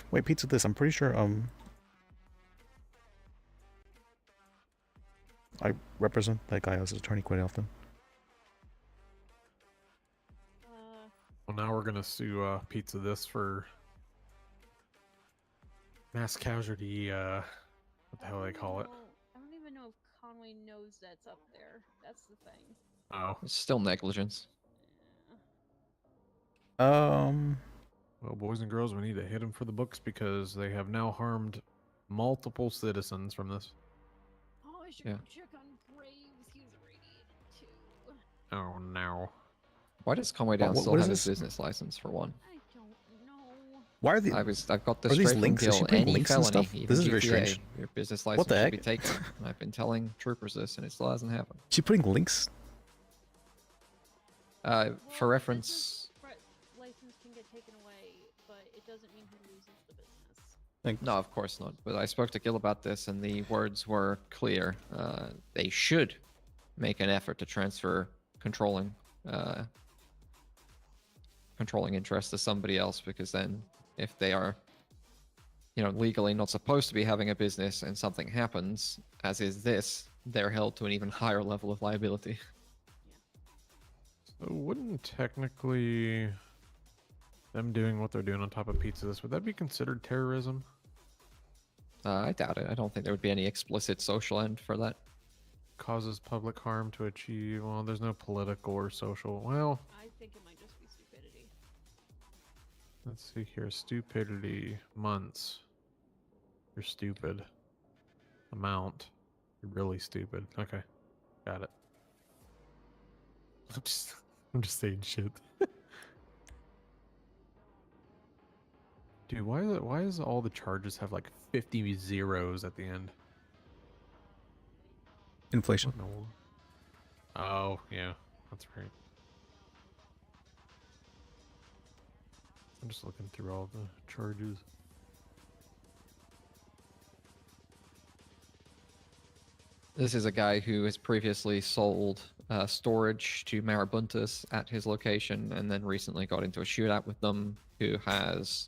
Wait, pizza this. I'm pretty sure I represent that guy as his attorney quite often. Well, now we're gonna sue Pizza This for mass casualty. What the hell do they call it? I don't even know if Conway knows that's up there. That's the thing. Oh, It's still negligence. Well, boys and girls, we need to hit them for the books because they have now harmed multiple citizens from this. Oh, I should go check on Graves. He's radiated too. Oh no. Why does Conway Down What still is have his this? business license for one? I don't know. Why are the? I've got Are this these straight from links? Is she Gil. putting Any links and felony, stuff? even This is very GTA, strange. your business What license the should heck? be taken. And I've been telling troopers this, and it still hasn't happened. She putting links? For reference, License can get taken away, but it doesn't mean he loses the business. no, of course not. But I spoke to Gil about this, and the words were clear. They should make an effort to transfer controlling interest to somebody else, because then if they are, legally not supposed to be having a business and something happens, as is this, they're held to an even higher level of liability. So wouldn't technically them doing what they're doing on top of Pizza This, would that be considered terrorism? I doubt it. I don't think there would be any explicit social end for that. Causes public harm to achieve. Well, there's no political or social. Well, I think it might just be stupidity. let's see here. Stupidity. Months. You're stupid. Amount. You're really stupid. Okay. Got it. I'm just saying shit. Dude, why is all the charges have like 50 zeros at the end? Inflation. Oh, yeah. That's right. I'm just looking through all the charges. This is a guy who has previously sold storage to Marabuntas at his location, and then recently got into a shootout with them, who has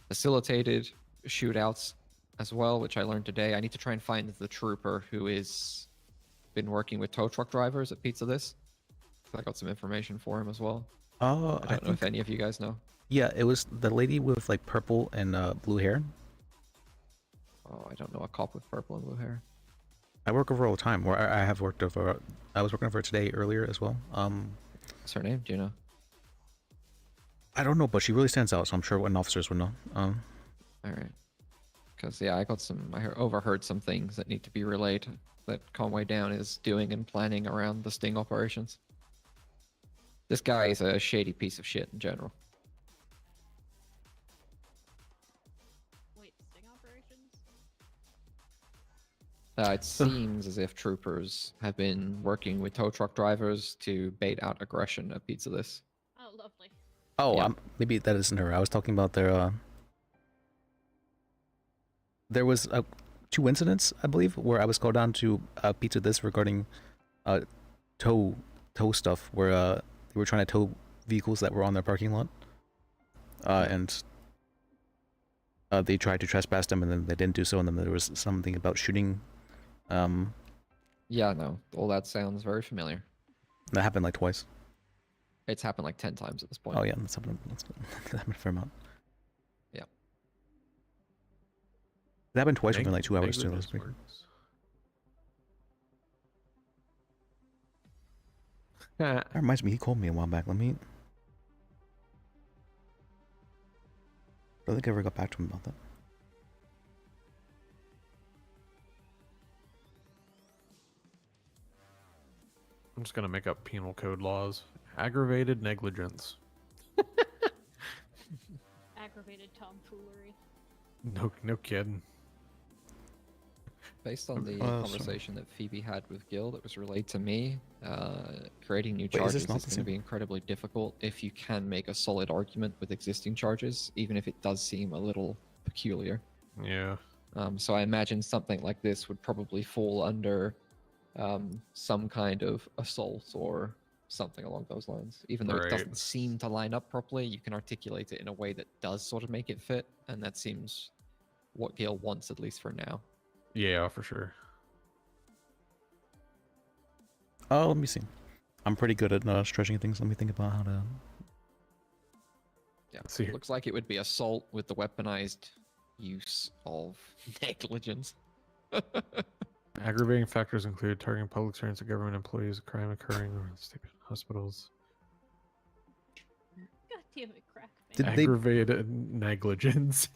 facilitated shootouts as well, which I learned today. I need to try and find the trooper who is been working with tow truck drivers at Pizza This. I got some information for him as well. Oh, I don't know if any of you guys know. Yeah, it was the lady with like purple and blue hair. Oh, I don't know a cop with purple and blue hair. I work over all the time. Or I have worked over. I was working over today earlier as well. What's her name? Do you know? I don't know, but she really stands out, so I'm sure when officers would know. All right. Because yeah, I got some. I overheard some things that need to be relayed that Conway Down is doing and planning around the sting operations. This guy is a shady piece of shit in general. Wait, sting operations? It seems as if troopers have been working with tow truck drivers to bait out aggression at Pizza This. Oh, lovely. Oh, Yeah. maybe that isn't her. I was talking about their. There was 2 incidents, I believe, where I was called down to Pizza This regarding tow stuff, where they were trying to tow vehicles that were on their parking lot, and they tried to trespass them, and then they didn't do so, and then there was something about shooting. Yeah, no, all that sounds very familiar. That happened like twice. It's happened like 10 times at this point. Oh yeah, that's happened. That happened a fair amount. Yeah. That happened twice within like 2 hours too. Last week. That reminds me, he called me a while back. Let me. I don't think I ever got back to him about that. I'm just gonna make up penal code laws. Aggravated negligence. Aggravated tomfoolery. No kidding. Based on the conversation that Phoebe had with Gil that was relayed to me, creating new Wait, charges is is this not the going to same? be incredibly difficult if you can make a solid argument with existing charges, even if it does seem a little peculiar. Yeah. So I imagine something like this would probably fall under some kind of assault or something along those lines. Even though it doesn't seem to line up properly, you can articulate it in a way that does sort of make it fit, and that seems what Gil wants, at least for now. Yeah, for sure. Oh, let me see. I'm pretty good at stretching things. Let me think about how to. Yeah, see here. Looks like it would be assault with the weaponized use of negligence. Aggravating factors include targeting public servants and government employees, crime occurring in stupid hospitals. God damn it, crack. Did they Aggravated negligence.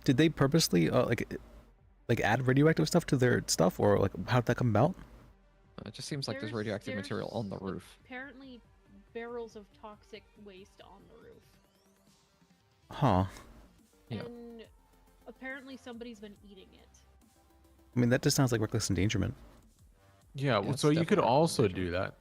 did they purposely like add radioactive stuff to their stuff, or like how did that come about? It just seems like there's radioactive material on the roof. Apparently, barrels of toxic waste on the roof. Huh. Yeah. And apparently somebody's been eating it. I mean, that just sounds like reckless endangerment. Yeah, well, it's so you could definitely also do that.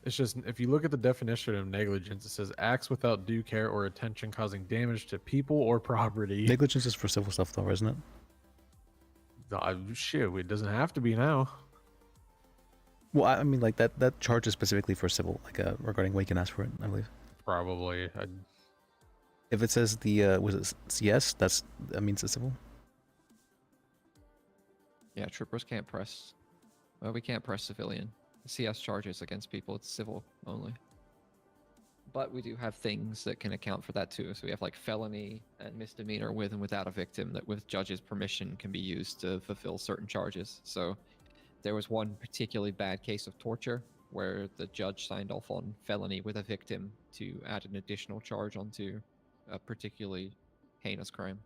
It's just, if you look at the definition of negligence, it says acts without due care or attention causing damage to people or property. Negligence is for civil stuff, though, isn't it? Shit, it doesn't have to be now. Well, I mean, like that charge is specifically for civil, like regarding wake and ask for it, I believe. Probably. If it says the was it CS, that means it's civil. Yeah, troopers can't press. Well, we can't press civilian. CS charges against people, it's civil only. But we do have things that can account for that too. So we have like felony and misdemeanor with and without a victim that with judge's permission can be used to fulfill certain charges. So there was one particularly bad case of torture where the judge signed off on felony with a victim to add an additional charge onto a particularly heinous crime.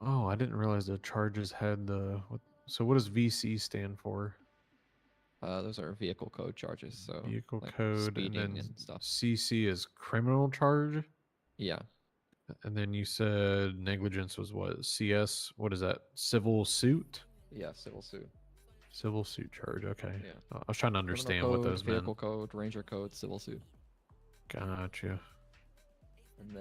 Oh, I didn't realize the charges had the. So what does VC stand for? Those are vehicle code charges. So Vehicle like code, and speeding then and stuff. CC is criminal charge. Yeah. And then you said negligence was what? CS. What is that? Civil suit. Yeah, civil suit. Civil suit charge. Okay. Yeah. I was trying to understand Criminal what code, those vehicle meant. code, ranger code, civil suit. Gotcha. And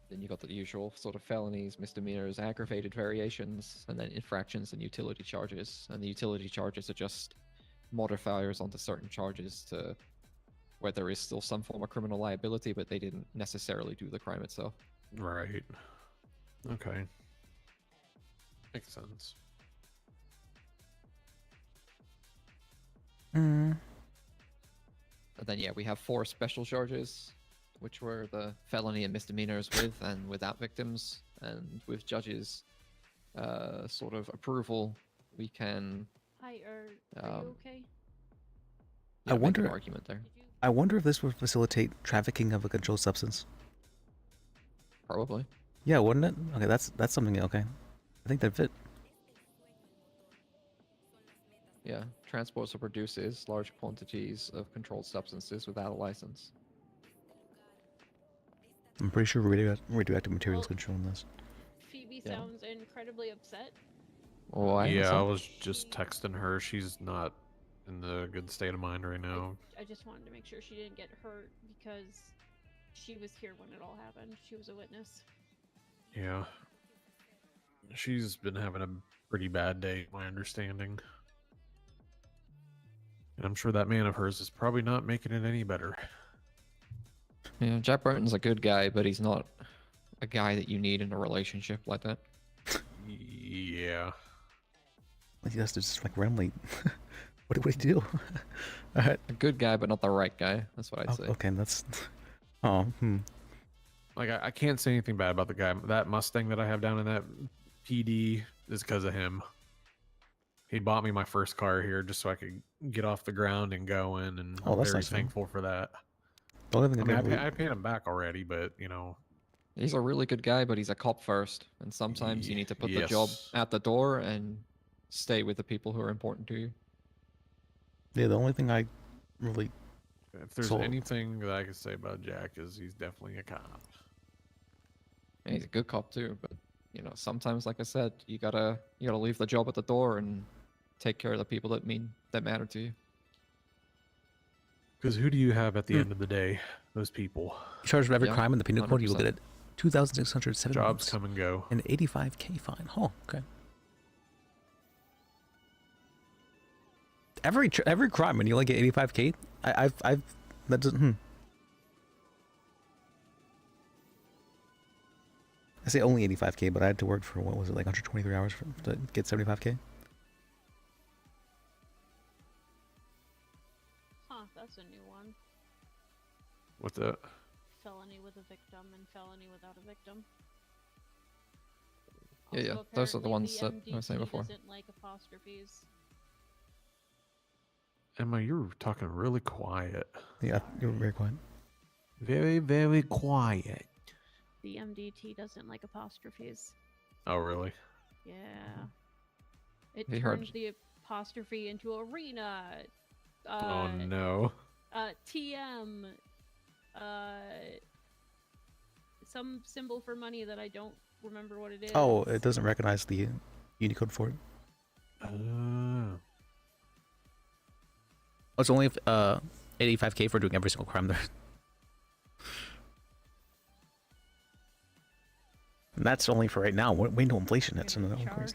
then you got the usual sort of felonies, misdemeanors, aggravated variations, and then infractions and utility charges. And the utility charges are just modifiers onto certain charges to where there is still some form of criminal liability, but they didn't necessarily do the crime itself. Right. Okay. Makes sense. Mm. And then yeah, we have 4 special charges, which were the felony and misdemeanors with and without victims, and with judges' sort of approval, we can. Hi, are you okay? Yeah, I make an wonder. argument there. I wonder if this would facilitate trafficking of a controlled substance. Probably. Yeah, wouldn't it? Okay, that's something. Okay, I think that fit. Yeah, transports or produces large quantities of controlled substances without a license. I'm pretty sure radioactive materials control this. Phoebe Yeah. sounds incredibly upset. Why? Yeah, I was just texting her. She's not in the good state of mind right now. I just wanted to make sure she didn't get hurt because she was here when it all happened. She was a witness. Yeah. She's been having a pretty bad day, my understanding. And I'm sure that man of hers is probably not making it any better. Yeah, Jack Burton's a good guy, but he's not a guy that you need in a relationship like that. Yeah. Like he has to just like randomly. What do we do? A good guy, but not the right guy. That's what I'd say. Okay, that's. Oh. Like I can't say anything bad about the guy. That Mustang that I have down in that PD is because of him. He bought me my first car here just so I could get off the ground and go in, and I'm that's very nice of him. thankful for that. The only thing I paid him back already, but you know. He's a really good guy, but he's a cop first, and sometimes you need to put the job at the door and stay with the people who are important to you. Yeah, the only thing I really. If there's anything that I can say about Jack is he's definitely a cop. And he's a good cop too, but you know, sometimes, like I said, you gotta leave the job at the door and take care of the people that matter to you. Because who do you have at the end of the day? Those people. Charged for every crime in the penal code, you will get 100%. it. 2,607 Jobs months. come and go. An 85K fine. Oh, okay. Every crime, and you only get 85K. I've that doesn't. I say only 85K, but I had to work for what was it, like 123 hours to get 75K. Huh, that's a new one. What's that? Felony with a victim and felony without a victim. Yeah, Also, those are the apparently ones that I was saying MDT before. doesn't like apostrophes. Emma, you're talking really quiet. Yeah, you're very quiet. Very, very quiet. The MDT doesn't like apostrophes. Oh, really? Yeah. It He turns heard- the apostrophe into arena. Oh no. TM. Some symbol for money that I don't remember what it is. Oh, it doesn't recognize the Unicode for it. Oh. It's only 85K for doing every single crime there. And that's only for right now. Wait until inflation hits and then that'll increase.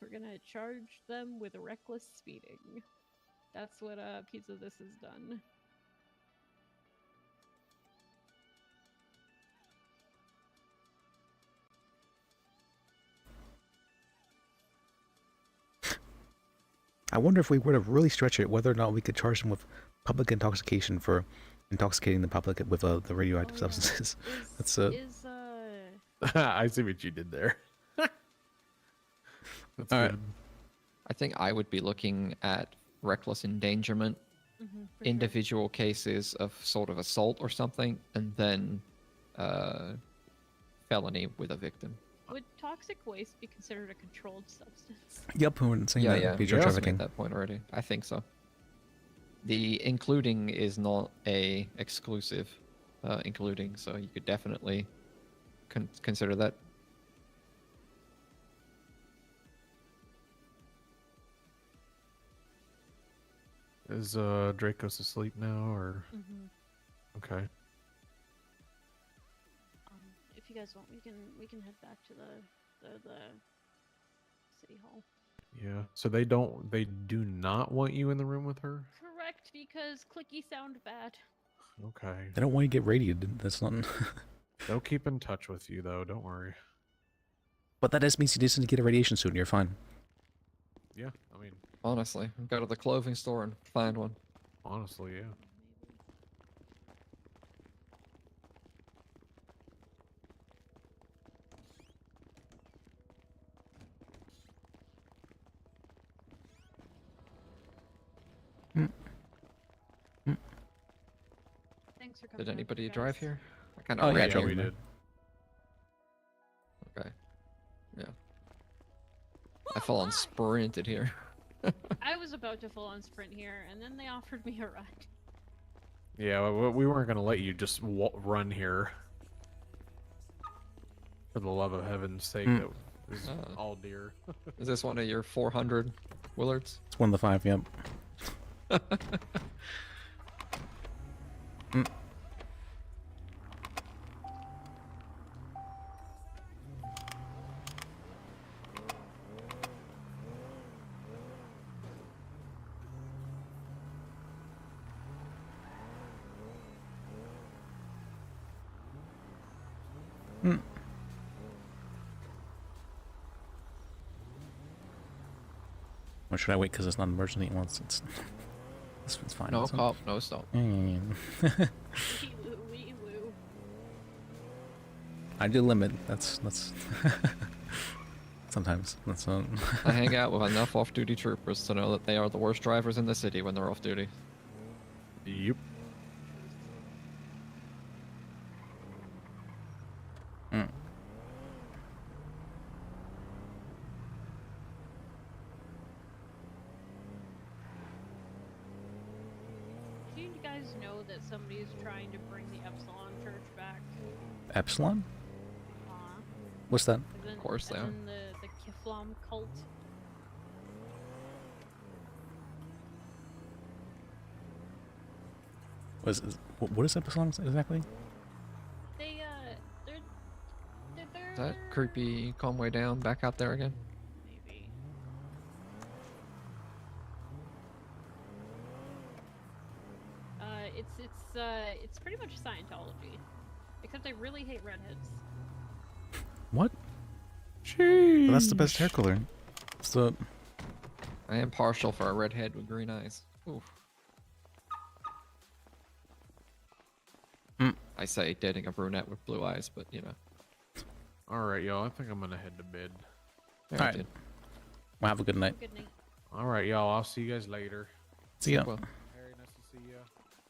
We're gonna charge them with reckless speeding. That's what a piece of this has done. I wonder if we were to really stretch it, whether or not we could charge them with public intoxication for intoxicating the public with the radioactive substances. That's I see what you did there. That's all good. right. I think I would be looking at reckless endangerment, for individual cases of sort of assault or something, and then felony with a victim. Would toxic waste be considered a controlled substance? Yep, we were saying Yeah, that. yeah. Be We also trafficking. made that point already. I think so. The including is not a exclusive including, so you could definitely consider that. Is Dracos asleep now, or? Okay. If you guys want, we can head back to the city hall. Yeah. So they do not want you in the room with her? Correct, because clicky sound bad. Okay. They don't want you to get radiated. That's not. They'll keep in touch with you though, don't worry. But that just means you just need to get a radiation suit and you're fine. Yeah, I mean, Honestly, go to the clothing store and find one. honestly, yeah. Thanks for coming. Did over, anybody guys. drive here? I kind Oh, of yeah, ran Joe, here. we did. Okay. Yeah. I full on sprinted here. I was about to full on sprint here, and then they offered me a ride. Yeah, we weren't gonna let you just run here. For the love of heaven's sake, that is all dear. Is this one of your 400 Willards? It's one of the 5, yep. Or should I wait because it's not an emergency once it's fine. No, it's fine. cop, no stop. I do limit. That's sometimes that's I hang out with enough off-duty troopers to know that they are the worst drivers in the city when they're off duty. Yep. Do you guys know that somebody is trying to bring the Epsilon Church back? Epsilon? What's that? Of course they are. The Kiflam cult. What is Epsilon exactly? They're Is that creepy Conway down back out there again? maybe. It's pretty much Scientology, except they really hate redheads. What? Well, that's the best hair color. So I am partial for a redhead with green eyes. Oof. I say dating a brunette with blue eyes, but you know. Alright, y'all, I think I'm gonna head to bed. Yeah, all right. dude. Well, have a good night. Good night. Alright, y'all, I'll see you guys later. See ya. Well, Very nice to see you.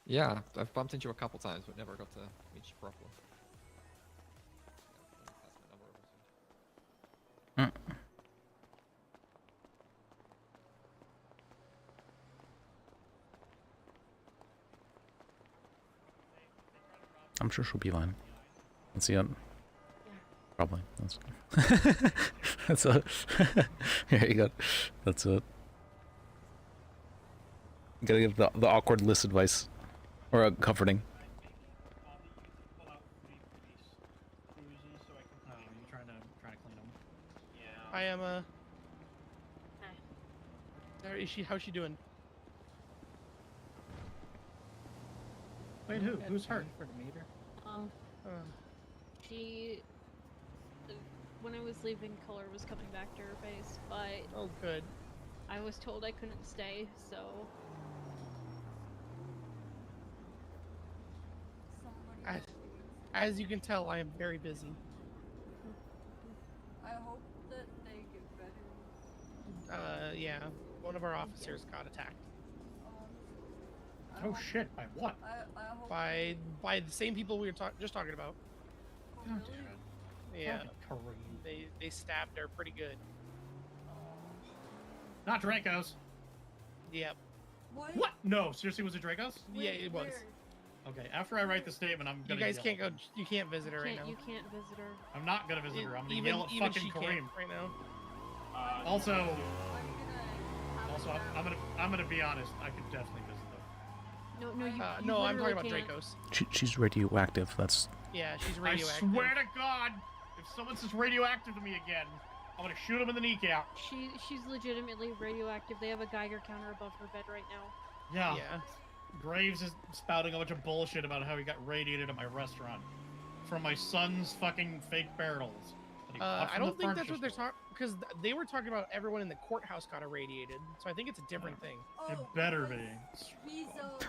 yeah, I've bumped into you a couple times, but never got to meet you properly. I'm sure she'll be fine. Let's see it. Probably. That's that's it. Here you go. That's it. Gotta give the awkward list advice. Or comforting. I am Is she? How's she doing? Wait, who? Who's hurt? She, when I was leaving, color was coming back to her face, but Oh, good. I was told I couldn't stay, so As you can tell, I am very busy. I hope that they get better. Yeah, one of our officers got attacked Oh shit! By what? I hope by the same people we were just talking about. God damn it. Yeah, Fucking Kareem. they stabbed her pretty good. Not Dracos. Yep. What? No, seriously, was it Dracos? Yeah, it was. Okay, after I write the statement, I'm You gonna. guys yell can't at go. them. You can't visit her right now. you can't visit her. I'm not gonna visit her. I'm gonna yell at even fucking she Kareem. can't right now. Also, I'm gonna be honest. I could definitely visit them. No, you. You No, I'm talking literally about can't. Dracos. She's radioactive. That's Yeah, she's radioactive. I swear to God, if someone says radioactive to me again, I'm gonna shoot him in the kneecap. She's legitimately radioactive. They have a Geiger counter above her bed right now. Yeah. Yeah. Graves is spouting a bunch of bullshit about how he got radiated at my restaurant from my son's fucking fake barrels that I don't think that's what they're talking, because they were talking about everyone in the courthouse got irradiated. So I think it's a different thing. It better be.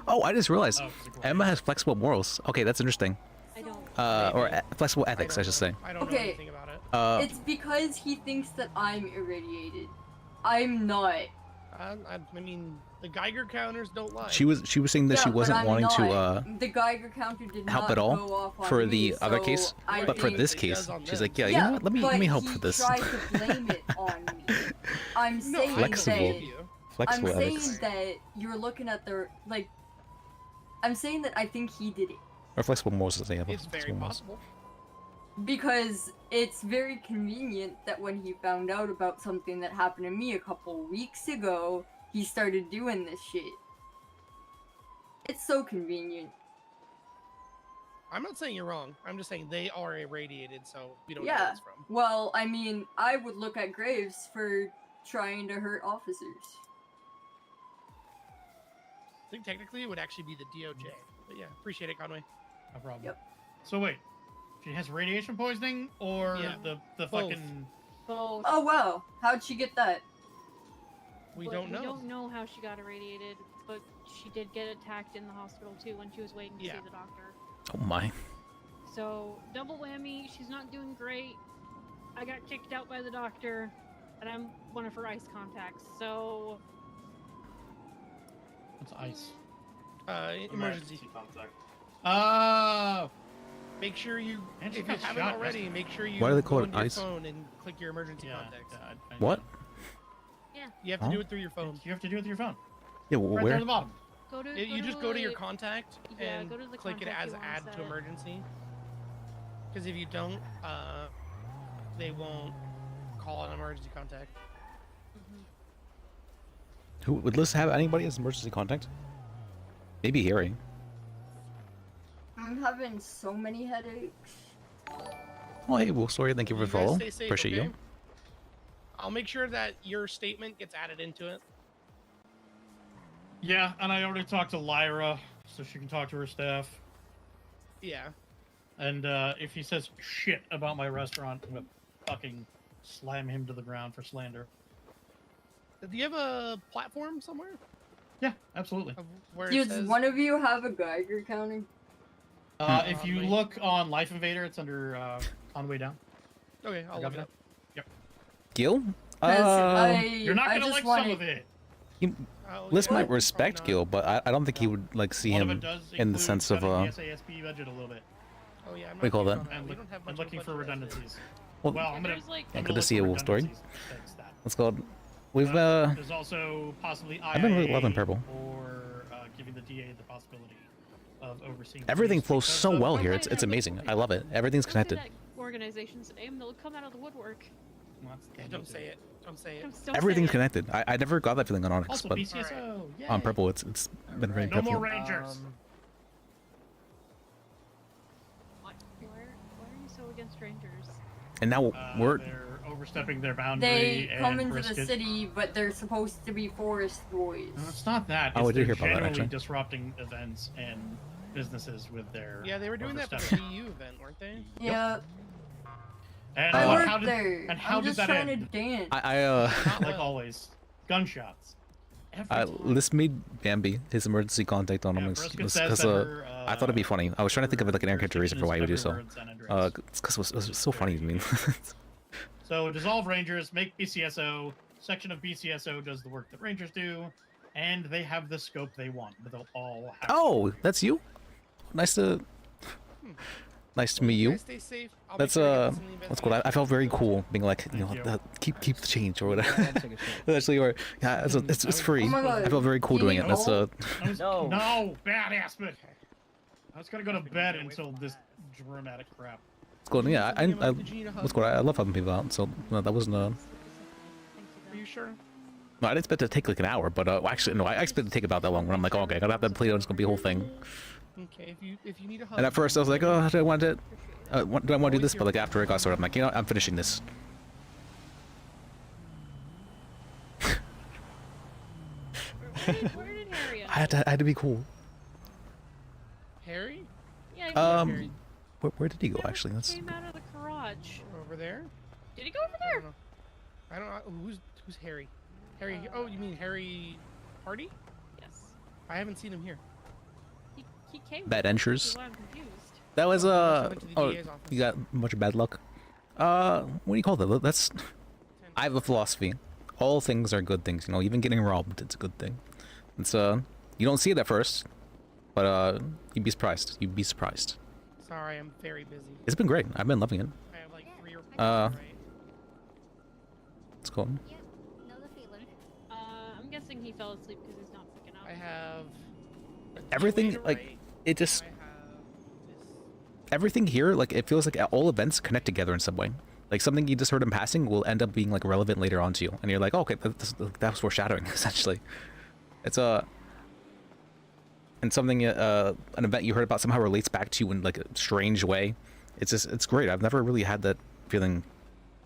Oh, I just realized Oh, it's a Emma has flexible morals. Okay, that's interesting. I don't. Flexible ethics, I should say. I don't know anything about it. It's because he thinks that I'm irradiated. I'm not. I mean, the Geiger counters don't lie. She was saying that she Yeah, but wasn't I'm wanting not. to The Geiger counter did help not at all go off on for me, the other so case, I but for think- this case, she's like, yeah, you know what? Let me help for this. He tried to blame it on me. I'm saying Flexible. Flexible I'm ethics. saying that you're looking at the like. I'm saying that I think he did it Or flexible morals, as they have. It's very possible. because it's very convenient that when he found out about something that happened to me a couple weeks ago, he started doing this shit. It's so convenient. I'm not saying you're wrong. I'm just saying they are irradiated, so we don't know where Yeah. it's from. Well, I mean, I would look at Graves for trying to hurt officers. I think technically it would actually be the DOJ. But yeah, appreciate it, Conway. No problem. Yep. So wait, she has radiation poisoning or Yeah, the both. fucking. Both. Oh wow, how'd she get that? We But don't know. We don't know how she got irradiated, but she did get attacked in the hospital too when she was waiting to see the doctor. Oh my. So double whammy. She's not doing great. I got kicked out by the doctor, and I'm one of her ICE contacts. So What's ice? Emergency. contact. Oh. Make sure you, And she if you got haven't shot already, yesterday. make sure you Why do they go call it on your ICE? phone and click your emergency contacts. What? yeah, You have to Huh? do it through your phone. You have to do it with your phone. Yeah, Right there where? at the bottom. go to. You just go to your contact Yeah, and go to the click it contact as you wanna add to set. emergency. Because if you don't, they won't call an emergency contact. Who would Liz have anybody as emergency contact? Maybe Harry. I'm having so many headaches. Oh, hey, well, sorry. Thank you for You the guys follow. stay safe, Appreciate okay? you. I'll make sure that your statement gets added into it. Yeah, and I already talked to Lyra, so she can talk to her staff. Yeah. And if he says shit about my restaurant, I'm gonna fucking slam him to the ground for slander. Do you have a platform somewhere? Yeah, absolutely. Of where it Does says... one of you have a Geiger counter? If you look on Life Invader, it's under on the way down. Okay, I'll look it up. Yep. Gil? You're not I gonna just like some wanted- of it. Liz might respect Gil, but I don't think he would like see One of him it does in the include sense of cutting the SASP budget a little bit. Oh yeah, I'm What do you call that? And, and looking for redundancies. Well, I'm gonna. yeah, good to see a wolf story. Let's go. We've There's also possibly I've been really IA loving Purple. or giving the DA the possibility of overseeing. Everything police flows because so of- well here. It's amazing. I love it. Everything's connected. Organization's name, they'll come out of the woodwork. Don't say it. Don't say it. Don't Everything's say it. connected. I never got that feeling on Onyx, Also, but BCSO. Yay. on Purple, it's been very No more prevalent. Rangers. Why are you so against strangers? And now we're They're overstepping their boundary. They and come into brisket. the city, but they're supposed to be forest boys. No, it's not that. Oh, I It's did they're hear about that, generally actually. disrupting events and businesses with their. Yeah, they were doing that for the overstepping. EU event, weren't they? Yeah. And I worked how did, there. And how I'm did just that trying end? to dance. Not like always. Gunshots. Liz made Bambi his emergency contact on Onyx Brisket says because that her, I thought it'd be funny. I was trying to think of like an in character reason for why he would do so. It's because it was so funny to me. So dissolve Rangers, make BCSO. Section of BCSO does the work that Rangers do, and they have the scope they want. But they'll all have. Oh, that's you. Nice to meet you. Guys stay safe. I'll That's make sure I get this in the that's cool. I felt very cool being like, you know, keep the change or whatever. Actually, or yeah, it's free. Oh my God. I felt very cool doing it. That's No, badass, but I was gonna go to bed until this dramatic crap. it's cool. Yeah, what's cool. I love helping people out. So no, that wasn't Are you sure? No, I didn't expect it to take like an hour, but actually, no, I expected it to take about that long. When I'm like, oh, okay, I gotta have that played out. It's gonna be a whole thing. Okay, if you need a hug. And at first, I was like, oh, do I want to? Do I want to do this? But like after it got started, I'm like, you know, I'm finishing this. Where did Harry I had to be cool. Harry? Yeah, Where did he go? Actually, let's. came out of the garage. Over there? Did he go over there? I don't know. Who's Harry? Harry. Oh, you mean Harry Hardy? Yes. I haven't seen him here. He came. Bad entries. I'm confused. That was went to the oh, DA's office. you got a bunch of bad luck. What do you call that? That's I have a philosophy. All things are good things, you know, even getting robbed, it's a good thing. It's you don't see it at first, but you'd be surprised. You'd be surprised. Sorry, I'm very busy. It's been great. I've been loving it. I have like 3 or 4 It's cool. Know the feeling. I'm guessing he fell asleep because he's not picking up. I have Everything like it just everything here, like it feels like all events connect together in some way. Like something you just heard in passing will end up being like relevant later on to you, and you're like, oh, okay, that was foreshadowing. Essentially, it's and something an event you heard about somehow relates back to you in like a strange way. It's just it's great. I've never really had that feeling.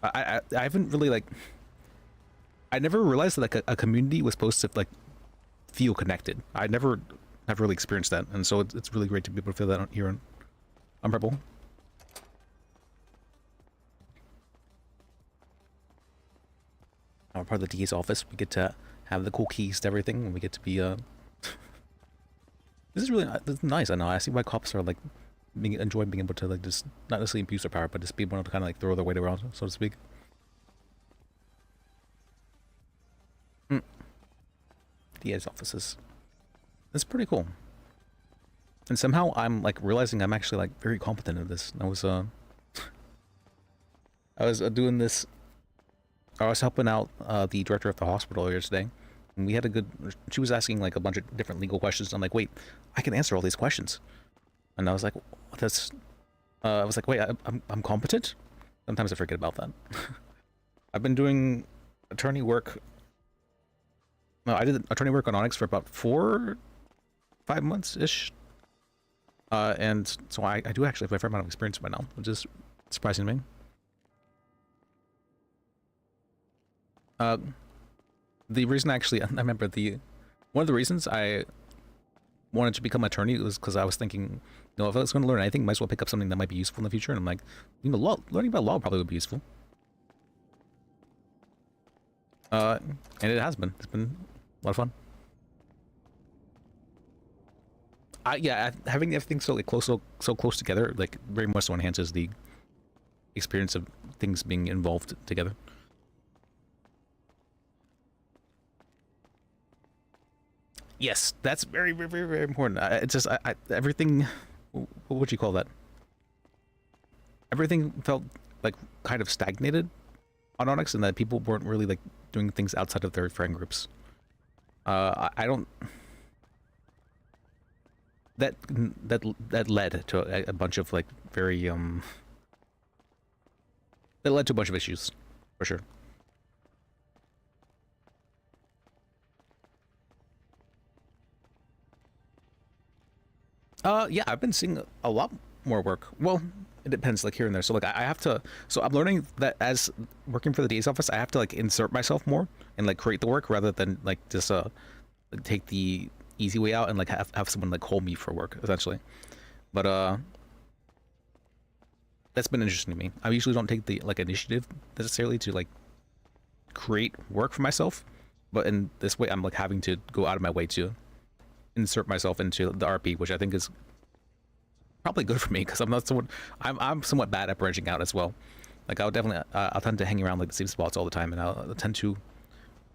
I haven't really like. I never realized that like a community was supposed to like feel connected. I never have really experienced that, and so it's really great to be able to feel that here on Purple. Part of the DA's office, we get to have the cool keys to everything, and we get to be this is really this is nice. I know. I see why cops are like enjoy being able to like just not necessarily abuse their power, but just be able to kind of like throw their weight around, so to speak. DA's offices. It's pretty cool. And somehow I'm like realizing I'm actually like very competent at this. I was doing this. I was helping out the director of the hospital earlier today, and we had a good. She was asking like a bunch of different legal questions. And I'm like, wait, I can answer all these questions, and I was like, that's. I was like, wait, I'm competent. Sometimes I forget about that. I've been doing attorney work. No, I did attorney work on Onyx for about 4-5 months ish. And so I do actually have a fair amount of experience by now, which is surprising to me. The reason actually, I remember one of the reasons I wanted to become an attorney was because I was thinking, you know, if I was going to learn anything, might as well pick up something that might be useful in the future. And I'm like, you know, learning about law probably would be useful. And it has been. It's been a lot of fun. Yeah, having everything so like so close together, like very much so enhances the experience of things being involved together. Yes, that's very, very, very, very important. It's just everything. What would you call that? Everything felt like kind of stagnated on Onyx, and that people weren't really like doing things outside of their friend groups. I don't. That led to a bunch of like very That led to a bunch of issues, for sure. Yeah, I've been seeing a lot more work. Well, it depends, like here and there. So like I have to. So I'm learning that as working for the DA's office, I have to like insert myself more and like create the work rather than like just take the easy way out and like have someone like call me for work essentially. But that's been interesting to me. I usually don't take the like initiative necessarily to like create work for myself, but in this way I'm like having to go out of my way to insert myself into the RP, which I think is probably good for me because I'm somewhat bad at branching out as well. Like I'll definitely I'll tend to hang around like the same spots all the time, and I'll tend to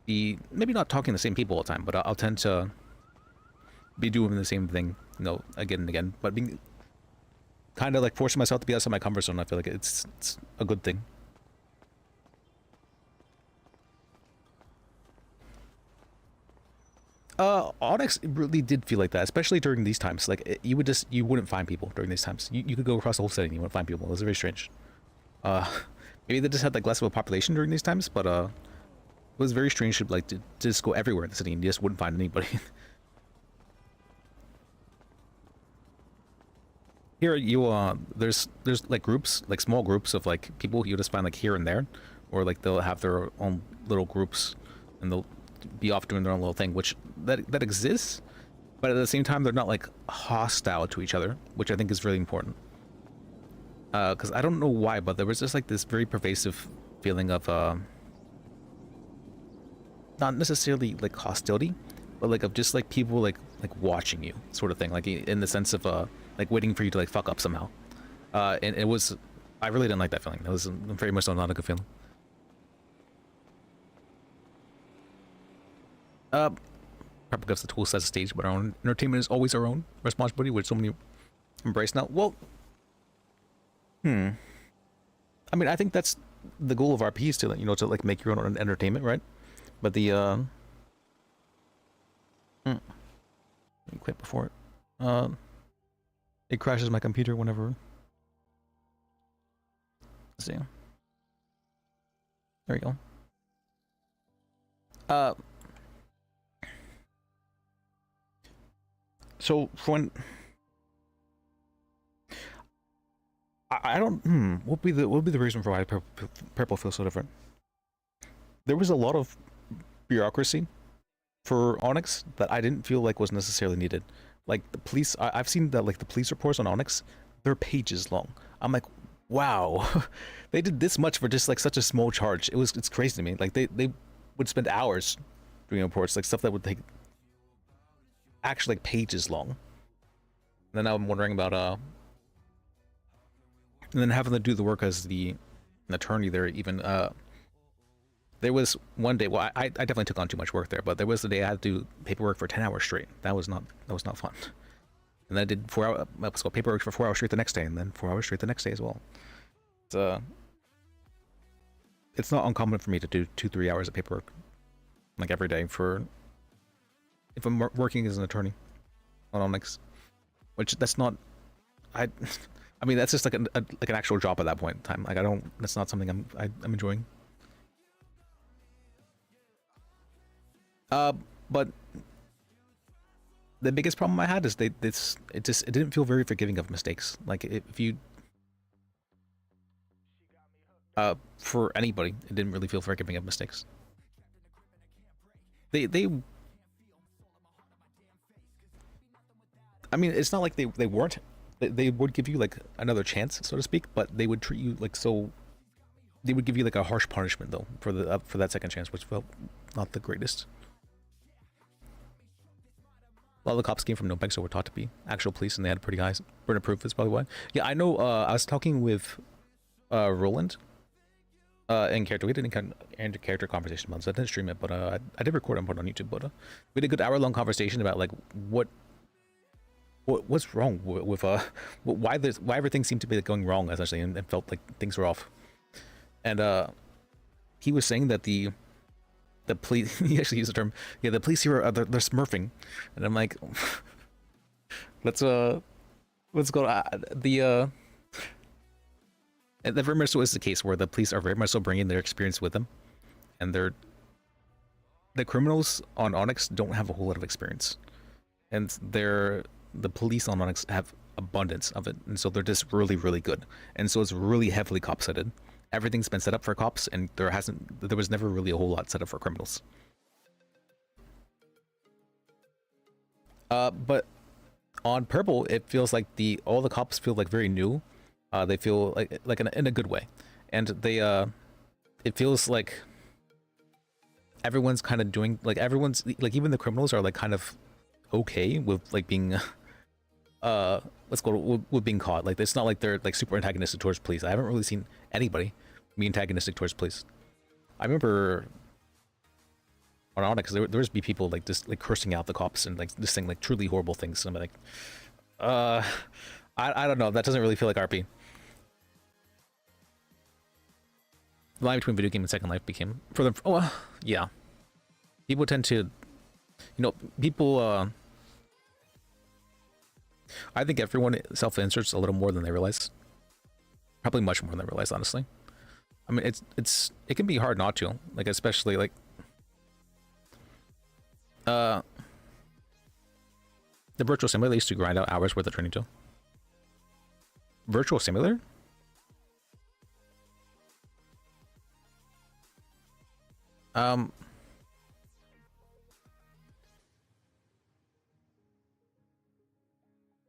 be maybe not talking to the same people all the time, but I'll tend to be doing the same thing, you know, again and again. But being kind of like forcing myself to be outside my comfort zone, I feel like it's a good thing. Onyx really did feel like that, especially during these times. Like you wouldn't find people during these times. You could go across the whole city and you wouldn't find people. It was very strange. Maybe they just had like less of a population during these times, but it was very strange to like to just go everywhere in the city and you just wouldn't find anybody. Here there's like groups, like small groups of like people you just find like here and there, or like they'll have their own little groups and they'll be off doing their own little thing, which that exists, but at the same time they're not like hostile to each other, which I think is really important. Because I don't know why, but there was just like this very pervasive feeling of not necessarily like hostility, but like of just like people like watching you sort of thing, like in the sense of like waiting for you to like fuck up somehow. And it was, I really didn't like that feeling. That was very much not a good feeling. Purple gives the tool sets the stage, but our own entertainment is always our own responsibility, which so many embrace now. Well, I mean, I think that's the goal of RP is to, you know, to like make your own entertainment, right? But the quit before it crashes my computer whenever. Let's see. There we go. So for when I don't what would be the reason for why Purple feels so different? There was a lot of bureaucracy for Onyx that I didn't feel like was necessarily needed. Like the police, I've seen that like the police reports on Onyx, they're pages long. I'm like, wow, they did this much for just like such a small charge. It's crazy to me. Like they would spend hours doing reports, like stuff that would take actually like pages long. And then I'm wondering about and then having to do the work as an attorney there. Even there was one day, well, I definitely took on too much work there, but there was the day I had to do paperwork for 10 hours straight. That was not fun. And then I did paperwork for 4 hours straight the next day, and then 4 hours straight the next day as well. It's not uncommon for me to do 2-3 hours of paperwork like every day for if I'm working as an attorney on Onyx, which that's not, I mean that's just like an actual job at that point in time. Like that's not something I'm enjoying. But the biggest problem I had is it didn't feel very forgiving of mistakes. Like if you for anybody, it didn't really feel forgiving of mistakes. They I mean, it's not like they weren't. They would give you like another chance, so to speak, but they would treat you like so. They would give you like a harsh punishment though for that second chance, which felt not the greatest. A lot of the cops came from Nopec, so were taught to be actual police, and they had pretty high burden of proof. That's probably why. Yeah, I know. I was talking with Roland in character. We did a character conversation about this. I didn't stream it, but I did record and put it on YouTube. But we had a good hour-long conversation about like what's wrong with why everything seemed to be like, going wrong essentially, and felt like things were off. And he was saying that the police, he actually used the term, yeah, the police here they're smurfing, and I'm like, let's go. And that very much so is the case where the police are very much so bringing their experience with them, and the criminals on Onyx don't have a whole lot of experience, and the police on Onyx have abundance of it, and so they're just really, really good, and so it's really heavily cop-sided. Everything's been set up for cops, and there was never really a whole lot set up for criminals. But on Purple, it feels like all the cops feel like very new. They feel like in a good way, and it feels like everyone's kind of doing everyone's even the criminals are like kind of okay with like being with being caught. Like it's not like they're like super antagonistic towards police. I haven't really seen anybody be antagonistic towards police. I remember on Onyx there would be people like just like cursing out the cops and like just saying like truly horrible things. And I'm like, I don't know. That doesn't really feel like RP. The line between video game and Second Life became yeah. People tend to, people. I think everyone self-inserts a little more than they realize. Probably much more than they realize, honestly. I mean, it can be hard not to, like, especially like the virtual simulator used to grind out hours worth of training too. Virtual simulator? Oh,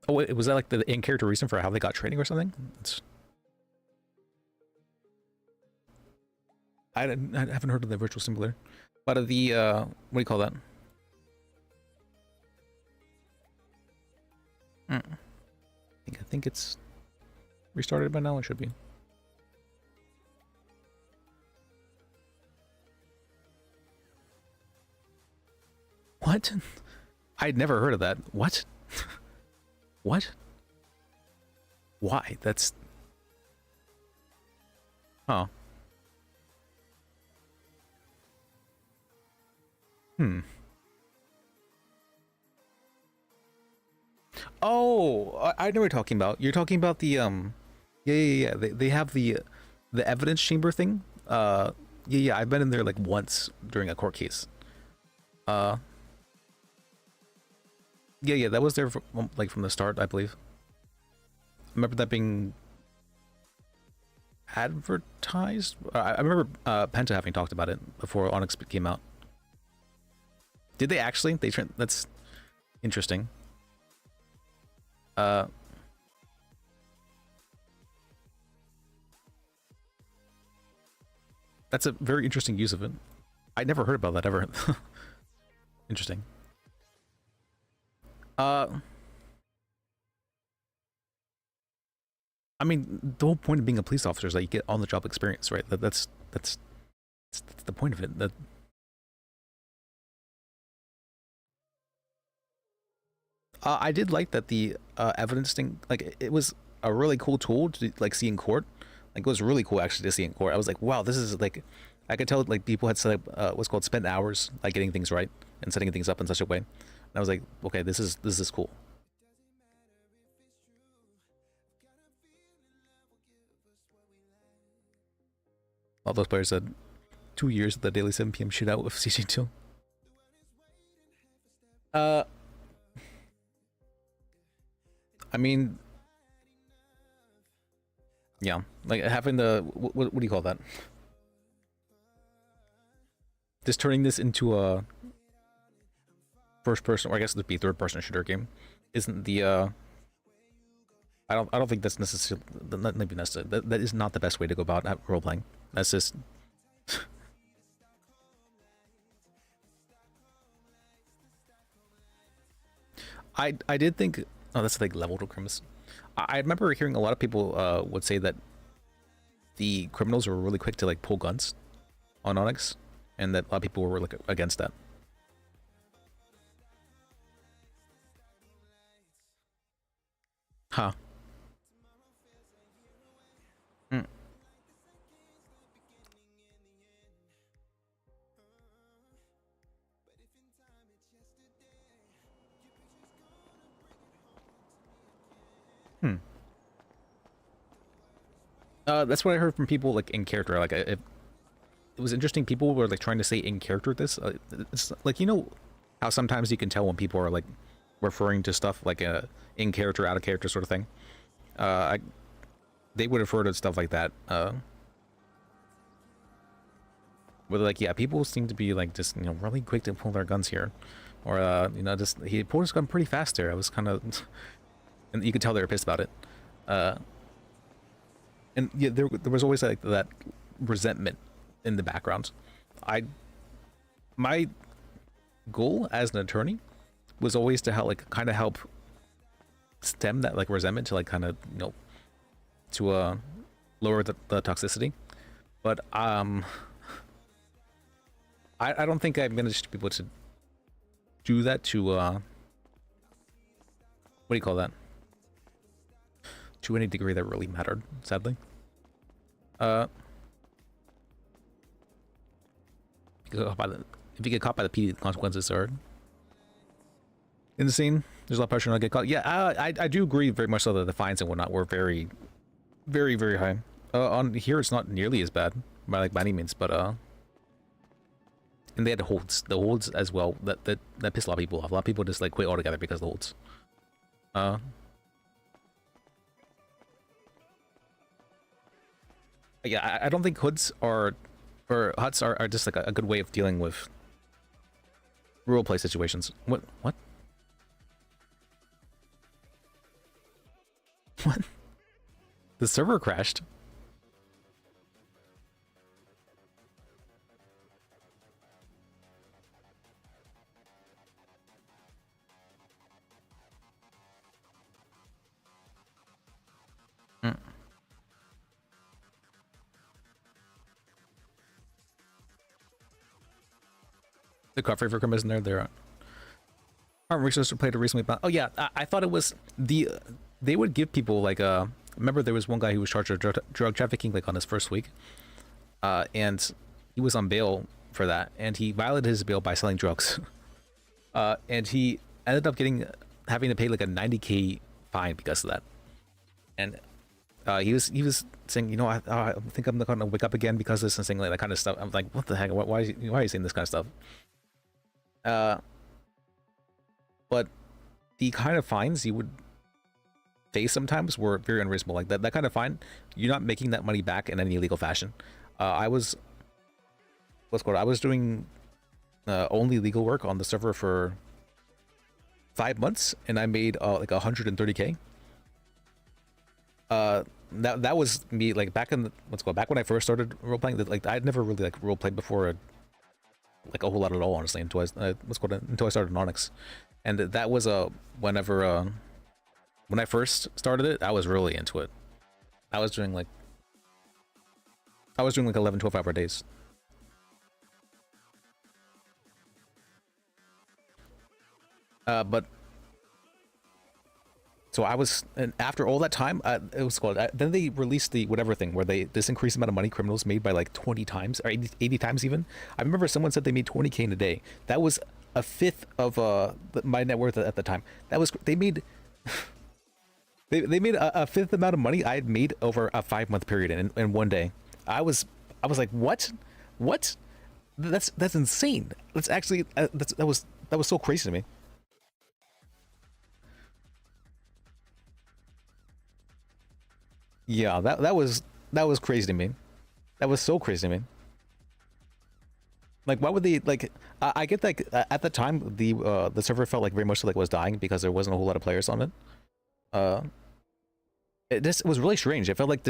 wait, was that like the in-character reason for how they got training or something? I haven't heard of the virtual simulator, but the what do you call that? I think it's restarted by now. It should be. What? I'd never heard of that. What? What? Why? That's... Huh. Oh, I know what you're talking about. You're talking about the yeah. They have the evidence chamber thing. Yeah. I've been in there like once during a court case. Yeah. That was there from, like from the start, I believe. I remember that being advertised. I remember Penta having talked about it before Onyx came out. Did they actually? That's interesting. That's a very interesting use of it. I never heard about that ever. Interesting. I mean, the whole point of being a police officer is that you get on-the-job experience, right? That's the point of it. That I did like that the evidence thing, like it was a really cool tool to like see in court. Like it was really cool actually to see in court. I was like, wow, this is like, I could tell like people had set up what's called spent hours, like getting things right and setting things up in such a way. And I was like, okay, this is cool. All those players said 2 years at the daily 7 p.m. shootout with CG2. I mean, yeah, like having the what do you call that? Just turning this into a first person, or I guess it'd be third person shooter game, isn't the I don't think that's necessarily that is not the best way to go about role playing. That's just I did think, oh, that's like level to criminals. I remember hearing a lot of people would say that the criminals were really quick to like pull guns on Onyx, and that a lot of people were like against that. Huh. That's what I heard from people like in character. Like it was interesting. People were like trying to say in character this. It's like, you know how sometimes you can tell when people are like referring to stuff like in character, out of character sort of thing. They would refer to stuff like that. Where like, yeah, people seem to be like just, you know, really quick to pull their guns here, or you know, just he pulled his gun pretty fast there. I was kind of, and you could tell they were pissed about it. And yeah, there was always like that resentment in the background. My goal as an attorney was always to help, like, kind of help stem that like resentment to like kind of, you know, to lower the toxicity. But I don't think I've managed to be able to do that to what do you call that? To any degree that really mattered, sadly. If you get caught by the PD, the consequences are insane. There's a lot of pressure not to get caught. Yeah, I do agree very much so that the fines and whatnot were very, very, very high. On here, it's not nearly as bad by any means, but and they had the holds as well. That pissed a lot of people off. A lot of people just like quit altogether because of the holds. Yeah, I don't think huts are just like a good way of dealing with roleplay situations. What? What? The server crashed. The coffee for isn't there. There aren't resources to play to recently. Oh yeah, I thought it was they would give people like remember there was one guy who was charged with drug trafficking like on his first week, and he was on bail for that, and he violated his bail by selling drugs, and he ended up having to pay like a 90K fine because of that, and he was saying, you know, I think I'm gonna wake up again because of this, and saying like that kind of stuff. I'm like, what the heck? Why are you saying this kind of stuff? But the kind of fines you would face sometimes were very unreasonable. Like that kind of fine, you're not making that money back in any legal fashion. I was doing only legal work on the server for 5 months, and I made like 130K. That was me like back in back when I first started role playing. Like I'd never really like role played before, like a whole lot at all, honestly, until I started Onyx, and that was whenever when I first started it, I was really into it. I was doing like 11-12 hour days. But so I was, and after all that time, it was called. Then they released the whatever thing where this increased amount of money criminals made by like 20 times or 80 times even. I remember someone said they made 20K in a day. That was a fifth of my net worth at the time. That was they made. They made a fifth amount of money I had made over a 5-month period in one day. I was like, what? That's insane. That's actually that was so crazy to me. Yeah, that was crazy to me. That was so crazy to me. Like, why would they like? I get like at the time the server felt like very much like was dying because there wasn't a whole lot of players on it. This was really strange. It felt like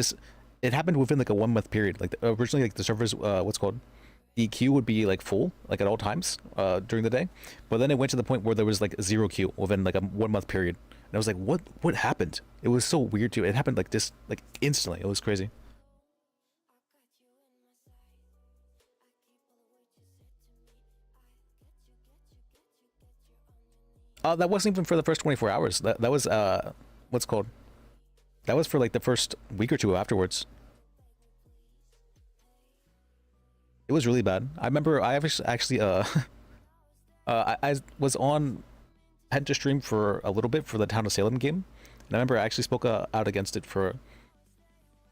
it happened within like a 1-month period. Like originally, like the servers, the queue would be like full, like at all times, during the day. But then it went to the point where there was like 0 queue within like a 1-month period. And I was like, what happened? It was so weird too. It happened like this, like instantly. It was crazy. That wasn't even for the first 24 hours. That was that was for like the first week or two afterwards. It was really bad. I remember I actually I was on had to stream for a little bit for the Town of Salem game, and I remember I actually spoke out against it for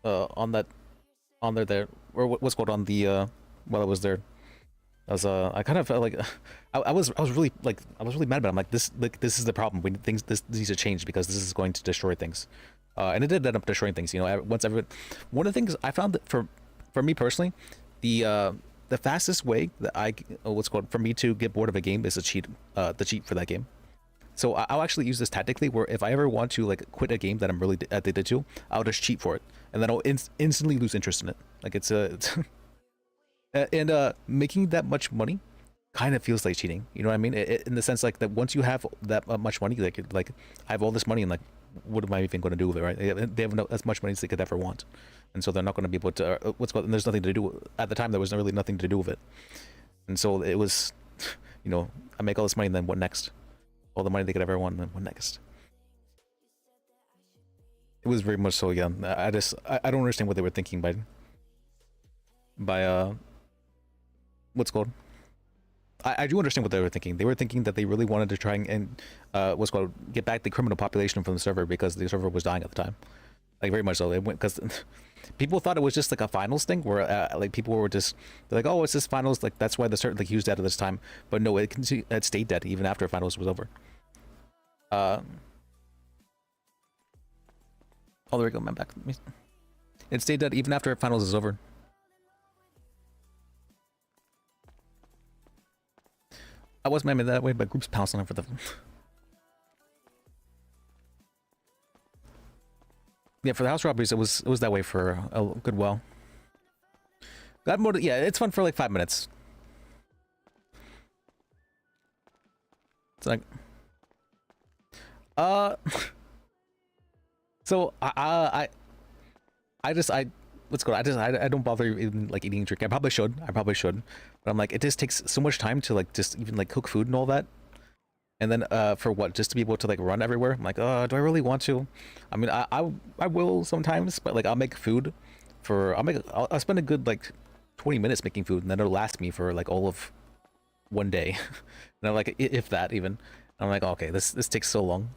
on there or what's called on the while I was there. I kind of felt like I was really mad about it. I'm like, this is the problem. This needs to change because this is going to destroy things. And it did end up destroying things, you know. One of the things I found that for me personally, the fastest way that for me to get bored of a game is to cheat for that game. So I'll actually use this tactically, where if I ever want to like quit a game that I'm really addicted to, I'll just cheat for it, and then I'll instantly lose interest in it. Like it's and making that much money kind of feels like cheating. You know what I mean? In the sense like that once you have that much money, like I have all this money and like, what am I even going to do with it, right? They have as much money as they could ever want, and so they're not going to be able to. And there's nothing to do at the time. There was really nothing to do with it, and so it was, you know, I make all this money and then what next? All the money they could ever want, and then what next? It was very much so. Yeah, I don't understand what they were thinking by I do understand what they were thinking. They were thinking that they really wanted to try and get back the criminal population from the server because the server was dying at the time. Like very much so. They went because people thought it was just like a finals thing where like people were just like, oh, it's this finals, like that's why the server like used that at this time. But no, it stayed dead even after finals was over. Oh, there we go. I'm back. It stayed dead even after finals is over. I wasn't made that way, but groups pounced on it for the. Yeah, for the house robberies, it was that way for a good while. Got more. Yeah, it's fun for like 5 minutes. It's like, so I what's going on? I don't bother even like eating and drinking. I probably should, but I'm like, it just takes so much time to like just even like cook food and all that. And then for what? Just to be able to like run everywhere? I'm like, oh, do I really want to? I mean, I will sometimes, but like I'll make food for I'll spend a good like 20 minutes making food, and then it'll last me for like all of one day. And I'm like, if that even. I'm like, okay, this takes so long.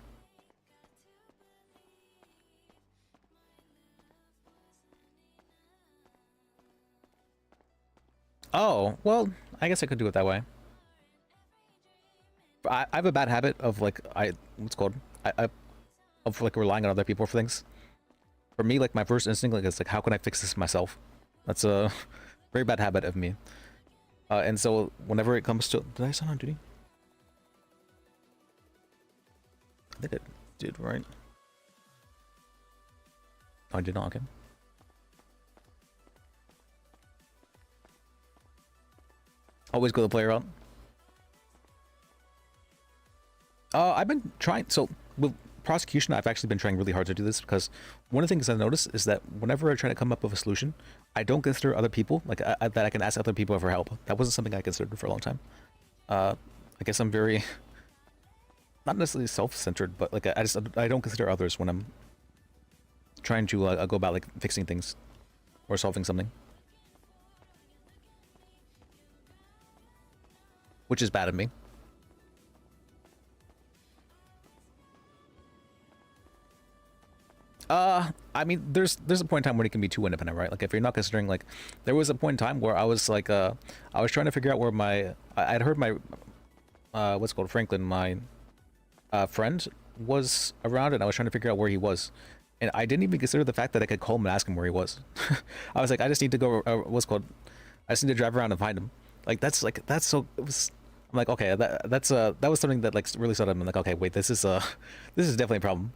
Oh, well, I guess I could do it that way. I have a bad habit of like of like relying on other people for things. For me, like my first instinct like is like, how can I fix this myself? That's a very bad habit of me. And so whenever it comes to, did I sign on duty? I think I did, right? Oh, I did not. Okay. Always go the player route. I've been trying. So with prosecution, I've actually been trying really hard to do this, because one of the things I noticed is that whenever I try to come up with a solution, I don't consider other people, like that I can ask other people for help. That wasn't something I considered for a long time. I guess I'm very, not necessarily self-centered, but like I don't consider others when I'm trying to go about like fixing things or solving something, which is bad of me. I mean, there's a point in time when it can be too independent, right? Like if you're not considering, like, there was a point in time where I was like, I was trying to figure out where I'd heard my, what's it called, Franklin, my friend was around, and I was trying to figure out where he was, and I didn't even consider the fact that I could call him and ask him where he was. I was like, I just need to go, what's it called, I just need to drive around and find him. Like that's so, it was, I'm like, okay, that was something that like really started. I'm like, okay, wait, this is definitely a problem.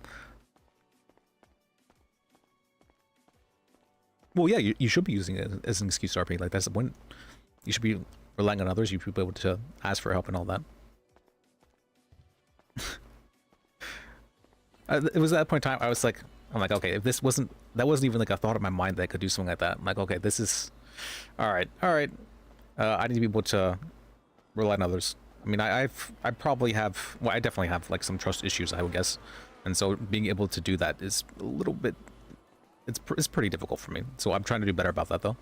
Well, yeah, you should be using it as an excuse to RP. Like, that's the point. You should be relying on others. You should be able to ask for help and all that. It was at that point in time I was like, I'm like, okay, if that wasn't even like a thought in my mind that I could do something like that. I'm like, okay, this is, all right. I need to be able to rely on others. I mean, I probably have, well, I definitely have like some trust issues, I would guess. And so being able to do that is a little bit, it's pretty difficult for me, so I'm trying to do better about that, though.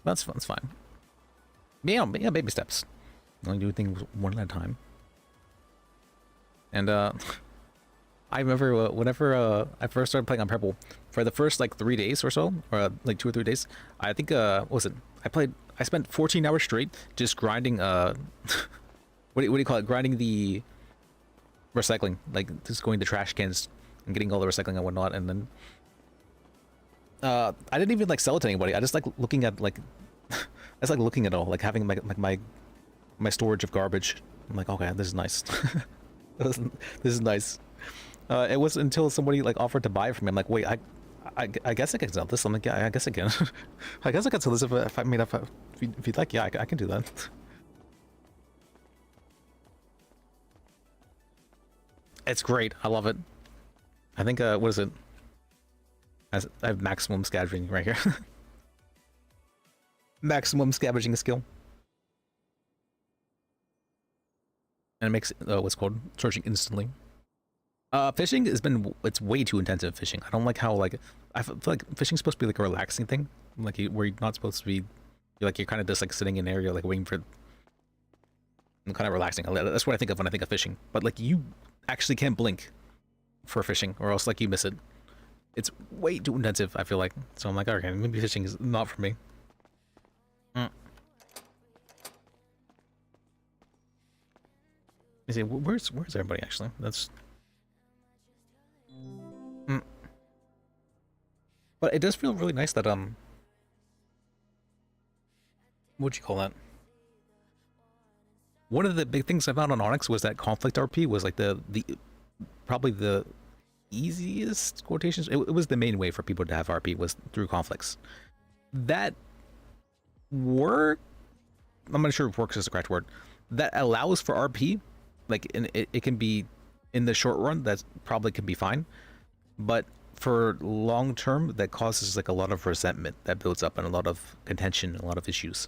That's fine. Yeah, baby steps. Only do things one at a time. And I remember whenever I first started playing on Purple, for the first like 3 days or so, or like 2 or 3 days, I think what was it? I spent 14 hours straight just grinding. What do you call it? Grinding the recycling, like just going to trash cans and getting all the recycling and whatnot, and then I didn't even like sell it to anybody. I just like looking at like I just like looking at it all, like having my storage of garbage. I'm like, okay, this is nice. This is nice. It wasn't until somebody like offered to buy it from me. I'm like, wait, I guess I can sell this. I'm like, yeah, I guess I can. I guess I can sell this if you'd like. Yeah, I can do that. It's great. I love it. I think, what is it? I have maximum scavenging right here. Maximum scavenging skill. And it makes, what's called, searching instantly. Fishing it's way too intensive, fishing. I don't like how, like, I feel like fishing's supposed to be like a relaxing thing. Like, where you're not supposed to be, you're kind of just like sitting in an area, like waiting for, kind of relaxing. That's what I think of when I think of fishing. But like, you actually can't blink for fishing, or else like you miss it. It's way too intensive, I feel like. So I'm like, okay, maybe fishing is not for me. You see, where's everybody actually? That's but it does feel really nice that what'd you call that? One of the big things I found on Onyx was that conflict RP was like the probably the easiest quotations. It was the main way for people to have RP was through conflicts. That work, I'm not sure if works is the correct word. That allows for RP, like, and it can be in the short run, that probably can be fine, but for long term, that causes like a lot of resentment that builds up and a lot of contention and a lot of issues.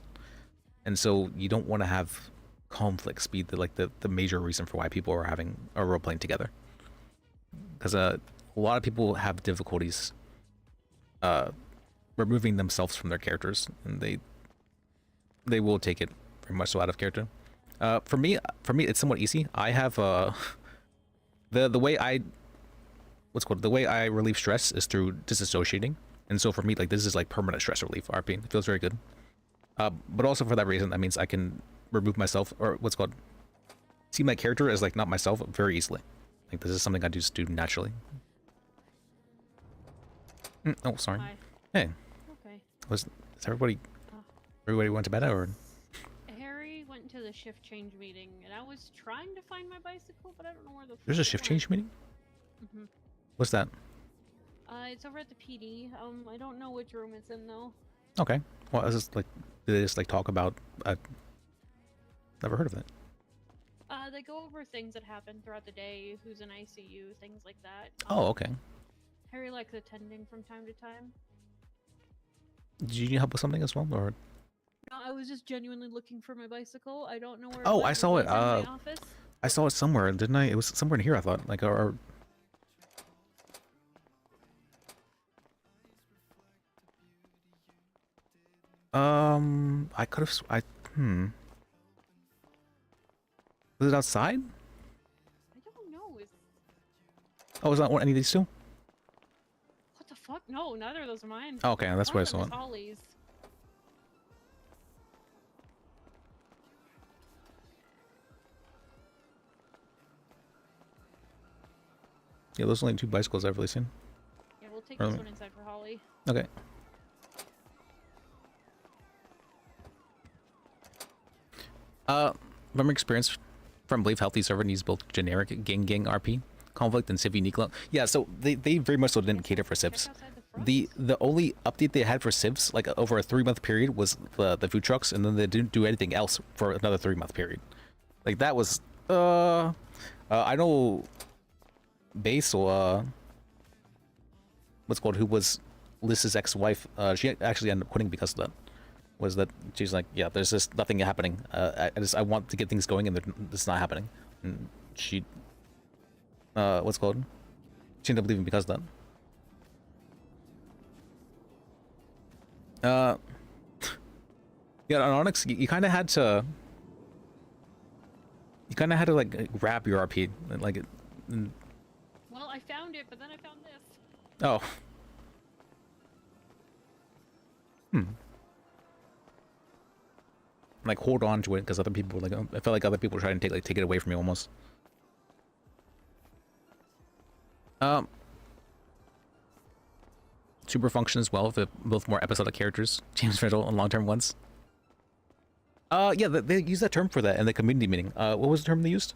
And so you don't want to have conflicts be the major reason for why people are having a role playing together. Because a lot of people have difficulties removing themselves from their characters, and they will take it very much so out of character. For me, it's somewhat easy. I have the way I relieve stress is through disassociating, and so for me, like, this is like permanent stress relief. RP, it feels very good. But also for that reason, that means I can remove myself, or see my character as like not myself very easily. Like, this is something I just do naturally. Oh, sorry. Hi. Hey. Okay. Is everybody went to bed, or? Harry went to the shift change meeting, and I was trying to find my bicycle, but I don't know where the. There's a shift change meeting? Mm-hmm. What's that? It's over at the PD. I don't know which room it's in though. Okay. Well, is this like, do they just like talk about? Never heard of it. They go over things that happen throughout the day, who's in ICU, things like that. Oh, okay. Harry likes attending from time to time. Did you need help with something as well, or? No, I was just genuinely looking for my bicycle. I don't know where. Oh, it I went. saw it. Was in my office? I saw it somewhere, didn't I? It was somewhere in here, I thought. Like, or I could have. Was it outside? I don't know. Oh, is that one any of these two? What the fuck? No, neither of those are mine. Oh, okay, that's One where I of them saw is it. Ollie's. Yeah, those are only 2 bicycles I've really seen. Yeah, we'll take Or- this one inside for Holly. Okay. From experience from Believe Healthy Server needs both generic gang RP conflict and civ unique. Yeah, so they very much so didn't cater for civs. The only update they had for civs, like over a 3-month period, was the food trucks, and then they didn't do anything else for another 3-month period. Like, that was I know Basil, who was Liz's ex-wife, she actually ended up quitting because of that. Was that she's like, yeah, there's just nothing happening. I want to get things going, and it's not happening. And she, she ended up leaving because of that. Yeah, on Onyx, you kind of had to. You kind of had to like grab your RP, and, like. Well, I found it, but then I found this. Oh. Like, hold on to it because other people were like, I felt like other people were trying to take it away from you almost. Super function as well, for both more episodic characters, James Riddle and long-term ones. Yeah, they use that term for that in the community meeting. What was the term they used?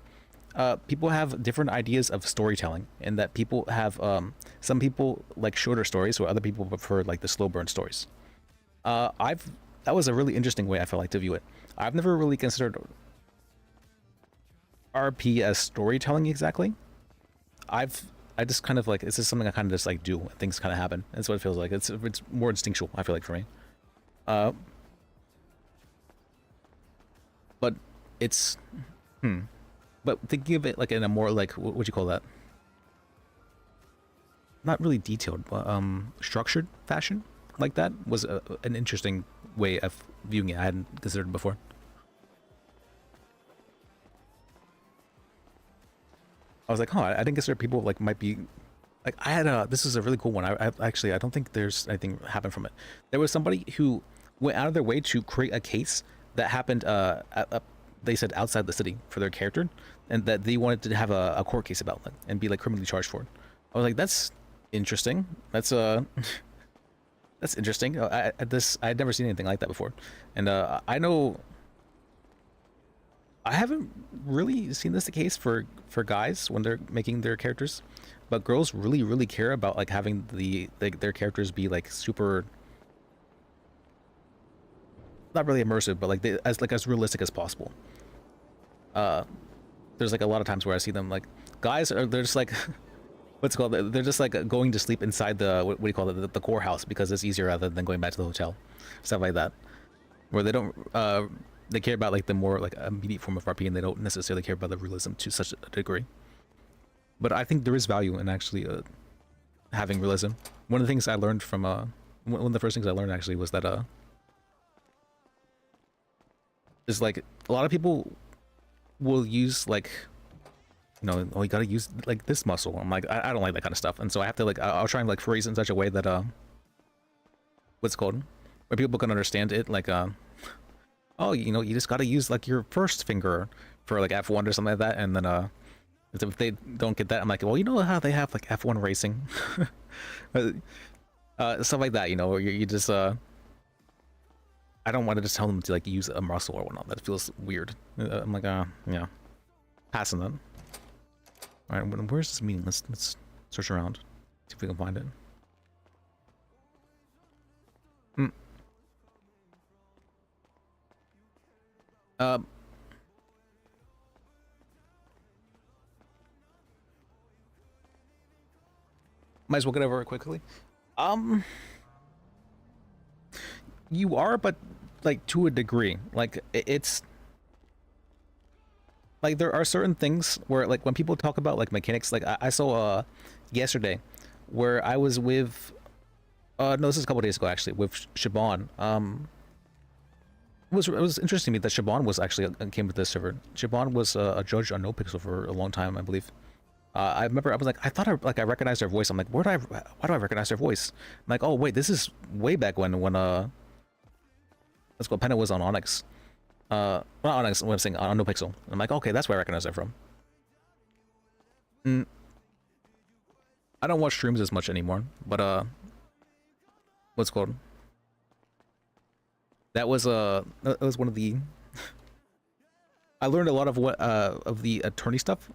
People have different ideas of storytelling, and that people have some people like shorter stories, while other people prefer like the slow burn stories. That was a really interesting way I felt like to view it. I've never really considered RP as storytelling exactly. I just kind of like, this is something I kind of just like do. Things kind of happen. That's what it feels like. It's more instinctual, I feel like, for me. But it's but thinking of it like in a more like, what would you call that? Not really detailed, but structured fashion like that was an interesting way of viewing it. I hadn't considered it before. I was like, oh, I didn't consider people like might be like, I had this is a really cool one. I actually, I don't think there's anything happened from it. There was somebody who went out of their way to create a case that happened they said outside the city for their character, and that they wanted to have a court case about it and be like criminally charged for it. I was like, that's interesting. That's that's interesting. I had never seen anything like that before, and I know I haven't really seen this the case for guys when they're making their characters, but girls really care about like having their characters be like super, not really immersive, but like as realistic as possible. There's like a lot of times where I see them like, guys are they're just like what's it called? They're just like going to sleep inside the what do you call it? The courthouse because it's easier rather than going back to the hotel, stuff like that. Where they don't they care about like the more like immediate form of RP and they don't necessarily care about the realism to such a degree. But I think there is value in actually having realism. One of the things I learned from one of the first things I learned actually was that is like a lot of people will use like, you know, oh, you gotta use like this muscle. I'm like, I don't like that kind of stuff, and so I have to like I'll try and like phrase it in such a way that what's it called, where people can understand it, like oh, you know, you just gotta use like your first finger for like F1 or something like that, and then if they don't get that, I'm like, well, you know how they have like F1 racing, stuff like that, you know, where you just I don't want to just tell them to like use a muscle or whatnot. That feels weird. I'm like, yeah, passing that. All right, where's this meeting? Let's search around, see if we can find it. Might as well get over it quickly. You are, but like to a degree. Like it's like there are certain things where like when people talk about like mechanics, like I saw yesterday where I was with no, this is a couple days ago actually with Shaban. It was interesting to me that Shaban was actually came to this server. Shaban was a judge on NoPixel for a long time, I believe. I remember I was like, I thought I recognized her voice. I'm like, why do I recognize her voice? I'm like, oh wait, this is way back when let's go, Penna was on Onyx. Not Onyx, what I'm saying, on NoPixel. I'm like, okay, that's where I recognize her from. I don't watch streams as much anymore, but what's it called? That was one of the I learned a lot of what of the attorney stuff,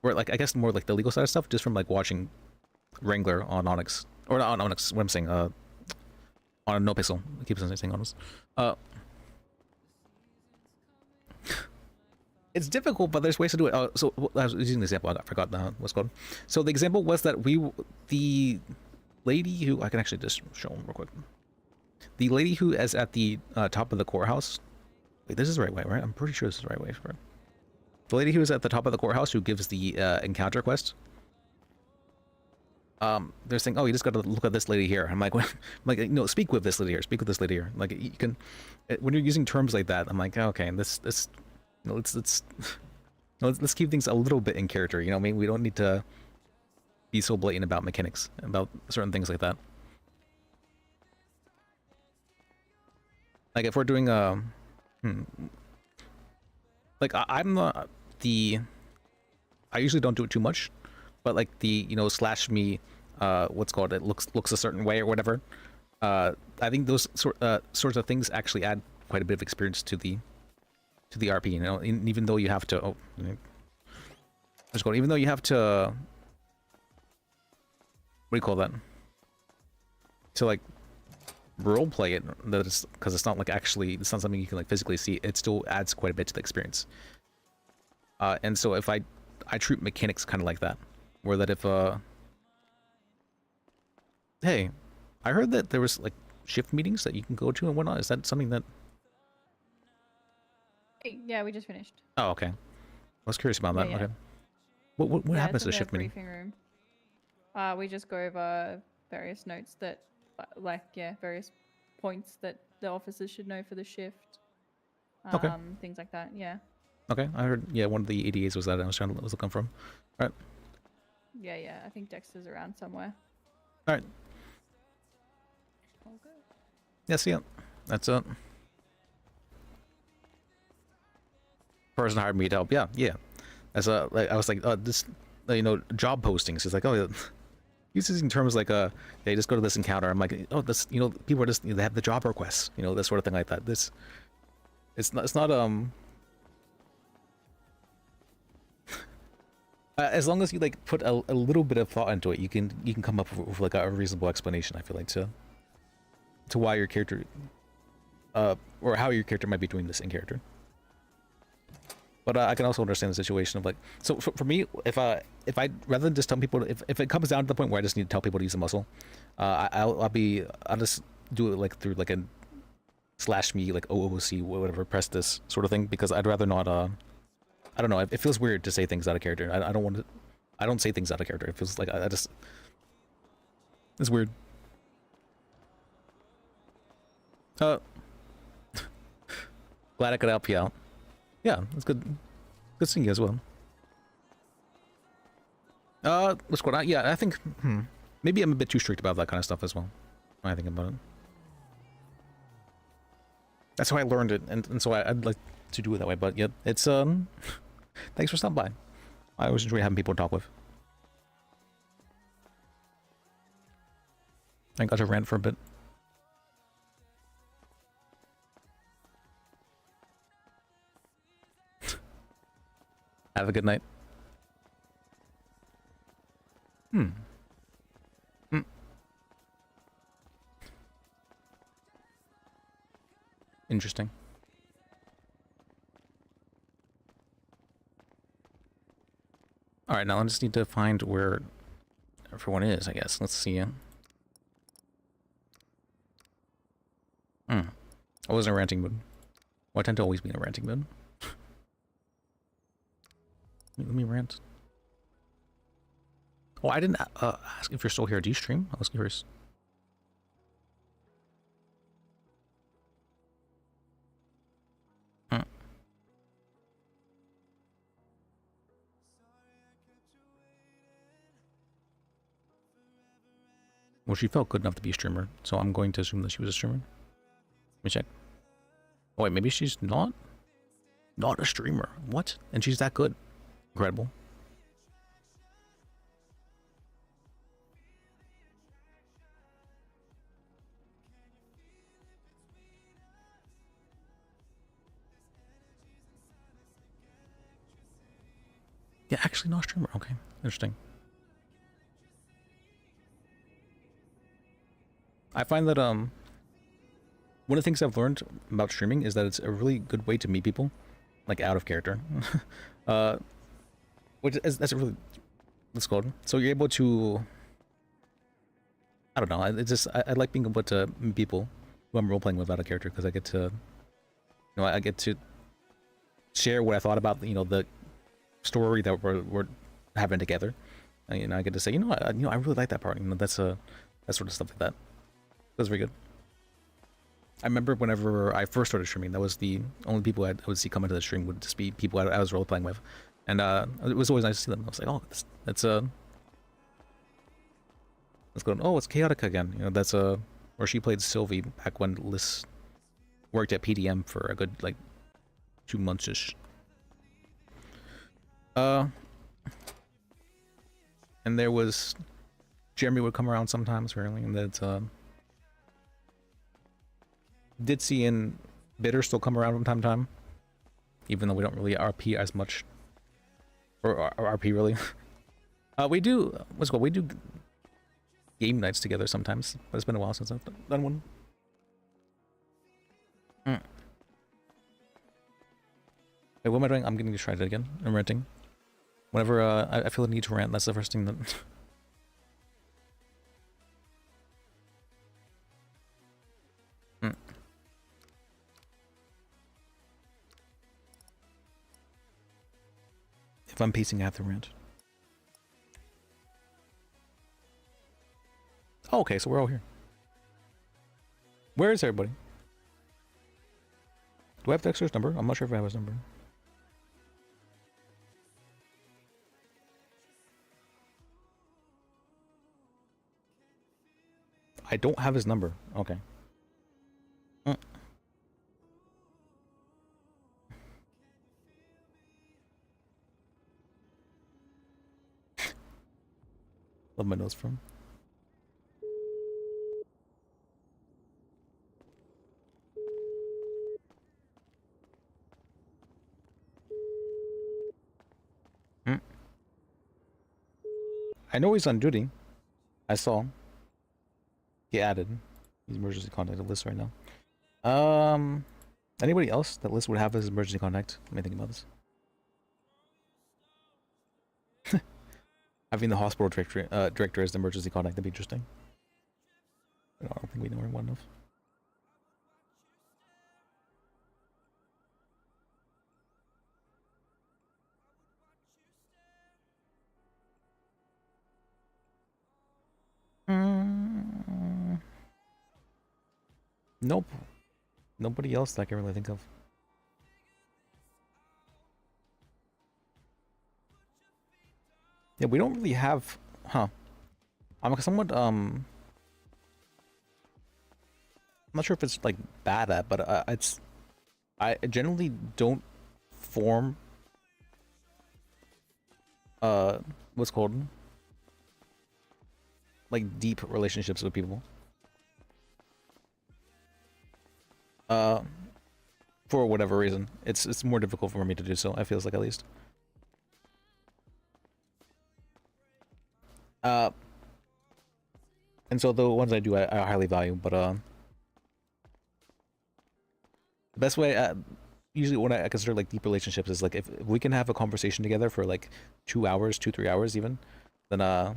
or like I guess more like the legal side of stuff, just from like watching Wrangler on Onyx, or not on Onyx. What I'm saying, on NoPixel. I keep saying Onyx. It's difficult, but there's ways to do it. So I was using the example. I forgot what's called. So the example was that the lady who I can actually just show them real quick. The lady who is at the top of the courthouse. Wait, this is the right way, right? I'm pretty sure this is the right way for it. The lady who is at the top of the courthouse who gives the encounter quest. They're saying, oh, you just got to look at this lady here. I'm like, no, speak with this lady here. Speak with this lady here. Like you can, when you're using terms like that, I'm like, okay, this, you know, let's keep things a little bit in character. You know, maybe we don't need to be so blatant about mechanics, about certain things like that. Like if we're doing like I'm not the, I usually don't do it too much, but like the, you know, slash me, what's called, it looks a certain way or whatever. I think those sorts of things actually add quite a bit of experience to the RP. You know, even though you have to, even though you have to, what do you call that? To like role play it, that is, because it's not like actually, it's not something you can like physically see. It still adds quite a bit to the experience. And so if I treat mechanics kind of like that, where that if hey, I heard that there was like shift meetings that you can go to and whatnot. Is that something that? Yeah, we just finished. Oh, okay. I was curious about that. Yeah. Okay. What happens to the shift meeting? Briefing room. We just go over various notes that, various points that the officers should know for the shift. Okay. Things like that. Yeah. Okay, I heard. Yeah, one of the ADAs was that I was looking from. All right. Yeah. I think Dexter's around somewhere. All right. All good. Yeah, see ya. That's it. Person hired me to help. Yeah. As like I was like, this, you know, job postings. It's like, oh, he's using terms like, yeah, just go to this encounter. I'm like, oh, this, you know, people are just, you know, they have the job requests, you know, this sort of thing like that. This, it's not as long as you like put a little bit of thought into it, you can come up with like a reasonable explanation. I feel like to why your character, or how your character might be doing this in character. But I can also understand the situation of like, so for me, if I rather than just tell people, if it comes down to the point where I just need to tell people to use the muscle, I'll just do it like through like a /me like OOC whatever press this sort of thing, because I'd rather not I don't know, it feels weird to say things out of character. I don't want to, I don't say things out of character. It feels like I just, it's weird. Glad I could help you out. Yeah, it's good. Good seeing you as well. What's going on? Yeah, I think maybe I'm a bit too strict about that kind of stuff as well. When I think about it. That's how I learned it, and so I'd like to do it that way. But yeah, it's thanks for stopping by. I always enjoy having people to talk with. I got to rant for a bit. Have a good night. Interesting. Alright, now I just need to find where everyone is, I guess. Let's see. I was in a ranting mood. Well, I tend to always be in a ranting mood. Let me rant. Oh, I didn't ask if you're still here. Do you stream? I was curious. Well, she felt good enough to be a streamer, so I'm going to assume that she was a streamer. Let me check. Oh wait, maybe she's not a streamer. What? And she's that good. Incredible. Yeah, actually not a streamer. Okay, interesting. I find that one of the things I've learned about streaming is that it's a really good way to meet people, like out of character. Which is, that's a really, what's called. So you're able to, I don't know, it's just, I like being able to meet people who I'm role-playing with out of character, because I get to, you know, I get to share what I thought about, you know, the story that we're having together. And, you know, I get to say, I really like that part, you know, that sort of stuff like that. That's very good. I remember whenever I first started streaming, that was the only people I would see come into the stream would just be people I was role-playing with. And it was always nice to see them. I was like, oh, that's let's go. Oh, it's Chaotica again. You know, that's where she played Sylvie back when Liz worked at PDM for a good like 2 months-ish. And there was Jeremy would come around sometimes, apparently, and that Ditzy and Bitter still come around from time to time, even though we don't really RP as much. Or RP really. We do what's it called? We do game nights together sometimes, but it's been a while since I've done one. Wait, what am I doing? I'm getting to try it again. I'm ranting. Whenever I feel the need to rant, that's the first thing that. If I'm pacing, I have to rant. Oh, okay, so we're all here. Where is everybody? Do I have Dexter's number? I'm not sure if I have his number. I don't have his number. Okay. Love my nose from. I know he's on duty. I saw him. He added. He's emergency contact list right now. Anybody else that list would have as emergency contact? Let me think about this. Having the hospital director as the emergency contact, that'd be interesting. I don't think we know anyone enough. Nope. Nobody else that I can really think of. Yeah, we don't really have, huh? I'm somewhat I'm not sure if it's like bad at, but I generally don't form what's called like deep relationships with people. For whatever reason, it's more difficult for me to do so. I feels like, at least. And so the ones I do, I highly value, but the best way, usually when I consider like deep relationships is like if we can have a conversation together for like 2 hours, 2-3 hours even, then I'm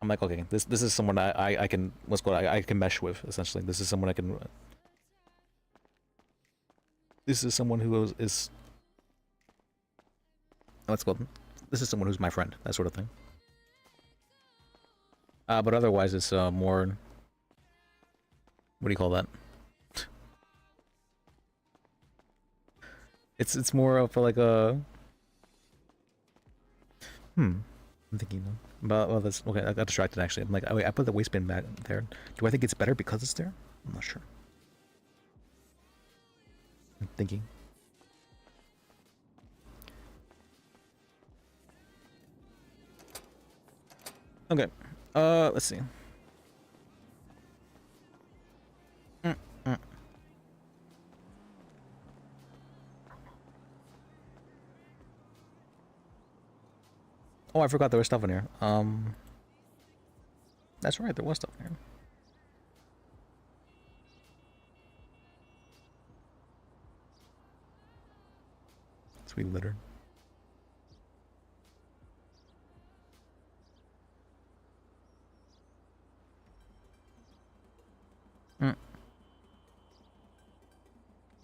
like, okay, this is someone I can I can mesh with, essentially. This is someone I can. This is someone who is what's called. This is someone who's my friend, that sort of thing. But otherwise, it's more. What do you call that? It's more of like a. I'm thinking about. Well, that's okay. I got distracted actually. I'm like, oh wait, I put the waistband back there. Do I think it's better because it's there? I'm not sure. I'm thinking. Okay. Let's see. Oh, I forgot there was stuff in here. That's right, there was stuff in here. Sweet litter.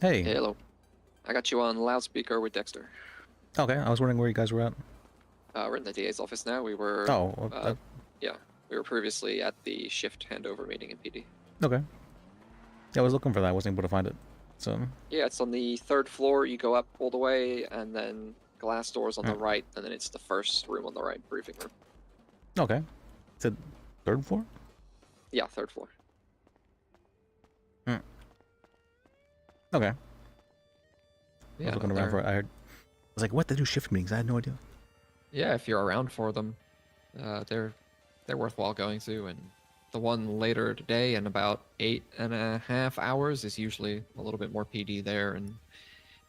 Hey. Hello. I got you on loudspeaker with Dexter. Okay, I was wondering where you guys were at. We're in the DA's office now. We were. Oh. Yeah, we were previously at the shift handover meeting in PD. Okay. Yeah, I was looking for that. I wasn't able to find it. So. Yeah, it's on the 3rd floor. You go up all the way, and then glass doors on the right, and then it's the first room on the right, briefing room. Okay. It's the 3rd floor? Yeah, 3rd floor. Okay. Yeah, I was looking around for it. I was like, what? They do shift meetings? I had no idea. Yeah, if you're around for them, they're worthwhile going to. And the one later today in about 8.5 hours is usually a little bit more PD there. And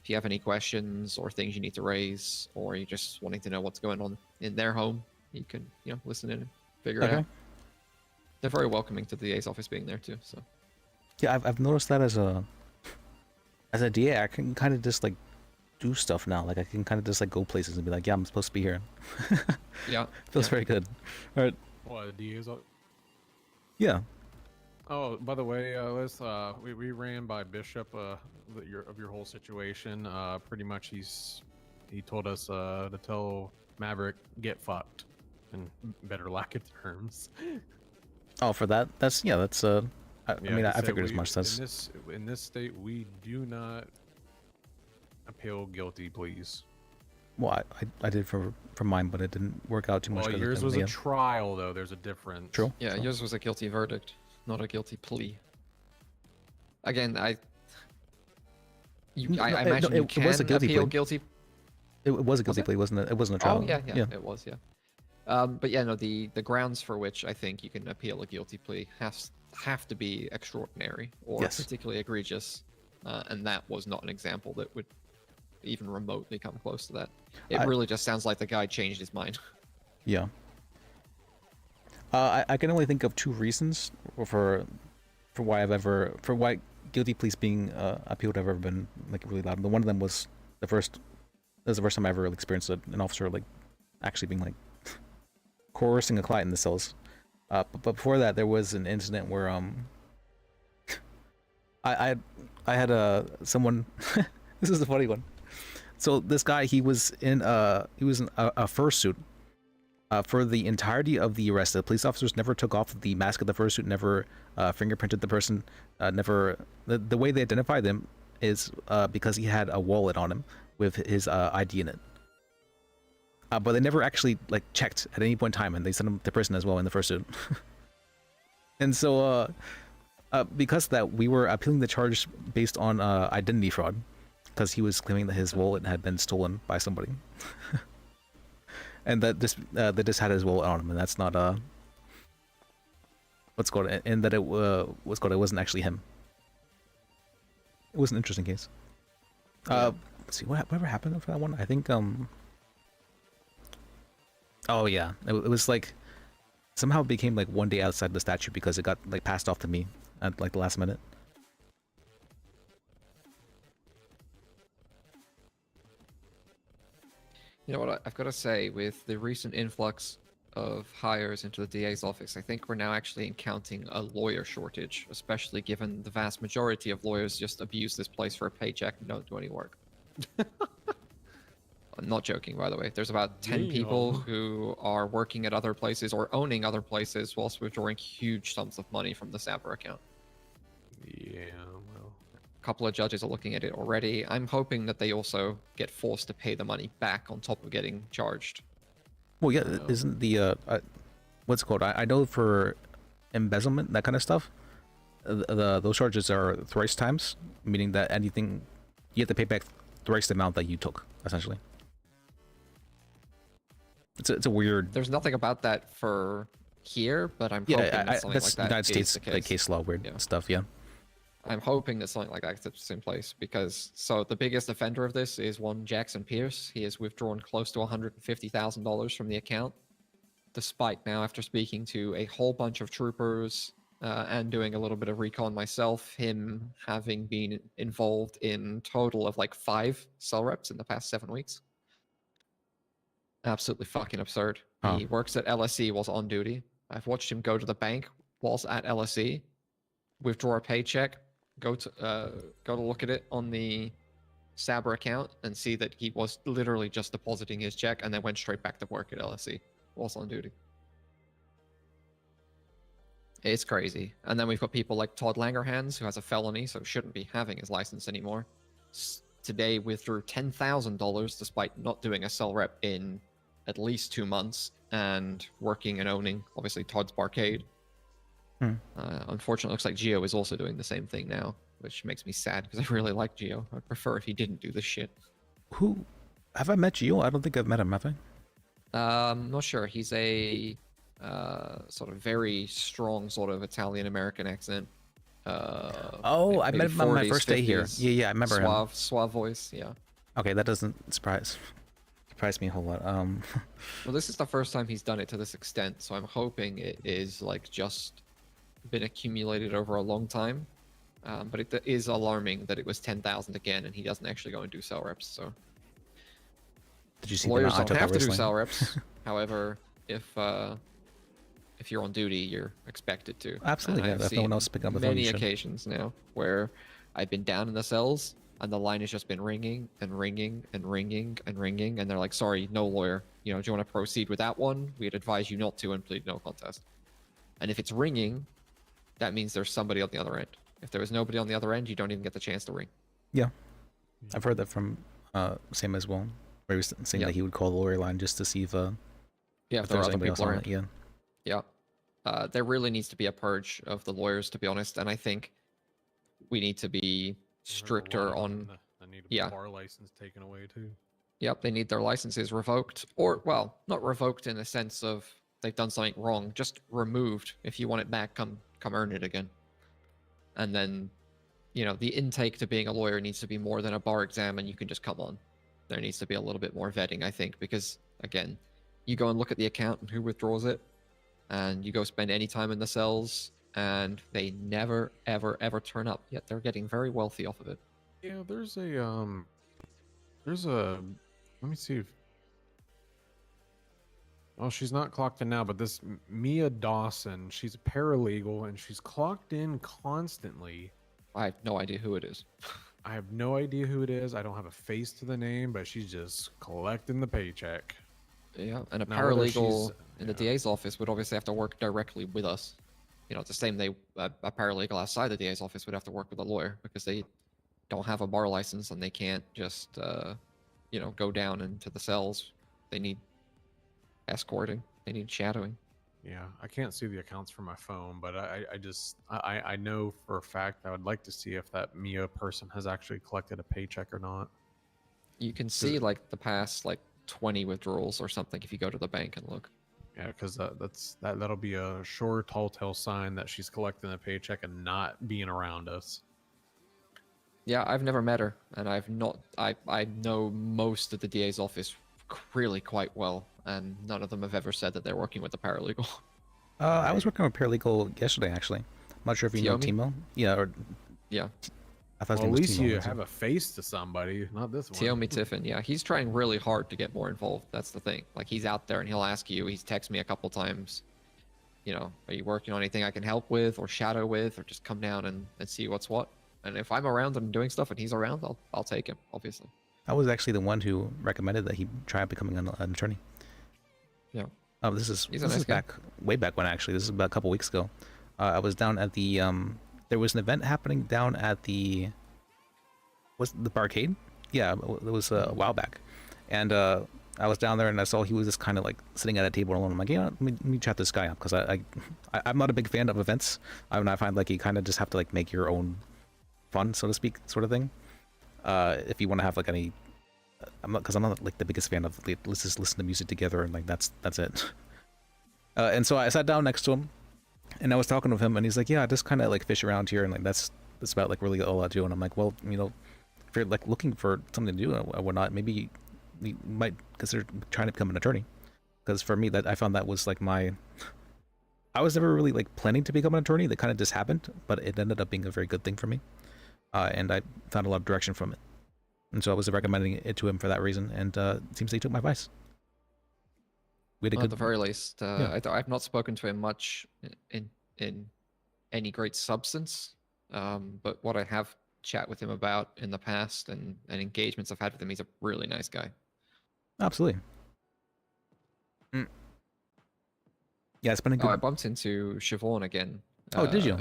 if you have any questions or things you need to raise, or you're just wanting to know what's going on in their home, you can listen in and figure it out. They're very welcoming to the DA's office being there too. So. Yeah, I've noticed that as a DA, I can kind of just like do stuff now. Like I can kind of just like go places and be like, yeah, I'm supposed to be here. Yeah. Feels very good. All right. What, the DA's? Yeah. Oh, by the way, let's we ran by Bishop of your whole situation. Pretty much he told us to tell Maverick get fucked, and better lack of terms. Oh, for that? I mean, I figured as much. That's in this state, we do not appeal guilty pleas. Well, I did for mine, but it didn't work out too much. Well, yours was a trial, though. There's a difference. True. Yeah, yours was a guilty verdict, not a guilty plea. Again, I imagine you can appeal guilty. It was a guilty plea, wasn't it? It wasn't a trial. Oh yeah, it was, yeah. But yeah, no, the grounds for which I think you can appeal a guilty plea have to be extraordinary or particularly egregious, and that was not an example that would even remotely come close to that. It really just sounds like the guy changed his mind. Yeah. I can only think of 2 reasons for why guilty pleas being appealed have ever been like really loud. One of them was the first time I ever experienced an officer like actually being like coercing a client in the cells. But before that, there was an incident where I had someone. This is the funny one. So this guy, he was in a fursuit for the entirety of the arrest. The police officers never took off the mask of the fursuit, never fingerprinted the person, never. The way they identified them is because he had a wallet on him with his ID in it. But they never actually like checked at any point in time, and they sent him to prison as well in the fursuit. And so, because of that, we were appealing the charge based on identity fraud, because he was claiming that his wallet had been stolen by somebody, and that they just had his wallet on him, and that's not what's called, and that it wasn't actually him. It was an interesting case. Let's see whatever happened for that one. I think oh yeah, it was like somehow it became like 1 day outside the statute because it got like passed off to me at like the last minute. You know what, I've got to say, with the recent influx of hires into the DA's office, I think we're now actually encountering a lawyer shortage, especially given the vast majority of lawyers just abuse this place for a paycheck and don't do any work. I'm not joking, by the way. There's about 10 people who are working at other places or owning other places whilst withdrawing huge sums of money from the Saber account. Yeah, well. A couple of judges are looking at it already. I'm hoping that they also get forced to pay the money back on top of getting charged. Well, yeah, isn't the what's it called? I know for embezzlement, that kind of stuff, those charges are thrice times, meaning that anything you have to pay back thrice the amount that you took, essentially. It's a weird. There's nothing about that for here, but I'm hoping that something that's like that United States is the case law weird stuff. Yeah. I'm hoping that something like that is in place because the biggest offender of this is one Jackson Pierce. He has withdrawn close to $150,000 from the account, despite now, after speaking to a whole bunch of troopers and doing a little bit of recon myself, him having been involved in total of like 5 cell reps in the past 7 weeks. Absolutely fucking absurd. Huh. He works at LSE whilst on duty. I've watched him go to the bank whilst at LSE, withdraw a paycheck, go to look at it on the Saber account and see that he was literally just depositing his check and then went straight back to work at LSE whilst on duty. It's crazy. And then we've got people like Todd Langerhans, who has a felony, so shouldn't be having his license anymore. Today withdrew $10,000 despite not doing a cell rep in at least 2 months and working and owning, obviously, Todd's Barcade. Unfortunately, it looks like Gio is also doing the same thing now, which makes me sad because I really like Gio. I'd prefer if he didn't do this shit. Who? Have I met Gio? I don't think I've met him, have I? I'm not sure. He's a sort of very strong sort of Italian-American accent. I met him on my first day here. Yeah, I remember him. Suave voice, yeah. Okay, that doesn't surprise me a whole lot. Well, this is the first time he's done it to this extent, so I'm hoping it is like just been accumulated over a long time. But it is alarming that it was 10,000 again, and he doesn't actually go and do cell reps. So did you see lawyers don't have to do cell reps? However, if you're on duty, you're expected to. Absolutely, yeah. If no one else picking up the phone, many occasions now where I've been down in the cells and the line has just been ringing and ringing and ringing and ringing, and they're like, "Sorry, no lawyer. Do you want to proceed with that one? We'd advise you not to and plead no contest." And if it's ringing, that means there's somebody on the other end. If there was nobody on the other end, you don't even get the chance to ring. Yeah, I've heard that from Sam as well, where he was saying that he would call the lawyer line just to see if there are was other anybody else people on around. it. Yeah. There really needs to be a purge of the lawyers, to be honest, and I think we need to be stricter on. I need a bar license taken away too. Yep, they need their licenses revoked, or well, not revoked in the sense of they've done something wrong, just removed. If you want it back, come earn it again. And then, the intake to being a lawyer needs to be more than a bar exam, and you can just come on. There needs to be a little bit more vetting, I think, because again, you go and look at the account and who withdraws it, and you go spend any time in the cells, and they never, ever, ever turn up. Yet they're getting very wealthy off of it. Yeah, there's a let me see if Well, she's not clocked in now, but this Mia Dawson, she's a paralegal and she's clocked in constantly. I have no idea who it is. I have no idea who it is. I don't have a face to the name, but she's just collecting the paycheck. Yeah, and a Now, whether paralegal she's- in the DA's office would obviously have to work directly with us. You know, it's the same. A paralegal outside the DA's office would have to work with a lawyer because they don't have a bar license and they can't just, go down into the cells. They need escorting. They need shadowing. Yeah, I can't see the accounts from my phone, but I know for a fact I would like to see if that Mia person has actually collected a paycheck or not. You can see like the past 20 withdrawals or something if you go to the bank and look. Yeah, because that'll be a sure tall tale sign that she's collecting a paycheck and not being around us. Yeah, I've never met her, and I know most of the DA's office really quite well, and none of them have ever said that they're working with a paralegal. I was working with a paralegal yesterday, actually. I'm not sure if you know Timo. Yeah, yeah. Well, I thought his name at was least Timo, you wasn't have a face to somebody, not this one. Tiomi Tiffin, yeah, he's trying really hard to get more involved. That's the thing. Like, he's out there and he'll ask you. He's texted me a couple times. Are you working on anything I can help with, or shadow with, or just come down and see what's what? And if I'm around and doing stuff and he's around, I'll take him, obviously. I was actually the one who recommended that he try becoming an attorney. Yeah. Oh, this is He's a nice guy. way back when, actually. This is about a couple weeks ago. I was down at the there was an event happening down at the barcade. Yeah, it was a while back, and I was down there and I saw he was just kind of like sitting at a table alone. I'm like, yeah, let me chat this guy up, because I'm not a big fan of events. I find like you kind of just have to like make your own fun, so to speak, sort of thing. If you want to have like any, I'm not like the biggest fan of let's just listen to music together and like that's it. And so I sat down next to him, and I was talking with him, and he's like, yeah, I just kind of like fish around here, and like that's about like really all I do. And I'm like, well, if you're like looking for something to do or whatnot, maybe you might consider trying to become an attorney. Because for me, that I found that was like I was never really like planning to become an attorney. That kind of just happened, but it ended up being a very good thing for me. And I found a lot of direction from it. And so I was recommending it to him for that reason, and it seems he took my advice. We had a Well, good... at the very least, yeah. I've not spoken to him much in any great substance, but what I have chat with him about in the past and engagements I've had with him, he's a really nice guy. Absolutely. Yeah, it's been a good... I bumped into Siobhan again. Oh, did you?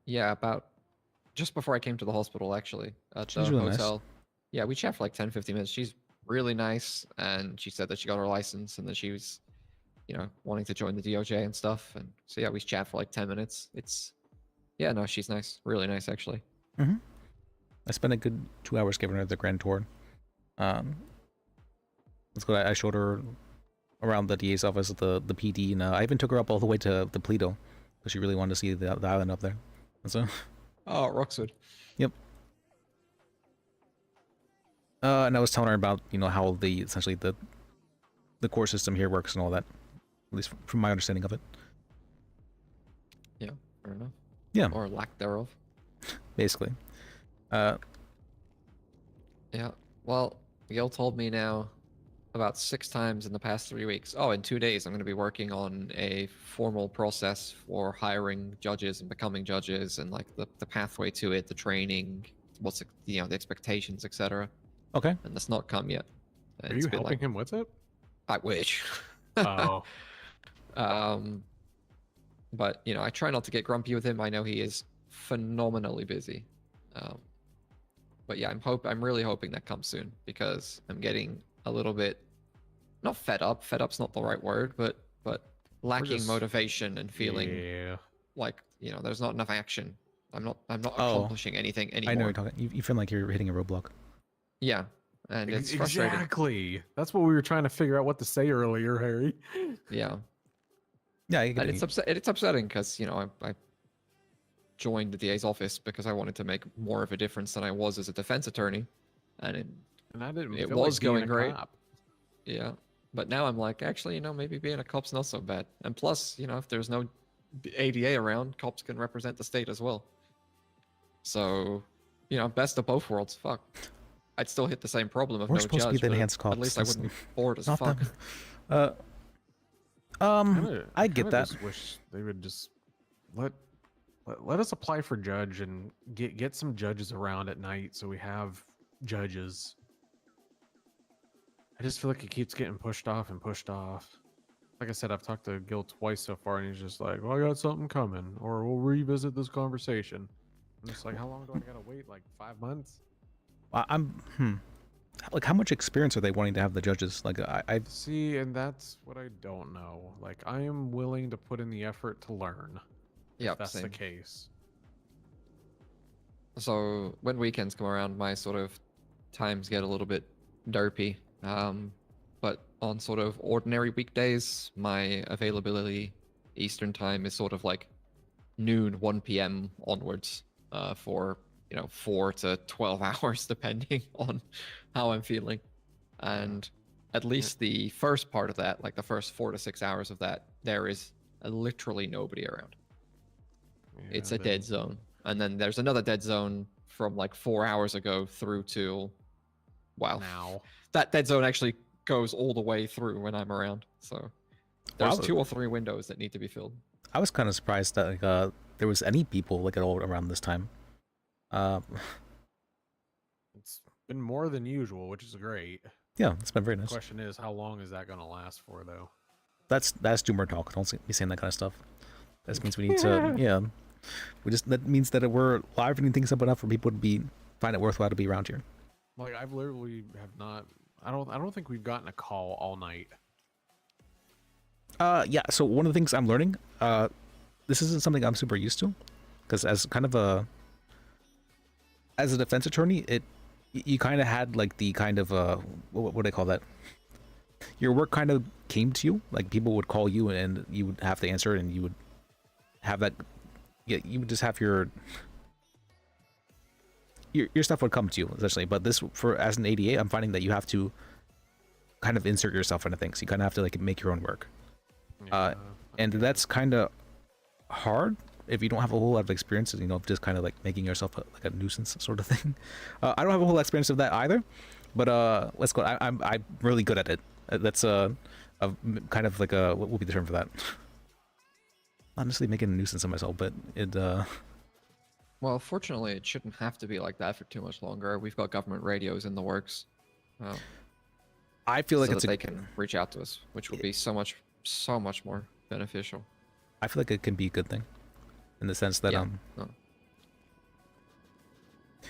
Yeah, about just before I came to the hospital, actually, at the She's really nice. hotel. Yeah, we chat for like 10-15 minutes. She's really nice, and she said that she got her license and that she was, wanting to join the DOJ and stuff. And so yeah, we chat for like 10 minutes. She's nice, really nice, actually. Mm-hmm. I spent a good 2 hours giving her the grand tour. Let's go. I showed her around the DA's office, the PD, and I even took her up all the way to the Paleto, because she really wanted to see the island up there. And so, oh, Roxwood. Yep. And I was telling her about how essentially the core system here works and all that, at least from my understanding of it. Yeah, fair enough. Yeah. Or lack thereof. Basically. Yeah. Well, Gil told me now about 6 times in the past 3 weeks. Oh, in 2 days, I'm going to be working on a formal process for hiring judges and becoming judges, and like the pathway to it, the training, what's the expectations, etc. Okay. And that's not come yet. Are you helping him with it? I wish. Oh. But I try not to get grumpy with him. I know he is phenomenally busy. But yeah, I'm really hoping that comes soon, because I'm getting a little bit, not fed up. Fed up's not the right word, but lacking motivation and feeling like there's not enough action. I'm not accomplishing anything anymore. I know you're talking. You feel like you're hitting a roadblock. Yeah, and it's frustrating. Exactly. That's what we were trying to figure out what to say earlier, Harry. Yeah. Yeah, and it's upsetting because I joined the DA's office because I wanted to make more of a difference than I was as a defense attorney, and it was going great. Yeah, but now I'm like, actually, maybe being a cop's not so bad. And plus, if there's no ADA around, cops can represent the state as well. So, best of both worlds. Fuck, I'd still hit the same problem of We're no supposed judge. to be the but enhanced cops. At least I wouldn't be bored as Not fuck. them. I get that. Just wish they would just let us apply for judge and get some judges around at night so we have judges. I just feel like it keeps getting pushed off and pushed off. Like I said, I've talked to Gil twice so far, and he's just like, "Well, I got something coming, or we'll revisit this conversation." I'm just like, "How long do I gotta wait? Like 5 months?" Like, how much experience are they wanting to have the judges? Like, I see, and that's what I don't know. Like, I am willing to put in the effort to learn. Yeah, if that's the same. case. So when weekends come around, my sort of times get a little bit derpy. But on sort of ordinary weekdays, my availability Eastern time is sort of like noon, 1 p.m. onwards, for 4 to 12 hours, depending on how I'm feeling. And at least the first part of that, like the first 4 to 6 hours of that, there is literally nobody around. It's a dead zone. And then there's another dead zone from like 4 hours ago through to, wow. Now. That dead zone actually goes all the way through when I'm around. So there's 2 or 3 windows that need to be filled. I was kind of surprised that like there was any people like at all around this time. It's been more than usual, which is great. Yeah, it's been very nice. The question is, how long is that going to last for, though? That's doomer talk. Don't be saying that kind of stuff. That means we need to that means that we're livening things up enough for people to find it worthwhile to be around here. Like, I've literally have not. I don't think we've gotten a call all night. Yeah. So one of the things I'm learning, this isn't something I'm super used to, because as a defense attorney, you kind of had like the kind of what do they call that? Your work kind of came to you. Like, people would call you and you would have to answer, and you would have that. Yeah, you would just have your stuff would come to you essentially. But this, as an ADA, I'm finding that you have to kind of insert yourself into things. You kind of have to like make your own work, and that's kind of hard if you don't have a whole lot of experience. Just kind of like making yourself like a nuisance sort of thing. I don't have a whole experience of that either, but let's go. I'm really good at it. That's a kind of like what would be the term for that? Honestly, making a nuisance of myself, but it. Well, fortunately, it shouldn't have to be like that for too much longer. We've got government radios in the works. I feel like so they can reach out to us, which would be so much more beneficial. I feel like it can be a good thing, in the sense that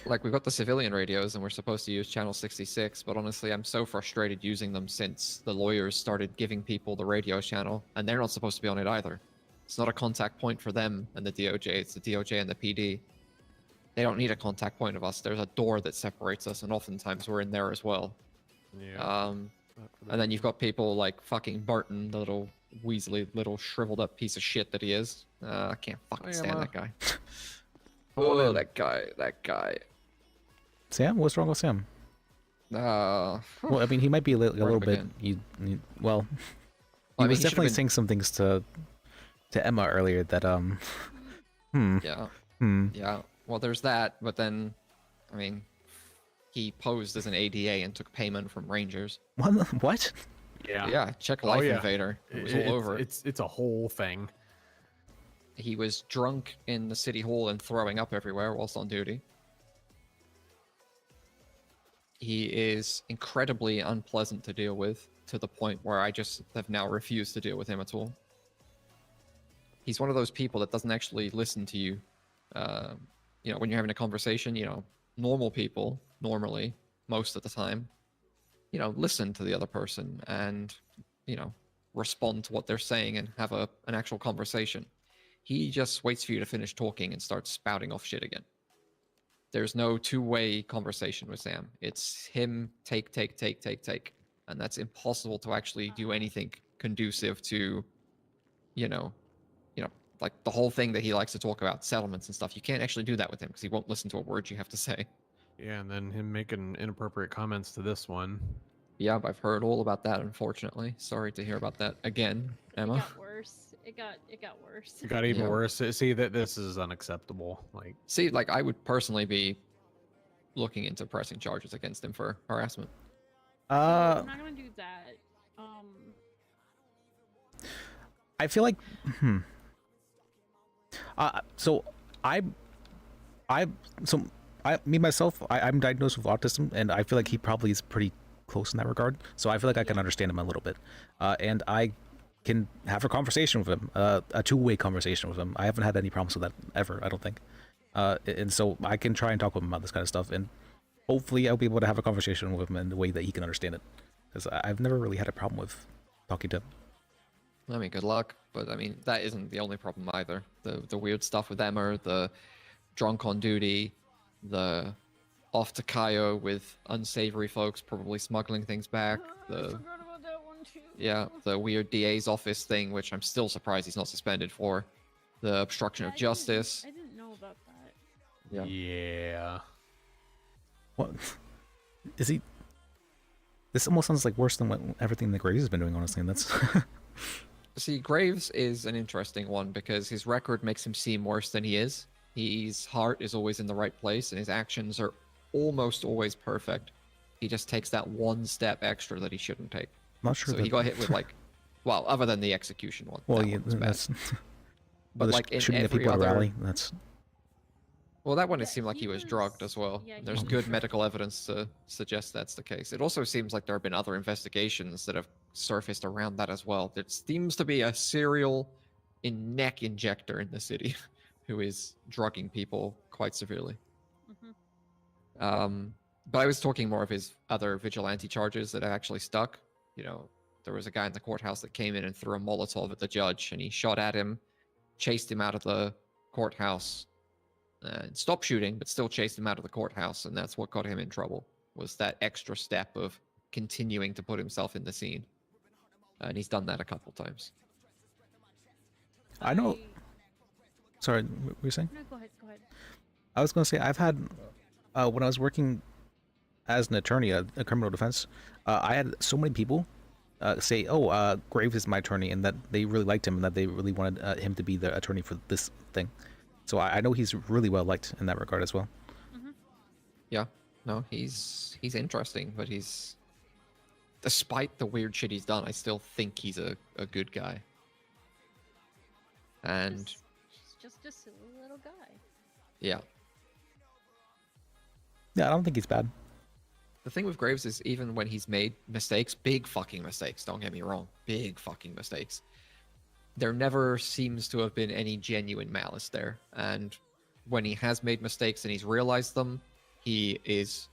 like, we've got the civilian radios, and we're supposed to use channel 66, but honestly, I'm so frustrated using them since the lawyers started giving people the radio channel, and they're not supposed to be on it either. It's not a contact point for them and the DOJ. It's the DOJ and the PD. They don't need a contact point of us. There's a door that separates us, and oftentimes we're in there as well. Yeah. And then you've got people like fucking Barton, the little weaselly, little shriveled up piece of shit that he is. I can't fucking stand that guy. Oh, that guy. Sam? What's wrong with Sam? Well, I mean, he might be a little bit. He was definitely saying some things to Emma earlier that Yeah. Well, there's that, but then, I mean, he posed as an ADA and took payment from Rangers. What? Yeah. Check Life Invader. It was all over. It's a whole thing. He was drunk in the city hall and throwing up everywhere whilst on duty. He is incredibly unpleasant to deal with, to the point where I just have now refused to deal with him at all. He's one of those people that doesn't actually listen to you. When you're having a conversation, normal people, normally, most of the time, listen to the other person and, respond to what they're saying and have an actual conversation. He just waits for you to finish talking and starts spouting off shit again. There's no two-way conversation with Sam. It's him take. And that's impossible to actually do anything conducive to, like the whole thing that he likes to talk about, settlements and stuff. You can't actually do that with him because he won't listen to a word you have to say. Yeah, and then him making inappropriate comments to this one. Yeah, I've heard all about that, unfortunately. Sorry to hear about that again, Emma. It got worse. It got worse. It got even worse. See, that this is unacceptable. I would personally be looking into pressing charges against him for harassment. I'm not gonna do that. I feel like, so me myself, I'm diagnosed with autism, and I feel like he probably is pretty close in that regard. So I feel like I can understand him a little bit, and I can have a conversation with him, a two-way conversation with him. I haven't had any problems with that ever, I don't think. And so I can try and talk with him about this kind of stuff, and hopefully I'll be able to have a conversation with him in the way that he can understand it, because I've never really had a problem with talking to him. I mean, good luck, but I mean, that isn't the only problem either. The weird stuff with Emma, the drunk on duty, the off to Kaio with unsavory folks probably smuggling things back, the the weird DA's office thing, which I'm still surprised he's not suspended for, the obstruction of justice. I didn't know about that. Yeah. What is he? This almost sounds like worse than what everything that Graves has been doing, honestly. And that's. See, Graves is an interesting one because his record makes him seem worse than he is. His heart is always in the right place, and his actions are almost always perfect. He just takes that one step extra that he shouldn't take. I'm not sure. So he got hit with like, well, other than the execution one. Well, that yeah, one was that's. But like in shooting at every people at a other rally, that's. Well, that one it seemed like he was drugged as well. Yeah, There's good medical evidence to suggest that's the case. It also seems like there have been other investigations that have surfaced around that as well. There seems to be a serial neck injector in the city who is drugging people quite severely. But I was talking more of his other vigilante charges that have actually stuck. You know, there was a guy in the courthouse that came in and threw a Molotov at the judge, and he shot at him, chased him out of the courthouse, and stopped shooting, but still chased him out of the courthouse, and that's what got him in trouble, was that extra step of continuing to put himself in the scene. And he's done that a couple times. I know. Sorry, what were you saying? No, go ahead. I was going to say, I've had, when I was working as an attorney, a criminal defense, I had so many people say, oh, Graves is my attorney, and that they really liked him, and that they really wanted him to be the attorney for this thing. So I know he's really well liked in that regard as well. Yeah, no, he's interesting, but he's, despite the weird shit he's done, I still think he's a good guy. And He's just a silly little guy. yeah, I don't think he's bad. the thing with Graves is even when he's made mistakes, big fucking mistakes, don't get me wrong, big fucking mistakes, there never seems to have been any genuine malice there. And when he has made mistakes and he's realized them, he is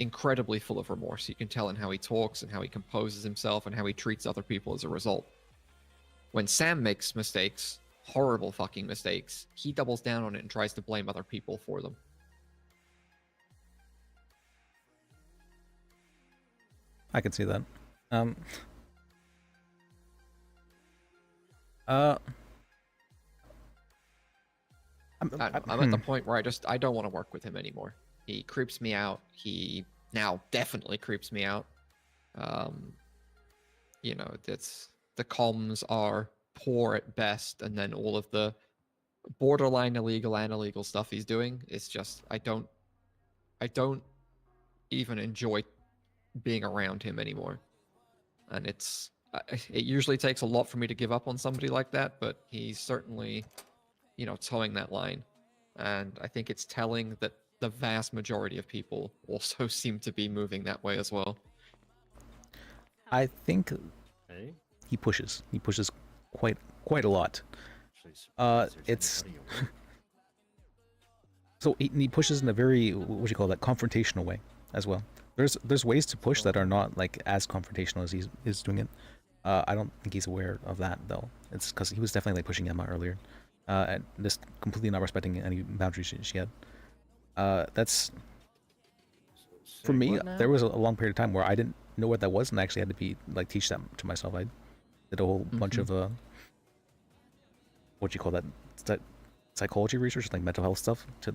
incredibly full of remorse. You can tell in how he talks and how he composes himself and how he treats other people as a result. When Sam makes mistakes, horrible fucking mistakes, he doubles down on it and tries to blame other people for them. I can see that. I'm at the point where I don't want to work with him anymore. He creeps me out. He now definitely creeps me out. You know, it's the comms are poor at best, and then all of the borderline illegal and illegal stuff he's doing, it's just I don't even enjoy being around him anymore. And it usually takes a lot for me to give up on somebody like that, but he's certainly, you know, towing that line. And I think it's telling that the vast majority of people also seem to be moving that way as well. I think he pushes. He pushes quite a lot. It's so he pushes in a very, what do you call that, confrontational way as well. There's ways to push that are not like as confrontational as he's doing it. I don't think he's aware of that though. It's because he was definitely like pushing Emma earlier, and just completely not respecting any boundaries she had. That's for me. There was a long period of time where I didn't know what that was, and I actually had to be like teach that to myself. I did a whole bunch of what do you call that, psychology research, like mental health stuff, to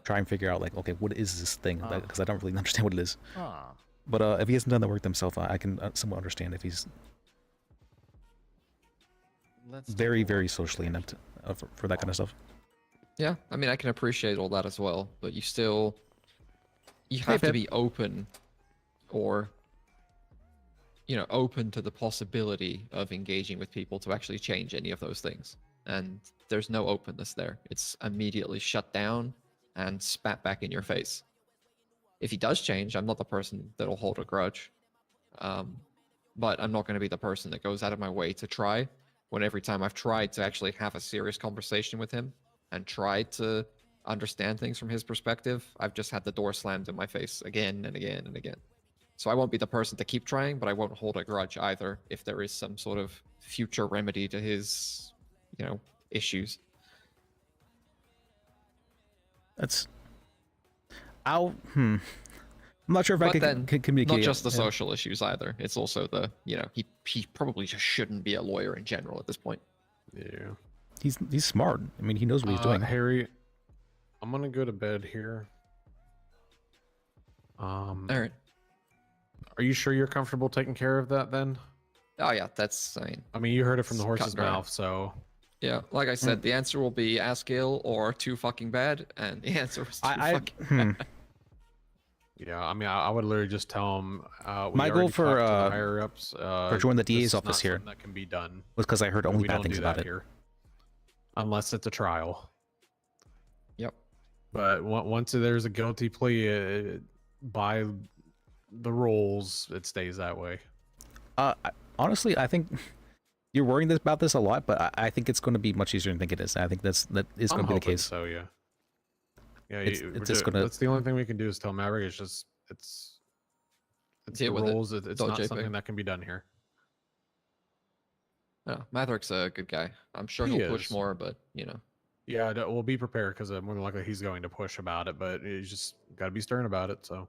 try and figure out like, okay, what is this thing? Because I don't really understand what it is. But if he hasn't done the work himself, I can somewhat understand if he's very, very socially inept for that kind of stuff. Yeah, I mean, I can appreciate all that as well, but you have to be open, or open to the possibility of engaging with people to actually change any of those things. And there's no openness there. It's immediately shut down and spat back in your face. If he does change, I'm not the person that'll hold a grudge. But I'm not going to be the person that goes out of my way to try, when every time I've tried to actually have a serious conversation with him and tried to understand things from his perspective, I've just had the door slammed in my face again and again and again. So I won't be the person to keep trying, but I won't hold a grudge either if there is some sort of future remedy to his, issues. I'm not sure if I can communicate. Not just the social issues either. It's also the, he probably just shouldn't be a lawyer in general at this point. Yeah. He's smart. I mean, he knows what he's doing. Harry, I'm gonna go to bed here. All right. Are you sure you're comfortable taking care of that then? Oh yeah, I mean, you heard it from the horse's cut and dry. mouth, so. Yeah, like I said, the answer will be ass ill or too fucking bad, and the answer was too fucking bad. Yeah, I mean, I would literally just tell him. My goal for higher ups for joining the DA's office here that can be done was because I heard only we bad don't things do about that it. here, unless it's a trial. Yep. But once there's a guilty plea, by the rules, it stays that way. Honestly, I think you're worrying about this a lot, but I think it's going to be much easier than I think it is. I think that is going to be the case. So yeah. Yeah, it's just gonna. That's the only thing we can do is tell Maverick. It's the rules. It's not something that can be done here. No, Maverick's a good guy. I'm sure he'll push more, but Yeah, we'll be prepared because more than likely he's going to push about it, but he's just got to be stern about it. So.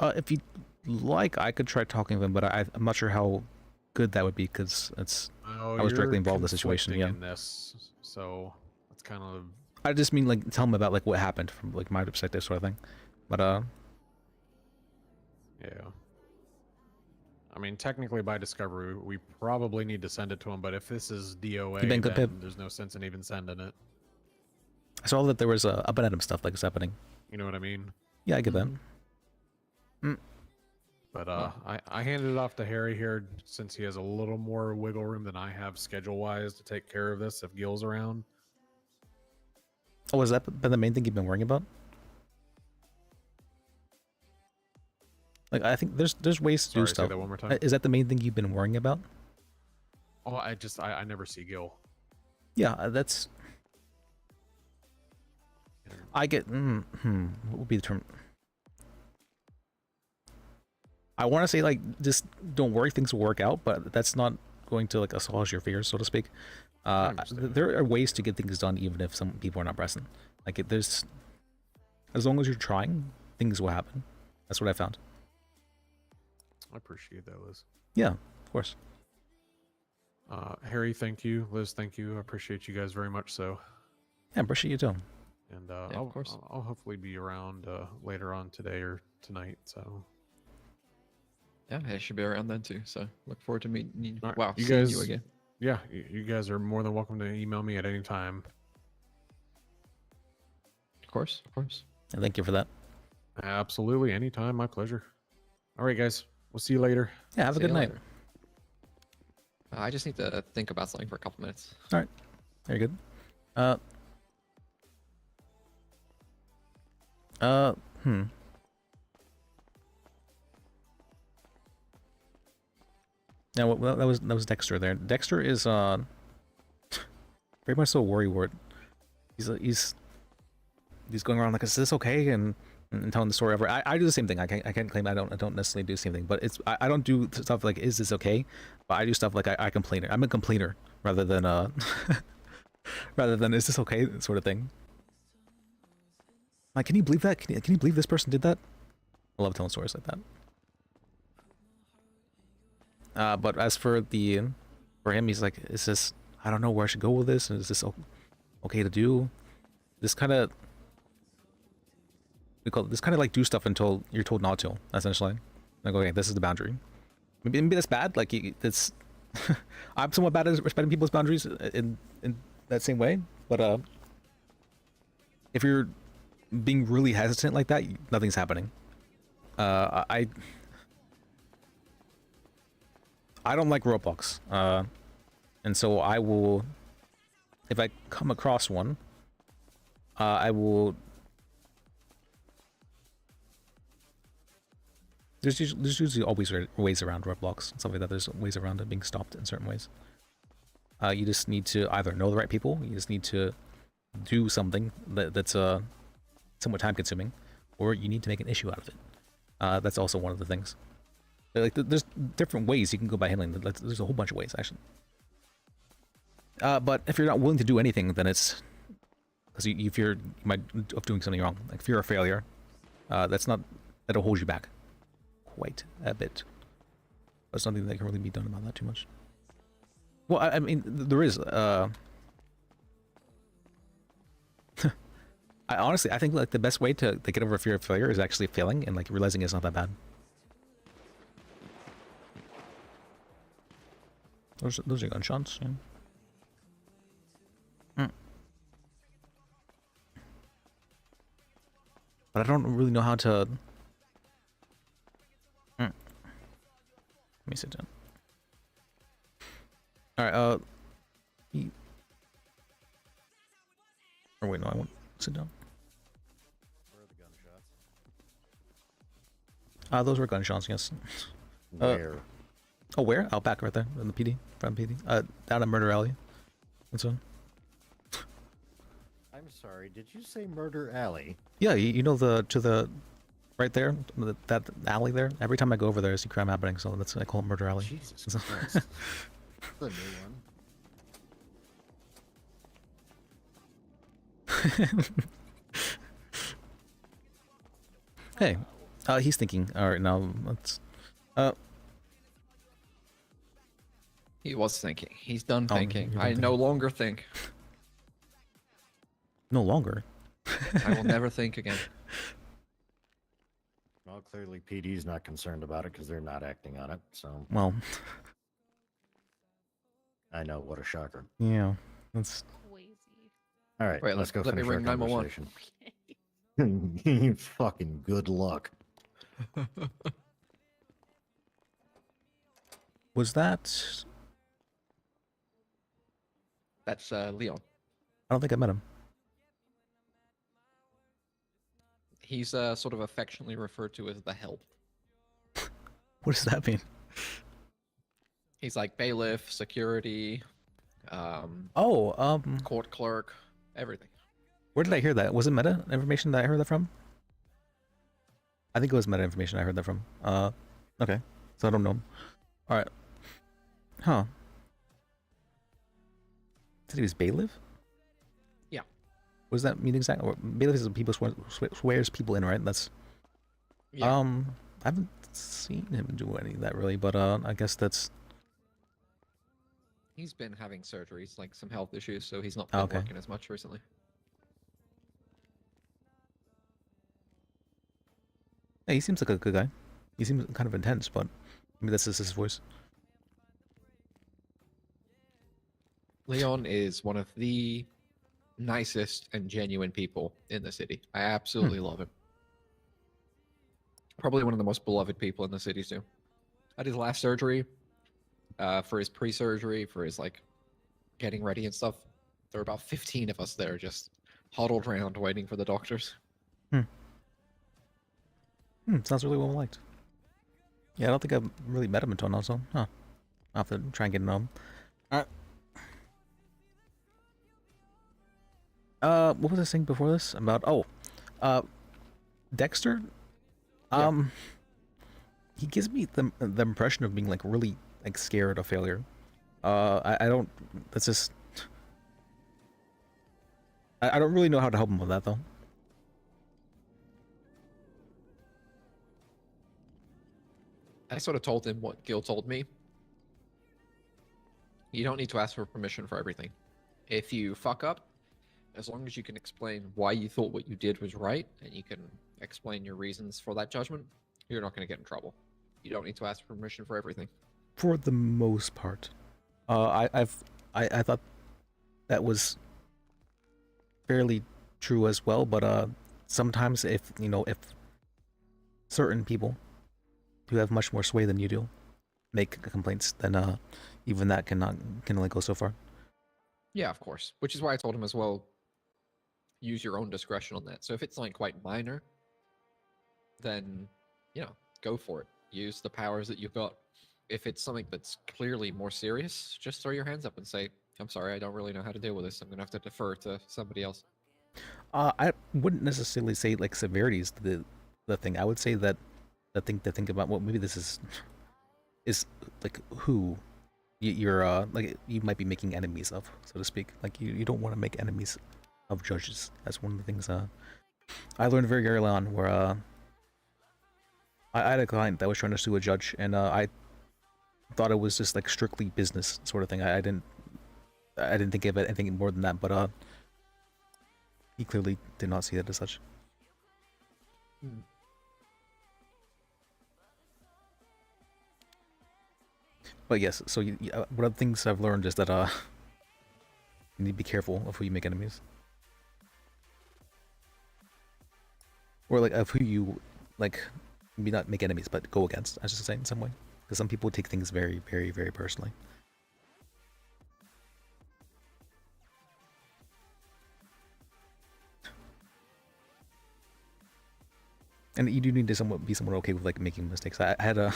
If you like, I could try talking to him, but I'm not sure how good that would be because I was directly involved in the situation. Yeah. In this, so it's kind of. I just mean tell him about what happened from my perspective, sort of thing. But yeah. I mean, technically by discovery, we probably need to send it to him. But if this is DOA, then there's no sense in even sending it. I saw that there was up and at him stuff was happening. You know what I mean? Yeah, I get that. But I handed it off to Harry here since he has a little more wiggle room than I have schedule-wise to take care of this if Gil's around. Oh, has that been the main thing you've been worrying about? I think there's ways to do stuff. Say that one more time. Is that the main thing you've been worrying about? Oh, I never see Gil. Yeah, that's. I get. What would be the term? I want to say just don't worry, things will work out, but that's not going to assuage your fears, so to speak. There are ways to get things done even if some people are not present. There's, as long as you're trying, things will happen. That's what I found. I appreciate that, Liz. Yeah, of course. Harry, thank you. Liz, thank you. I appreciate you guys very much. So. Yeah, I appreciate you too. And of course, I'll hopefully be around later on today or tonight. So. Yeah, I should be around then too. So look forward to meeting you. Right. Wow, you seeing guys, you again. Yeah, you guys are more than welcome to email me at any time. Of course, of course. And thank you for that. Absolutely, anytime, my pleasure. All right, guys, we'll see you later. Yeah, have a good night. I just need to think about something for a couple minutes. All right, very good. Now that was Dexter there. Dexter is very much so a worrywart. He's going around is this okay and telling the story over. I do the same thing. I can't claim I don't necessarily do the same thing, but I don't do stuff is this okay, but I do stuff I complain. I'm a complainer rather than is this okay sort of thing. Can you believe that? Can you believe this person did that? I love telling stories like that. But as for him, he's is this, I don't know where I should go with this, and is this okay to do? This kind of, do stuff until you're told not to, essentially. Okay, this is the boundary. Maybe that's bad, that's, I'm somewhat bad at respecting people's boundaries in that same way, but if you're being really hesitant like that, nothing's happening. I don't like roadblocks. And so I will, if I come across one, I will. There's usually always ways around roadblocks and stuff like that. There's ways around it being stopped in certain ways. You just need to either know the right people, you just need to do something that's somewhat time consuming, or you need to make an issue out of it. That's also one of the things. Like there's different ways you can go by handling it. There's a whole bunch of ways actually. But if you're not willing to do anything, then it's because you fear you might of doing something wrong. Like fear of failure. That'll hold you back quite a bit. There's nothing that can really be done about that too much. Well, I mean, there is. I think like the best way to get over fear of failure is actually failing and like realizing it's not that bad. Those are gunshots. Yeah. But I don't really know how to. Let me sit down. All right. Or wait, no, I won't sit down. Where are the gunshots? Those were gunshots. Yes. Where? Oh, where? Out back, right there, in the PD, front PD. Down at Murder Alley. That's one. I'm sorry. Did you say Murder Alley? Yeah, you know to the right there, that alley there. Every time I go over there, I see crime happening, so I call it Murder Alley. Jesus Christ. That's a new one. Hey, he's thinking. All right, now let's. He was thinking. He's done thinking. I no longer think. No longer. I will never think again. Well, clearly PD's not concerned about it because they're not acting on it. So. Well. I know. What a shocker. Yeah, that's. All right. Wait, let's go let me finish our ring 911. conversation. Fucking good luck. Was that? That's Leon. I don't think I met him. He's sort of affectionately referred to as the Help. What does that mean? He's like bailiff, security, court clerk, everything. Where did I hear that? Was it meta information that I heard that from? I think it was meta information I heard that from. Okay. So I don't know him. Alright. Huh. Said he was bailiff? Yeah. What does that mean exactly? Bailiff is people swears people in, right? That's yeah. I haven't seen him do any of that really, but I guess that's He's been having surgeries, like some health issues, so he's not been working as much recently. Yeah, he seems like a good guy. He seems kind of intense, but maybe that's just his voice. Leon is one of the nicest and genuine people in the city. I absolutely love him. Probably one of the most beloved people in the city too. At his last surgery, for his pre-surgery, for his like getting ready and stuff, there were about 15 of us there just huddled around waiting for the doctors. Sounds really well liked. Yeah, I don't think I've really met him until now, so I'll have to try and get to know him. Alright. What was I saying before this? About Dexter? He gives me the impression of being like really like scared of failure. I don't that's just I don't really know how to help him with that though. I sort of told him what Gil told me. You don't need to ask for permission for everything. If you fuck up, as long as you can explain why you thought what you did was right, and you can explain your reasons for that judgment, you're not going to get in trouble. You don't need to ask for permission for everything. For the most part. I thought that was fairly true as well, but sometimes if certain people who have much more sway than you do make complaints, then even that can only go so far. Yeah, of course. Which is why I told him as well, use your own discretion on that. So if it's something quite minor, then, go for it. Use the powers that you've got. If it's something that's clearly more serious, just throw your hands up and say, I'm sorry, I don't really know how to deal with this. I'm going to have to defer to somebody else. I wouldn't necessarily say like severity is the thing. I would say that the thing to think about, well, maybe this is like who you're like you might be making enemies of, so to speak. Like you don't want to make enemies of judges. That's one of the things I learned very early on, where I had a client that was trying to sue a judge, and I thought it was just like strictly business sort of thing. I didn't think of it anything more than that, but he clearly did not see that as such. But yes, so one of the things I've learned is that you need to be careful of who you make enemies, or like of who you like, maybe not make enemies, but go against. I should say in some way, because some people take things very, very, very personally. And you do need to be somewhat okay with like making mistakes. I had I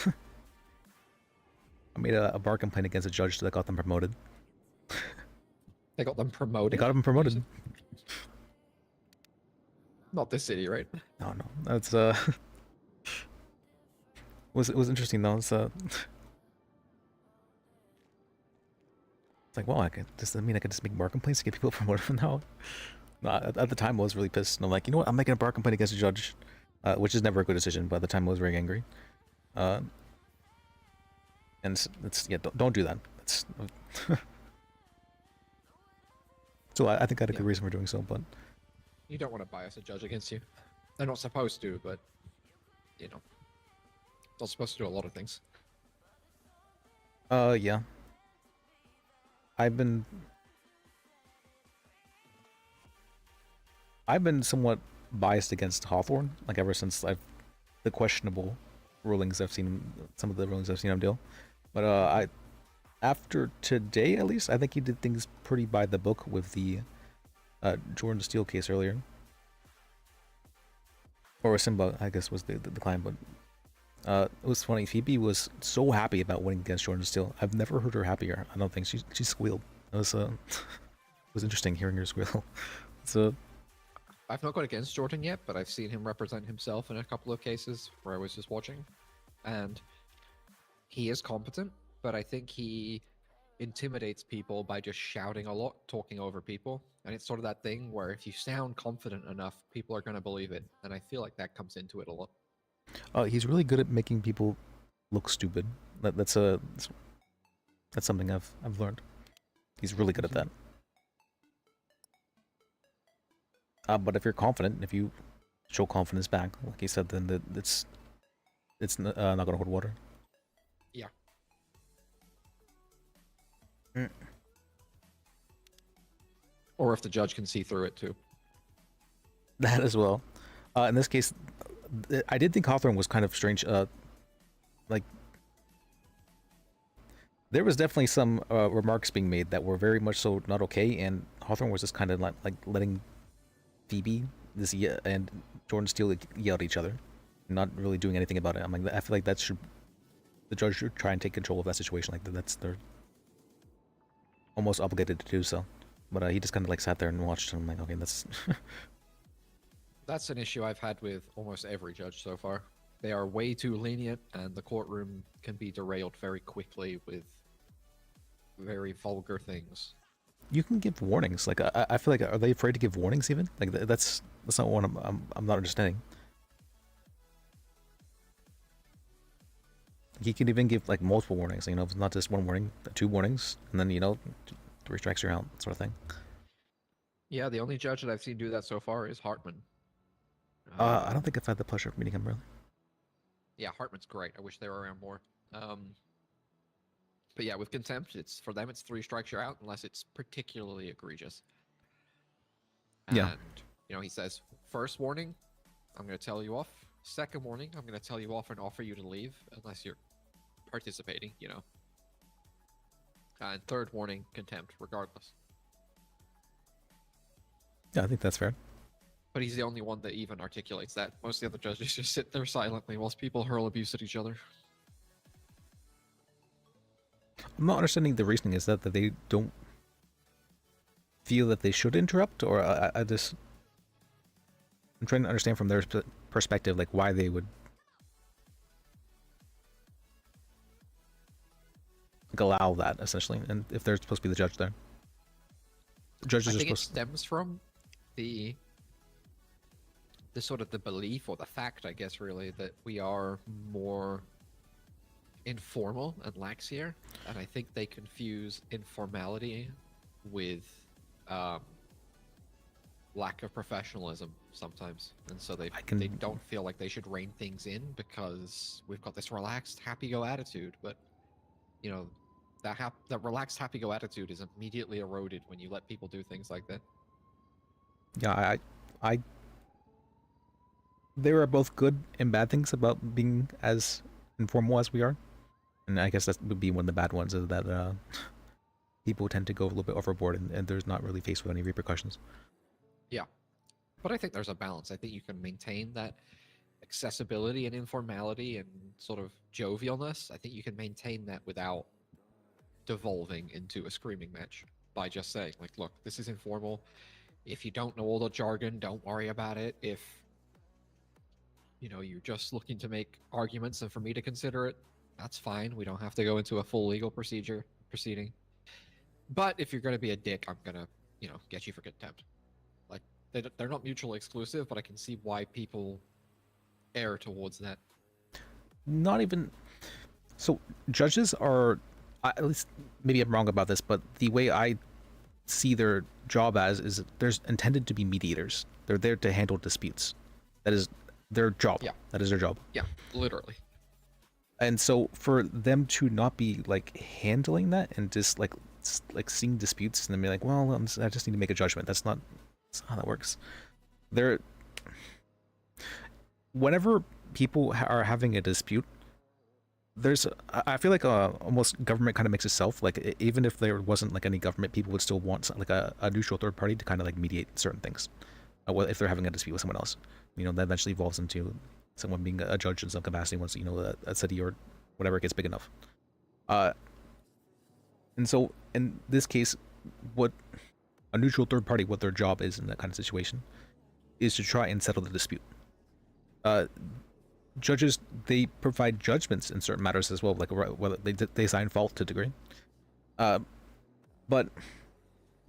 made a bar complaint against a judge that got them promoted. They got them promoted? They got them promoted. Not this city, right? No, that's it was interesting though. It's like, well, I could just make bar complaints to get people promoted from now. No, at the time I was really pissed, and I'm like, you know what? I'm making a bar complaint against a judge, which is never a good decision. But at the time I was very angry. And it's don't do that. It's so I think I had a good reason for doing so, but You don't want to bias a judge against you. They're not supposed to, but they're supposed to do a lot of things. Yeah. I've been somewhat biased against Hawthorne, like ever since the questionable rulings I've seen, some of the rulings I've seen him deal. But after today, at least, I think he did things pretty by the book with the Jordan Steele case earlier. Or Simba, I guess, was the client, but it was funny. Phoebe was so happy about winning against Jordan Steele. I've never heard her happier. I don't think she squealed. It was it was interesting hearing her squeal. So I've not gone against Jordan yet, but I've seen him represent himself in a couple of cases where I was just watching, and he is competent, but I think he intimidates people by just shouting a lot, talking over people, and it's sort of that thing where if you sound confident enough, people are going to believe it, and I feel like that comes into it a lot. He's really good at making people look stupid. That's something I've learned. He's really good at that. But if you're confident, if you show confidence back, like you said, then it's not going to hold water. Yeah. Or if the judge can see through it too. That as well. In this case, I did think Hawthorne was kind of strange. Like, there was definitely some remarks being made that were very much so not okay, and Hawthorne was just kind of like letting Phoebe and Jordan Steele yell at each other, not really doing anything about it. I'm like, I feel like the judge should try and take control of that situation. Like they're almost obligated to do so. But he just kind of like sat there and watched, and I'm like, okay, that's That's an issue I've had with almost every judge so far. They are way too lenient, and the courtroom can be derailed very quickly with very vulgar things. You can give warnings. Like I feel like, are they afraid to give warnings even? Like that's not what I'm not understanding. He can even give like multiple warnings. If it's not just one warning, 2 warnings, and then 3 strikes you're out, sort of thing. Yeah, the only judge that I've seen do that so far is Hartman. I don't think I've had the pleasure of meeting him really. Yeah, Hartman's great. I wish they were around more. But yeah, with contempt, for them it's 3 strikes you're out unless it's particularly egregious. Yeah. And he says, first warning, I'm going to tell you off. Second warning, I'm going to tell you off and offer you to leave unless you're participating, you know. And third warning, contempt, regardless. Yeah, I think that's fair. But he's the only one that even articulates that. Most of the other judges just sit there silently whilst people hurl abuse at each other. I'm not understanding the reasoning. Is that they don't feel that they should interrupt, or I'm trying to understand from their perspective, like why they would like, allow that essentially, and if they're supposed to be the judge there. The judges I are think it supposed stems from the sort of the belief or the fact, I guess, really, that we are more informal and lax here, and I think they confuse informality with lack of professionalism sometimes, and so they don't feel like they should rein things in because we've got this relaxed, happy-go attitude. But you know, that relaxed, happy-go attitude is immediately eroded when you let people do things like that. Yeah, there are both good and bad things about being as informal as we are. And I guess that would be one of the bad ones, is that people tend to go a little bit overboard and there's not really faced with any repercussions. Yeah. But I think there's a balance. I think you can maintain that accessibility and informality and sort of jovialness. I think you can maintain that without devolving into a screaming match by just saying, like, look, this is informal. If you don't know all the jargon, don't worry about it. If, you know, you're just looking to make arguments and for me to consider it, that's fine. We don't have to go into a full legal proceeding. But if you're going to be a dick, I'm going to, you know, get you for contempt. Like, they're not mutually exclusive, but I can see why people err towards that. Not even... So, judges are... At least, maybe I'm wrong about this, but the way I see their job as is there's intended to be mediators. They're there to handle disputes. That is their job. Yeah. That is their job. Yeah, literally. And so for them to not be like handling that and just like seeing disputes and then be like, well, I just need to make a judgment. That's not how that works. Whenever people are having a dispute, I feel like almost government kind of makes itself, like even if there wasn't like any government, people would still want like a neutral third party to kind of like mediate certain things. If they're having a dispute with someone else, you know, that eventually evolves into someone being a judge in some capacity once, you know, a city or whatever gets big enough. And so in this case, what a neutral third party, what their job is in that kind of situation, is to try and settle the dispute. Judges, they provide judgments in certain matters as well, like whether they assign fault to a degree. But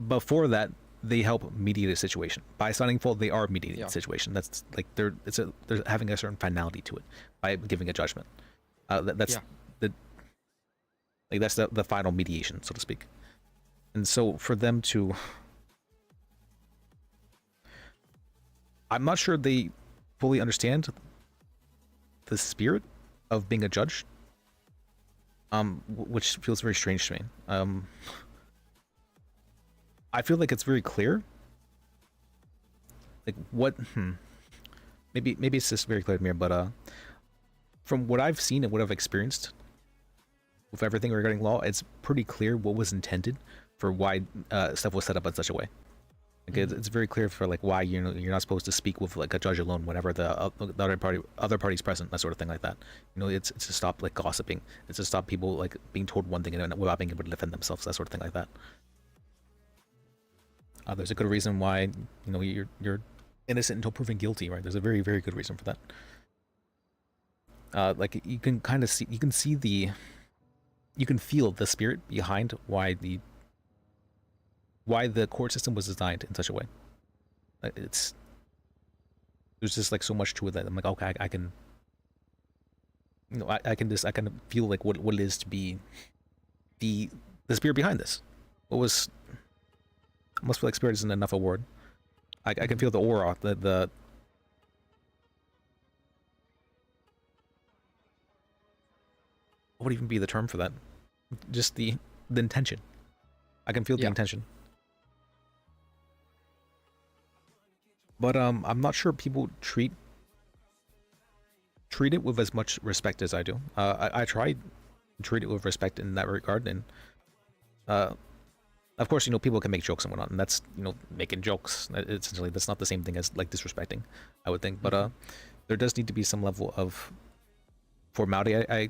before that, they help mediate a situation. By assigning fault, they are mediating a situation. That's like they're having a certain finality to it by giving a judgment. That's the final mediation, so to speak. And so for them to, I'm not sure they fully understand the spirit of being a judge, which feels very strange to me. I feel like it's very clear, like what, maybe it's just very clear to me, but from what I've seen and what I've experienced with everything regarding law, it's pretty clear what was intended for why stuff was set up in such a way. Like it's very clear for like why you're not supposed to speak with like a judge alone whenever the other party's present, that sort of thing like that. You know, it's to stop like gossiping. It's to stop people like being told one thing and without being able to defend themselves, that sort of thing like that. There's a good reason why, you know, you're innocent until proven guilty, right? There's a very, very good reason for that. Like you can kind of see, you can feel the spirit behind why the court system was designed in such a way. There's just like so much to it that I'm like, okay, I can, you know, I can kind of feel like what it is to be the spirit behind this. What was, I must feel like spirit isn't enough a word. I can feel the aura, the what would even be the term for that? Just the intention. I can feel the intention. But I'm not sure people treat it with as much respect as I do. I tried treated with respect in that regard. And of course, people can make jokes and whatnot, and that's making jokes. Essentially, that's not the same thing as like disrespecting, I would think. But there does need to be some level of formality, I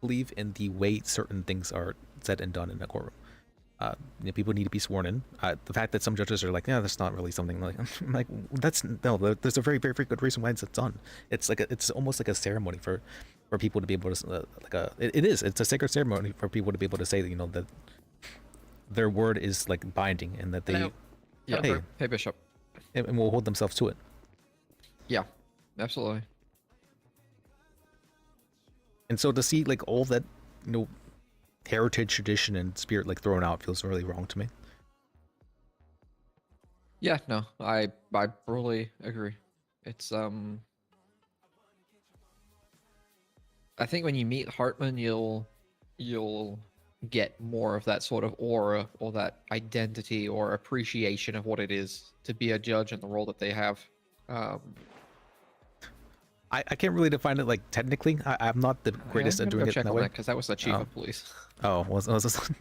believe, in the way certain things are said and done in a courtroom. People need to be sworn in. The fact that some judges are like, yeah, that's not really something like, I'm like, there's a very, very, very good reason why it's done. It's almost like a ceremony for people to be able to it's a sacred ceremony for people to be able to say that, that their word is like binding and that they hey Bishop, and will hold themselves to it. Yeah, absolutely. And so to see like all that, heritage, tradition, and spirit like thrown out feels really wrong to me. Yeah, no, I brutally agree. It's I think when you meet Hartman, you'll get more of that sort of aura or that identity or appreciation of what it is to be a judge and the role that they have. I can't really define it like technically. I'm not the greatest at doing it that way. Because that was the chief of police. Oh, was this?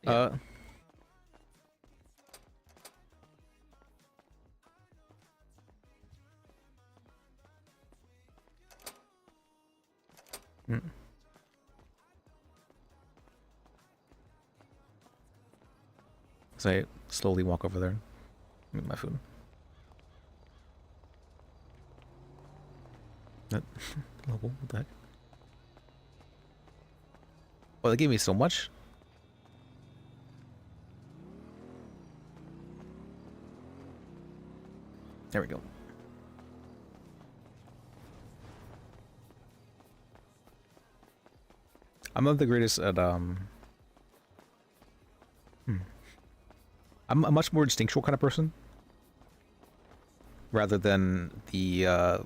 Yeah. So I slowly walk over there and eat my food. What the heck? Oh, they gave me so much? There we go. I'm not the greatest at I'm a much more instinctual kind of person rather than the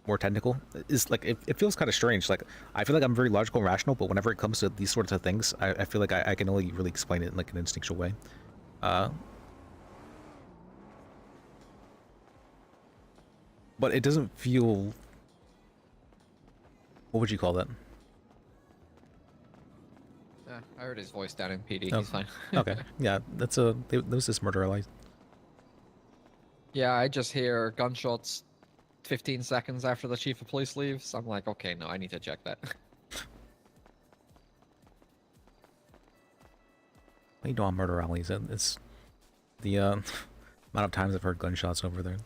more technical. Is like it feels kind of strange. Like I feel like I'm very logical and rational, but whenever it comes to these sorts of things, I feel like I can only really explain it in like an instinctual way. But it doesn't feel. What would you call that? I heard his voice down in PD. Oh, He's fine. Okay. Yeah, that's there was this murder ally. Yeah, I just hear gunshots 15 seconds after the chief of police leaves. I'm like, okay, no, I need to check that. You know, on murder alleys, it's the amount of times I've heard gunshots over there.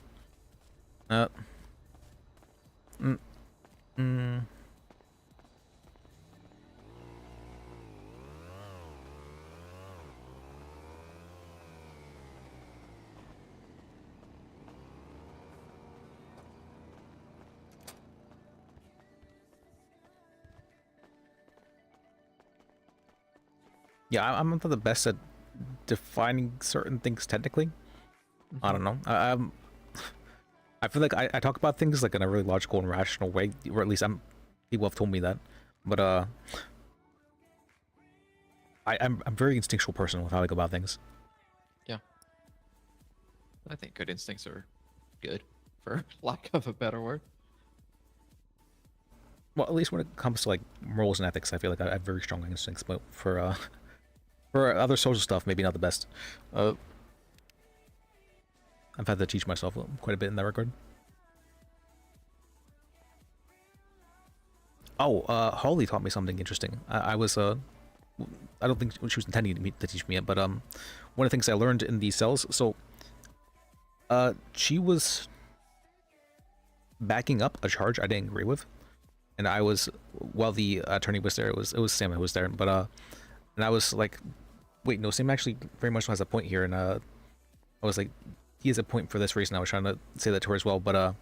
Yeah, I'm not the best at defining certain things technically. I don't know. I feel like I talk about things like in a really logical and rational way, or at least people have told me that. But I'm a very instinctual person with how I go about things. Yeah. I think good instincts are good, for lack of a better word. Well, at least when it comes to like morals and ethics, I feel like I have very strong instincts. But for other social stuff, maybe not the best. I've had to teach myself quite a bit in that regard. Oh, Holly taught me something interesting. I was I don't think she was intending to teach me it, but one of the things I learned in these cells. So, she was backing up a charge I didn't agree with, and I was, while the attorney was there, it was Sam who was there, but and I was like, wait, no, Sam actually very much has a point here, and I was like, he has a point for this reason. I was trying to say that to her as well, but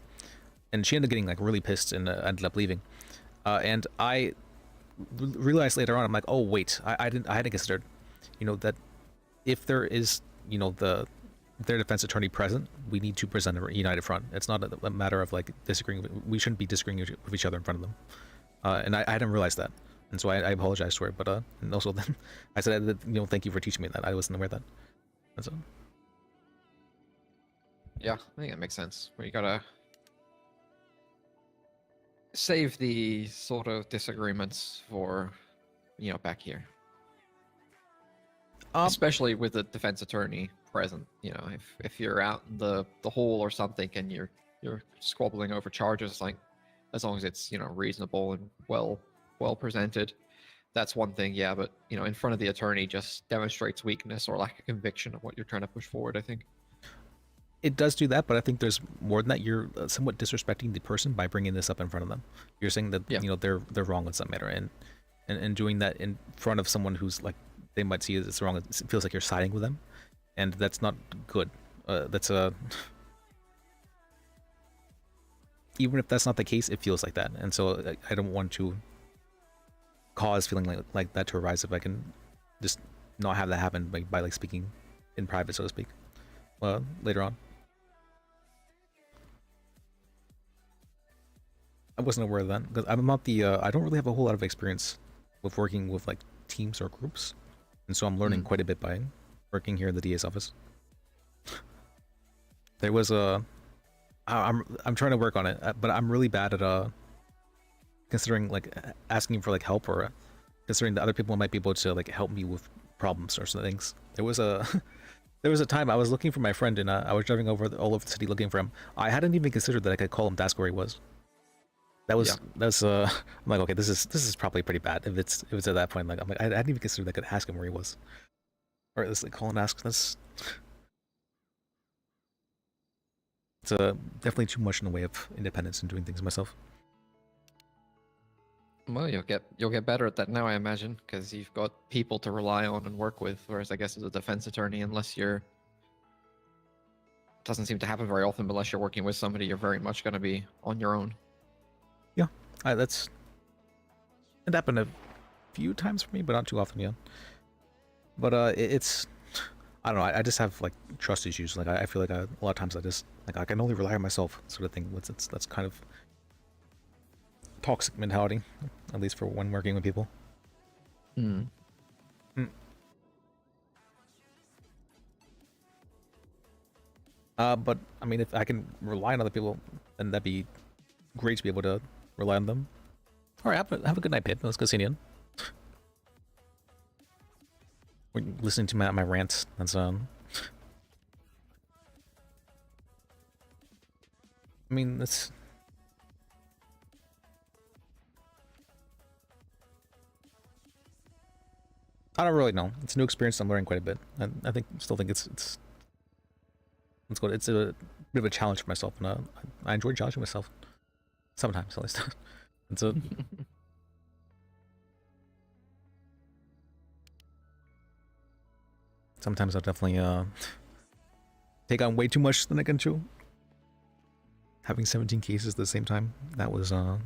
and she ended up getting like really pissed and ended up leaving. And I realized later on, I'm like, oh wait, I hadn't considered, that if there is, their defense attorney present, we need to present a united front. It's not a matter of like disagreeing. We shouldn't be disagreeing with each other in front of them. And I hadn't realized that. And so I apologized to her, but and also then I said that, thank you for teaching me that. I wasn't aware of that. That's all. Yeah, I think that makes sense. Where you gotta save the sort of disagreements for back here. Especially with the defense attorney present, if you're out in the hall or something and you're squabbling over charges, like as long as it's reasonable and well presented, that's one thing. Yeah, but in front of the attorney just demonstrates weakness or lack of conviction of what you're trying to push forward, I think. It does do that, but I think there's more than that. You're somewhat disrespecting the person by bringing this up in front of them. You're saying that they're wrong in some matter, and doing that in front of someone who's like they might see it's wrong. It feels like you're siding with them, and that's not good. That's a even if that's not the case, it feels like that, and so I don't want to cause feeling like that to arise if I can just not have that happen by like speaking in private, so to speak, later on. I wasn't aware of that because I'm not the I don't really have a whole lot of experience with working with like teams or groups, and so I'm learning quite a bit by working here in the DA's office. There was I'm trying to work on it, but I'm really bad at considering like asking for like help or considering that other people might be able to like help me with problems or things. There was a time I was looking for my friend and I was driving all over the city looking for him. I hadn't even considered that I could call him to ask where he was. That's I'm like, okay, this is probably pretty bad if it's at that point. Like I'm like I hadn't even considered I could ask him where he was, or at least like call and ask. It's definitely too much in the way of independence and doing things myself. Well, you'll get better at that now, I imagine, because you've got people to rely on and work with. Whereas I guess as a defense attorney, doesn't seem to happen very often. Unless you're working with somebody, you're very much going to be on your own. Yeah, it happened a few times for me, but not too often yet. But it's I don't know. I just have like trust issues. Like I feel like a lot of times I can only rely on myself, sort of thing. That's kind of toxic mentality, at least for when working with people. But I mean, if I can rely on other people, then that'd be great to be able to rely on them. All right, have a good night, Pip. Let's go see you. We're listening to my rants. That's I mean, that's. I don't really know. It's a new experience. I'm learning quite a bit. I still think it's good. It's a bit of a challenge for myself, and I enjoy challenging myself. Sometimes, at least. It's a. Sometimes I'll definitely take on way too much than I can chew. Having 17 cases at the same time, that was no.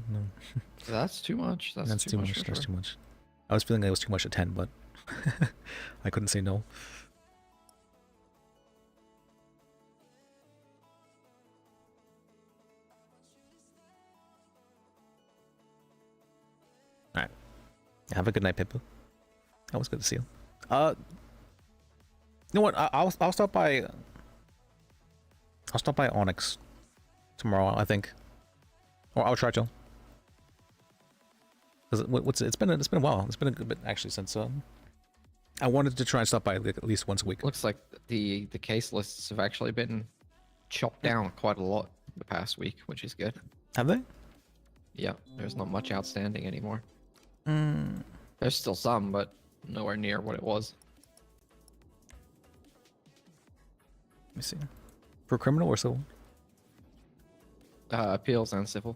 That's too much. That's too much. That's too much. I was feeling like it was too much at 10, but I couldn't say no. All right. Have a good night, Pippa. Always good to see you. You know what? I'll stop by. I'll stop by Onyx tomorrow, I think, or I'll try to. Because it's been a while. It's been a good bit actually since I wanted to try and stop by at least once a week. Looks like the case lists have actually been chopped down quite a lot the past week, which is good. Have they? Yeah, there's not much outstanding anymore. There's still some, but nowhere near what it was. Let me see. For criminal or civil? Appeals and civil.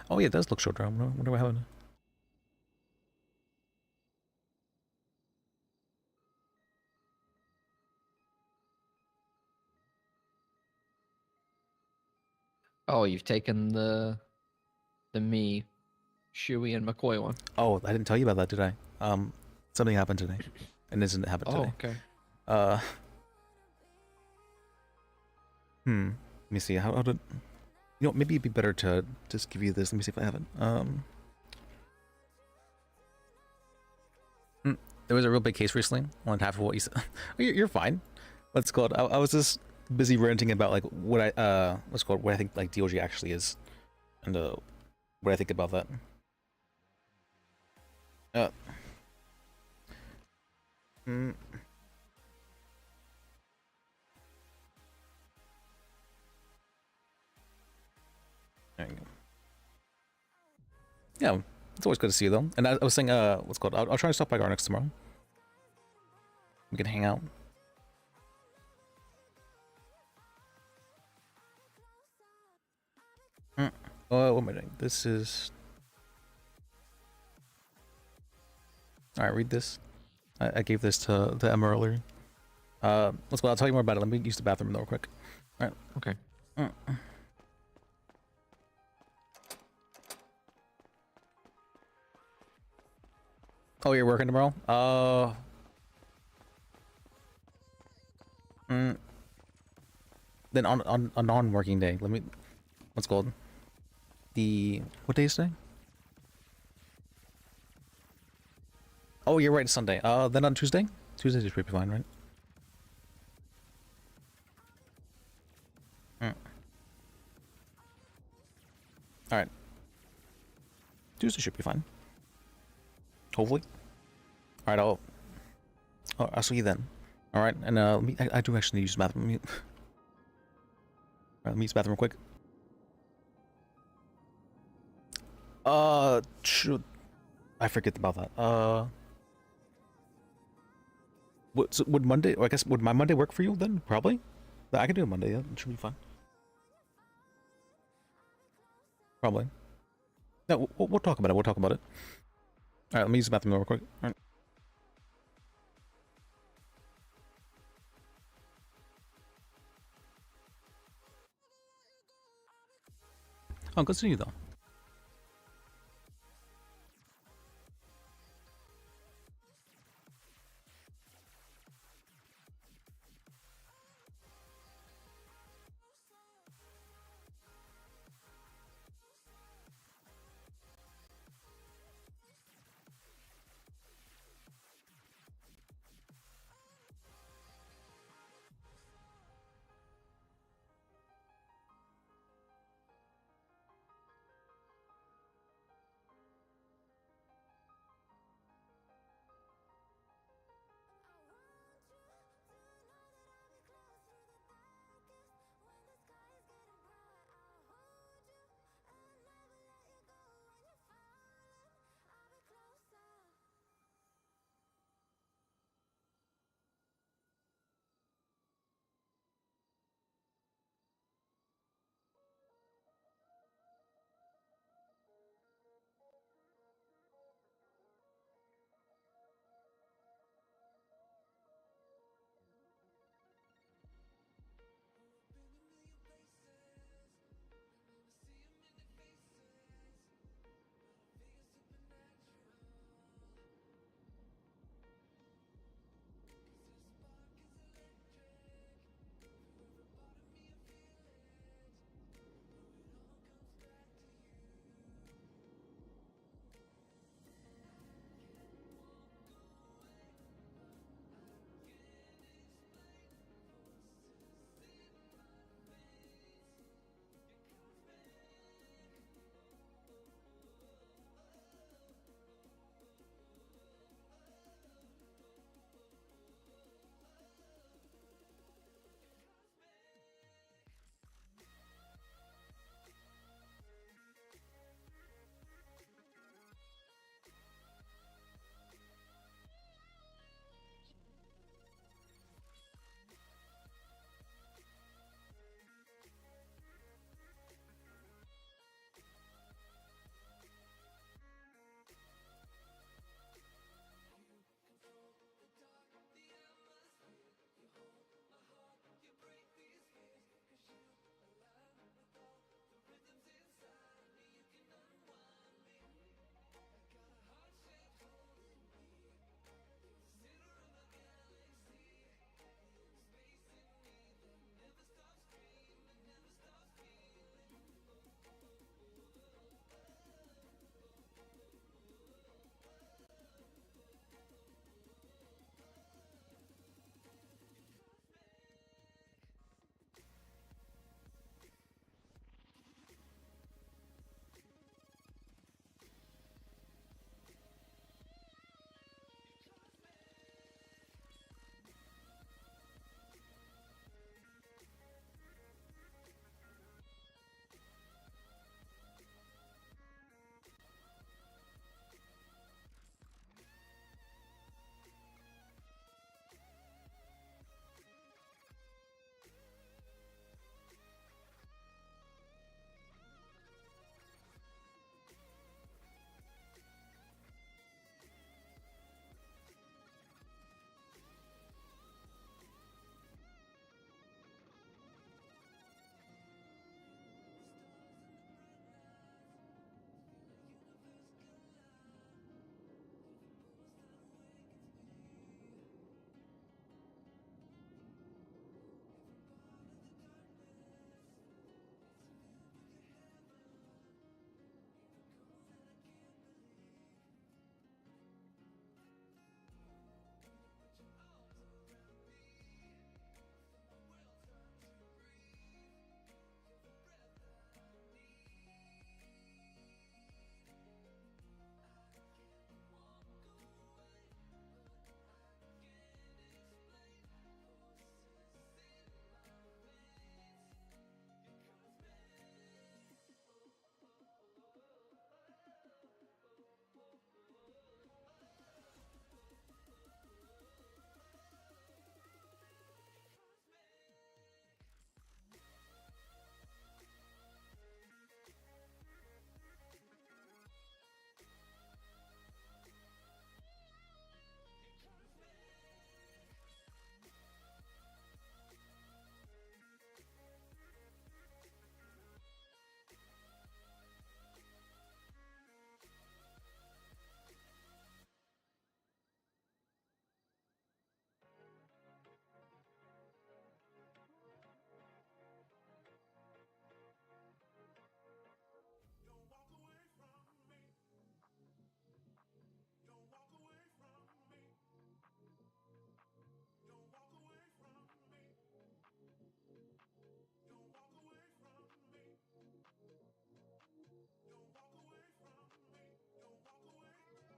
Oh yeah, it does look shorter. I wonder what happened. Oh, you've taken the me, Shuey, and McCoy one. Oh, I didn't tell you about that, did I? Something happened today, and this didn't happen today. Okay. Let me see. How did? You know, maybe it'd be better to just give you this. Let me see if I have it. there was a real big case recently. Only half of what you said. You're fine. What's called? I was just busy ranting about like what what's called, what I think like DOJ actually is, and what I think about that. There you go. Yeah, it's always good to see you though. And I was saying, what's called? I'll try to stop by Garnix tomorrow. We can hang out. What am I doing? This is. All right, read this. I gave this to Emma earlier. Let's go. I'll tell you more about it. Let me use the bathroom real quick. All right. Okay. Oh, you're working tomorrow? Then on a non-working day, let me. What's called? What day is today? Oh, you're right. It's Sunday. Then on Tuesday. Tuesdays is pretty fine, right? All right. Tuesday should be fine. Hopefully. All right. I'll see you then. All right. And I do actually need to use the bathroom. All right, let me use the bathroom real quick. Shoot. I forget about that. Would Monday? I guess would my Monday work for you then? Probably. I can do a Monday. Yeah, it should be fine. Probably. No, we'll talk about it. We'll talk about it. All right, let me use the bathroom real quick. All right. Oh, good seeing you though.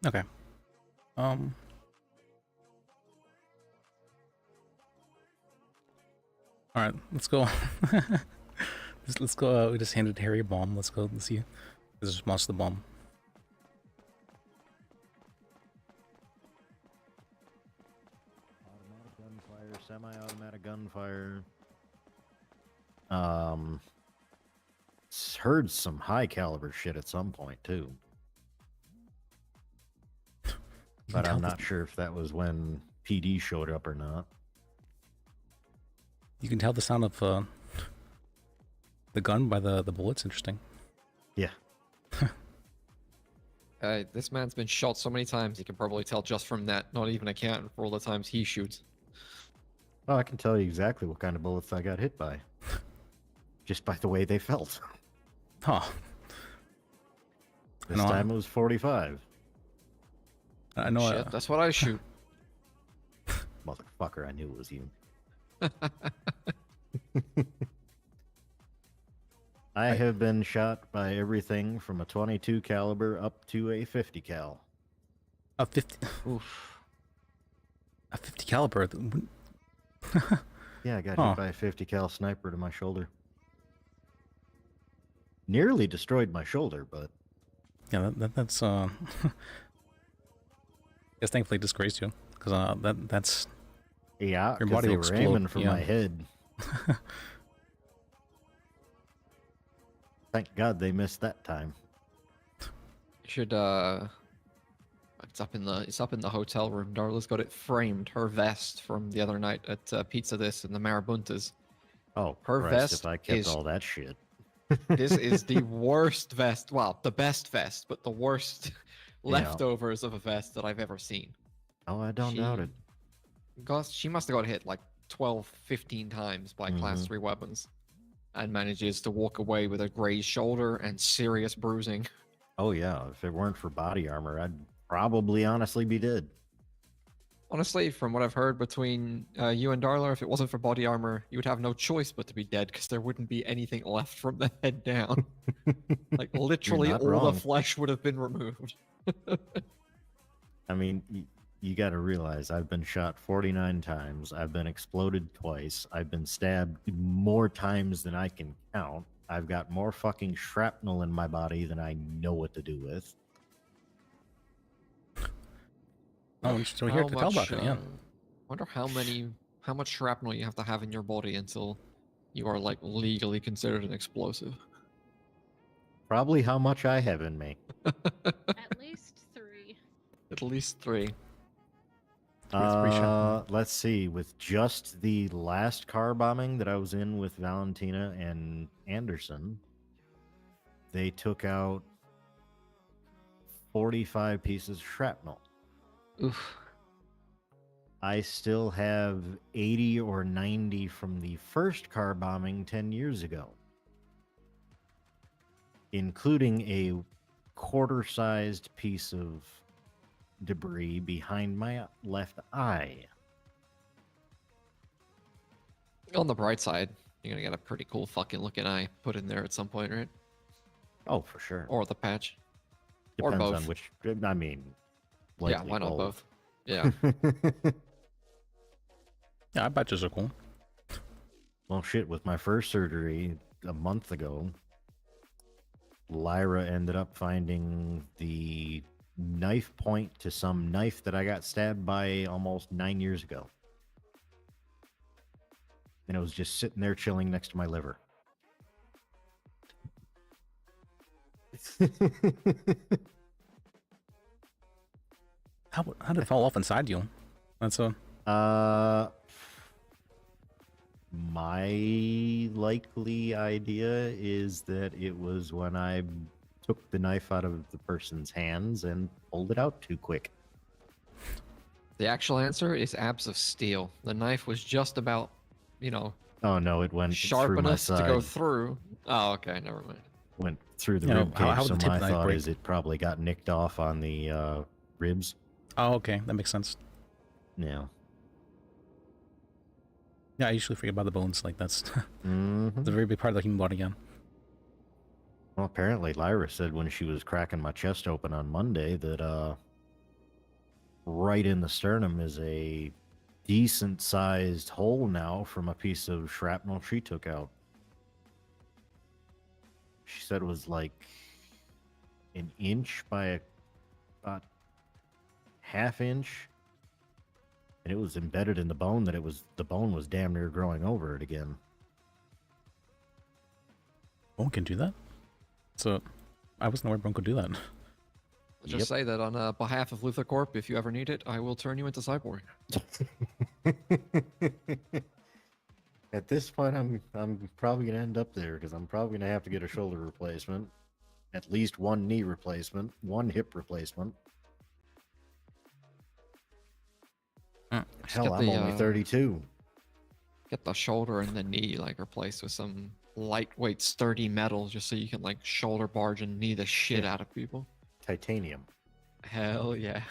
Okay. All right, let's go. let's go. We just handed Harry a bomb. Let's go. Let's see. This is most of the bomb. Gunfire, semi-automatic gunfire. Heard some high caliber shit at some point too, but I'm not sure if that was when PD showed up or not. You can tell the sound of the gun by the bullets. Interesting. Yeah. This man's been shot so many times, you can probably tell just from that, not even accounting for all the times he shoots. Oh, I can tell you exactly what kind of bullets I got hit by. Just by the way they felt. Huh. This time it was 45. I know. Shit, that's what I shoot. Motherfucker, I knew it was you. I have been shot by everything from a 22 caliber up to a 50 cal. A 50. Oof. A 50 caliber. Yeah, I got hit by a 50 cal sniper to my shoulder. Nearly destroyed my shoulder, but yeah, that's I guess thankfully disgraced you, because that's yeah, your body they will were explode. aiming for my head. Thank God they missed that time. You should it's up in the hotel room. Darla's got it framed, her vest from the other night at Pizza This and the Marabuntas. Oh, her Christ, vest if I kept is all that shit. This is the worst vest. Well, the best vest, but the worst leftovers of a vest that I've ever seen. Oh, I don't doubt it. Gosh, she must have got hit like 12, 15 times by class 3 weapons and manages to walk away with a grazed shoulder and serious bruising. Oh, yeah. If it weren't for body armor, I'd probably honestly be dead. Honestly, from what I've heard between you and Darla, if it wasn't for body armor, you would have no choice but to be dead because there wouldn't be anything left from the head down. Like, literally all the flesh would have been removed. I mean, you got to realize I've been shot 49 times. I've been exploded twice. I've been stabbed more times than I can count. I've got more fucking shrapnel in my body than I know what to do with. Oh, so we're here to tell about it, yeah. Wonder how much shrapnel you have to have in your body until you are like legally considered an explosive. Probably how much I have in me. At least 3. At least 3. Let's see. With just the last car bombing that I was in with Valentina and Anderson, they took out 45 pieces of shrapnel. Oof. I still have 80 or 90 from the first car bombing 10 years ago, including a quarter-sized piece of debris behind my left eye. On the bright side, you're gonna get a pretty cool fucking looking eye put in there at some point, right? Oh, for sure. Or the patch. Depends or both. on which. I mean, yeah, why not both? Yeah. Yeah, patches are cool. Well, shit, with my first surgery a month ago, Lyra ended up finding the knife point to some knife that I got stabbed by almost 9 years ago. And it was just sitting there chilling next to my liver. How did it fall off inside you? That's my likely idea is that it was when I took the knife out of the person's hands and pulled it out too quick. The actual answer is abs of steel. The knife was just about, Oh no, it went sharp through my enough side. to go through. Oh, okay, never mind. Went through the Yeah, rib cage, how so would the tip my of the knife thought break? is it probably got nicked off on the ribs. Oh, okay, that makes sense. Yeah. Yeah, I usually forget about the bones. Like that's Mhm. it's a very big part of the human body. Yeah. Well, apparently Lyra said when she was cracking my chest open on Monday that right in the sternum is a decent sized hole now from a piece of shrapnel she took out. She said it was like an inch by about half inch, and it was embedded in the bone. The bone was damn near growing over it again. Bone can do that? So I wasn't aware bone could do that. Just say that on behalf of Luther Corp, if you ever need it, I will turn you into cyborg. At this point, I'm probably gonna end up there because I'm probably gonna have to get a shoulder replacement, at least one knee replacement, one hip replacement. Hell, I'm only 32. Get the shoulder and the knee like replaced with some lightweight, sturdy metal, just so you can like shoulder barge and knee the shit out of people. Titanium. Hell yeah.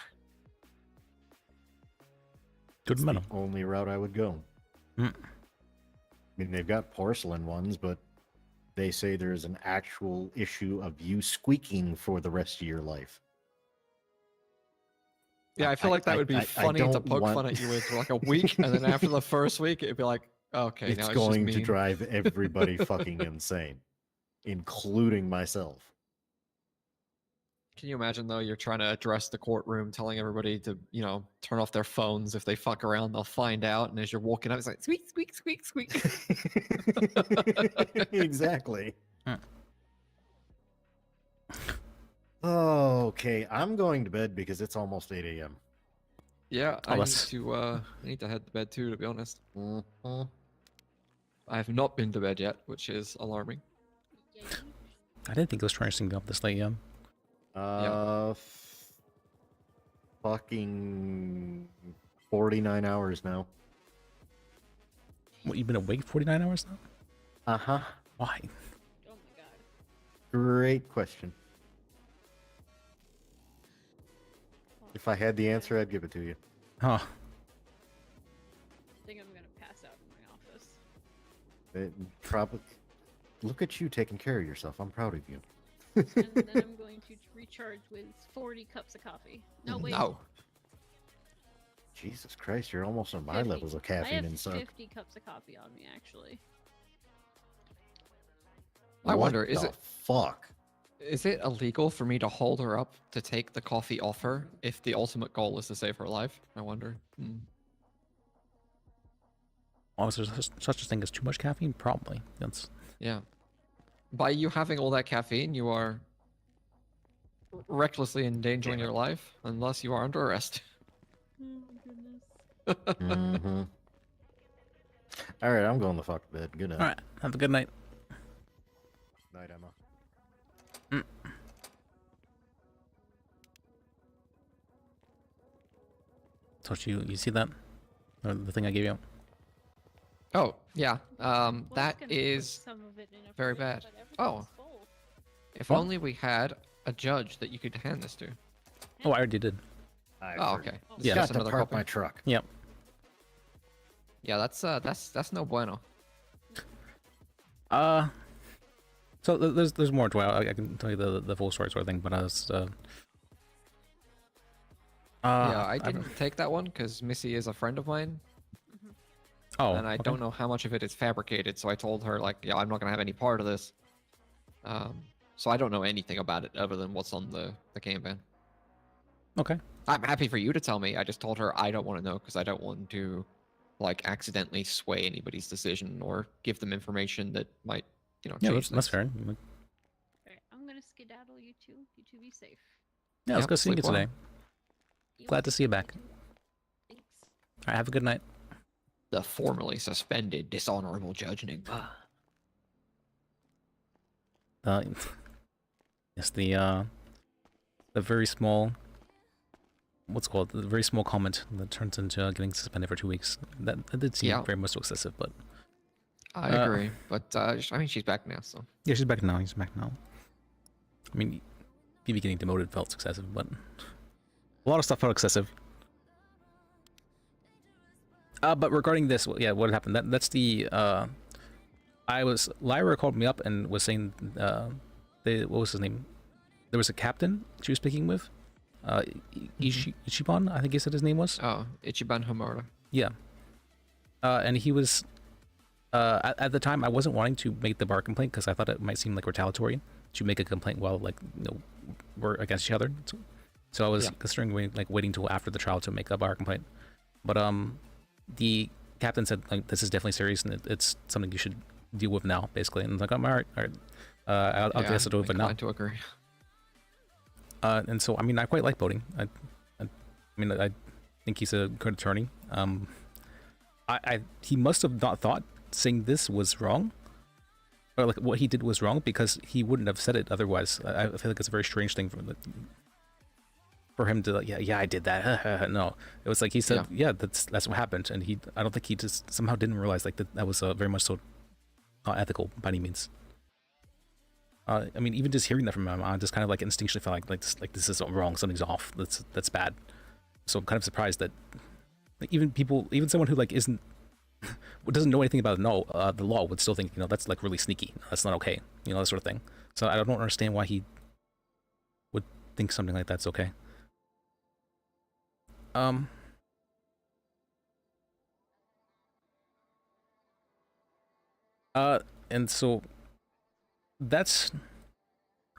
Good metal. The only route I would go. I mean, they've got porcelain ones, but they say there's an actual issue of you squeaking for the rest of your life. Yeah, I feel like that would be funny to poke fun at you with for like a week, and then after the first week, it'd be like, okay, it's now it's going just to mean. drive everybody fucking insane, including myself. Can you imagine though? You're trying to address the courtroom, telling everybody to, you know, turn off their phones. If they fuck around, they'll find out. And as you're walking up, it's like squeak, squeak, squeak, squeak. Exactly. Okay, I'm going to bed because it's almost 8 a.m. Yeah, I need to head to bed too, to be honest. I have not been to bed yet, which is alarming. I didn't think it was trying to go up this late, yeah. Fucking 49 hours now. What, you've been awake 49 hours now? Uh-huh. Why? Great question. If I had the answer, I'd give it to you. Huh. I think I'm gonna pass out in my office. Probably. Look at you taking care of yourself. I'm proud of you. And then I'm going to recharge with 40 cups of coffee. No, wait. No. Jesus Christ, you're almost on my 50. levels of I caffeine have and suck. 50 cups of coffee on me, actually. I wonder, is the it fuck? Is it illegal for me to hold her up to take the coffee off her if the ultimate goal is to save her life? I wonder. Oh, is there such a thing as too much caffeine? Probably. That's... Yeah. By you having all that caffeine, you are recklessly endangering your life unless you are under arrest. Oh, goodness. Mm-hmm. All right, I'm going the fuck to bed. Good night. All right, have a good night. Night, Emma. So you see that? Or the thing I gave you? Oh, yeah. That gonna is put some of it in a very fridge, bad. but Oh. everything's full. If What? only we had a judge that you could hand this to. Oh, I already did. Oh, okay. Yeah. Got Just to another park copy. my truck. Yep. Yeah, that's no bueno. So there's more to it. I can tell you the full story sort of thing, but I was Yeah, I didn't take that one because Missy is a friend of mine. Oh, and I okay. don't know how much of it is fabricated, so I told her like, yeah, I'm not gonna have any part of this. So I don't know anything about it other than what's on the game ban. Okay. I'm happy for you to tell me. I just told her I don't want to know because I don't want to, like, accidentally sway anybody's decision or give them information that might, you know, Yeah, change that's fair. Alright, I'm gonna skedaddle you two. You two be safe. Yeah, let's Yep, go see you sleep well. today. Glad to see you back. All right, have a good night. The formerly suspended dishonorable Judge Nigma. Yes, the very small, what's it called, the very small comment that turns into getting suspended for 2 weeks. That did seem Yeah. very much excessive, but I agree, but I mean, she's back now, so. yeah, she's back now. He's back now. I mean, Phoebe getting demoted felt excessive, but a lot of stuff felt excessive. But regarding this, yeah, what happened? That's the Lyra called me up and was saying what was his name? There was a captain she was speaking with, Ichiban, I think he said his name was. Oh, Ichiban Homura. Yeah. And he was, at the time, I wasn't wanting to make the bar complaint because I thought it might seem like retaliatory to make a complaint while, like, we're against each other. So I was considering waiting till after the trial to make a bar complaint. But the captain said, like, this is definitely serious and it's something you should deal with now, basically. And I was like, I'm all right. I'll guess I'll do it now. To agree. And so, I mean, I quite like Bodhi. I think he's a good attorney. He must have not thought saying this was wrong, or like what he did was wrong, because he wouldn't have said it otherwise. I feel like it's a very strange thing for him to, like, yeah, I did that. No, it was like he said, yeah, that's what happened, and I don't think he just somehow didn't realize like that was very much so not ethical by any means. I mean, even just hearing that from him, I just kind of like instinctually felt like this is wrong, something's off, that's bad. So I'm kind of surprised that even someone who like doesn't know anything about the law would still think, that's like really sneaky, that's not okay, that sort of thing. So I don't understand why he would think something like that's okay. And so that's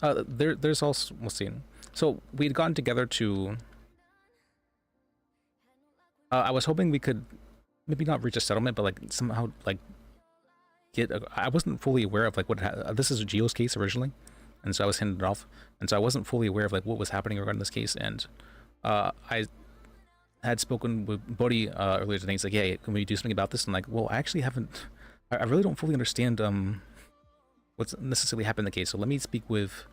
there's also, we'll see. So we had gotten together to I was hoping we could maybe not reach a settlement, but like somehow like I wasn't fully aware of like this is Gio's case originally, and so I was handed it off, and so I wasn't fully aware of like what was happening regarding this case. And I had spoken with Bodhi earlier today. He's like, hey, can we do something about this? And I'm like, well, I actually haven't, I really don't fully understand what's necessarily happened in the case. So let me speak with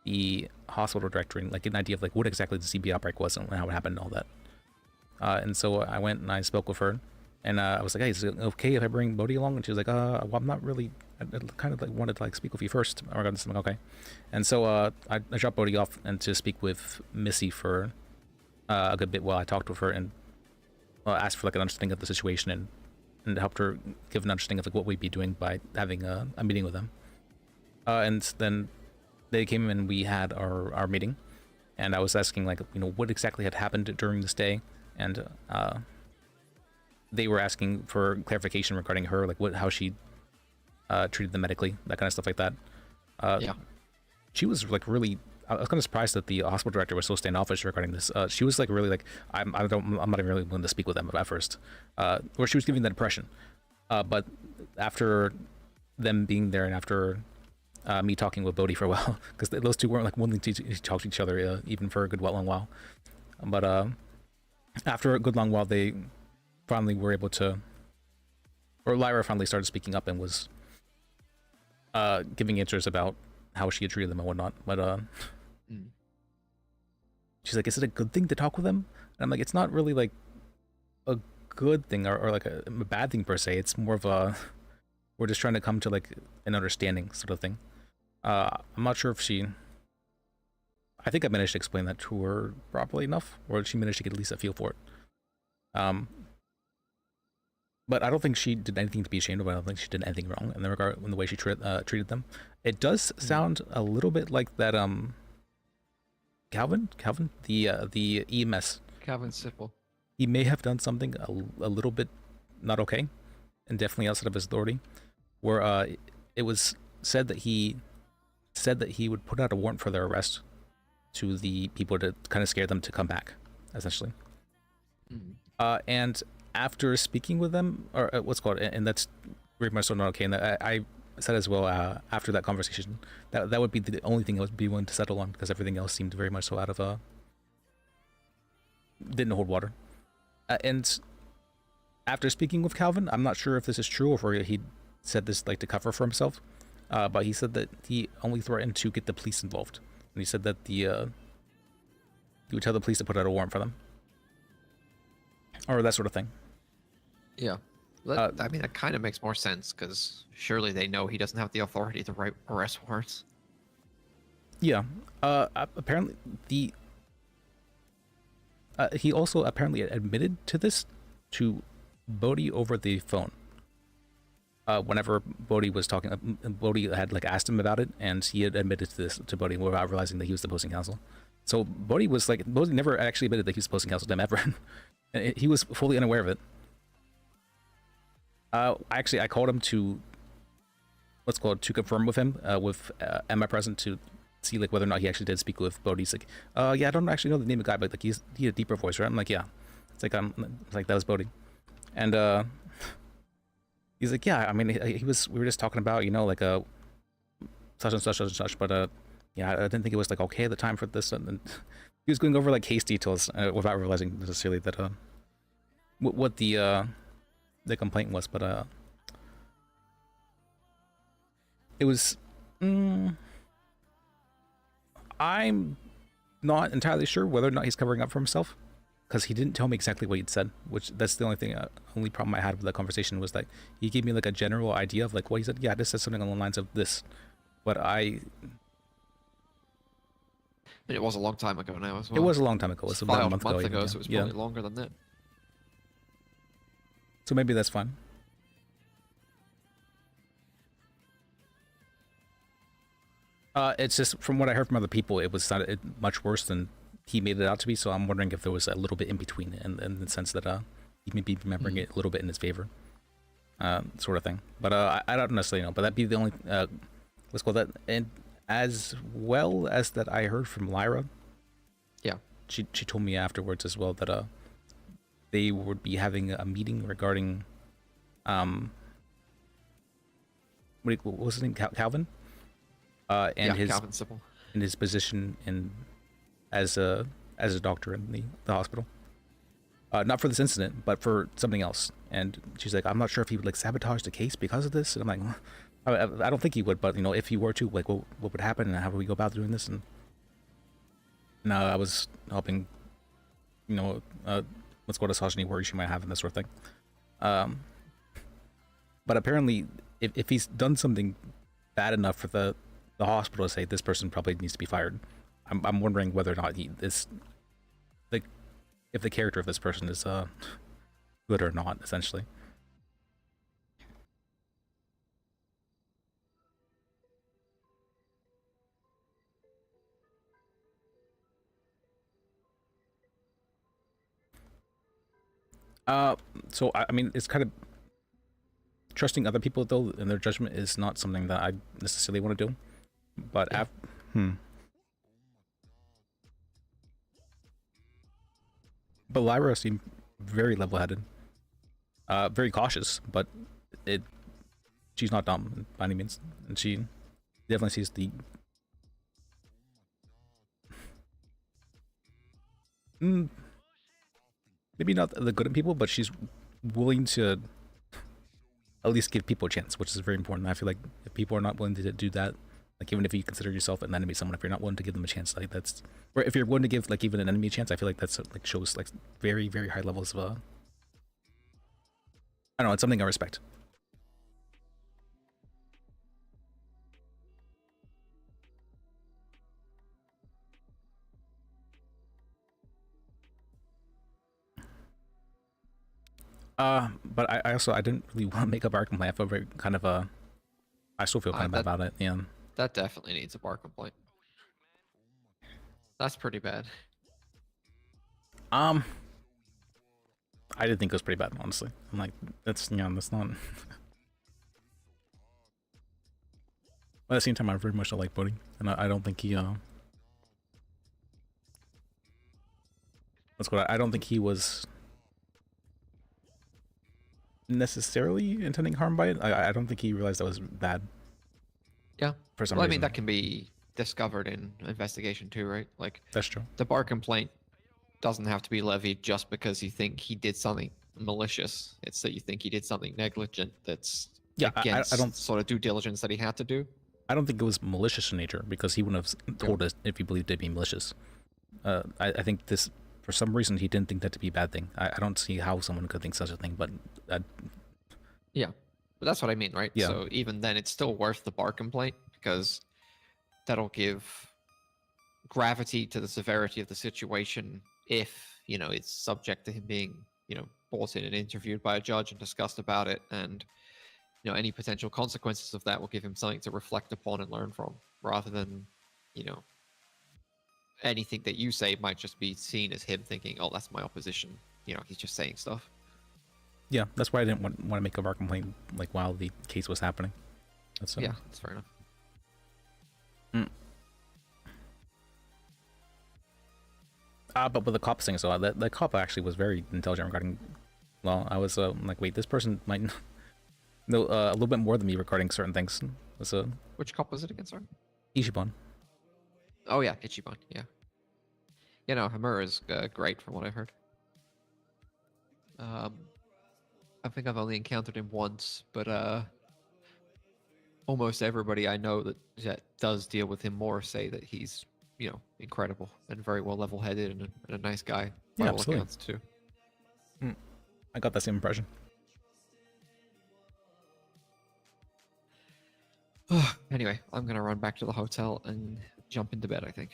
the hospital director and like get an idea of like what exactly the CB outbreak was and how it happened and all that. And so I went and I spoke with her, and I was like, hey, is it okay if I bring Bodhi along? And she was like, well, I'm not really, I kind of like wanted to like speak with you first regarding this. I'm like, okay. And so I dropped Bodhi off and to speak with Missy for a good bit while I talked with her and asked for like an understanding of the situation and helped her give an understanding of like what we'd be doing by having a meeting with them. And then they came and we had our meeting, and I was asking like, what exactly had happened during this day, and they were asking for clarification regarding her, like how she treated them medically, that kind of stuff like that. She was like really, I was kind of surprised that the hospital director was so standoffish regarding this. She was like really like, I'm not even really willing to speak with them at first, or she was giving that impression. But after them being there and after me talking with Bodhi for a while, because those two weren't like willing to talk to each other even for a good long while. But after a good long while, they finally were able to, or Lyra finally started speaking up and was giving answers about how she had treated them and whatnot. But she's like, is it a good thing to talk with them? And I'm like, it's not really like a good thing or like a bad thing per se. It's more of a, we're just trying to come to like an understanding sort of thing. I'm not sure if I think I managed to explain that to her properly enough, or she managed to get at least a feel for it. But I don't think she did anything to be ashamed of. I don't think she did anything wrong in the way she treated them. It does sound a little bit like that Calvin, the EMS. Calvin Sipple. He may have done something a little bit not okay, and definitely outside of his authority, where it was said that he would put out a warrant for their arrest to the people to kind of scare them to come back, essentially. And after speaking with them, or what's called, and that's very much so not okay. And I said as well after that conversation that would be the only thing I would be willing to settle on, because everything else seemed very much so out of didn't hold water. And after speaking with Calvin, I'm not sure if this is true or if he said this like to cover for himself, but he said that he only threatened to get the police involved, and he said that he would tell the police to put out a warrant for them, or that sort of thing. Yeah. I mean, that kind of makes more sense, because surely they know he doesn't have the authority to write arrest warrants. Yeah. Apparently, he also apparently admitted to this to Bodhi over the phone. Whenever Bodhi was talking, Bodhi had like asked him about it, and he had admitted to this to Bodhi without realizing that he was the opposing counsel. So Bodhi never actually admitted that he was posting counsel to them ever. And he was fully unaware of it. I called him to to confirm with him with Emma present to see like whether or not he actually did speak with Bodhi. He's like, yeah, I don't actually know the name of the guy, but like he had a deeper voice, right? I'm like, yeah. It's like that was Bodhi. And he's like, yeah, I mean, we were just talking about, you know, like such and such and such, but yeah, I didn't think it was like okay at the time for this. And he was going over like case details without realizing necessarily that what the complaint was, but it was. I'm not entirely sure whether or not he's covering up for himself, because he didn't tell me exactly what he'd said. Which that's the only problem I had with that conversation was that he gave me like a general idea of like what he said. Yeah, this says something along the lines of this, but It was a long time ago now as well. It was a long time ago. It was about a month ago. So it was probably longer than that. So maybe that's fine. It's just from what I heard from other people, it was not much worse than he made it out to be. So I'm wondering if there was a little bit in between, in the sense that he may be remembering it a little bit in his favor, sort of thing. But I don't necessarily know. But that'd be the only let's call that. And as well as that, I heard from Lyra. Yeah, she told me afterwards as well that they would be having a meeting regarding what was his name, Calvin, and Calvin Sybil. in his position as a doctor in the hospital. Not for this incident, but for something else. And she's like, I'm not sure if he would like sabotage the case because of this. And I'm like, I don't think he would, but you know, if he were to, like, what would happen and how would we go about doing this? And now I was helping, you know, let's go to Saj any worries she might have and that sort of thing. But apparently, if he's done something bad enough for the hospital to say this person probably needs to be fired, I'm wondering whether or not he is like if the character of this person is good or not, essentially. So I mean, it's kind of trusting other people though, and their judgment is not something that I necessarily want to do. But But Lyra seemed very level-headed, very cautious, but she's not dumb by any means, and she definitely sees the maybe not the good in people, but she's willing to at least give people a chance, which is very important. I feel like if people are not willing to do that, like even if you consider yourself an enemy to someone, if you're not willing to give them a chance, like that's, or if you're willing to give like even an enemy a chance, I feel like that's like shows like very, very high levels of I don't know, it's something I respect. But I also didn't really want to make a bar complaint. I feel very kind of I still feel kind of bad about it. Yeah. That definitely needs a bar complaint. That's pretty bad. I didn't think it was pretty bad, honestly. I'm like, that's that's not. But at the same time, I very much don't like Bodhi, and I don't think he I don't think he was necessarily intending harm by it. I don't think he realized that was bad. Yeah. For some reason. I reason. mean, that can be discovered in investigation too, right? Like, that's true. The bar complaint doesn't have to be levied just because you think he did something malicious. It's that you think he did something negligent that's against I don't sort of due diligence that he had to do. I don't think it was malicious in nature, because he wouldn't have told us if he believed it to be malicious. I think this, for some reason, he didn't think that to be a bad thing. I don't see how someone could think such a thing, but yeah, but that's what I mean, right? Yeah. So even then, it's still worth the bar complaint, because that'll give gravity to the severity of the situation if, you know, it's subject to him being, you know, brought in and interviewed by a judge and discussed about it, and, you know, any potential consequences of that will give him something to reflect upon and learn from, rather than, you know, anything that you say might just be seen as him thinking, "Oh, that's my opposition." You know, he's just saying stuff. Yeah, that's why I didn't want to make a bar complaint like while the case was happening. That's Yeah, that's fair enough. But with the cop thing, so the cop actually was very intelligent regarding. Well, I was like, wait, this person might know a little bit more than me regarding certain things. So, which cop was it again, sorry? Ichiban. Oh yeah, Ichiban. Yeah. You know, Hamura is great from what I heard. I think I've only encountered him once, but almost everybody I know that does deal with him more say that he's, you know, incredible and very well level-headed and a nice guy. By Yeah, all absolutely. accounts too. I got that same impression. Anyway, I'm gonna run back to the hotel and jump into bed, I think.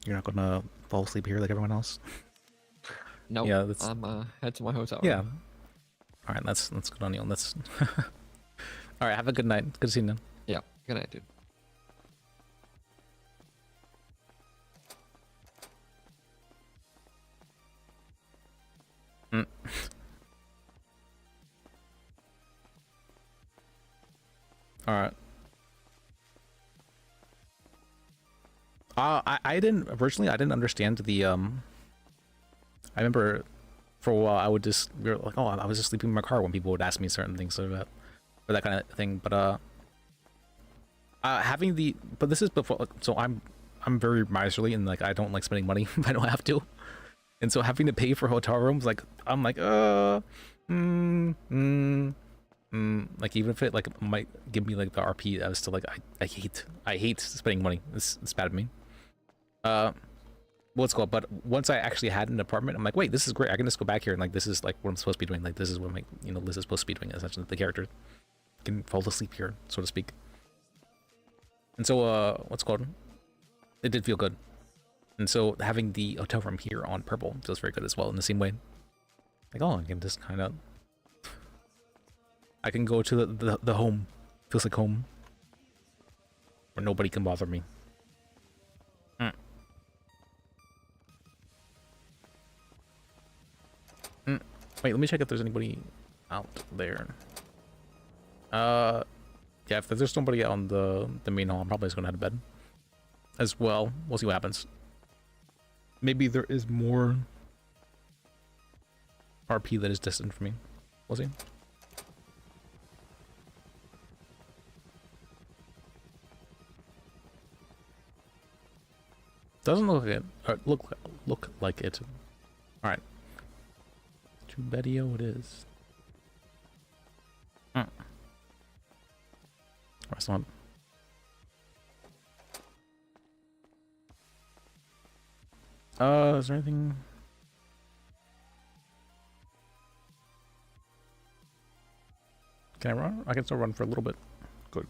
You're not gonna fall asleep here like everyone else. Nope. Yeah, that's. I'm head to my hotel. Yeah. All right, that's good on you. Let's. All right, have a good night. Good to see you, then. Yeah. Good night, dude. All right. I didn't originally. I didn't understand the I remember for a while I would just we were like, oh, I was just sleeping in my car when people would ask me certain things about or that kind of thing. But having the this is before, so I'm very miserly and like I don't like spending money if I don't have to, and so having to pay for hotel rooms, like I'm like like even if it like might give me like the RP, I was still like I hate spending money. It's bad of me. What's called? But once I actually had an apartment, I'm like, wait, this is great. I can just go back here and like this is like what I'm supposed to be doing. Like this is what my Liz is supposed to be doing. Essentially, the character can fall asleep here, so to speak. And so what's called? It did feel good. And so having the hotel room here on Purple feels very good as well in the same way. Like, oh, I can just kind of I can go to the home. Feels like home. Where nobody can bother me. Wait, let me check if there's anybody out there. Yeah, if there's somebody out on the main hall, I'm probably just gonna head to bed. As well. We'll see what happens. Maybe there is more RP that is distant from me. We'll see. Doesn't look like it. Look like it. All right. To Betty-O it is. Rest on. Is there anything? Can I run? I can still run for a little bit. Good.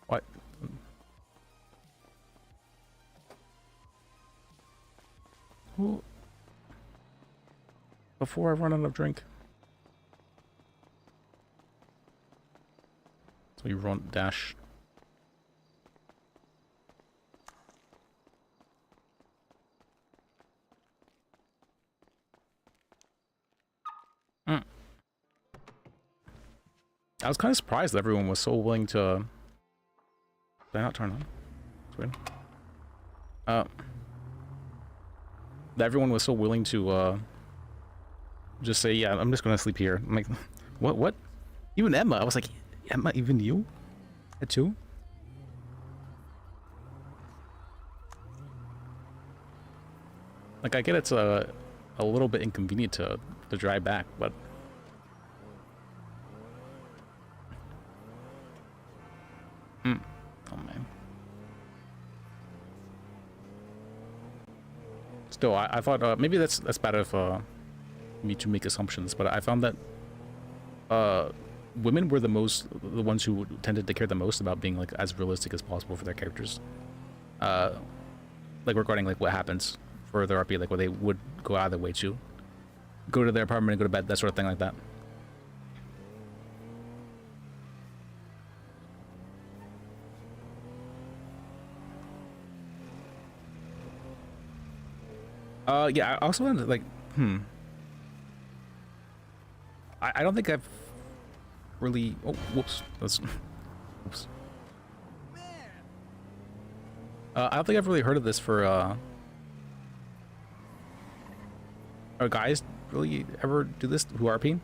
What? Ooh. Before I run out of drink. So you run dash. I was kind of surprised that everyone was so willing to. Did I not turn on? It's weird. That everyone was so willing to just say, yeah, I'm just gonna sleep here. I'm like, what? Even Emma, I was like, Emma, even you? At 2? Like, I get it's a little bit inconvenient to drive back, but oh man. Still, I thought maybe that's bad of me to make assumptions, but I found that women were the ones who tended to care the most about being like as realistic as possible for their characters. Like regarding like what happens for their RP, like where they would go out of their way to go to their apartment and go to bed, that sort of thing like that. Yeah, I also wanted to, like, I don't think I've really, oh, whoops, that's, whoops. I don't think I've really heard of this for, or guys really ever do this who RP,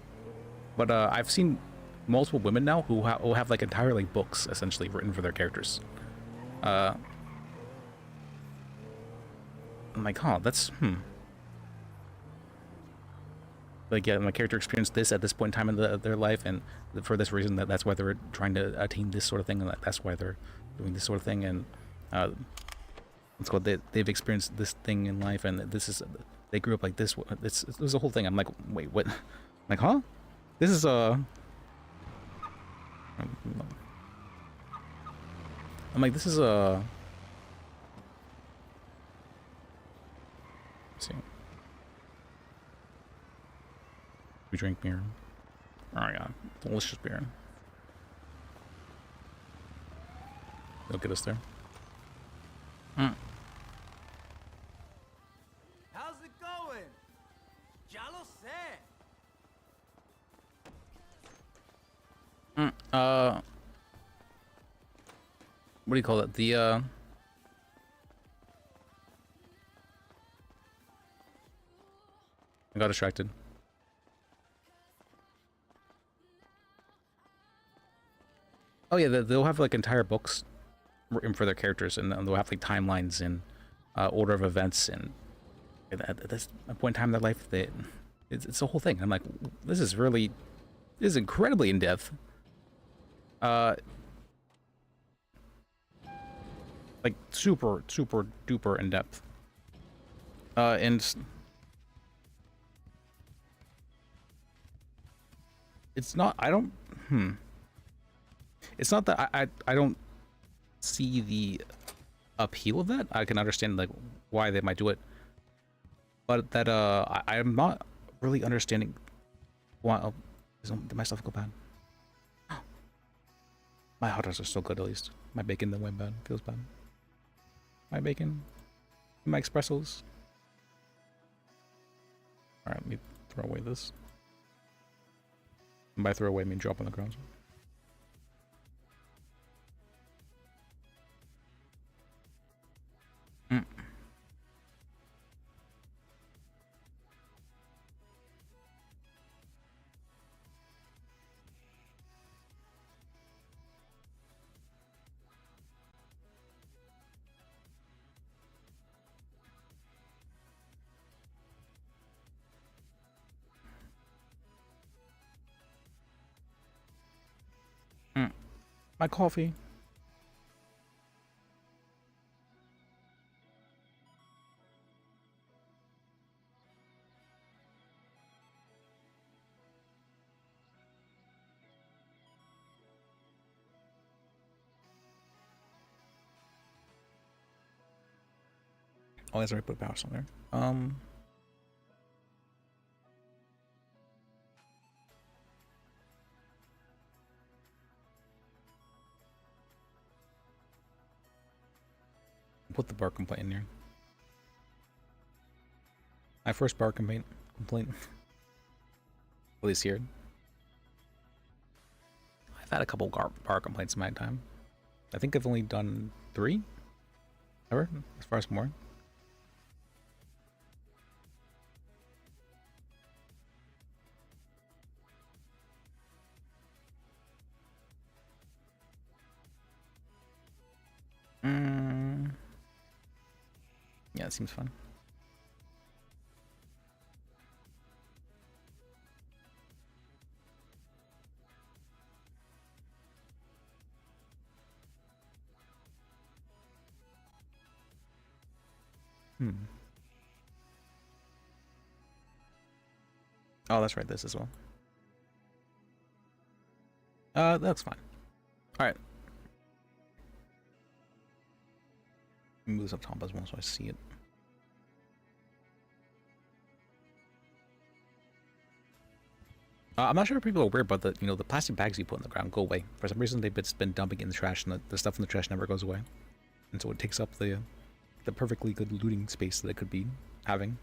but I've seen multiple women now who have like entire like books essentially written for their characters. I'm like, huh, that's like, yeah, my character experienced this at this point in time in their life, and for this reason, that's why they're trying to attain this sort of thing, and that's why they're doing this sort of thing, and it's called they've experienced this thing in life, and this is, they grew up like this. There's a whole thing. I'm like, wait, what? I'm like, huh? This is I'm like, this is let's see. We drink beer. Oh my god, delicious beer. They'll get us there. How's it going? Ya lo sé. What do you call it? The I got distracted. Oh yeah, they'll have like entire books written for their characters, and they'll have like timelines and order of events, and at this point in time in their life, it's a whole thing. I'm like, this is incredibly in depth. Like super duper in depth. And it's not, it's not that I don't see the appeal of that. I can understand like why they might do it, but that I am not really understanding why. Oh, did my stuff go bad? My hot dogs are still good, at least. My bacon then went bad. Feels bad. My bacon, my espressos. All right, let me throw away this. And by throw away, I mean drop on the ground. My coffee. Oh, that's right, put power somewhere. Put the bar complaint in here. My first bar complaint. At least here. I've had a couple bar complaints in my time. I think I've only done 3 ever, as far as more. Yeah, it seems fun. Oh, that's right, this as well. That's fine. Alright. Move this up top as well so I see it. I'm not sure if people are aware, but the plastic bags you put in the ground go away. For some reason, they've been dumping in the trash, and the stuff in the trash never goes away. And so it takes up the perfectly good looting space that it could be having.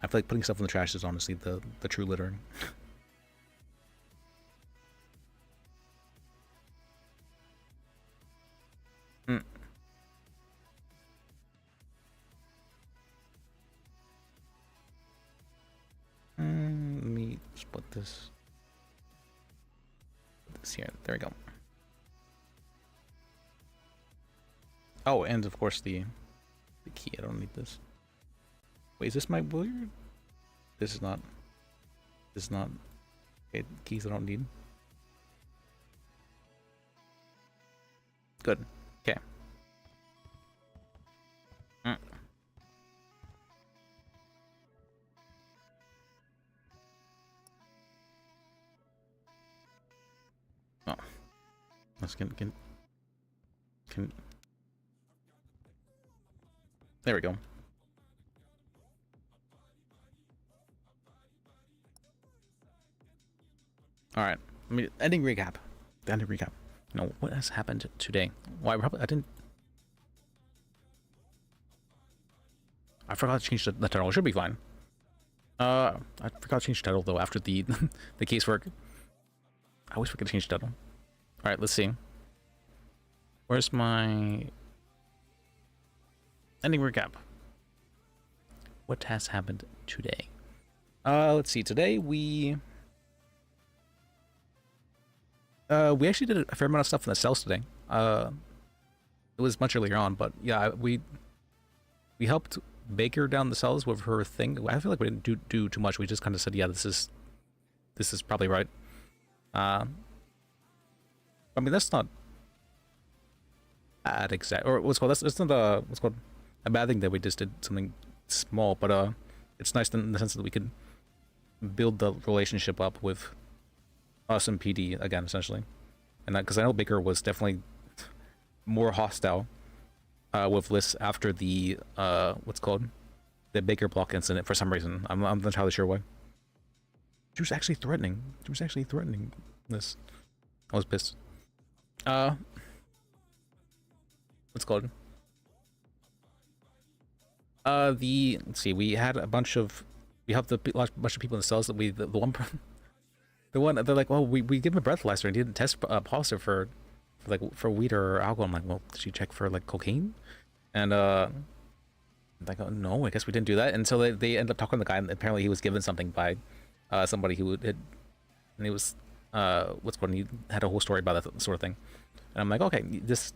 I feel like putting stuff in the trash is honestly the true littering. Let me split this. Put this here. There we go. Oh, and of course the key. I don't need this. Wait, is this my billiard? This is not. This is not. Okay, keys I don't need. Good. Okay. Oh, let's can. There we go. All right. I mean, ending recap. The ending recap. You know what has happened today? Well, I didn't. I forgot to change the title. It should be fine. I forgot to change the title though after the the casework. I always forget to change the title. All right, let's see. Where's my ending recap? What has happened today? Let's see. Today we actually did a fair amount of stuff in the cells today. It was much earlier on, but yeah, we helped Baker down the cells with her thing. I feel like we didn't do too much. We just kind of said, yeah, this is probably right. I mean, that's not bad exact, or what's called, that's not a bad thing that we just did something small, but it's nice in the sense that we could build the relationship up with us and PD again, essentially. And because I know Baker was definitely more hostile with Liz after the the Baker block incident for some reason. I'm not entirely sure why. She was actually threatening. This. I was pissed. What's called? Let's see. We had a bunch of. We helped a bunch of people in the cells. That the one they're like, well, we give him a breathalyzer and he didn't test positive for weed or alcohol. I'm like, well, did you check for like cocaine? And like, oh, no, I guess we didn't do that. And so they end up talking to the guy, and apparently he was given something by somebody who had, and he was he had a whole story about that sort of thing. And I'm like, okay, this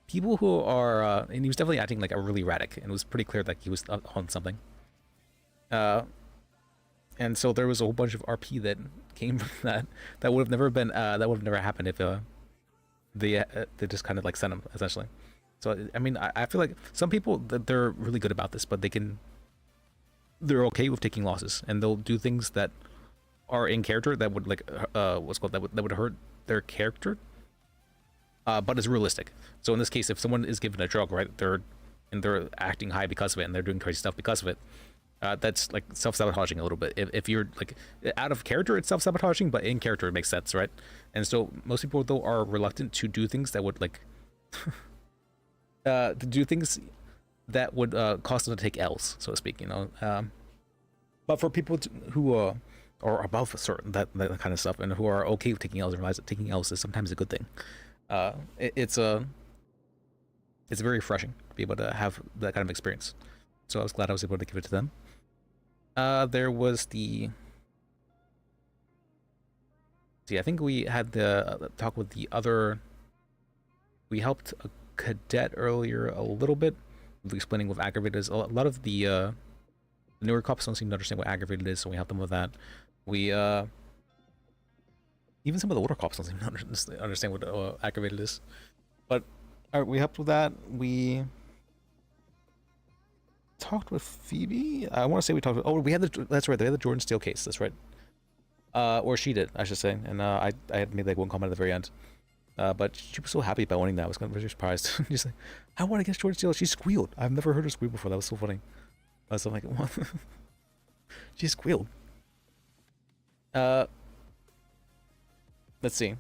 people who are and he was definitely acting like a really erratic, and it was pretty clear that he was on something. And so there was a whole bunch of RP that came from that would have never been that would have never happened if they just kind of like sent him, essentially. So I mean, I feel like some people they're really good about this, but they're okay with taking losses, and they'll do things that are in character that would like that would hurt their character, but it's realistic. So in this case, if someone is given a drug, right, they're acting high because of it, and they're doing crazy stuff because of it. That's like self-sabotaging a little bit. If you're like out of character, it's self-sabotaging, but in character it makes sense, right? And so most people though are reluctant to do things that would like to do things that would cause them to take L's, so to speak, you know. But for people who are above certain that kind of stuff and who are okay with taking L's and realize that taking L's is sometimes a good thing, it's very refreshing to be able to have that kind of experience. So I was glad I was able to give it to them. There was the. See, I think we had the talk with the other. We helped a cadet earlier a little bit, with explaining what aggravated is. A lot of the newer cops don't seem to understand what aggravated is, so we helped them with that. We even some of the older cops don't seem to understand what aggravated is. But we helped with that. We talked with Phoebe. I want to say we talked with, we had that's right, they had the Jordan Steele case, that's right. Or she did, I should say. And I had made like one comment at the very end. But she was so happy about winning that. I was kind of really surprised. She's like, I won against Jordan Steele. She squealed. I've never heard her squeal before. That was so funny. So I'm like, what? She squealed. Let's see.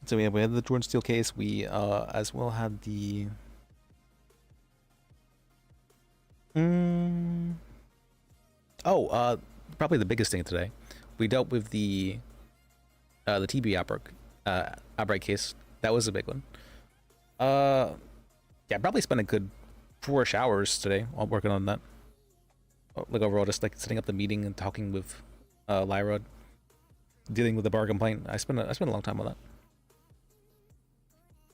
So we had the Jordan Steele case. We as well had the Oh, probably the biggest thing today. We dealt with the TB outbreak case. That was a big one. Yeah, probably spent a good 4-ish hours today while working on that. Like overall, just like setting up the meeting and talking with Lyra, dealing with the bar complaint. I spent a long time on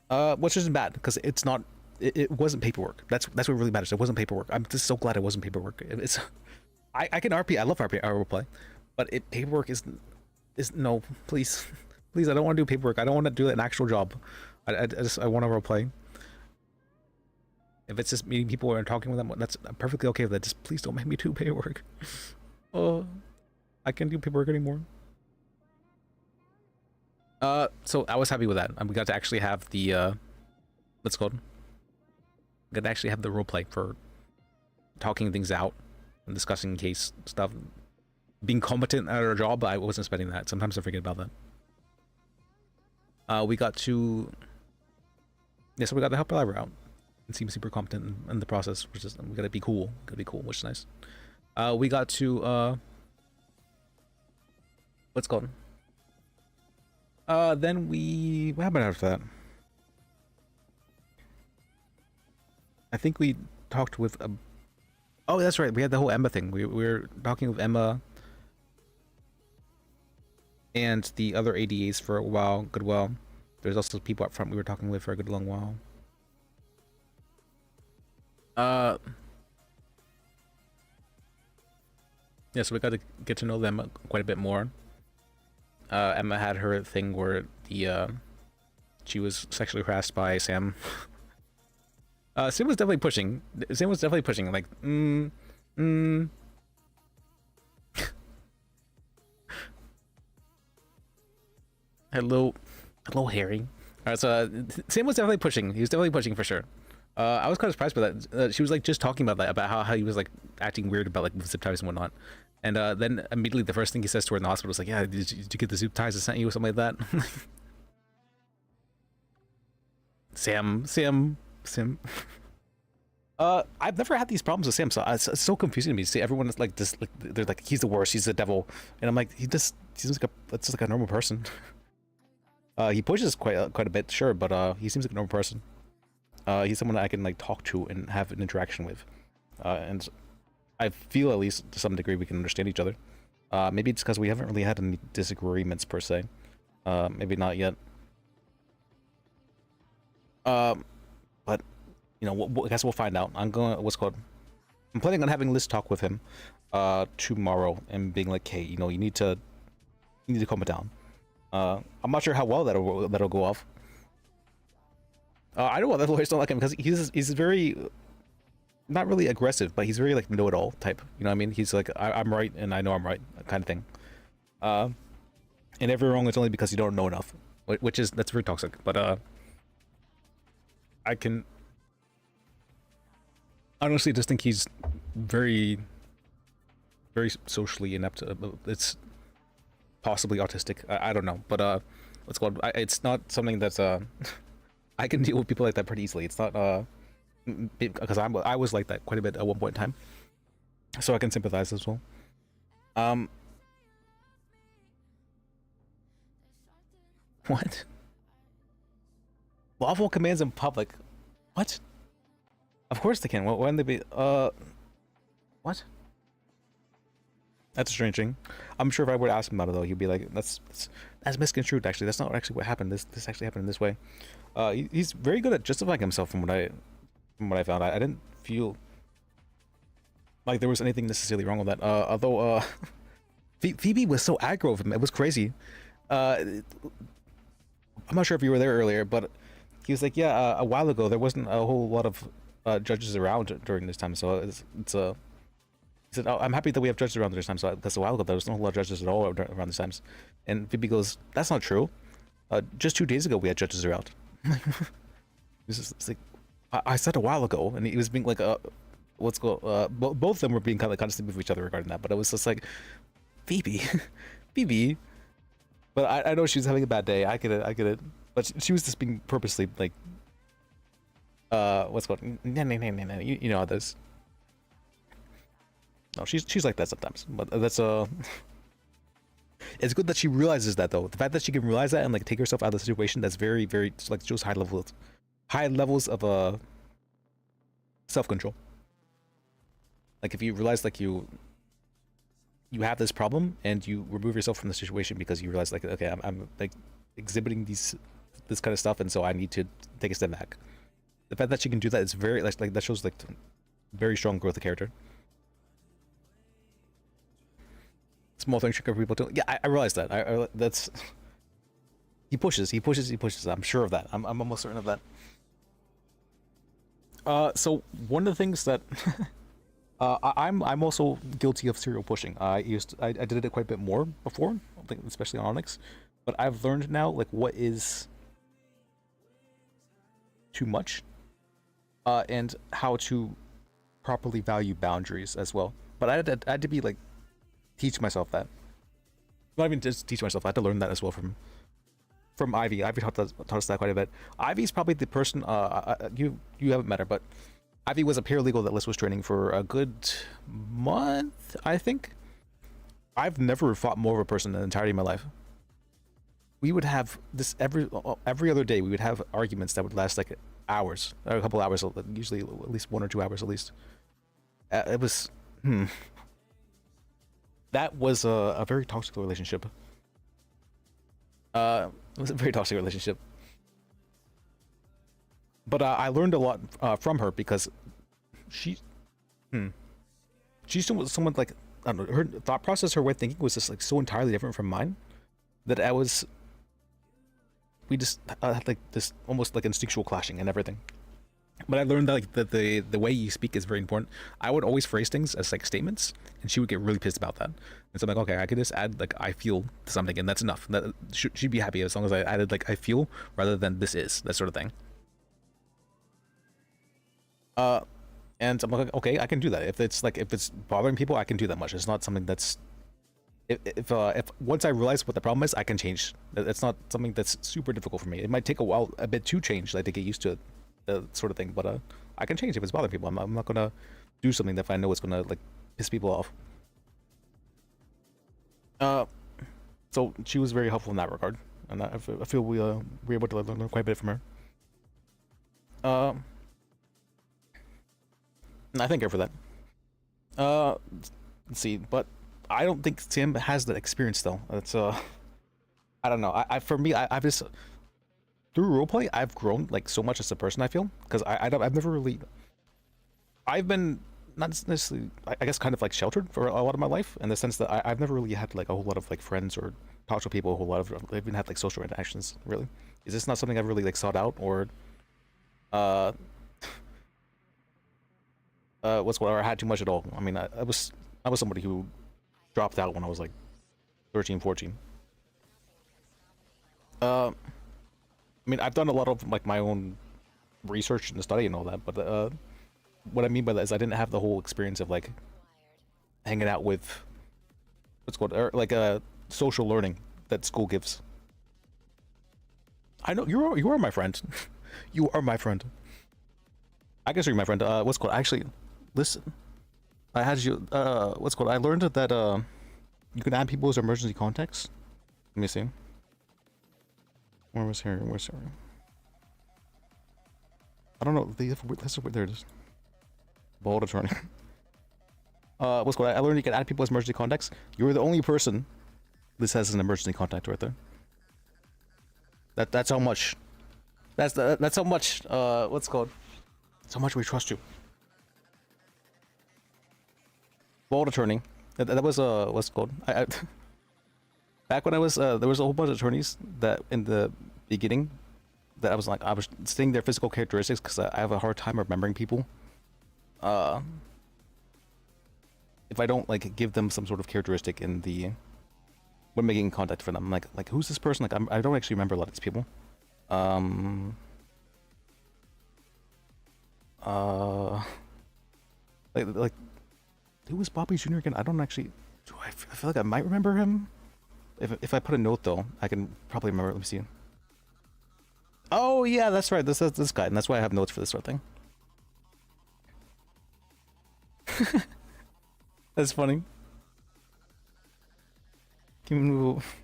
that. Which isn't bad because it's not. It wasn't paperwork. That's what really matters. It wasn't paperwork. I'm just so glad it wasn't paperwork. It's. I can RP. I love RP roleplay, but paperwork is no. Please, please. I don't want to do paperwork. I don't want to do an actual job. I want to roleplay. If it's just meeting people and talking with them, that's I'm perfectly okay with that. Just please don't make me do paperwork. Oh, I can't do paperwork anymore. So I was happy with that. And we got to actually have the what's it called? We got to actually have the roleplay for talking things out and discussing case stuff. Being competent at our job, I wasn't expecting that. Sometimes I forget about that. We got to so we got to help Lyra out. And seem super competent in the process, which is we gotta be cool. Which is nice. We got to what's called? Then what happened after that? I think we talked with oh, that's right. We had the whole Emma thing. We were talking with Emma and the other ADAs for a while, good while. There's also people up front we were talking with for a good long while. Yeah, so we got to get to know them quite a bit more. Emma had her thing where she was sexually harassed by Sam. Sam was definitely pushing. Like, Hello, Harry. Alright, so Sam was definitely pushing. He was definitely pushing for sure. I was kind of surprised by that. She was like just talking about that, about how he was like acting weird about like zip ties and whatnot. And then immediately the first thing he says to her in the hospital is like, "Yeah, did you get the zip ties I sent you?" or something like that. Sam. I've never had these problems with Sam, so it's so confusing to me. See, everyone is like this, like they're like he's the worst, he's the devil, and I'm like he seems like that's just like a normal person. He pushes quite a bit, sure, but he seems like a normal person. He's someone that I can like talk to and have an interaction with, and I feel at least to some degree we can understand each other. Maybe it's because we haven't really had any disagreements per se. Maybe not yet. But you know, I guess we'll find out. I'm planning on having Liz talk with him tomorrow and being like, hey, you know, you need to calm it down. I'm not sure how well that'll go off. I know why the lawyers don't like him because he's very not really aggressive, but he's very like know-it-all type. You know what I mean? He's like I'm right and I know I'm right kind of thing. And if you're wrong, it's only because you don't know enough, that's very toxic. But I can honestly just think he's very, very socially inept. It's possibly autistic. I don't know, but what's called? It's not something that's I can deal with people like that pretty easily. It's not because I was like that quite a bit at one point in time, so I can sympathize as well. What? Lawful commands in public? What? Of course they can. Why wouldn't they be? What? That's a strange thing. I'm sure if I were to ask him about it though, he'd be like, "That's misconstrued. Actually, that's not actually what happened. This actually happened in this way." He's very good at justifying himself from what I found. I didn't feel like there was anything necessarily wrong with that. Although Phoebe was so aggro of him, it was crazy. I'm not sure if you were there earlier, but he was like, "Yeah, a while ago there wasn't a whole lot of judges around during this time, so it's he said, oh, I'm happy that we have judges around this time, so because a while ago there was no whole lot of judges at all around this times." And Phoebe goes, "That's not true. Just 2 days ago we had judges around." It's like I said a while ago, and he was being like, both of them were being kind of condescending with each other regarding that, but it was just like, Phoebe, Phoebe. But I know she was having a bad day. I get it. But she was just being purposely like, you know how this. No, she's like that sometimes, but that's it's good that she realizes that though. The fact that she can realize that and like take herself out of the situation, that's very, very like shows high levels of self-control. Like if you realize like you have this problem and you remove yourself from the situation because you realize like, okay, I'm like exhibiting this kind of stuff, and so I need to take a step back. The fact that she can do that is very like that shows like very strong growth of character. Small things trigger people too. Yeah, I realize that. That's he pushes. I'm sure of that. I'm almost certain of that. So one of the things that I'm also guilty of serial pushing. I did it quite a bit more before, I think especially on Onyx, but I've learned now like what is too much, and how to properly value boundaries as well. But I had to be like teach myself that. Not even just teach myself. I had to learn that as well from Ivy. Ivy taught us that quite a bit. Ivy's probably the person. You haven't met her, but Ivy was a paralegal that Liz was training for a good month, I think. I've never fought more of a person in the entirety of my life. We would have this every other day. We would have arguments that would last like hours, or a couple hours, usually at least 1 or 2 hours at least. It was that was a very toxic relationship. It was a very toxic relationship. But I learned a lot from her because she's someone like, I don't know, her thought process, her way of thinking was just like so entirely different from mine that we just had like this almost like instinctual clashing and everything. But I learned that like the way you speak is very important. I would always phrase things as like statements, and she would get really pissed about that. And so I'm like, okay, I could just add like I feel to something, and that's enough. That she'd be happy as long as I added like I feel rather than this is, that sort of thing. And I'm like, okay, I can do that. If it's bothering people, I can do that much. It's not something that's if once I realize what the problem is, I can change. It's not something that's super difficult for me. It might take a bit to change, like to get used to it, sort of thing. But I can change if it's bothering people. I'm not gonna do something that if I know it's gonna like piss people off. So she was very helpful in that regard, and I feel we were able to learn quite a bit from her. And I thank her for that. Let's see, but I don't think Tim has that experience though. It's I don't know. For me, I've just through roleplay, I've grown like so much as a person. I feel because I've never really. I've been not necessarily, I guess, kind of like sheltered for a lot of my life in the sense that I've never really had like a whole lot of like friends or talked to people a whole lot of. I've even had like social interactions. Really, is this not something I've really like sought out or or I had too much at all. I mean, I was somebody who dropped out when I was like 13, 14. I mean, I've done a lot of like my own research and study and all that, but what I mean by that is I didn't have the whole experience of like hanging out with like social learning that school gives. I know you are my friend. You are my friend. I guess you're my friend. Actually, listen. I had you. I learned that you can add people as emergency contacts. Let me see. Where's Harry? I don't know. There it is. Bold attorney. I learned you can add people as emergency contacts. You're the only person this has an emergency contact right there. That's how much. That's how much. That's how much we trust you. Bold attorney. That was back when I was there was a whole bunch of attorneys that in the beginning that I was seeing their physical characteristics because I have a hard time remembering people. If I don't like give them some sort of characteristic in when making contact for them, like who's this person? Like I don't actually remember a lot of these people. Like who was Bobby Jr. again? I don't actually. I feel like I might remember him. If I put a note though, I can probably remember. Let me see. Oh yeah, that's right. This guy, and that's why I have notes for this sort of thing. That's funny. Can we move?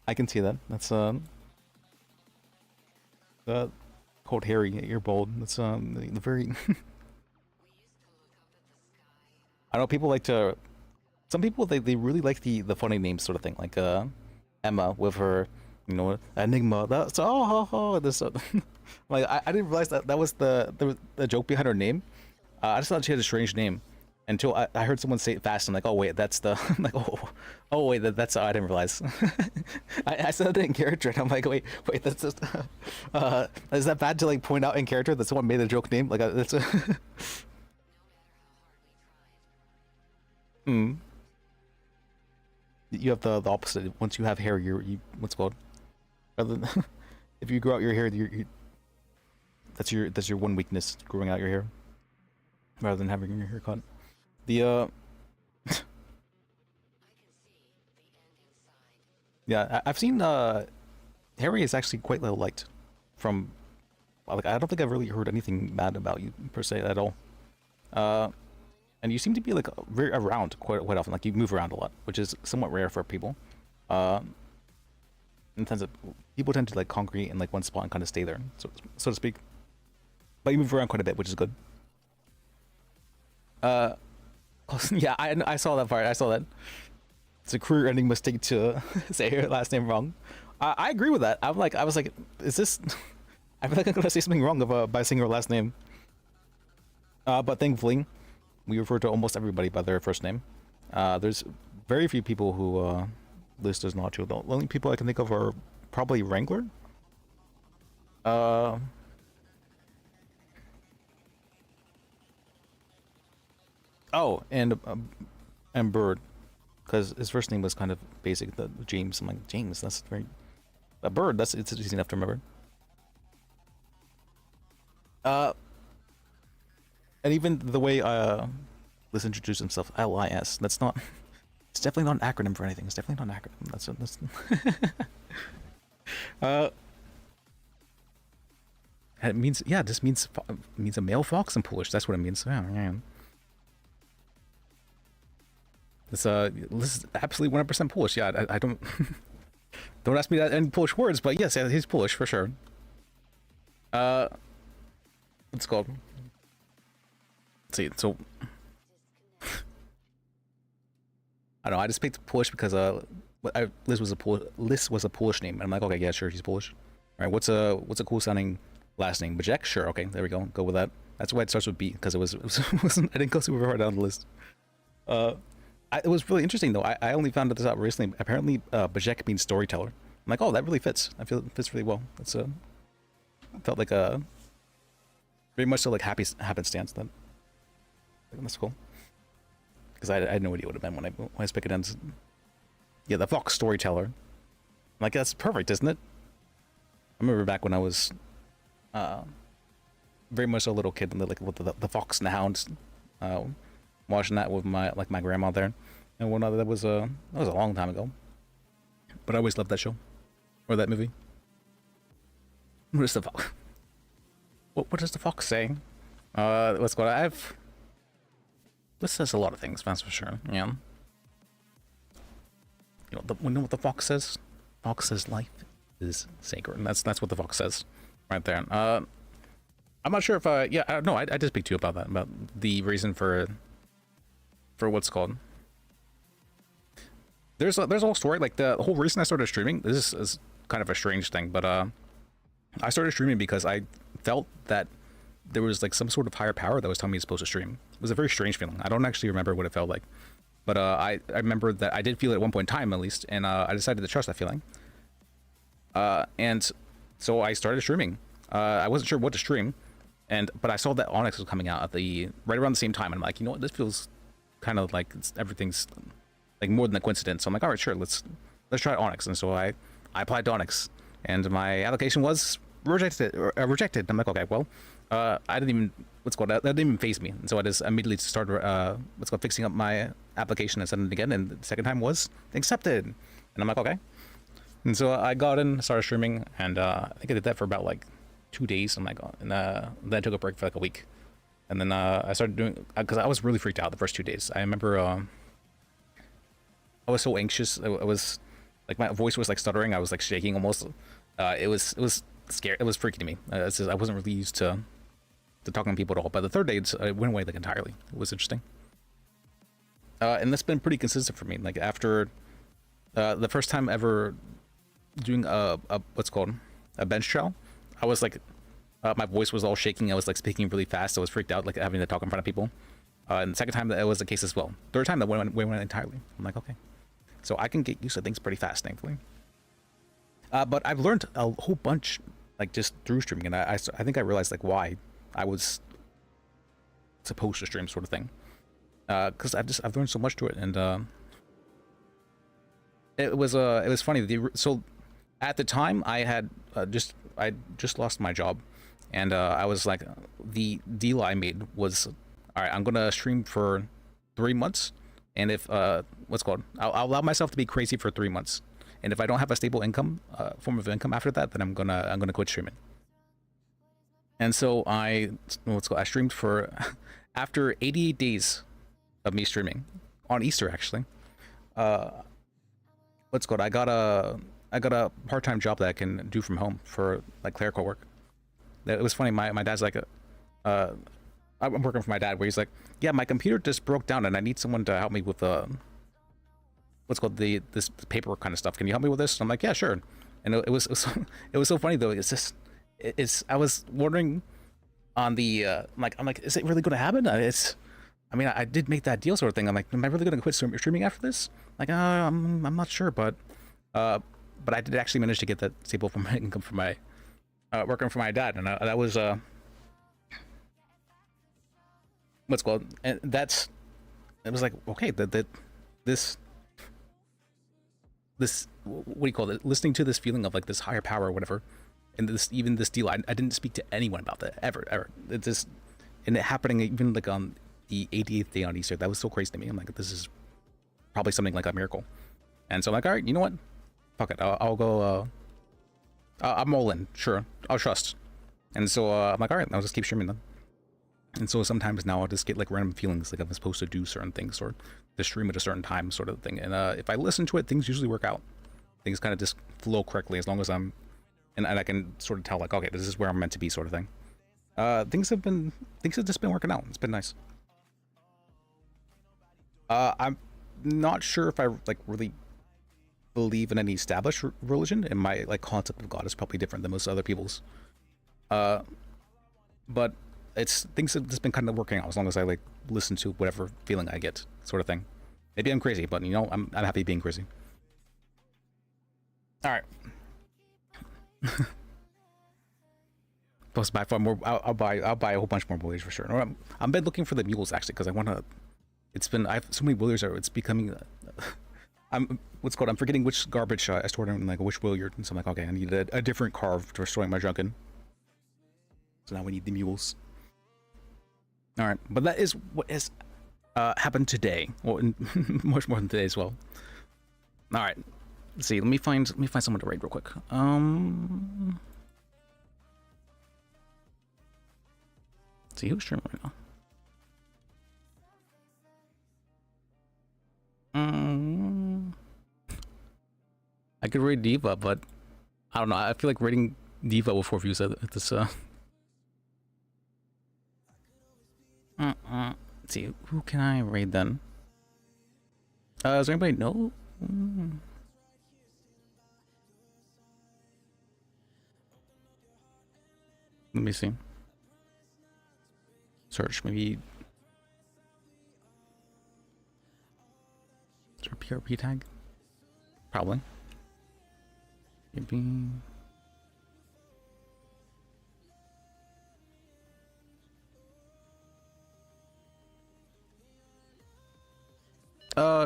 I can see that. That's called Harry. You're bold. That's the very. I know people like to. Some people they really like the funny names sort of thing, like Emma with her, you know, Enigma. That's this. Like I didn't realize that was the joke behind her name. I just thought she had a strange name until I heard someone say it fast. I'm like, oh wait, that's the. I'm like, oh wait, that's I didn't realize. I said that in character, and I'm like, wait, that's just. Is that bad to like point out in character that someone made a joke name? Like that's. Hmm. You have the opposite. Once you have hair, you what's it called? Rather than, if you grow out your hair, that's your one weakness, growing out your hair, rather than having your hair cut. The yeah, I've seen Harry is actually quite well liked from, like, I don't think I've really heard anything bad about you per se at all. And you seem to be like very around quite often. Like you move around a lot, which is somewhat rare for people. In terms of people tend to like congregate in like one spot and kind of stay there, so to speak. But you move around quite a bit, which is good. Yeah, I saw that part. I saw that. It's a career-ending mistake to say her last name wrong. I agree with that. I was like, is this? I feel like I'm gonna say something wrong by saying her last name. But thankfully, we refer to almost everybody by their first name. There's very few people who Liz does not to. The only people I can think of are probably Wrangler. Oh, and Bird, because his first name was kind of basic. The James. I'm like, James. That's very. Bird. It's easy enough to remember. And even the way Liz introduced himself, LIS. That's not. It's definitely not an acronym for anything. It's definitely not an acronym. That's. It means, yeah. This means a male fox in Polish. That's what it means. Yeah, yeah. This is absolutely 100% Polish. Yeah, I don't don't ask me that any Polish words, but yes, yeah, he's Polish for sure. What's it called? Let's see. So I don't know. I just picked Polish because Liz was a Polish name, and I'm like, okay, yeah, sure, he's Polish. All right, what's a cool sounding last name? Bajek? Sure, okay, there we go. Go with that. That's why it starts with B, because it wasn't. I didn't go super far down the list. It was really interesting though. I only found this out recently. Apparently, Bajek means storyteller. I'm like, oh, that really fits. I feel it fits really well. It's I felt like very much so like happenstance. That's cool. Because I had no idea what it meant when I was picking it. Yeah, the fox storyteller. I'm like, that's perfect, isn't it? I remember back when I was very much a little kid, and like with the Fox and the Hound. Watching that with my grandma there, and one other that was a long time ago, but I always loved that show or that movie. What is the fox? What does the fox say? Let's go. This says a lot of things, that's for sure. Yeah. You know what the fox says? Fox says life is sacred, and that's what the fox says, right there. I'm not sure if yeah, no, I did speak to you about that, about the reason for what's called. There's a whole story, like the whole reason I started streaming. This is kind of a strange thing, but I started streaming because I felt that there was like some sort of higher power that was telling me it's supposed to stream. It was a very strange feeling. I don't actually remember what it felt like, but I remember that I did feel it at one point in time at least, and I decided to trust that feeling. And so I started streaming. I wasn't sure what to stream, but I saw that Onyx was coming out right around the same time, and I'm like, you know what, this feels kind of like everything's like more than a coincidence. So I'm like, all right, sure, let's try Onyx. And so I applied to Onyx, and my application was rejected. I'm like, okay, well, I didn't even that didn't even faze me. And so I just immediately started fixing up my application and sending it again. And the second time was accepted. And I'm like, okay. And so I got in, started streaming, and I think I did that for about like 2 days. I'm like, and then I took a break for like a week. And then I started doing, because I was really freaked out the first 2 days. I remember I was so anxious. I was like, my voice was like stuttering. I was like shaking almost. It was scary. It was freaky to me. I wasn't really used to talking to people at all. But the third day, it went away like entirely. It was interesting. And that's been pretty consistent for me. Like after the first time ever doing a what's called a bench trial, I was like, my voice was all shaking. I was like speaking really fast. I was freaked out, like having to talk in front of people. And the second time that was the case as well. Third time that went entirely. I'm like, okay, so I can get used to things pretty fast, thankfully. But I've learned a whole bunch, like just through streaming, and I think I realized like why I was supposed to stream, sort of thing. Because I've learned so much to it, and it was funny. So at the time I had just lost my job, and I was like, the deal I made was, all right, I'm gonna stream for 3 months, and if what's called, I'll allow myself to be crazy for 3 months, and if I don't have a stable income form of income after that, then I'm gonna quit streaming. And so I streamed for after 88 days of me streaming on Easter, actually. What's called, I got a part-time job that I can do from home for like clerical work. It was funny. My dad's like, I'm working for my dad, where he's like, yeah, my computer just broke down and I need someone to help me with what's called this paperwork kind of stuff. Can you help me with this? And I'm like, yeah, sure. And it was so funny though. I was wondering on the I'm like, is it really going to happen? I mean, I did make that deal, sort of thing. I'm like, am I really going to quit streaming after this? Like, I'm not sure, but I did actually manage to get that stable from my income from my working for my dad, and that was what's called, and it was like, okay, this what do you call it? Listening to this feeling of like this higher power or whatever, and this deal, I didn't speak to anyone about that ever. It just, and it happening even like on the 88th day on Easter, that was so crazy to me. I'm like, this is probably something like a miracle. And so I'm like, all right, you know what? Fuck it. I'll go. I'm all in. Sure, I'll trust. And so I'm like, all right, I'll just keep streaming them. And so sometimes now I'll just get like random feelings, like I'm supposed to do certain things or to stream at a certain time, sort of thing. And if I listen to it, things usually work out. Things kind of just flow correctly as long as and I can sort of tell like, okay, this is where I'm meant to be, sort of thing. Things have just been working out. It's been nice. I'm not sure if I like really believe in any established religion, and my like concept of God is probably different than most other people's. But things have just been kind of working out as long as I like listen to whatever feeling I get, sort of thing. Maybe I'm crazy, but you know, I'm happy being crazy. All right. Plus, buy far more. I'll buy a whole bunch more bullies for sure. I've been looking for the mules actually because I want to. I have so many williers. It's becoming. I'm forgetting which garbage I stored in, like which williard, and so I'm like, okay, I need a different carve to storing my junk in. So now we need the mules. All right, but that is what has happened today. Well, much more than today as well. All right, let's see. Let me find someone to raid real quick. Let's see who's streaming right now. I could raid Diva, but I don't know. I feel like raiding Diva with 4 views at this. Let's see, who can I raid then? Does anybody know? Let me see. Search, maybe. Is there a PRP tag? Probably. Maybe.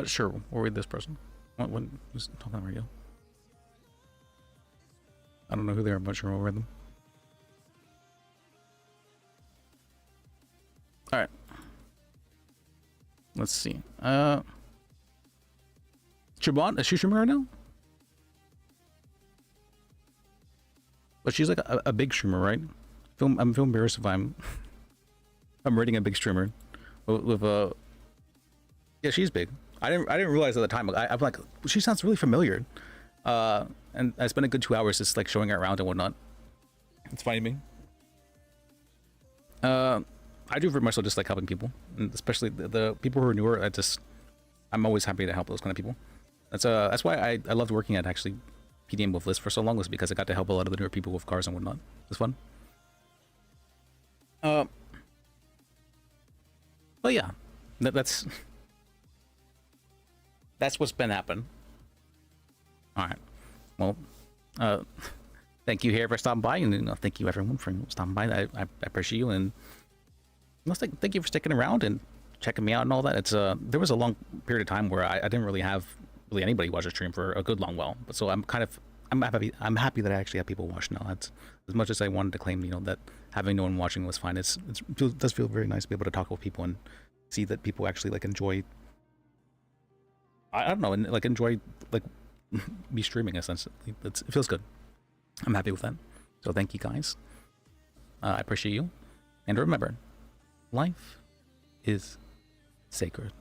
Sure. We'll read this person. Who's talking on the radio? I don't know who they are, but sure, we'll read them. All right. Let's see. Chabon, is she streaming right now? But she's like a big streamer, right? I'm feeling embarrassed if I'm I'm rating a big streamer with yeah, she's big. I didn't realize at the time. I'm like, she sounds really familiar. And I spent a good 2 hours just like showing her around and whatnot. It's funny to me. I do very much so just like helping people, and especially the people who are newer. I'm always happy to help those kind of people. That's why I loved working at actually PDM with Liz for so long, was because I got to help a lot of the newer people with cars and whatnot. It was fun. But yeah, that's what's been happening. All right. Well, thank you here for stopping by, and thank you everyone for stopping by. I appreciate you, and thank you for sticking around and checking me out and all that. It's there was a long period of time where I didn't really have anybody watch the stream for a good long while, but so I'm happy that I actually have people watch now. That's as much as I wanted to claim, that having no one watching was fine. It does feel very nice to be able to talk with people and see that people actually like enjoy. I don't know, and like enjoy like me streaming essentially. It feels good. I'm happy with that. So thank you guys. I appreciate you, and remember, life is sacred.